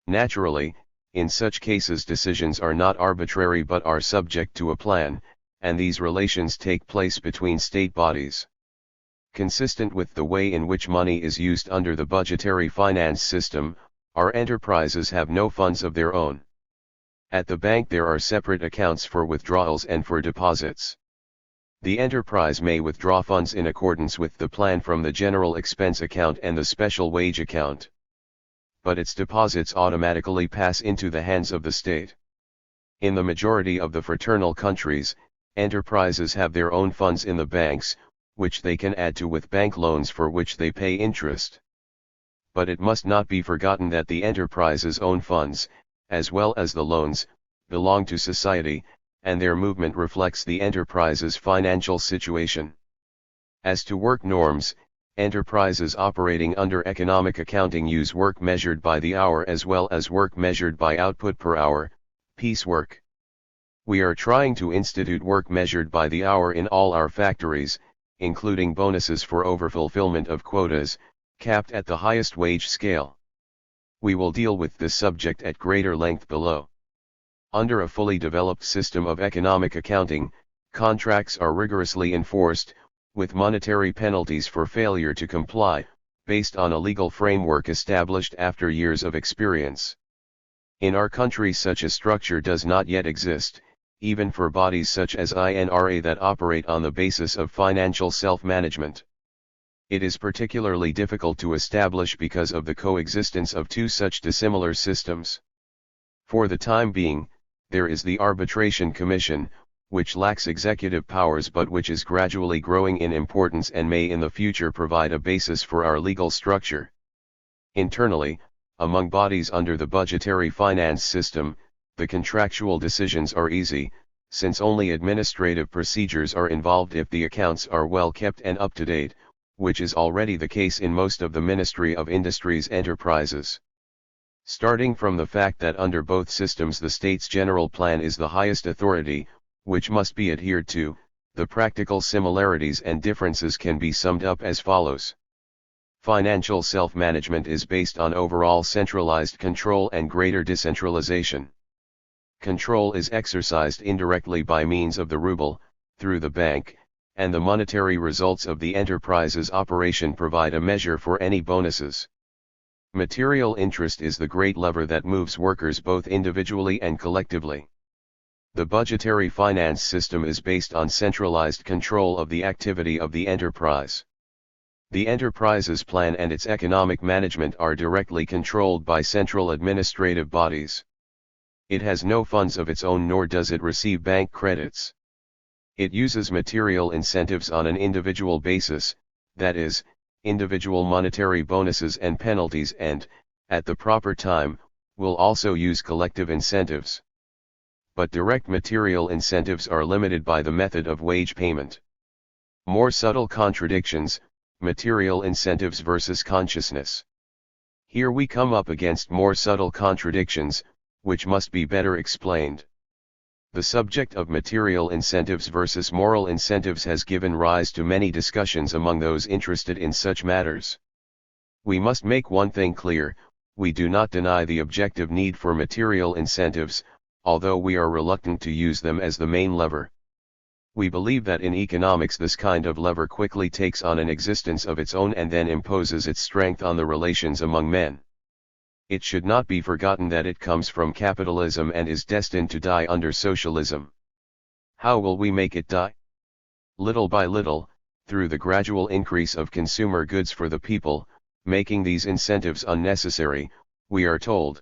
Naturally, in such cases decisions are not arbitrary but are subject to a plan, and these relations take place between state bodies. Consistent with the way in which money is used under the budgetary finance system, our enterprises have no funds of their own. At the bank there are separate accounts for withdrawals and for deposits. The enterprise may withdraw funds in accordance with the plan from the general expense account and the special wage account. But its deposits automatically pass into the hands of the state. In the majority of the fraternal countries, enterprises have their own funds in the banks, which they can add to with bank loans for which they pay interest. But it must not be forgotten that the enterprise's own funds, as well as the loans, belong to society, and their movement reflects the enterprise's financial situation. As to work norms, enterprises operating under economic accounting use work measured by the hour as well as work measured by output per hour, piecework. We are trying to institute work measured by the hour in all our factories, including bonuses for overfulfillment of quotas, capped at the highest wage scale. We will deal with this subject at greater length below. Under a fully developed system of economic accounting, contracts are rigorously enforced, with monetary penalties for failure to comply, based on a legal framework established after years of experience. In our country such a structure does not yet exist, even for bodies such as INRA that operate on the basis of financial self-management. It is particularly difficult to establish because of the coexistence of two such dissimilar systems. For the time being, there is the Arbitration Commission, which lacks executive powers but which is gradually growing in importance and may in the future provide a basis for our legal structure. Internally, among bodies under the budgetary finance system, the contractual decisions are easy, since only administrative procedures are involved if the accounts are well kept and up to date, which is already the case in most of the Ministry of Industry's enterprises. Starting from the fact that under both systems the state's general plan is the highest authority, which must be adhered to, the practical similarities and differences can be summed up as follows. Financial self-management is based on overall centralized control and greater decentralization. Control is exercised indirectly by means of the ruble, through the bank, and the monetary results of the enterprise's operation provide a measure for any bonuses. Material interest is the great lever that moves workers both individually and collectively. The budgetary finance system is based on centralized control of the activity of the enterprise. The enterprise's plan and its economic management are directly controlled by central administrative bodies. It has no funds of its own, nor does it receive bank credits. It uses material incentives on an individual basis, that is, individual monetary bonuses and penalties, and, at the proper time, will also use collective incentives. But direct material incentives are limited by the method of wage payment. More subtle contradictions: material incentives versus consciousness. Here we come up against more subtle contradictions, which must be better explained. The subject of material incentives versus moral incentives has given rise to many discussions among those interested in such matters. We must make one thing clear: we do not deny the objective need for material incentives, although we are reluctant to use them as the main lever. We believe that in economics this kind of lever quickly takes on an existence of its own and then imposes its strength on the relations among men. It should not be forgotten that it comes from capitalism and is destined to die under socialism. How will we make it die? Little by little, through the gradual increase of consumer goods for the people, making these incentives unnecessary, we are told.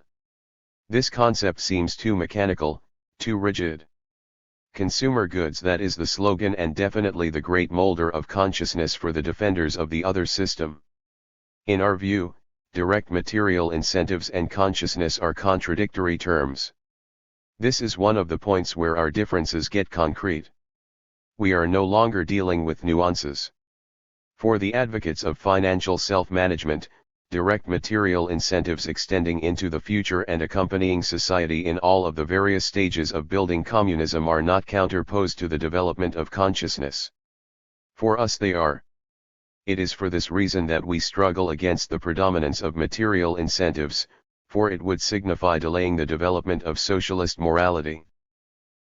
This concept seems too mechanical, too rigid. Consumer goods, that is the slogan and definitely the great molder of consciousness for the defenders of the other system. In our view, direct material incentives and consciousness are contradictory terms. This is one of the points where our differences get concrete. We are no longer dealing with nuances. For the advocates of financial self-management, direct material incentives extending into the future and accompanying society in all of the various stages of building communism are not counterposed to the development of consciousness. For us they are. It is for this reason that we struggle against the predominance of material incentives, for it would signify delaying the development of socialist morality.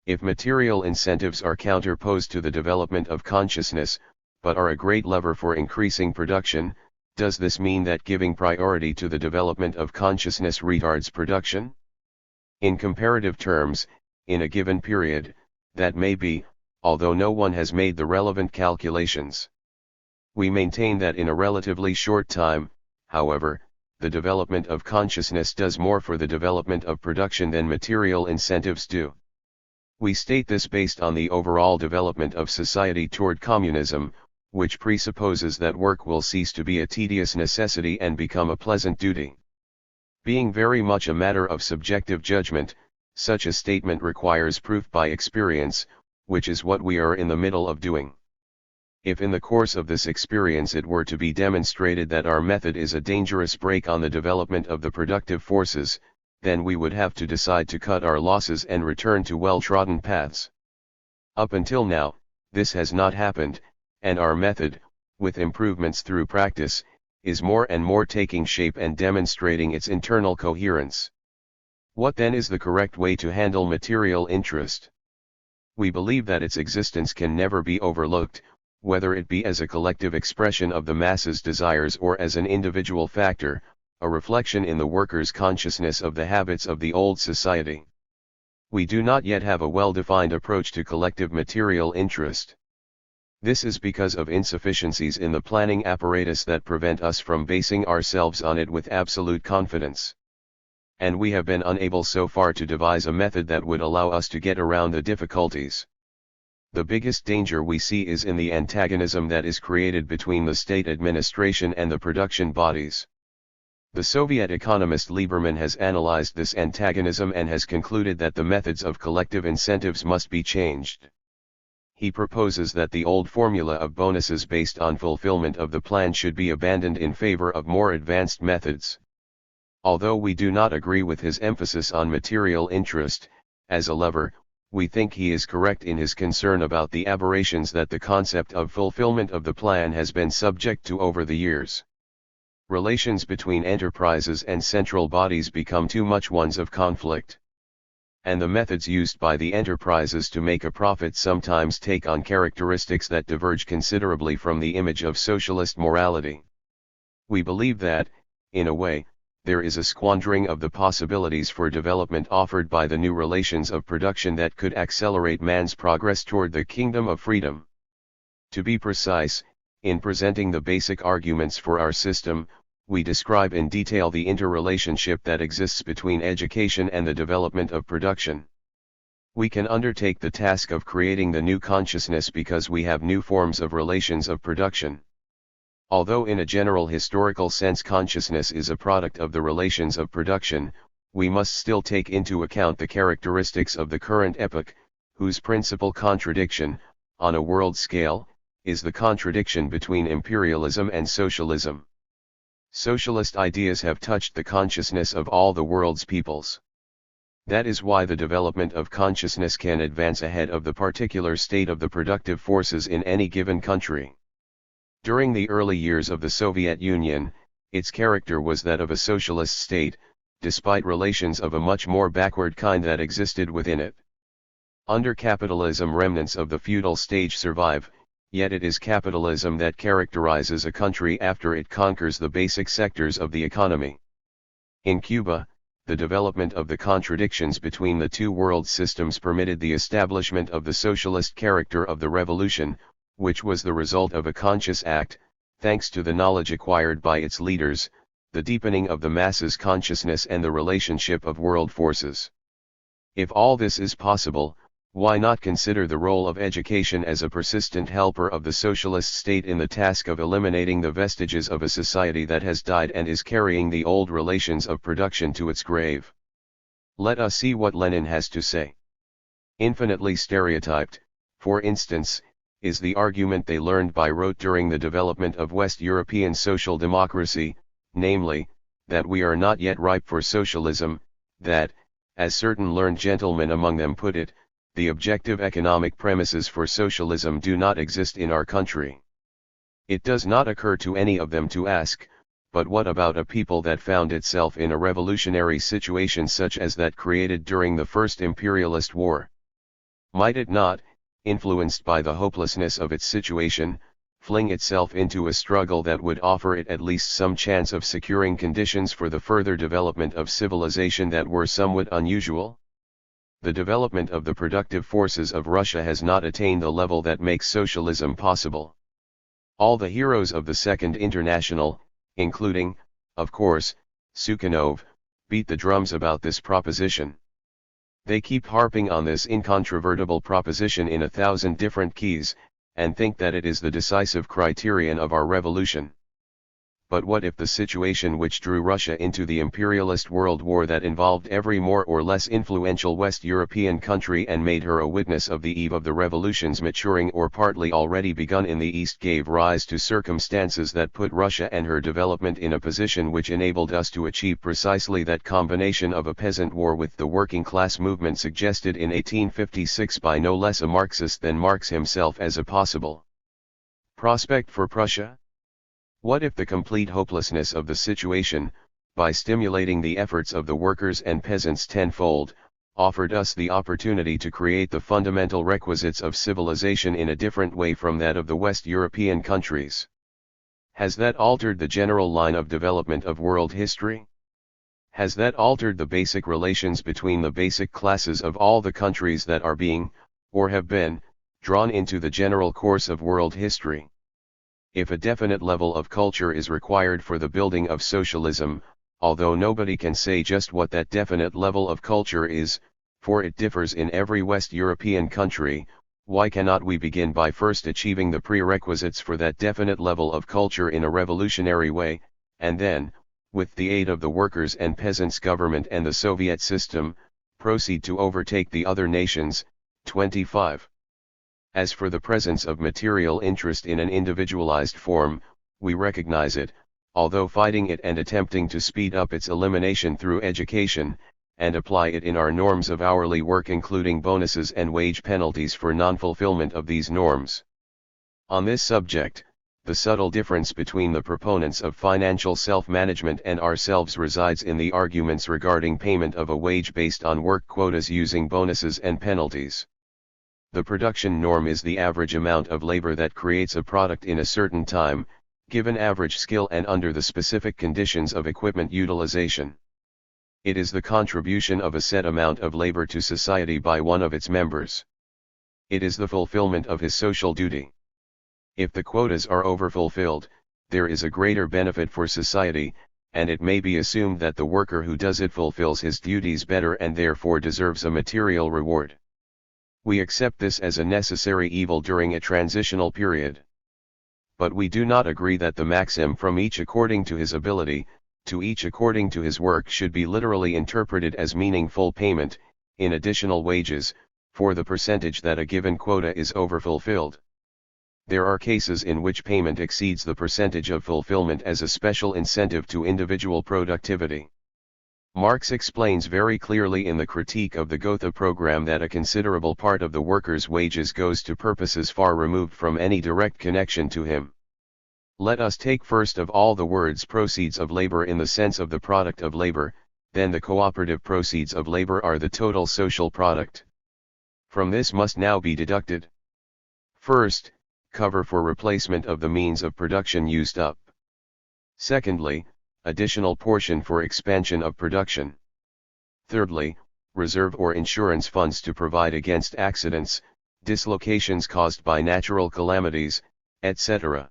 If material incentives are counterposed to the development of consciousness, but are a great lever for increasing production, does this mean that giving priority to the development of consciousness retards production? In comparative terms, in a given period, that may be, although no one has made the relevant calculations. We maintain that in a relatively short time, however, the development of consciousness does more for the development of production than material incentives do. We state this based on the overall development of society toward communism, which presupposes that work will cease to be a tedious necessity and become a pleasant duty. Being very much a matter of subjective judgment, such a statement requires proof by experience, which is what we are in the middle of doing. If in the course of this experience it were to be demonstrated that our method is a dangerous brake on the development of the productive forces, then we would have to decide to cut our losses and return to well-trodden paths. Up until now, this has not happened, and our method, with improvements through practice, is more and more taking shape and demonstrating its internal coherence. What then is the correct way to handle material interest? We believe that its existence can never be overlooked, whether it be as a collective expression of the masses' desires or as an individual factor, a reflection in the workers' consciousness of the habits of the old society. We do not yet have a well-defined approach to collective material interest. This is because of insufficiencies in the planning apparatus that prevent us from basing ourselves on it with absolute confidence. And we have been unable so far to devise a method that would allow us to get around the difficulties. The biggest danger we see is in the antagonism that is created between the state administration and the production bodies. The Soviet economist Lieberman has analyzed this antagonism and has concluded that the methods of collective incentives must be changed. He proposes that the old formula of bonuses based on fulfillment of the plan should be abandoned in favor of more advanced methods. Although we do not agree with his emphasis on material interest, as a lever, we think he is correct in his concern about the aberrations that the concept of fulfillment of the plan has been subject to over the years. Relations between enterprises and central bodies become too much ones of conflict. and the methods used by the enterprises to make a profit sometimes take on characteristics that diverge considerably from the image of socialist morality. We believe that, in a way, there is a squandering of the possibilities for development offered by the new relations of production that could accelerate man's progress toward the kingdom of freedom. To be precise, in presenting the basic arguments for our system, we describe in detail the interrelationship that exists between education and the development of production. We can undertake the task of creating the new consciousness because we have new forms of relations of production. Although in a general historical sense consciousness is a product of the relations of production, we must still take into account the characteristics of the current epoch, whose principal contradiction, on a world scale, is the contradiction between imperialism and socialism. Socialist ideas have touched the consciousness of all the world's peoples. That is why the development of consciousness can advance ahead of the particular state of the productive forces in any given country. During the early years of the Soviet Union, its character was that of a socialist state, despite relations of a much more backward kind that existed within it. Under capitalism, remnants of the feudal stage survive, yet it is capitalism that characterizes a country after it conquers the basic sectors of the economy. In Cuba, the development of the contradictions between the two world systems permitted the establishment of the socialist character of the revolution, which was the result of a conscious act, thanks to the knowledge acquired by its leaders, the deepening of the masses' consciousness and the relationship of world forces. If all this is possible, why not consider the role of education as a persistent helper of the socialist state in the task of eliminating the vestiges of a society that has died and is carrying the old relations of production to its grave? Let us see what Lenin has to say. Infinitely stereotyped, for instance, is the argument they learned by rote during the development of West European social democracy, namely, that we are not yet ripe for socialism, that, as certain learned gentlemen among them put it, the objective economic premises for socialism do not exist in our country. It does not occur to any of them to ask, but what about a people that found itself in a revolutionary situation such as that created during the First Imperialist War? Might it not, influenced by the hopelessness of its situation, fling itself into a struggle that would offer it at least some chance of securing conditions for the further development of civilization that were somewhat unusual? The development of the productive forces of Russia has not attained the level that makes socialism possible. All the heroes of the Second International, including, of course, Sukhanov, beat the drums about this proposition. They keep harping on this incontrovertible proposition in 1,000 different keys, and think that it is the decisive criterion of our revolution. But what if the situation which drew Russia into the imperialist world war that involved every more or less influential West European country and made her a witness of the eve of the revolutions maturing or partly already begun in the East gave rise to circumstances that put Russia and her development in a position which enabled us to achieve precisely that combination of a peasant war with the working class movement suggested in 1856 by no less a Marxist than Marx himself as a possible prospect for Prussia? What if the complete hopelessness of the situation, by stimulating the efforts of the workers and peasants tenfold, offered us the opportunity to create the fundamental requisites of civilization in a different way from that of the West European countries? Has that altered the general line of development of world history? Has that altered the basic relations between the basic classes of all the countries that are being, or have been, drawn into the general course of world history? If a definite level of culture is required for the building of socialism, although nobody can say just what that definite level of culture is, for it differs in every West European country, why cannot we begin by first achieving the prerequisites for that definite level of culture in a revolutionary way, and then, with the aid of the workers' and peasants' government and the Soviet system, proceed to overtake the other nations? 25. As for the presence of material interest in an individualized form, we recognize it, although fighting it and attempting to speed up its elimination through education, and apply it in our norms of hourly work including bonuses and wage penalties for non-fulfillment of these norms. On this subject, The subtle difference between the proponents of financial self-management and ourselves resides in the arguments regarding payment of a wage based on work quotas using bonuses and penalties. The production norm is the average amount of labor that creates a product in a certain time, given average skill and under the specific conditions of equipment utilization. It is the contribution of a set amount of labor to society by one of its members. It is the fulfillment of his social duty. If the quotas are overfulfilled, there is a greater benefit for society, and it may be assumed that the worker who does it fulfills his duties better and therefore deserves a material reward. We accept this as a necessary evil during a transitional period. But we do not agree that the maxim "from each according to his ability, to each according to his work" should be literally interpreted as meaning full payment, in additional wages, for the percentage that a given quota is overfulfilled. There are cases in which payment exceeds the percentage of fulfillment as a special incentive to individual productivity. Marx explains very clearly in the Critique of the Gotha program that a considerable part of the worker's wages goes to purposes far removed from any direct connection to him. Let us take first of all the words proceeds of labor in the sense of the product of labor, then the cooperative proceeds of labor are the total social product. From this must now be deducted: first, cover for replacement of the means of production used up. Secondly, additional portion for expansion of production. Thirdly, reserve or insurance funds to provide against accidents, dislocations caused by natural calamities, etc.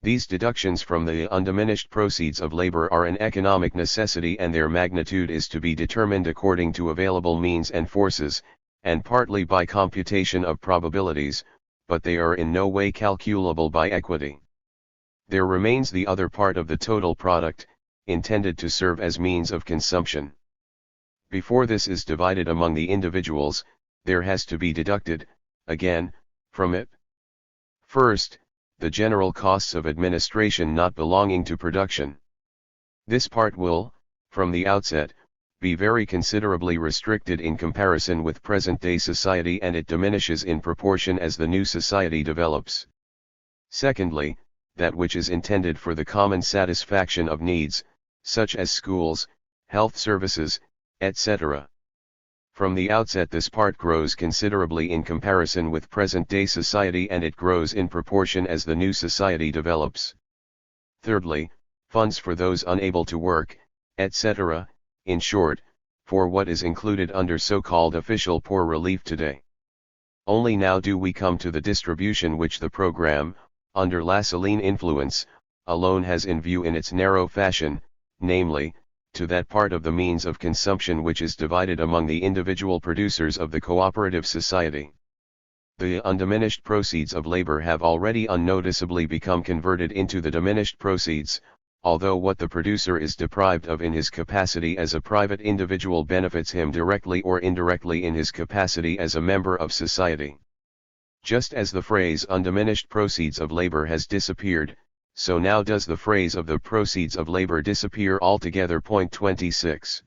These deductions from the undiminished proceeds of labor are an economic necessity, and their magnitude is to be determined according to available means and forces, and partly by computation of probabilities, but they are in no way calculable by equity. There remains the other part of the total product, intended to serve as means of consumption. Before this is divided among the individuals, there has to be deducted, again, from it. First, the general costs of administration not belonging to production. This part will, from the outset, be very considerably restricted in comparison with present-day society, and it diminishes in proportion as the new society develops. Secondly, that which is intended for the common satisfaction of needs, such as schools, health services, etc. From the outset this part grows considerably in comparison with present-day society, and it grows in proportion as the new society develops. Thirdly, funds for those unable to work, etc., in short, for what is included under so-called official poor relief today. Only now do we come to the distribution which the program, under Lassaline influence, alone has in view in its narrow fashion, namely, to that part of the means of consumption which is divided among the individual producers of the cooperative society. The undiminished proceeds of labor have already unnoticeably become converted into the diminished proceeds, although what the producer is deprived of in his capacity as a private individual benefits him directly or indirectly in his capacity as a member of society. Just as the phrase undiminished proceeds of labor has disappeared, so now does the phrase of the proceeds of labor disappear altogether. Point 26.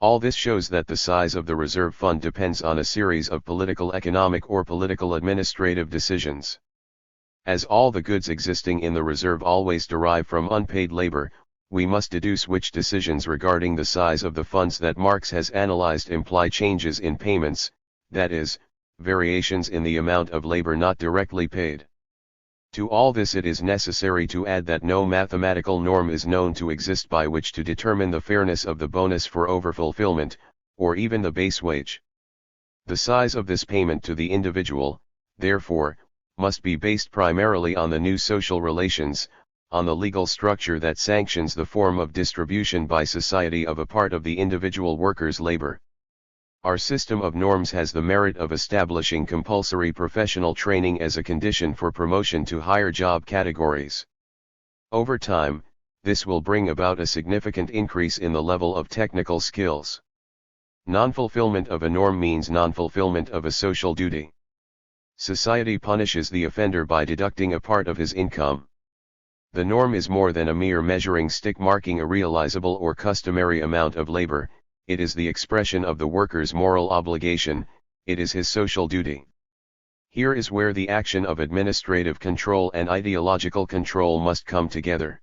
All this shows that the size of the reserve fund depends on a series of political economic or political administrative decisions. As all the goods existing in the reserve always derive from unpaid labor, we must deduce which decisions regarding the size of the funds that Marx has analyzed imply changes in payments, that is, variations in the amount of labor not directly paid. To all this it is necessary to add that no mathematical norm is known to exist by which to determine the fairness of the bonus for overfulfillment, or even the base wage. The size of this payment to the individual, therefore, must be based primarily on the new social relations, on the legal structure that sanctions the form of distribution by society of a part of the individual worker's labor. Our system of norms has the merit of establishing compulsory professional training as a condition for promotion to higher job categories. Over time, this will bring about a significant increase in the level of technical skills. Non-fulfillment of a norm means non-fulfillment of a social duty. Society punishes the offender by deducting a part of his income. The norm is more than a mere measuring stick marking a realizable or customary amount of labor. It is the expression of the worker's moral obligation, it is his social duty. Here is where the action of administrative control and ideological control must come together.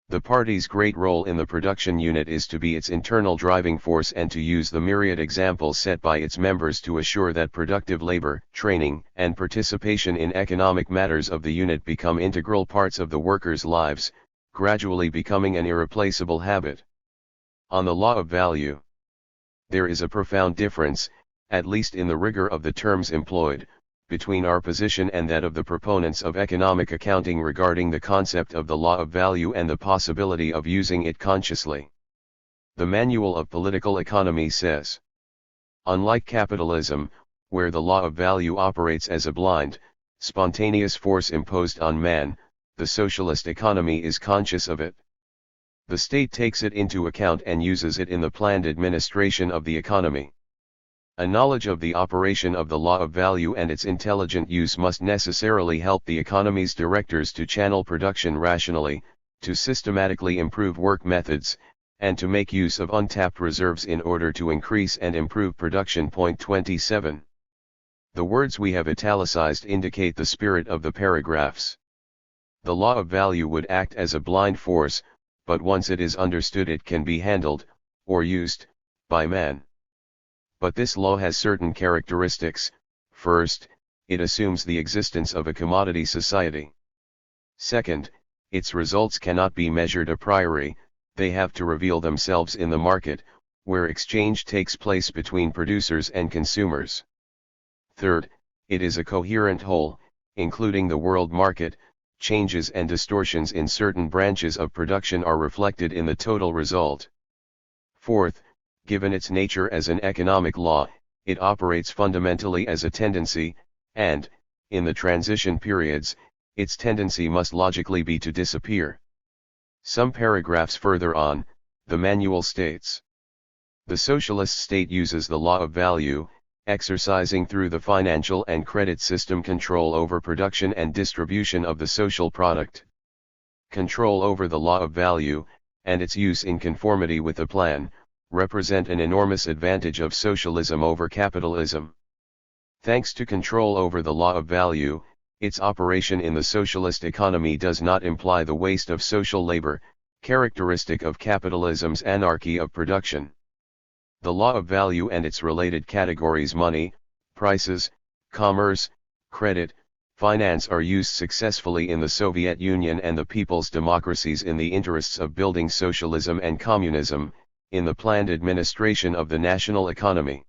The party's great role in the production unit is to be its internal driving force and to use the myriad examples set by its members to assure that productive labor, training, and participation in economic matters of the unit become integral parts of the workers' lives, gradually becoming an irreplaceable habit. On the law of value. There is a profound difference, at least in the rigor of the terms employed, between our position and that of the proponents of economic accounting regarding the concept of the law of value and the possibility of using it consciously. The Manual of Political Economy says, unlike capitalism, where the law of value operates as a blind, spontaneous force imposed on man, the socialist economy is conscious of it. The state takes it into account and uses it in the planned administration of the economy. A knowledge of the operation of the law of value and its intelligent use must necessarily help the economy's directors to channel production rationally, to systematically improve work methods, and to make use of untapped reserves in order to increase and improve production. Point 27. The words we have italicized indicate the spirit of the paragraphs. The law of value would act as a blind force, but once it is understood it can be handled, or used, by man. But this law has certain characteristics. First, it assumes the existence of a commodity society. Second, its results cannot be measured a priori, they have to reveal themselves in the market, where exchange takes place between producers and consumers. Third, it is a coherent whole, including the world market. Changes and distortions in certain branches of production are reflected in the total result. Fourth, given its nature as an economic law, it operates fundamentally as a tendency, and, in the transition periods, its tendency must logically be to disappear. Some paragraphs further on, the manual states, the socialist state uses the law of value, exercising through the financial and credit system control over production and distribution of the social product. Control over the law of value, and its use in conformity with the plan, represent an enormous advantage of socialism over capitalism. Thanks to control over the law of value, its operation in the socialist economy does not imply the waste of social labor, characteristic of capitalism's anarchy of production. The law of value and its related categories money, prices, commerce, credit, finance are used successfully in the Soviet Union and the people's democracies in the interests of building socialism and communism, in the planned administration of the national economy.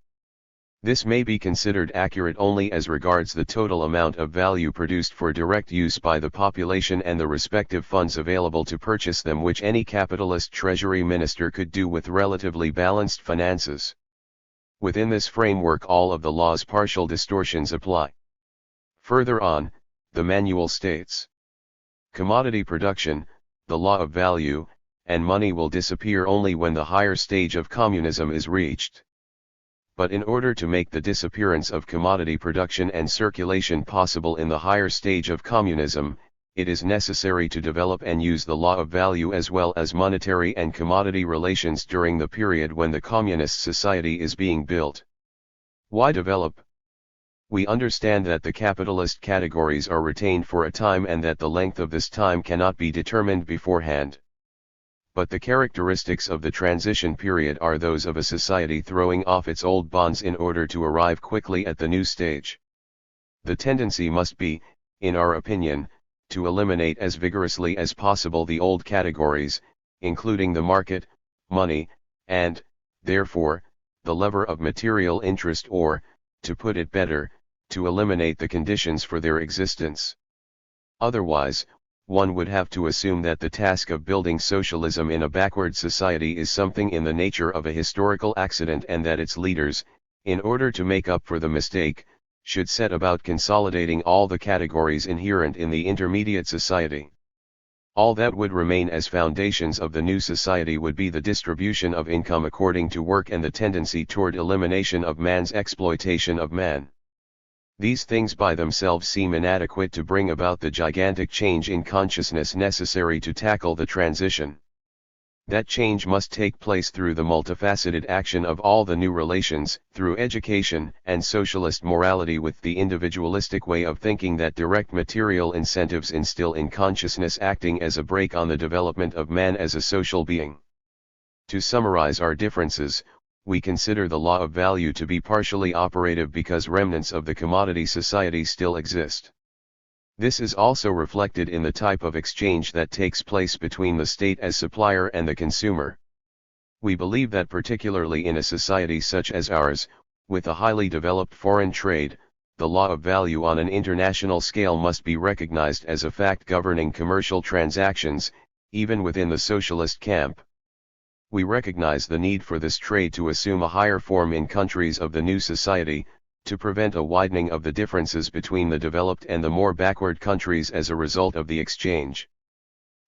This may be considered accurate only as regards the total amount of value produced for direct use by the population and the respective funds available to purchase them, which any capitalist treasury minister could do with relatively balanced finances. Within this framework all of the law's partial distortions apply. Further on, the manual states, commodity production, the law of value, and money will disappear only when the higher stage of communism is reached. But in order to make the disappearance of commodity production and circulation possible in the higher stage of communism, it is necessary to develop and use the law of value as well as monetary and commodity relations during the period when the communist society is being built. Why develop? We understand that the capitalist categories are retained for a time and that the length of this time cannot be determined beforehand. But the characteristics of the transition period are those of a society throwing off its old bonds in order to arrive quickly at the new stage. The tendency must be, in our opinion, to eliminate as vigorously as possible the old categories, including the market, money, and, therefore, the lever of material interest, or, to put it better, to eliminate the conditions for their existence. Otherwise, one would have to assume that the task of building socialism in a backward society is something in the nature of a historical accident and that its leaders, in order to make up for the mistake, should set about consolidating all the categories inherent in the intermediate society. All that would remain as foundations of the new society would be the distribution of income according to work and the tendency toward elimination of man's exploitation of man. These things by themselves seem inadequate to bring about the gigantic change in consciousness necessary to tackle the transition. That change must take place through the multifaceted action of all the new relations, through education and socialist morality, with the individualistic way of thinking that direct material incentives instill in consciousness, acting as a brake on the development of man as a social being. To summarize our differences, we consider the law of value to be partially operative because remnants of the commodity society still exist. This is also reflected in the type of exchange that takes place between the state as supplier and the consumer. We believe that particularly in a society such as ours, with a highly developed foreign trade, the law of value on an international scale must be recognized as a fact governing commercial transactions, even within the socialist camp. We recognize the need for this trade to assume a higher form in countries of the new society, to prevent a widening of the differences between the developed and the more backward countries as a result of the exchange.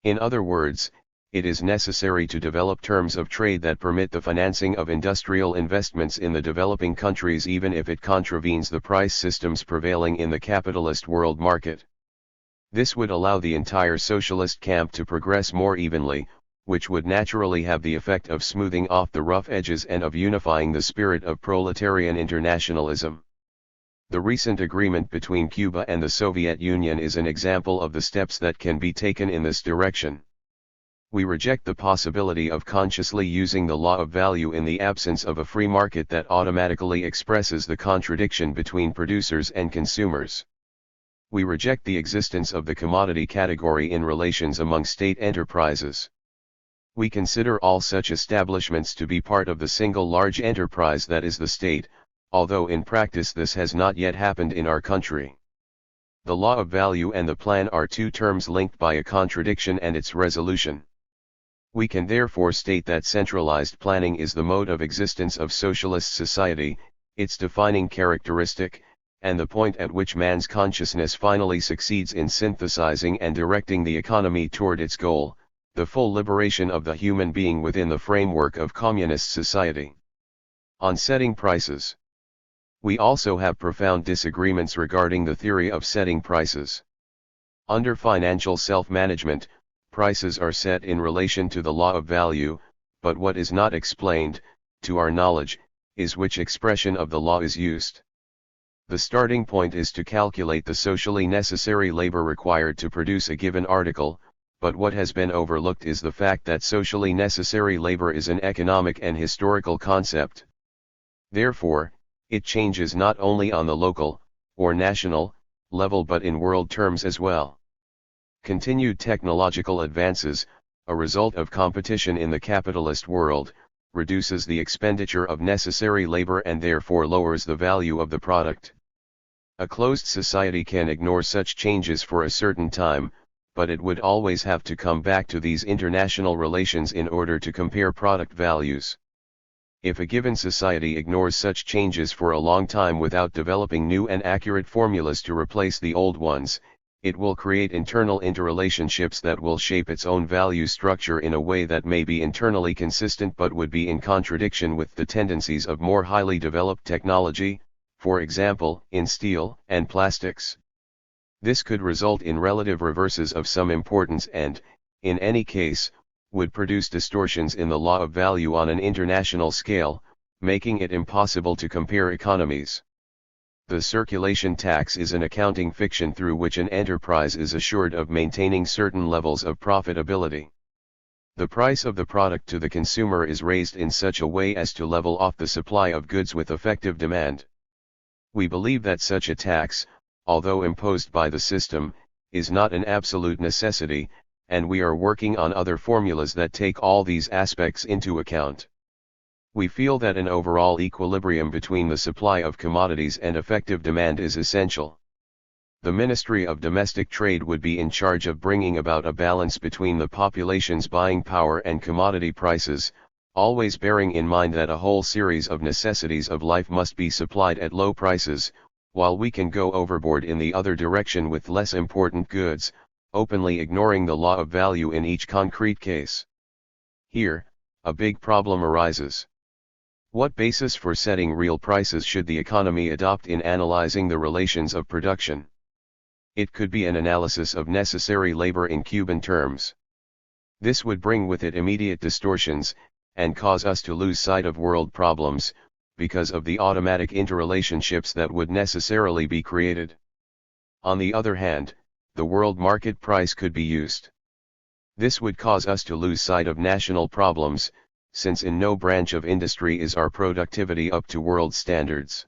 In other words, it is necessary to develop terms of trade that permit the financing of industrial investments in the developing countries, even if it contravenes the price systems prevailing in the capitalist world market. This would allow the entire socialist camp to progress more evenly, which would naturally have the effect of smoothing off the rough edges and of unifying the spirit of proletarian internationalism. The recent agreement between Cuba and the Soviet Union is an example of the steps that can be taken in this direction. We reject the possibility of consciously using the law of value in the absence of a free market that automatically expresses the contradiction between producers and consumers. We reject the existence of the commodity category in relations among state enterprises. We consider all such establishments to be part of the single large enterprise that is the state, although in practice this has not yet happened in our country. The law of value and the plan are two terms linked by a contradiction and its resolution. We can therefore state that centralized planning is the mode of existence of socialist society, its defining characteristic, and the point at which man's consciousness finally succeeds in synthesizing and directing the economy toward its goal, the full liberation of the human being within the framework of communist society. On setting prices, we also have profound disagreements regarding the theory of setting prices. Under financial self-management, prices are set in relation to the law of value, but what is not explained, to our knowledge, is which expression of the law is used. The starting point is to calculate the socially necessary labor required to produce a given article, but what has been overlooked is the fact that socially necessary labor is an economic and historical concept. Therefore, it changes not only on the local, or national, level but in world terms as well. Continued technological advances, a result of competition in the capitalist world, reduces the expenditure of necessary labor and therefore lowers the value of the product. A closed society can ignore such changes for a certain time, but it would always have to come back to these international relations in order to compare product values. If a given society ignores such changes for a long time without developing new and accurate formulas to replace the old ones, it will create internal interrelationships that will shape its own value structure in a way that may be internally consistent but would be in contradiction with the tendencies of more highly developed technology, for example, in steel and plastics. This could result in relative reverses of some importance and, in any case, would produce distortions in the law of value on an international scale, making it impossible to compare economies. The circulation tax is an accounting fiction through which an enterprise is assured of maintaining certain levels of profitability. The price of the product to the consumer is raised in such a way as to level off the supply of goods with effective demand. We believe that such a tax, although imposed by the system, is not an absolute necessity, and we are working on other formulas that take all these aspects into account. We feel that an overall equilibrium between the supply of commodities and effective demand is essential. The Ministry of Domestic Trade would be in charge of bringing about a balance between the population's buying power and commodity prices, always bearing in mind that a whole series of necessities of life must be supplied at low prices, while we can go overboard in the other direction with less important goods, openly ignoring the law of value in each concrete case. Here, a big problem arises. What basis for setting real prices should the economy adopt in analyzing the relations of production? It could be an analysis of necessary labor in Cuban terms. This would bring with it immediate distortions, and cause us to lose sight of world problems, because of the automatic interrelationships that would necessarily be created. On the other hand, the world market price could be used. This would cause us to lose sight of national problems, since in no branch of industry is our productivity up to world standards.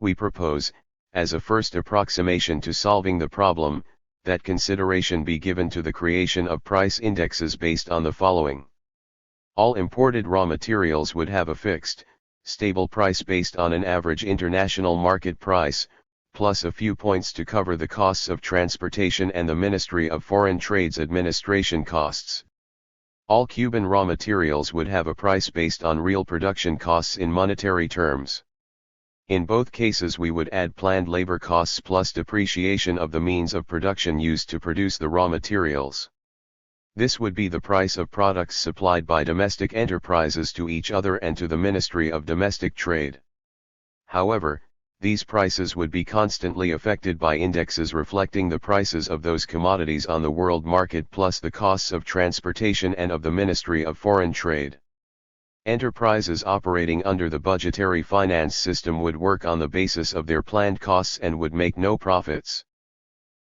We propose, as a first approximation to solving the problem, that consideration be given to the creation of price indexes based on the following. All imported raw materials would have a fixed, stable price based on an average international market price, plus a few points to cover the costs of transportation and the Ministry of Foreign Trade's administration costs. All Cuban raw materials would have a price based on real production costs in monetary terms. In both cases we would add planned labor costs plus depreciation of the means of production used to produce the raw materials. This would be the price of products supplied by domestic enterprises to each other and to the Ministry of Domestic Trade. However, these prices would be constantly affected by indexes reflecting the prices of those commodities on the world market plus the costs of transportation and of the Ministry of Foreign Trade. Enterprises operating under the budgetary finance system would work on the basis of their planned costs and would make no profits.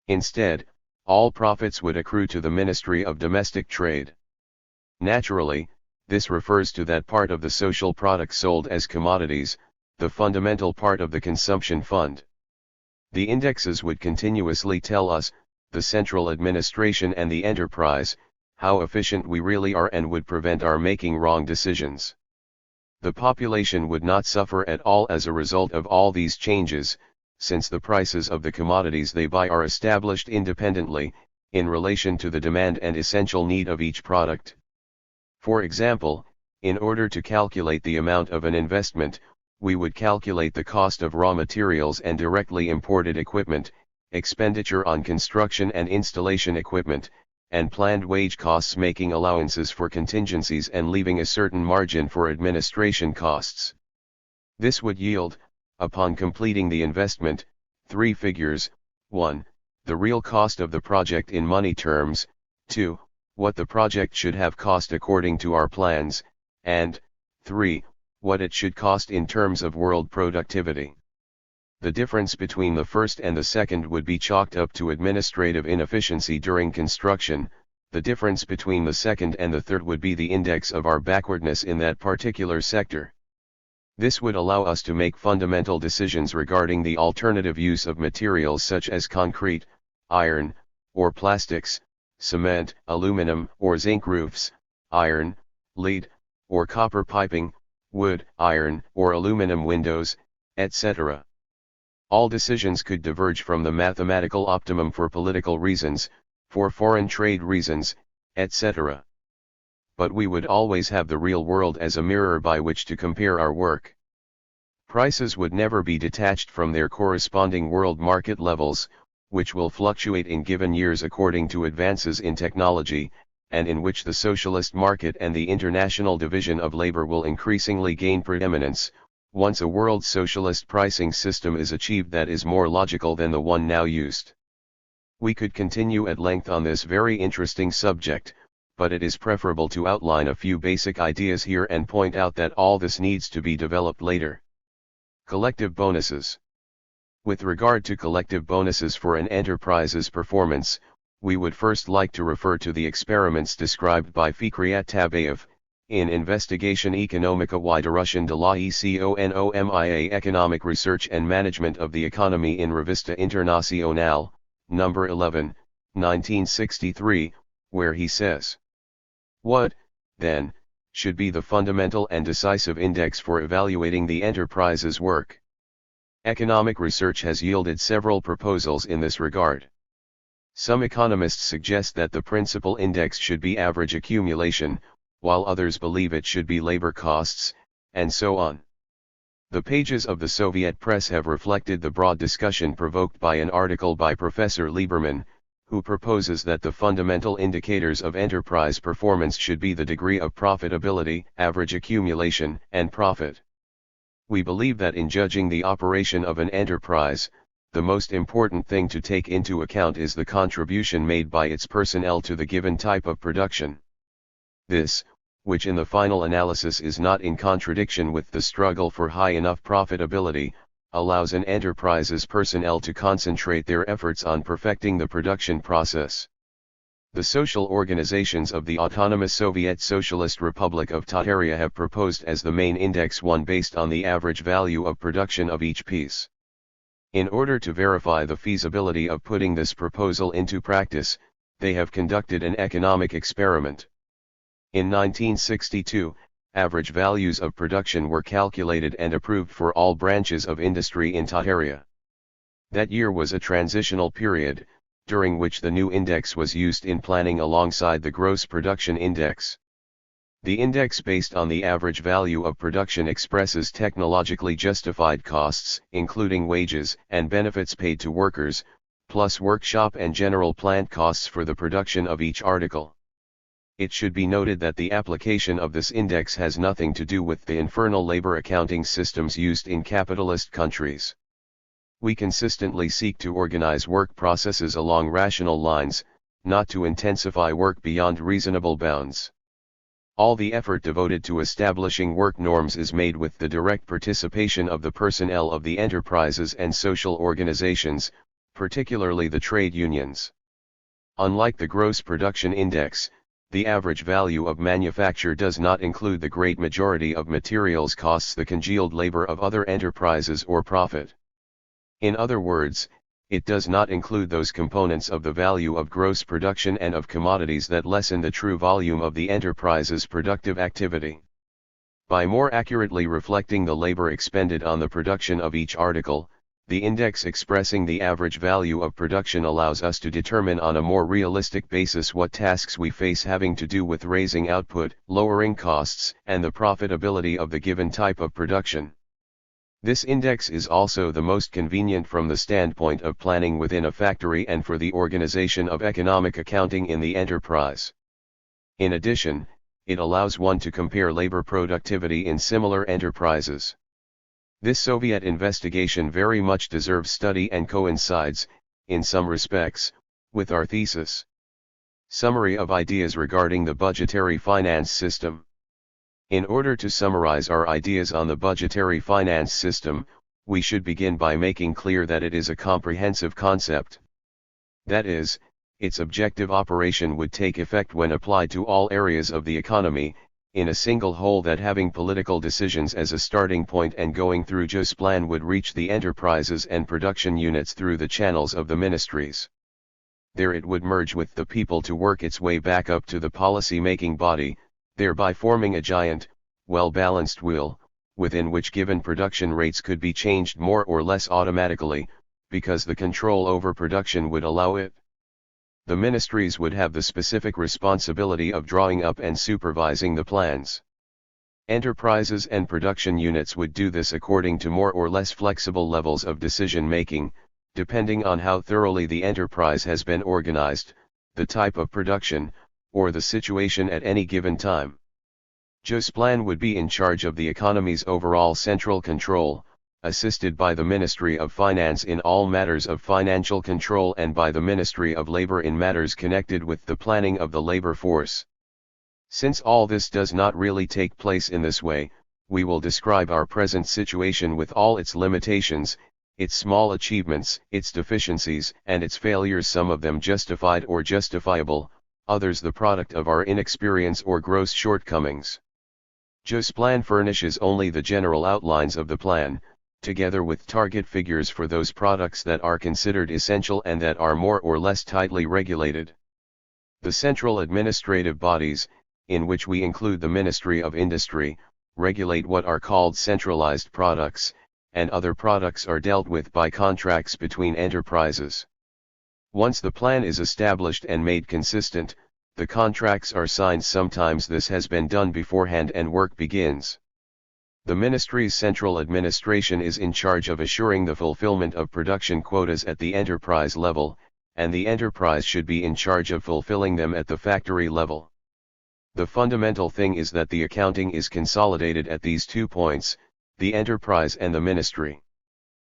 Instead, all profits would accrue to the Ministry of Domestic Trade. Naturally, this refers to that part of the social product sold as commodities, the fundamental part of the consumption fund. The indexes would continuously tell us, the central administration and the enterprise, how efficient we really are and would prevent our making wrong decisions. The population would not suffer at all as a result of all these changes, since the prices of the commodities they buy are established independently, in relation to the demand and essential need of each product. For example, in order to calculate the amount of an investment, we would calculate the cost of raw materials and directly imported equipment, expenditure on construction and installation equipment, and planned wage costs, making allowances for contingencies and leaving a certain margin for administration costs. This would yield, upon completing the investment, 3 figures: 1. The real cost of the project in money terms, 2. What the project should have cost according to our plans, and 3. What it should cost in terms of world productivity. The difference between the first and the second would be chalked up to administrative inefficiency during construction. The difference between the second and the third would be the index of our backwardness in that particular sector. This would allow us to make fundamental decisions regarding the alternative use of materials such as concrete, iron, or plastics, cement, aluminum or zinc roofs, iron, lead, or copper piping, wood, iron, or aluminum windows, etc. All decisions could diverge from the mathematical optimum for political reasons, for foreign trade reasons, etc. But we would always have the real world as a mirror by which to compare our work. Prices would never be detached from their corresponding world market levels, which will fluctuate in given years according to advances in technology, and in which the socialist market and the international division of labor will increasingly gain preeminence, once a world socialist pricing system is achieved that is more logical than the one now used. We could continue at length on this very interesting subject, but it is preferable to outline a few basic ideas here and point out that all this needs to be developed later. Collective bonuses. With regard to collective bonuses for an enterprise's performance, we would first like to refer to the experiments described by Fikriat Tabayev, in Investigation Ekonomika y Russian de la Economia Economic Research and Management of the Economy in Revista Internacional, No. 11, 1963, where he says, "What, then, should be the fundamental and decisive index for evaluating the enterprise's work?" Economic research has yielded several proposals in this regard. Some economists suggest that the principal index should be average accumulation, while others believe it should be labor costs, and so on. The pages of the Soviet press have reflected the broad discussion provoked by an article by Professor Lieberman, who proposes that the fundamental indicators of enterprise performance should be the degree of profitability, average accumulation, and profit. We believe that in judging the operation of an enterprise, the most important thing to take into account is the contribution made by its personnel to the given type of production. This, which in the final analysis is not in contradiction with the struggle for high enough profitability, allows an enterprise's personnel to concentrate their efforts on perfecting the production process. The social organizations of the autonomous Soviet Socialist Republic of Tataria have proposed as the main index one based on the average value of production of each piece. In order to verify the feasibility of putting this proposal into practice, they have conducted an economic experiment. In 1962, average values of production were calculated and approved for all branches of industry in Tataria. That year was a transitional period, during which the new index was used in planning alongside the gross production index. The index based on the average value of production expresses technologically justified costs, including wages and benefits paid to workers, plus workshop and general plant costs for the production of each article. It should be noted that the application of this index has nothing to do with the infernal labor accounting systems used in capitalist countries. We consistently seek to organize work processes along rational lines, not to intensify work beyond reasonable bounds. All the effort devoted to establishing work norms is made with the direct participation of the personnel of the enterprises and social organizations, particularly the trade unions. Unlike the gross production index, the average value of manufacture does not include the great majority of materials costs, the congealed labor of other enterprises or profit. In other words, it does not include those components of the value of gross production and of commodities that lessen the true volume of the enterprise's productive activity. By more accurately reflecting the labor expended on the production of each article, the index expressing the average value of production allows us to determine on a more realistic basis what tasks we face having to do with raising output, lowering costs, and the profitability of the given type of production. This index is also the most convenient from the standpoint of planning within a factory and for the organization of economic accounting in the enterprise. In addition, it allows one to compare labor productivity in similar enterprises. This Soviet investigation very much deserves study and coincides, in some respects, with our thesis. Summary of ideas regarding the budgetary finance system. In order to summarize our ideas on the budgetary finance system, we should begin by making clear that it is a comprehensive concept. That is, its objective operation would take effect when applied to all areas of the economy, in a single whole, that having political decisions as a starting point and going through Deutschman would reach the enterprises and production units through the channels of the ministries. There it would merge with the people to work its way back up to the policy-making body, thereby forming a giant, well-balanced wheel, within which given production rates could be changed more or less automatically, because the control over production would allow it. The ministries would have the specific responsibility of drawing up and supervising the plans. Enterprises and production units would do this according to more or less flexible levels of decision-making, depending on how thoroughly the enterprise has been organized, the type of production, or the situation at any given time. Deutschman would be in charge of the economy's overall central control, assisted by the Ministry of Finance in all matters of financial control and by the Ministry of Labor in matters connected with the planning of the labor force. Since all this does not really take place in this way, we will describe our present situation with all its limitations, its small achievements, its deficiencies, and its failures, some of them justified or justifiable, others the product of our inexperience or gross shortcomings. Deutschman furnishes only the general outlines of the plan, together with target figures for those products that are considered essential and that are more or less tightly regulated. The central administrative bodies, in which we include the Ministry of Industry, regulate what are called centralized products, and other products are dealt with by contracts between enterprises. Once the plan is established and made consistent, the contracts are signed. Sometimes this has been done beforehand and work begins. The ministry's central administration is in charge of assuring the fulfillment of production quotas at the enterprise level, and the enterprise should be in charge of fulfilling them at the factory level. The fundamental thing is that the accounting is consolidated at these 2 points, the enterprise and the ministry.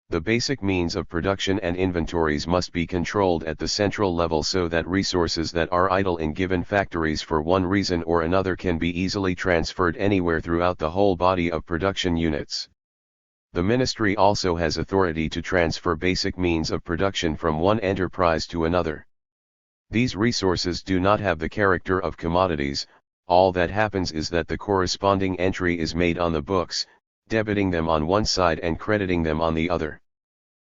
The basic means of production and inventories must be controlled at the central level so that resources that are idle in given factories for one reason or another can be easily transferred anywhere throughout the whole body of production units. The ministry also has authority to transfer basic means of production from one enterprise to another. These resources do not have the character of commodities. All that happens is that the corresponding entry is made on the books, debiting them on one side and crediting them on the other.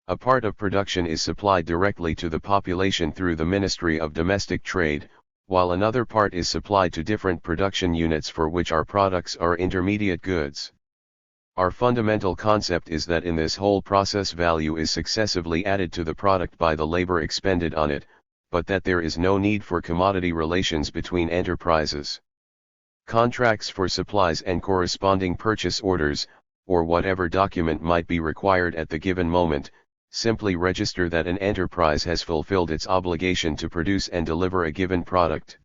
A part of production is supplied directly to the population through the Ministry of Domestic Trade, while another part is supplied to different production units for which our products are intermediate goods. Our fundamental concept is that in this whole process value is successively added to the product by the labor expended on it, but that there is no need for commodity relations between enterprises. Contracts for supplies and corresponding purchase orders, or whatever document might be required at the given moment, simply register that an enterprise has fulfilled its obligation to produce and deliver a given product.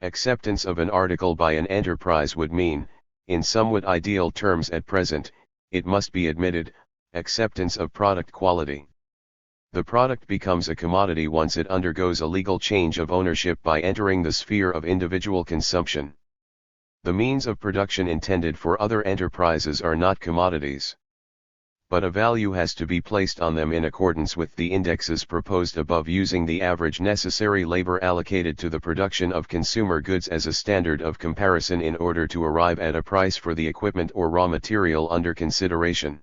Acceptance of an article by an enterprise would mean, in somewhat ideal terms at present, it must be admitted, acceptance of product quality. The product becomes a commodity once it undergoes a legal change of ownership by entering the sphere of individual consumption. The means of production intended for other enterprises are not commodities. But a value has to be placed on them in accordance with the indexes proposed above, using the average necessary labor allocated to the production of consumer goods as a standard of comparison in order to arrive at a price for the equipment or raw material under consideration.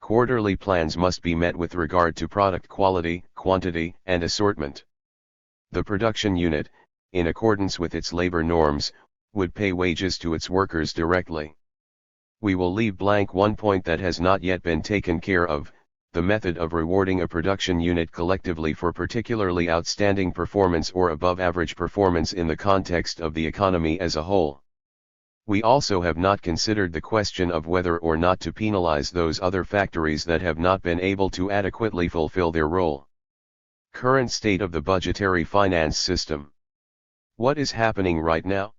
Quarterly plans must be met with regard to product quality, quantity, and assortment. The production unit, in accordance with its labor norms, would pay wages to its workers directly. We will leave blank one point that has not yet been taken care of: the method of rewarding a production unit collectively for particularly outstanding performance or above average performance in the context of the economy as a whole. We also have not considered the question of whether or not to penalize those other factories that have not been able to adequately fulfill their role. Current state of the budgetary finance system. What is happening right now?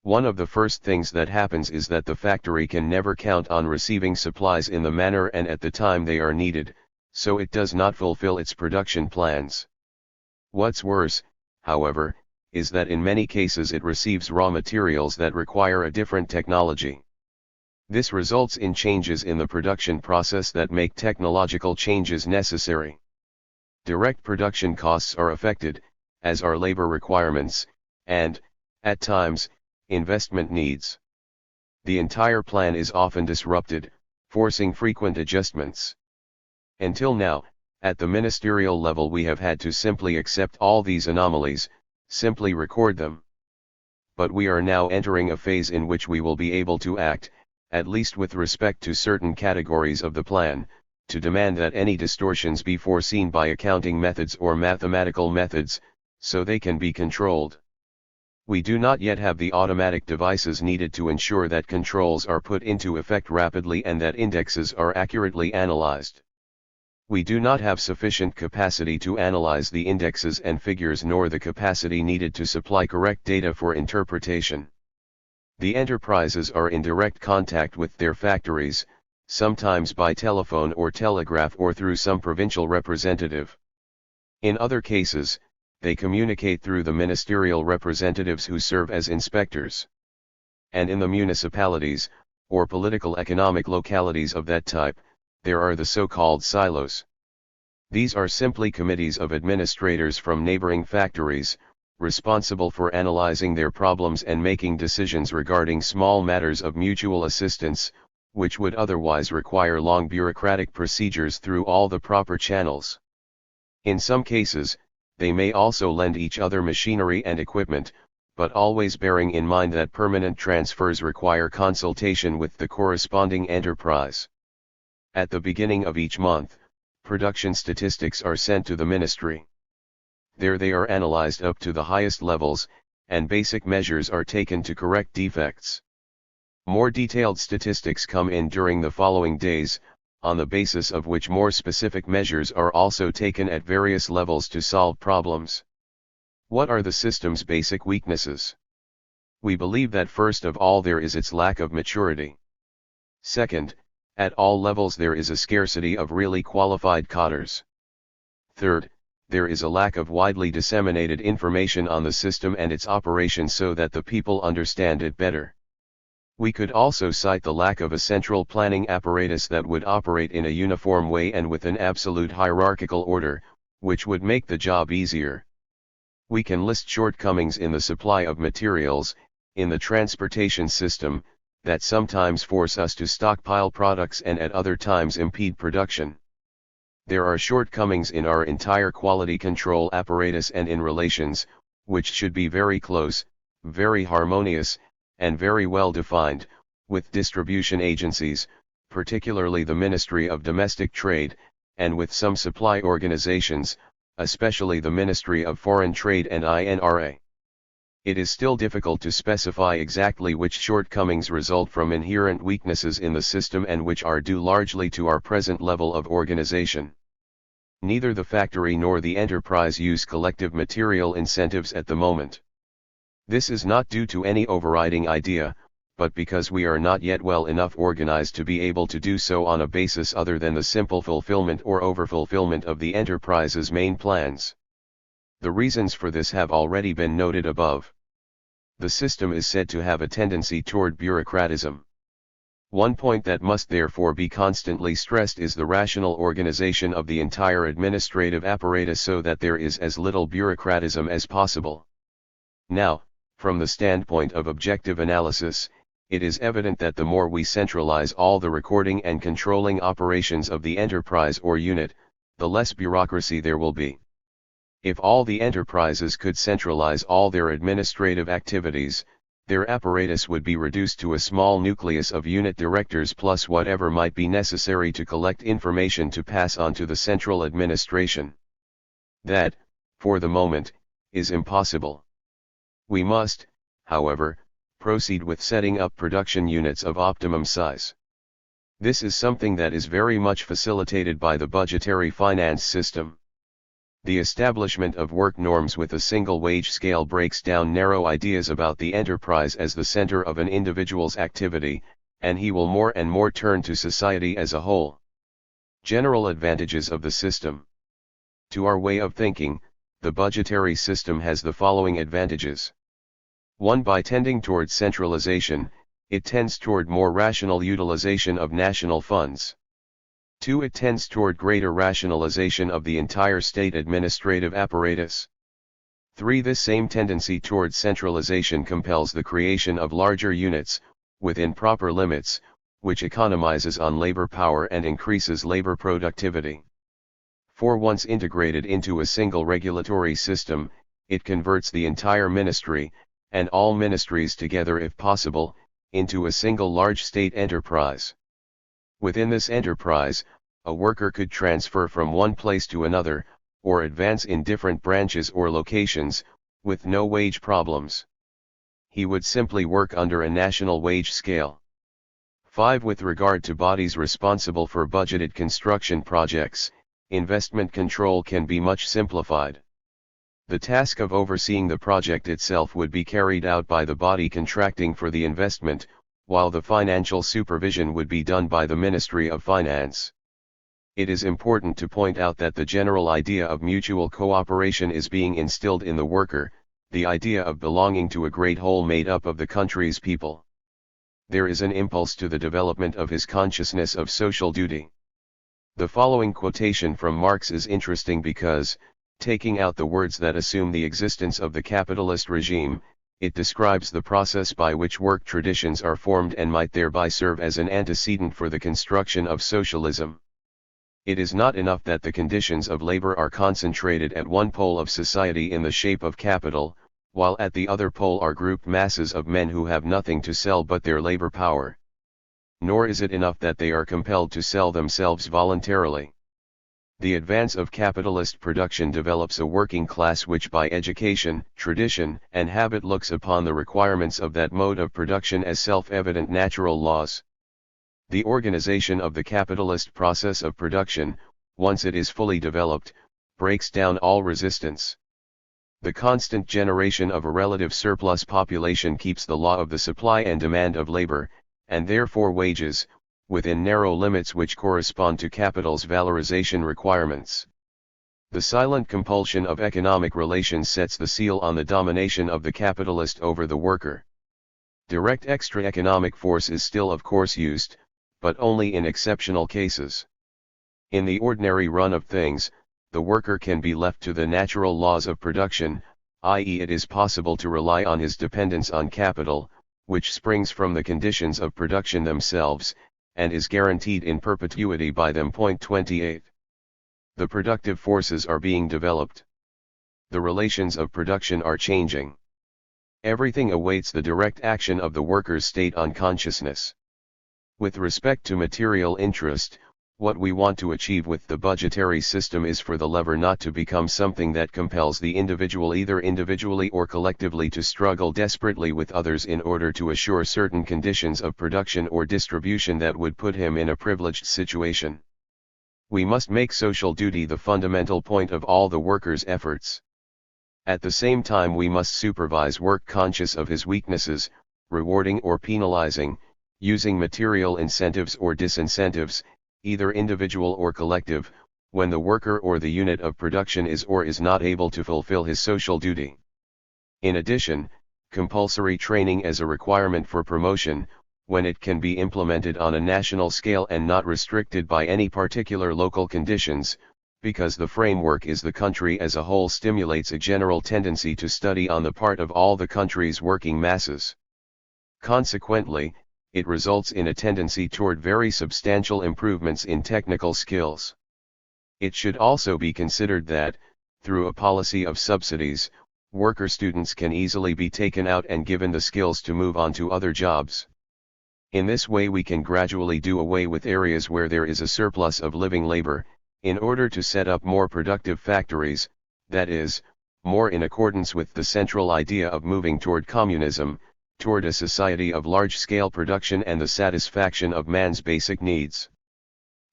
One of the first things that happens is that the factory can never count on receiving supplies in the manner and at the time they are needed, so it does not fulfill its production plans. What's worse, however, is that in many cases it receives raw materials that require a different technology. This results in changes in the production process that make technological changes necessary. Direct production costs are affected, as are labor requirements, and, at times, investment needs. The entire plan is often disrupted, forcing frequent adjustments. Until now, at the ministerial level we have had to simply accept all these anomalies, simply record them. But we are now entering a phase in which we will be able to act, at least with respect to certain categories of the plan, to demand that any distortions be foreseen by accounting methods or mathematical methods, so they can be controlled. We do not yet have the automatic devices needed to ensure that controls are put into effect rapidly and that indexes are accurately analyzed. We do not have sufficient capacity to analyze the indexes and figures, nor the capacity needed to supply correct data for interpretation. The enterprises are in direct contact with their factories, sometimes by telephone or telegraph or through some provincial representative. In other cases, they communicate through the ministerial representatives who serve as inspectors. And in the municipalities, or political economic localities of that type, there are the so-called silos. These are simply committees of administrators from neighboring factories, responsible for analyzing their problems and making decisions regarding small matters of mutual assistance, which would otherwise require long bureaucratic procedures through all the proper channels. In some cases, they may also lend each other machinery and equipment, but always bearing in mind that permanent transfers require consultation with the corresponding enterprise. At the beginning of each month, production statistics are sent to the ministry. There they are analyzed up to the highest levels, and basic measures are taken to correct defects. More detailed statistics come in during the following days, on the basis of which more specific measures are also taken at various levels to solve problems. What are the system's basic weaknesses? We believe that first of all there is its lack of maturity. Second, At all levels there is a scarcity of really qualified codders. Third, there is a lack of widely disseminated information on the system and its operation so that the people understand it better. We could also cite the lack of a central planning apparatus that would operate in a uniform way and with an absolute hierarchical order, which would make the job easier. We can list shortcomings in the supply of materials, in the transportation system, that sometimes force us to stockpile products and at other times impede production. There are shortcomings in our entire quality control apparatus and in relations, which should be very close, very harmonious, and very well defined, with distribution agencies, particularly the Ministry of Domestic Trade, and with some supply organizations, especially the Ministry of Foreign Trade and INRA. It is still difficult to specify exactly which shortcomings result from inherent weaknesses in the system and which are due largely to our present level of organization. Neither the factory nor the enterprise use collective material incentives at the moment. This is not due to any overriding idea, but because we are not yet well enough organized to be able to do so on a basis other than the simple fulfillment or overfulfillment of the enterprise's main plans. The reasons for this have already been noted above. The system is said to have a tendency toward bureaucratism. One point that must therefore be constantly stressed is the rational organization of the entire administrative apparatus so that there is as little bureaucratism as possible. Now, from the standpoint of objective analysis, it is evident that the more we centralize all the recording and controlling operations of the enterprise or unit, the less bureaucracy there will be. If all the enterprises could centralize all their administrative activities, their apparatus would be reduced to a small nucleus of unit directors plus whatever might be necessary to collect information to pass on to the central administration. That, for the moment, is impossible. We must, however, proceed with setting up production units of optimum size. This is something that is very much facilitated by the budgetary finance system. The establishment of work norms with a single wage scale breaks down narrow ideas about the enterprise as the center of an individual's activity, and he will more and more turn to society as a whole. General advantages of the system. To our way of thinking, the budgetary system has the following advantages. 1. By tending toward centralization, it tends toward more rational utilization of national funds. 2. It tends toward greater rationalization of the entire state administrative apparatus. 3. This same tendency toward centralization compels the creation of larger units, within proper limits, which economizes on labor power and increases labor productivity. 4. Once integrated into a single regulatory system, it converts the entire ministry, and all ministries together if possible, into a single large state enterprise. Within this enterprise, a worker could transfer from one place to another, or advance in different branches or locations, with no wage problems. He would simply work under a national wage scale. 5. With regard to bodies responsible for budgeted construction projects, investment control can be much simplified. The task of overseeing the project itself would be carried out by the body contracting for the investment, while the financial supervision would be done by the Ministry of Finance. It is important to point out that the general idea of mutual cooperation is being instilled in the worker, the idea of belonging to a great whole made up of the country's people. There is an impulse to the development of his consciousness of social duty. The following quotation from Marx is interesting because, taking out the words that assume the existence of the capitalist regime, it describes the process by which work traditions are formed and might thereby serve as an antecedent for the construction of socialism. It is not enough that the conditions of labor are concentrated at one pole of society in the shape of capital, while at the other pole are grouped masses of men who have nothing to sell but their labor power. Nor is it enough that they are compelled to sell themselves voluntarily. The advance of capitalist production develops a working class which by education, tradition, and habit looks upon the requirements of that mode of production as self-evident natural laws. The organization of the capitalist process of production, once it is fully developed, breaks down all resistance. The constant generation of a relative surplus population keeps the law of the supply and demand of labor, and therefore wages, within narrow limits which correspond to capital's valorization requirements. The silent compulsion of economic relations sets the seal on the domination of the capitalist over the worker. Direct extra-economic force is still of course used, but only in exceptional cases. In the ordinary run of things, the worker can be left to the natural laws of production, i.e. it is possible to rely on his dependence on capital, which springs from the conditions of production themselves, and is guaranteed in perpetuity by them. 28. The productive forces are being developed. The relations of production are changing. Everything awaits the direct action of the worker's state on consciousness. With respect to material interest, what we want to achieve with the budgetary system is for the lever not to become something that compels the individual either individually or collectively to struggle desperately with others in order to assure certain conditions of production or distribution that would put him in a privileged situation. We must make social duty the fundamental point of all the worker's efforts. At the same time we must supervise work conscious of his weaknesses, rewarding or penalizing, using material incentives or disincentives, either individual or collective, when the worker or the unit of production is or is not able to fulfill his social duty. In addition, compulsory training as a requirement for promotion, when it can be implemented on a national scale and not restricted by any particular local conditions, because the framework is the country as a whole, stimulates a general tendency to study on the part of all the country's working masses. Consequently, it results in a tendency toward very substantial improvements in technical skills. It should also be considered that, through a policy of subsidies, worker students can easily be taken out and given the skills to move on to other jobs. In this way we can gradually do away with areas where there is a surplus of living labor, in order to set up more productive factories, that is, more in accordance with the central idea of moving toward communism, toward a society of large-scale production and the satisfaction of man's basic needs.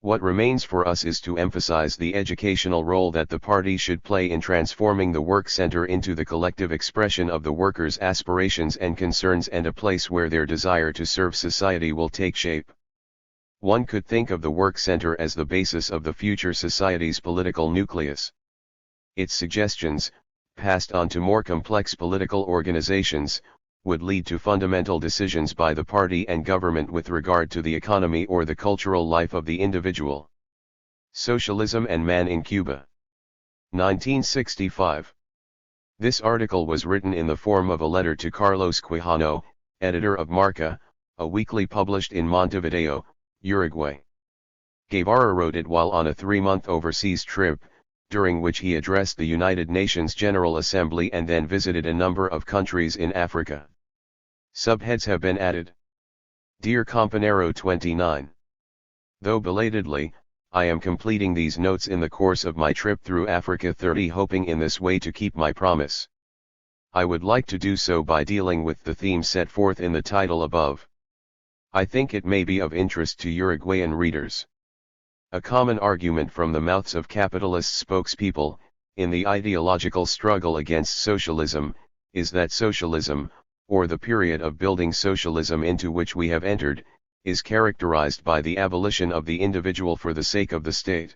What remains for us is to emphasize the educational role that the party should play in transforming the work center into the collective expression of the workers' aspirations and concerns and a place where their desire to serve society will take shape. One could think of the work center as the basis of the future society's political nucleus. Its suggestions, passed on to more complex political organizations, would lead to fundamental decisions by the party and government with regard to the economy or the cultural life of the individual. Socialism and Man in Cuba. 1965. This article was written in the form of a letter to Carlos Quijano, editor of Marca, a weekly published in Montevideo, Uruguay. Guevara wrote it while on a 3-month overseas trip, during which he addressed the United Nations General Assembly and then visited a number of countries in Africa. Subheads have been added. Dear Companero 29. Though belatedly, I am completing these notes in the course of my trip through Africa 30, hoping in this way to keep my promise. I would like to do so by dealing with the theme set forth in the title above. I think it may be of interest to Uruguayan readers. A common argument from the mouths of capitalist spokespeople, in the ideological struggle against socialism, is that socialism, or the period of building socialism into which we have entered, is characterized by the abolition of the individual for the sake of the state.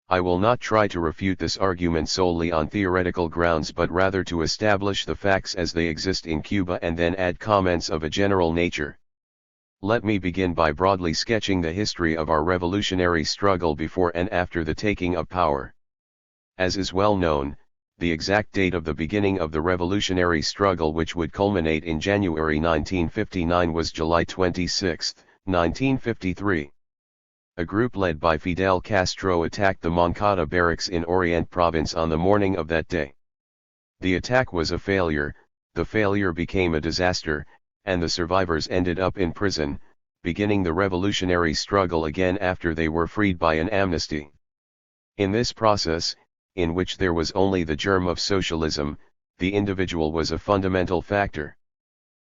I will not try to refute this argument solely on theoretical grounds but rather to establish the facts as they exist in Cuba and then add comments of a general nature. Let me begin by broadly sketching the history of our revolutionary struggle before and after the taking of power. As is well known, the exact date of the beginning of the revolutionary struggle, which would culminate in January 1959, was July 26, 1953. A group led by Fidel Castro attacked the Moncada barracks in Orient Province on the morning of that day. The attack was a failure, the failure became a disaster, and the survivors ended up in prison, beginning the revolutionary struggle again after they were freed by an amnesty. In this process, in which there was only the germ of socialism, the individual was a fundamental factor.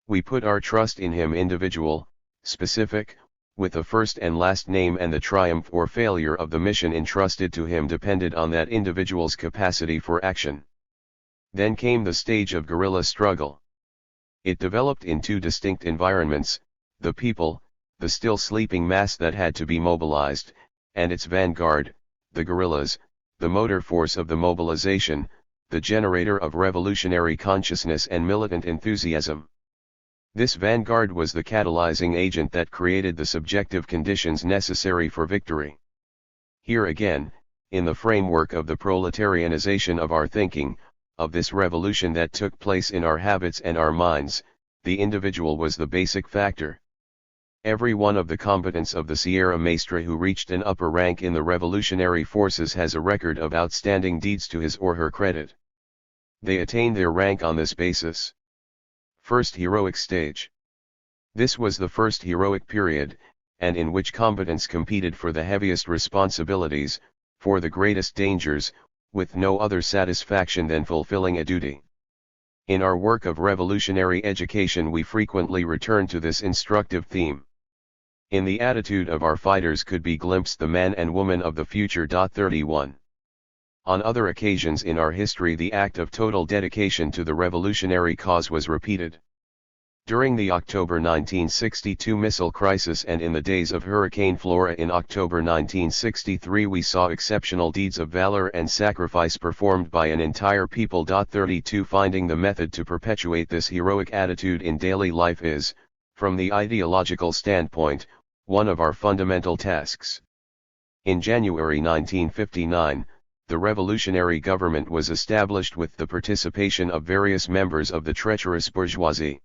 We put our trust in him, individual, specific, with a first and last name, and the triumph or failure of the mission entrusted to him depended on that individual's capacity for action. Then came the stage of guerrilla struggle. It developed in two distinct environments, the people, the still sleeping mass that had to be mobilized, and its vanguard, the guerrillas, the motor force of the mobilization, the generator of revolutionary consciousness and militant enthusiasm. This vanguard was the catalyzing agent that created the subjective conditions necessary for victory. Here again, in the framework of the proletarianization of our thinking, of this revolution that took place in our habits and our minds, the individual was the basic factor. Every one of the combatants of the Sierra Maestra who reached an upper rank in the revolutionary forces has a record of outstanding deeds to his or her credit. They attained their rank on this basis. First heroic stage. This was the first heroic period, and in which combatants competed for the heaviest responsibilities, for the greatest dangers, with no other satisfaction than fulfilling a duty. In our work of revolutionary education we frequently return to this instructive theme. In the attitude of our fighters could be glimpsed the man and woman of the future. 31. On other occasions in our history the act of total dedication to the revolutionary cause was repeated. During the October 1962 missile crisis and in the days of Hurricane Flora in October 1963 we saw exceptional deeds of valor and sacrifice performed by an entire people. 32 Finding the method to perpetuate this heroic attitude in daily life is, from the ideological standpoint, one of our fundamental tasks. In January 1959, the revolutionary government was established with the participation of various members of the treacherous bourgeoisie.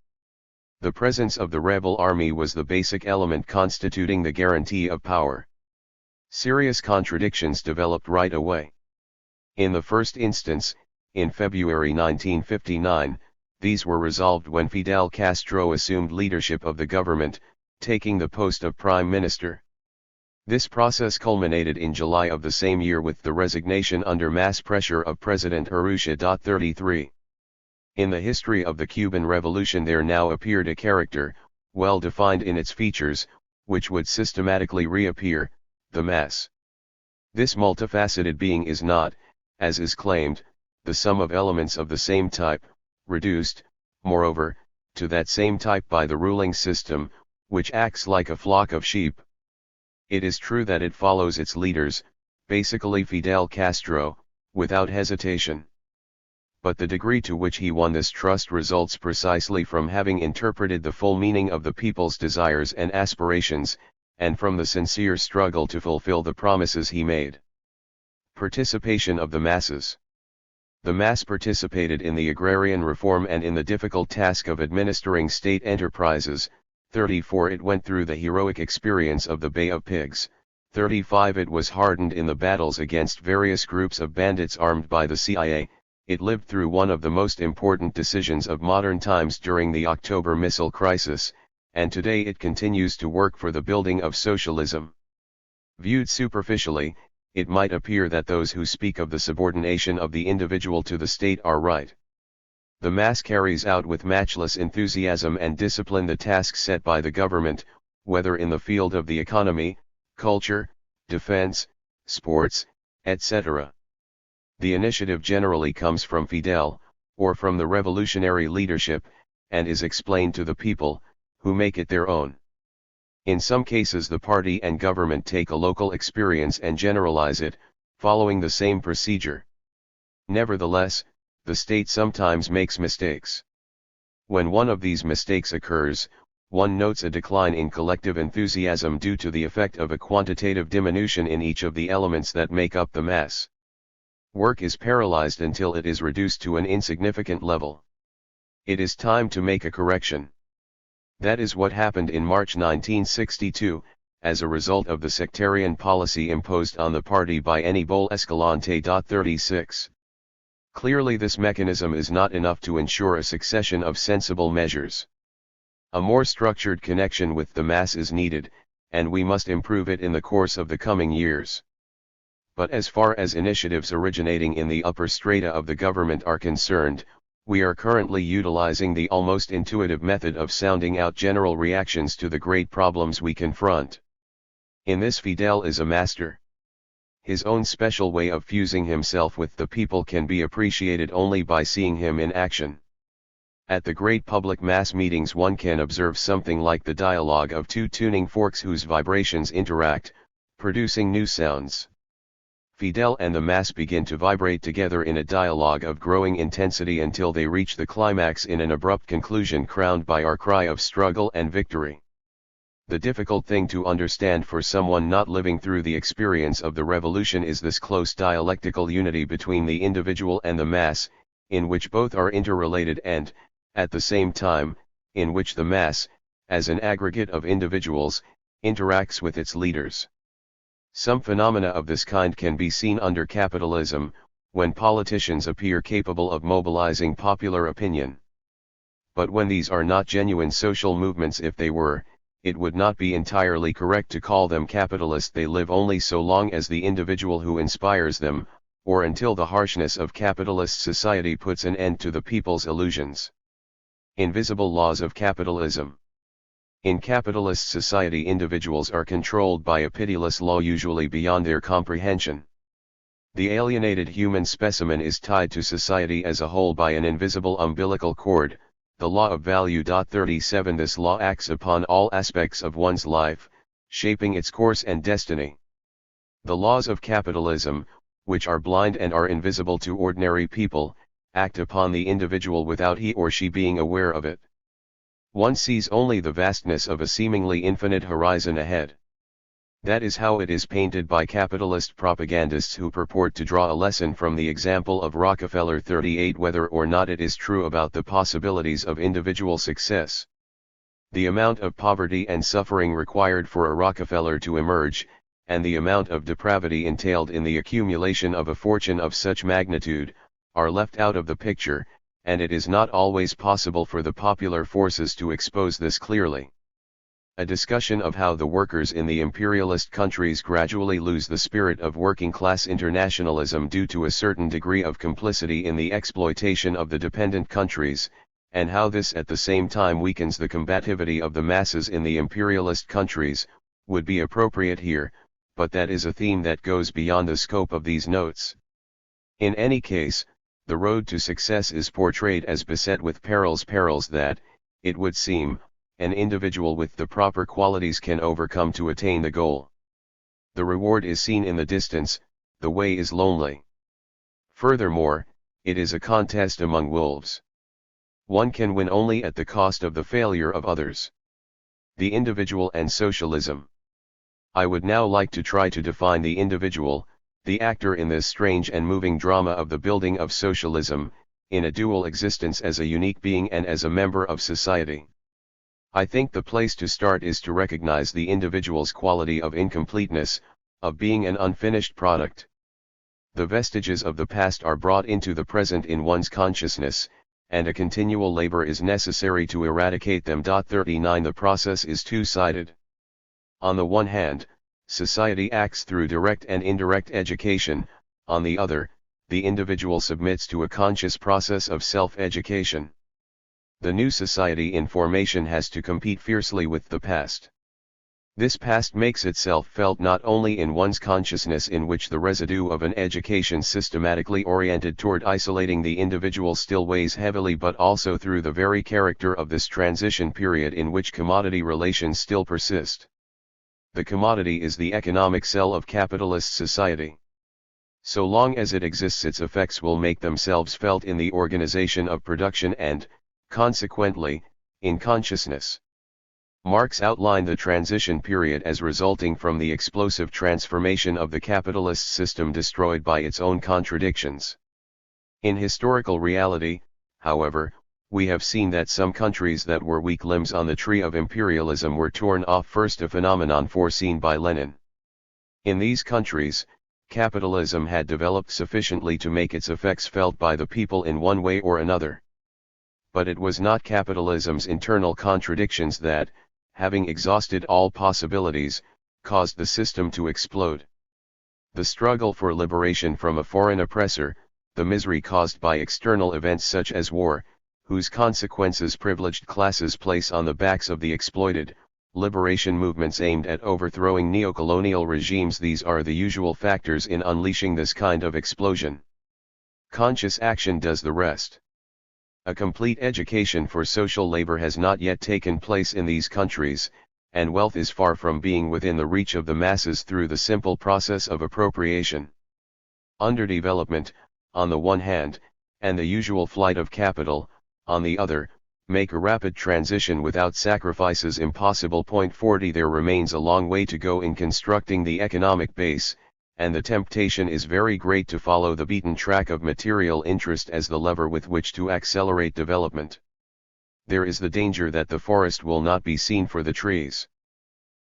The presence of the rebel army was the basic element constituting the guarantee of power. Serious contradictions developed right away. In the first instance, in February 1959, these were resolved when Fidel Castro assumed leadership of the government, taking the post of prime minister. This process culminated in July of the same year with the resignation under mass pressure of President Urrutia. 33. In the history of the Cuban Revolution there now appeared a character, well defined in its features, which would systematically reappear, the mass. This multifaceted being is not, as is claimed, the sum of elements of the same type, reduced, moreover, to that same type by the ruling system, which acts like a flock of sheep. It is true that it follows its leaders, basically Fidel Castro, without hesitation. But the degree to which he won this trust results precisely from having interpreted the full meaning of the people's desires and aspirations, and from the sincere struggle to fulfill the promises he made. Participation of the masses. The mass participated in the agrarian reform and in the difficult task of administering state enterprises. 34 It went through the heroic experience of the Bay of Pigs. 35 It was hardened in the battles against various groups of bandits armed by the CIA. It lived through one of the most important decisions of modern times during the October missile crisis, and today it continues to work for the building of socialism. Viewed superficially, it might appear that those who speak of the subordination of the individual to the state are right. The mass carries out with matchless enthusiasm and discipline the tasks set by the government, whether in the field of the economy, culture, defense, sports, etc. The initiative generally comes from Fidel, or from the revolutionary leadership, and is explained to the people, who make it their own. In some cases the party and government take a local experience and generalize it, following the same procedure. Nevertheless, the state sometimes makes mistakes. When one of these mistakes occurs, one notes a decline in collective enthusiasm due to the effect of a quantitative diminution in each of the elements that make up the mass. Work is paralyzed until it is reduced to an insignificant level. It is time to make a correction. That is what happened in March 1962, as a result of the sectarian policy imposed on the party by Aníbal Escalante. 36. Clearly this mechanism is not enough to ensure a succession of sensible measures. A more structured connection with the mass is needed, and we must improve it in the course of the coming years. But as far as initiatives originating in the upper strata of the government are concerned, we are currently utilizing the almost intuitive method of sounding out general reactions to the great problems we confront. In this Fidel is a master. His own special way of fusing himself with the people can be appreciated only by seeing him in action. At the great public mass meetings one can observe something like the dialogue of two tuning forks whose vibrations interact, producing new sounds. Fidel and the mass begin to vibrate together in a dialogue of growing intensity until they reach the climax in an abrupt conclusion crowned by our cry of struggle and victory. The difficult thing to understand for someone not living through the experience of the revolution is this close dialectical unity between the individual and the mass, in which both are interrelated and, at the same time, in which the mass, as an aggregate of individuals, interacts with its leaders. Some phenomena of this kind can be seen under capitalism, when politicians appear capable of mobilizing popular opinion. But when these are not genuine social movements, if they were, it would not be entirely correct to call them capitalist. They live only so long as the individual who inspires them, or until the harshness of capitalist society puts an end to the people's illusions. Invisible laws of capitalism. In capitalist society, individuals are controlled by a pitiless law usually beyond their comprehension. The alienated human specimen is tied to society as a whole by an invisible umbilical cord, the law of value. 37 This law acts upon all aspects of one's life, shaping its course and destiny. The laws of capitalism, which are blind and are invisible to ordinary people, act upon the individual without he or she being aware of it. One sees only the vastness of a seemingly infinite horizon ahead. That is how it is painted by capitalist propagandists who purport to draw a lesson from the example of Rockefeller. 38 Whether or not it is true about the possibilities of individual success. The amount of poverty and suffering required for a Rockefeller to emerge, and the amount of depravity entailed in the accumulation of a fortune of such magnitude, are left out of the picture, and it is not always possible for the popular forces to expose this clearly. A discussion of how the workers in the imperialist countries gradually lose the spirit of working-class internationalism due to a certain degree of complicity in the exploitation of the dependent countries, and how this at the same time weakens the combativity of the masses in the imperialist countries, would be appropriate here, but that is a theme that goes beyond the scope of these notes. In any case, the road to success is portrayed as beset with perils that, it would seem, an individual with the proper qualities can overcome to attain the goal. The reward is seen in the distance, the way is lonely. Furthermore, it is a contest among wolves. One can win only at the cost of the failure of others. The individual and socialism. I would now like to try to define the individual, the actor in this strange and moving drama of the building of socialism, in a dual existence as a unique being and as a member of society. I think the place to start is to recognize the individual's quality of incompleteness, of being an unfinished product. The vestiges of the past are brought into the present in one's consciousness, and a continual labor is necessary to eradicate them. 39 The process is two-sided. On the one hand, society acts through direct and indirect education, on the other, the individual submits to a conscious process of self-education. The new society in formation has to compete fiercely with the past. This past makes itself felt not only in one's consciousness, in which the residue of an education systematically oriented toward isolating the individual still weighs heavily, but also through the very character of this transition period in which commodity relations still persist. The commodity is the economic cell of capitalist society. So long as it exists, its effects will make themselves felt in the organization of production and, consequently, in consciousness. Marx outlined the transition period as resulting from the explosive transformation of the capitalist system destroyed by its own contradictions. In historical reality, however, we have seen that some countries that were weak limbs on the tree of imperialism were torn off first, a phenomenon foreseen by Lenin. In these countries, capitalism had developed sufficiently to make its effects felt by the people in one way or another. But it was not capitalism's internal contradictions that, having exhausted all possibilities, caused the system to explode. The struggle for liberation from a foreign oppressor, the misery caused by external events such as war, whose consequences privileged classes place on the backs of the exploited, liberation movements aimed at overthrowing neocolonial regimes, these are the usual factors in unleashing this kind of explosion. Conscious action does the rest. A complete education for social labor has not yet taken place in these countries, and wealth is far from being within the reach of the masses through the simple process of appropriation. Underdevelopment, on the one hand, and the usual flight of capital, on the other, make a rapid transition without sacrifices impossible. 40 There remains a long way to go in constructing the economic base, and the temptation is very great to follow the beaten track of material interest as the lever with which to accelerate development. There is the danger that the forest will not be seen for the trees.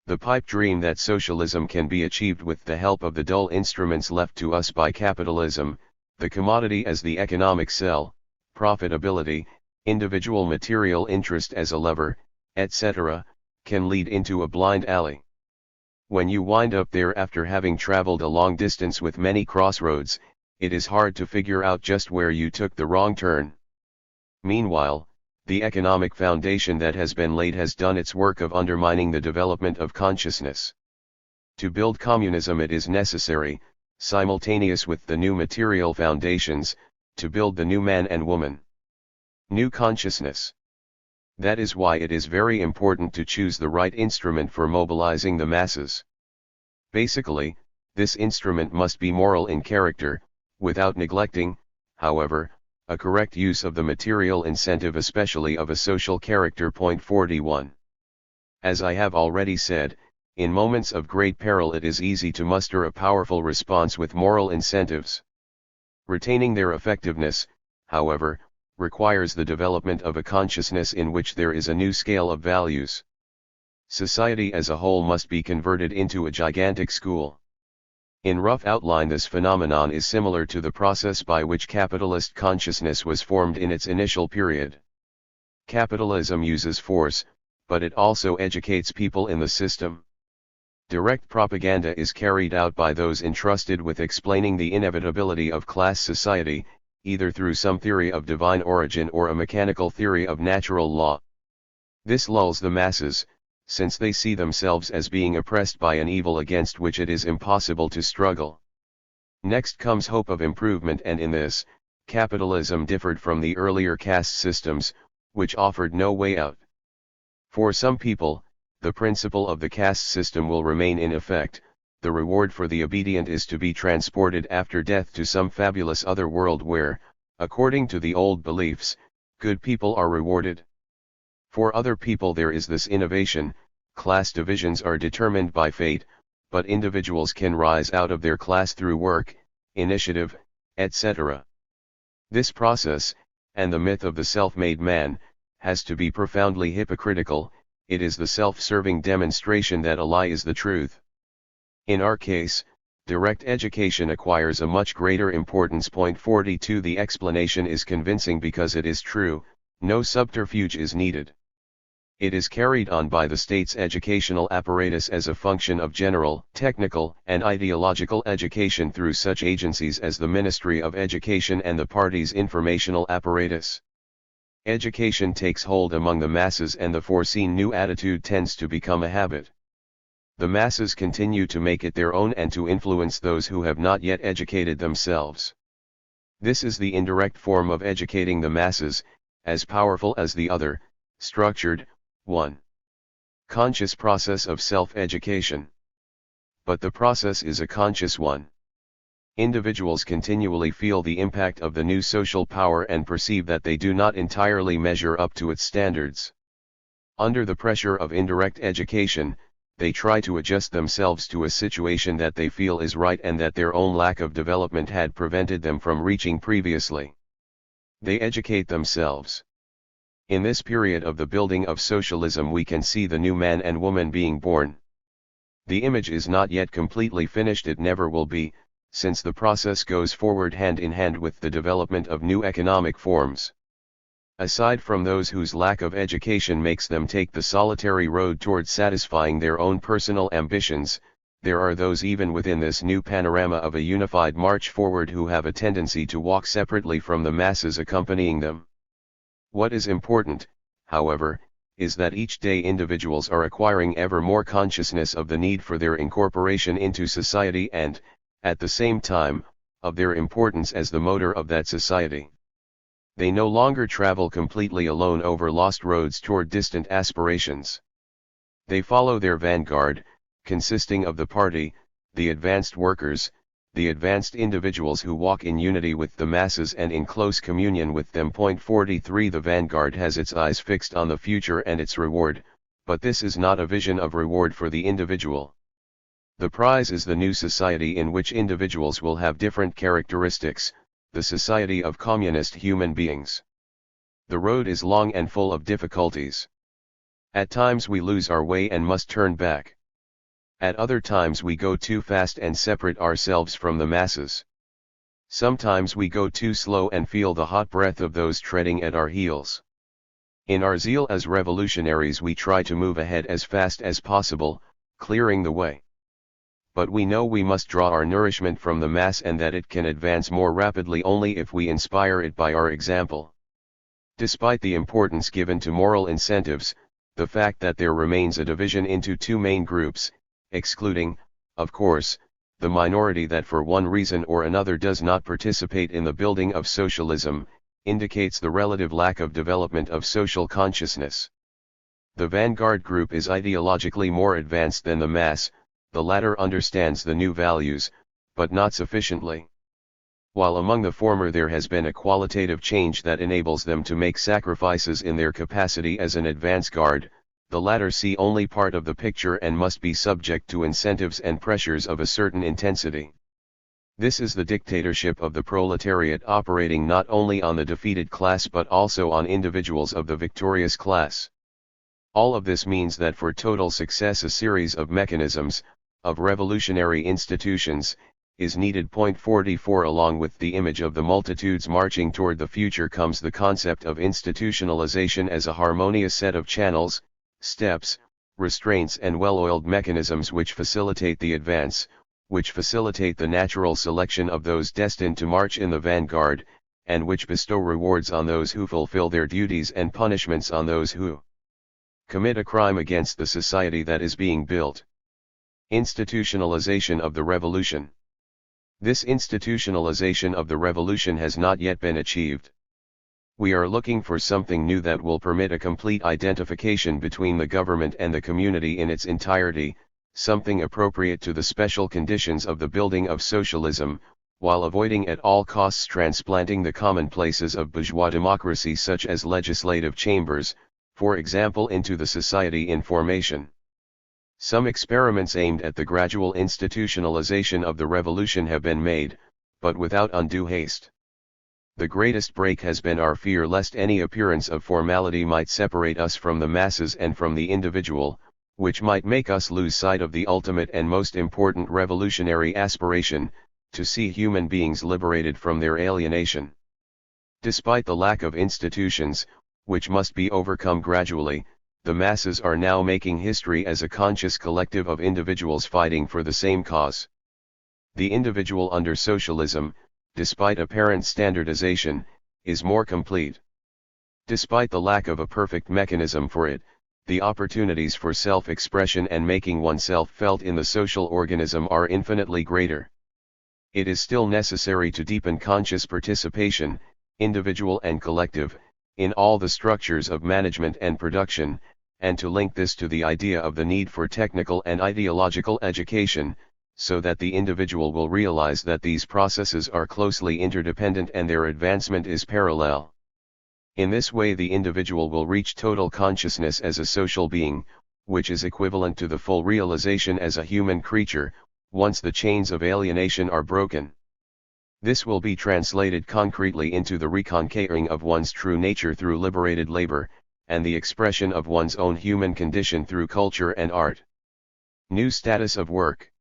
The pipe dream that socialism can be achieved with the help of the dull instruments left to us by capitalism, the commodity as the economic cell, profitability, individual material interest as a lever, etc., can lead into a blind alley. When you wind up there after having traveled a long distance with many crossroads, it is hard to figure out just where you took the wrong turn. Meanwhile, the economic foundation that has been laid has done its work of undermining the development of consciousness. To build communism it is necessary, simultaneous with the new material foundations, to build the new man and woman. New consciousness. That is why it is very important to choose the right instrument for mobilizing the masses. Basically, this instrument must be moral in character, without neglecting, however, a correct use of the material incentive, especially of a social character. 41. As I have already said, in moments of great peril it is easy to muster a powerful response with moral incentives. Retaining their effectiveness, however, requires the development of a consciousness in which there is a new scale of values. Society as a whole must be converted into a gigantic school. In rough outline, this phenomenon is similar to the process by which capitalist consciousness was formed in its initial period. Capitalism uses force, but it also educates people in the system. Direct propaganda is carried out by those entrusted with explaining the inevitability of class society, either through some theory of divine origin or a mechanical theory of natural law. This lulls the masses, since they see themselves as being oppressed by an evil against which it is impossible to struggle. Next comes hope of improvement, and in this, capitalism differed from the earlier caste systems, which offered no way out. For some people, the principle of the caste system will remain in effect. The reward for the obedient is to be transported after death to some fabulous other world where, according to the old beliefs, good people are rewarded. For other people there is this innovation: class divisions are determined by fate, but individuals can rise out of their class through work, initiative, etc. This process, and the myth of the self-made man, has to be profoundly hypocritical. It is the self-serving demonstration that a lie is the truth. In our case, direct education acquires a much greater importance. 42 The explanation is convincing because it is true, no subterfuge is needed. It is carried on by the state's educational apparatus as a function of general, technical, and ideological education through such agencies as the Ministry of Education and the party's informational apparatus. Education takes hold among the masses and the foreseen new attitude tends to become a habit. The masses continue to make it their own and to influence those who have not yet educated themselves. This is the indirect form of educating the masses, as powerful as the other, structured, 1. Conscious process of self-education. But the process is a conscious one. Individuals continually feel the impact of the new social power and perceive that they do not entirely measure up to its standards. Under the pressure of indirect education, they try to adjust themselves to a situation that they feel is right and that their own lack of development had prevented them from reaching previously. They educate themselves. In this period of the building of socialism we can see the new man and woman being born. The image is not yet completely finished, it never will be, since the process goes forward hand in hand with the development of new economic forms. Aside from those whose lack of education makes them take the solitary road towards satisfying their own personal ambitions, there are those even within this new panorama of a unified march forward who have a tendency to walk separately from the masses accompanying them. What is important, however, is that each day individuals are acquiring ever more consciousness of the need for their incorporation into society and, at the same time, of their importance as the motor of that society. They no longer travel completely alone over lost roads toward distant aspirations. They follow their vanguard, consisting of the party, the advanced workers, the advanced individuals who walk in unity with the masses and in close communion with them. 43 The vanguard has its eyes fixed on the future and its reward, but this is not a vision of reward for the individual. The prize is the new society in which individuals will have different characteristics, the society of communist human beings. The road is long and full of difficulties. At times we lose our way and must turn back. At other times we go too fast and separate ourselves from the masses. Sometimes we go too slow and feel the hot breath of those treading at our heels. In our zeal as revolutionaries we try to move ahead as fast as possible, clearing the way. But we know we must draw our nourishment from the mass and that it can advance more rapidly only if we inspire it by our example. Despite the importance given to moral incentives, the fact that there remains a division into two main groups, excluding, of course, the minority that for one reason or another does not participate in the building of socialism, indicates the relative lack of development of social consciousness. The vanguard group is ideologically more advanced than the mass, the latter understands the new values, but not sufficiently. While among the former there has been a qualitative change that enables them to make sacrifices in their capacity as an advance guard, the latter see only part of the picture and must be subject to incentives and pressures of a certain intensity. This is the dictatorship of the proletariat operating not only on the defeated class but also on individuals of the victorious class. All of this means that for total success a series of mechanisms, of revolutionary institutions, is needed. 44 Along with the image of the multitudes marching toward the future comes the concept of institutionalization as a harmonious set of channels, steps, restraints and well-oiled mechanisms which facilitate the advance, which facilitate the natural selection of those destined to march in the vanguard, and which bestow rewards on those who fulfill their duties and punishments on those who commit a crime against the society that is being built. Institutionalization of the revolution. This institutionalization of the revolution has not yet been achieved. We are looking for something new that will permit a complete identification between the government and the community in its entirety, something appropriate to the special conditions of the building of socialism, while avoiding at all costs transplanting the commonplaces of bourgeois democracy such as legislative chambers, for example, into the society in formation. Some experiments aimed at the gradual institutionalization of the revolution have been made, but without undue haste. The greatest break has been our fear lest any appearance of formality might separate us from the masses and from the individual, which might make us lose sight of the ultimate and most important revolutionary aspiration, to see human beings liberated from their alienation. Despite the lack of institutions, which must be overcome gradually, the masses are now making history as a conscious collective of individuals fighting for the same cause. The individual under socialism, despite apparent standardization, is more complete. Despite the lack of a perfect mechanism for it, the opportunities for self-expression and making oneself felt in the social organism are infinitely greater. It is still necessary to deepen conscious participation, individual and collective, in all the structures of management and production, and to link this to the idea of the need for technical and ideological education, so that the individual will realize that these processes are closely interdependent and their advancement is parallel. In this way the individual will reach total consciousness as a social being, which is equivalent to the full realization as a human creature, once the chains of alienation are broken. This will be translated concretely into the reconquering of one's true nature through liberated labor, and the expression of one's own human condition through culture and art. New status of work.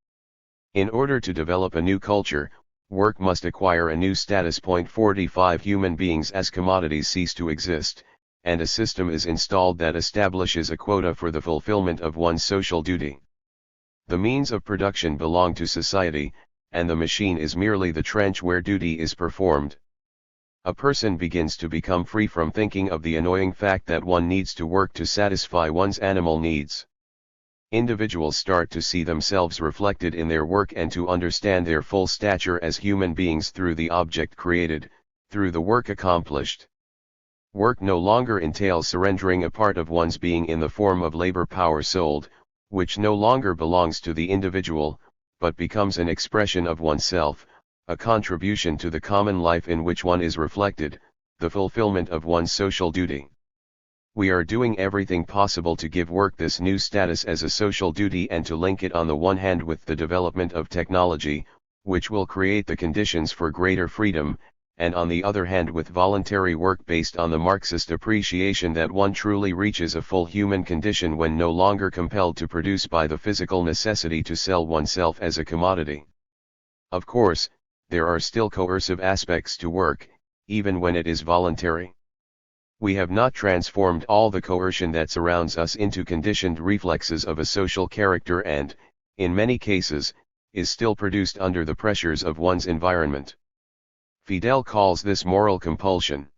In order to develop a new culture, work must acquire a new status. 45 Human beings as commodities cease to exist, and a system is installed that establishes a quota for the fulfillment of one's social duty. The means of production belong to society, and the machine is merely the trench where duty is performed. A person begins to become free from thinking of the annoying fact that one needs to work to satisfy one's animal needs. Individuals start to see themselves reflected in their work and to understand their full stature as human beings through the object created, through the work accomplished. Work no longer entails surrendering a part of one's being in the form of labor power sold, which no longer belongs to the individual, but becomes an expression of oneself, a contribution to the common life in which one is reflected, the fulfillment of one's social duty. We are doing everything possible to give work this new status as a social duty and to link it on the one hand with the development of technology, which will create the conditions for greater freedom, and on the other hand with voluntary work based on the Marxist appreciation that one truly reaches a full human condition when no longer compelled to produce by the physical necessity to sell oneself as a commodity. Of course, there are still coercive aspects to work, even when it is voluntary. We have not transformed all the coercion that surrounds us into conditioned reflexes of a social character and, in many cases, is still produced under the pressures of one's environment. Fidel calls this moral compulsion.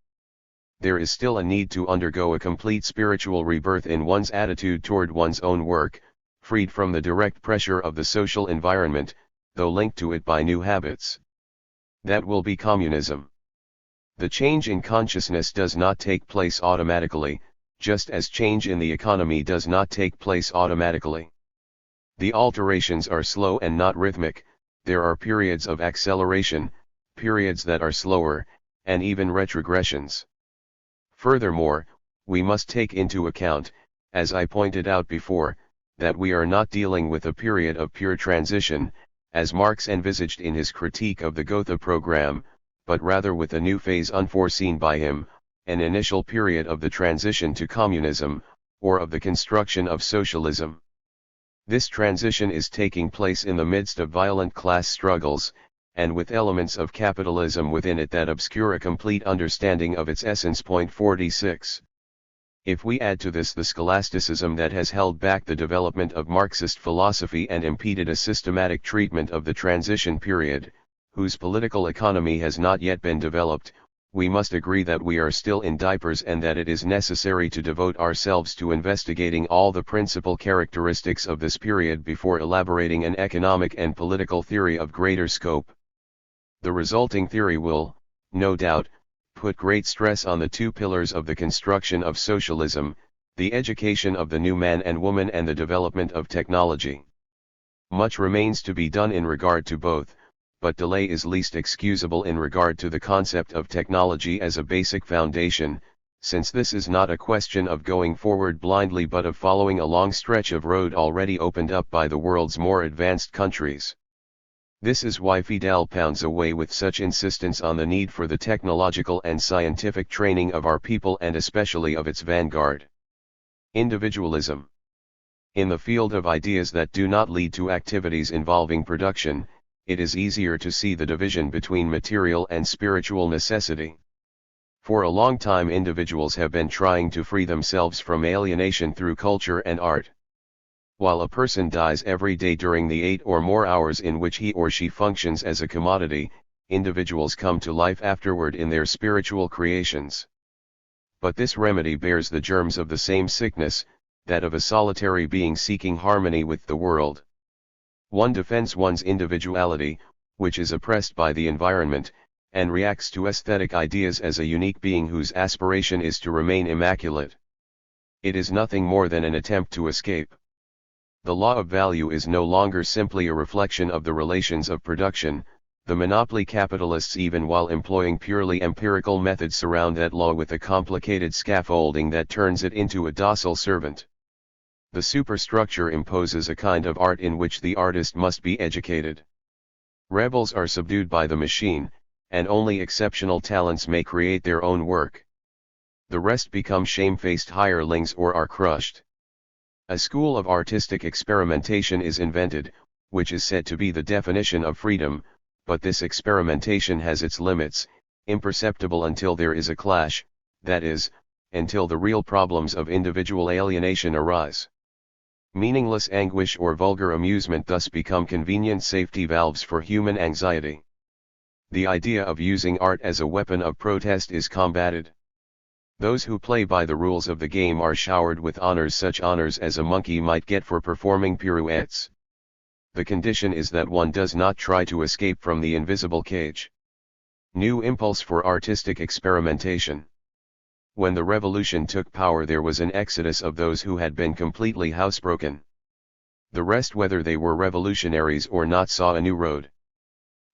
There is still a need to undergo a complete spiritual rebirth in one's attitude toward one's own work, freed from the direct pressure of the social environment, though linked to it by new habits. That will be communism. The change in consciousness does not take place automatically, just as change in the economy does not take place automatically. The alterations are slow and not rhythmic, there are periods of acceleration, periods that are slower, and even retrogressions. Furthermore, we must take into account, as I pointed out before, that we are not dealing with a period of pure transition, as Marx envisaged in his critique of the Gotha program, but rather with a new phase unforeseen by him, an initial period of the transition to communism, or of the construction of socialism. This transition is taking place in the midst of violent class struggles, and with elements of capitalism within it that obscure a complete understanding of its essence. 46. If we add to this the scholasticism that has held back the development of Marxist philosophy and impeded a systematic treatment of the transition period, whose political economy has not yet been developed, we must agree that we are still in diapers and that it is necessary to devote ourselves to investigating all the principal characteristics of this period before elaborating an economic and political theory of greater scope. The resulting theory will, no doubt, put great stress on the two pillars of the construction of socialism, the education of the new man and woman and the development of technology. Much remains to be done in regard to both, but delay is least excusable in regard to the concept of technology as a basic foundation, since this is not a question of going forward blindly but of following a long stretch of road already opened up by the world's more advanced countries. This is why Fidel pounds away with such insistence on the need for the technological and scientific training of our people and especially of its vanguard. Individualism. In the field of ideas that do not lead to activities involving production, it is easier to see the division between material and spiritual necessity. For a long time individuals have been trying to free themselves from alienation through culture and art. While a person dies every day during the 8 or more hours in which he or she functions as a commodity, individuals come to life afterward in their spiritual creations. But this remedy bears the germs of the same sickness, that of a solitary being seeking harmony with the world. One defends one's individuality, which is oppressed by the environment, and reacts to aesthetic ideas as a unique being whose aspiration is to remain immaculate. It is nothing more than an attempt to escape. The law of value is no longer simply a reflection of the relations of production. The monopoly capitalists, even while employing purely empirical methods, surround that law with a complicated scaffolding that turns it into a docile servant. The superstructure imposes a kind of art in which the artist must be educated. Rebels are subdued by the machine, and only exceptional talents may create their own work. The rest become shamefaced hirelings or are crushed. A school of artistic experimentation is invented, which is said to be the definition of freedom, but this experimentation has its limits, imperceptible until there is a clash, that is, until the real problems of individual alienation arise. Meaningless anguish or vulgar amusement thus become convenient safety valves for human anxiety. The idea of using art as a weapon of protest is combated. Those who play by the rules of the game are showered with honors, such honors as a monkey might get for performing pirouettes. The condition is that one does not try to escape from the invisible cage. New impulse for artistic experimentation. When the revolution took power, there was an exodus of those who had been completely housebroken. The rest, whether they were revolutionaries or not, saw a new road.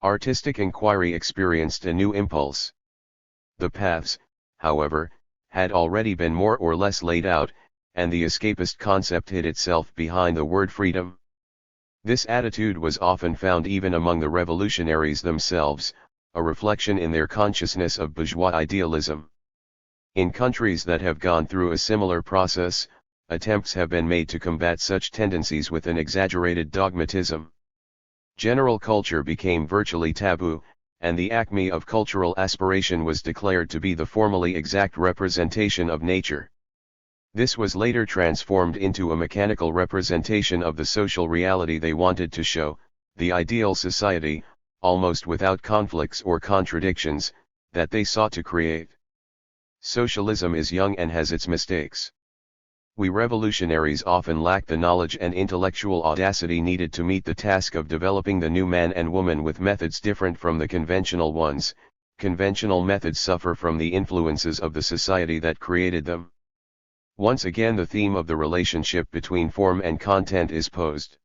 Artistic inquiry experienced a new impulse. The paths, however, had already been more or less laid out, and the escapist concept hid itself behind the word freedom. This attitude was often found even among the revolutionaries themselves, a reflection in their consciousness of bourgeois idealism. In countries that have gone through a similar process, attempts have been made to combat such tendencies with an exaggerated dogmatism. General culture became virtually taboo, and the acme of cultural aspiration was declared to be the formally exact representation of nature. This was later transformed into a mechanical representation of the social reality they wanted to show, the ideal society, almost without conflicts or contradictions, that they sought to create. Socialism is young and has its mistakes. We revolutionaries often lack the knowledge and intellectual audacity needed to meet the task of developing the new man and woman with methods different from the conventional ones. Conventional methods suffer from the influences of the society that created them. Once again, the theme of the relationship between form and content is posed.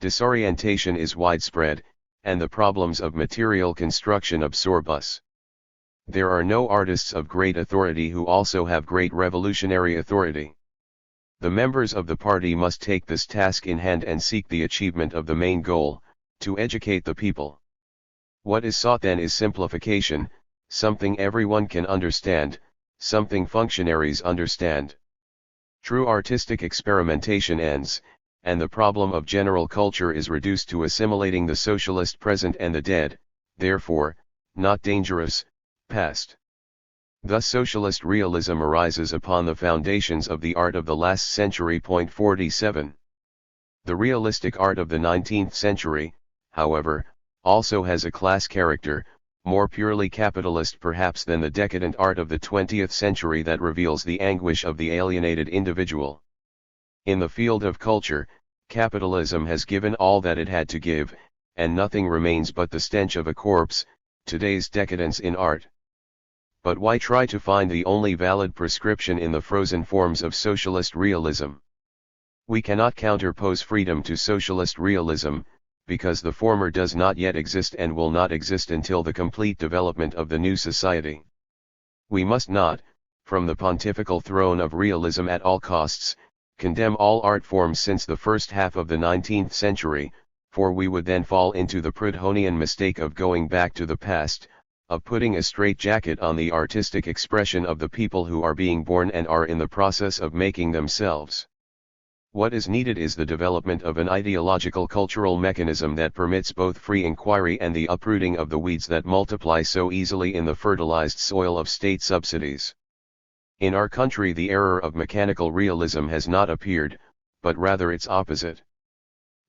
Disorientation is widespread, and the problems of material construction absorb us. There are no artists of great authority who also have great revolutionary authority. The members of the party must take this task in hand and seek the achievement of the main goal, to educate the people. What is sought then is simplification, something everyone can understand, something functionaries understand. True artistic experimentation ends, and the problem of general culture is reduced to assimilating the socialist present and the dead, therefore, not dangerous, past. Thus socialist realism arises upon the foundations of the art of the last century. 47. The realistic art of the 19th century, however, also has a class character, more purely capitalist perhaps than the decadent art of the 20th century that reveals the anguish of the alienated individual. In the field of culture, capitalism has given all that it had to give, and nothing remains but the stench of a corpse, today's decadence in art. But why try to find the only valid prescription in the frozen forms of socialist realism? We cannot counterpose freedom to socialist realism, because the former does not yet exist and will not exist until the complete development of the new society. We must not, from the pontifical throne of realism at all costs, condemn all art forms since the first half of the 19th century, for we would then fall into the Proudhonian mistake of going back to the past, of putting a straitjacket on the artistic expression of the people who are being born and are in the process of making themselves. What is needed is the development of an ideological cultural mechanism that permits both free inquiry and the uprooting of the weeds that multiply so easily in the fertilized soil of state subsidies. In our country the error of mechanical realism has not appeared, but rather its opposite.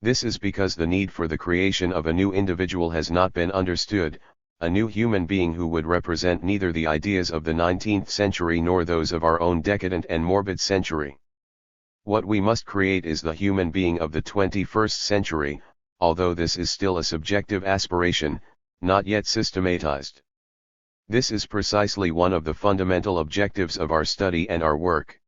This is because the need for the creation of a new individual has not been understood, a new human being who would represent neither the ideas of the 19th century nor those of our own decadent and morbid century. What we must create is the human being of the 21st century, although this is still a subjective aspiration, not yet systematized. This is precisely one of the fundamental objectives of our study and our work.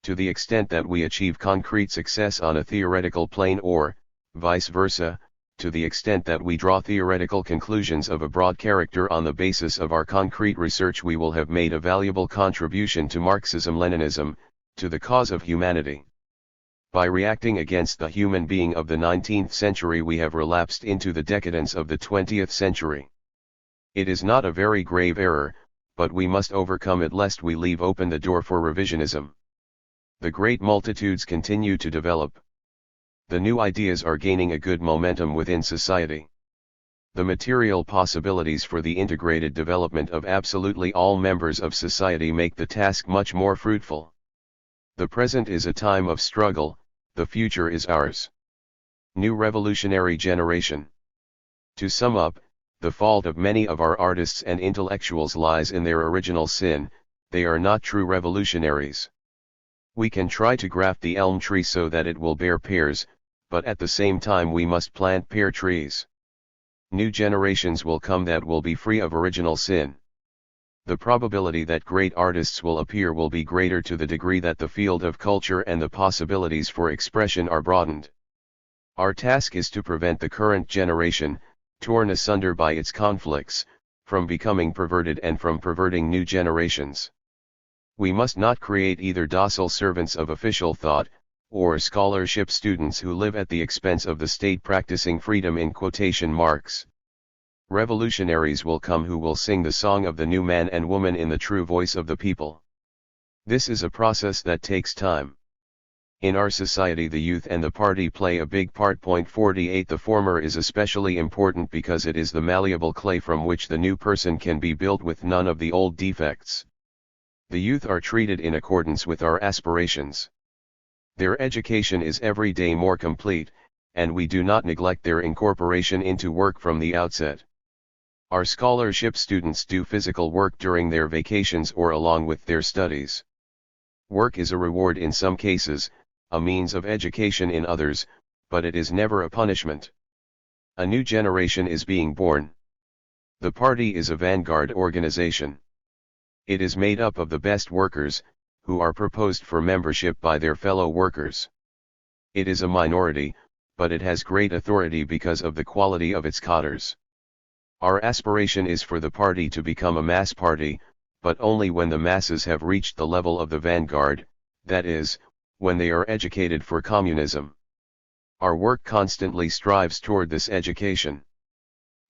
To the extent that we achieve concrete success on a theoretical plane or, vice versa, to the extent that we draw theoretical conclusions of a broad character on the basis of our concrete research, we will have made a valuable contribution to Marxism-Leninism, to the cause of humanity. By reacting against the human being of the 19th century we have relapsed into the decadence of the 20th century. It is not a very grave error, but we must overcome it lest we leave open the door for revisionism. The great multitudes continue to develop. The new ideas are gaining a good momentum within society. The material possibilities for the integrated development of absolutely all members of society make the task much more fruitful. The present is a time of struggle, the future is ours. New revolutionary generation. To sum up, the fault of many of our artists and intellectuals lies in their original sin, they are not true revolutionaries. We can try to graft the elm tree so that it will bear pears, but at the same time we must plant pear trees. New generations will come that will be free of original sin. The probability that great artists will appear will be greater to the degree that the field of culture and the possibilities for expression are broadened. Our task is to prevent the current generation, torn asunder by its conflicts, from becoming perverted and from perverting new generations. We must not create either docile servants of official thought, or scholarship students who live at the expense of the state practicing freedom in quotation marks. Revolutionaries will come who will sing the song of the new man and woman in the true voice of the people. This is a process that takes time. In our society the youth and the party play a big part. 48 The former is especially important because it is the malleable clay from which the new person can be built with none of the old defects. The youth are treated in accordance with our aspirations. Their education is every day more complete, and we do not neglect their incorporation into work from the outset. Our scholarship students do physical work during their vacations or along with their studies. Work is a reward in some cases, a means of education in others, but it is never a punishment. A new generation is being born. The party is a vanguard organization. It is made up of the best workers, who are proposed for membership by their fellow workers. It is a minority, but it has great authority because of the quality of its cadres. Our aspiration is for the party to become a mass party, but only when the masses have reached the level of the vanguard, that is, when they are educated for communism. Our work constantly strives toward this education.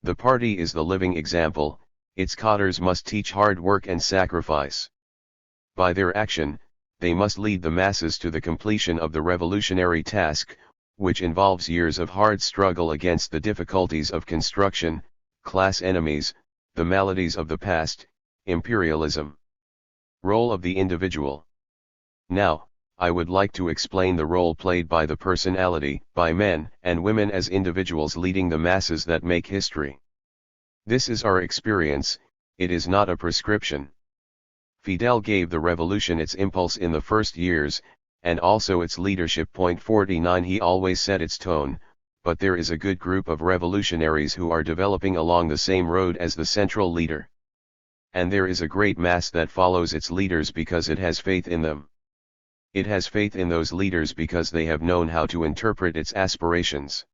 The party is the living example, its cadres must teach hard work and sacrifice. By their action, they must lead the masses to the completion of the revolutionary task, which involves years of hard struggle against the difficulties of construction, class enemies, the maladies of the past, imperialism. Role of the individual. Now, I would like to explain the role played by the personality, by men and women as individuals leading the masses that make history. This is our experience, it is not a prescription. Fidel gave the revolution its impulse in the first years, and also its leadership. 49 He always set its tone, but there is a good group of revolutionaries who are developing along the same road as the central leader. And there is a great mass that follows its leaders because it has faith in them. It has faith in those leaders because they have known how to interpret its aspirations.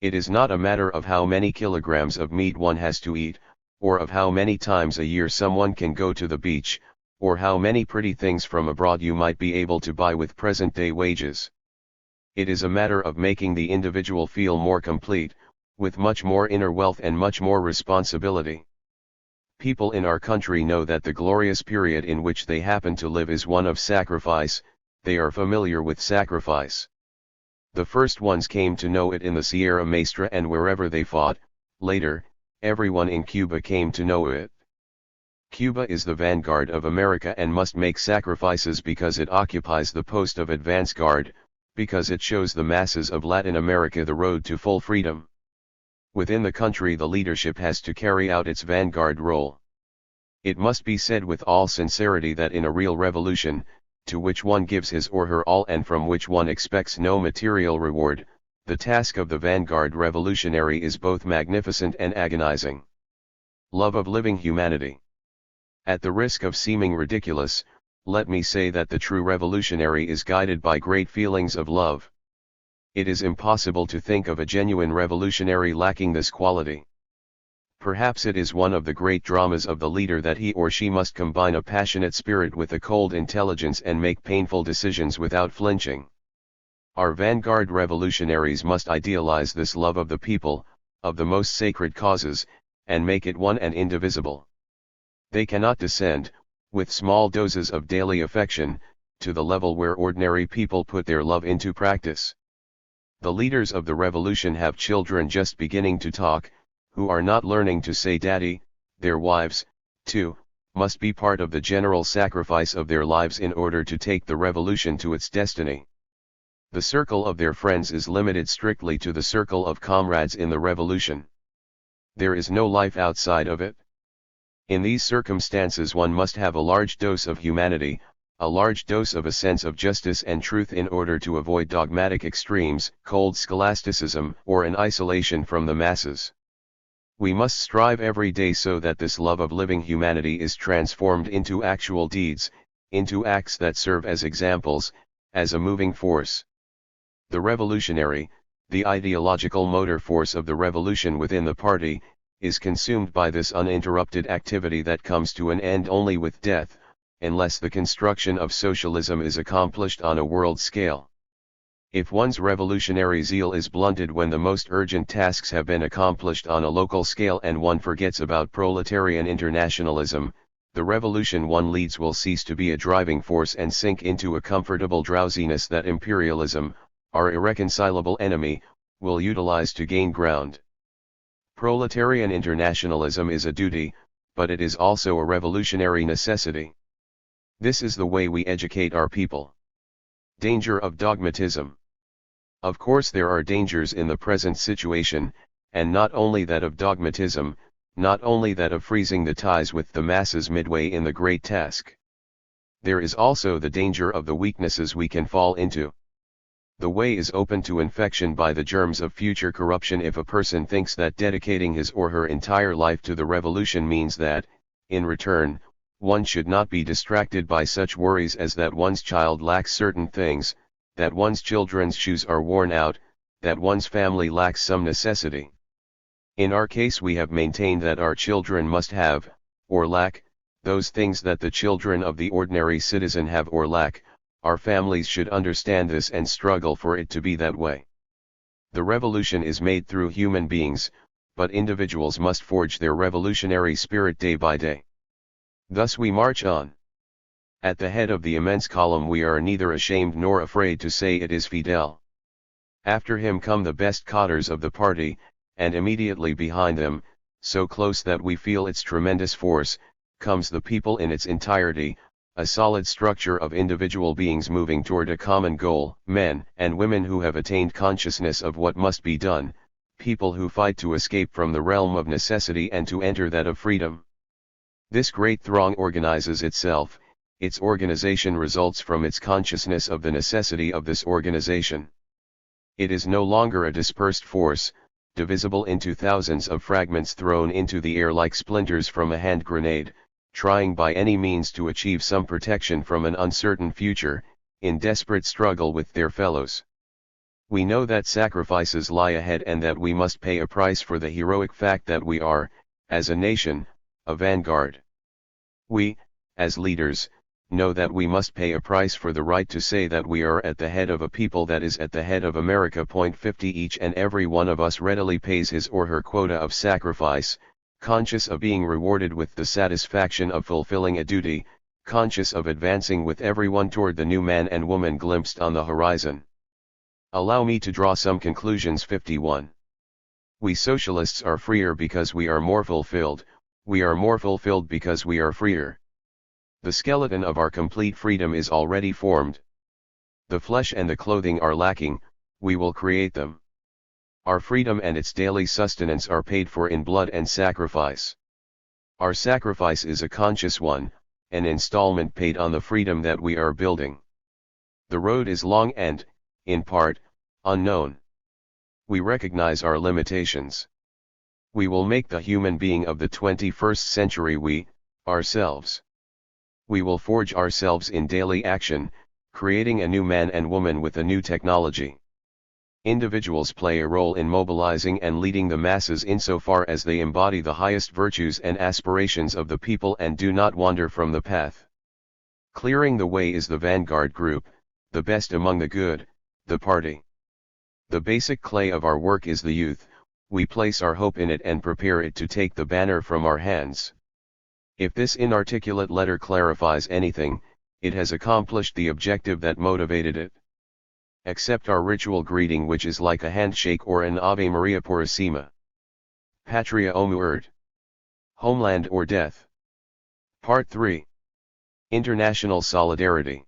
It is not a matter of how many kilograms of meat one has to eat, or of how many times a year someone can go to the beach, or how many pretty things from abroad you might be able to buy with present-day wages. It is a matter of making the individual feel more complete, with much more inner wealth and much more responsibility. People in our country know that the glorious period in which they happen to live is one of sacrifice, they are familiar with sacrifice. The first ones came to know it in the Sierra Maestra and wherever they fought. Later, everyone in Cuba came to know it. Cuba is the vanguard of America and must make sacrifices because it occupies the post of advance guard, because it shows the masses of Latin America the road to full freedom. Within the country the leadership has to carry out its vanguard role. It must be said with all sincerity that in a real revolution, to which one gives his or her all and from which one expects no material reward, the task of the vanguard revolutionary is both magnificent and agonizing. Love of living humanity. At the risk of seeming ridiculous, let me say that the true revolutionary is guided by great feelings of love. It is impossible to think of a genuine revolutionary lacking this quality. Perhaps it is one of the great dramas of the leader that he or she must combine a passionate spirit with a cold intelligence and make painful decisions without flinching. Our vanguard revolutionaries must idealize this love of the people, of the most sacred causes, and make it one and indivisible. They cannot descend, with small doses of daily affection, to the level where ordinary people put their love into practice. The leaders of the revolution have children just beginning to talk, who are not learning to say daddy. Their wives, too, must be part of the general sacrifice of their lives in order to take the revolution to its destiny. The circle of their friends is limited strictly to the circle of comrades in the revolution. There is no life outside of it. In these circumstances one must have a large dose of humanity, a large dose of a sense of justice and truth in order to avoid dogmatic extremes, cold scholasticism, or an isolation from the masses. We must strive every day so that this love of living humanity is transformed into actual deeds, into acts that serve as examples, as a moving force. The revolutionary, the ideological motor force of the revolution within the party, is consumed by this uninterrupted activity that comes to an end only with death, unless the construction of socialism is accomplished on a world scale. If one's revolutionary zeal is blunted when the most urgent tasks have been accomplished on a local scale and one forgets about proletarian internationalism, the revolution one leads will cease to be a driving force and sink into a comfortable drowsiness that imperialism, our irreconcilable enemy, will utilize to gain ground. Proletarian internationalism is a duty, but it is also a revolutionary necessity. This is the way we educate our people. Danger of dogmatism. Of course there are dangers in the present situation, and not only that of dogmatism, not only that of freezing the ties with the masses midway in the great task. There is also the danger of the weaknesses we can fall into. The way is open to infection by the germs of future corruption if a person thinks that dedicating his or her entire life to the revolution means that, in return, one should not be distracted by such worries as that one's child lacks certain things, that one's children's shoes are worn out, that one's family lacks some necessity. In our case we have maintained that our children must have, or lack, those things that the children of the ordinary citizen have or lack. Our families should understand this and struggle for it to be that way. The revolution is made through human beings, but individuals must forge their revolutionary spirit day by day. Thus we march on. At the head of the immense column we are neither ashamed nor afraid to say it is Fidel. After him come the best cadres of the party, and immediately behind them, so close that we feel its tremendous force, comes the people in its entirety, a solid structure of individual beings moving toward a common goal, men and women who have attained consciousness of what must be done, people who fight to escape from the realm of necessity and to enter that of freedom. This great throng organizes itself, its organization results from its consciousness of the necessity of this organization. It is no longer a dispersed force, divisible into thousands of fragments thrown into the air like splinters from a hand grenade, trying by any means to achieve some protection from an uncertain future, in desperate struggle with their fellows. We know that sacrifices lie ahead and that we must pay a price for the heroic fact that we are, as a nation, a vanguard. We, as leaders, know that we must pay a price for the right to say that we are at the head of a people that is at the head of America. 50 Each and every one of us readily pays his or her quota of sacrifice, conscious of being rewarded with the satisfaction of fulfilling a duty, conscious of advancing with everyone toward the new man and woman glimpsed on the horizon. Allow me to draw some conclusions. 51. We socialists are freer because we are more fulfilled, we are more fulfilled because we are freer. The skeleton of our complete freedom is already formed. The flesh and the clothing are lacking, we will create them. Our freedom and its daily sustenance are paid for in blood and sacrifice. Our sacrifice is a conscious one, an installment paid on the freedom that we are building. The road is long and, in part, unknown. We recognize our limitations. We will make the human being of the 21st century we, ourselves. We will forge ourselves in daily action, creating a new man and woman with a new technology. Individuals play a role in mobilizing and leading the masses insofar as they embody the highest virtues and aspirations of the people and do not wander from the path. Clearing the way is the vanguard group, the best among the good, the party. The basic clay of our work is the youth, we place our hope in it and prepare it to take the banner from our hands. If this inarticulate letter clarifies anything, it has accomplished the objective that motivated it. Accept our ritual greeting, which is like a handshake or an Ave Maria Purissima. Patria o muerte. Homeland or death. Part 3. International Solidarity.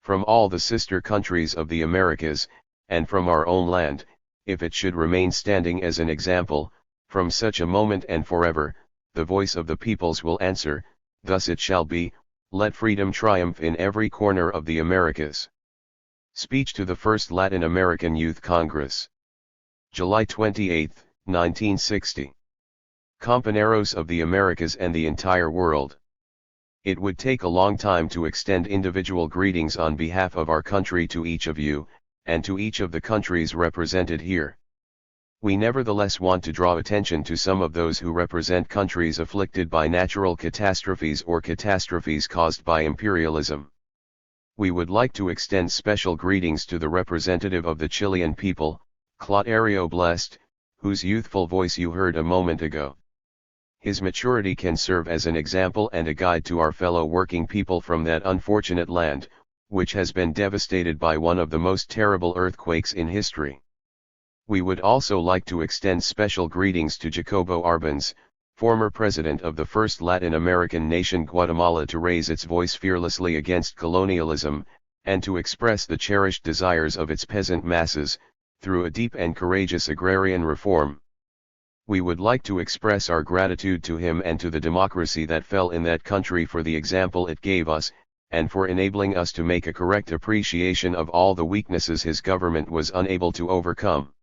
From all the sister countries of the Americas, and from our own land, if it should remain standing as an example, from such a moment and forever, the voice of the peoples will answer, thus it shall be, let freedom triumph in every corner of the Americas. Speech to the First Latin American Youth Congress. July 28, 1960. Compañeros of the Americas and the entire world. It would take a long time to extend individual greetings on behalf of our country to each of you, and to each of the countries represented here. We nevertheless want to draw attention to some of those who represent countries afflicted by natural catastrophes or catastrophes caused by imperialism. We would like to extend special greetings to the representative of the Chilean people, Clotario Blest, whose youthful voice you heard a moment ago. His maturity can serve as an example and a guide to our fellow working people from that unfortunate land, which has been devastated by one of the most terrible earthquakes in history. We would also like to extend special greetings to Jacobo Arbenz, former president of the first Latin American nation Guatemala, to raise its voice fearlessly against colonialism, and to express the cherished desires of its peasant masses, through a deep and courageous agrarian reform. We would like to express our gratitude to him and to the democracy that fell in that country for the example it gave us, and for enabling us to make a correct appreciation of all the weaknesses his government was unable to overcome.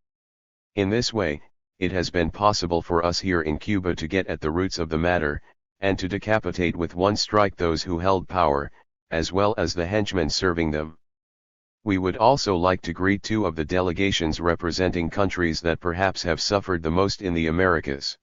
In this way, it has been possible for us here in Cuba to get at the roots of the matter, and to decapitate with one strike those who held power, as well as the henchmen serving them. We would also like to greet two of the delegations representing countries that perhaps have suffered the most in the Americas.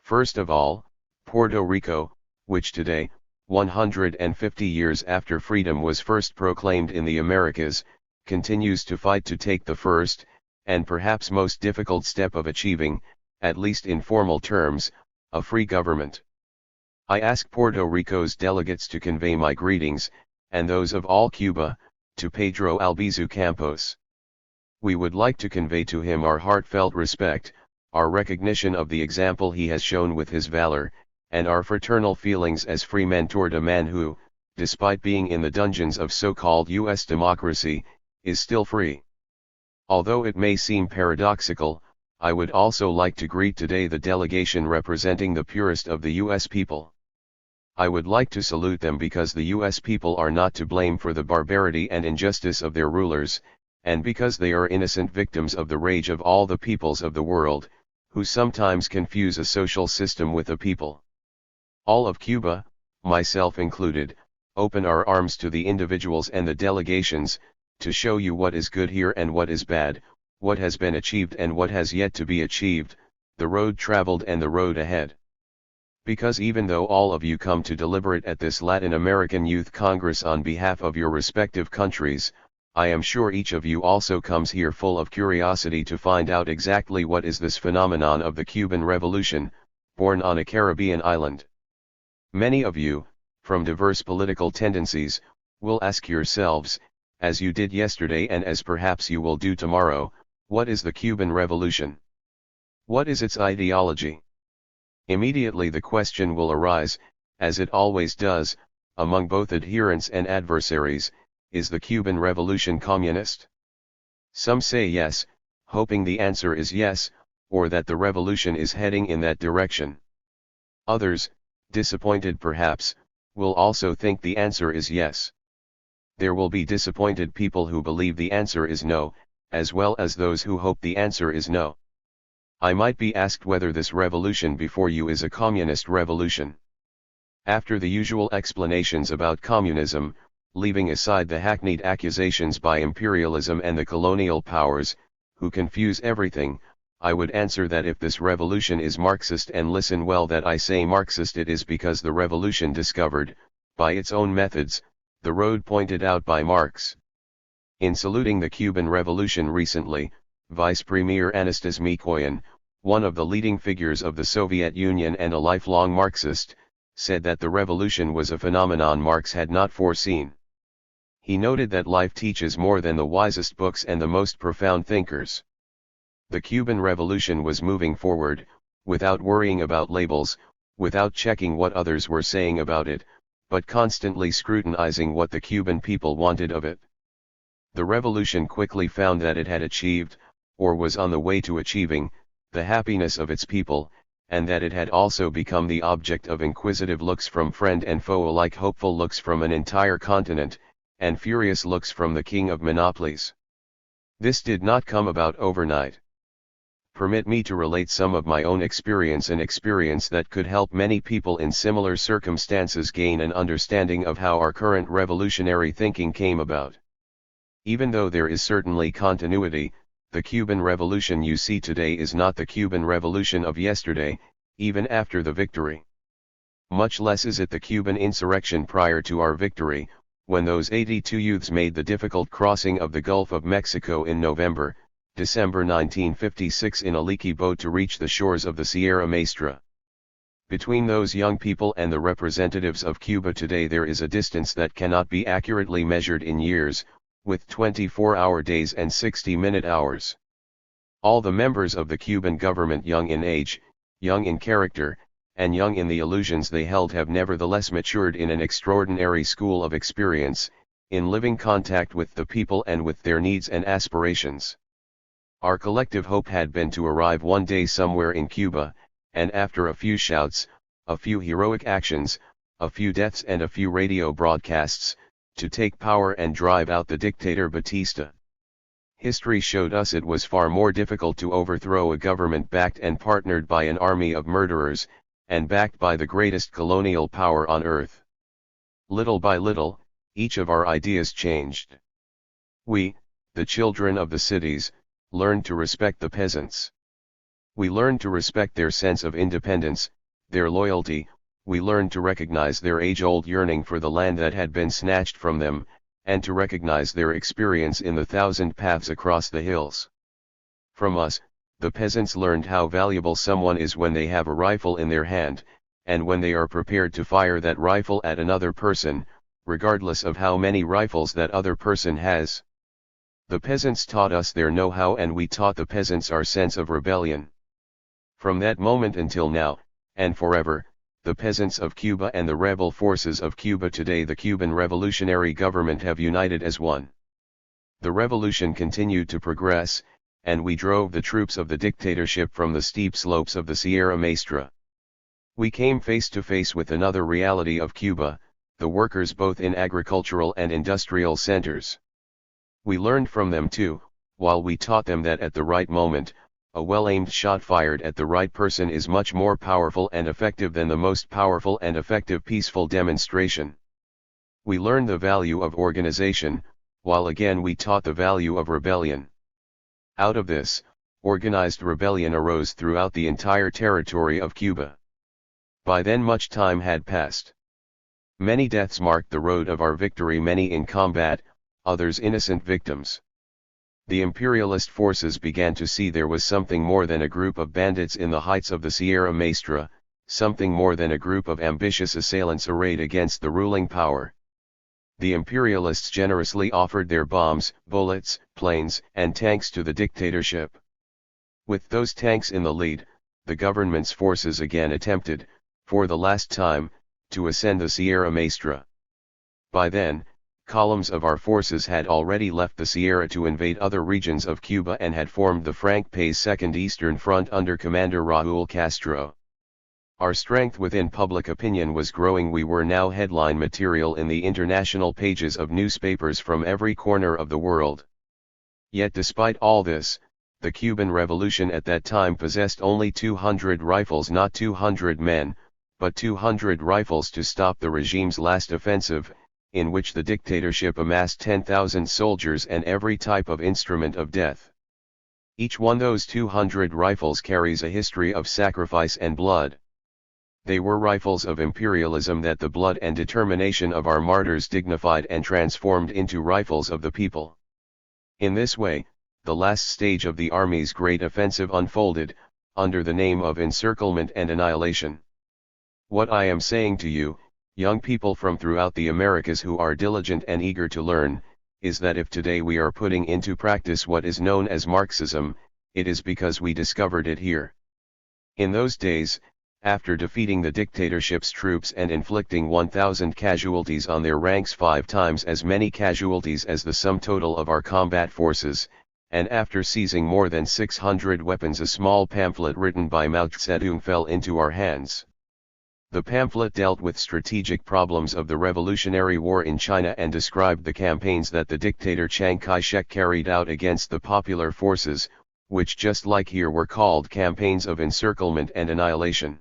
First of all, Puerto Rico, which today, 150 years after freedom was first proclaimed in the Americas, continues to fight to take the first, and perhaps most difficult step of achieving, at least in formal terms, a free government. I ask Puerto Rico's delegates to convey my greetings, and those of all Cuba, to Pedro Albizu Campos. We would like to convey to him our heartfelt respect, our recognition of the example he has shown with his valor, and our fraternal feelings as free men toward a man who, despite being in the dungeons of so-called U.S. democracy, is still free. Although it may seem paradoxical, I would also like to greet today the delegation representing the purest of the U.S. people. I would like to salute them because the U.S. people are not to blame for the barbarity and injustice of their rulers, and because they are innocent victims of the rage of all the peoples of the world, who sometimes confuse a social system with a people. All of Cuba, myself included, open our arms to the individuals and the delegations, to show you what is good here and what is bad, what has been achieved and what has yet to be achieved, the road traveled and the road ahead. Because even though all of you come to deliberate at this Latin American Youth Congress on behalf of your respective countries, I am sure each of you also comes here full of curiosity to find out exactly what is this phenomenon of the Cuban Revolution, born on a Caribbean island. Many of you, from diverse political tendencies, will ask yourselves, as you did yesterday and as perhaps you will do tomorrow, what is the Cuban Revolution? What is its ideology? Immediately the question will arise, as it always does, among both adherents and adversaries, is the Cuban Revolution communist? Some say yes, hoping the answer is yes, or that the revolution is heading in that direction. Others, disappointed perhaps, will also think the answer is yes. There will be disappointed people who believe the answer is no, as well as those who hope the answer is no. I might be asked whether this revolution before you is a communist revolution. After the usual explanations about communism, leaving aside the hackneyed accusations by imperialism and the colonial powers, who confuse everything, I would answer that if this revolution is Marxist, and listen well that I say Marxist, it is because the revolution discovered, by its own methods, the road pointed out by Marx. In saluting the Cuban Revolution recently, Vice Premier Anastas Mikoyan, one of the leading figures of the Soviet Union and a lifelong Marxist, said that the revolution was a phenomenon Marx had not foreseen. He noted that life teaches more than the wisest books and the most profound thinkers. The Cuban Revolution was moving forward, without worrying about labels, without checking what others were saying about it, but constantly scrutinizing what the Cuban people wanted of it. The revolution quickly found that it had achieved, or was on the way to achieving, the happiness of its people, and that it had also become the object of inquisitive looks from friend and foe alike, hopeful looks from an entire continent, and furious looks from the king of monopolies. This did not come about overnight. Permit me to relate some of my own experience, an experience that could help many people in similar circumstances gain an understanding of how our current revolutionary thinking came about. Even though there is certainly continuity, the Cuban Revolution you see today is not the Cuban Revolution of yesterday, even after the victory. Much less is it the Cuban insurrection prior to our victory, when those 82 youths made the difficult crossing of the Gulf of Mexico in December 1956 in a leaky boat to reach the shores of the Sierra Maestra. Between those young people and the representatives of Cuba today there is a distance that cannot be accurately measured in years, with 24-hour days and 60-minute hours. All the members of the Cuban government, young in age, young in character, and young in the illusions they held, have nevertheless matured in an extraordinary school of experience, in living contact with the people and with their needs and aspirations. Our collective hope had been to arrive one day somewhere in Cuba, and after a few shouts, a few heroic actions, a few deaths and a few radio broadcasts, to take power and drive out the dictator Batista. History showed us it was far more difficult to overthrow a government backed and partnered by an army of murderers, and backed by the greatest colonial power on earth. Little by little, each of our ideas changed. We, the children of the cities, learned to respect the peasants. We learned to respect their sense of independence, their loyalty. We learned to recognize their age-old yearning for the land that had been snatched from them, and to recognize their experience in the thousand paths across the hills. From us, the peasants learned how valuable someone is when they have a rifle in their hand, and when they are prepared to fire that rifle at another person, regardless of how many rifles that other person has. The peasants taught us their know-how, and we taught the peasants our sense of rebellion. From that moment until now, and forever, the peasants of Cuba and the rebel forces of Cuba today, the Cuban revolutionary government, have united as one. The revolution continued to progress, and we drove the troops of the dictatorship from the steep slopes of the Sierra Maestra. We came face to face with another reality of Cuba, the workers both in agricultural and industrial centers. We learned from them too, while we taught them that at the right moment, a well-aimed shot fired at the right person is much more powerful and effective than the most powerful and effective peaceful demonstration. We learned the value of organization, while again we taught the value of rebellion. Out of this, organized rebellion arose throughout the entire territory of Cuba. By then much time had passed. Many deaths marked the road of our victory, many in combat, others innocent victims. The imperialist forces began to see there was something more than a group of bandits in the heights of the Sierra Maestra, something more than a group of ambitious assailants arrayed against the ruling power. The imperialists generously offered their bombs, bullets, planes, and tanks to the dictatorship. With those tanks in the lead, the government's forces again attempted, for the last time, to ascend the Sierra Maestra. By then, columns of our forces had already left the Sierra to invade other regions of Cuba and had formed the Frank Pay's Second Eastern Front under Commander Raúl Castro. Our strength within public opinion was growing. We were now headline material in the international pages of newspapers from every corner of the world. Yet despite all this, the Cuban Revolution at that time possessed only 200 rifles, not 200 men, but 200 rifles to stop the regime's last offensive, in which the dictatorship amassed 10,000 soldiers and every type of instrument of death. Each one those 200 rifles carries a history of sacrifice and blood. They were rifles of imperialism that the blood and determination of our martyrs dignified and transformed into rifles of the people. In this way, the last stage of the army's great offensive unfolded, under the name of encirclement and annihilation. What I am saying to you, young people from throughout the Americas who are diligent and eager to learn, is that if today we are putting into practice what is known as Marxism, it is because we discovered it here. In those days, after defeating the dictatorship's troops and inflicting 1,000 casualties on their ranks, 5 times as many casualties as the sum total of our combat forces, and after seizing more than 600 weapons, a small pamphlet written by Mao Zedong fell into our hands. The pamphlet dealt with strategic problems of the Revolutionary War in China and described the campaigns that the dictator Chiang Kai-shek carried out against the popular forces, which just like here were called campaigns of encirclement and annihilation.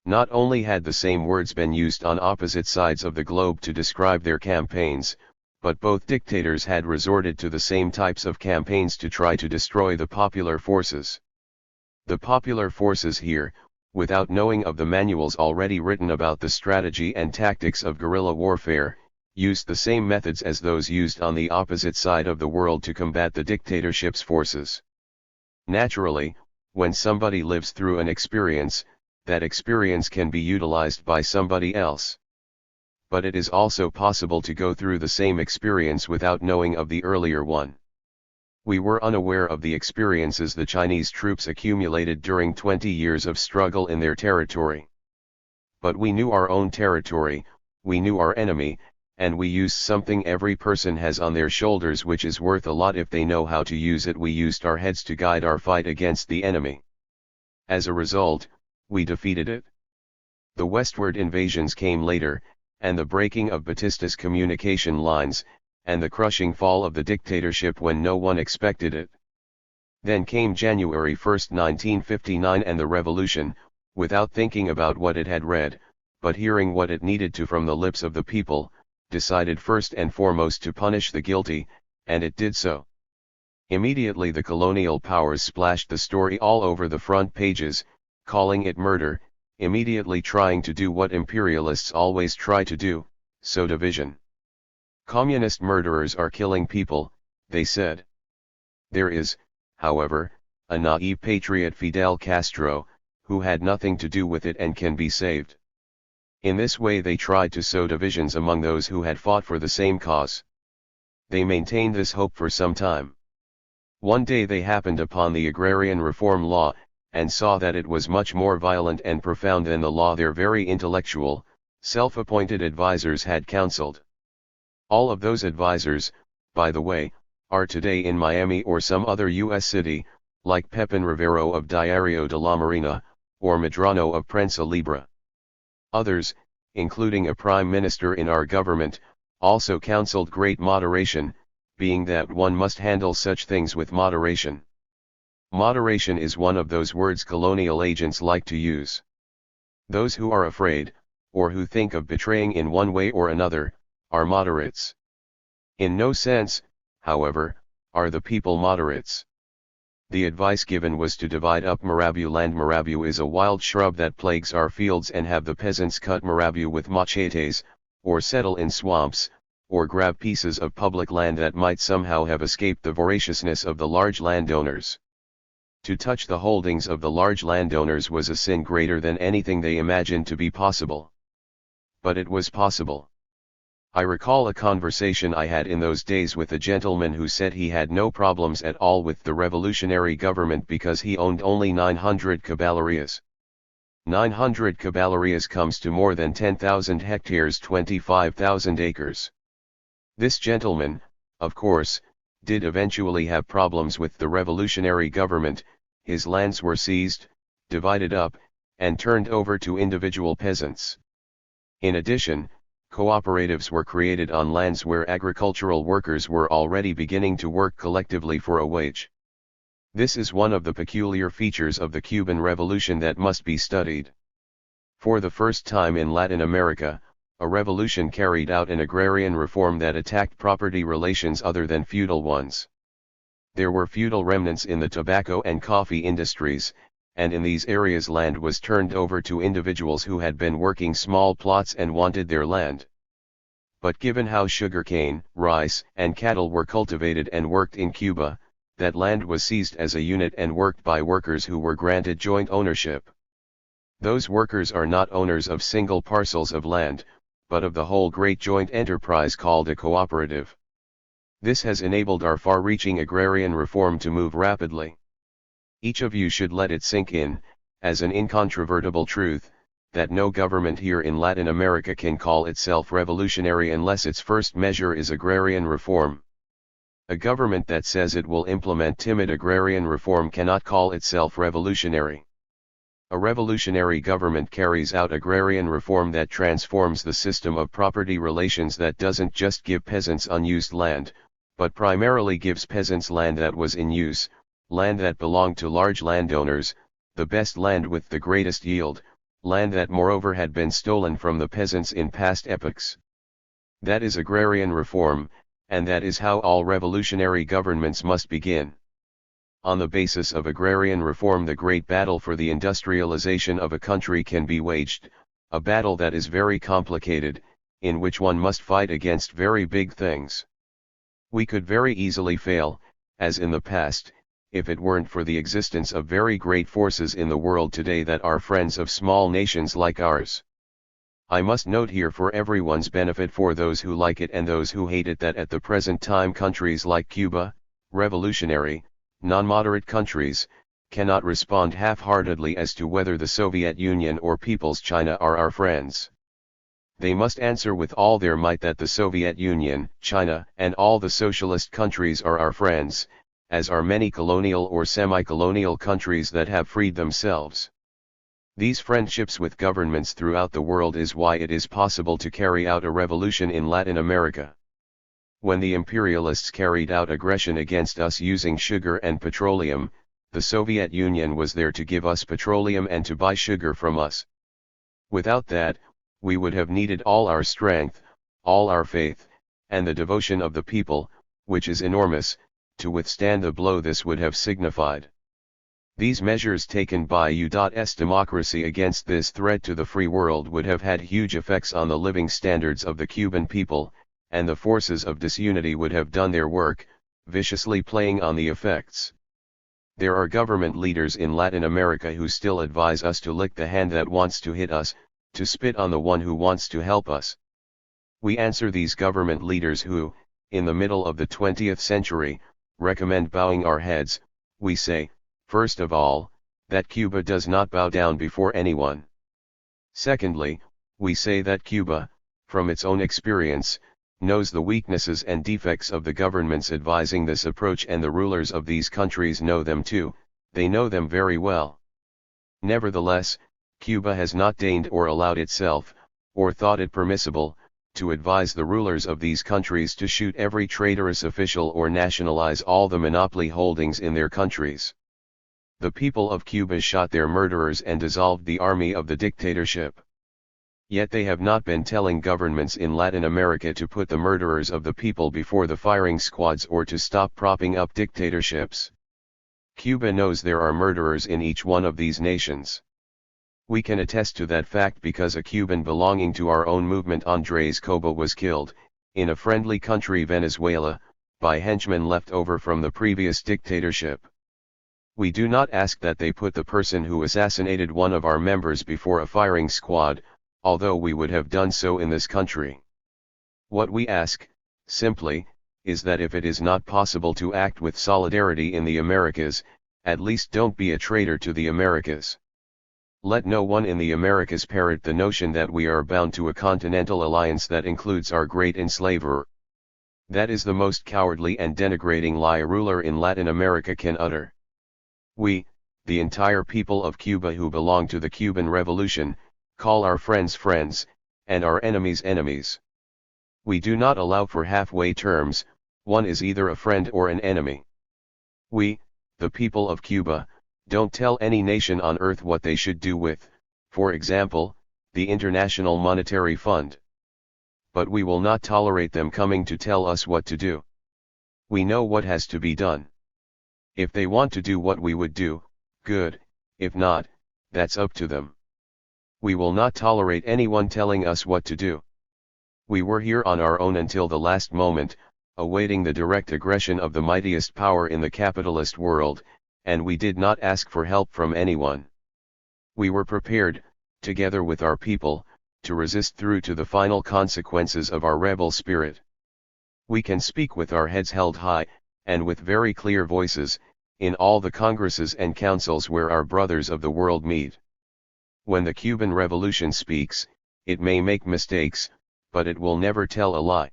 Not only had the same words been used on opposite sides of the globe to describe their campaigns, but both dictators had resorted to the same types of campaigns to try to destroy the popular forces. The popular forces here, without knowing of the manuals already written about the strategy and tactics of guerrilla warfare, used the same methods as those used on the opposite side of the world to combat the dictatorship's forces. Naturally, when somebody lives through an experience, that experience can be utilized by somebody else. But it is also possible to go through the same experience without knowing of the earlier one. We were unaware of the experiences the Chinese troops accumulated during 20 years of struggle in their territory. But we knew our own territory, we knew our enemy, and we used something every person has on their shoulders which is worth a lot if they know how to use it. We used our heads to guide our fight against the enemy. As a result, we defeated it. The westward invasions came later, and the breaking of Batista's communication lines, and the crushing fall of the dictatorship when no one expected it. Then came January 1, 1959, and the revolution, without thinking about what it had read, but hearing what it needed to from the lips of the people, decided first and foremost to punish the guilty, and it did so. Immediately the colonial powers splashed the story all over the front pages, calling it murder, immediately trying to do what imperialists always try to do, sow division. Communist murderers are killing people, they said. There is, however, a naive patriot, Fidel Castro, who had nothing to do with it and can be saved. In this way they tried to sow divisions among those who had fought for the same cause. They maintained this hope for some time. One day they happened upon the agrarian reform law, and saw that it was much more violent and profound than the law their very intellectual, self-appointed advisors had counseled. All of those advisors, by the way, are today in Miami or some other U.S. city, like Pepin Rivero of Diario de la Marina, or Medrano of Prensa Libre. Others, including a prime minister in our government, also counseled great moderation, being that one must handle such things with moderation. Moderation is one of those words colonial agents like to use. Those who are afraid, or who think of betraying in one way or another, are moderates. In no sense, however, are the people moderates. The advice given was to divide up marabu land. Marabu is a wild shrub that plagues our fields, and have the peasants cut marabu with machetes, or settle in swamps, or grab pieces of public land that might somehow have escaped the voraciousness of the large landowners. To touch the holdings of the large landowners was a sin greater than anything they imagined to be possible. But it was possible. I recall a conversation I had in those days with a gentleman who said he had no problems at all with the revolutionary government because he owned only 900 caballerias. 900 caballerias comes to more than 10,000 hectares, 25,000 acres. This gentleman, of course, did eventually have problems with the revolutionary government. His lands were seized, divided up, and turned over to individual peasants. In addition, cooperatives were created on lands where agricultural workers were already beginning to work collectively for a wage. This is one of the peculiar features of the Cuban Revolution that must be studied. For the first time in Latin America, a revolution carried out an agrarian reform that attacked property relations other than feudal ones. There were feudal remnants in the tobacco and coffee industries, and in these areas land was turned over to individuals who had been working small plots and wanted their land. But given how sugarcane, rice, and cattle were cultivated and worked in Cuba, that land was seized as a unit and worked by workers who were granted joint ownership. Those workers are not owners of single parcels of land, but of the whole great joint enterprise called a cooperative. This has enabled our far-reaching agrarian reform to move rapidly. Each of you should let it sink in, as an incontrovertible truth, that no government here in Latin America can call itself revolutionary unless its first measure is agrarian reform. A government that says it will implement timid agrarian reform cannot call itself revolutionary. A revolutionary government carries out agrarian reform that transforms the system of property relations, that doesn't just give peasants unused land, but primarily gives peasants land that was in use, land that belonged to large landowners, the best land with the greatest yield, land that moreover had been stolen from the peasants in past epochs. That is agrarian reform, and that is how all revolutionary governments must begin. On the basis of agrarian reform the great battle for the industrialization of a country can be waged, a battle that is very complicated, in which one must fight against very big things. We could very easily fail, as in the past, if it weren't for the existence of very great forces in the world today that are friends of small nations like ours. I must note here for everyone's benefit, for those who like it and those who hate it, that at the present time countries like Cuba, revolutionary, non-moderate countries, cannot respond half-heartedly as to whether the Soviet Union or People's China are our friends. They must answer with all their might that the Soviet Union, China, and all the socialist countries are our friends, as are many colonial or semi-colonial countries that have freed themselves. These friendships with governments throughout the world is why it is possible to carry out a revolution in Latin America. When the imperialists carried out aggression against us using sugar and petroleum, the Soviet Union was there to give us petroleum and to buy sugar from us. Without that, we would have needed all our strength, all our faith, and the devotion of the people, which is enormous, to withstand the blow this would have signified. These measures taken by U.S. democracy against this threat to the free world would have had huge effects on the living standards of the Cuban people, and the forces of disunity would have done their work, viciously playing on the effects. There are government leaders in Latin America who still advise us to lick the hand that wants to hit us, to spit on the one who wants to help us. We answer these government leaders who, in the middle of the 20th century, recommend bowing our heads. We say, first of all, that Cuba does not bow down before anyone. Secondly, we say that Cuba, from its own experience, knows the weaknesses and defects of the governments advising this approach, and the rulers of these countries know them too, they know them very well. Nevertheless, Cuba has not deigned or allowed itself, or thought it permissible, to advise the rulers of these countries to shoot every traitorous official or nationalize all the monopoly holdings in their countries. The people of Cuba shot their murderers and dissolved the army of the dictatorship. Yet they have not been telling governments in Latin America to put the murderers of the people before the firing squads or to stop propping up dictatorships. Cuba knows there are murderers in each one of these nations. We can attest to that fact because a Cuban belonging to our own movement, Andrés Cobo, was killed, in a friendly country, Venezuela, by henchmen left over from the previous dictatorship. We do not ask that they put the person who assassinated one of our members before a firing squad, although we would have done so in this country. What we ask, simply, is that if it is not possible to act with solidarity in the Americas, at least don't be a traitor to the Americas. Let no one in the Americas parrot the notion that we are bound to a continental alliance that includes our great enslaver. That is the most cowardly and denigrating lie a ruler in Latin America can utter. We, the entire people of Cuba who belong to the Cuban Revolution, call our friends friends, and our enemies enemies. We do not allow for halfway terms, one is either a friend or an enemy. We, the people of Cuba, don't tell any nation on earth what they should do with, for example, the International Monetary Fund. But we will not tolerate them coming to tell us what to do. We know what has to be done. If they want to do what we would do, good, if not, that's up to them. We will not tolerate anyone telling us what to do. We were here on our own until the last moment, awaiting the direct aggression of the mightiest power in the capitalist world, and we did not ask for help from anyone. We were prepared, together with our people, to resist through to the final consequences of our rebel spirit. We can speak with our heads held high, and with very clear voices, in all the congresses and councils where our brothers of the world meet. When the Cuban Revolution speaks, it may make mistakes, but it will never tell a lie.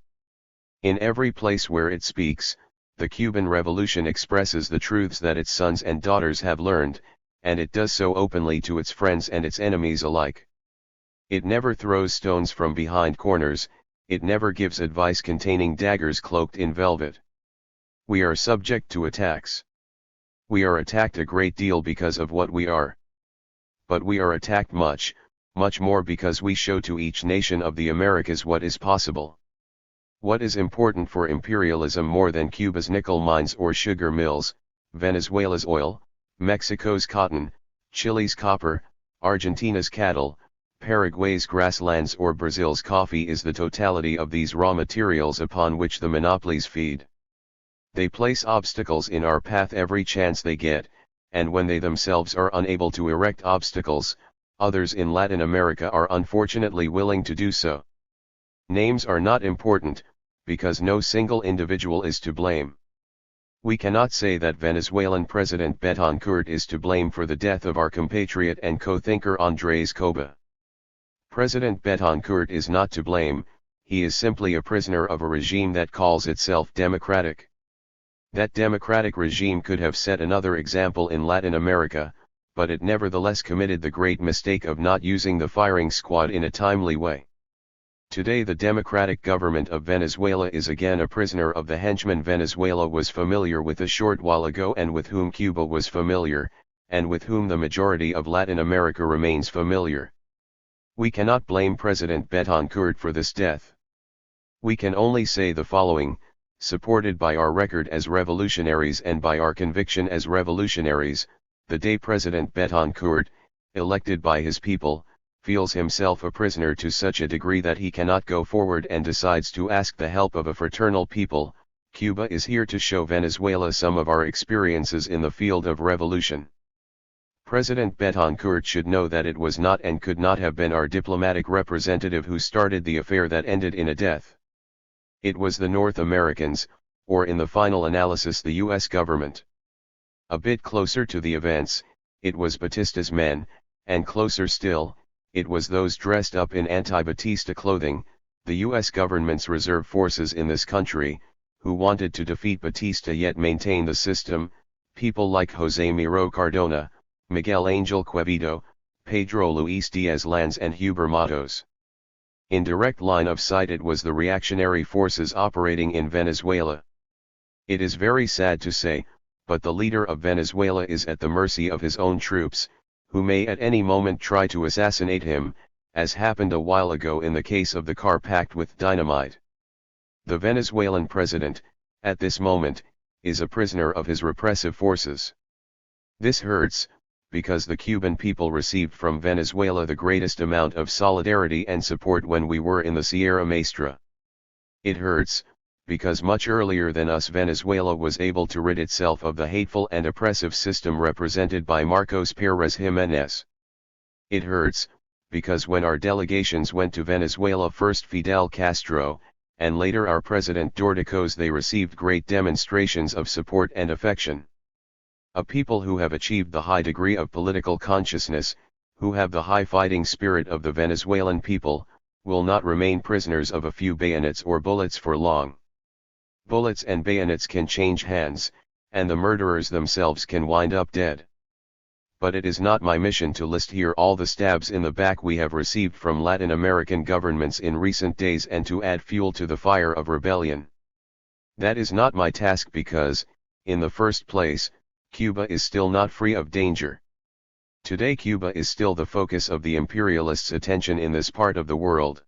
In every place where it speaks, the Cuban Revolution expresses the truths that its sons and daughters have learned, and it does so openly to its friends and its enemies alike. It never throws stones from behind corners, it never gives advice containing daggers cloaked in velvet. We are subject to attacks. We are attacked a great deal because of what we are. But we are attacked much, much more because we show to each nation of the Americas what is possible. What is important for imperialism more than Cuba's nickel mines or sugar mills, Venezuela's oil, Mexico's cotton, Chile's copper, Argentina's cattle, Paraguay's grasslands or Brazil's coffee is the totality of these raw materials upon which the monopolies feed. They place obstacles in our path every chance they get, and when they themselves are unable to erect obstacles, others in Latin America are unfortunately willing to do so. Names are not important, because no single individual is to blame. We cannot say that Venezuelan President Betancourt is to blame for the death of our compatriot and co-thinker Andrés Coba. President Betancourt is not to blame, he is simply a prisoner of a regime that calls itself democratic. That democratic regime could have set another example in Latin America, but it nevertheless committed the great mistake of not using the firing squad in a timely way. Today the democratic government of Venezuela is again a prisoner of the henchmen Venezuela was familiar with a short while ago and with whom Cuba was familiar, and with whom the majority of Latin America remains familiar. We cannot blame President Betancourt for this death. We can only say the following: supported by our record as revolutionaries and by our conviction as revolutionaries, the day President Betancourt, elected by his people, feels himself a prisoner to such a degree that he cannot go forward and decides to ask the help of a fraternal people, Cuba is here to show Venezuela some of our experiences in the field of revolution. President Betancourt should know that it was not and could not have been our diplomatic representative who started the affair that ended in a death. It was the North Americans, or in the final analysis the U.S. government. A bit closer to the events, it was Batista's men, and closer still, it was those dressed up in anti-Batista clothing, the U.S. government's reserve forces in this country, who wanted to defeat Batista yet maintain the system, people like José Miro Cardona, Miguel Angel Quevedo, Pedro Luis Diaz-Lanz and Huber Matos. In direct line of sight it was the reactionary forces operating in Venezuela. It is very sad to say, but the leader of Venezuela is at the mercy of his own troops, who may at any moment try to assassinate him, as happened a while ago in the case of the car packed with dynamite. The Venezuelan president, at this moment, is a prisoner of his repressive forces. This hurts, because the Cuban people received from Venezuela the greatest amount of solidarity and support when we were in the Sierra Maestra. It hurts, because much earlier than us Venezuela was able to rid itself of the hateful and oppressive system represented by Marcos Pérez Jiménez. It hurts, because when our delegations went to Venezuela, first Fidel Castro, and later our President Dorticos, they received great demonstrations of support and affection. A people who have achieved the high degree of political consciousness, who have the high fighting spirit of the Venezuelan people, will not remain prisoners of a few bayonets or bullets for long. Bullets and bayonets can change hands, and the murderers themselves can wind up dead. But it is not my mission to list here all the stabs in the back we have received from Latin American governments in recent days and to add fuel to the fire of rebellion. That is not my task because, in the first place, Cuba is still not free of danger. Today Cuba is still the focus of the imperialists' attention in this part of the world.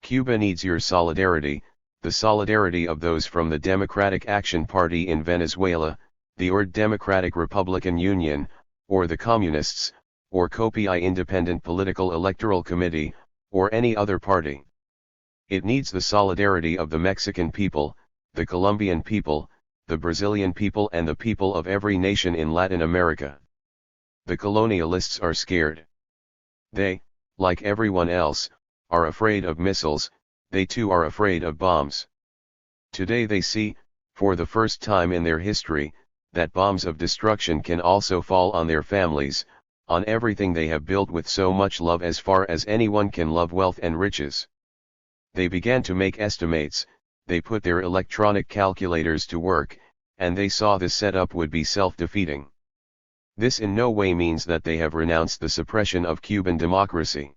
Cuba needs your solidarity, the solidarity of those from the Democratic Action Party in Venezuela, the Democratic Republican Union, or the Communists, or COPI Independent Political Electoral Committee, or any other party. It needs the solidarity of the Mexican people, the Colombian people, the Brazilian people and the people of every nation in Latin America. The colonialists are scared. They, like everyone else, are afraid of missiles, they too are afraid of bombs. Today they see, for the first time in their history, that bombs of destruction can also fall on their families, on everything they have built with so much love as far as anyone can love wealth and riches. They began to make estimates, they put their electronic calculators to work, and they saw the setup would be self-defeating. This in no way means that they have renounced the suppression of Cuban democracy.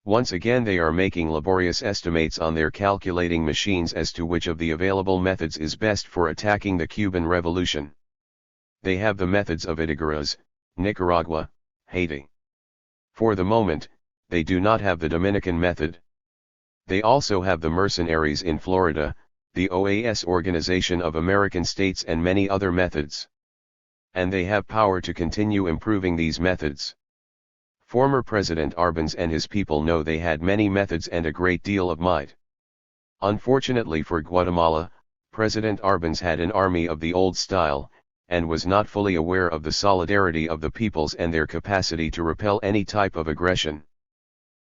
Once again they are making laborious estimates on their calculating machines as to which of the available methods is best for attacking the Cuban Revolution. They have the methods of Honduras, Nicaragua, Haiti. For the moment, they do not have the Dominican method. They also have the mercenaries in Florida, the OAS Organization of American States, and many other methods. And they have power to continue improving these methods. Former President Arbenz and his people know they had many methods and a great deal of might. Unfortunately for Guatemala, President Arbenz had an army of the old style, and was not fully aware of the solidarity of the peoples and their capacity to repel any type of aggression.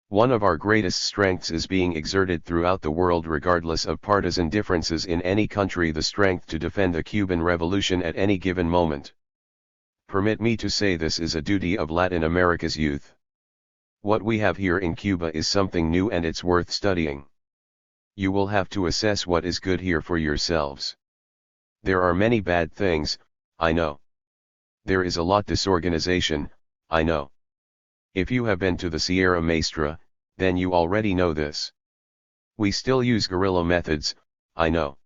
One of our greatest strengths is being exerted throughout the world regardless of partisan differences in any country, the strength to defend the Cuban Revolution at any given moment. Permit me to say this is a duty of Latin America's youth. What we have here in Cuba is something new and it's worth studying. You will have to assess what is good here for yourselves. There are many bad things, I know. There is a lot disorganization, I know. If you have been to the Sierra Maestra, then you already know this. We still use guerrilla methods, I know.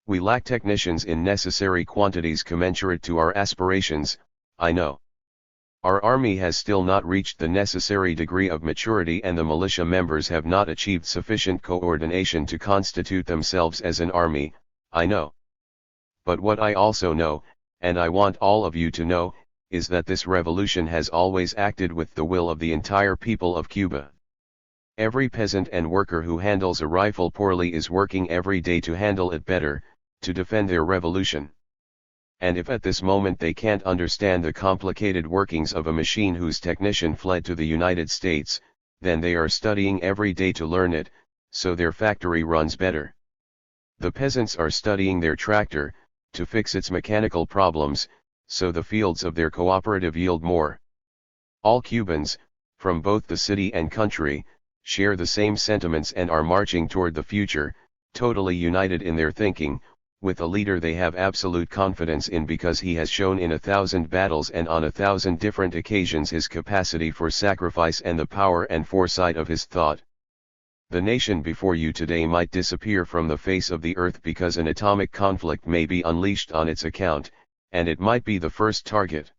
We lack technicians in necessary quantities commensurate to our aspirations, I know. Our army has still not reached the necessary degree of maturity and the militia members have not achieved sufficient coordination to constitute themselves as an army, I know. But what I also know, and I want all of you to know, is that this revolution has always acted with the will of the entire people of Cuba. Every peasant and worker who handles a rifle poorly is working every day to handle it better, to defend their revolution. And if at this moment they can't understand the complicated workings of a machine whose technician fled to the United States, then they are studying every day to learn it, so their factory runs better. The peasants are studying their tractor, to fix its mechanical problems, so the fields of their cooperative yield more. All Cubans, from both the city and country, share the same sentiments and are marching toward the future, totally united in their thinking, with a leader they have absolute confidence in because he has shown in 1,000 battles and on 1,000 different occasions his capacity for sacrifice and the power and foresight of his thought. The nation before you today might disappear from the face of the earth because an atomic conflict may be unleashed on its account, and it might be the first target.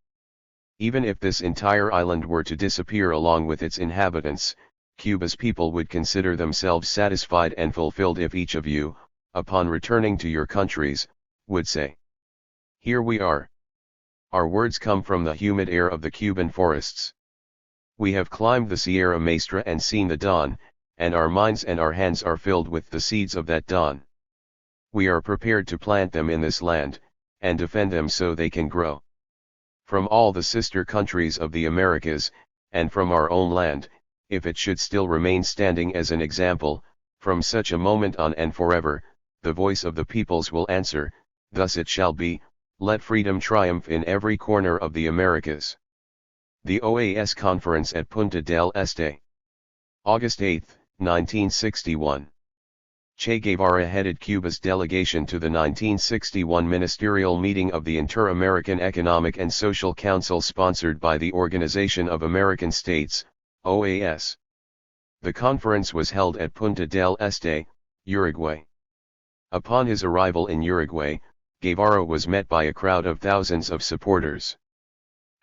Even if this entire island were to disappear along with its inhabitants, Cuba's people would consider themselves satisfied and fulfilled if each of you, upon returning to your countries, would say, "Here we are." Our words come from the humid air of the Cuban forests. We have climbed the Sierra Maestra and seen the dawn, and our minds and our hands are filled with the seeds of that dawn. We are prepared to plant them in this land, and defend them so they can grow. From all the sister countries of the Americas, and from our own land, if it should still remain standing as an example, from such a moment on and forever, the voice of the peoples will answer, "Thus it shall be, let freedom triumph in every corner of the Americas." The OAS Conference at Punta del Este. August 8, 1961. Che Guevara headed Cuba's delegation to the 1961 ministerial meeting of the Inter-American Economic and Social Council sponsored by the Organization of American States, OAS. The conference was held at Punta del Este, Uruguay. Upon his arrival in Uruguay, Guevara was met by a crowd of thousands of supporters.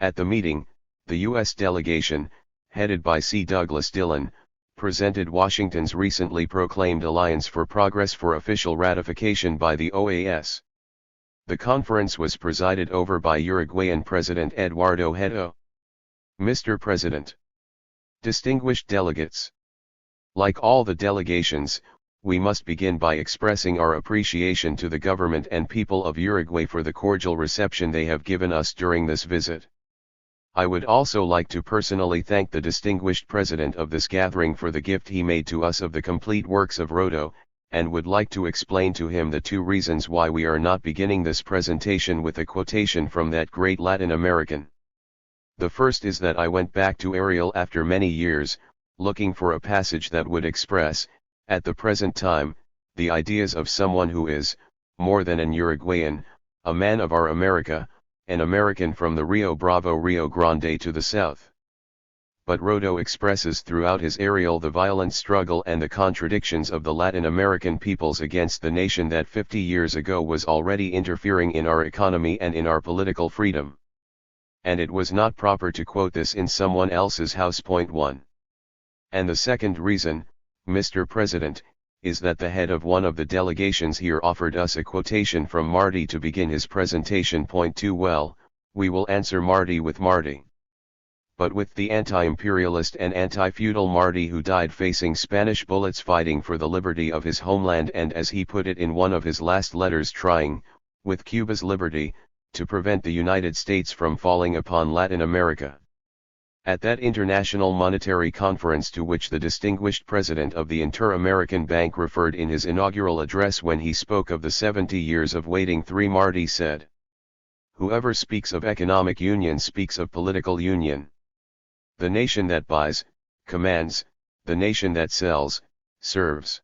At the meeting, the U.S. delegation, headed by C. Douglas Dillon, presented Washington's recently proclaimed Alliance for Progress for official ratification by the OAS. The conference was presided over by Uruguayan President Eduardo Hedo. Mr. President. Distinguished delegates. Like all the delegations, we must begin by expressing our appreciation to the government and people of Uruguay for the cordial reception they have given us during this visit. I would also like to personally thank the distinguished president of this gathering for the gift he made to us of the complete works of Rodo, and would like to explain to him the two reasons why we are not beginning this presentation with a quotation from that great Latin American. The first is that I went back to Ariel after many years, looking for a passage that would express, at the present time, the ideas of someone who is, more than an Uruguayan, a man of our America, an American from the Rio Bravo Rio Grande to the south. but Rodo expresses throughout his aerial the violent struggle and the contradictions of the Latin American peoples against the nation that 50 years ago was already interfering in our economy and in our political freedom. And it was not proper to quote this in someone else's house. Point 1. And the second reason, Mr. President, is that the head of one of the delegations here offered us a quotation from Marty to begin his presentation. Point 2. Well, we will answer Marty with Marty. But with the anti-imperialist and anti-feudal Marty who died facing Spanish bullets fighting for the liberty of his homeland and, as he put it in one of his last letters, trying, with Cuba's liberty, to prevent the United States from falling upon Latin America. At that International Monetary Conference to which the distinguished president of the Inter-American Bank referred in his inaugural address when he spoke of the 70 years of waiting, Marty said, "Whoever speaks of economic union speaks of political union. The nation that buys, commands, the nation that sells, serves.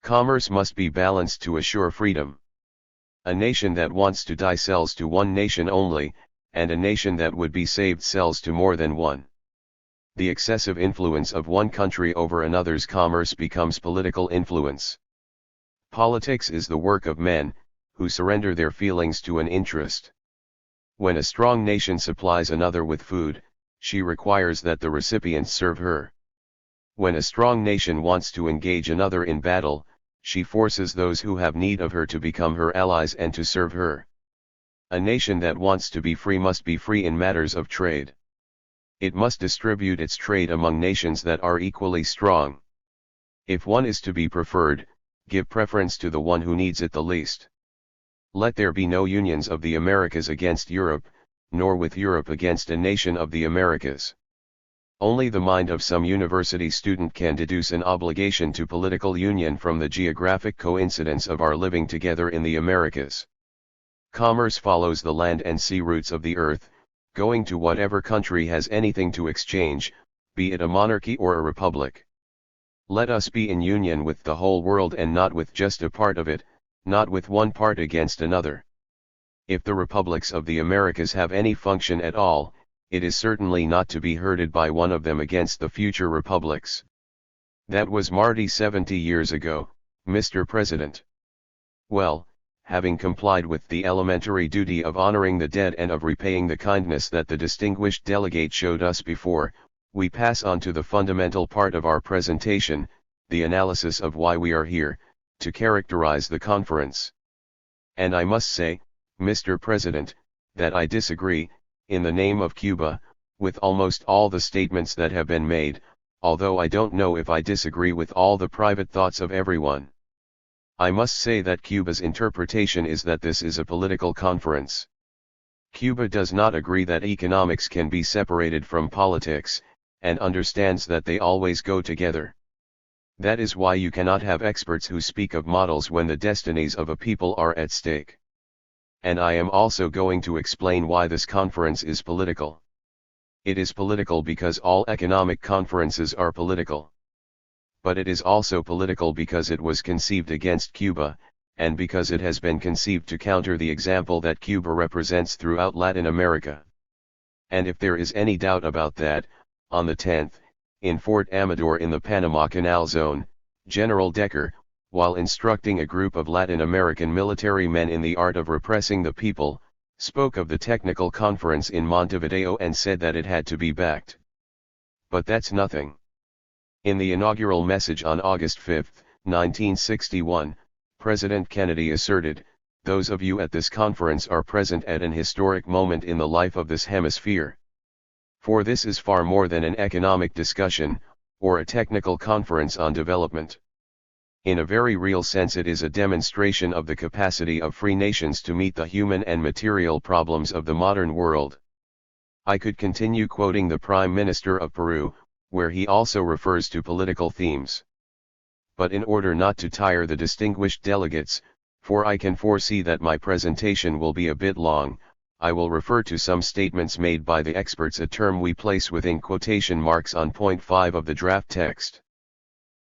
Commerce must be balanced to assure freedom. A nation that wants to die sells to one nation only, and a nation that would be saved sells to more than one. The excessive influence of one country over another's commerce becomes political influence. Politics is the work of men, who surrender their feelings to an interest. When a strong nation supplies another with food, she requires that the recipients serve her. When a strong nation wants to engage another in battle, she forces those who have need of her to become her allies and to serve her. A nation that wants to be free must be free in matters of trade. It must distribute its trade among nations that are equally strong. If one is to be preferred, give preference to the one who needs it the least. Let there be no unions of the Americas against Europe, nor with Europe against a nation of the Americas. Only the mind of some university student can deduce an obligation to political union from the geographic coincidence of our living together in the Americas. Commerce follows the land and sea routes of the earth, going to whatever country has anything to exchange, be it a monarchy or a republic. Let us be in union with the whole world and not with just a part of it, not with one part against another. If the republics of the Americas have any function at all, it is certainly not to be herded by one of them against the future republics. That was Marty 70 years ago, Mr. President. Well, having complied with the elementary duty of honoring the dead and of repaying the kindness that the distinguished delegate showed us before, we pass on to the fundamental part of our presentation, the analysis of why we are here, to characterize the conference. And I must say, Mr. President, that I disagree, in the name of Cuba, with almost all the statements that have been made, although I don't know if I disagree with all the private thoughts of everyone. I must say that Cuba's interpretation is that this is a political conference. Cuba does not agree that economics can be separated from politics, and understands that they always go together. That is why you cannot have experts who speak of models when the destinies of a people are at stake. And I am also going to explain why this conference is political. It is political because all economic conferences are political. But it is also political because it was conceived against Cuba, and because it has been conceived to counter the example that Cuba represents throughout Latin America. And if there is any doubt about that, on the 10th, in Fort Amador in the Panama Canal Zone, General Decker, while instructing a group of Latin American military men in the art of repressing the people, spoke of the technical conference in Montevideo and said that it had to be backed. But that's nothing. In the inaugural message on August 5, 1961, President Kennedy asserted, "Those of you at this conference are present at an historic moment in the life of this hemisphere. For this is far more than an economic discussion, or a technical conference on development. In a very real sense it is a demonstration of the capacity of free nations to meet the human and material problems of the modern world." I could continue quoting the Prime Minister of Peru, where he also refers to political themes. But in order not to tire the distinguished delegates, for I can foresee that my presentation will be a bit long, I will refer to some statements made by the experts, a term we place within quotation marks on point 5 of the draft text.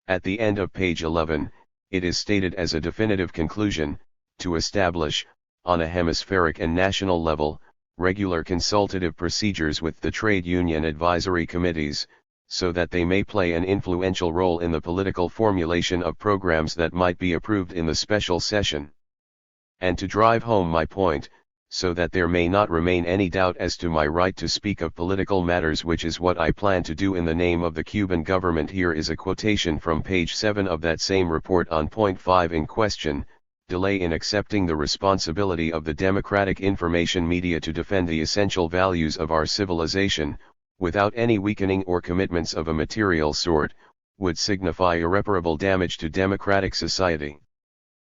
At the end of page 11, it is stated as a definitive conclusion, to establish, on a hemispheric and national level, regular consultative procedures with the trade union advisory committees, so that they may play an influential role in the political formulation of programs that might be approved in the special session. And to drive home my point, so that there may not remain any doubt as to my right to speak of political matters, which is what I plan to do in the name of the Cuban government, here is a quotation from page 7 of that same report on point 5 in question: delay in accepting the responsibility of the democratic information media to defend the essential values of our civilization, without any weakening or commitments of a material sort, would signify irreparable damage to democratic society.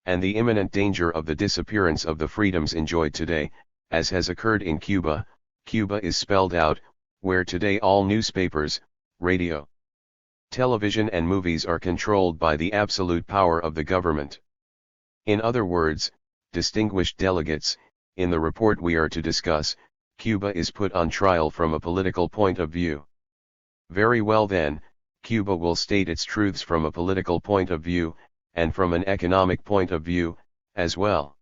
And the imminent danger of the disappearance of the freedoms enjoyed today, as has occurred in Cuba, Cuba is spelled out, where today all newspapers, radio, television and movies are controlled by the absolute power of the government. In other words, distinguished delegates, in the report we are to discuss, Cuba is put on trial from a political point of view. Very well then, Cuba will state its truths from a political point of view, and from an economic point of view, as well.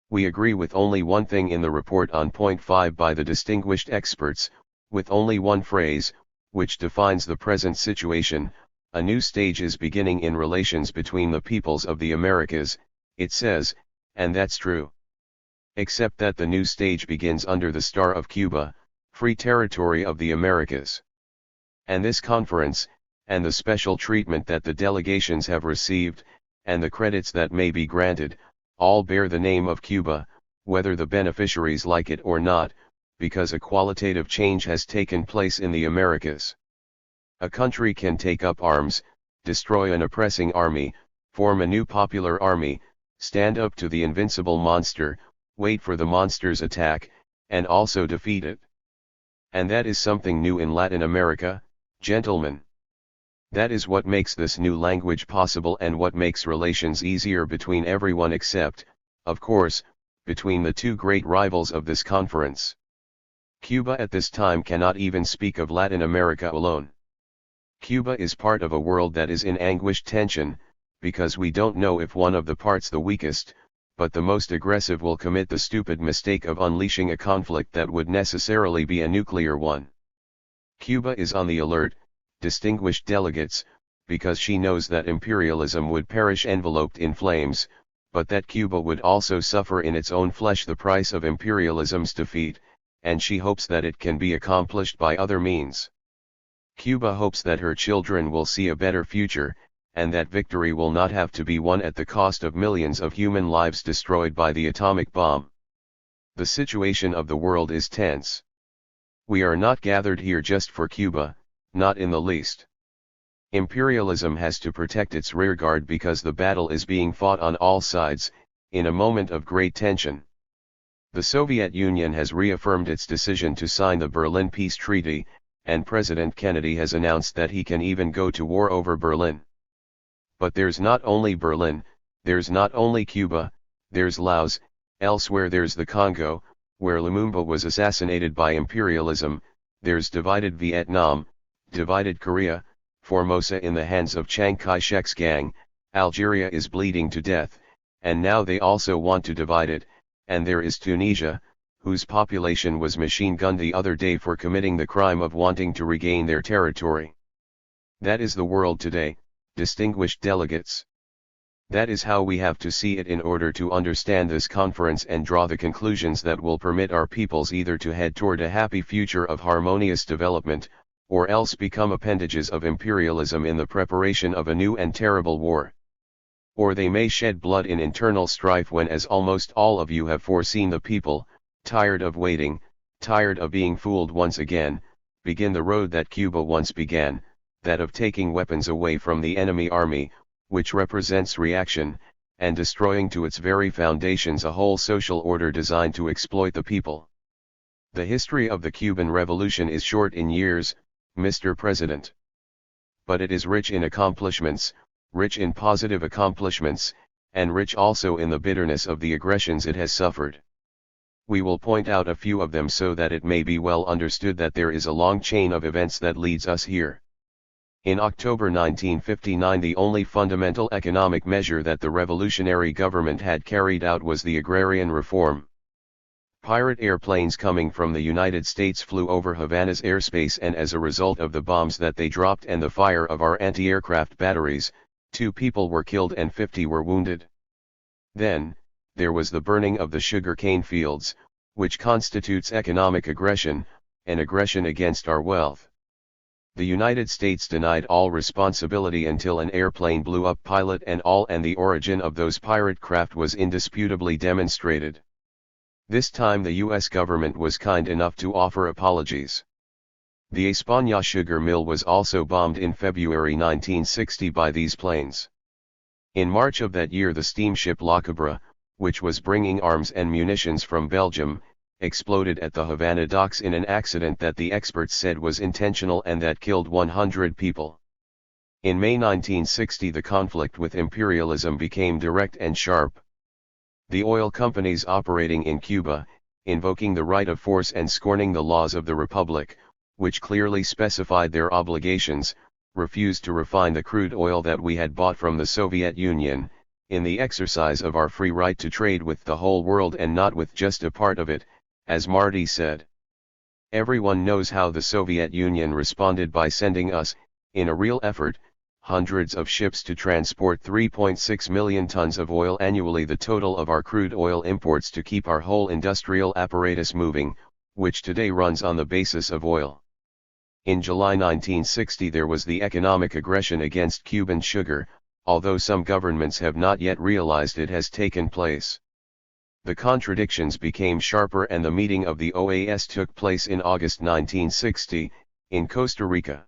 We agree with only one thing in the report on point 5 by the distinguished experts, with only one phrase, which defines the present situation: a new stage is beginning in relations between the peoples of the Americas, it says, and that's true. Except that the new stage begins under the star of Cuba, free territory of the Americas. And this conference, and the special treatment that the delegations have received, and the credits that may be granted, all bear the name of Cuba, whether the beneficiaries like it or not, because a qualitative change has taken place in the Americas. A country can take up arms, destroy an oppressing army, form a new popular army, stand up to the invincible monster, wait for the monster's attack, and also defeat it. And that is something new in Latin America, gentlemen. That is what makes this new language possible, and what makes relations easier between everyone except, of course, between the two great rivals of this conference. Cuba at this time cannot even speak of Latin America alone. Cuba is part of a world that is in anguished tension, because we don't know if one of the parts, the weakest, but the most aggressive, will commit the stupid mistake of unleashing a conflict that would necessarily be a nuclear one. Cuba is on the alert, distinguished delegates, because she knows that imperialism would perish enveloped in flames, but that Cuba would also suffer in its own flesh the price of imperialism's defeat, and she hopes that it can be accomplished by other means. Cuba hopes that her children will see a better future, and that victory will not have to be won at the cost of millions of human lives destroyed by the atomic bomb. The situation of the world is tense. We are not gathered here just for Cuba, not in the least. Imperialism has to protect its rearguard because the battle is being fought on all sides, in a moment of great tension. The Soviet Union has reaffirmed its decision to sign the Berlin Peace Treaty, and President Kennedy has announced that he can even go to war over Berlin. But there's not only Berlin, there's not only Cuba, there's Laos, elsewhere there's the Congo, where Lumumba was assassinated by imperialism, there's divided Vietnam, divided Korea, Formosa in the hands of Chiang Kai-shek's gang, Algeria is bleeding to death, and now they also want to divide it, and there is Tunisia, whose population was machine-gunned the other day for committing the crime of wanting to regain their territory. That is the world today, distinguished delegates. That is how we have to see it in order to understand this conference and draw the conclusions that will permit our peoples either to head toward a happy future of harmonious development, or else become appendages of imperialism in the preparation of a new and terrible war. Or they may shed blood in internal strife when, as almost all of you have foreseen, the people, tired of waiting, tired of being fooled once again, begin the road that Cuba once began, that of taking weapons away from the enemy army, which represents reaction, and destroying to its very foundations a whole social order designed to exploit the people. The history of the Cuban Revolution is short in years, Mr. President. But it is rich in accomplishments, rich in positive accomplishments, and rich also in the bitterness of the aggressions it has suffered. We will point out a few of them so that it may be well understood that there is a long chain of events that leads us here. In October 1959, the only fundamental economic measure that the revolutionary government had carried out was the agrarian reform. Pirate airplanes coming from the United States flew over Havana's airspace, and as a result of the bombs that they dropped and the fire of our anti-aircraft batteries, 2 people were killed and 50 were wounded. Then, there was the burning of the sugar cane fields, which constitutes economic aggression, an aggression against our wealth. The United States denied all responsibility until an airplane blew up, pilot and all, and the origin of those pirate craft was indisputably demonstrated. This time the U.S. government was kind enough to offer apologies. The España sugar mill was also bombed in February 1960 by these planes. In March of that year the steamship La Cabra, which was bringing arms and munitions from Belgium, exploded at the Havana docks in an accident that the experts said was intentional and that killed 100 people. In May 1960 the conflict with imperialism became direct and sharp. The oil companies operating in Cuba, invoking the right of force and scorning the laws of the Republic, which clearly specified their obligations, refused to refine the crude oil that we had bought from the Soviet Union, in the exercise of our free right to trade with the whole world and not with just a part of it, as Marty said. Everyone knows how the Soviet Union responded by sending us, in a real effort, hundreds of ships to transport 3.6 million tons of oil annually, the total of our crude oil imports, to keep our whole industrial apparatus moving, which today runs on the basis of oil. In July 1960 there was the economic aggression against Cuban sugar, although some governments have not yet realized it has taken place. The contradictions became sharper and the meeting of the OAS took place in August 1960, in Costa Rica.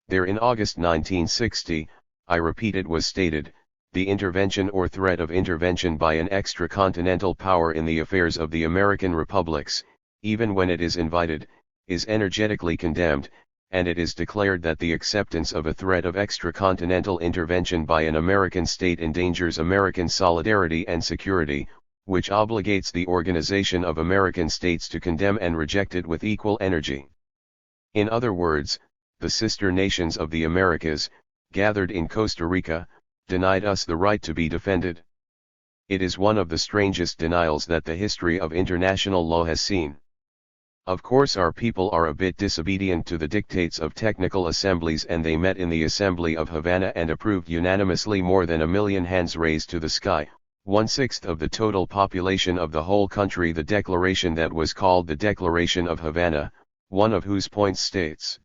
There in August 1960, I repeat, it was stated, the intervention or threat of intervention by an extracontinental power in the affairs of the American republics, even when it is invited, is energetically condemned, and it is declared that the acceptance of a threat of extracontinental intervention by an American state endangers American solidarity and security, which obligates the Organization of American States to condemn and reject it with equal energy. In other words, the sister nations of the Americas, gathered in Costa Rica, denied us the right to be defended. It is one of the strangest denials that the history of international law has seen. Of course our people are a bit disobedient to the dictates of technical assemblies, and they met in the Assembly of Havana and approved unanimously, more than 1 million hands raised to the sky, 1/6 of the total population of the whole country, the declaration that was called the Declaration of Havana, one of whose points states: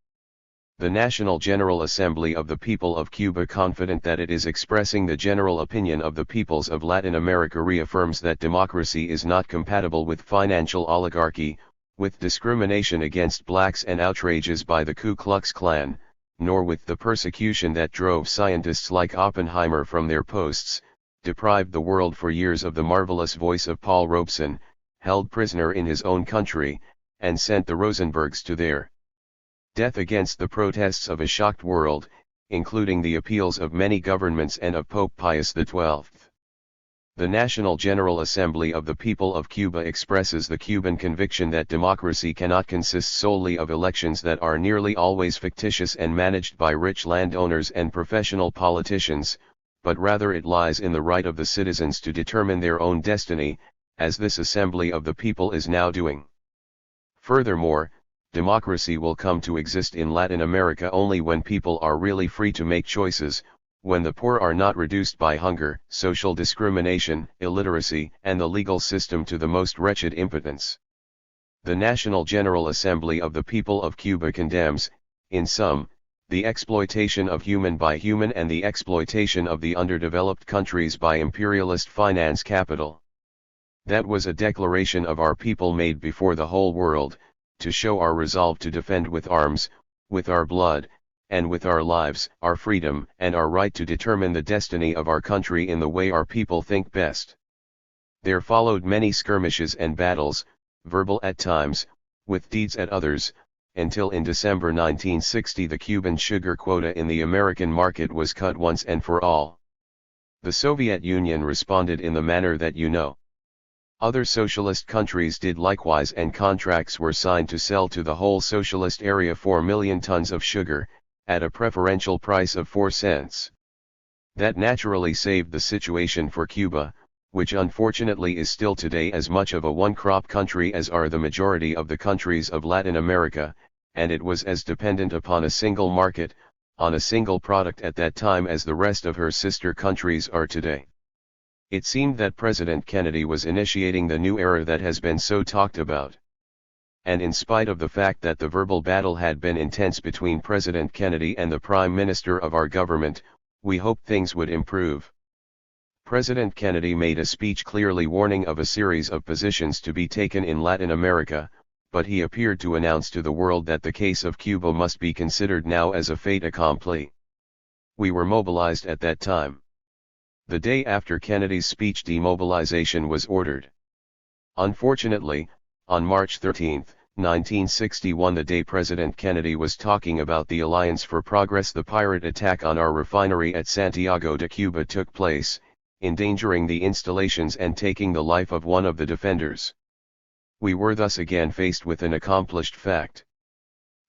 the National General Assembly of the People of Cuba, confident that it is expressing the general opinion of the peoples of Latin America, reaffirms that democracy is not compatible with financial oligarchy, with discrimination against blacks and outrages by the Ku Klux Klan, nor with the persecution that drove scientists like Oppenheimer from their posts, deprived the world for years of the marvelous voice of Paul Robeson, held prisoner in his own country, and sent the Rosenbergs to their death against the protests of a shocked world, including the appeals of many governments and of Pope Pius XII. The National General Assembly of the People of Cuba expresses the Cuban conviction that democracy cannot consist solely of elections that are nearly always fictitious and managed by rich landowners and professional politicians, but rather it lies in the right of the citizens to determine their own destiny, as this Assembly of the People is now doing. Furthermore, democracy will come to exist in Latin America only when people are really free to make choices, when the poor are not reduced by hunger, social discrimination, illiteracy, and the legal system to the most wretched impotence. The National General Assembly of the People of Cuba condemns, in sum, the exploitation of human by human and the exploitation of the underdeveloped countries by imperialist finance capital. That was a declaration of our people made before the whole world, to show our resolve to defend with arms, with our blood, and with our lives, our freedom and our right to determine the destiny of our country in the way our people think best. There followed many skirmishes and battles, verbal at times, with deeds at others, until in December 1960 the Cuban sugar quota in the American market was cut once and for all. The Soviet Union responded in the manner that you know. Other socialist countries did likewise, and contracts were signed to sell to the whole socialist area 4 million tons of sugar, at a preferential price of 4 cents. That naturally saved the situation for Cuba, which unfortunately is still today as much of a one-crop country as are the majority of the countries of Latin America, and it was as dependent upon a single market, on a single product at that time as the rest of her sister countries are today. It seemed that President Kennedy was initiating the new era that has been so talked about. And in spite of the fact that the verbal battle had been intense between President Kennedy and the Prime Minister of our government, we hoped things would improve. President Kennedy made a speech clearly warning of a series of positions to be taken in Latin America, but he appeared to announce to the world that the case of Cuba must be considered now as a fait accompli. We were mobilized at that time. The day after Kennedy's speech, demobilization was ordered. Unfortunately, on March 13, 1961, the day President Kennedy was talking about the Alliance for Progress, the pirate attack on our refinery at Santiago de Cuba took place, endangering the installations and taking the life of one of the defenders. We were thus again faced with an accomplished fact.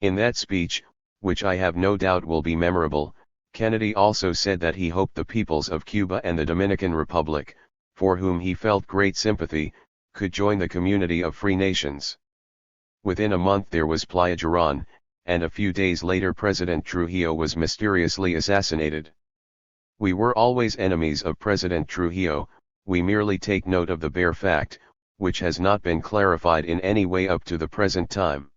In that speech, which I have no doubt will be memorable, Kennedy also said that he hoped the peoples of Cuba and the Dominican Republic, for whom he felt great sympathy, could join the community of free nations. Within a month there was Playa Girón, and a few days later President Trujillo was mysteriously assassinated. We were always enemies of President Trujillo, we merely take note of the bare fact, which has not been clarified in any way up to the present time.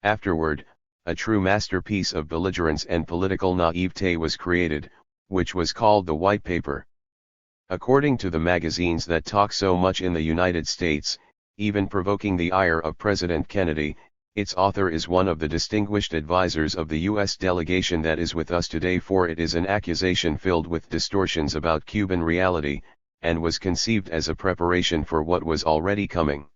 Afterward, a true masterpiece of belligerence and political naivete was created, which was called the White Paper. According to the magazines that talk so much in the United States, even provoking the ire of President Kennedy, its author is one of the distinguished advisors of the U.S. delegation that is with us today, for it is an accusation filled with distortions about Cuban reality, and was conceived as a preparation for what was already coming.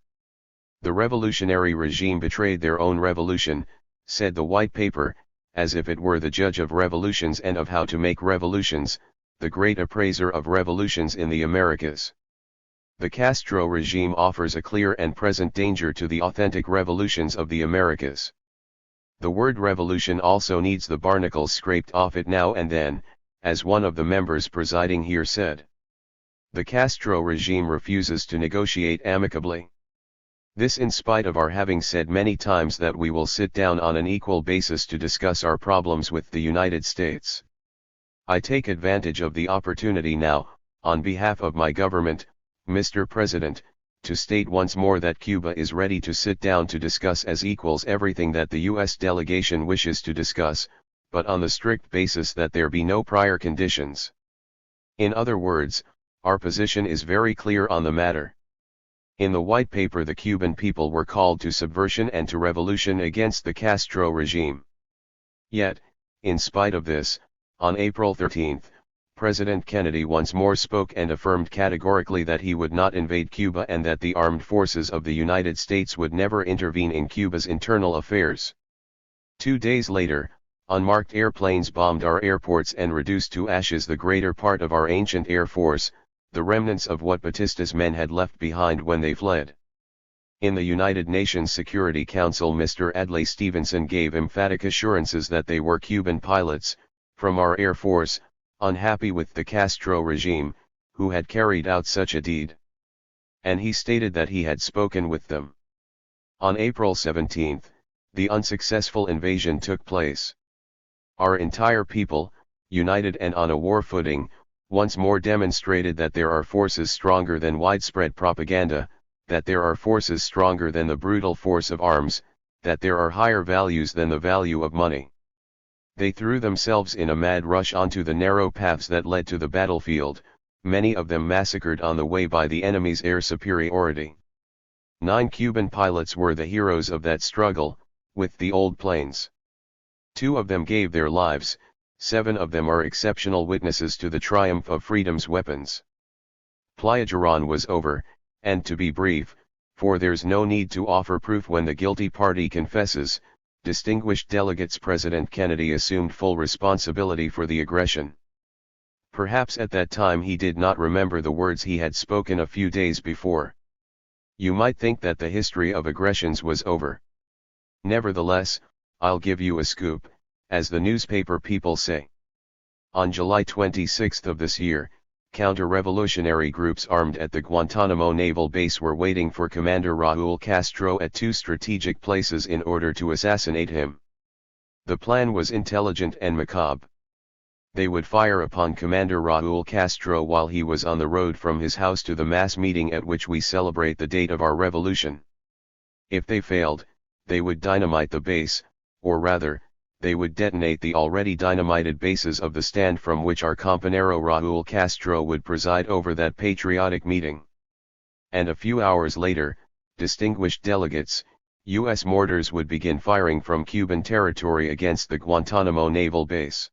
The revolutionary regime betrayed their own revolution, said the White Paper, as if it were the judge of revolutions and of how to make revolutions, the great appraiser of revolutions in the Americas. The Castro regime offers a clear and present danger to the authentic revolutions of the Americas. The word revolution also needs the barnacles scraped off it now and then, as one of the members presiding here said. The Castro regime refuses to negotiate amicably. This in spite of our having said many times that we will sit down on an equal basis to discuss our problems with the United States. I take advantage of the opportunity now, on behalf of my government, Mr. President, to state once more that Cuba is ready to sit down to discuss as equals everything that the U.S. delegation wishes to discuss, but on the strict basis that there be no prior conditions. In other words, our position is very clear on the matter. In the White Paper, the Cuban people were called to subversion and to revolution against the Castro regime. Yet, in spite of this, on April 13, President Kennedy once more spoke and affirmed categorically that he would not invade Cuba and that the armed forces of the United States would never intervene in Cuba's internal affairs. 2 days later, unmarked airplanes bombed our airports and reduced to ashes the greater part of our ancient air force, the remnants of what Batista's men had left behind when they fled. In the United Nations Security Council, Mr. Adlai Stevenson gave emphatic assurances that they were Cuban pilots, from our air force, unhappy with the Castro regime, who had carried out such a deed. And he stated that he had spoken with them. On April 17, the unsuccessful invasion took place. Our entire people, united and on a war footing, once more demonstrated that there are forces stronger than widespread propaganda, that there are forces stronger than the brutal force of arms, that there are higher values than the value of money. They threw themselves in a mad rush onto the narrow paths that led to the battlefield, many of them massacred on the way by the enemy's air superiority. 9 Cuban pilots were the heroes of that struggle, with the old planes. 2 of them gave their lives, 7 of them are exceptional witnesses to the triumph of freedom's weapons. Playa Girón was over, and to be brief, for there's no need to offer proof when the guilty party confesses, distinguished delegates, President Kennedy assumed full responsibility for the aggression. Perhaps at that time he did not remember the words he had spoken a few days before. You might think that the history of aggressions was over. Nevertheless, I'll give you a scoop, as the newspaper people say. On July 26 of this year, Counter-revolutionary groups armed at the Guantanamo naval base were waiting for Commander Raúl Castro at two strategic places in order to assassinate him. The plan was intelligent and macabre. They would fire upon Commander Raúl Castro while he was on the road from his house to the mass meeting at which we celebrate the date of our revolution. If they failed, they would dynamite the base, or rather, they would detonate the already dynamited bases of the stand from which our compañero Raúl Castro would preside over that patriotic meeting. And a few hours later, distinguished delegates, U.S. mortars would begin firing from Cuban territory against the Guantanamo naval base.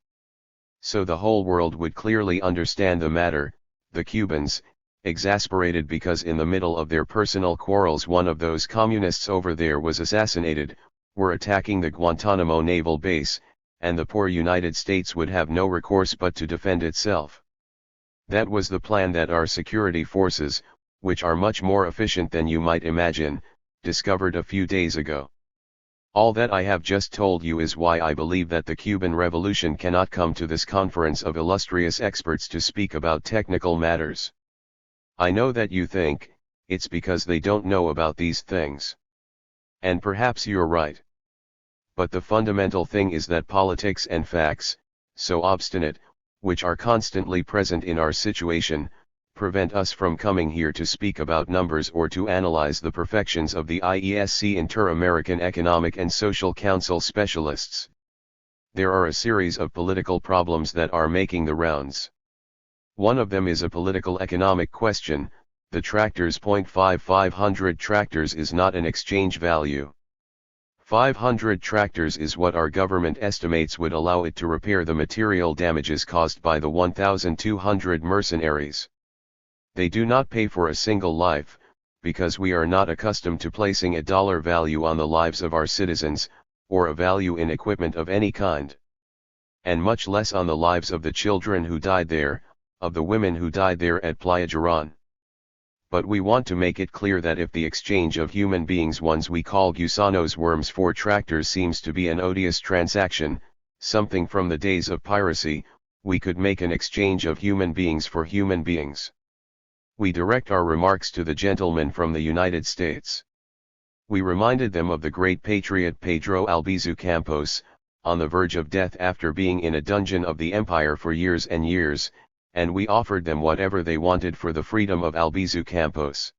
So the whole world would clearly understand the matter. The Cubans, exasperated because in the middle of their personal quarrels one of those communists over there was assassinated, were attacking the Guantanamo naval base, and the poor United States would have no recourse but to defend itself. That was the plan that our security forces, which are much more efficient than you might imagine, discovered a few days ago. All that I have just told you is why I believe that the Cuban Revolution cannot come to this conference of illustrious experts to speak about technical matters. I know that you think, it's because they don't know about these things. And perhaps you're right. But the fundamental thing is that politics and facts, so obstinate, which are constantly present in our situation, prevent us from coming here to speak about numbers or to analyze the perfections of the IESC Inter-American Economic and Social Council specialists. There are a series of political problems that are making the rounds. One of them is a political economic question. The tractor's 500 tractors is not an exchange value. 500 tractors is what our government estimates would allow it to repair the material damages caused by the 1,200 mercenaries. They do not pay for a single life, because we are not accustomed to placing a dollar value on the lives of our citizens, or a value in equipment of any kind. And much less on the lives of the children who died there, of the women who died there at Playa Girón. But we want to make it clear that if the exchange of human beings, ones we call gusanos, worms, for tractors seems to be an odious transaction, something from the days of piracy, we could make an exchange of human beings for human beings. We direct our remarks to the gentlemen from the United States. We reminded them of the great patriot Pedro Albizu Campos, on the verge of death after being in a dungeon of the empire for years and years, and we offered them whatever they wanted for the freedom of Albizu Campos.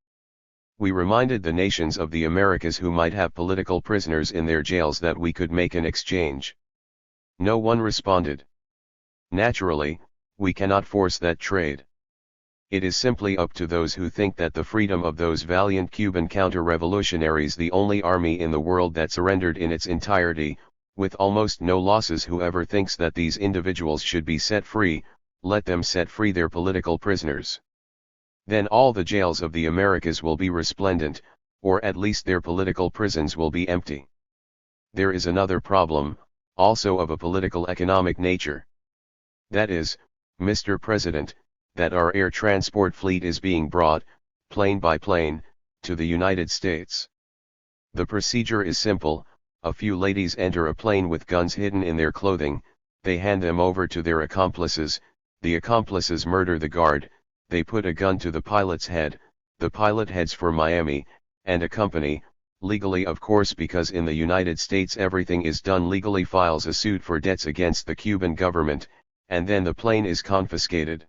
We reminded the nations of the Americas who might have political prisoners in their jails that we could make an exchange. No one responded. Naturally, we cannot force that trade. It is simply up to those who think that the freedom of those valiant Cuban counter-revolutionaries, the only army in the world that surrendered in its entirety, with almost no losses. Whoever thinks that these individuals should be set free, let them set free their political prisoners. Then all the jails of the Americas will be resplendent, or at least their political prisons will be empty. There is another problem, also of a political economic nature. That is, Mr. President, that our air transport fleet is being brought, plane by plane, to the United States. The procedure is simple. A few ladies enter a plane with guns hidden in their clothing, they hand them over to their accomplices, the accomplices murder the guard, they put a gun to the pilot's head, the pilot heads for Miami, and a company, legally of course because in the United States everything is done legally, files a suit for debts against the Cuban government, and then the plane is confiscated.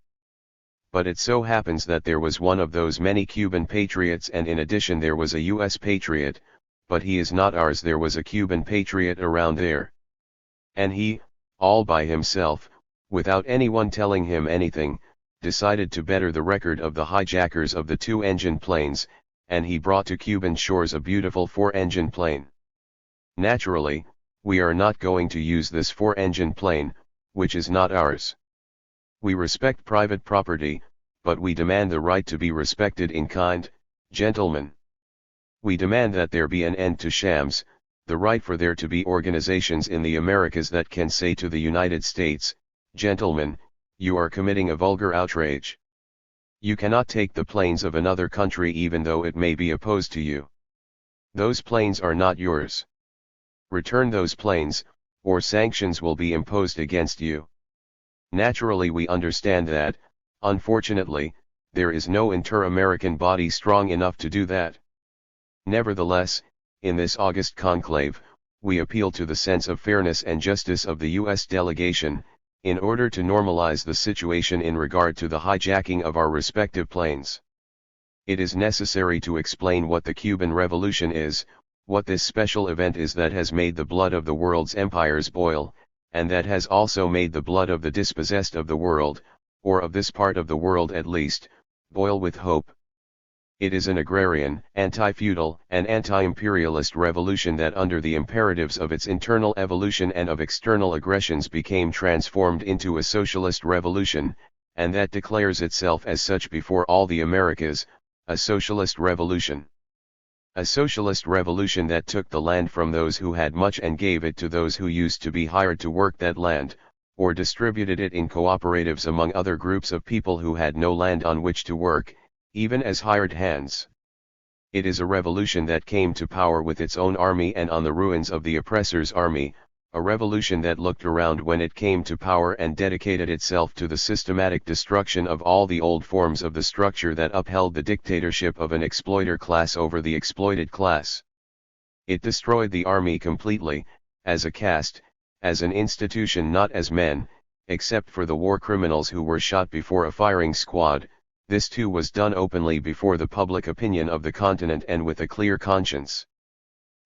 But it so happens that there was one of those many Cuban patriots, and in addition there was a U.S. patriot, but he is not ours. There was a Cuban patriot around there. And he, all by himself, without anyone telling him anything, decided to better the record of the hijackers of the two-engine planes, and he brought to Cuban shores a beautiful four-engine plane. Naturally, we are not going to use this four-engine plane, which is not ours. We respect private property, but we demand the right to be respected in kind, gentlemen. We demand that there be an end to shams, the right for there to be organizations in the Americas that can say to the United States, gentlemen, you are committing a vulgar outrage. You cannot take the planes of another country even though it may be opposed to you. Those planes are not yours. Return those planes, or sanctions will be imposed against you. Naturally we understand that, Unfortunately, there is no inter-American body strong enough to do that. Nevertheless, in this August conclave, we appeal to the sense of fairness and justice of the U.S. delegation, in order to normalize the situation in regard to the hijacking of our respective planes. It is necessary to explain what the Cuban Revolution is, what this special event is that has made the blood of the world's empires boil, and that has also made the blood of the dispossessed of the world, or of this part of the world at least, boil with hope. It is an agrarian, anti-feudal, and anti-imperialist revolution that under the imperatives of its internal evolution and of external aggressions became transformed into a socialist revolution, and that declares itself as such before all the Americas, a socialist revolution. A socialist revolution that took the land from those who had much and gave it to those who used to be hired to work that land, or distributed it in cooperatives among other groups of people who had no land on which to work, even as hired hands. It is a revolution that came to power with its own army and on the ruins of the oppressor's army, a revolution that looked around when it came to power and dedicated itself to the systematic destruction of all the old forms of the structure that upheld the dictatorship of an exploiter class over the exploited class. It destroyed the army completely, as a caste, as an institution, not as men, except for the war criminals who were shot before a firing squad. This too was done openly before the public opinion of the continent and with a clear conscience.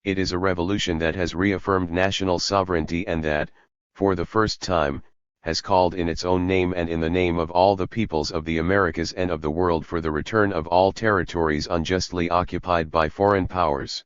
It is a revolution that has reaffirmed national sovereignty and that, for the first time, has called in its own name and in the name of all the peoples of the Americas and of the world for the return of all territories unjustly occupied by foreign powers.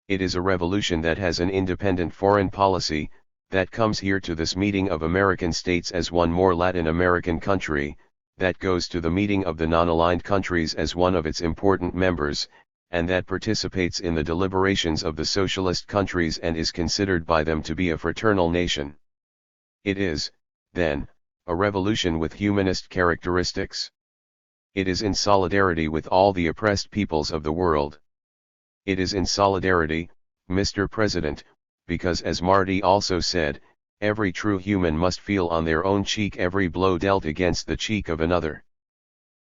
It is a revolution that has an independent foreign policy, that comes here to this meeting of American states as one more Latin American country, that goes to the meeting of the non-aligned countries as one of its important members, and that participates in the deliberations of the socialist countries and is considered by them to be a fraternal nation. It is, then, a revolution with humanist characteristics. It is in solidarity with all the oppressed peoples of the world. It is in solidarity, Mr. President, because as Marty also said, every true human must feel on their own cheek every blow dealt against the cheek of another.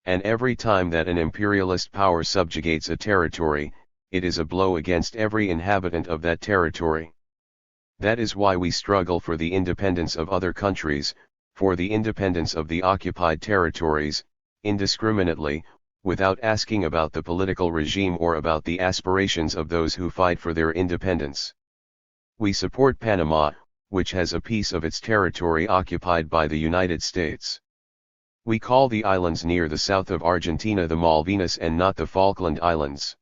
And every time that an imperialist power subjugates a territory, it is a blow against every inhabitant of that territory. That is why we struggle for the independence of other countries, for the independence of the occupied territories, indiscriminately, without asking about the political regime or about the aspirations of those who fight for their independence. We support Panama, which has a piece of its territory occupied by the United States. We call the islands near the south of Argentina the Malvinas and not the Falkland Islands.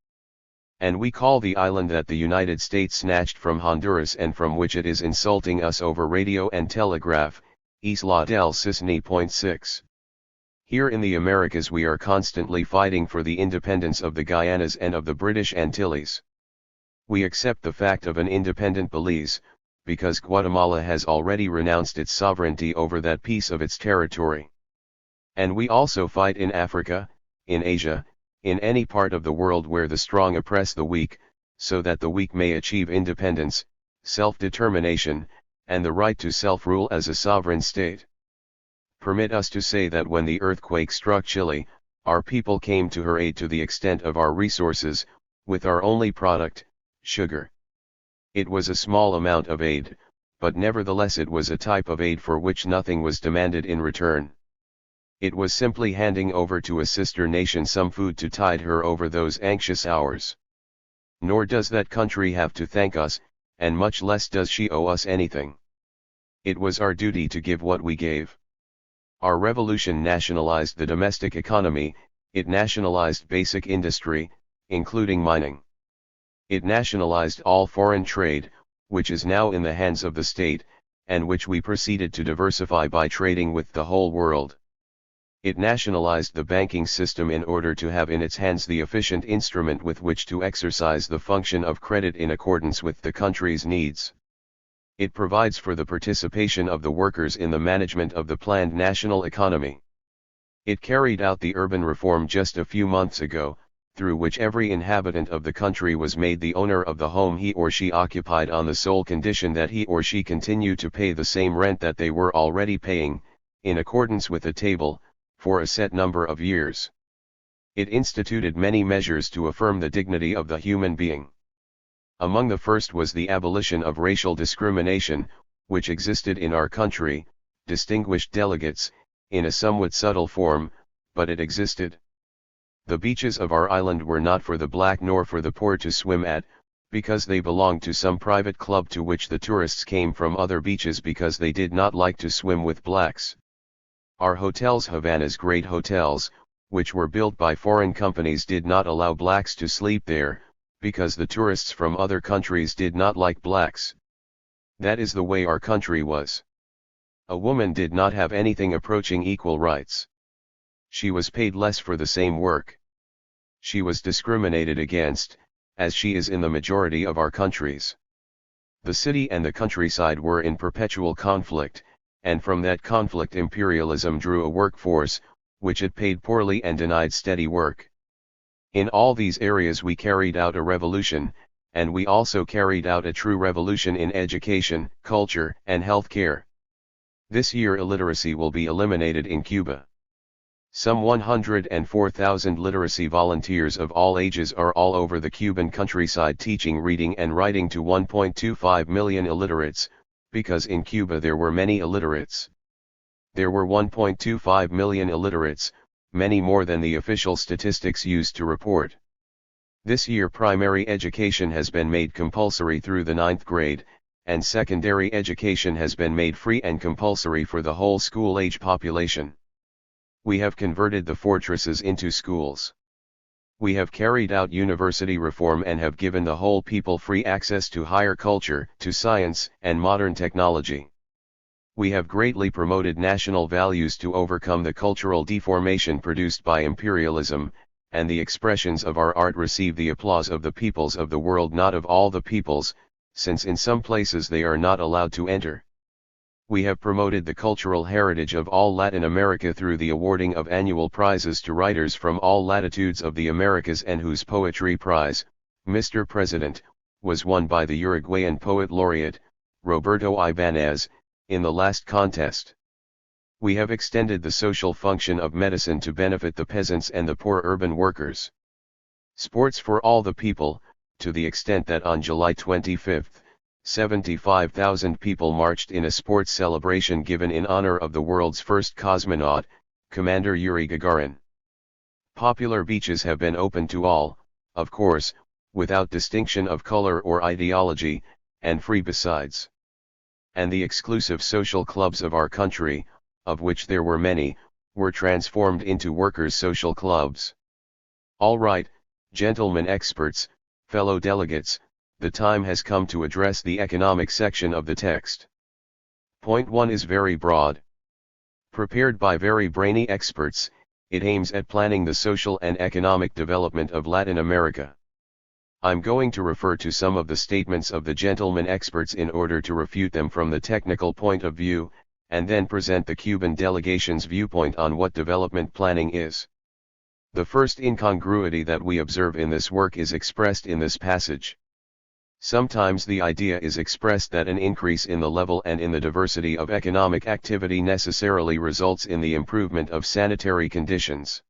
And we call the island that the United States snatched from Honduras and from which it is insulting us over radio and telegraph, Isla del Cisne. 6. Here in the Americas we are constantly fighting for the independence of the Guyanas and of the British Antilles. We accept the fact of an independent Belize, because Guatemala has already renounced its sovereignty over that piece of its territory. And we also fight in Africa, in Asia, in any part of the world where the strong oppress the weak, so that the weak may achieve independence, self-determination, and the right to self-rule as a sovereign state. Permit us to say that when the earthquake struck Chile, our people came to her aid to the extent of our resources, with our only product, sugar. It was a small amount of aid, but nevertheless it was a type of aid for which nothing was demanded in return. It was simply handing over to a sister nation some food to tide her over those anxious hours. Nor does that country have to thank us, and much less does she owe us anything. It was our duty to give what we gave. Our revolution nationalized the domestic economy, it nationalized basic industry, including mining. It nationalized all foreign trade, which is now in the hands of the state, and which we proceeded to diversify by trading with the whole world. It nationalized the banking system in order to have in its hands the efficient instrument with which to exercise the function of credit in accordance with the country's needs. It provides for the participation of the workers in the management of the planned national economy. It carried out the urban reform just a few months ago, through which every inhabitant of the country was made the owner of the home he or she occupied on the sole condition that he or she continue to pay the same rent that they were already paying, in accordance with a table, for a set number of years. It instituted many measures to affirm the dignity of the human being. Among the first was the abolition of racial discrimination, which existed in our country, distinguished delegates, in a somewhat subtle form, but it existed. The beaches of our island were not for the black nor for the poor to swim at, because they belonged to some private club to which the tourists came from other beaches because they did not like to swim with blacks. Our hotels, Havana's great hotels, which were built by foreign companies, did not allow blacks to sleep there, because the tourists from other countries did not like blacks. That is the way our country was. A woman did not have anything approaching equal rights. She was paid less for the same work. She was discriminated against, as she is in the majority of our countries. The city and the countryside were in perpetual conflict, and from that conflict imperialism drew a workforce, which it paid poorly and denied steady work. In all these areas we carried out a revolution, and we also carried out a true revolution in education, culture, and health care. This year illiteracy will be eliminated in Cuba. Some 104,000 literacy volunteers of all ages are all over the Cuban countryside teaching reading and writing to 1.25 million illiterates, because in Cuba there were many illiterates. There were 1.25 million illiterates, many more than the official statistics used to report. This year primary education has been made compulsory through the 9th grade, and secondary education has been made free and compulsory for the whole school-age population. We have converted the fortresses into schools. We have carried out university reform and have given the whole people free access to higher culture, to science, and modern technology. We have greatly promoted national values to overcome the cultural deformation produced by imperialism, and the expressions of our art receive the applause of the peoples of the world, not of all the peoples, since in some places they are not allowed to enter. We have promoted the cultural heritage of all Latin America through the awarding of annual prizes to writers from all latitudes of the Americas, and whose poetry prize, Mr. President, was won by the Uruguayan poet laureate, Roberto Ibanez, in the last contest. We have extended the social function of medicine to benefit the peasants and the poor urban workers. Sports for all the people, to the extent that on July 25, 75,000 people marched in a sports celebration given in honor of the world's first cosmonaut, Commander Yuri Gagarin. Popular beaches have been open to all, of course, without distinction of color or ideology, and free besides. And the exclusive social clubs of our country, of which there were many, were transformed into workers' social clubs. All right, gentlemen experts, fellow delegates, the time has come to address the economic section of the text. Point 1 is very broad. Prepared by very brainy experts, it aims at planning the social and economic development of Latin America. I'm going to refer to some of the statements of the gentlemen experts in order to refute them from the technical point of view, and then present the Cuban delegation's viewpoint on what development planning is. The first incongruity that we observe in this work is expressed in this passage. Sometimes the idea is expressed that an increase in the level and in the diversity of economic activity necessarily results in the improvement of sanitary conditions.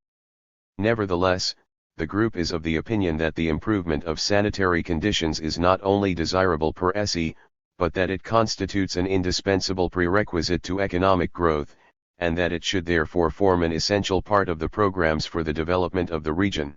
Nevertheless, the group is of the opinion that the improvement of sanitary conditions is not only desirable per se, but that it constitutes an indispensable prerequisite to economic growth, and that it should therefore form an essential part of the programs for the development of the region.